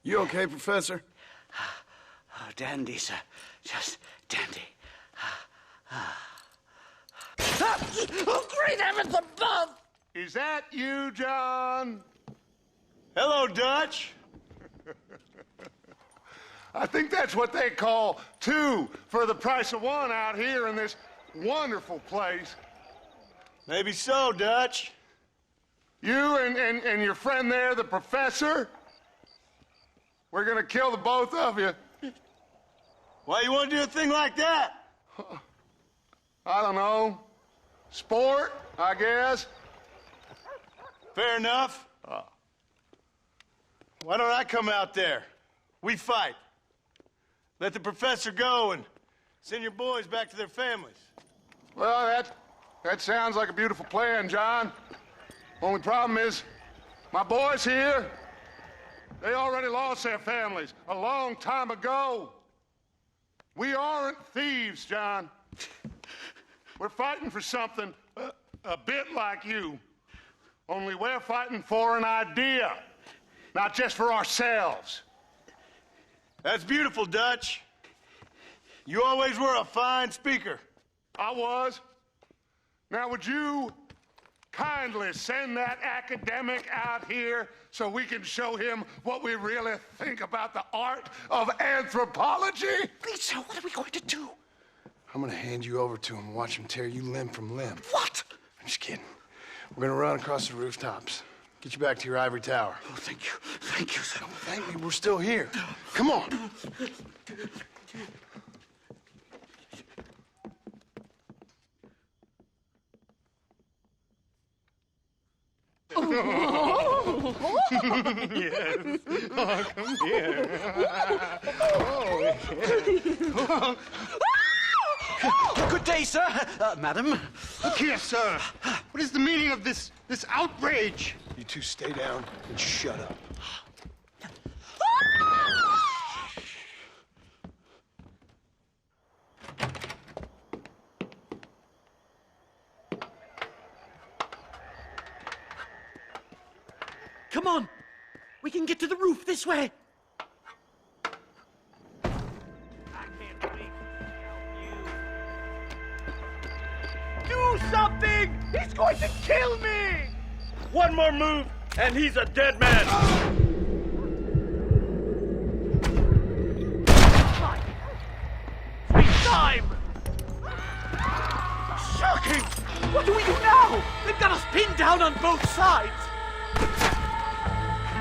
You okay, Professor?
Oh, dandy, sir. Just dandy. Oh, great heavens above!
Is that you, John?
Hello, Dutch.
I think that's what they call two for the price of one out here in this wonderful place.
Maybe so, Dutch.
You and your friend there, the professor, we're gonna kill the both of you.
Why you want to do a thing like that?
I don't know. Sport, I guess.
Fair enough. Why don't I come out there? We fight. Let the professor go and send your boys back to their families.
Well, that sounds like a beautiful plan, John. Only problem is, my boys here, they already lost their families a long time ago. We aren't thieves, John. We're fighting for something a bit like you. Only we're fighting for an idea, not just for ourselves.
That's beautiful, Dutch. You always were a fine speaker.
I was. Now, would you kindly send that academic out here so we can show him what we really think about the art of anthropology?
Lisa, what are we going to do?
I'm gonna hand you over to him and watch him tear you limb from limb.
What?
I'm just kidding. We're gonna run across the rooftops. Get you back to your ivory tower.
Oh, thank you. Thank you, sir.
Don't thank me. We're still here. Come on.
Yes. Oh, come here. Oh.
Good day, sir. Madam.
Look here, sir. What is the meaning of this outrage?
You two stay down and shut up.
Come on. We can get to the roof this way. Do something! He's going to kill me!
One more move, and he's a dead man.
Time! Shocking! What do we do now? They've got us pinned down on both sides.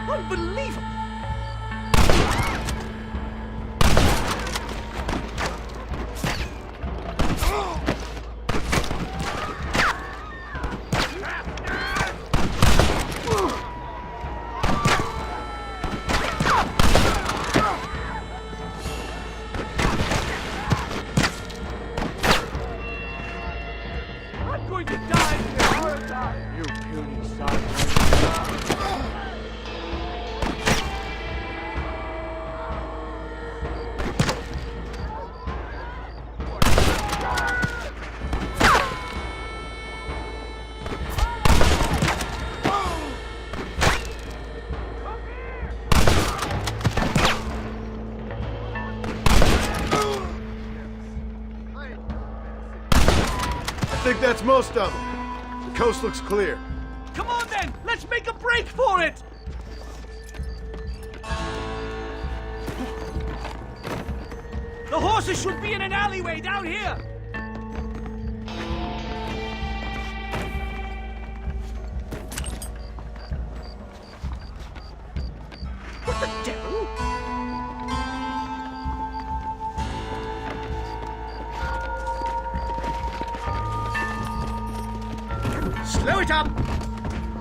Unbelievable!
think that's most of them. The coast looks clear.
Come on then, let's make a break for it! The horses should be in an alleyway down here! What the devil? Slow it up!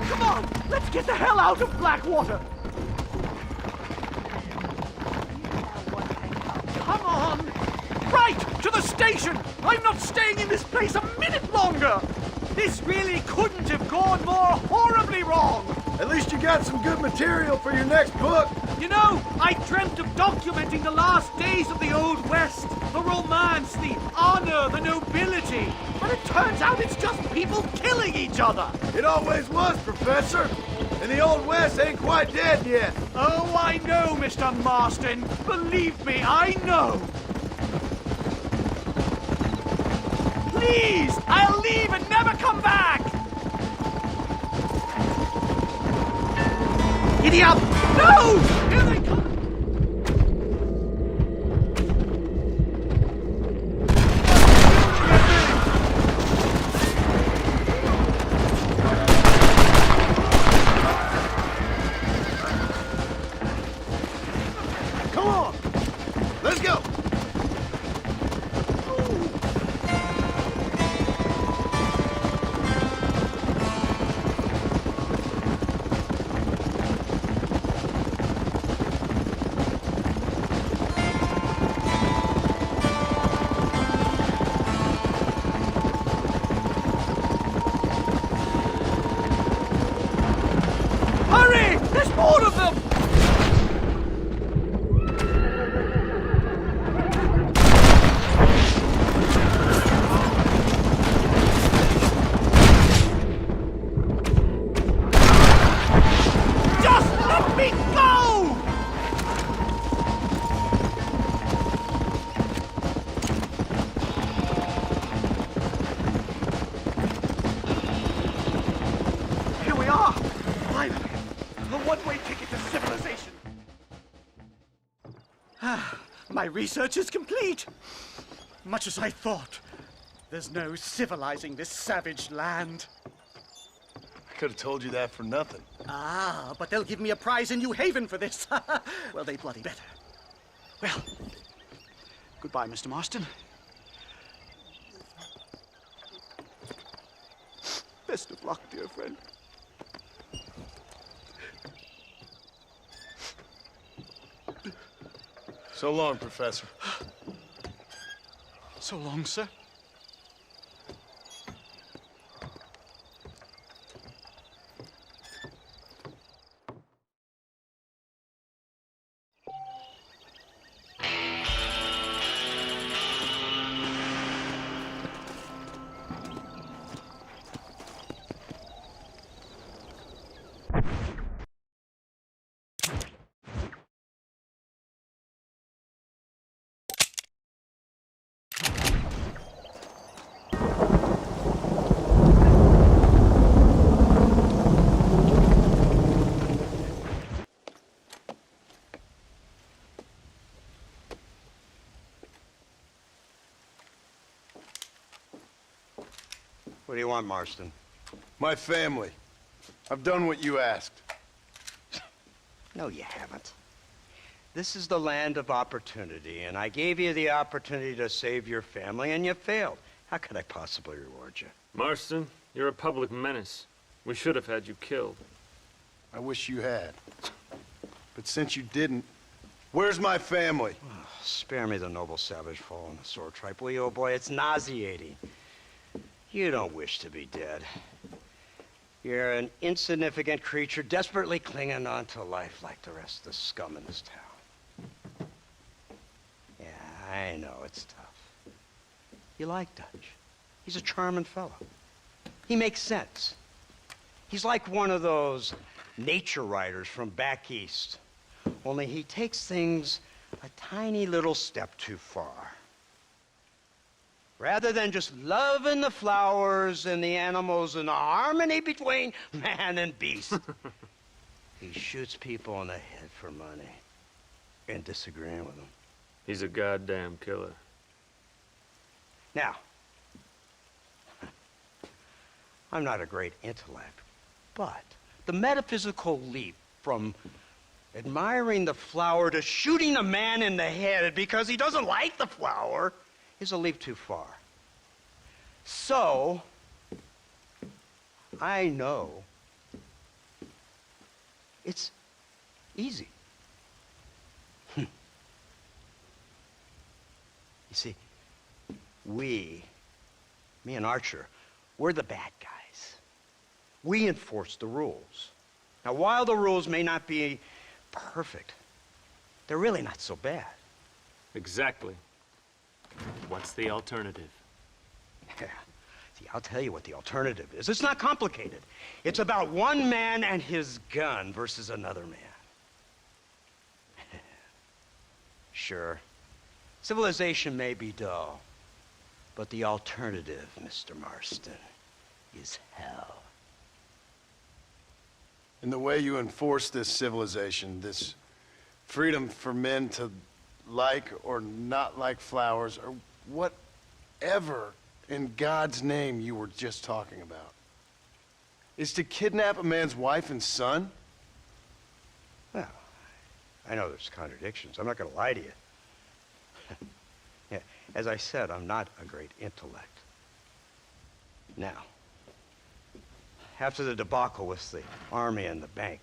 Come on, let's get the hell out of Blackwater! Come on! Right, to the station! I'm not staying in this place a minute longer! This really couldn't have gone more horribly wrong!
At least you got some good material for your next book.
You know, I dreamt of documenting the last days of the Old West. The romance, the honor, the nobility. But it turns out it's just people killing each other.
It always was, Professor. And the Old West ain't quite dead yet.
Oh, I know, Mr. Marston. Believe me, I know. Please, I'll leave and never come back. Giddy up! No! Here they come!
Come on! Let's go!
Hurry! There's more of them! Just let me go! Here we are! Finally! A one-way ticket to civilization! My research is complete! Much as I thought. There's no civilizing this savage land.
I could have told you that for nothing.
Ah, but they'll give me a prize in New Haven for this. Well, they bloody better. Well, goodbye, Mr. Marston. Best of luck, dear friend.
So long, Professor.
So long, sir.
What do you want, Marston?
My family. I've done what you asked.
No, you haven't. This is the land of opportunity, and I gave you the opportunity to save your family, and you failed. How could I possibly reward you?
Marston, you're a public menace. We should have had you killed.
I wish you had. But since you didn't, where's my family?
Oh, spare me the noble savage fall on the sword tripe, will you, old boy? It's nauseating. You don't wish to be dead. You're an insignificant creature desperately clinging on to life like the rest of the scum in this town. Yeah, I know it's tough. You like Dutch. He's a charming fellow. He makes sense. He's like one of those nature writers from back east. Only he takes things a tiny little step too far. Rather than just loving the flowers and the animals and the harmony between man and beast, he shoots people in the head for money and disagreeing with them.
He's a goddamn killer.
Now, I'm not a great intellect, but the metaphysical leap from admiring the flower to shooting a man in the head because he doesn't like the flower is a leap too far. So, I know it's easy. You see, me and Archer, we're the bad guys. We enforce the rules. Now, while the rules may not be perfect, they're really not so bad.
Exactly. What's the alternative?
Yeah. See, I'll tell you what the alternative is. It's not complicated. It's about one man and his gun versus another man. Sure, civilization may be dull, but the alternative, Mr. Marston, is hell.
And the way you enforce this civilization, this freedom for men to like or not like flowers, or whatever in God's name you were just talking about, is to kidnap a man's wife and son?
Well, I know there's contradictions. I'm not going to lie to you. Yeah, as I said, I'm not a great intellect. Now, after the debacle with the army and the bank,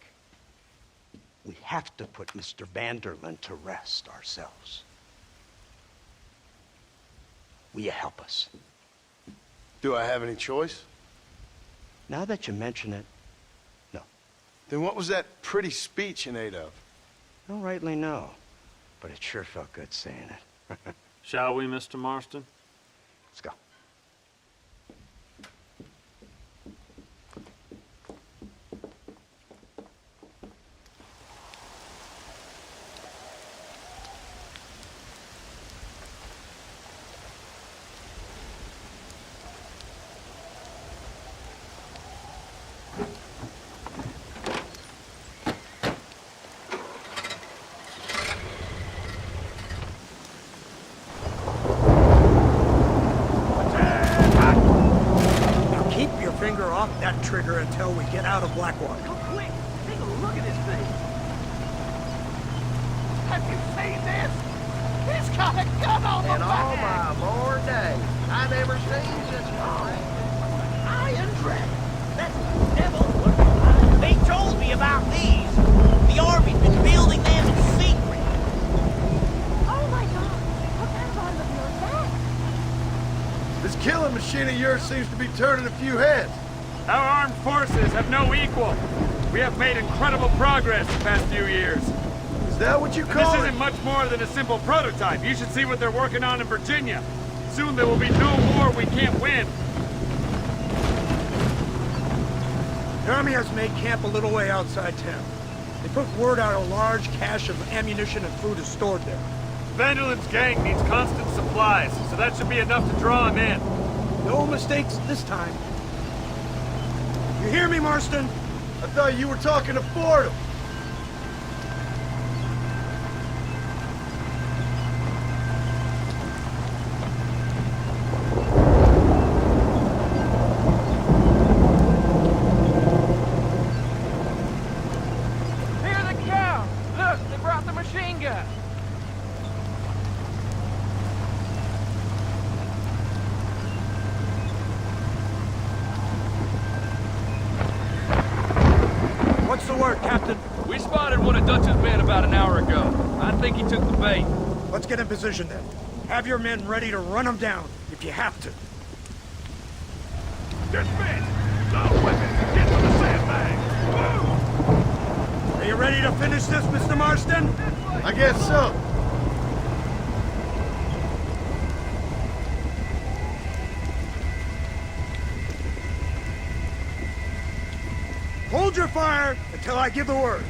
we have to put Mr. Vanderlyn to rest ourselves. Will you help us?
Do I have any choice?
Now that you mention it, no.
Then what was that pretty speech in aid of?
I don't rightly know, but it sure felt good saying it.
Shall we, Mr. Marston?
Let's go.
That trigger until we get out of Blackwater.
Come quick! Take a look at this thing! Have you seen this? He's got a gun on the back!
In all my Lord days, I never seen such a thing.
Iron Dragon!
That's devil. They told me about these. The Army's been building them in secret.
Oh my God! What kind of armor is that?
This killing machine of yours seems to be turning a few heads.
Our armed forces have no equal. We have made incredible progress the past few years.
Is that what you call
This isn't much more than a simple prototype. You should see what they're working on in Virginia. Soon there will be no war we can't win.
The Army has made camp a little way outside town. They put word out a large cache of ammunition and food is stored there.
Vanderlyn's gang needs constant supplies, so that should be enough to draw him in.
No mistakes this time. You hear me, Marston?
I thought you were talking to Fordham.
Here they come! Look, they brought the machine gun!
What's the word, Captain?
We spotted one of Dutch's men about an hour ago. I think he took the bait.
Let's get in position then. Have your men ready to run them down, if you have to.
Dismiss! No weapons! Get to the sandbag! Move!
Are you ready to finish this, Mr. Marston?
I guess so.
Hold your fire until I give the word.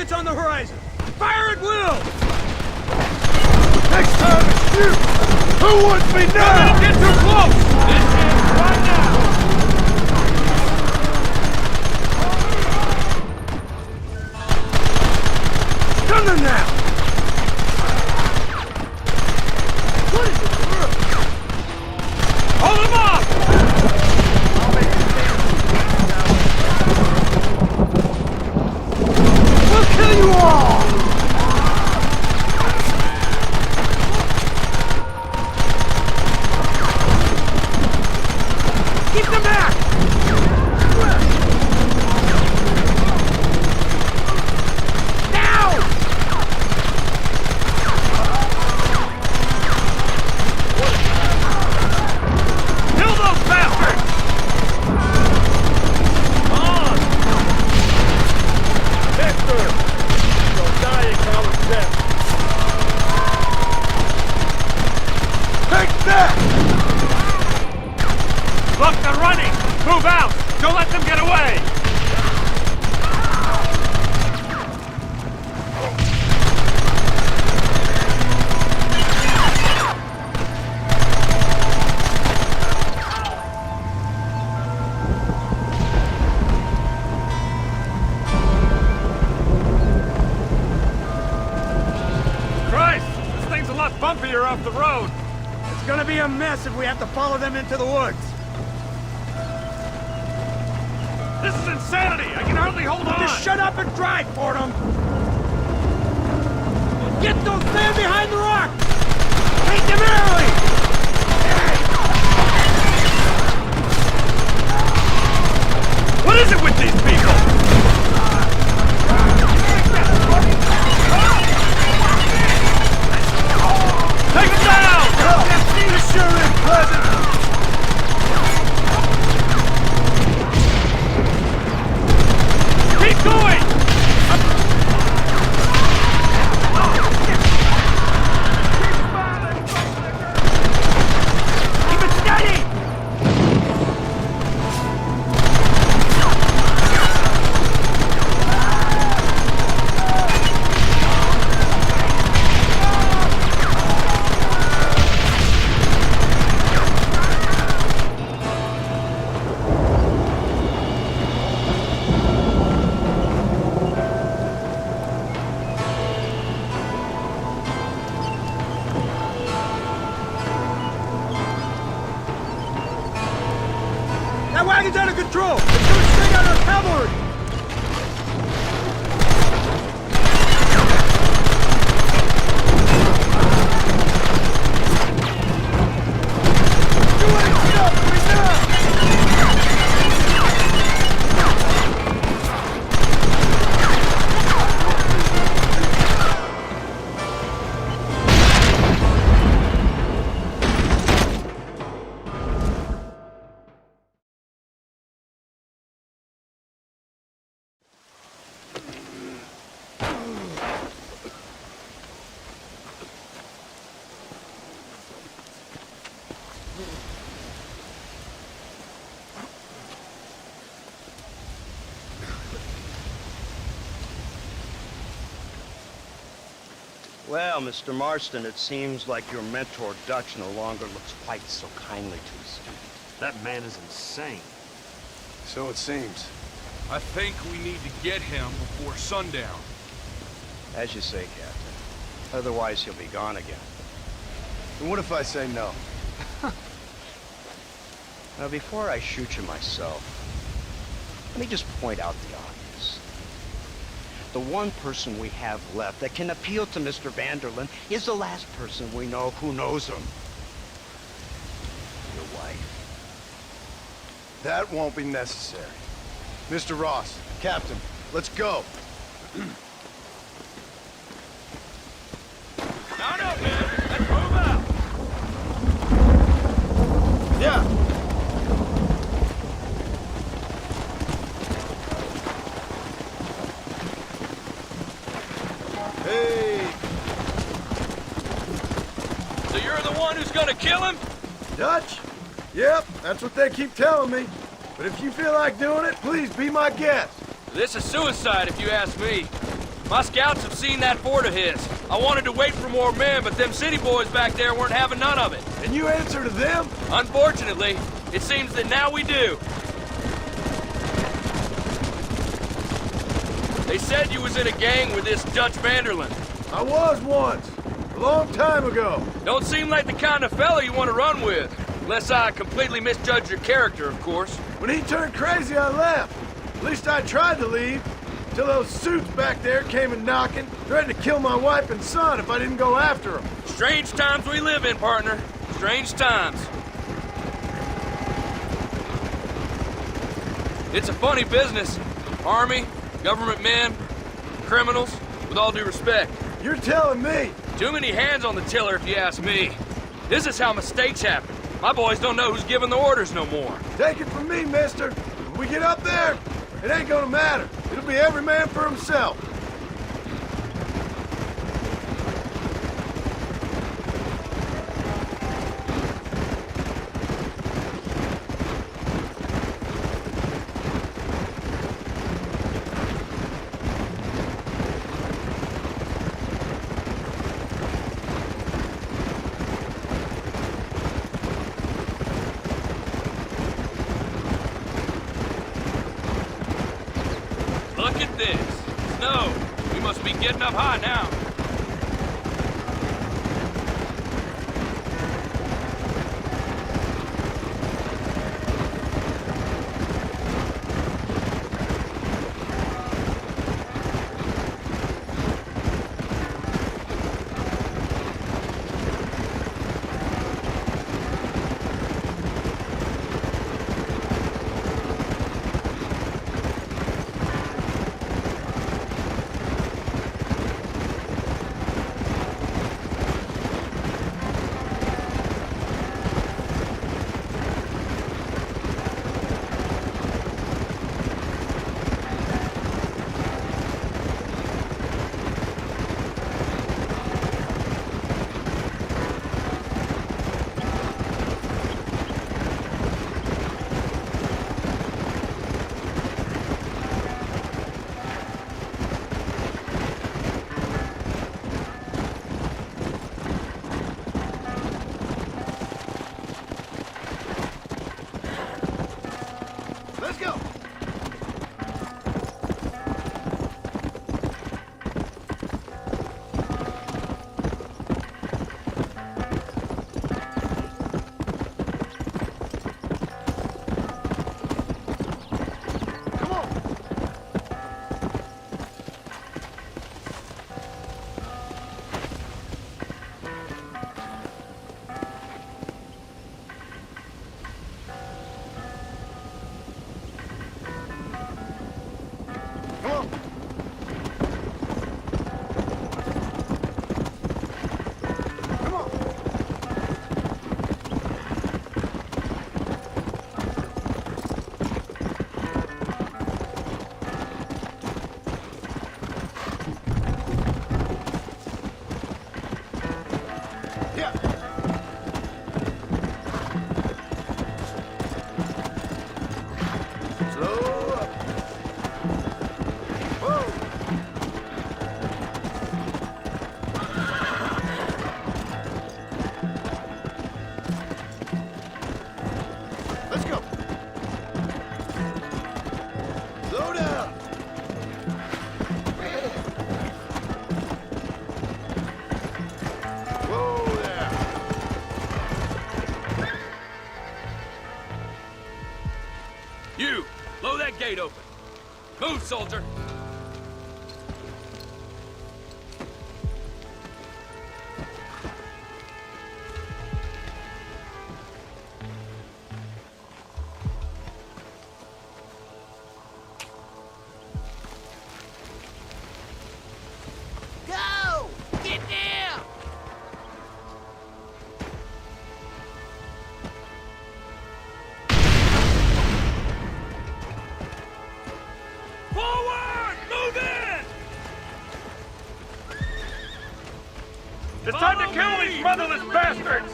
targets on the horizon! Fire at will!
Next time it's you! Who wants me now?
Don't let him get too close! This is right now! Done them now! What is the world? Hold him off! We'll kill you all! Keep them back! Now! Kill those bastards! On! Hector! You'll die in Coward's death. Take that!
Look, they're running! Move out! Don't let them get away! Christ! This thing's a lot bumpier off the road!
It's gonna be a mess if we have to follow them into the woods.
This is insanity! I can hardly hold on!
Just shut up and drive, Fordham! Get those men behind the rock! Take them early!
What is it with these people? Take them down!
This sure is pleasant!
Keep going!
Keep it steady! That wagon's out of control! It's coming straight out of our cavalry!
Well, Mr. Marston, it seems like your mentor Dutch no longer looks quite so kindly to his student.
That man is insane.
So it seems.
I think we need to get him before sundown.
As you say, Captain. Otherwise, he'll be gone again.
And what if I say no?
Now, before I shoot you myself, let me just point out the obvious. The one person we have left that can appeal to Mr. Vanderlyn is the last person we know who knows him. Your wife.
That won't be necessary. Mr. Ross, Captain, let's go.
Mount up, man. Let's move out.
Yeah.
Hey. So you're the one who's gonna kill him?
Dutch? Yep, that's what they keep telling me. But if you feel like doing it, please be my guest.
This is suicide if you ask me. My scouts have seen that fort of his. I wanted to wait for more men, but them city boys back there weren't having none of it.
And you answer to them?
Unfortunately, it seems that now we do. They said you was in a gang with this Dutch Vanderland.
I was once. A long time ago.
Don't seem like the kind of fella you want to run with. Unless I completely misjudged your character, of course.
When he turned crazy, I left. At least I tried to leave. Till those suits back there came and knocking, threatened to kill my wife and son if I didn't go after them.
Strange times we live in, partner. Strange times. It's a funny business. Army, government men, criminals, with all due respect.
You're telling me?
Too many hands on the tiller, if you ask me. This is how mistakes happen. My boys don't know who's giving the orders no more.
Take it from me, mister. When we get up there, it ain't gonna matter. It'll be every man for himself.
Look at this. Snow. We must be getting up high now. Let's go! You, blow that gate open. Move, soldier.
Go! Get down!
Forward! Move in!
It's time to kill these motherless bastards!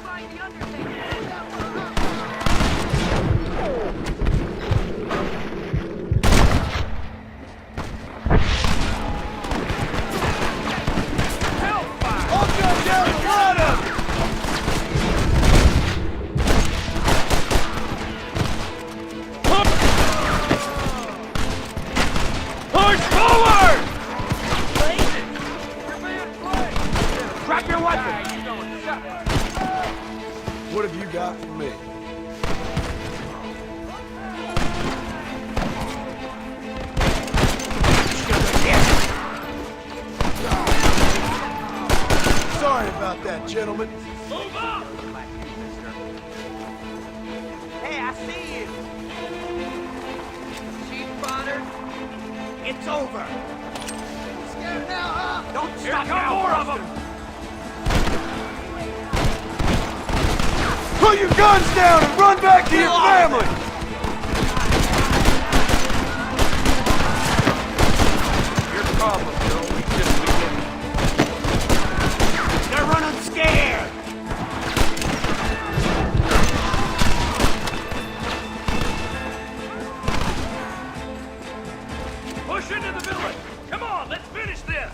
gentlemen.
Move up!
Hey, I see you. Chief Bonner, it's over.
Scared now, huh?
Don't
Here
stop
come
now,
more of
Marston.
them!
Put your guns down and run back to your family!
Your problem, Joe. We just beginning.
They're running scared.
Push into the village! Come on, let's finish this!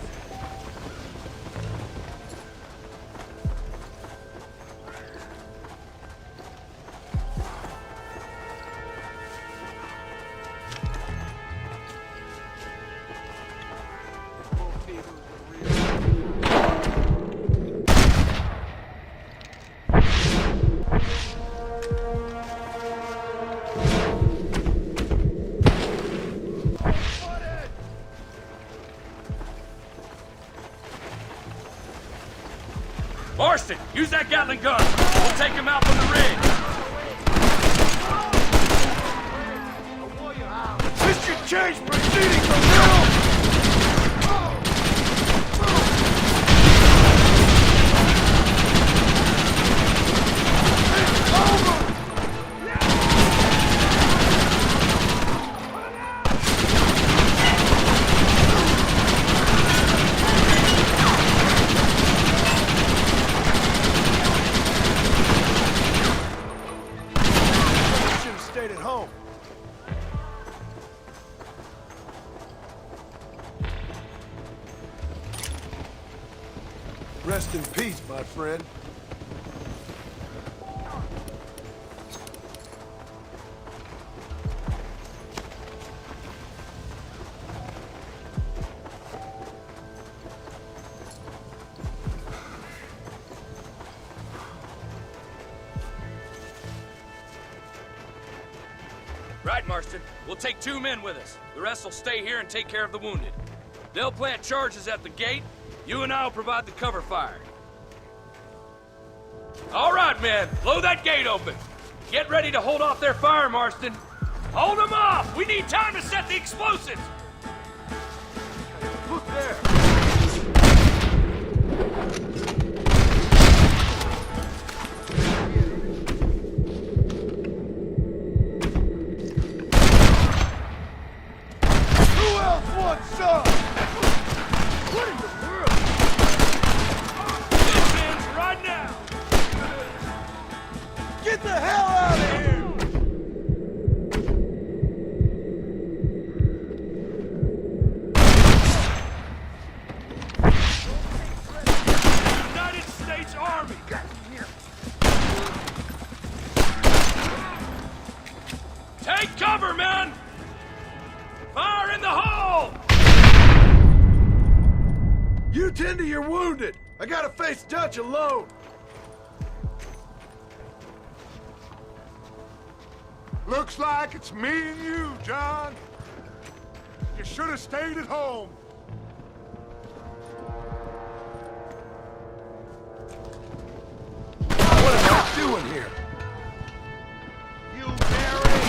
Marston, use that Gatling gun. We'll take him out from the ridge.
This should change proceedings a little! It's over! Should have stayed at home. Rest in peace, my friend.
Right, Marston. We'll take 2 men with us. The rest will stay here and take care of the wounded. They'll plant charges at the gate. You and I will provide the cover fire. All right, men. Blow that gate open. Get ready to hold off their fire, Marston. Hold them off! We need time to set the explosives!
Look there! Who else wants some? What in the world?
This ends right now!
Get the hell out of here!
United States Army! Take cover, men! Fire in the hole!
You tend to your wounded. I gotta face Dutch alone.
Looks like it's me and you, John. You should have stayed at home.
What am I doing here?
You Mary!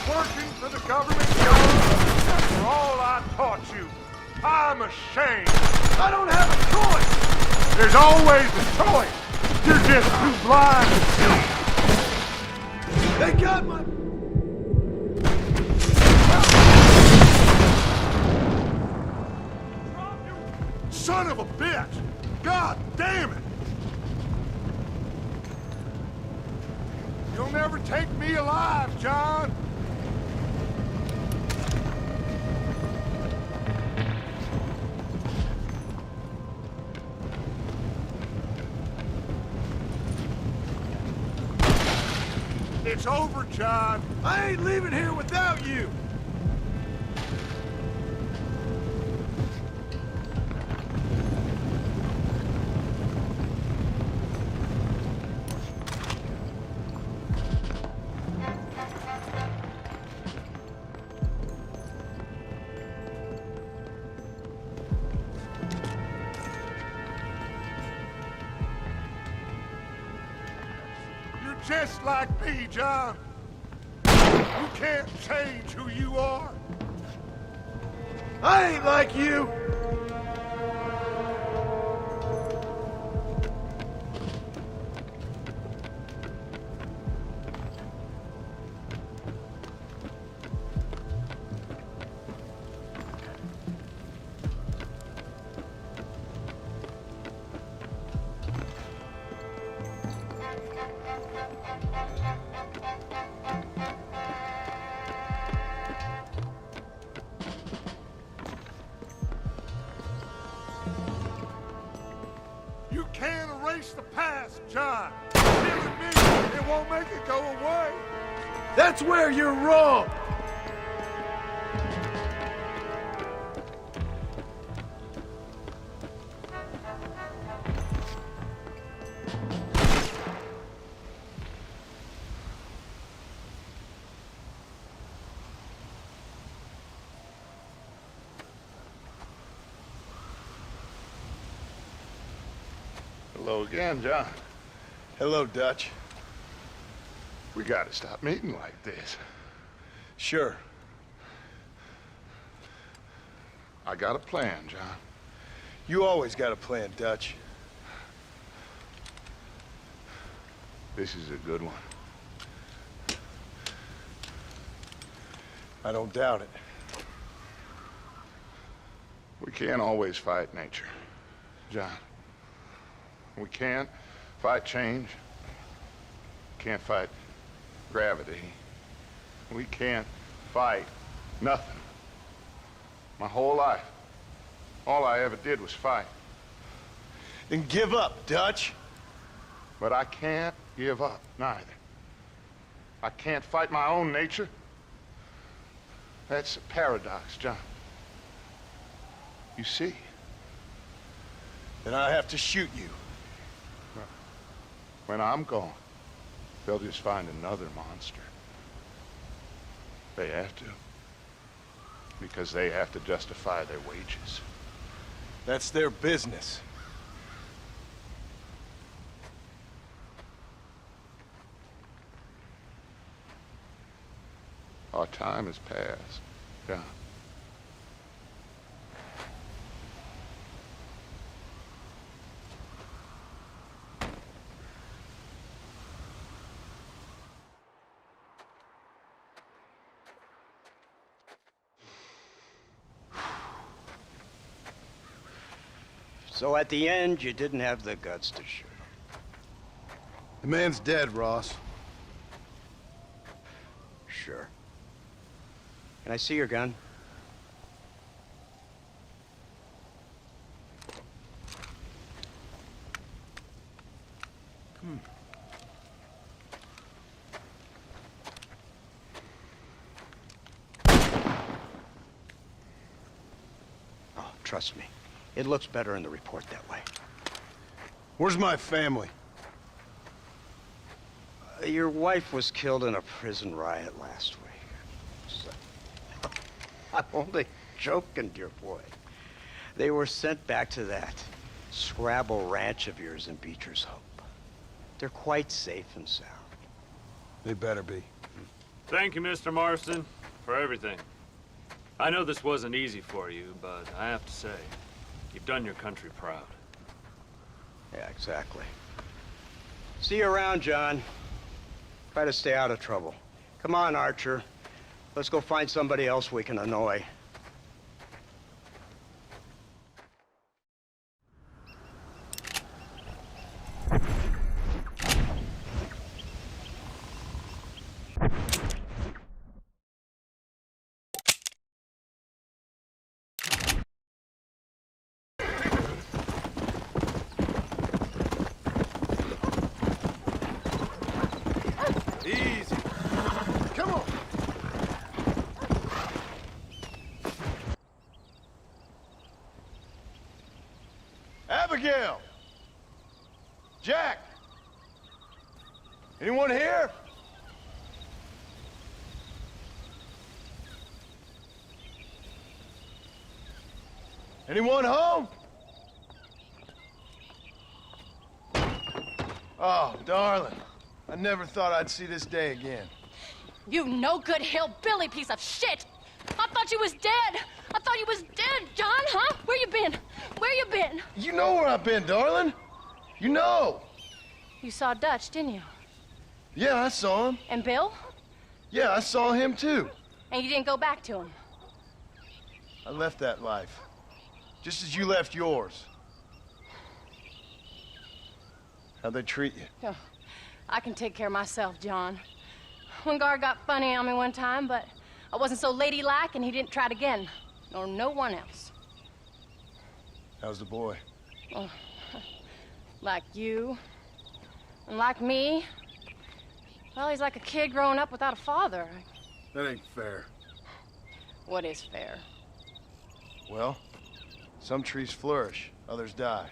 Working for the government, John? For all I taught you. I'm ashamed.
I don't have a choice.
There's always a choice. You're just too blind to see.
They got my...
Son of a bitch! God damn it! You'll never take me alive, John! It's over, John.
I ain't leaving here without you.
just like me, John. You can't change who you are.
I ain't like you.
You can't erase the past, John. Killing me, it won't make it go away.
That's where you're wrong.
Hello again, John.
Hello, Dutch.
We gotta stop meeting like this.
Sure.
I got a plan, John.
You always got a plan, Dutch.
This is a good one.
I don't doubt it.
We can't always fight nature, John. We can't fight change. Can't fight gravity. We can't fight nothing. My whole life, all I ever did was fight.
Then give up, Dutch.
But I can't give up, neither. I can't fight my own nature. That's a paradox, John. You see?
Then I have to shoot you.
When I'm gone, they'll just find another monster. They have to. Because they have to justify their wages.
That's their business.
Our time has passed, John.
So at the end, you didn't have the guts to shoot him.
The man's dead, Ross.
Sure. Can I see your gun? Oh, trust me. It looks better in the report that way.
Where's my family?
Your wife was killed in a prison riot last week. So, I'm only joking, dear boy. They were sent back to that Scrabble ranch of yours in Beecher's Hope. They're quite safe and sound.
They better be.
Thank you, Mr. Marston, for everything. I know this wasn't easy for you, but I have to say, you've done your country proud.
Yeah, exactly. See you around, John. Try to stay out of trouble. Come on, Archer. Let's go find somebody else we can annoy.
Easy. Come on. Abigail. Jack. Anyone here? Anyone home? Oh, darling. I never thought I'd see this day again.
You no-good hillbilly piece of shit! I thought you was dead! I thought you was dead, John, huh? Where you been? Where you been?
You know where I've been, darling. You know.
You saw Dutch, didn't you?
Yeah, I saw him.
And Bill?
Yeah, I saw him too.
And you didn't go back to him?
I left that life. Just as you left yours. How'd they treat you?
Oh, I can take care of myself, John. One guard got funny on me one time, but I wasn't so ladylike and he didn't try it again. Nor no one else.
How's the boy?
Oh, like you. And like me. Well, he's like a kid growing up without a father.
That ain't fair.
What is fair?
Well, some trees flourish, others die.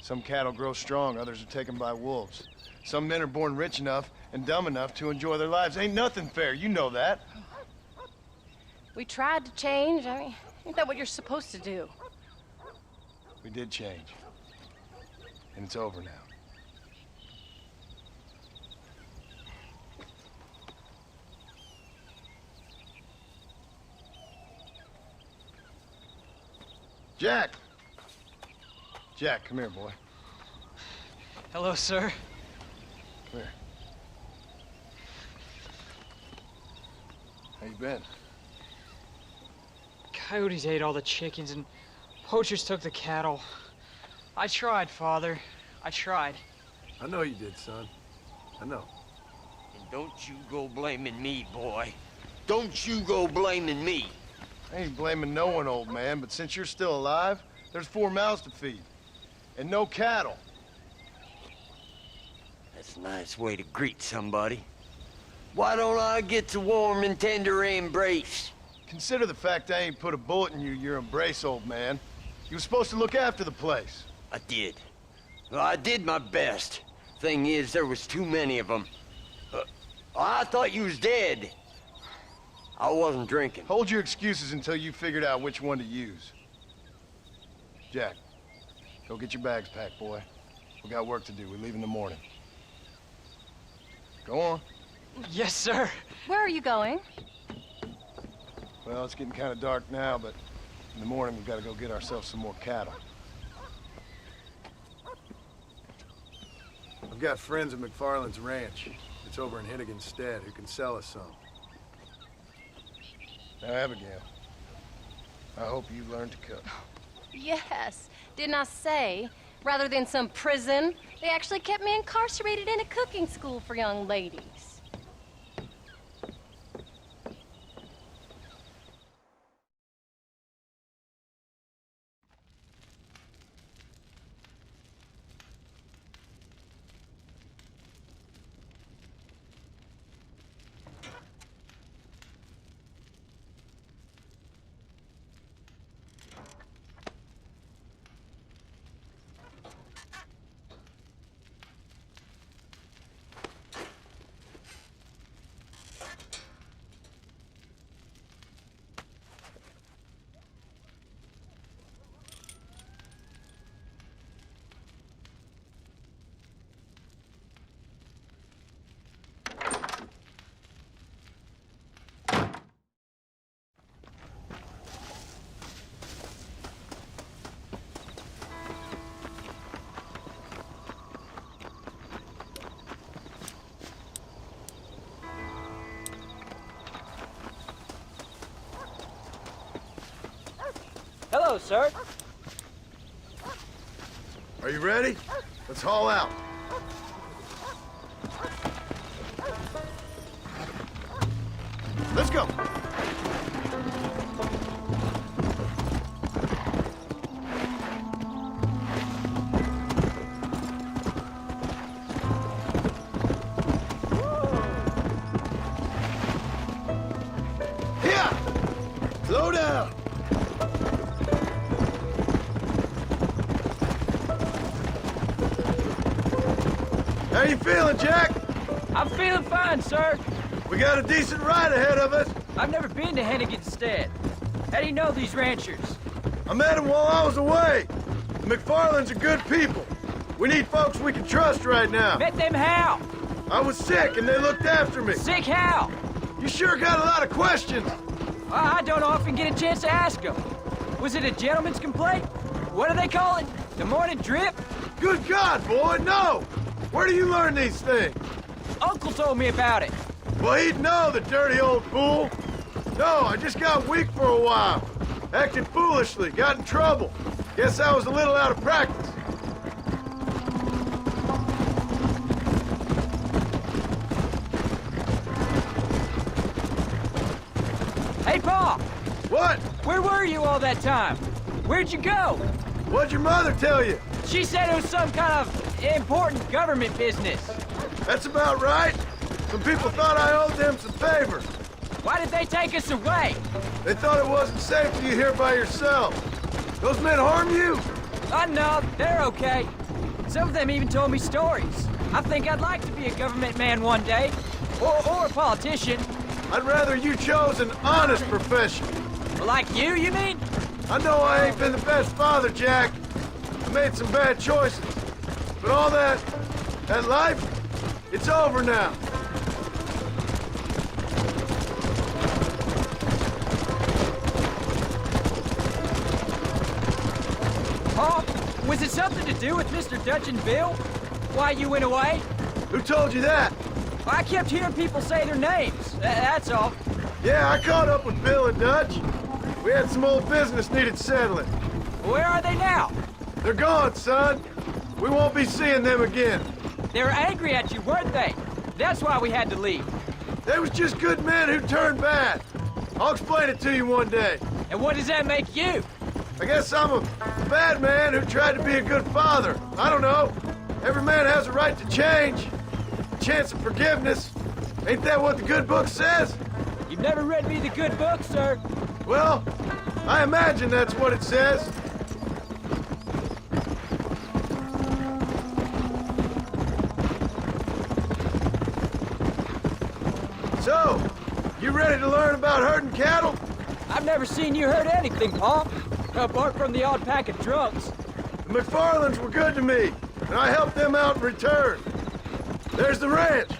Some cattle grow strong, others are taken by wolves. Some men are born rich enough and dumb enough to enjoy their lives. Ain't nothing fair, you know that.
We tried to change. I mean, ain't that what you're supposed to do?
We did change. And it's over now. Jack! Jack, come here, boy.
Hello, sir.
Come here. How you been?
Coyotes ate all the chickens and poachers took the cattle. I tried, Father. I tried.
I know you did, son. I know.
And don't you go blaming me, boy. Don't you go blaming me.
I ain't blaming no one, old man, but since you're still alive, there's 4 mouths to feed. And no cattle.
That's a nice way to greet somebody. Why don't I get a warm and tender embrace?
Consider the fact I ain't put a bullet in your embrace, old man. You were supposed to look after the place.
I did. Well, I did my best. Thing is, there was too many of them. I thought you was dead. I wasn't drinking.
Hold your excuses until you figured out which one to use. Jack, go get your bags packed, boy. We got work to do. We leave in the morning. Go on.
Yes, sir.
Where are you going?
Well, it's getting kind of dark now, but in the morning we've got to go get ourselves some more cattle. I've got friends at McFarland's ranch. It's over in Hennigan's stead who can sell us some. Now, Abigail, I hope you learned to cook.
Yes. Didn't I say, rather than some prison, they actually kept me incarcerated in a cooking school for young ladies.
Hello, sir.
Are you ready? Let's haul out. Let's go. Here! Slow down. How you feeling, Jack?
I'm feeling fine, sir.
We got a decent ride ahead of us.
I've never been to Hennigan's stead. How do you know these ranchers?
I met them while I was away. The McFarlands are good people. We need folks we can trust right now.
Met them how?
I was sick and they looked after me.
Sick how?
You sure got a lot of questions.
I don't often get a chance to ask them. Was it a gentleman's complaint? What do they call it? The morning drip?
Good God, boy, no! Where do you learn these things?
Uncle told me about it.
Well, he'd know, the dirty old fool. No, I just got weak for a while. Acted foolishly, got in trouble. Guess I was a little out of practice.
Hey, Pa!
What?
Where were you all that time? Where'd you go?
What'd your mother tell you?
She said it was some kind of important government business.
That's about right. Some people thought I owed them some favors.
Why did they take us away?
They thought it wasn't safe for you here by yourself. Those men harm you?
No, they're okay. Some of them even told me stories. I think I'd like to be a government man one day. Or a politician.
I'd rather you chose an honest profession.
Like you mean?
I know I ain't been the best father, Jack. I made some bad choices. But all that life, it's over now.
Pa, was it something to do with Mr. Dutch and Bill? Why you went away?
Who told you that?
I kept hearing people say their names. That's all.
Yeah, I caught up with Bill and Dutch. We had some old business needed settling.
Where are they now?
They're gone, son. We won't be seeing them again.
They were angry at you, weren't they? That's why we had to leave.
They was just good men who turned bad. I'll explain it to you one day.
And what does that make you?
I guess I'm a bad man who tried to be a good father. I don't know. Every man has a right to change. A chance of forgiveness. Ain't that what the good book says?
You've never read me the good book, sir.
Well, I imagine that's what it says. So, you ready to learn about herding cattle?
I've never seen you herd anything, Pa. Apart from the odd pack of drunks.
The McFarlands were good to me, and I helped them out in return. There's the ranch.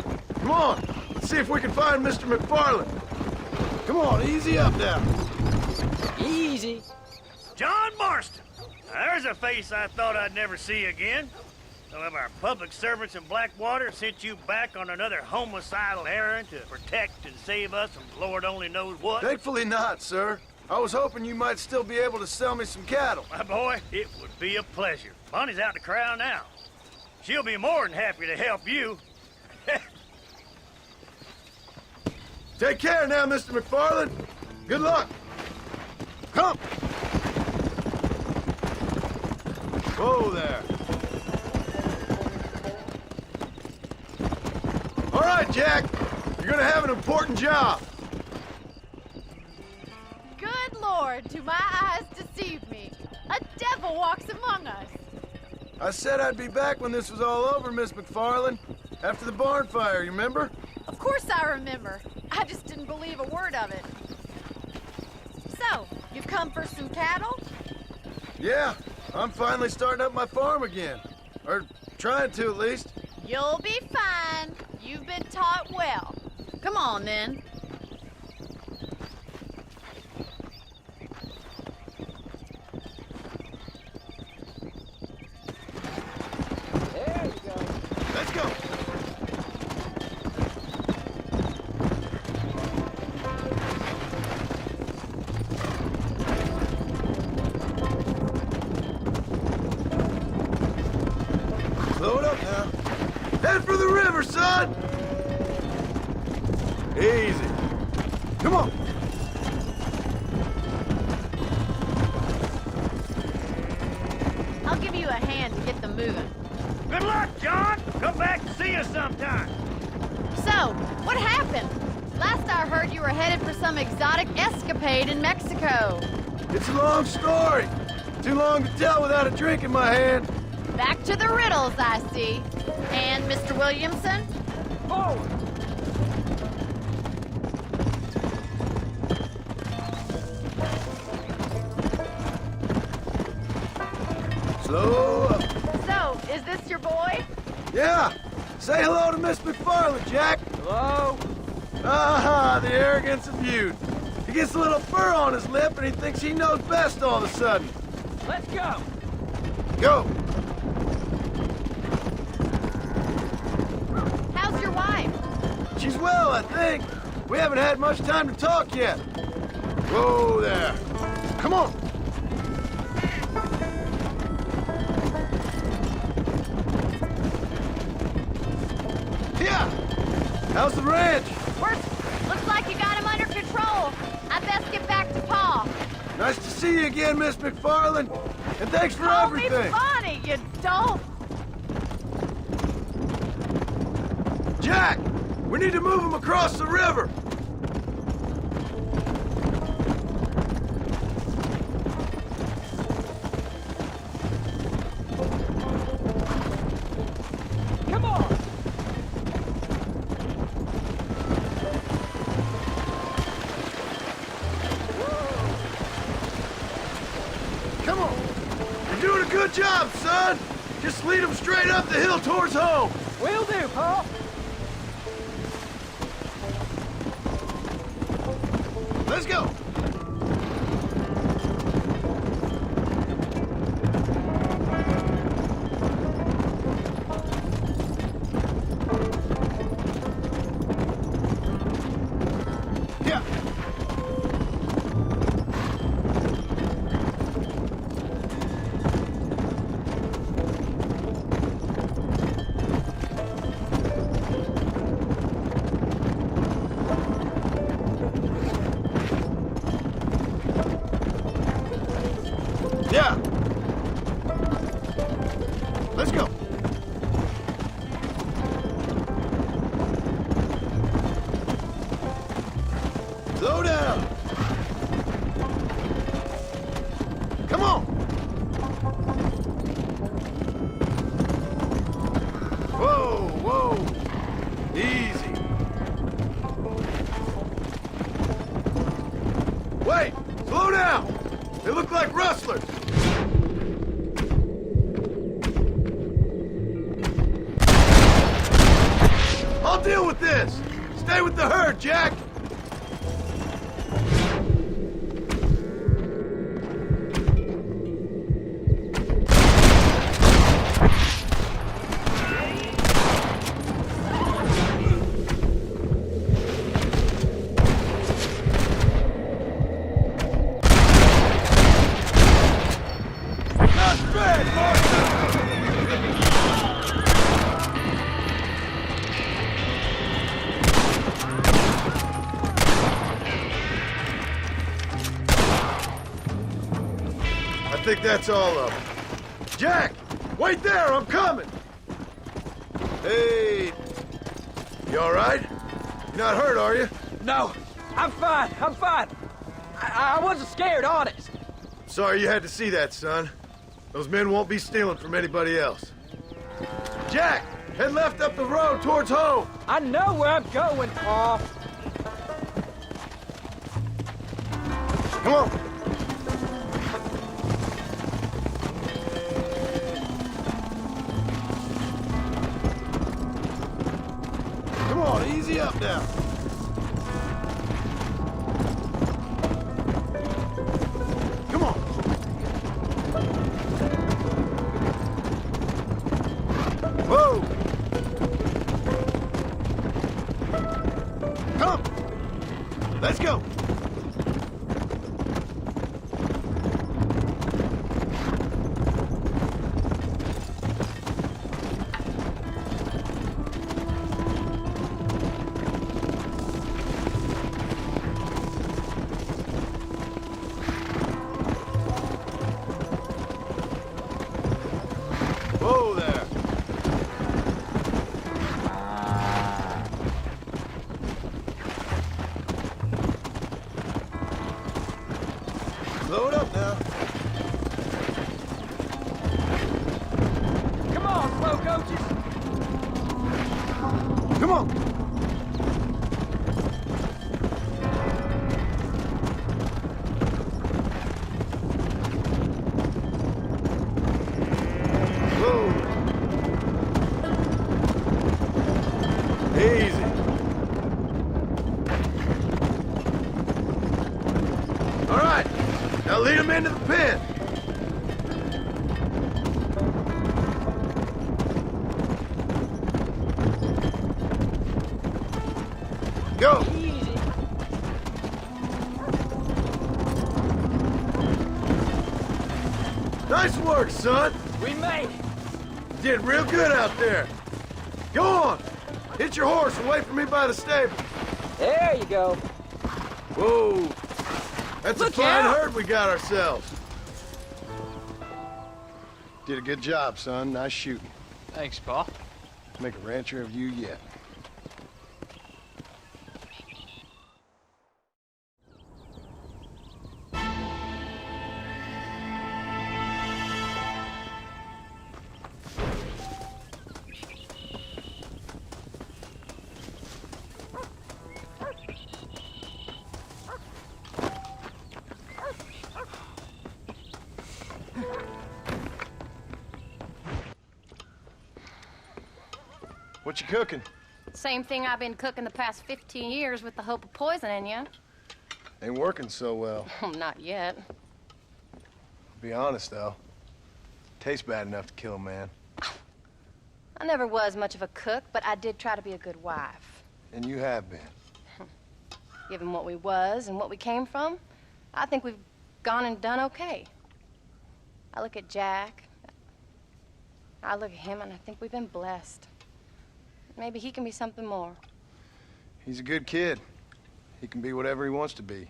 Come on, let's see if we can find Mr. McFarland. Come on, easy up now.
Easy.
John Marston. Now, there's a face I thought I'd never see again. Some of our public servants in Blackwater sent you back on another homicidal errand to protect and save us from Lord only knows what.
Thankfully not, sir. I was hoping you might still be able to sell me some cattle.
My boy, it would be a pleasure. Bonnie's out in the crowd now. She'll be more than happy to help you.
Take care now, Mr. McFarland. Good luck. Come. Whoa there. All right, Jack. You're gonna have an important job.
Good Lord, do my eyes deceive me? A devil walks among us.
I said I'd be back when this was all over, Miss McFarland. After the barn fire, you remember?
Of course I remember. I just didn't believe a word of it. So, you've come for some cattle?
Yeah, I'm finally starting up my farm again. Or trying to, at least.
You'll be fine. You've been taught well. Come on, then.
There you go.
Let's go. Slow it up now. Head for the river, son! Easy. Come on.
I'll give you a hand to get them moving.
Good luck, John. Come back and see us sometime.
So, what happened? Last I heard you were headed for some exotic escapade in Mexico.
It's a long story. Too long to tell without a drink in my hand.
Back to the riddles, I see. And Mr. Williamson?
Forward.
Slow up.
So, is this your boy?
Yeah,
Say hello to Miss McFarland, Jack.
Hello?
Ah, the arrogance of youth. He gets a little fur on his lip and he thinks he knows best all of a sudden.
Let's go.
Go.
How's your wife?
She's well, I think. We haven't had much time to talk yet. Whoa there. Come on. Yeah. How's the ranch?
Looks like you got him under control. I best get back to Pa.
Nice to see you again, Miss McFarland. And thanks for
Call
everything.
me Bonnie, you dope.
Jack, we need to move him across the river.
Come on.
Come on. You're doing a good job, son. Just lead him straight up the hill towards home.
Will do, Pa.
Let's go. Yeah. Yeah. Let's go. Slow down. Come on. Whoa, whoa. Easy. Wait, slow down. They look like rustlers. I'll deal with this. Stay with the herd, Jack. Not bad, I think that's all of them. Jack! Wait there, I'm coming! Hey... You all right? You're not hurt, are you?
No, I'm fine. I'm fine. I wasn't scared, honest.
Sorry you had to see that, son. Those men won't be stealing from anybody else. Jack! Head left up the road towards home!
I know where I'm going, Pa.
Come on! Come on, easy up now. Come on. Whoa! Come! Let's go! Whoa there! Slow it up now.
Come on, slow coaches.
Come on! Whoa!
easy. All right, now lead him into the pen. Go. Nice work, son.
We made it.
Did real good out there. Go on. Hit your horse and wait for me by the stable.
There you go.
Whoa. That's
Look
a fine
out.
herd we got ourselves.
Did a good job, son. Nice shooting.
Thanks, Pa.
Make a rancher of you yet. What you cooking?
Same thing I've been cooking the past 15 years with the hope of poisoning you.
Ain't working so well.
Not yet.
Be honest, though. Tastes bad enough to kill a man.
I never was much of a cook, but I did try to be a good wife.
And you have been.
Given what we was and what we came from, I think we've gone and done okay. I look at Jack, I look at him, and I think we've been blessed. Maybe he can be something more.
He's a good kid. He can be whatever he wants to be.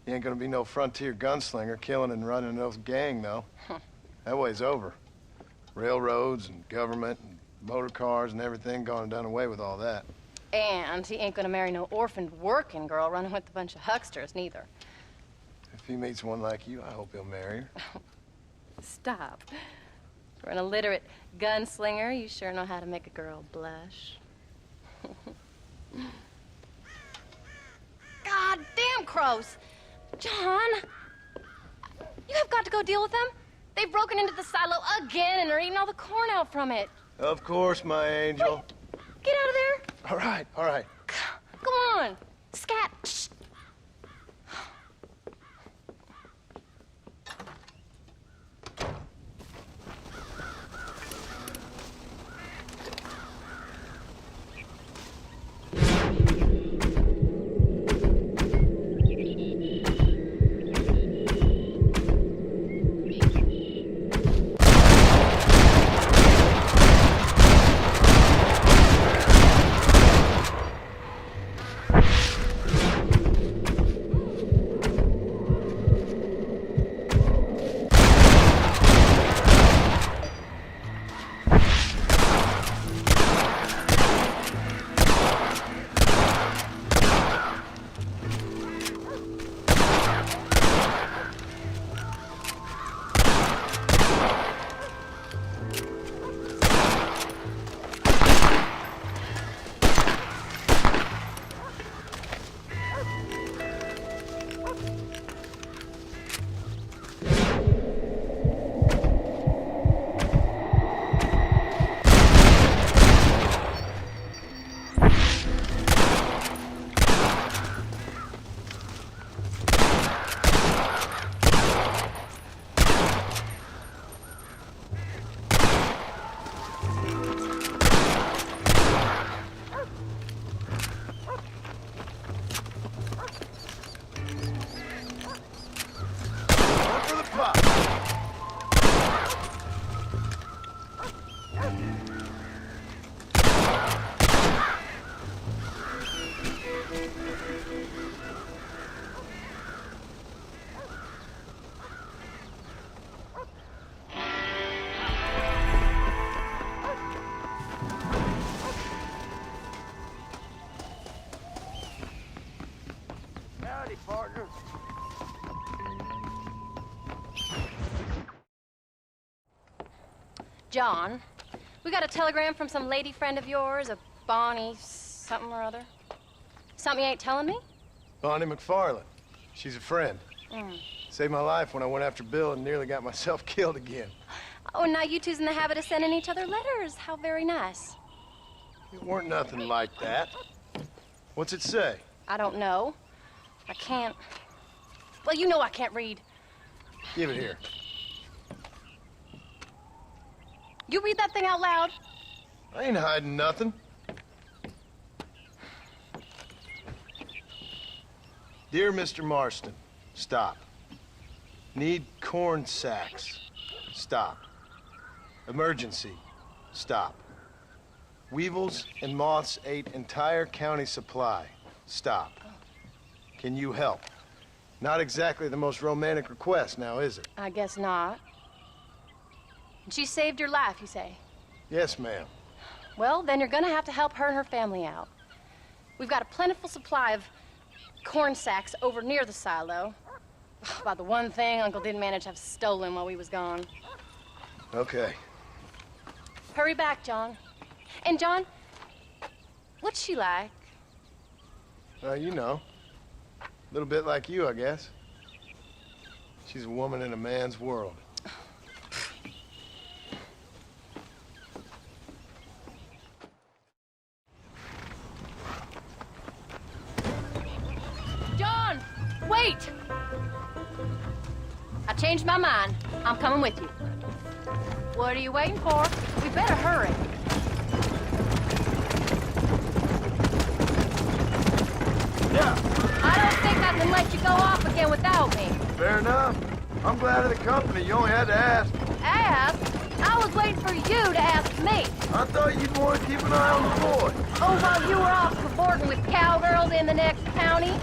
He ain't gonna be no frontier gunslinger killing and running no gang, though. That way's over. Railroads and government and motor cars and everything gone and done away with all that.
And he ain't gonna marry no orphaned working girl running with a bunch of hucksters, neither.
If he meets one like you, I hope he'll marry her.
Stop. For an illiterate gunslinger, you sure know how to make a girl blush. God damn crows! John! You have got to go deal with them. They've broken into the silo again and are eating all the corn out from it.
Of course, my angel.
Get out of there.
All right, all right.
Come on. Scat. Shh.
Partner.
John, we got a telegram from some lady friend of yours, a Bonnie something or other. Something you ain't telling me?
Bonnie McFarland. She's a friend.
Mm.
Saved my life when I went after Bill and nearly got myself killed again.
Oh, and now you two's in the habit of sending each other letters. How very nice.
It weren't nothing like that. What's it say?
I don't know. I can't... Well, you know I can't read.
Give it here.
You read that thing out loud?
I ain't hiding nothing. Dear Mr. Marston, stop. Need corn sacks. Stop. Emergency. Stop. Weevils and moths ate entire county supply. Stop. Can you help? Not exactly the most romantic request now, is it?
I guess not. She saved your life, you say?
Yes, ma'am.
Well, then you're gonna have to help her and her family out. We've got a plentiful supply of corn sacks over near the silo. About the one thing Uncle didn't manage to have stolen while we was gone.
Okay.
Hurry back, John. And John, what's she like?
You know. A little bit like you, I guess. She's a woman in a man's world.
John, wait! I changed my mind. I'm coming with you. What are you waiting for? We better hurry.
Yeah.
I don't think I can let you go off again without me.
Fair enough. I'm glad of the company. You only had to ask.
Ask? I was waiting for you to ask me.
I thought you'd want to keep an eye on the boy.
Oh, while you were off cavorting with cowgirls in the next county?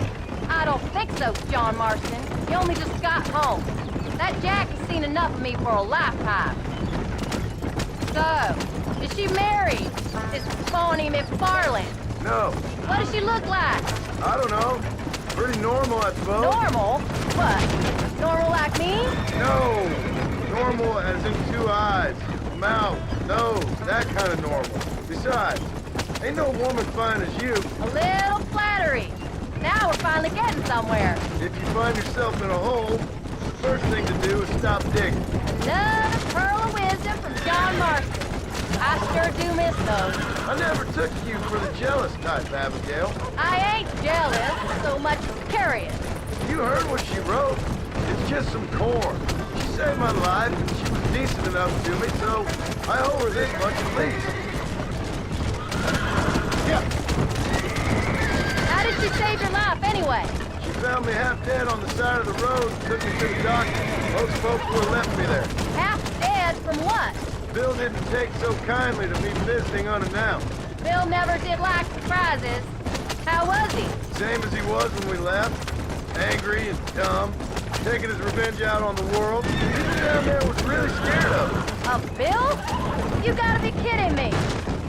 I don't think so, John Marston. You only just got home. That Jack has seen enough of me for a lifetime. So, is she married? This phony McFarland?
No.
What does she look like?
I don't know. Pretty normal, I suppose.
Normal? What? Normal like me?
No. Normal as in 2 eyes, mouth, nose, that kind of normal. Besides, ain't no woman fine as you.
A little flattery. Now we're finally getting somewhere.
If you find yourself in a hole, the first thing to do is stop digging.
Another pearl of wisdom from John Marston. I sure do miss those.
I never took you for the jealous type, Abigail.
I ain't jealous, so much as curious.
You heard what she wrote. It's just some corn. She saved my life, and she was decent enough to me, so I owe her this much at least. Yeah.
How did she save your life, anyway?
She found me half dead on the side of the road and took me to the doctor. Most folks would have left me there.
Half dead from what?
Bill didn't take so kindly to me visiting unannounced.
Bill never did like surprises. How was he?
Same as he was when we left. Angry and dumb. Taking his revenge out on the world. People down there was really scared of him.
Of Bill? You gotta be kidding me.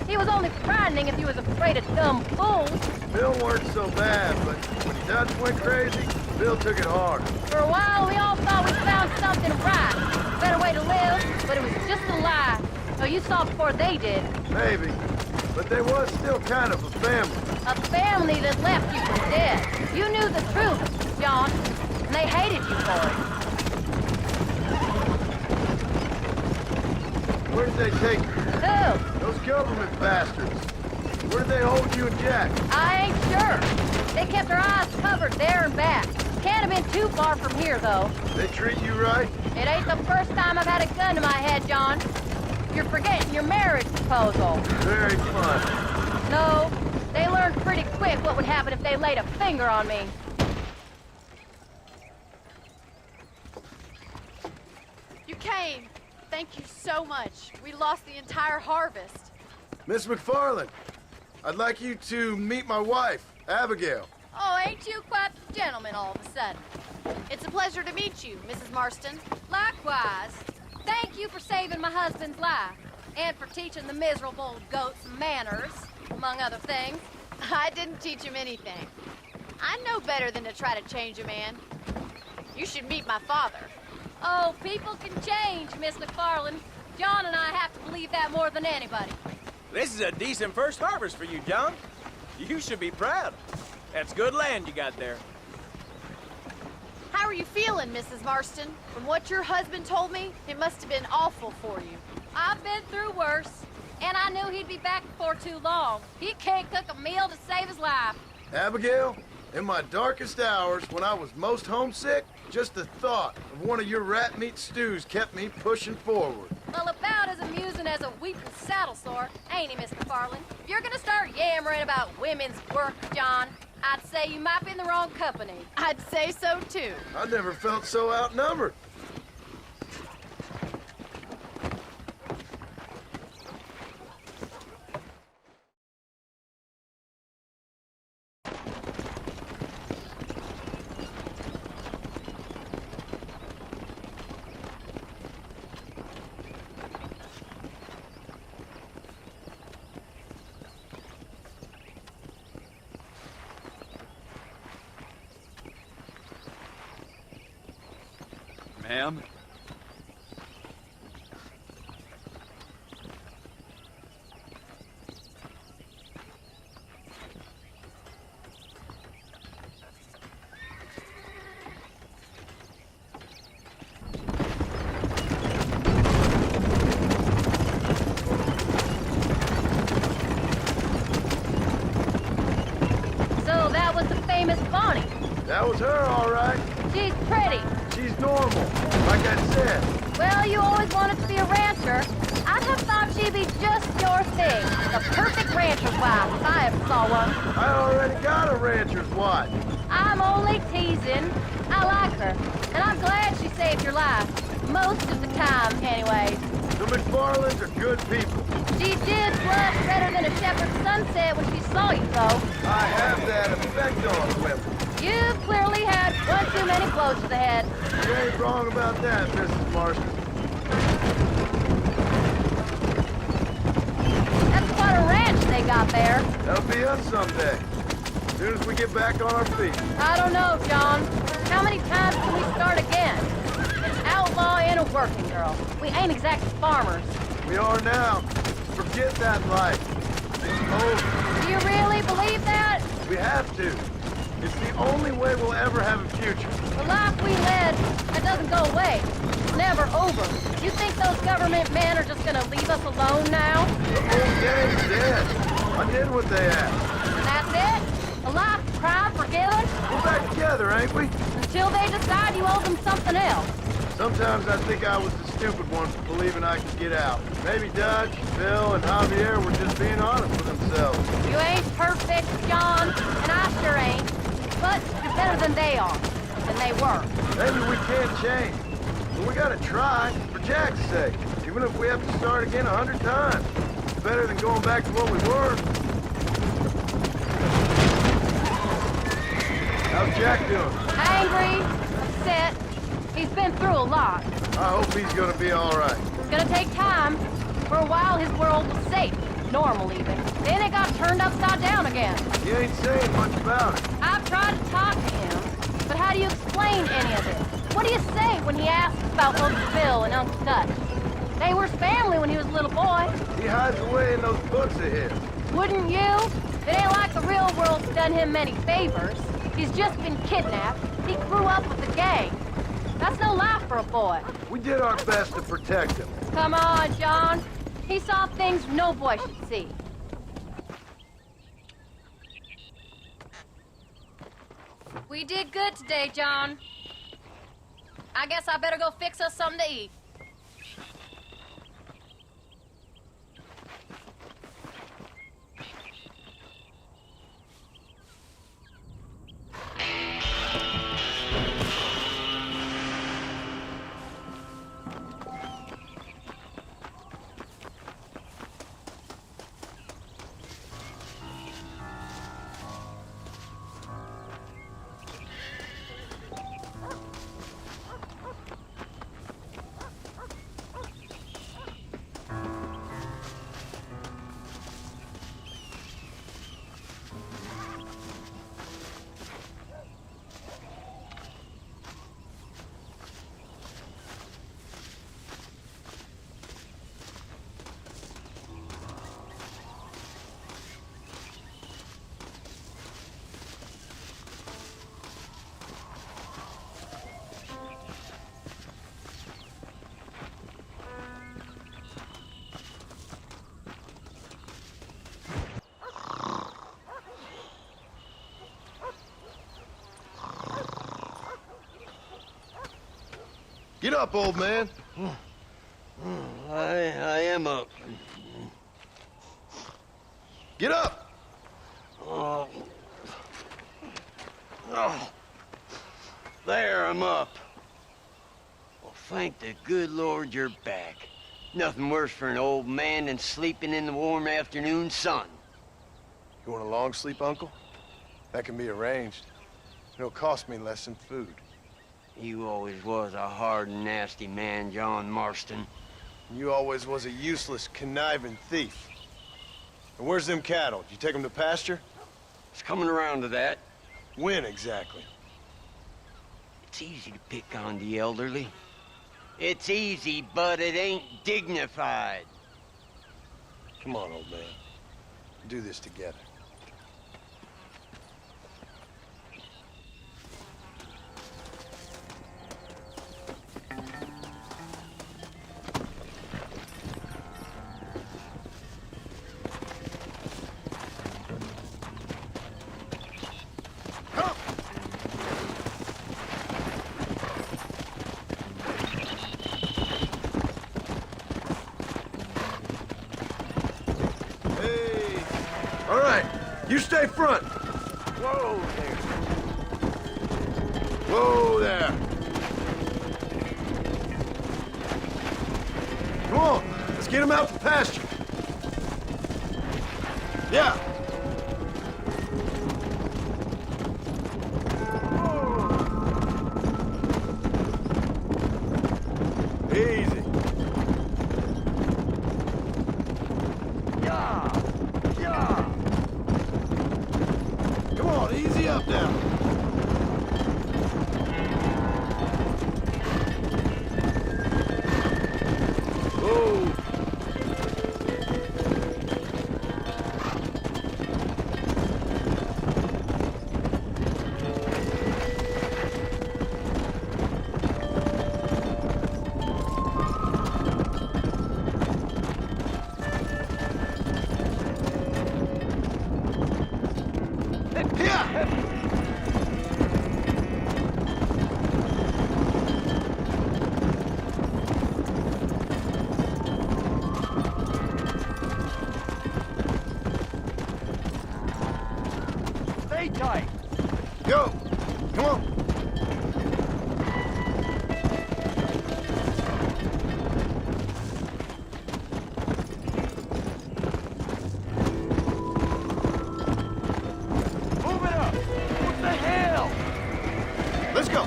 He was only frightening if he was afraid of dumb fools.
Bill weren't so bad, but when Dutch went crazy, Bill took it hard.
For a while, we all thought we found something right. Better way to live, but it was just a lie. So you saw before they did.
Maybe. But they was still kind of a family.
A family that left you for dead. You knew the truth, John, and they hated you for it.
Where did they take you?
Who?
Those government bastards. Where did they hold you and Jack?
I ain't sure. They kept their eyes covered there and back. Can't have been too far from here, though.
They treat you right?
It ain't the first time I've had a gun to my head, John. You're forgetting your marriage proposal.
Very fun.
No, they learned pretty quick what would happen if they laid a finger on me.
You came. Thank you so much. We lost the entire harvest.
Miss McFarland, I'd like you to meet my wife, Abigail.
Oh, ain't you quite the gentleman all of a sudden? It's a pleasure to meet you, Mrs. Marston. Likewise. Thank you for saving my husband's life, and for teaching the miserable old goats manners, among other things. I didn't teach him anything. I know better than to try to change a man. You should meet my father.
Oh, people can change, Miss McFarland. John and I have to believe that more than anybody.
This is a decent first harvest for you, John. You should be proud. That's good land you got there.
How are you feeling, Mrs. Marston? From what your husband told me, it must have been awful for you.
I've been through worse.
And I knew he'd be back before too long. He can't cook a meal to save his life.
Abigail, in my darkest hours, when I was most homesick, just the thought of one of your rat meat stews kept me pushing forward.
Well, about as amusing as a weeping saddle sore, ain't he, Miss McFarland? If you're gonna start yammering about women's work, John, I'd say you might be in the wrong company.
I'd say so, too.
I never felt so outnumbered.
Ma'am?
So that was the famous Bonnie.
That was her, all right.
She's pretty.
She's normal, like I said.
Well, you always wanted to be a rancher. I'd have thought she'd be just your thing. The perfect rancher's wife, if I ever saw one.
I already got a rancher's wife.
I'm only teasing. I like her, and I'm glad she saved your life. Most of the time, anyways.
The McFarlands are good people.
She did blush redder than a shepherd's sunset when she saw you, though.
I have that effect on women.
You clearly had one too many blows to the head.
You ain't wrong about that, Mrs. Marston.
That's quite a ranch they got there.
That'll be us someday. As soon as we get back on our feet.
I don't know, John. How many times can we start again? An outlaw and a working girl. We ain't exactly farmers.
We are now. Forget that life. It's over.
Do you really believe that?
We have to. It's the only way we'll ever have a future.
The life we led, that doesn't go away. It's never over. You think those government men are just gonna leave us alone now?
The whole gang's dead. I did what they asked.
And that's it? A life, crime, forgiven?
We're back together, ain't we?
Until they decide you owe them something else.
Sometimes I think I was the stupid one for believing I could get out. Maybe Dutch, Bill, and Javier were just being honest with themselves.
You ain't perfect, John, and I sure ain't. But you're better than they are. Than they were.
Maybe we can't change. But we gotta try, for Jack's sake. Even if we have to start again 100 times. It's better than going back to what we were. How's Jack doing?
Angry, upset. He's been through a lot.
I hope he's gonna be all right.
It's gonna take time. For a while, his world was safe. Normal, even. Then it got turned upside down again.
He ain't saying much about it.
I've tried to talk to him, but how do you explain any of this? What do you say when he asks about Uncle Bill and Uncle Dutch? They were his family when he was a little boy.
He hides away in those books of his.
Wouldn't you? It ain't like the real world's done him many favors. He's just been kidnapped. He grew up with the gang. That's no life for a boy.
We did our best to protect him.
Come on, John. He saw things no boy should see. We did good today, John. I guess I better go fix us something to eat.
Get up, old man.
I am up.
Get up!
Oh. There, I'm up. Well, thank the good Lord you're back. Nothing worse for an old man than sleeping in the warm afternoon sun.
You want a long sleep, Uncle? That can be arranged. It'll cost me less than food.
You always was a hard and nasty man, John Marston.
You always was a useless, conniving thief. And where's them cattle? Did you take them to pasture?
It's coming around to that.
When exactly?
It's easy to pick on the elderly. It's easy, but it ain't dignified.
Come on, old man. Do this together. You stay front.
Whoa there.
Whoa there. Come on, let's get him out to pasture. Yeah. Easy.
Yeah. Yeah.
Come on, easy up now. Whoa.
Stay tight.
Go. Come on.
Move it up. What the hell?
Let's go.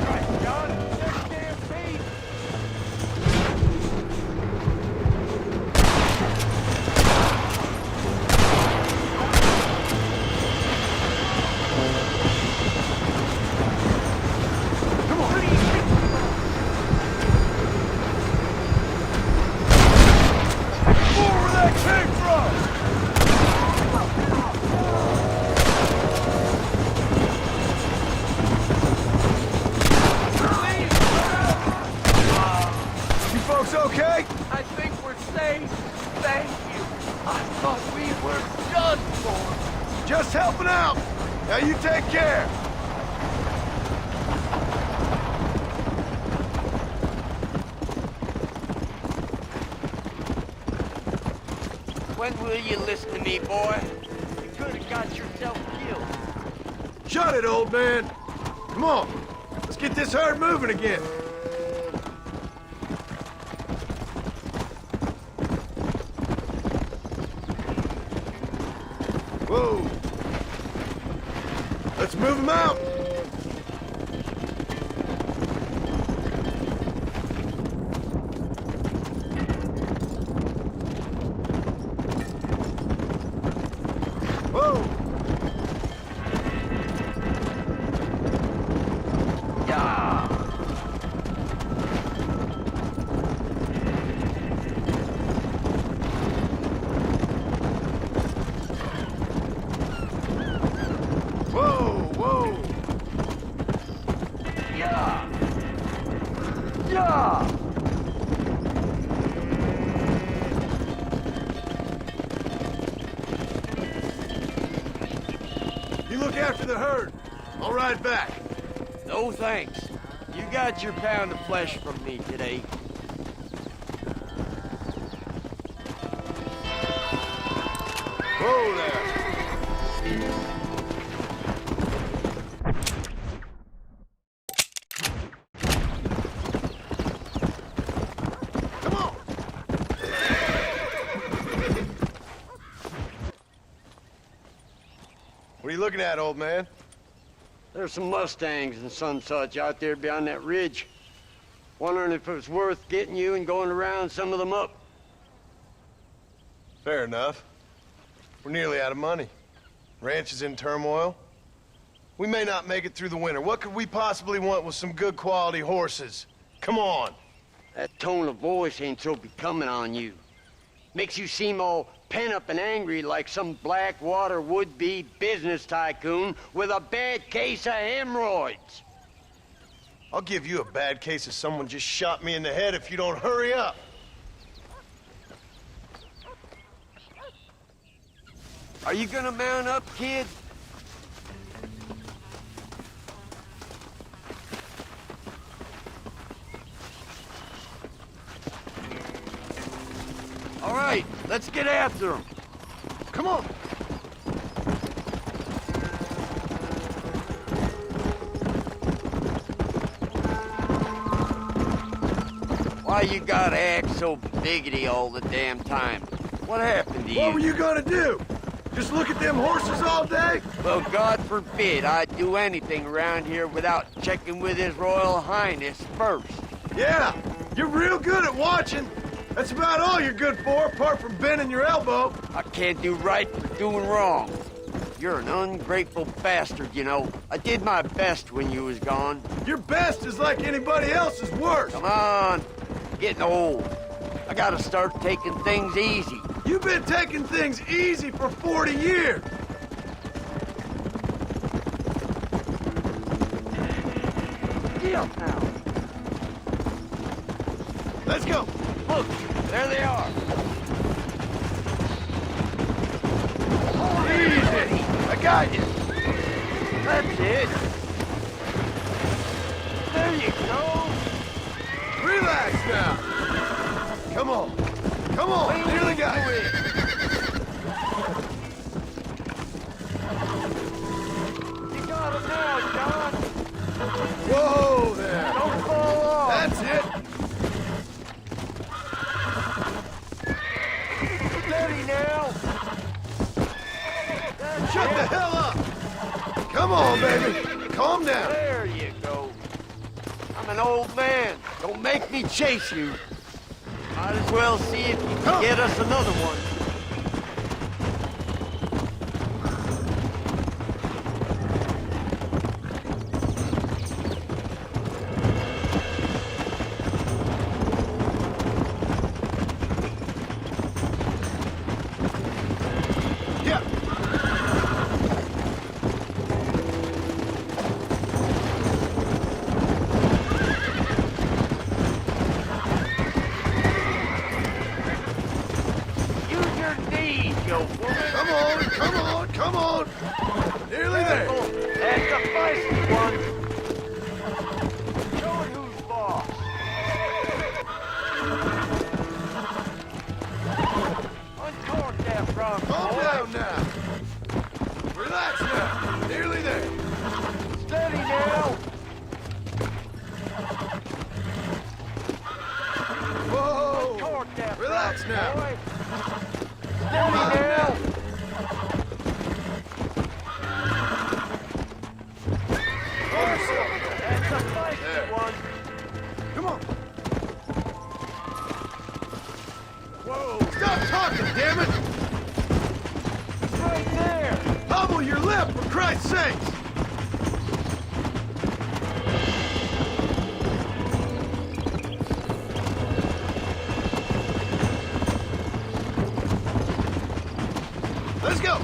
Right, John. 6 damn feet.
Okay?
I think we're safe. Thank you. I thought we were done for.
Just helping out. Now you take care.
When will you listen to me, boy? You could have got yourself killed.
Shut it, old man. Come on. Let's get this herd moving again. Whoa. Let's move them out. Whoa.
Yeah.
Whoa, whoa.
Yeah. Yeah.
You look after the herd. I'll ride back.
No thanks. You got your pound of flesh from me today.
Whoa there. What are you looking at, old man?
There's some Mustangs and some such out there beyond that ridge. Wondering if it was worth getting you and going around some of them up.
Fair enough. We're nearly out of money. Ranch is in turmoil. We may not make it through the winter. What could we possibly want with some good quality horses? Come on.
That tone of voice ain't so becoming on you. Makes you seem all pent up and angry like some Blackwater would-be business tycoon with a bad case of hemorrhoids.
I'll give you a bad case of someone just shot me in the head if you don't hurry up.
Are you gonna mount up, kid? All right, let's get after him.
Come on.
Why you gotta act so biggity all the damn time? What happened to you?
What were you gonna do? Just look at them horses all day?
Well, God forbid I'd do anything around here without checking with His Royal Highness first.
Yeah, you're real good at watching. That's about all you're good for, apart from bending your elbow.
I can't do right for doing wrong. You're an ungrateful bastard, you know. I did my best when you was gone.
Your best is like anybody else's worst.
Come on. Getting old. I gotta start taking things easy.
You've been taking things easy for 40 years.
Get up now.
Let's go.
Look, there they are.
Easy. I got you.
That's it. There you go.
Relax now. Come on. Come on. Nearly got you.
You got him now, John.
Whoa there.
Don't fall off.
That's it.
Steady now.
Shut the hell up. Come on, baby. Calm down.
There you go. I'm an old man. Don't make me chase you. Might as well see if you can get us another one.
Come on. Nearly there.
That's a feisty one. Showing who's boss. Uncork that from.
Calm down now. Relax now. Nearly there.
Steady now.
Whoa.
Uncork that
Relax
from,
now.
boy. Steady now. That's a feisty one.
Come on.
Whoa.
Stop talking, damn it.
It's right there.
Hobble your lip, for Christ's sakes. Let's go.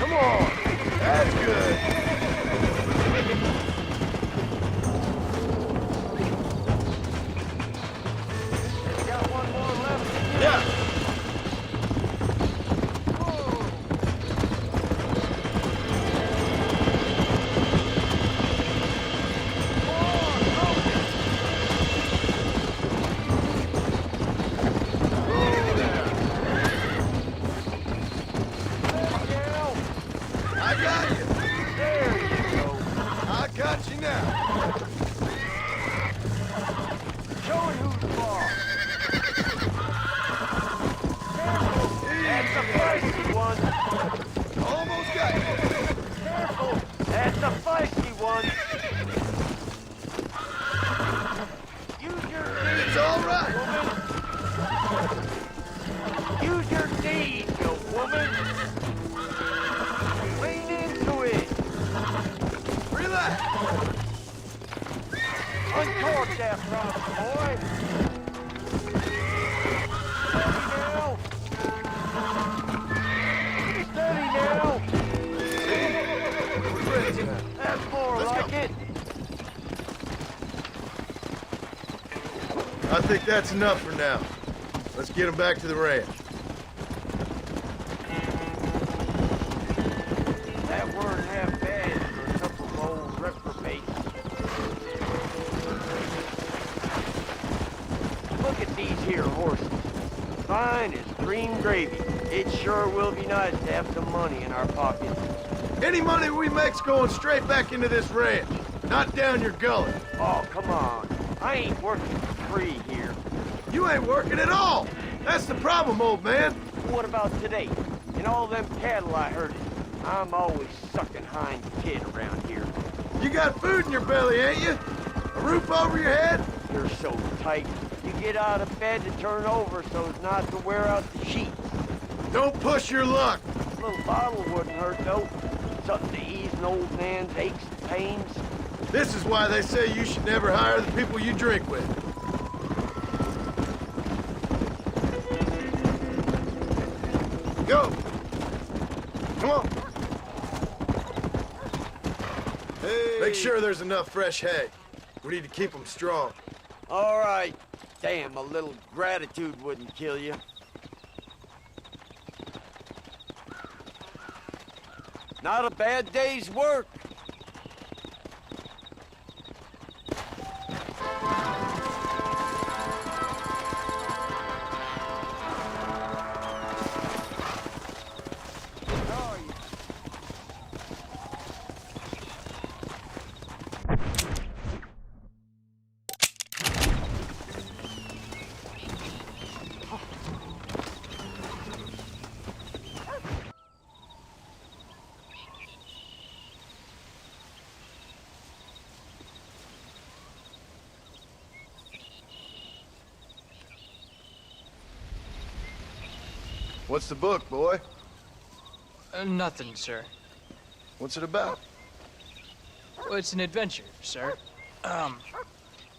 Come on. That's good.
Got one more left.
Yeah.
think that's enough for now. Let's get them back to the ranch.
That weren't half bad for a couple of old reprobates. Look at these here horses. Fine as cream gravy. It sure will be nice to have some money in our pockets.
Any money we make's going straight back into this ranch, not down your gullet.
Oh, come on. I ain't working for free here.
You ain't working at all. That's the problem, old man.
What about today? And all them cattle I herded. I'm always sucking hind kid around here.
You got food in your belly, ain't you? A roof over your head?
You're so tight. You get out of bed to turn over so as not to wear out the sheets.
Don't push your luck.
A little bottle wouldn't hurt, though. Something to ease an old man's aches and pains.
This is why they say you should never hire the people you drink with. Go! Come on! Hey. Make sure there's enough fresh hay. We need to keep them strong.
All right. Damn, a little gratitude wouldn't kill you. Not a bad day's work.
What's the book, boy?
Nothing, sir.
What's it about?
Well, it's an adventure, sir.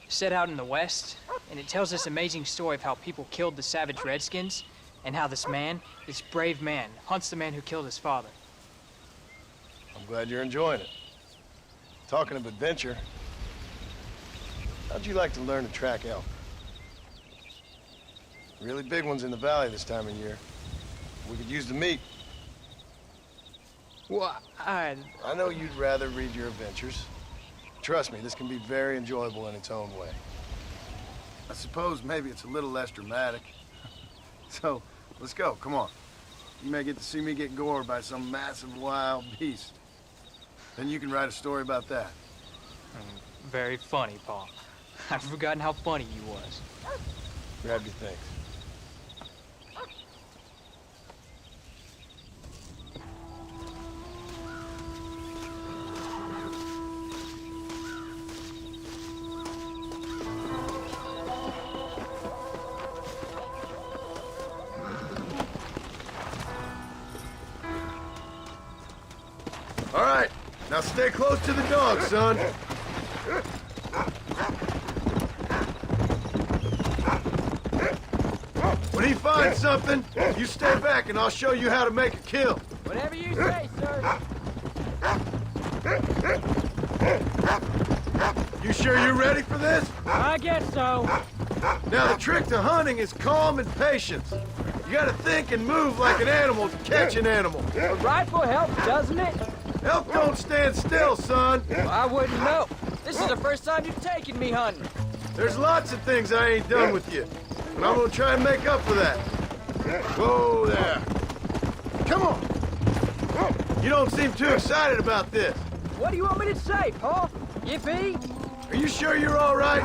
Set out in the West, and it tells this amazing story of how people killed the savage Redskins, and how this man, this brave man, hunts the man who killed his father.
I'm glad you're enjoying it. Talking of adventure, how'd you like to learn to track elk? Really big ones in the valley this time of year. We could use the meat.
Well, I
know you'd rather read your adventures. Trust me, this can be very enjoyable in its own way. I suppose maybe it's a little less dramatic. So, let's go, come on. You may get to see me get gored by some massive wild beast. Then you can write a story about that.
Very funny, Paul. I've forgotten how funny you was.
Grab your things. All right, now stay close to the dog, son. When he finds something, you stay back and I'll show you how to make a kill.
Whatever you say, sir.
You sure you're ready for this?
I guess so.
Now, the trick to hunting is calm and patience. You gotta think and move like an animal to catch an animal.
A rifle helps, doesn't it?
Elk don't stand still, son.
Well, I wouldn't know. This is the first time you've taken me hunting.
There's lots of things I ain't done with you, and I'm gonna try and make up for that. Whoa there. Come on. You don't seem too excited about this.
What do you want me to say, Paul? Yippee?
Are you sure you're all right?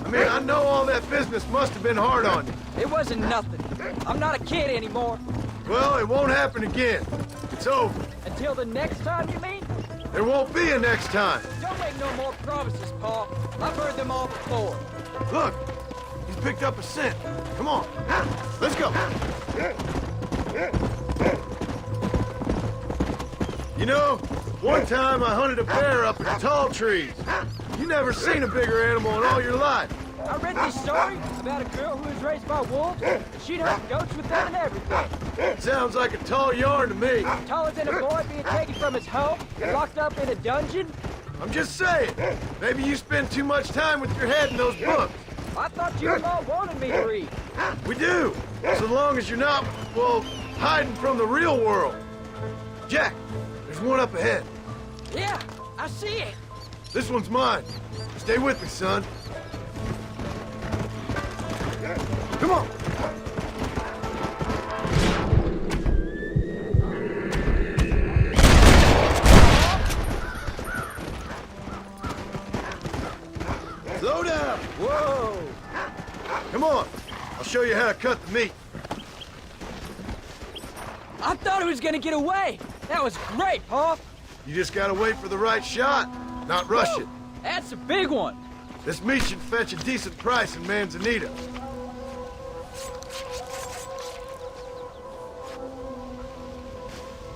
I mean, I know all that business must have been hard on you.
It wasn't nothing. I'm not a kid anymore.
Well, it won't happen again. It's over.
Until the next time, you mean?
There won't be a next time.
Don't make no more promises, Paul. I've heard them all before.
Look, he's picked up a scent. Come on, let's go. You know, one time I hunted a bear up in the tall trees. You never seen a bigger animal in all your life.
I read this story about a girl who was raised by wolves, and she'd hunt goats with them and everything.
Sounds like a tall yarn to me.
Taller than a boy being taken from his home and locked up in a dungeon?
I'm just saying, maybe you spend too much time with your head in those books.
I thought you all wanted me to read.
We do, so long as you're not, well, hiding from the real world. Jack, there's one up ahead.
Yeah, I see it.
This one's mine. Stay with me, son. Come on. Slow down. Whoa. Come on. I'll show you how to cut the meat.
I thought he was gonna get away. That was great, Pa.
You just gotta wait for the right shot, not rush it.
That's a big one.
This meat should fetch a decent price in Manzanita.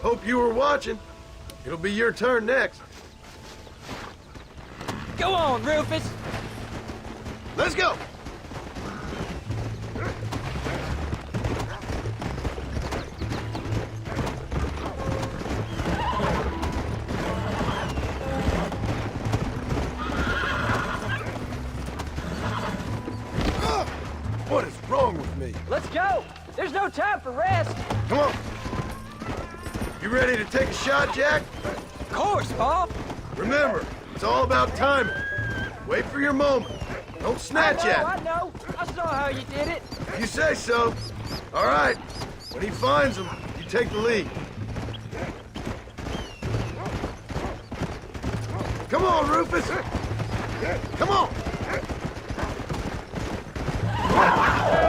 Hope you were watching. It'll be your turn next.
Go on, Rufus.
Let's go. What is wrong with me?
Let's go. There's no time for rest.
Come on. You ready to take a shot, Jack?
Of course, Pa.
Remember, it's all about timing. Wait for your moment. Don't snatch at it.
I know. I saw how you did it.
You say so. All right. When he finds them, you take the lead. Come on, Rufus. Come on.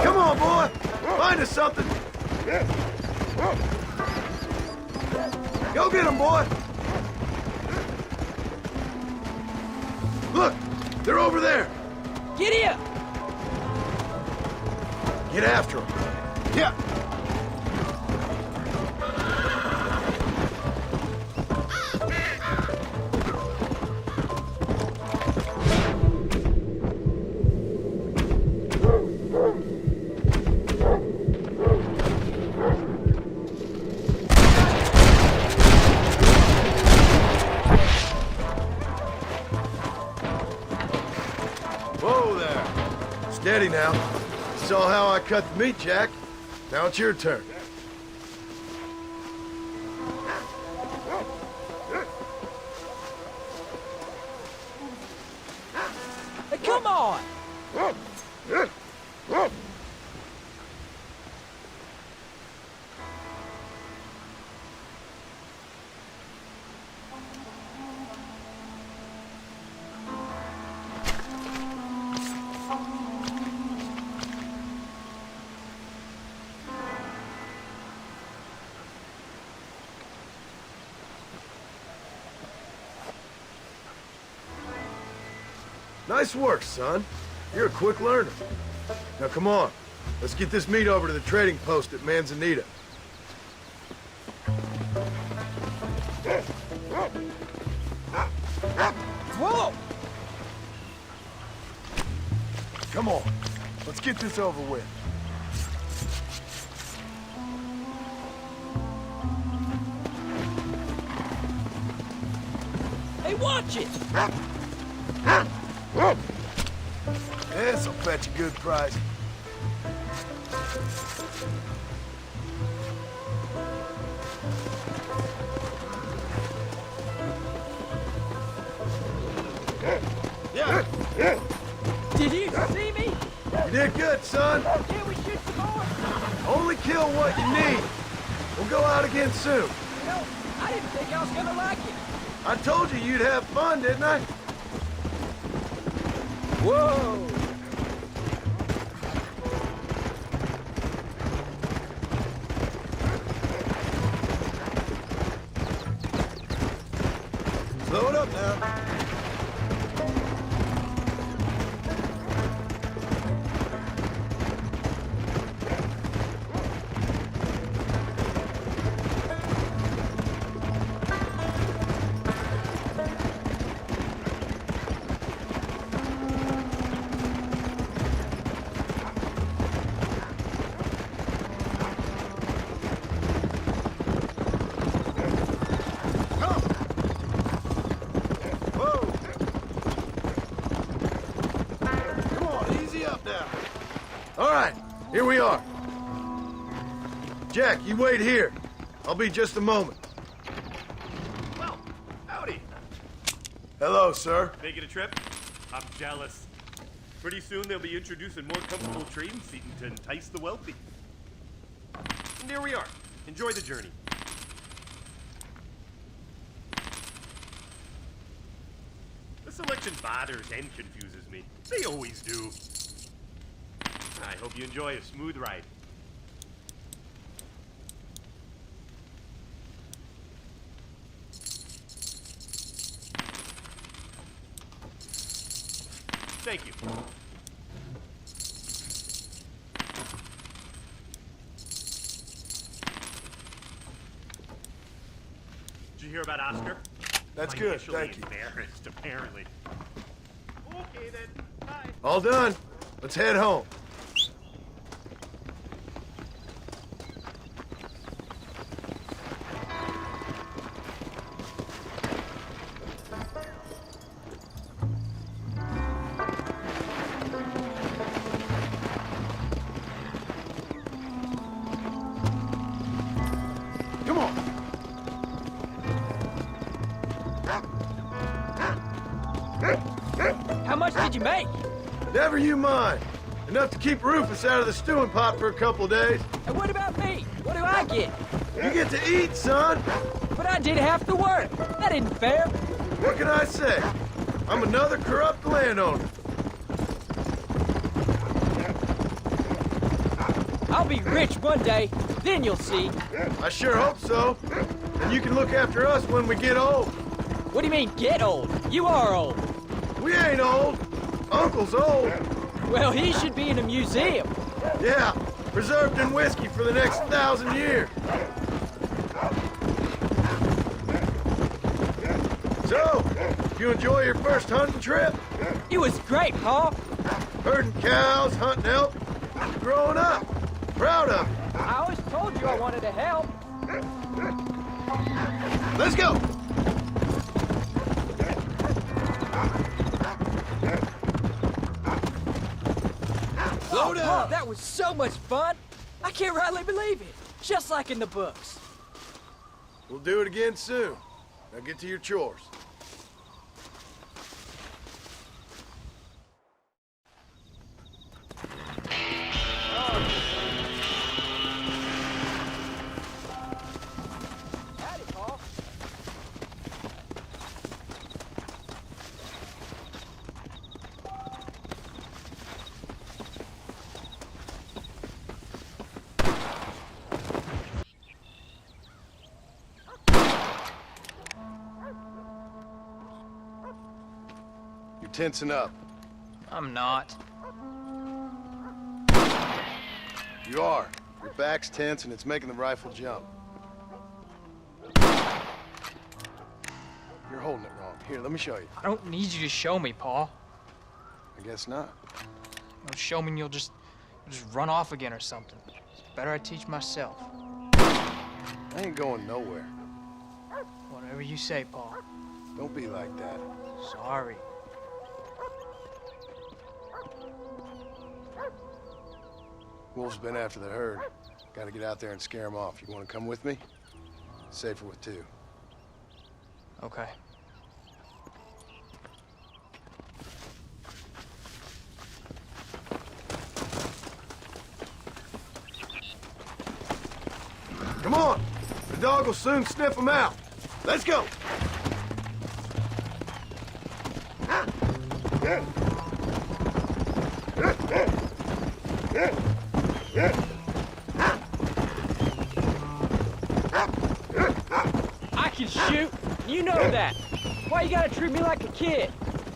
Come on, boy. Find us something. Go get him, boy. Look, they're over there.
Giddy up.
Get after him. Yeah. Whoa there. Steady now. Saw how I cut the meat, Jack. Now it's your turn.
Hey, come on.
Nice work, son. You're a quick learner. Now come on. Let's get this meat over to the trading post at Manzanita.
Whoa!
Come on. Let's get this over with.
Hey, watch it!
This'll fetch a good price. Yeah.
Did you see me?
You did good, son.
Can we shoot some more?
Only kill what you need. We'll go out again soon.
You know, I didn't think I was gonna like it.
I told you you'd have fun, didn't I?
Whoa!
Slow it up now.
Here we are. Jack, you wait here. I'll be just a moment.
Well, howdy.
Hello, sir.
Making a trip? I'm jealous. Pretty soon they'll be introducing more comfortable train seating to entice the wealthy. And here we are. Enjoy the journey. The selection bothers and confuses me. They always do. I hope you enjoy a smooth ride. Thank you. Did you hear about Oscar?
That's good, thank you.
Embarrassed, apparently. Okay then. Bye.
All done. Let's head home. Come on.
How much did you make?
Never you mind. Enough to keep Rufus out of the stewing pot for a couple of days.
And what about me? What do I get?
You get to eat, son.
But I did half the work. That isn't fair.
What can I say? I'm another corrupt landowner.
I'll be rich one day, then you'll see.
I sure hope so. And you can look after us when we get old.
What do you mean, get old? You are old.
We ain't old. Uncle's old.
Well, he should be in a museum.
Yeah, preserved in whiskey for the next 1,000 years. So, you enjoy your first hunting trip?
It was great, Pa.
Herding cows, hunting elk. Growing up. Proud of you.
I always told you I wanted to help.
Let's go.
Load up. Oh, that was so much fun. I can't rightly believe it. Just like in the books.
We'll do it again soon. Now get to your chores.
Howdy, Pa.
You're tensing up.
I'm not.
You are. Your back's tense and it's making the rifle jump. You're holding it wrong. Here, let me show you.
I don't need you to show me, Pa.
I guess not.
Don't show me and you'll just run off again or something. It's better I teach myself.
I ain't going nowhere.
Whatever you say, Pa.
Don't be like that.
Sorry.
Wolf's been after the herd. Gotta get out there and scare him off. You wanna come with me? Safer with two.
Okay.
Come on! The dog will soon sniff them out. Let's go!
I can shoot. You know that. Why you gotta treat me like a kid?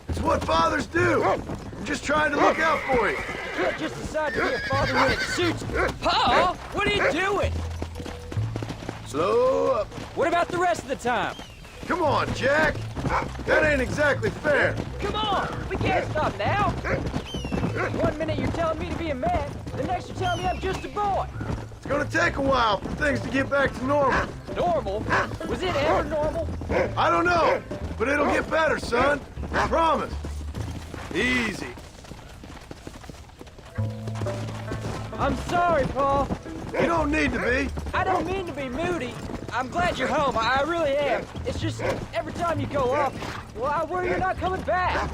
It's what fathers do. I'm just trying to look out for you.
You can't just decide to be a father when it suits you. Pa, what are you doing?
Slow up.
What about the rest of the time?
Come on, Jack. That ain't exactly fair.
Come on, we can't stop now. 1 minute you're telling me to be a man, the next you're telling me I'm just a boy.
It's gonna take a while for things to get back to normal.
Normal? Was it ever normal?
I don't know, but it'll get better, son. I promise. Easy.
I'm sorry, Paul.
You don't need to be.
I don't mean to be moody. I'm glad you're home. I really am. It's just every time you go up, well, I worry you're not coming back.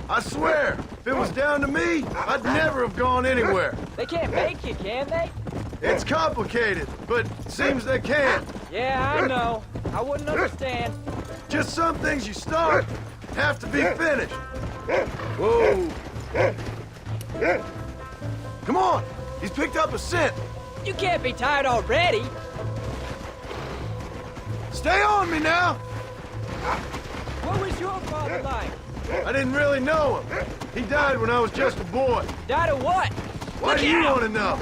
I swear, if it was down to me, I'd never have gone anywhere.
They can't make you, can they?
It's complicated, but seems they can.
Yeah, I know. I wouldn't understand.
Just some things you start have to be finished. Whoa. Come on, he's picked up a scent.
You can't be tired already.
Stay on me now.
What was your father like?
I didn't really know him. He died when I was just a boy.
Died of what?
Why do you want to know?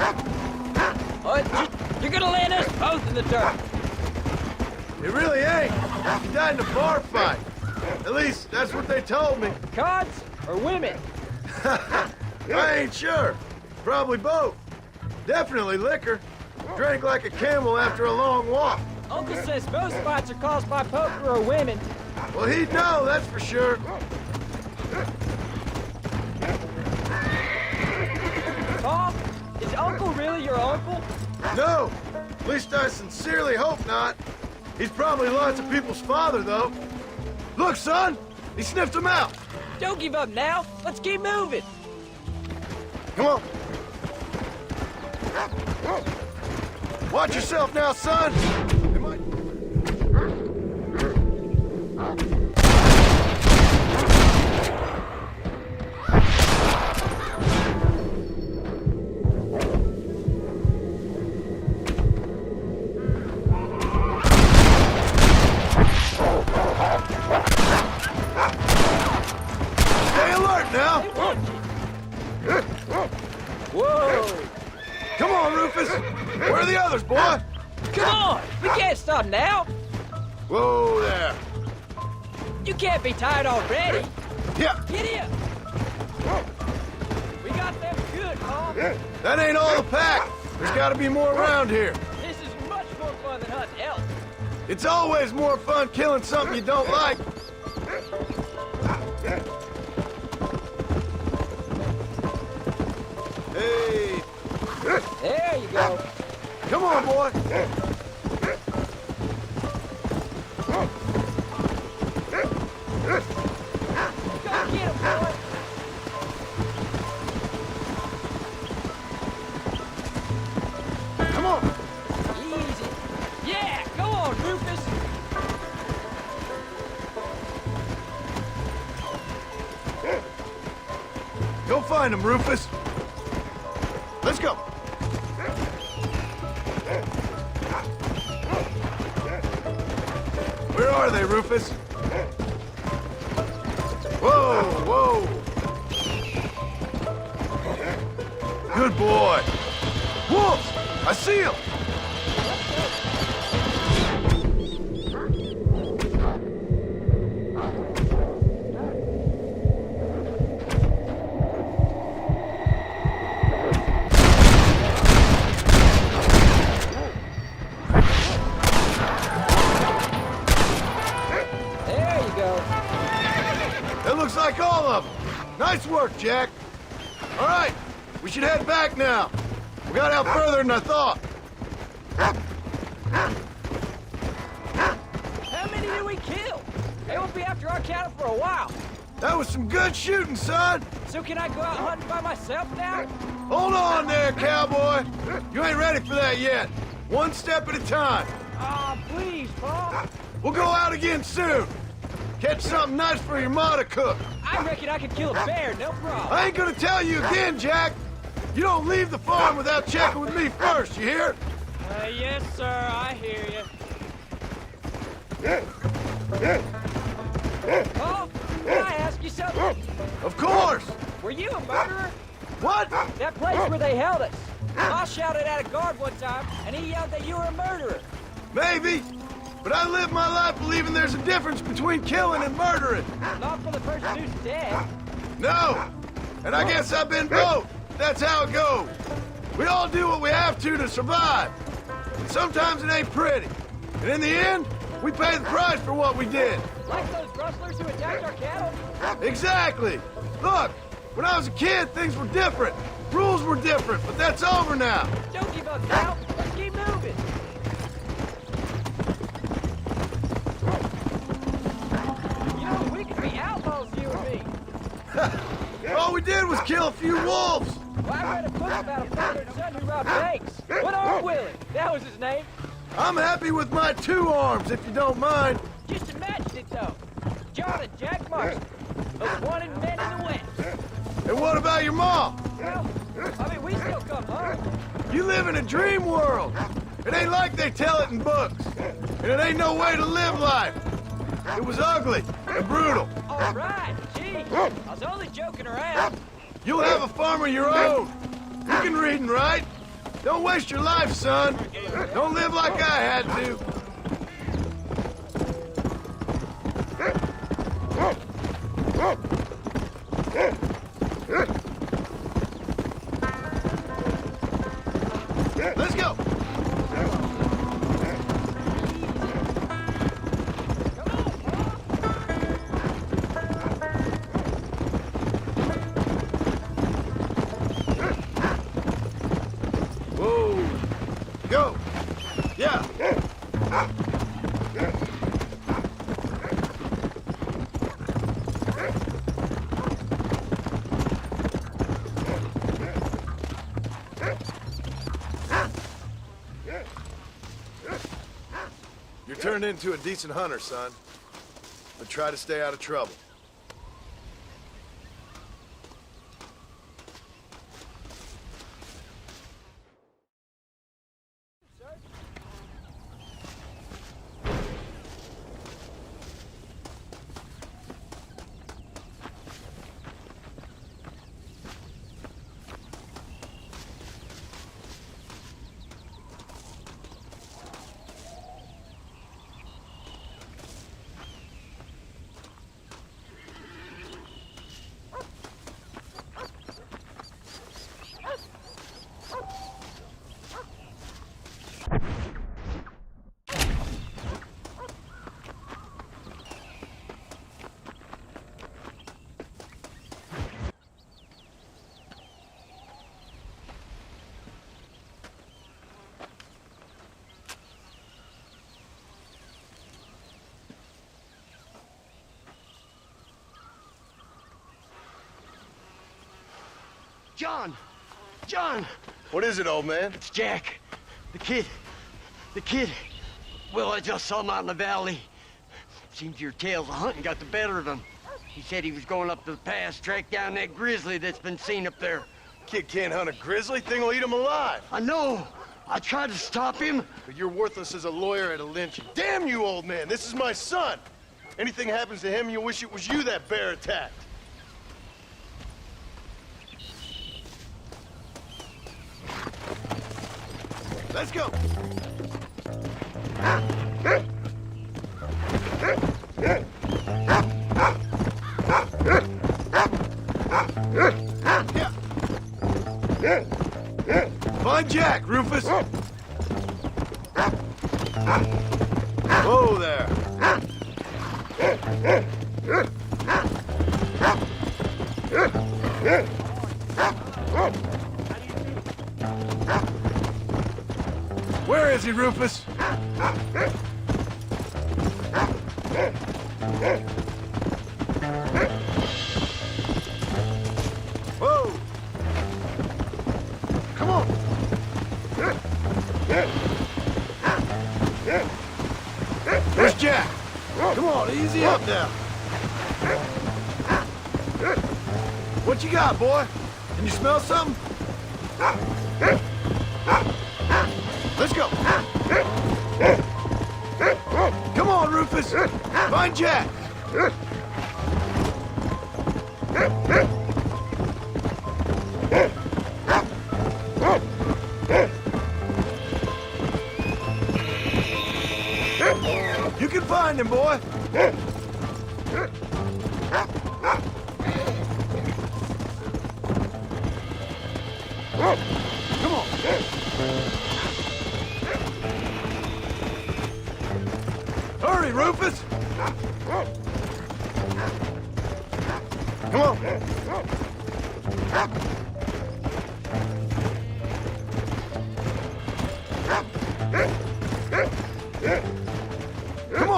You're gonna land us both in the dirt.
It really ain't. He died in a bar fight. At least, that's what they told me.
Cards or women?
I ain't sure. Probably both. Definitely liquor. Drank like a camel after a long walk.
Uncle says most fights are caused by poker or women.
Well, he'd know, that's for sure.
Paul, is Uncle really your uncle?
No. At least I sincerely hope not. He's probably lots of people's father, though. Look, son! He sniffed him out!
Don't give up now. Let's keep moving.
Come on. Watch yourself now, son! Stay alert now!
Whoa!
Come on, Rufus! Where are the others, boy?
Come on! We can't stop now!
Whoa there!
You can't be tired already!
Yeah!
Get in! We got them good, Paul!
That ain't all the pack! There's gotta be more around here!
This is much more fun than hunting elk!
It's always more fun killing something you don't like! Hey!
There you go!
Come on, boy!
Go get him, boy!
Come on!
Easy! Yeah! Go on, Rufus!
Go find him, Rufus! Let's go! Where are they, Rufus? Whoa, whoa! Good boy! Wolves! I see them! Looks like all of them. Nice work, Jack. All right, we should head back now. We got out further than I thought.
How many did we kill? They won't be after our cattle for a while.
That was some good shooting, son.
So can I go out hunting by myself now?
Hold on there, cowboy. You ain't ready for that yet. One step at a time.
Aw, please, Paul.
We'll go out again soon. Catch something nice for your ma to cook.
I reckon I could kill a bear, no problem.
I ain't gonna tell you again, Jack. You don't leave the farm without checking with me first, you hear?
Yes, sir, I hear you. Paul, can I ask you something?
Of course.
Were you a murderer?
What?
That place where they held us. Ma shouted at a guard one time, and he yelled that you were a murderer.
Maybe. But I live my life believing there's a difference between killing and murdering.
Not for the person who's dead.
No. And I guess I've been both. That's how it goes. We all do what we have to survive. And sometimes it ain't pretty. And in the end, we pay the price for what we did.
Like those rustlers who attacked our cattle?
Exactly. Look, when I was a kid, things were different.
Rules were different, but that's over now.
Don't give up now. Let's keep moving. You know, we could be outlaws, you and me.
All we did was kill a few wolves.
Well, I read a book about a father and son who robbed banks. What Arm Willie? That was his name.
I'm happy with my 2 arms, if you don't mind.
Just imagine it, though. John and Jack Marston, most wanted men in the West.
And what about your mom?
Well, I mean, we still come home.
You live in a dream world. It ain't like they tell it in books. And it ain't no way to live life. It was ugly and brutal.
All right, gee, I was only joking around.
You'll have a farm of your own. You can read and write. Don't waste your life, son. Don't live like I had to. Let's go. Whoa. Go. Yeah. You're turned into a decent hunter, son. But try to stay out of trouble.
John! John!
What is it, old man?
It's Jack. The kid. The kid. Well, I just saw him out in the valley. Seems your tales of hunting got the better of him. He said he was going up to the pass, track down that grizzly that's been seen up there.
Kid can't hunt a grizzly. Thing will eat him alive.
I know. I tried to stop him.
But you're worthless as a lawyer at a lynching. Damn you, old man. This is my son. Anything happens to him, you'll wish it was you that bear attacked. Let's go. Find Jack, Rufus. Whoa there. Where is he, Rufus? Whoa! Come on! Where's Jack? Come on, easy up now. What you got, boy? Can you smell something? Let's go. Come on, Rufus. Find Jack. You can find him, boy. Come on. Hurry, Rufus! Come on!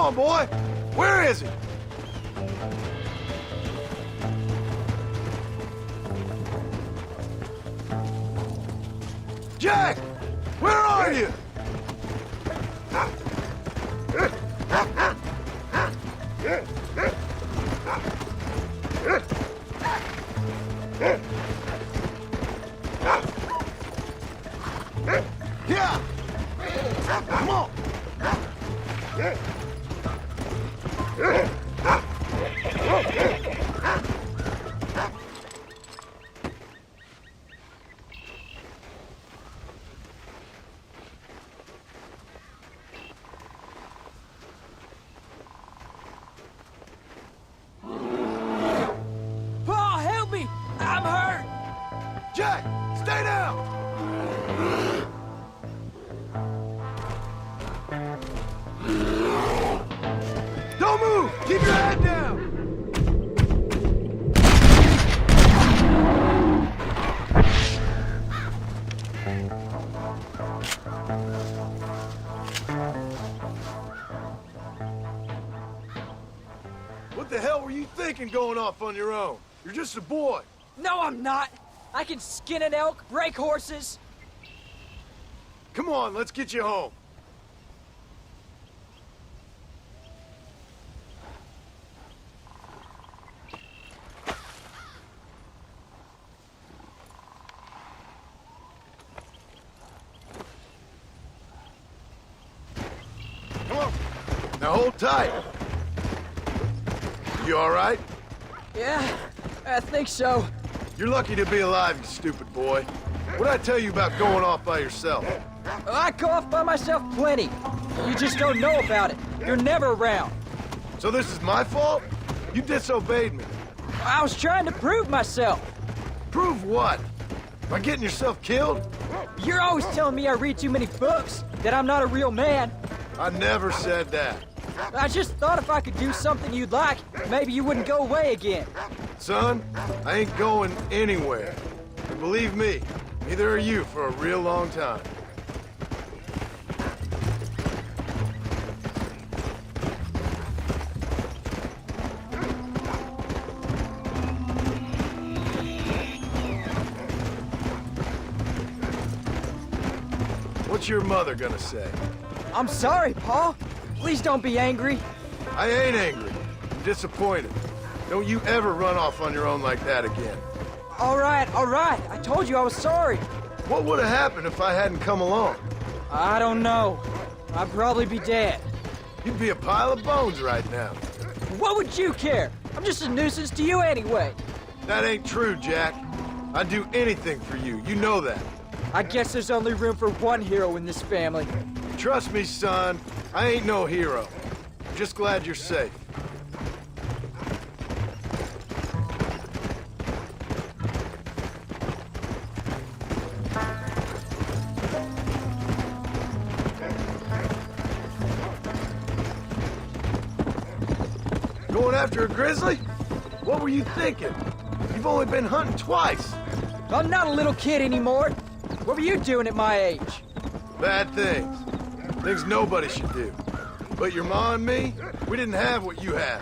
on, boy! Where is he? Jack! Where are you? Yeah! Come on!
Paul, help me! I'm hurt!
Jack, stay down! Don't move! Keep your head down! What the hell were you thinking going off on your own? You're just a boy.
No, I'm not! I can skin an elk, break horses.
Come on, let's get you home. Come on. Now hold tight. You all right?
Yeah, I think so.
You're lucky to be alive, you stupid boy. What'd I tell you about going off by yourself?
I go off by myself plenty. You just don't know about it. You're never around.
So this is my fault? You disobeyed me.
I was trying to prove myself.
Prove what? By getting yourself killed?
You're always telling me I read too many books, that I'm not a real man.
I never said that.
I just thought if I could do something you'd like, maybe you wouldn't go away again.
Son, I ain't going anywhere. And believe me, neither are you for a real long time. What's your mother gonna say?
I'm sorry, Paul. Please don't be angry.
I ain't angry. I'm disappointed. Don't you ever run off on your own like that again.
All right. I told you I was sorry.
What would have happened if I hadn't come along?
I don't know. I'd probably be dead.
You'd be a pile of bones right now.
What would you care? I'm just a nuisance to you anyway.
That ain't true, Jack. I'd do anything for you. You know that.
I guess there's only room for one hero in this family.
Trust me, son. I ain't no hero. I'm just glad you're safe. Going after a grizzly? What were you thinking? You've only been hunting twice.
I'm not a little kid anymore. What were you doing at my age?
Bad things. Things nobody should do. But your ma and me, we didn't have what you have.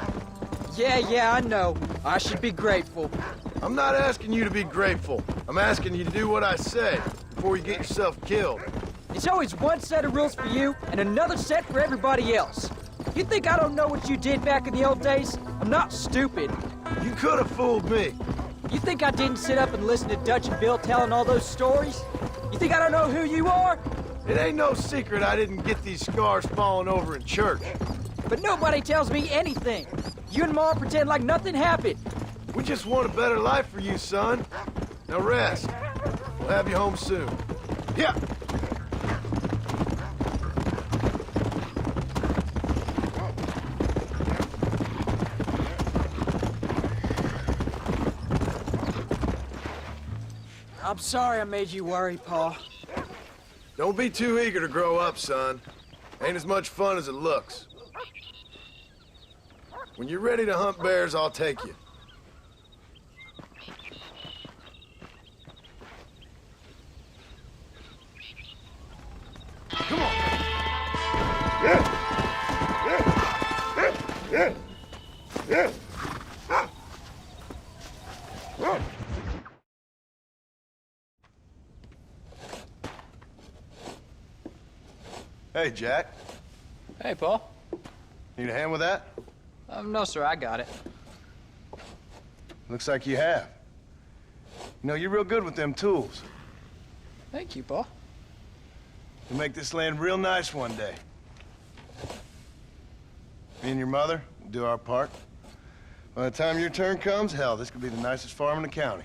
Yeah, I know. I should be grateful.
I'm not asking you to be grateful. I'm asking you to do what I say before you get yourself killed.
It's always one set of rules for you and another set for everybody else. You think I don't know what you did back in the old days? I'm not stupid.
You could have fooled me.
You think I didn't sit up and listen to Dutch and Bill telling all those stories? You think I don't know who you are?
It ain't no secret I didn't get these scars falling over in church.
But nobody tells me anything. You and Ma pretend like nothing happened.
We just want a better life for you, son. Now rest. We'll have you home soon. Yeah.
I'm sorry I made you worry, Paul.
Don't be too eager to grow up, son. Ain't as much fun as it looks. When you're ready to hunt bears, I'll take you. Come on. Yeah.
Hey, Jack.
Hey, Paul.
Need a hand with that?
No, sir, I got it.
Looks like you have. You know, you're real good with them tools.
Thank you, Paul.
You'll make this land real nice one day. Me and your mother will do our part. By the time your turn comes, hell, this could be the nicest farm in the county.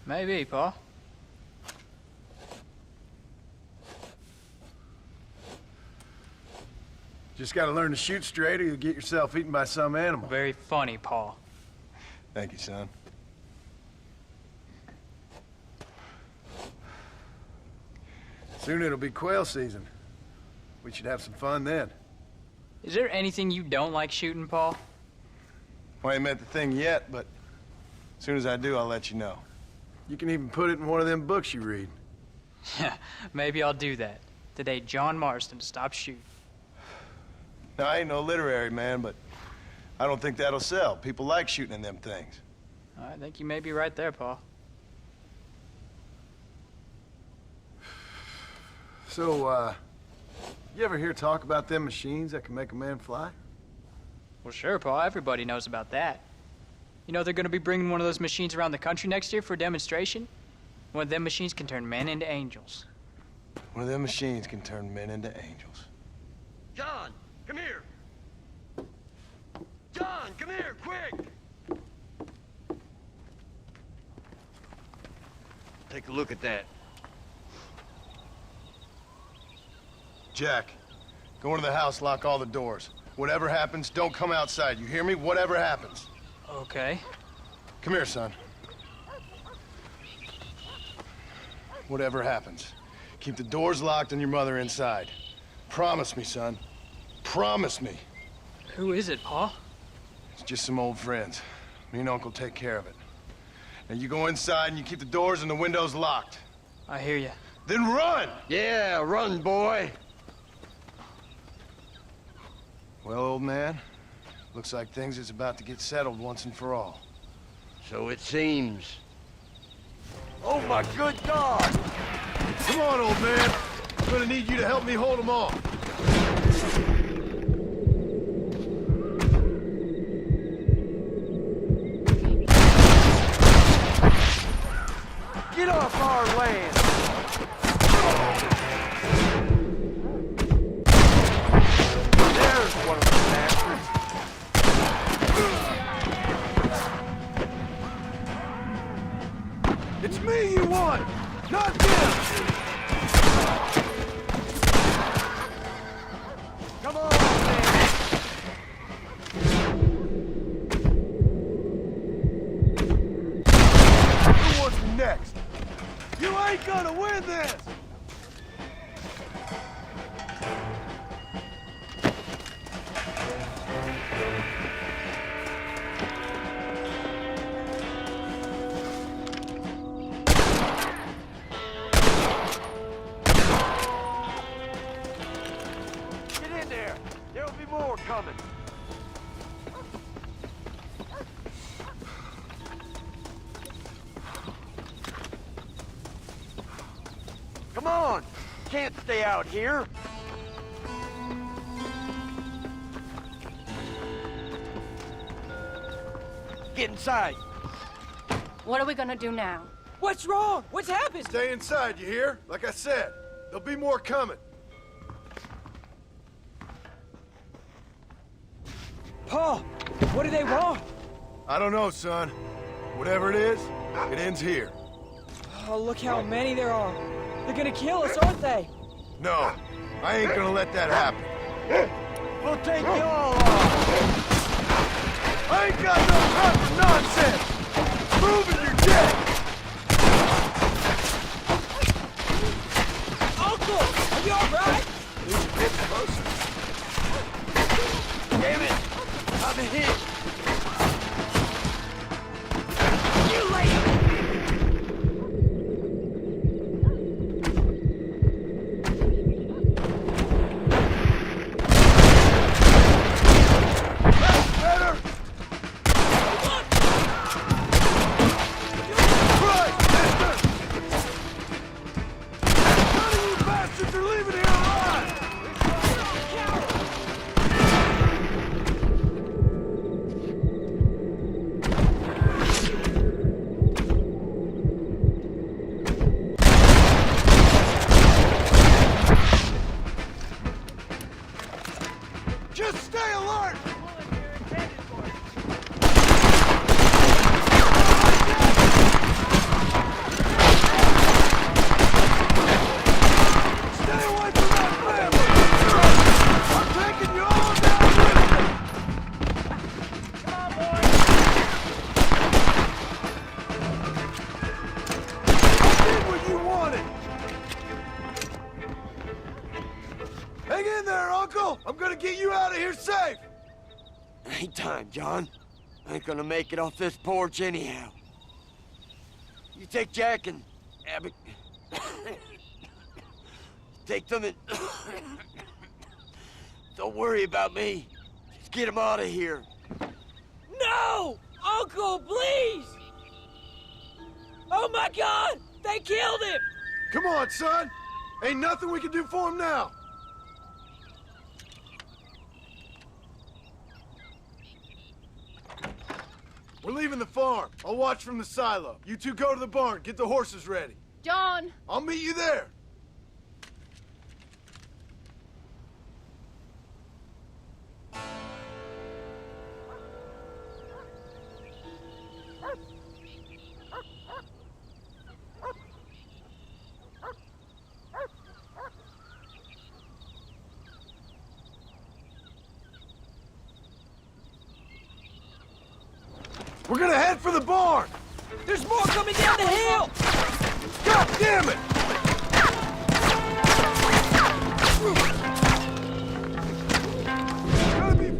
Maybe, Paul.
Just gotta learn to shoot straight or you'll get yourself eaten by some animal.
Very funny, Paul.
Thank you, son. Soon it'll be quail season. We should have some fun then.
Is there anything you don't like shooting, Paul?
Well, I ain't met the thing yet, but as soon as I do, I'll let you know. You can even put it in one of them books you read.
Yeah, maybe I'll do that. Today, John Marston stopped shooting.
Now, I ain't no literary man, but I don't think that'll sell. People like shooting in them things.
I think you may be right there, Paul.
So, you ever hear talk about them machines that can make a man fly?
Well, sure, Paul. Everybody knows about that. You know they're gonna be bringing one of those machines around the country next year for a demonstration? One of them machines can turn men into angels.
One of them machines can turn men into angels.
John, come here. John, come here, quick. Take a look at that.
Jack, go into the house, lock all the doors. Whatever happens, don't come outside. You hear me? Whatever happens.
Okay.
Come here, son. Whatever happens, keep the doors locked and your mother inside. Promise me, son. Promise me.
Who is it, Paul?
It's just some old friends. Me and Uncle take care of it. Now you go inside and you keep the doors and the windows locked.
I hear you.
Then run!
Yeah, run, boy.
Well, old man, looks like things is about to get settled once and for all.
So it seems. Oh, my good God!
Come on, old man. I'm gonna need you to help me hold them off.
Get off our land! There's one of the bastards.
It's me you want, not them!
Come on, man!
Who wants me next? You ain't gonna win this!
Get in there! There'll be more coming. Come on! Can't stay out here. Get inside.
What are we gonna do now?
What's wrong? What's happened?
Stay inside, you hear? Like I said, there'll be more coming.
Paul, what do they want?
I don't know, son. Whatever it is, it ends here.
Oh, look how many there are. They're gonna kill us, aren't they?
No, I ain't gonna let that happen.
We'll take you all off.
I ain't got no time for nonsense! Prove it you're dead!
Uncle, are you alright?
He's a bit closer.
Damn it! I'm hit!
You lady!
Better! Christ, mister! None of you bastards are leaving here alive!
Just stay alert! Stay away from that family! I'm taking you all down with me! Come on, boys! I did what you wanted! Hang in there, Uncle! I'm gonna get you out of here safe!
Ain't time, John. I ain't gonna make it off this porch anyhow. You take Jack and Abby. Take them and... Don't worry about me. Just get them out of here.
No! Uncle, please! Oh my God! They killed him!
Come on, son! Ain't nothing we can do for him now! We're leaving the farm. I'll watch from the silo. You two go to the barn, get the horses ready.
John!
I'll meet you there. We're gonna head for the barn!
There's more coming down the hill!
God damn it! Gotta be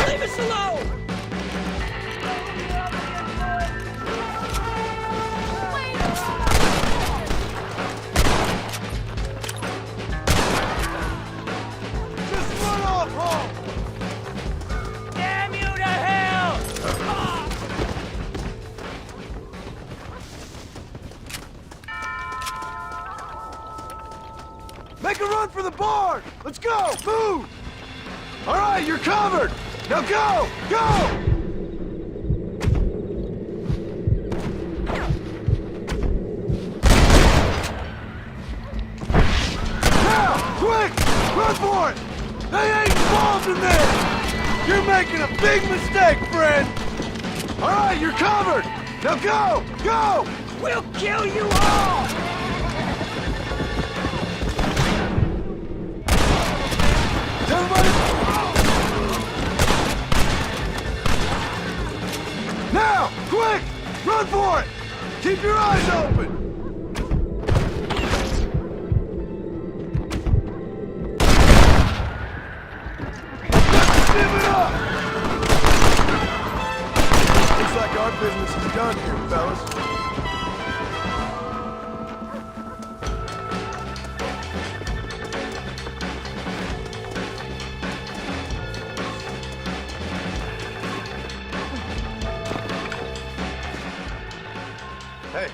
Leave us alone!
Just run off home!
Damn you to hell!
Make a run for the barn! Let's go! Move! All right, you're covered! Now go! Go! Now! Quick! Run for it! They ain't involved in this! You're making a big mistake, friend! All right, you're covered! Now go! Go!
We'll kill you all!
Everybody! Now! Quick! Run for it! Keep your eyes open! Give it up! Looks like our business is done here, fellas. Hey,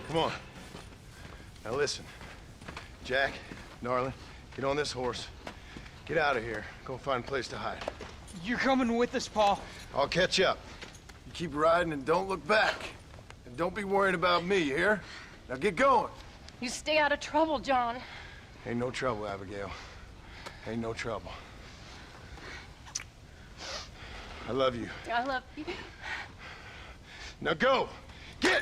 come on. Now listen. Jack, Darlin, get on this horse. Get out of here. Go find a place to hide.
You're coming with us, Paul.
I'll catch up. You keep riding and don't look back. And don't be worrying about me, you hear? Now get going.
You stay out of trouble, John.
Ain't no trouble, Abigail. Ain't no trouble. I love you.
I love you.
Now go! Get!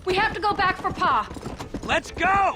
We have to go back for Pa.
Let's go!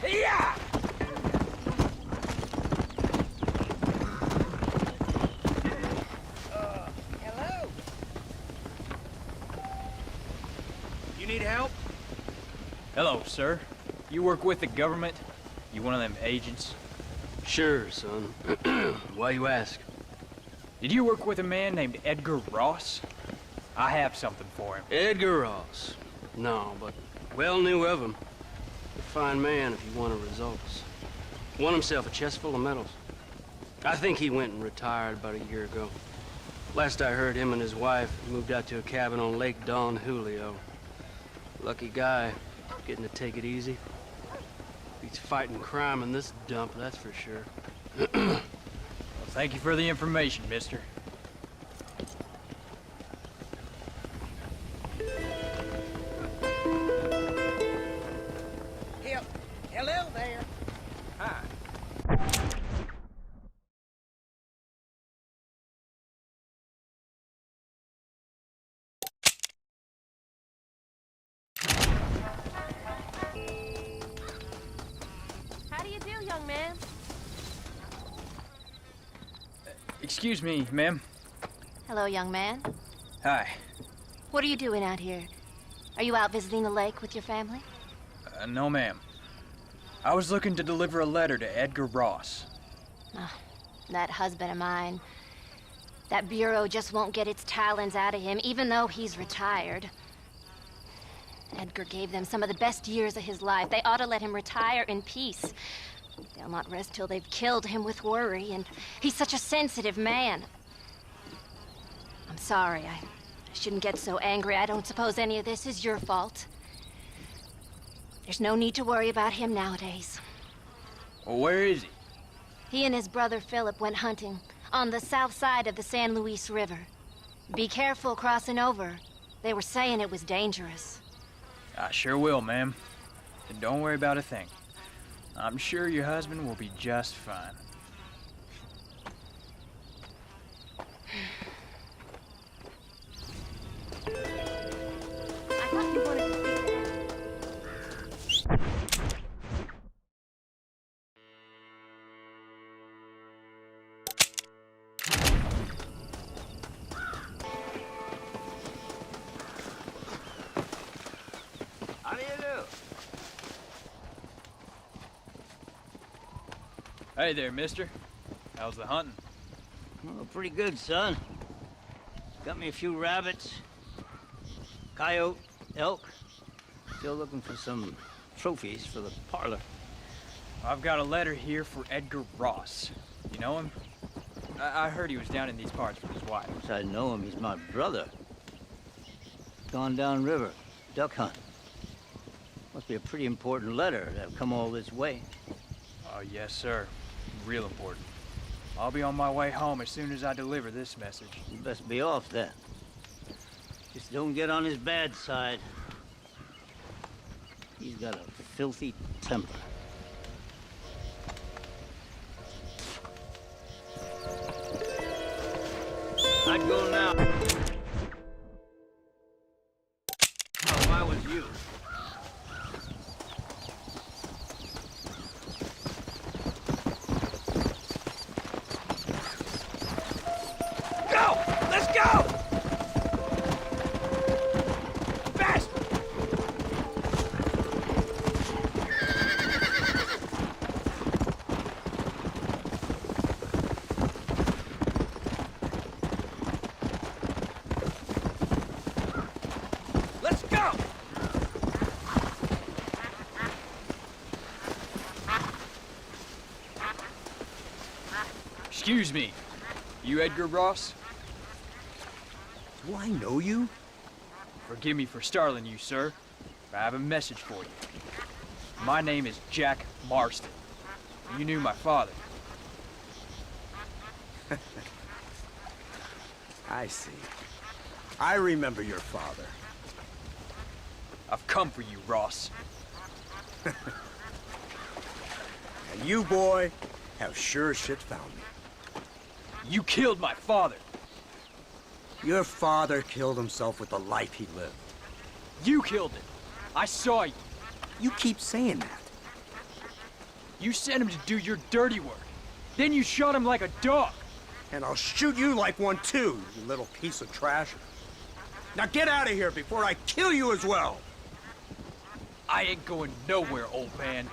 Yeah!
Hello? You need help?
Hello, sir. You work with the government? You one of them agents?
Sure, son. Why you ask?
Did you work with a man named Edgar Ross? I have something for him.
Edgar Ross? No, but well knew of him. A fine man if he wanted results. Won himself a chest full of medals. I think he went and retired about a year ago. Last I heard, him and his wife moved out to a cabin on Lake Don Julio. Lucky guy, getting to take it easy. Beats fighting crime in this dump, that's for sure.
Well, thank you for the information, mister.
Hello there. Hi.
How do you do, young man?
Excuse me, ma'am.
Hello, young man.
Hi.
What are you doing out here? Are you out visiting the lake with your family?
No, ma'am. I was looking to deliver a letter to Edgar Ross.
Oh, that husband of mine. That bureau just won't get its talons out of him, even though he's retired. Edgar gave them some of the best years of his life. They ought to let him retire in peace. They'll not rest till they've killed him with worry, and he's such a sensitive man. I'm sorry, I shouldn't get so angry. I don't suppose any of this is your fault. There's no need to worry about him nowadays.
Well, where is he?
He and his brother Philip went hunting on the south side of the San Luis River.
Be careful crossing over. They were saying it was dangerous.
I sure will, ma'am. And don't worry about a thing. I'm sure your husband will be just fine.
I thought you wanted to speak to him.
How do you do?
Hey there, mister. How's the hunting?
Oh, pretty good, son. Got me a few rabbits, coyote, elk. Still looking for some trophies for the parlor.
I've got a letter here for Edgar Ross. You know him? I heard he was down in these parts with his wife.
Yes, I know him. He's my brother. Gone down river, duck hunt. Must be a pretty important letter to have come all this way.
Oh, yes, sir. Real important. I'll be on my way home as soon as I deliver this message.
You best be off then. Just don't get on his bad side. He's got a filthy temper. I'd go now. If I was you.
Go! Let's go! Fast! Let's go!
Excuse me. You Edgar Ross?
Do I know you?
Forgive me for startling you, sir. But I have a message for you. My name is Jack Marston. You knew my father.
I see. I remember your father.
I've come for you, Ross.
And you, boy, have sure as shit found me.
You killed my father.
Your father killed himself with the life he lived.
You killed him. I saw you.
You keep saying that.
You sent him to do your dirty work. Then you shot him like a dog.
And I'll shoot you like one too, you little piece of trash. Now get out of here before I kill you as well.
I ain't going nowhere, old man.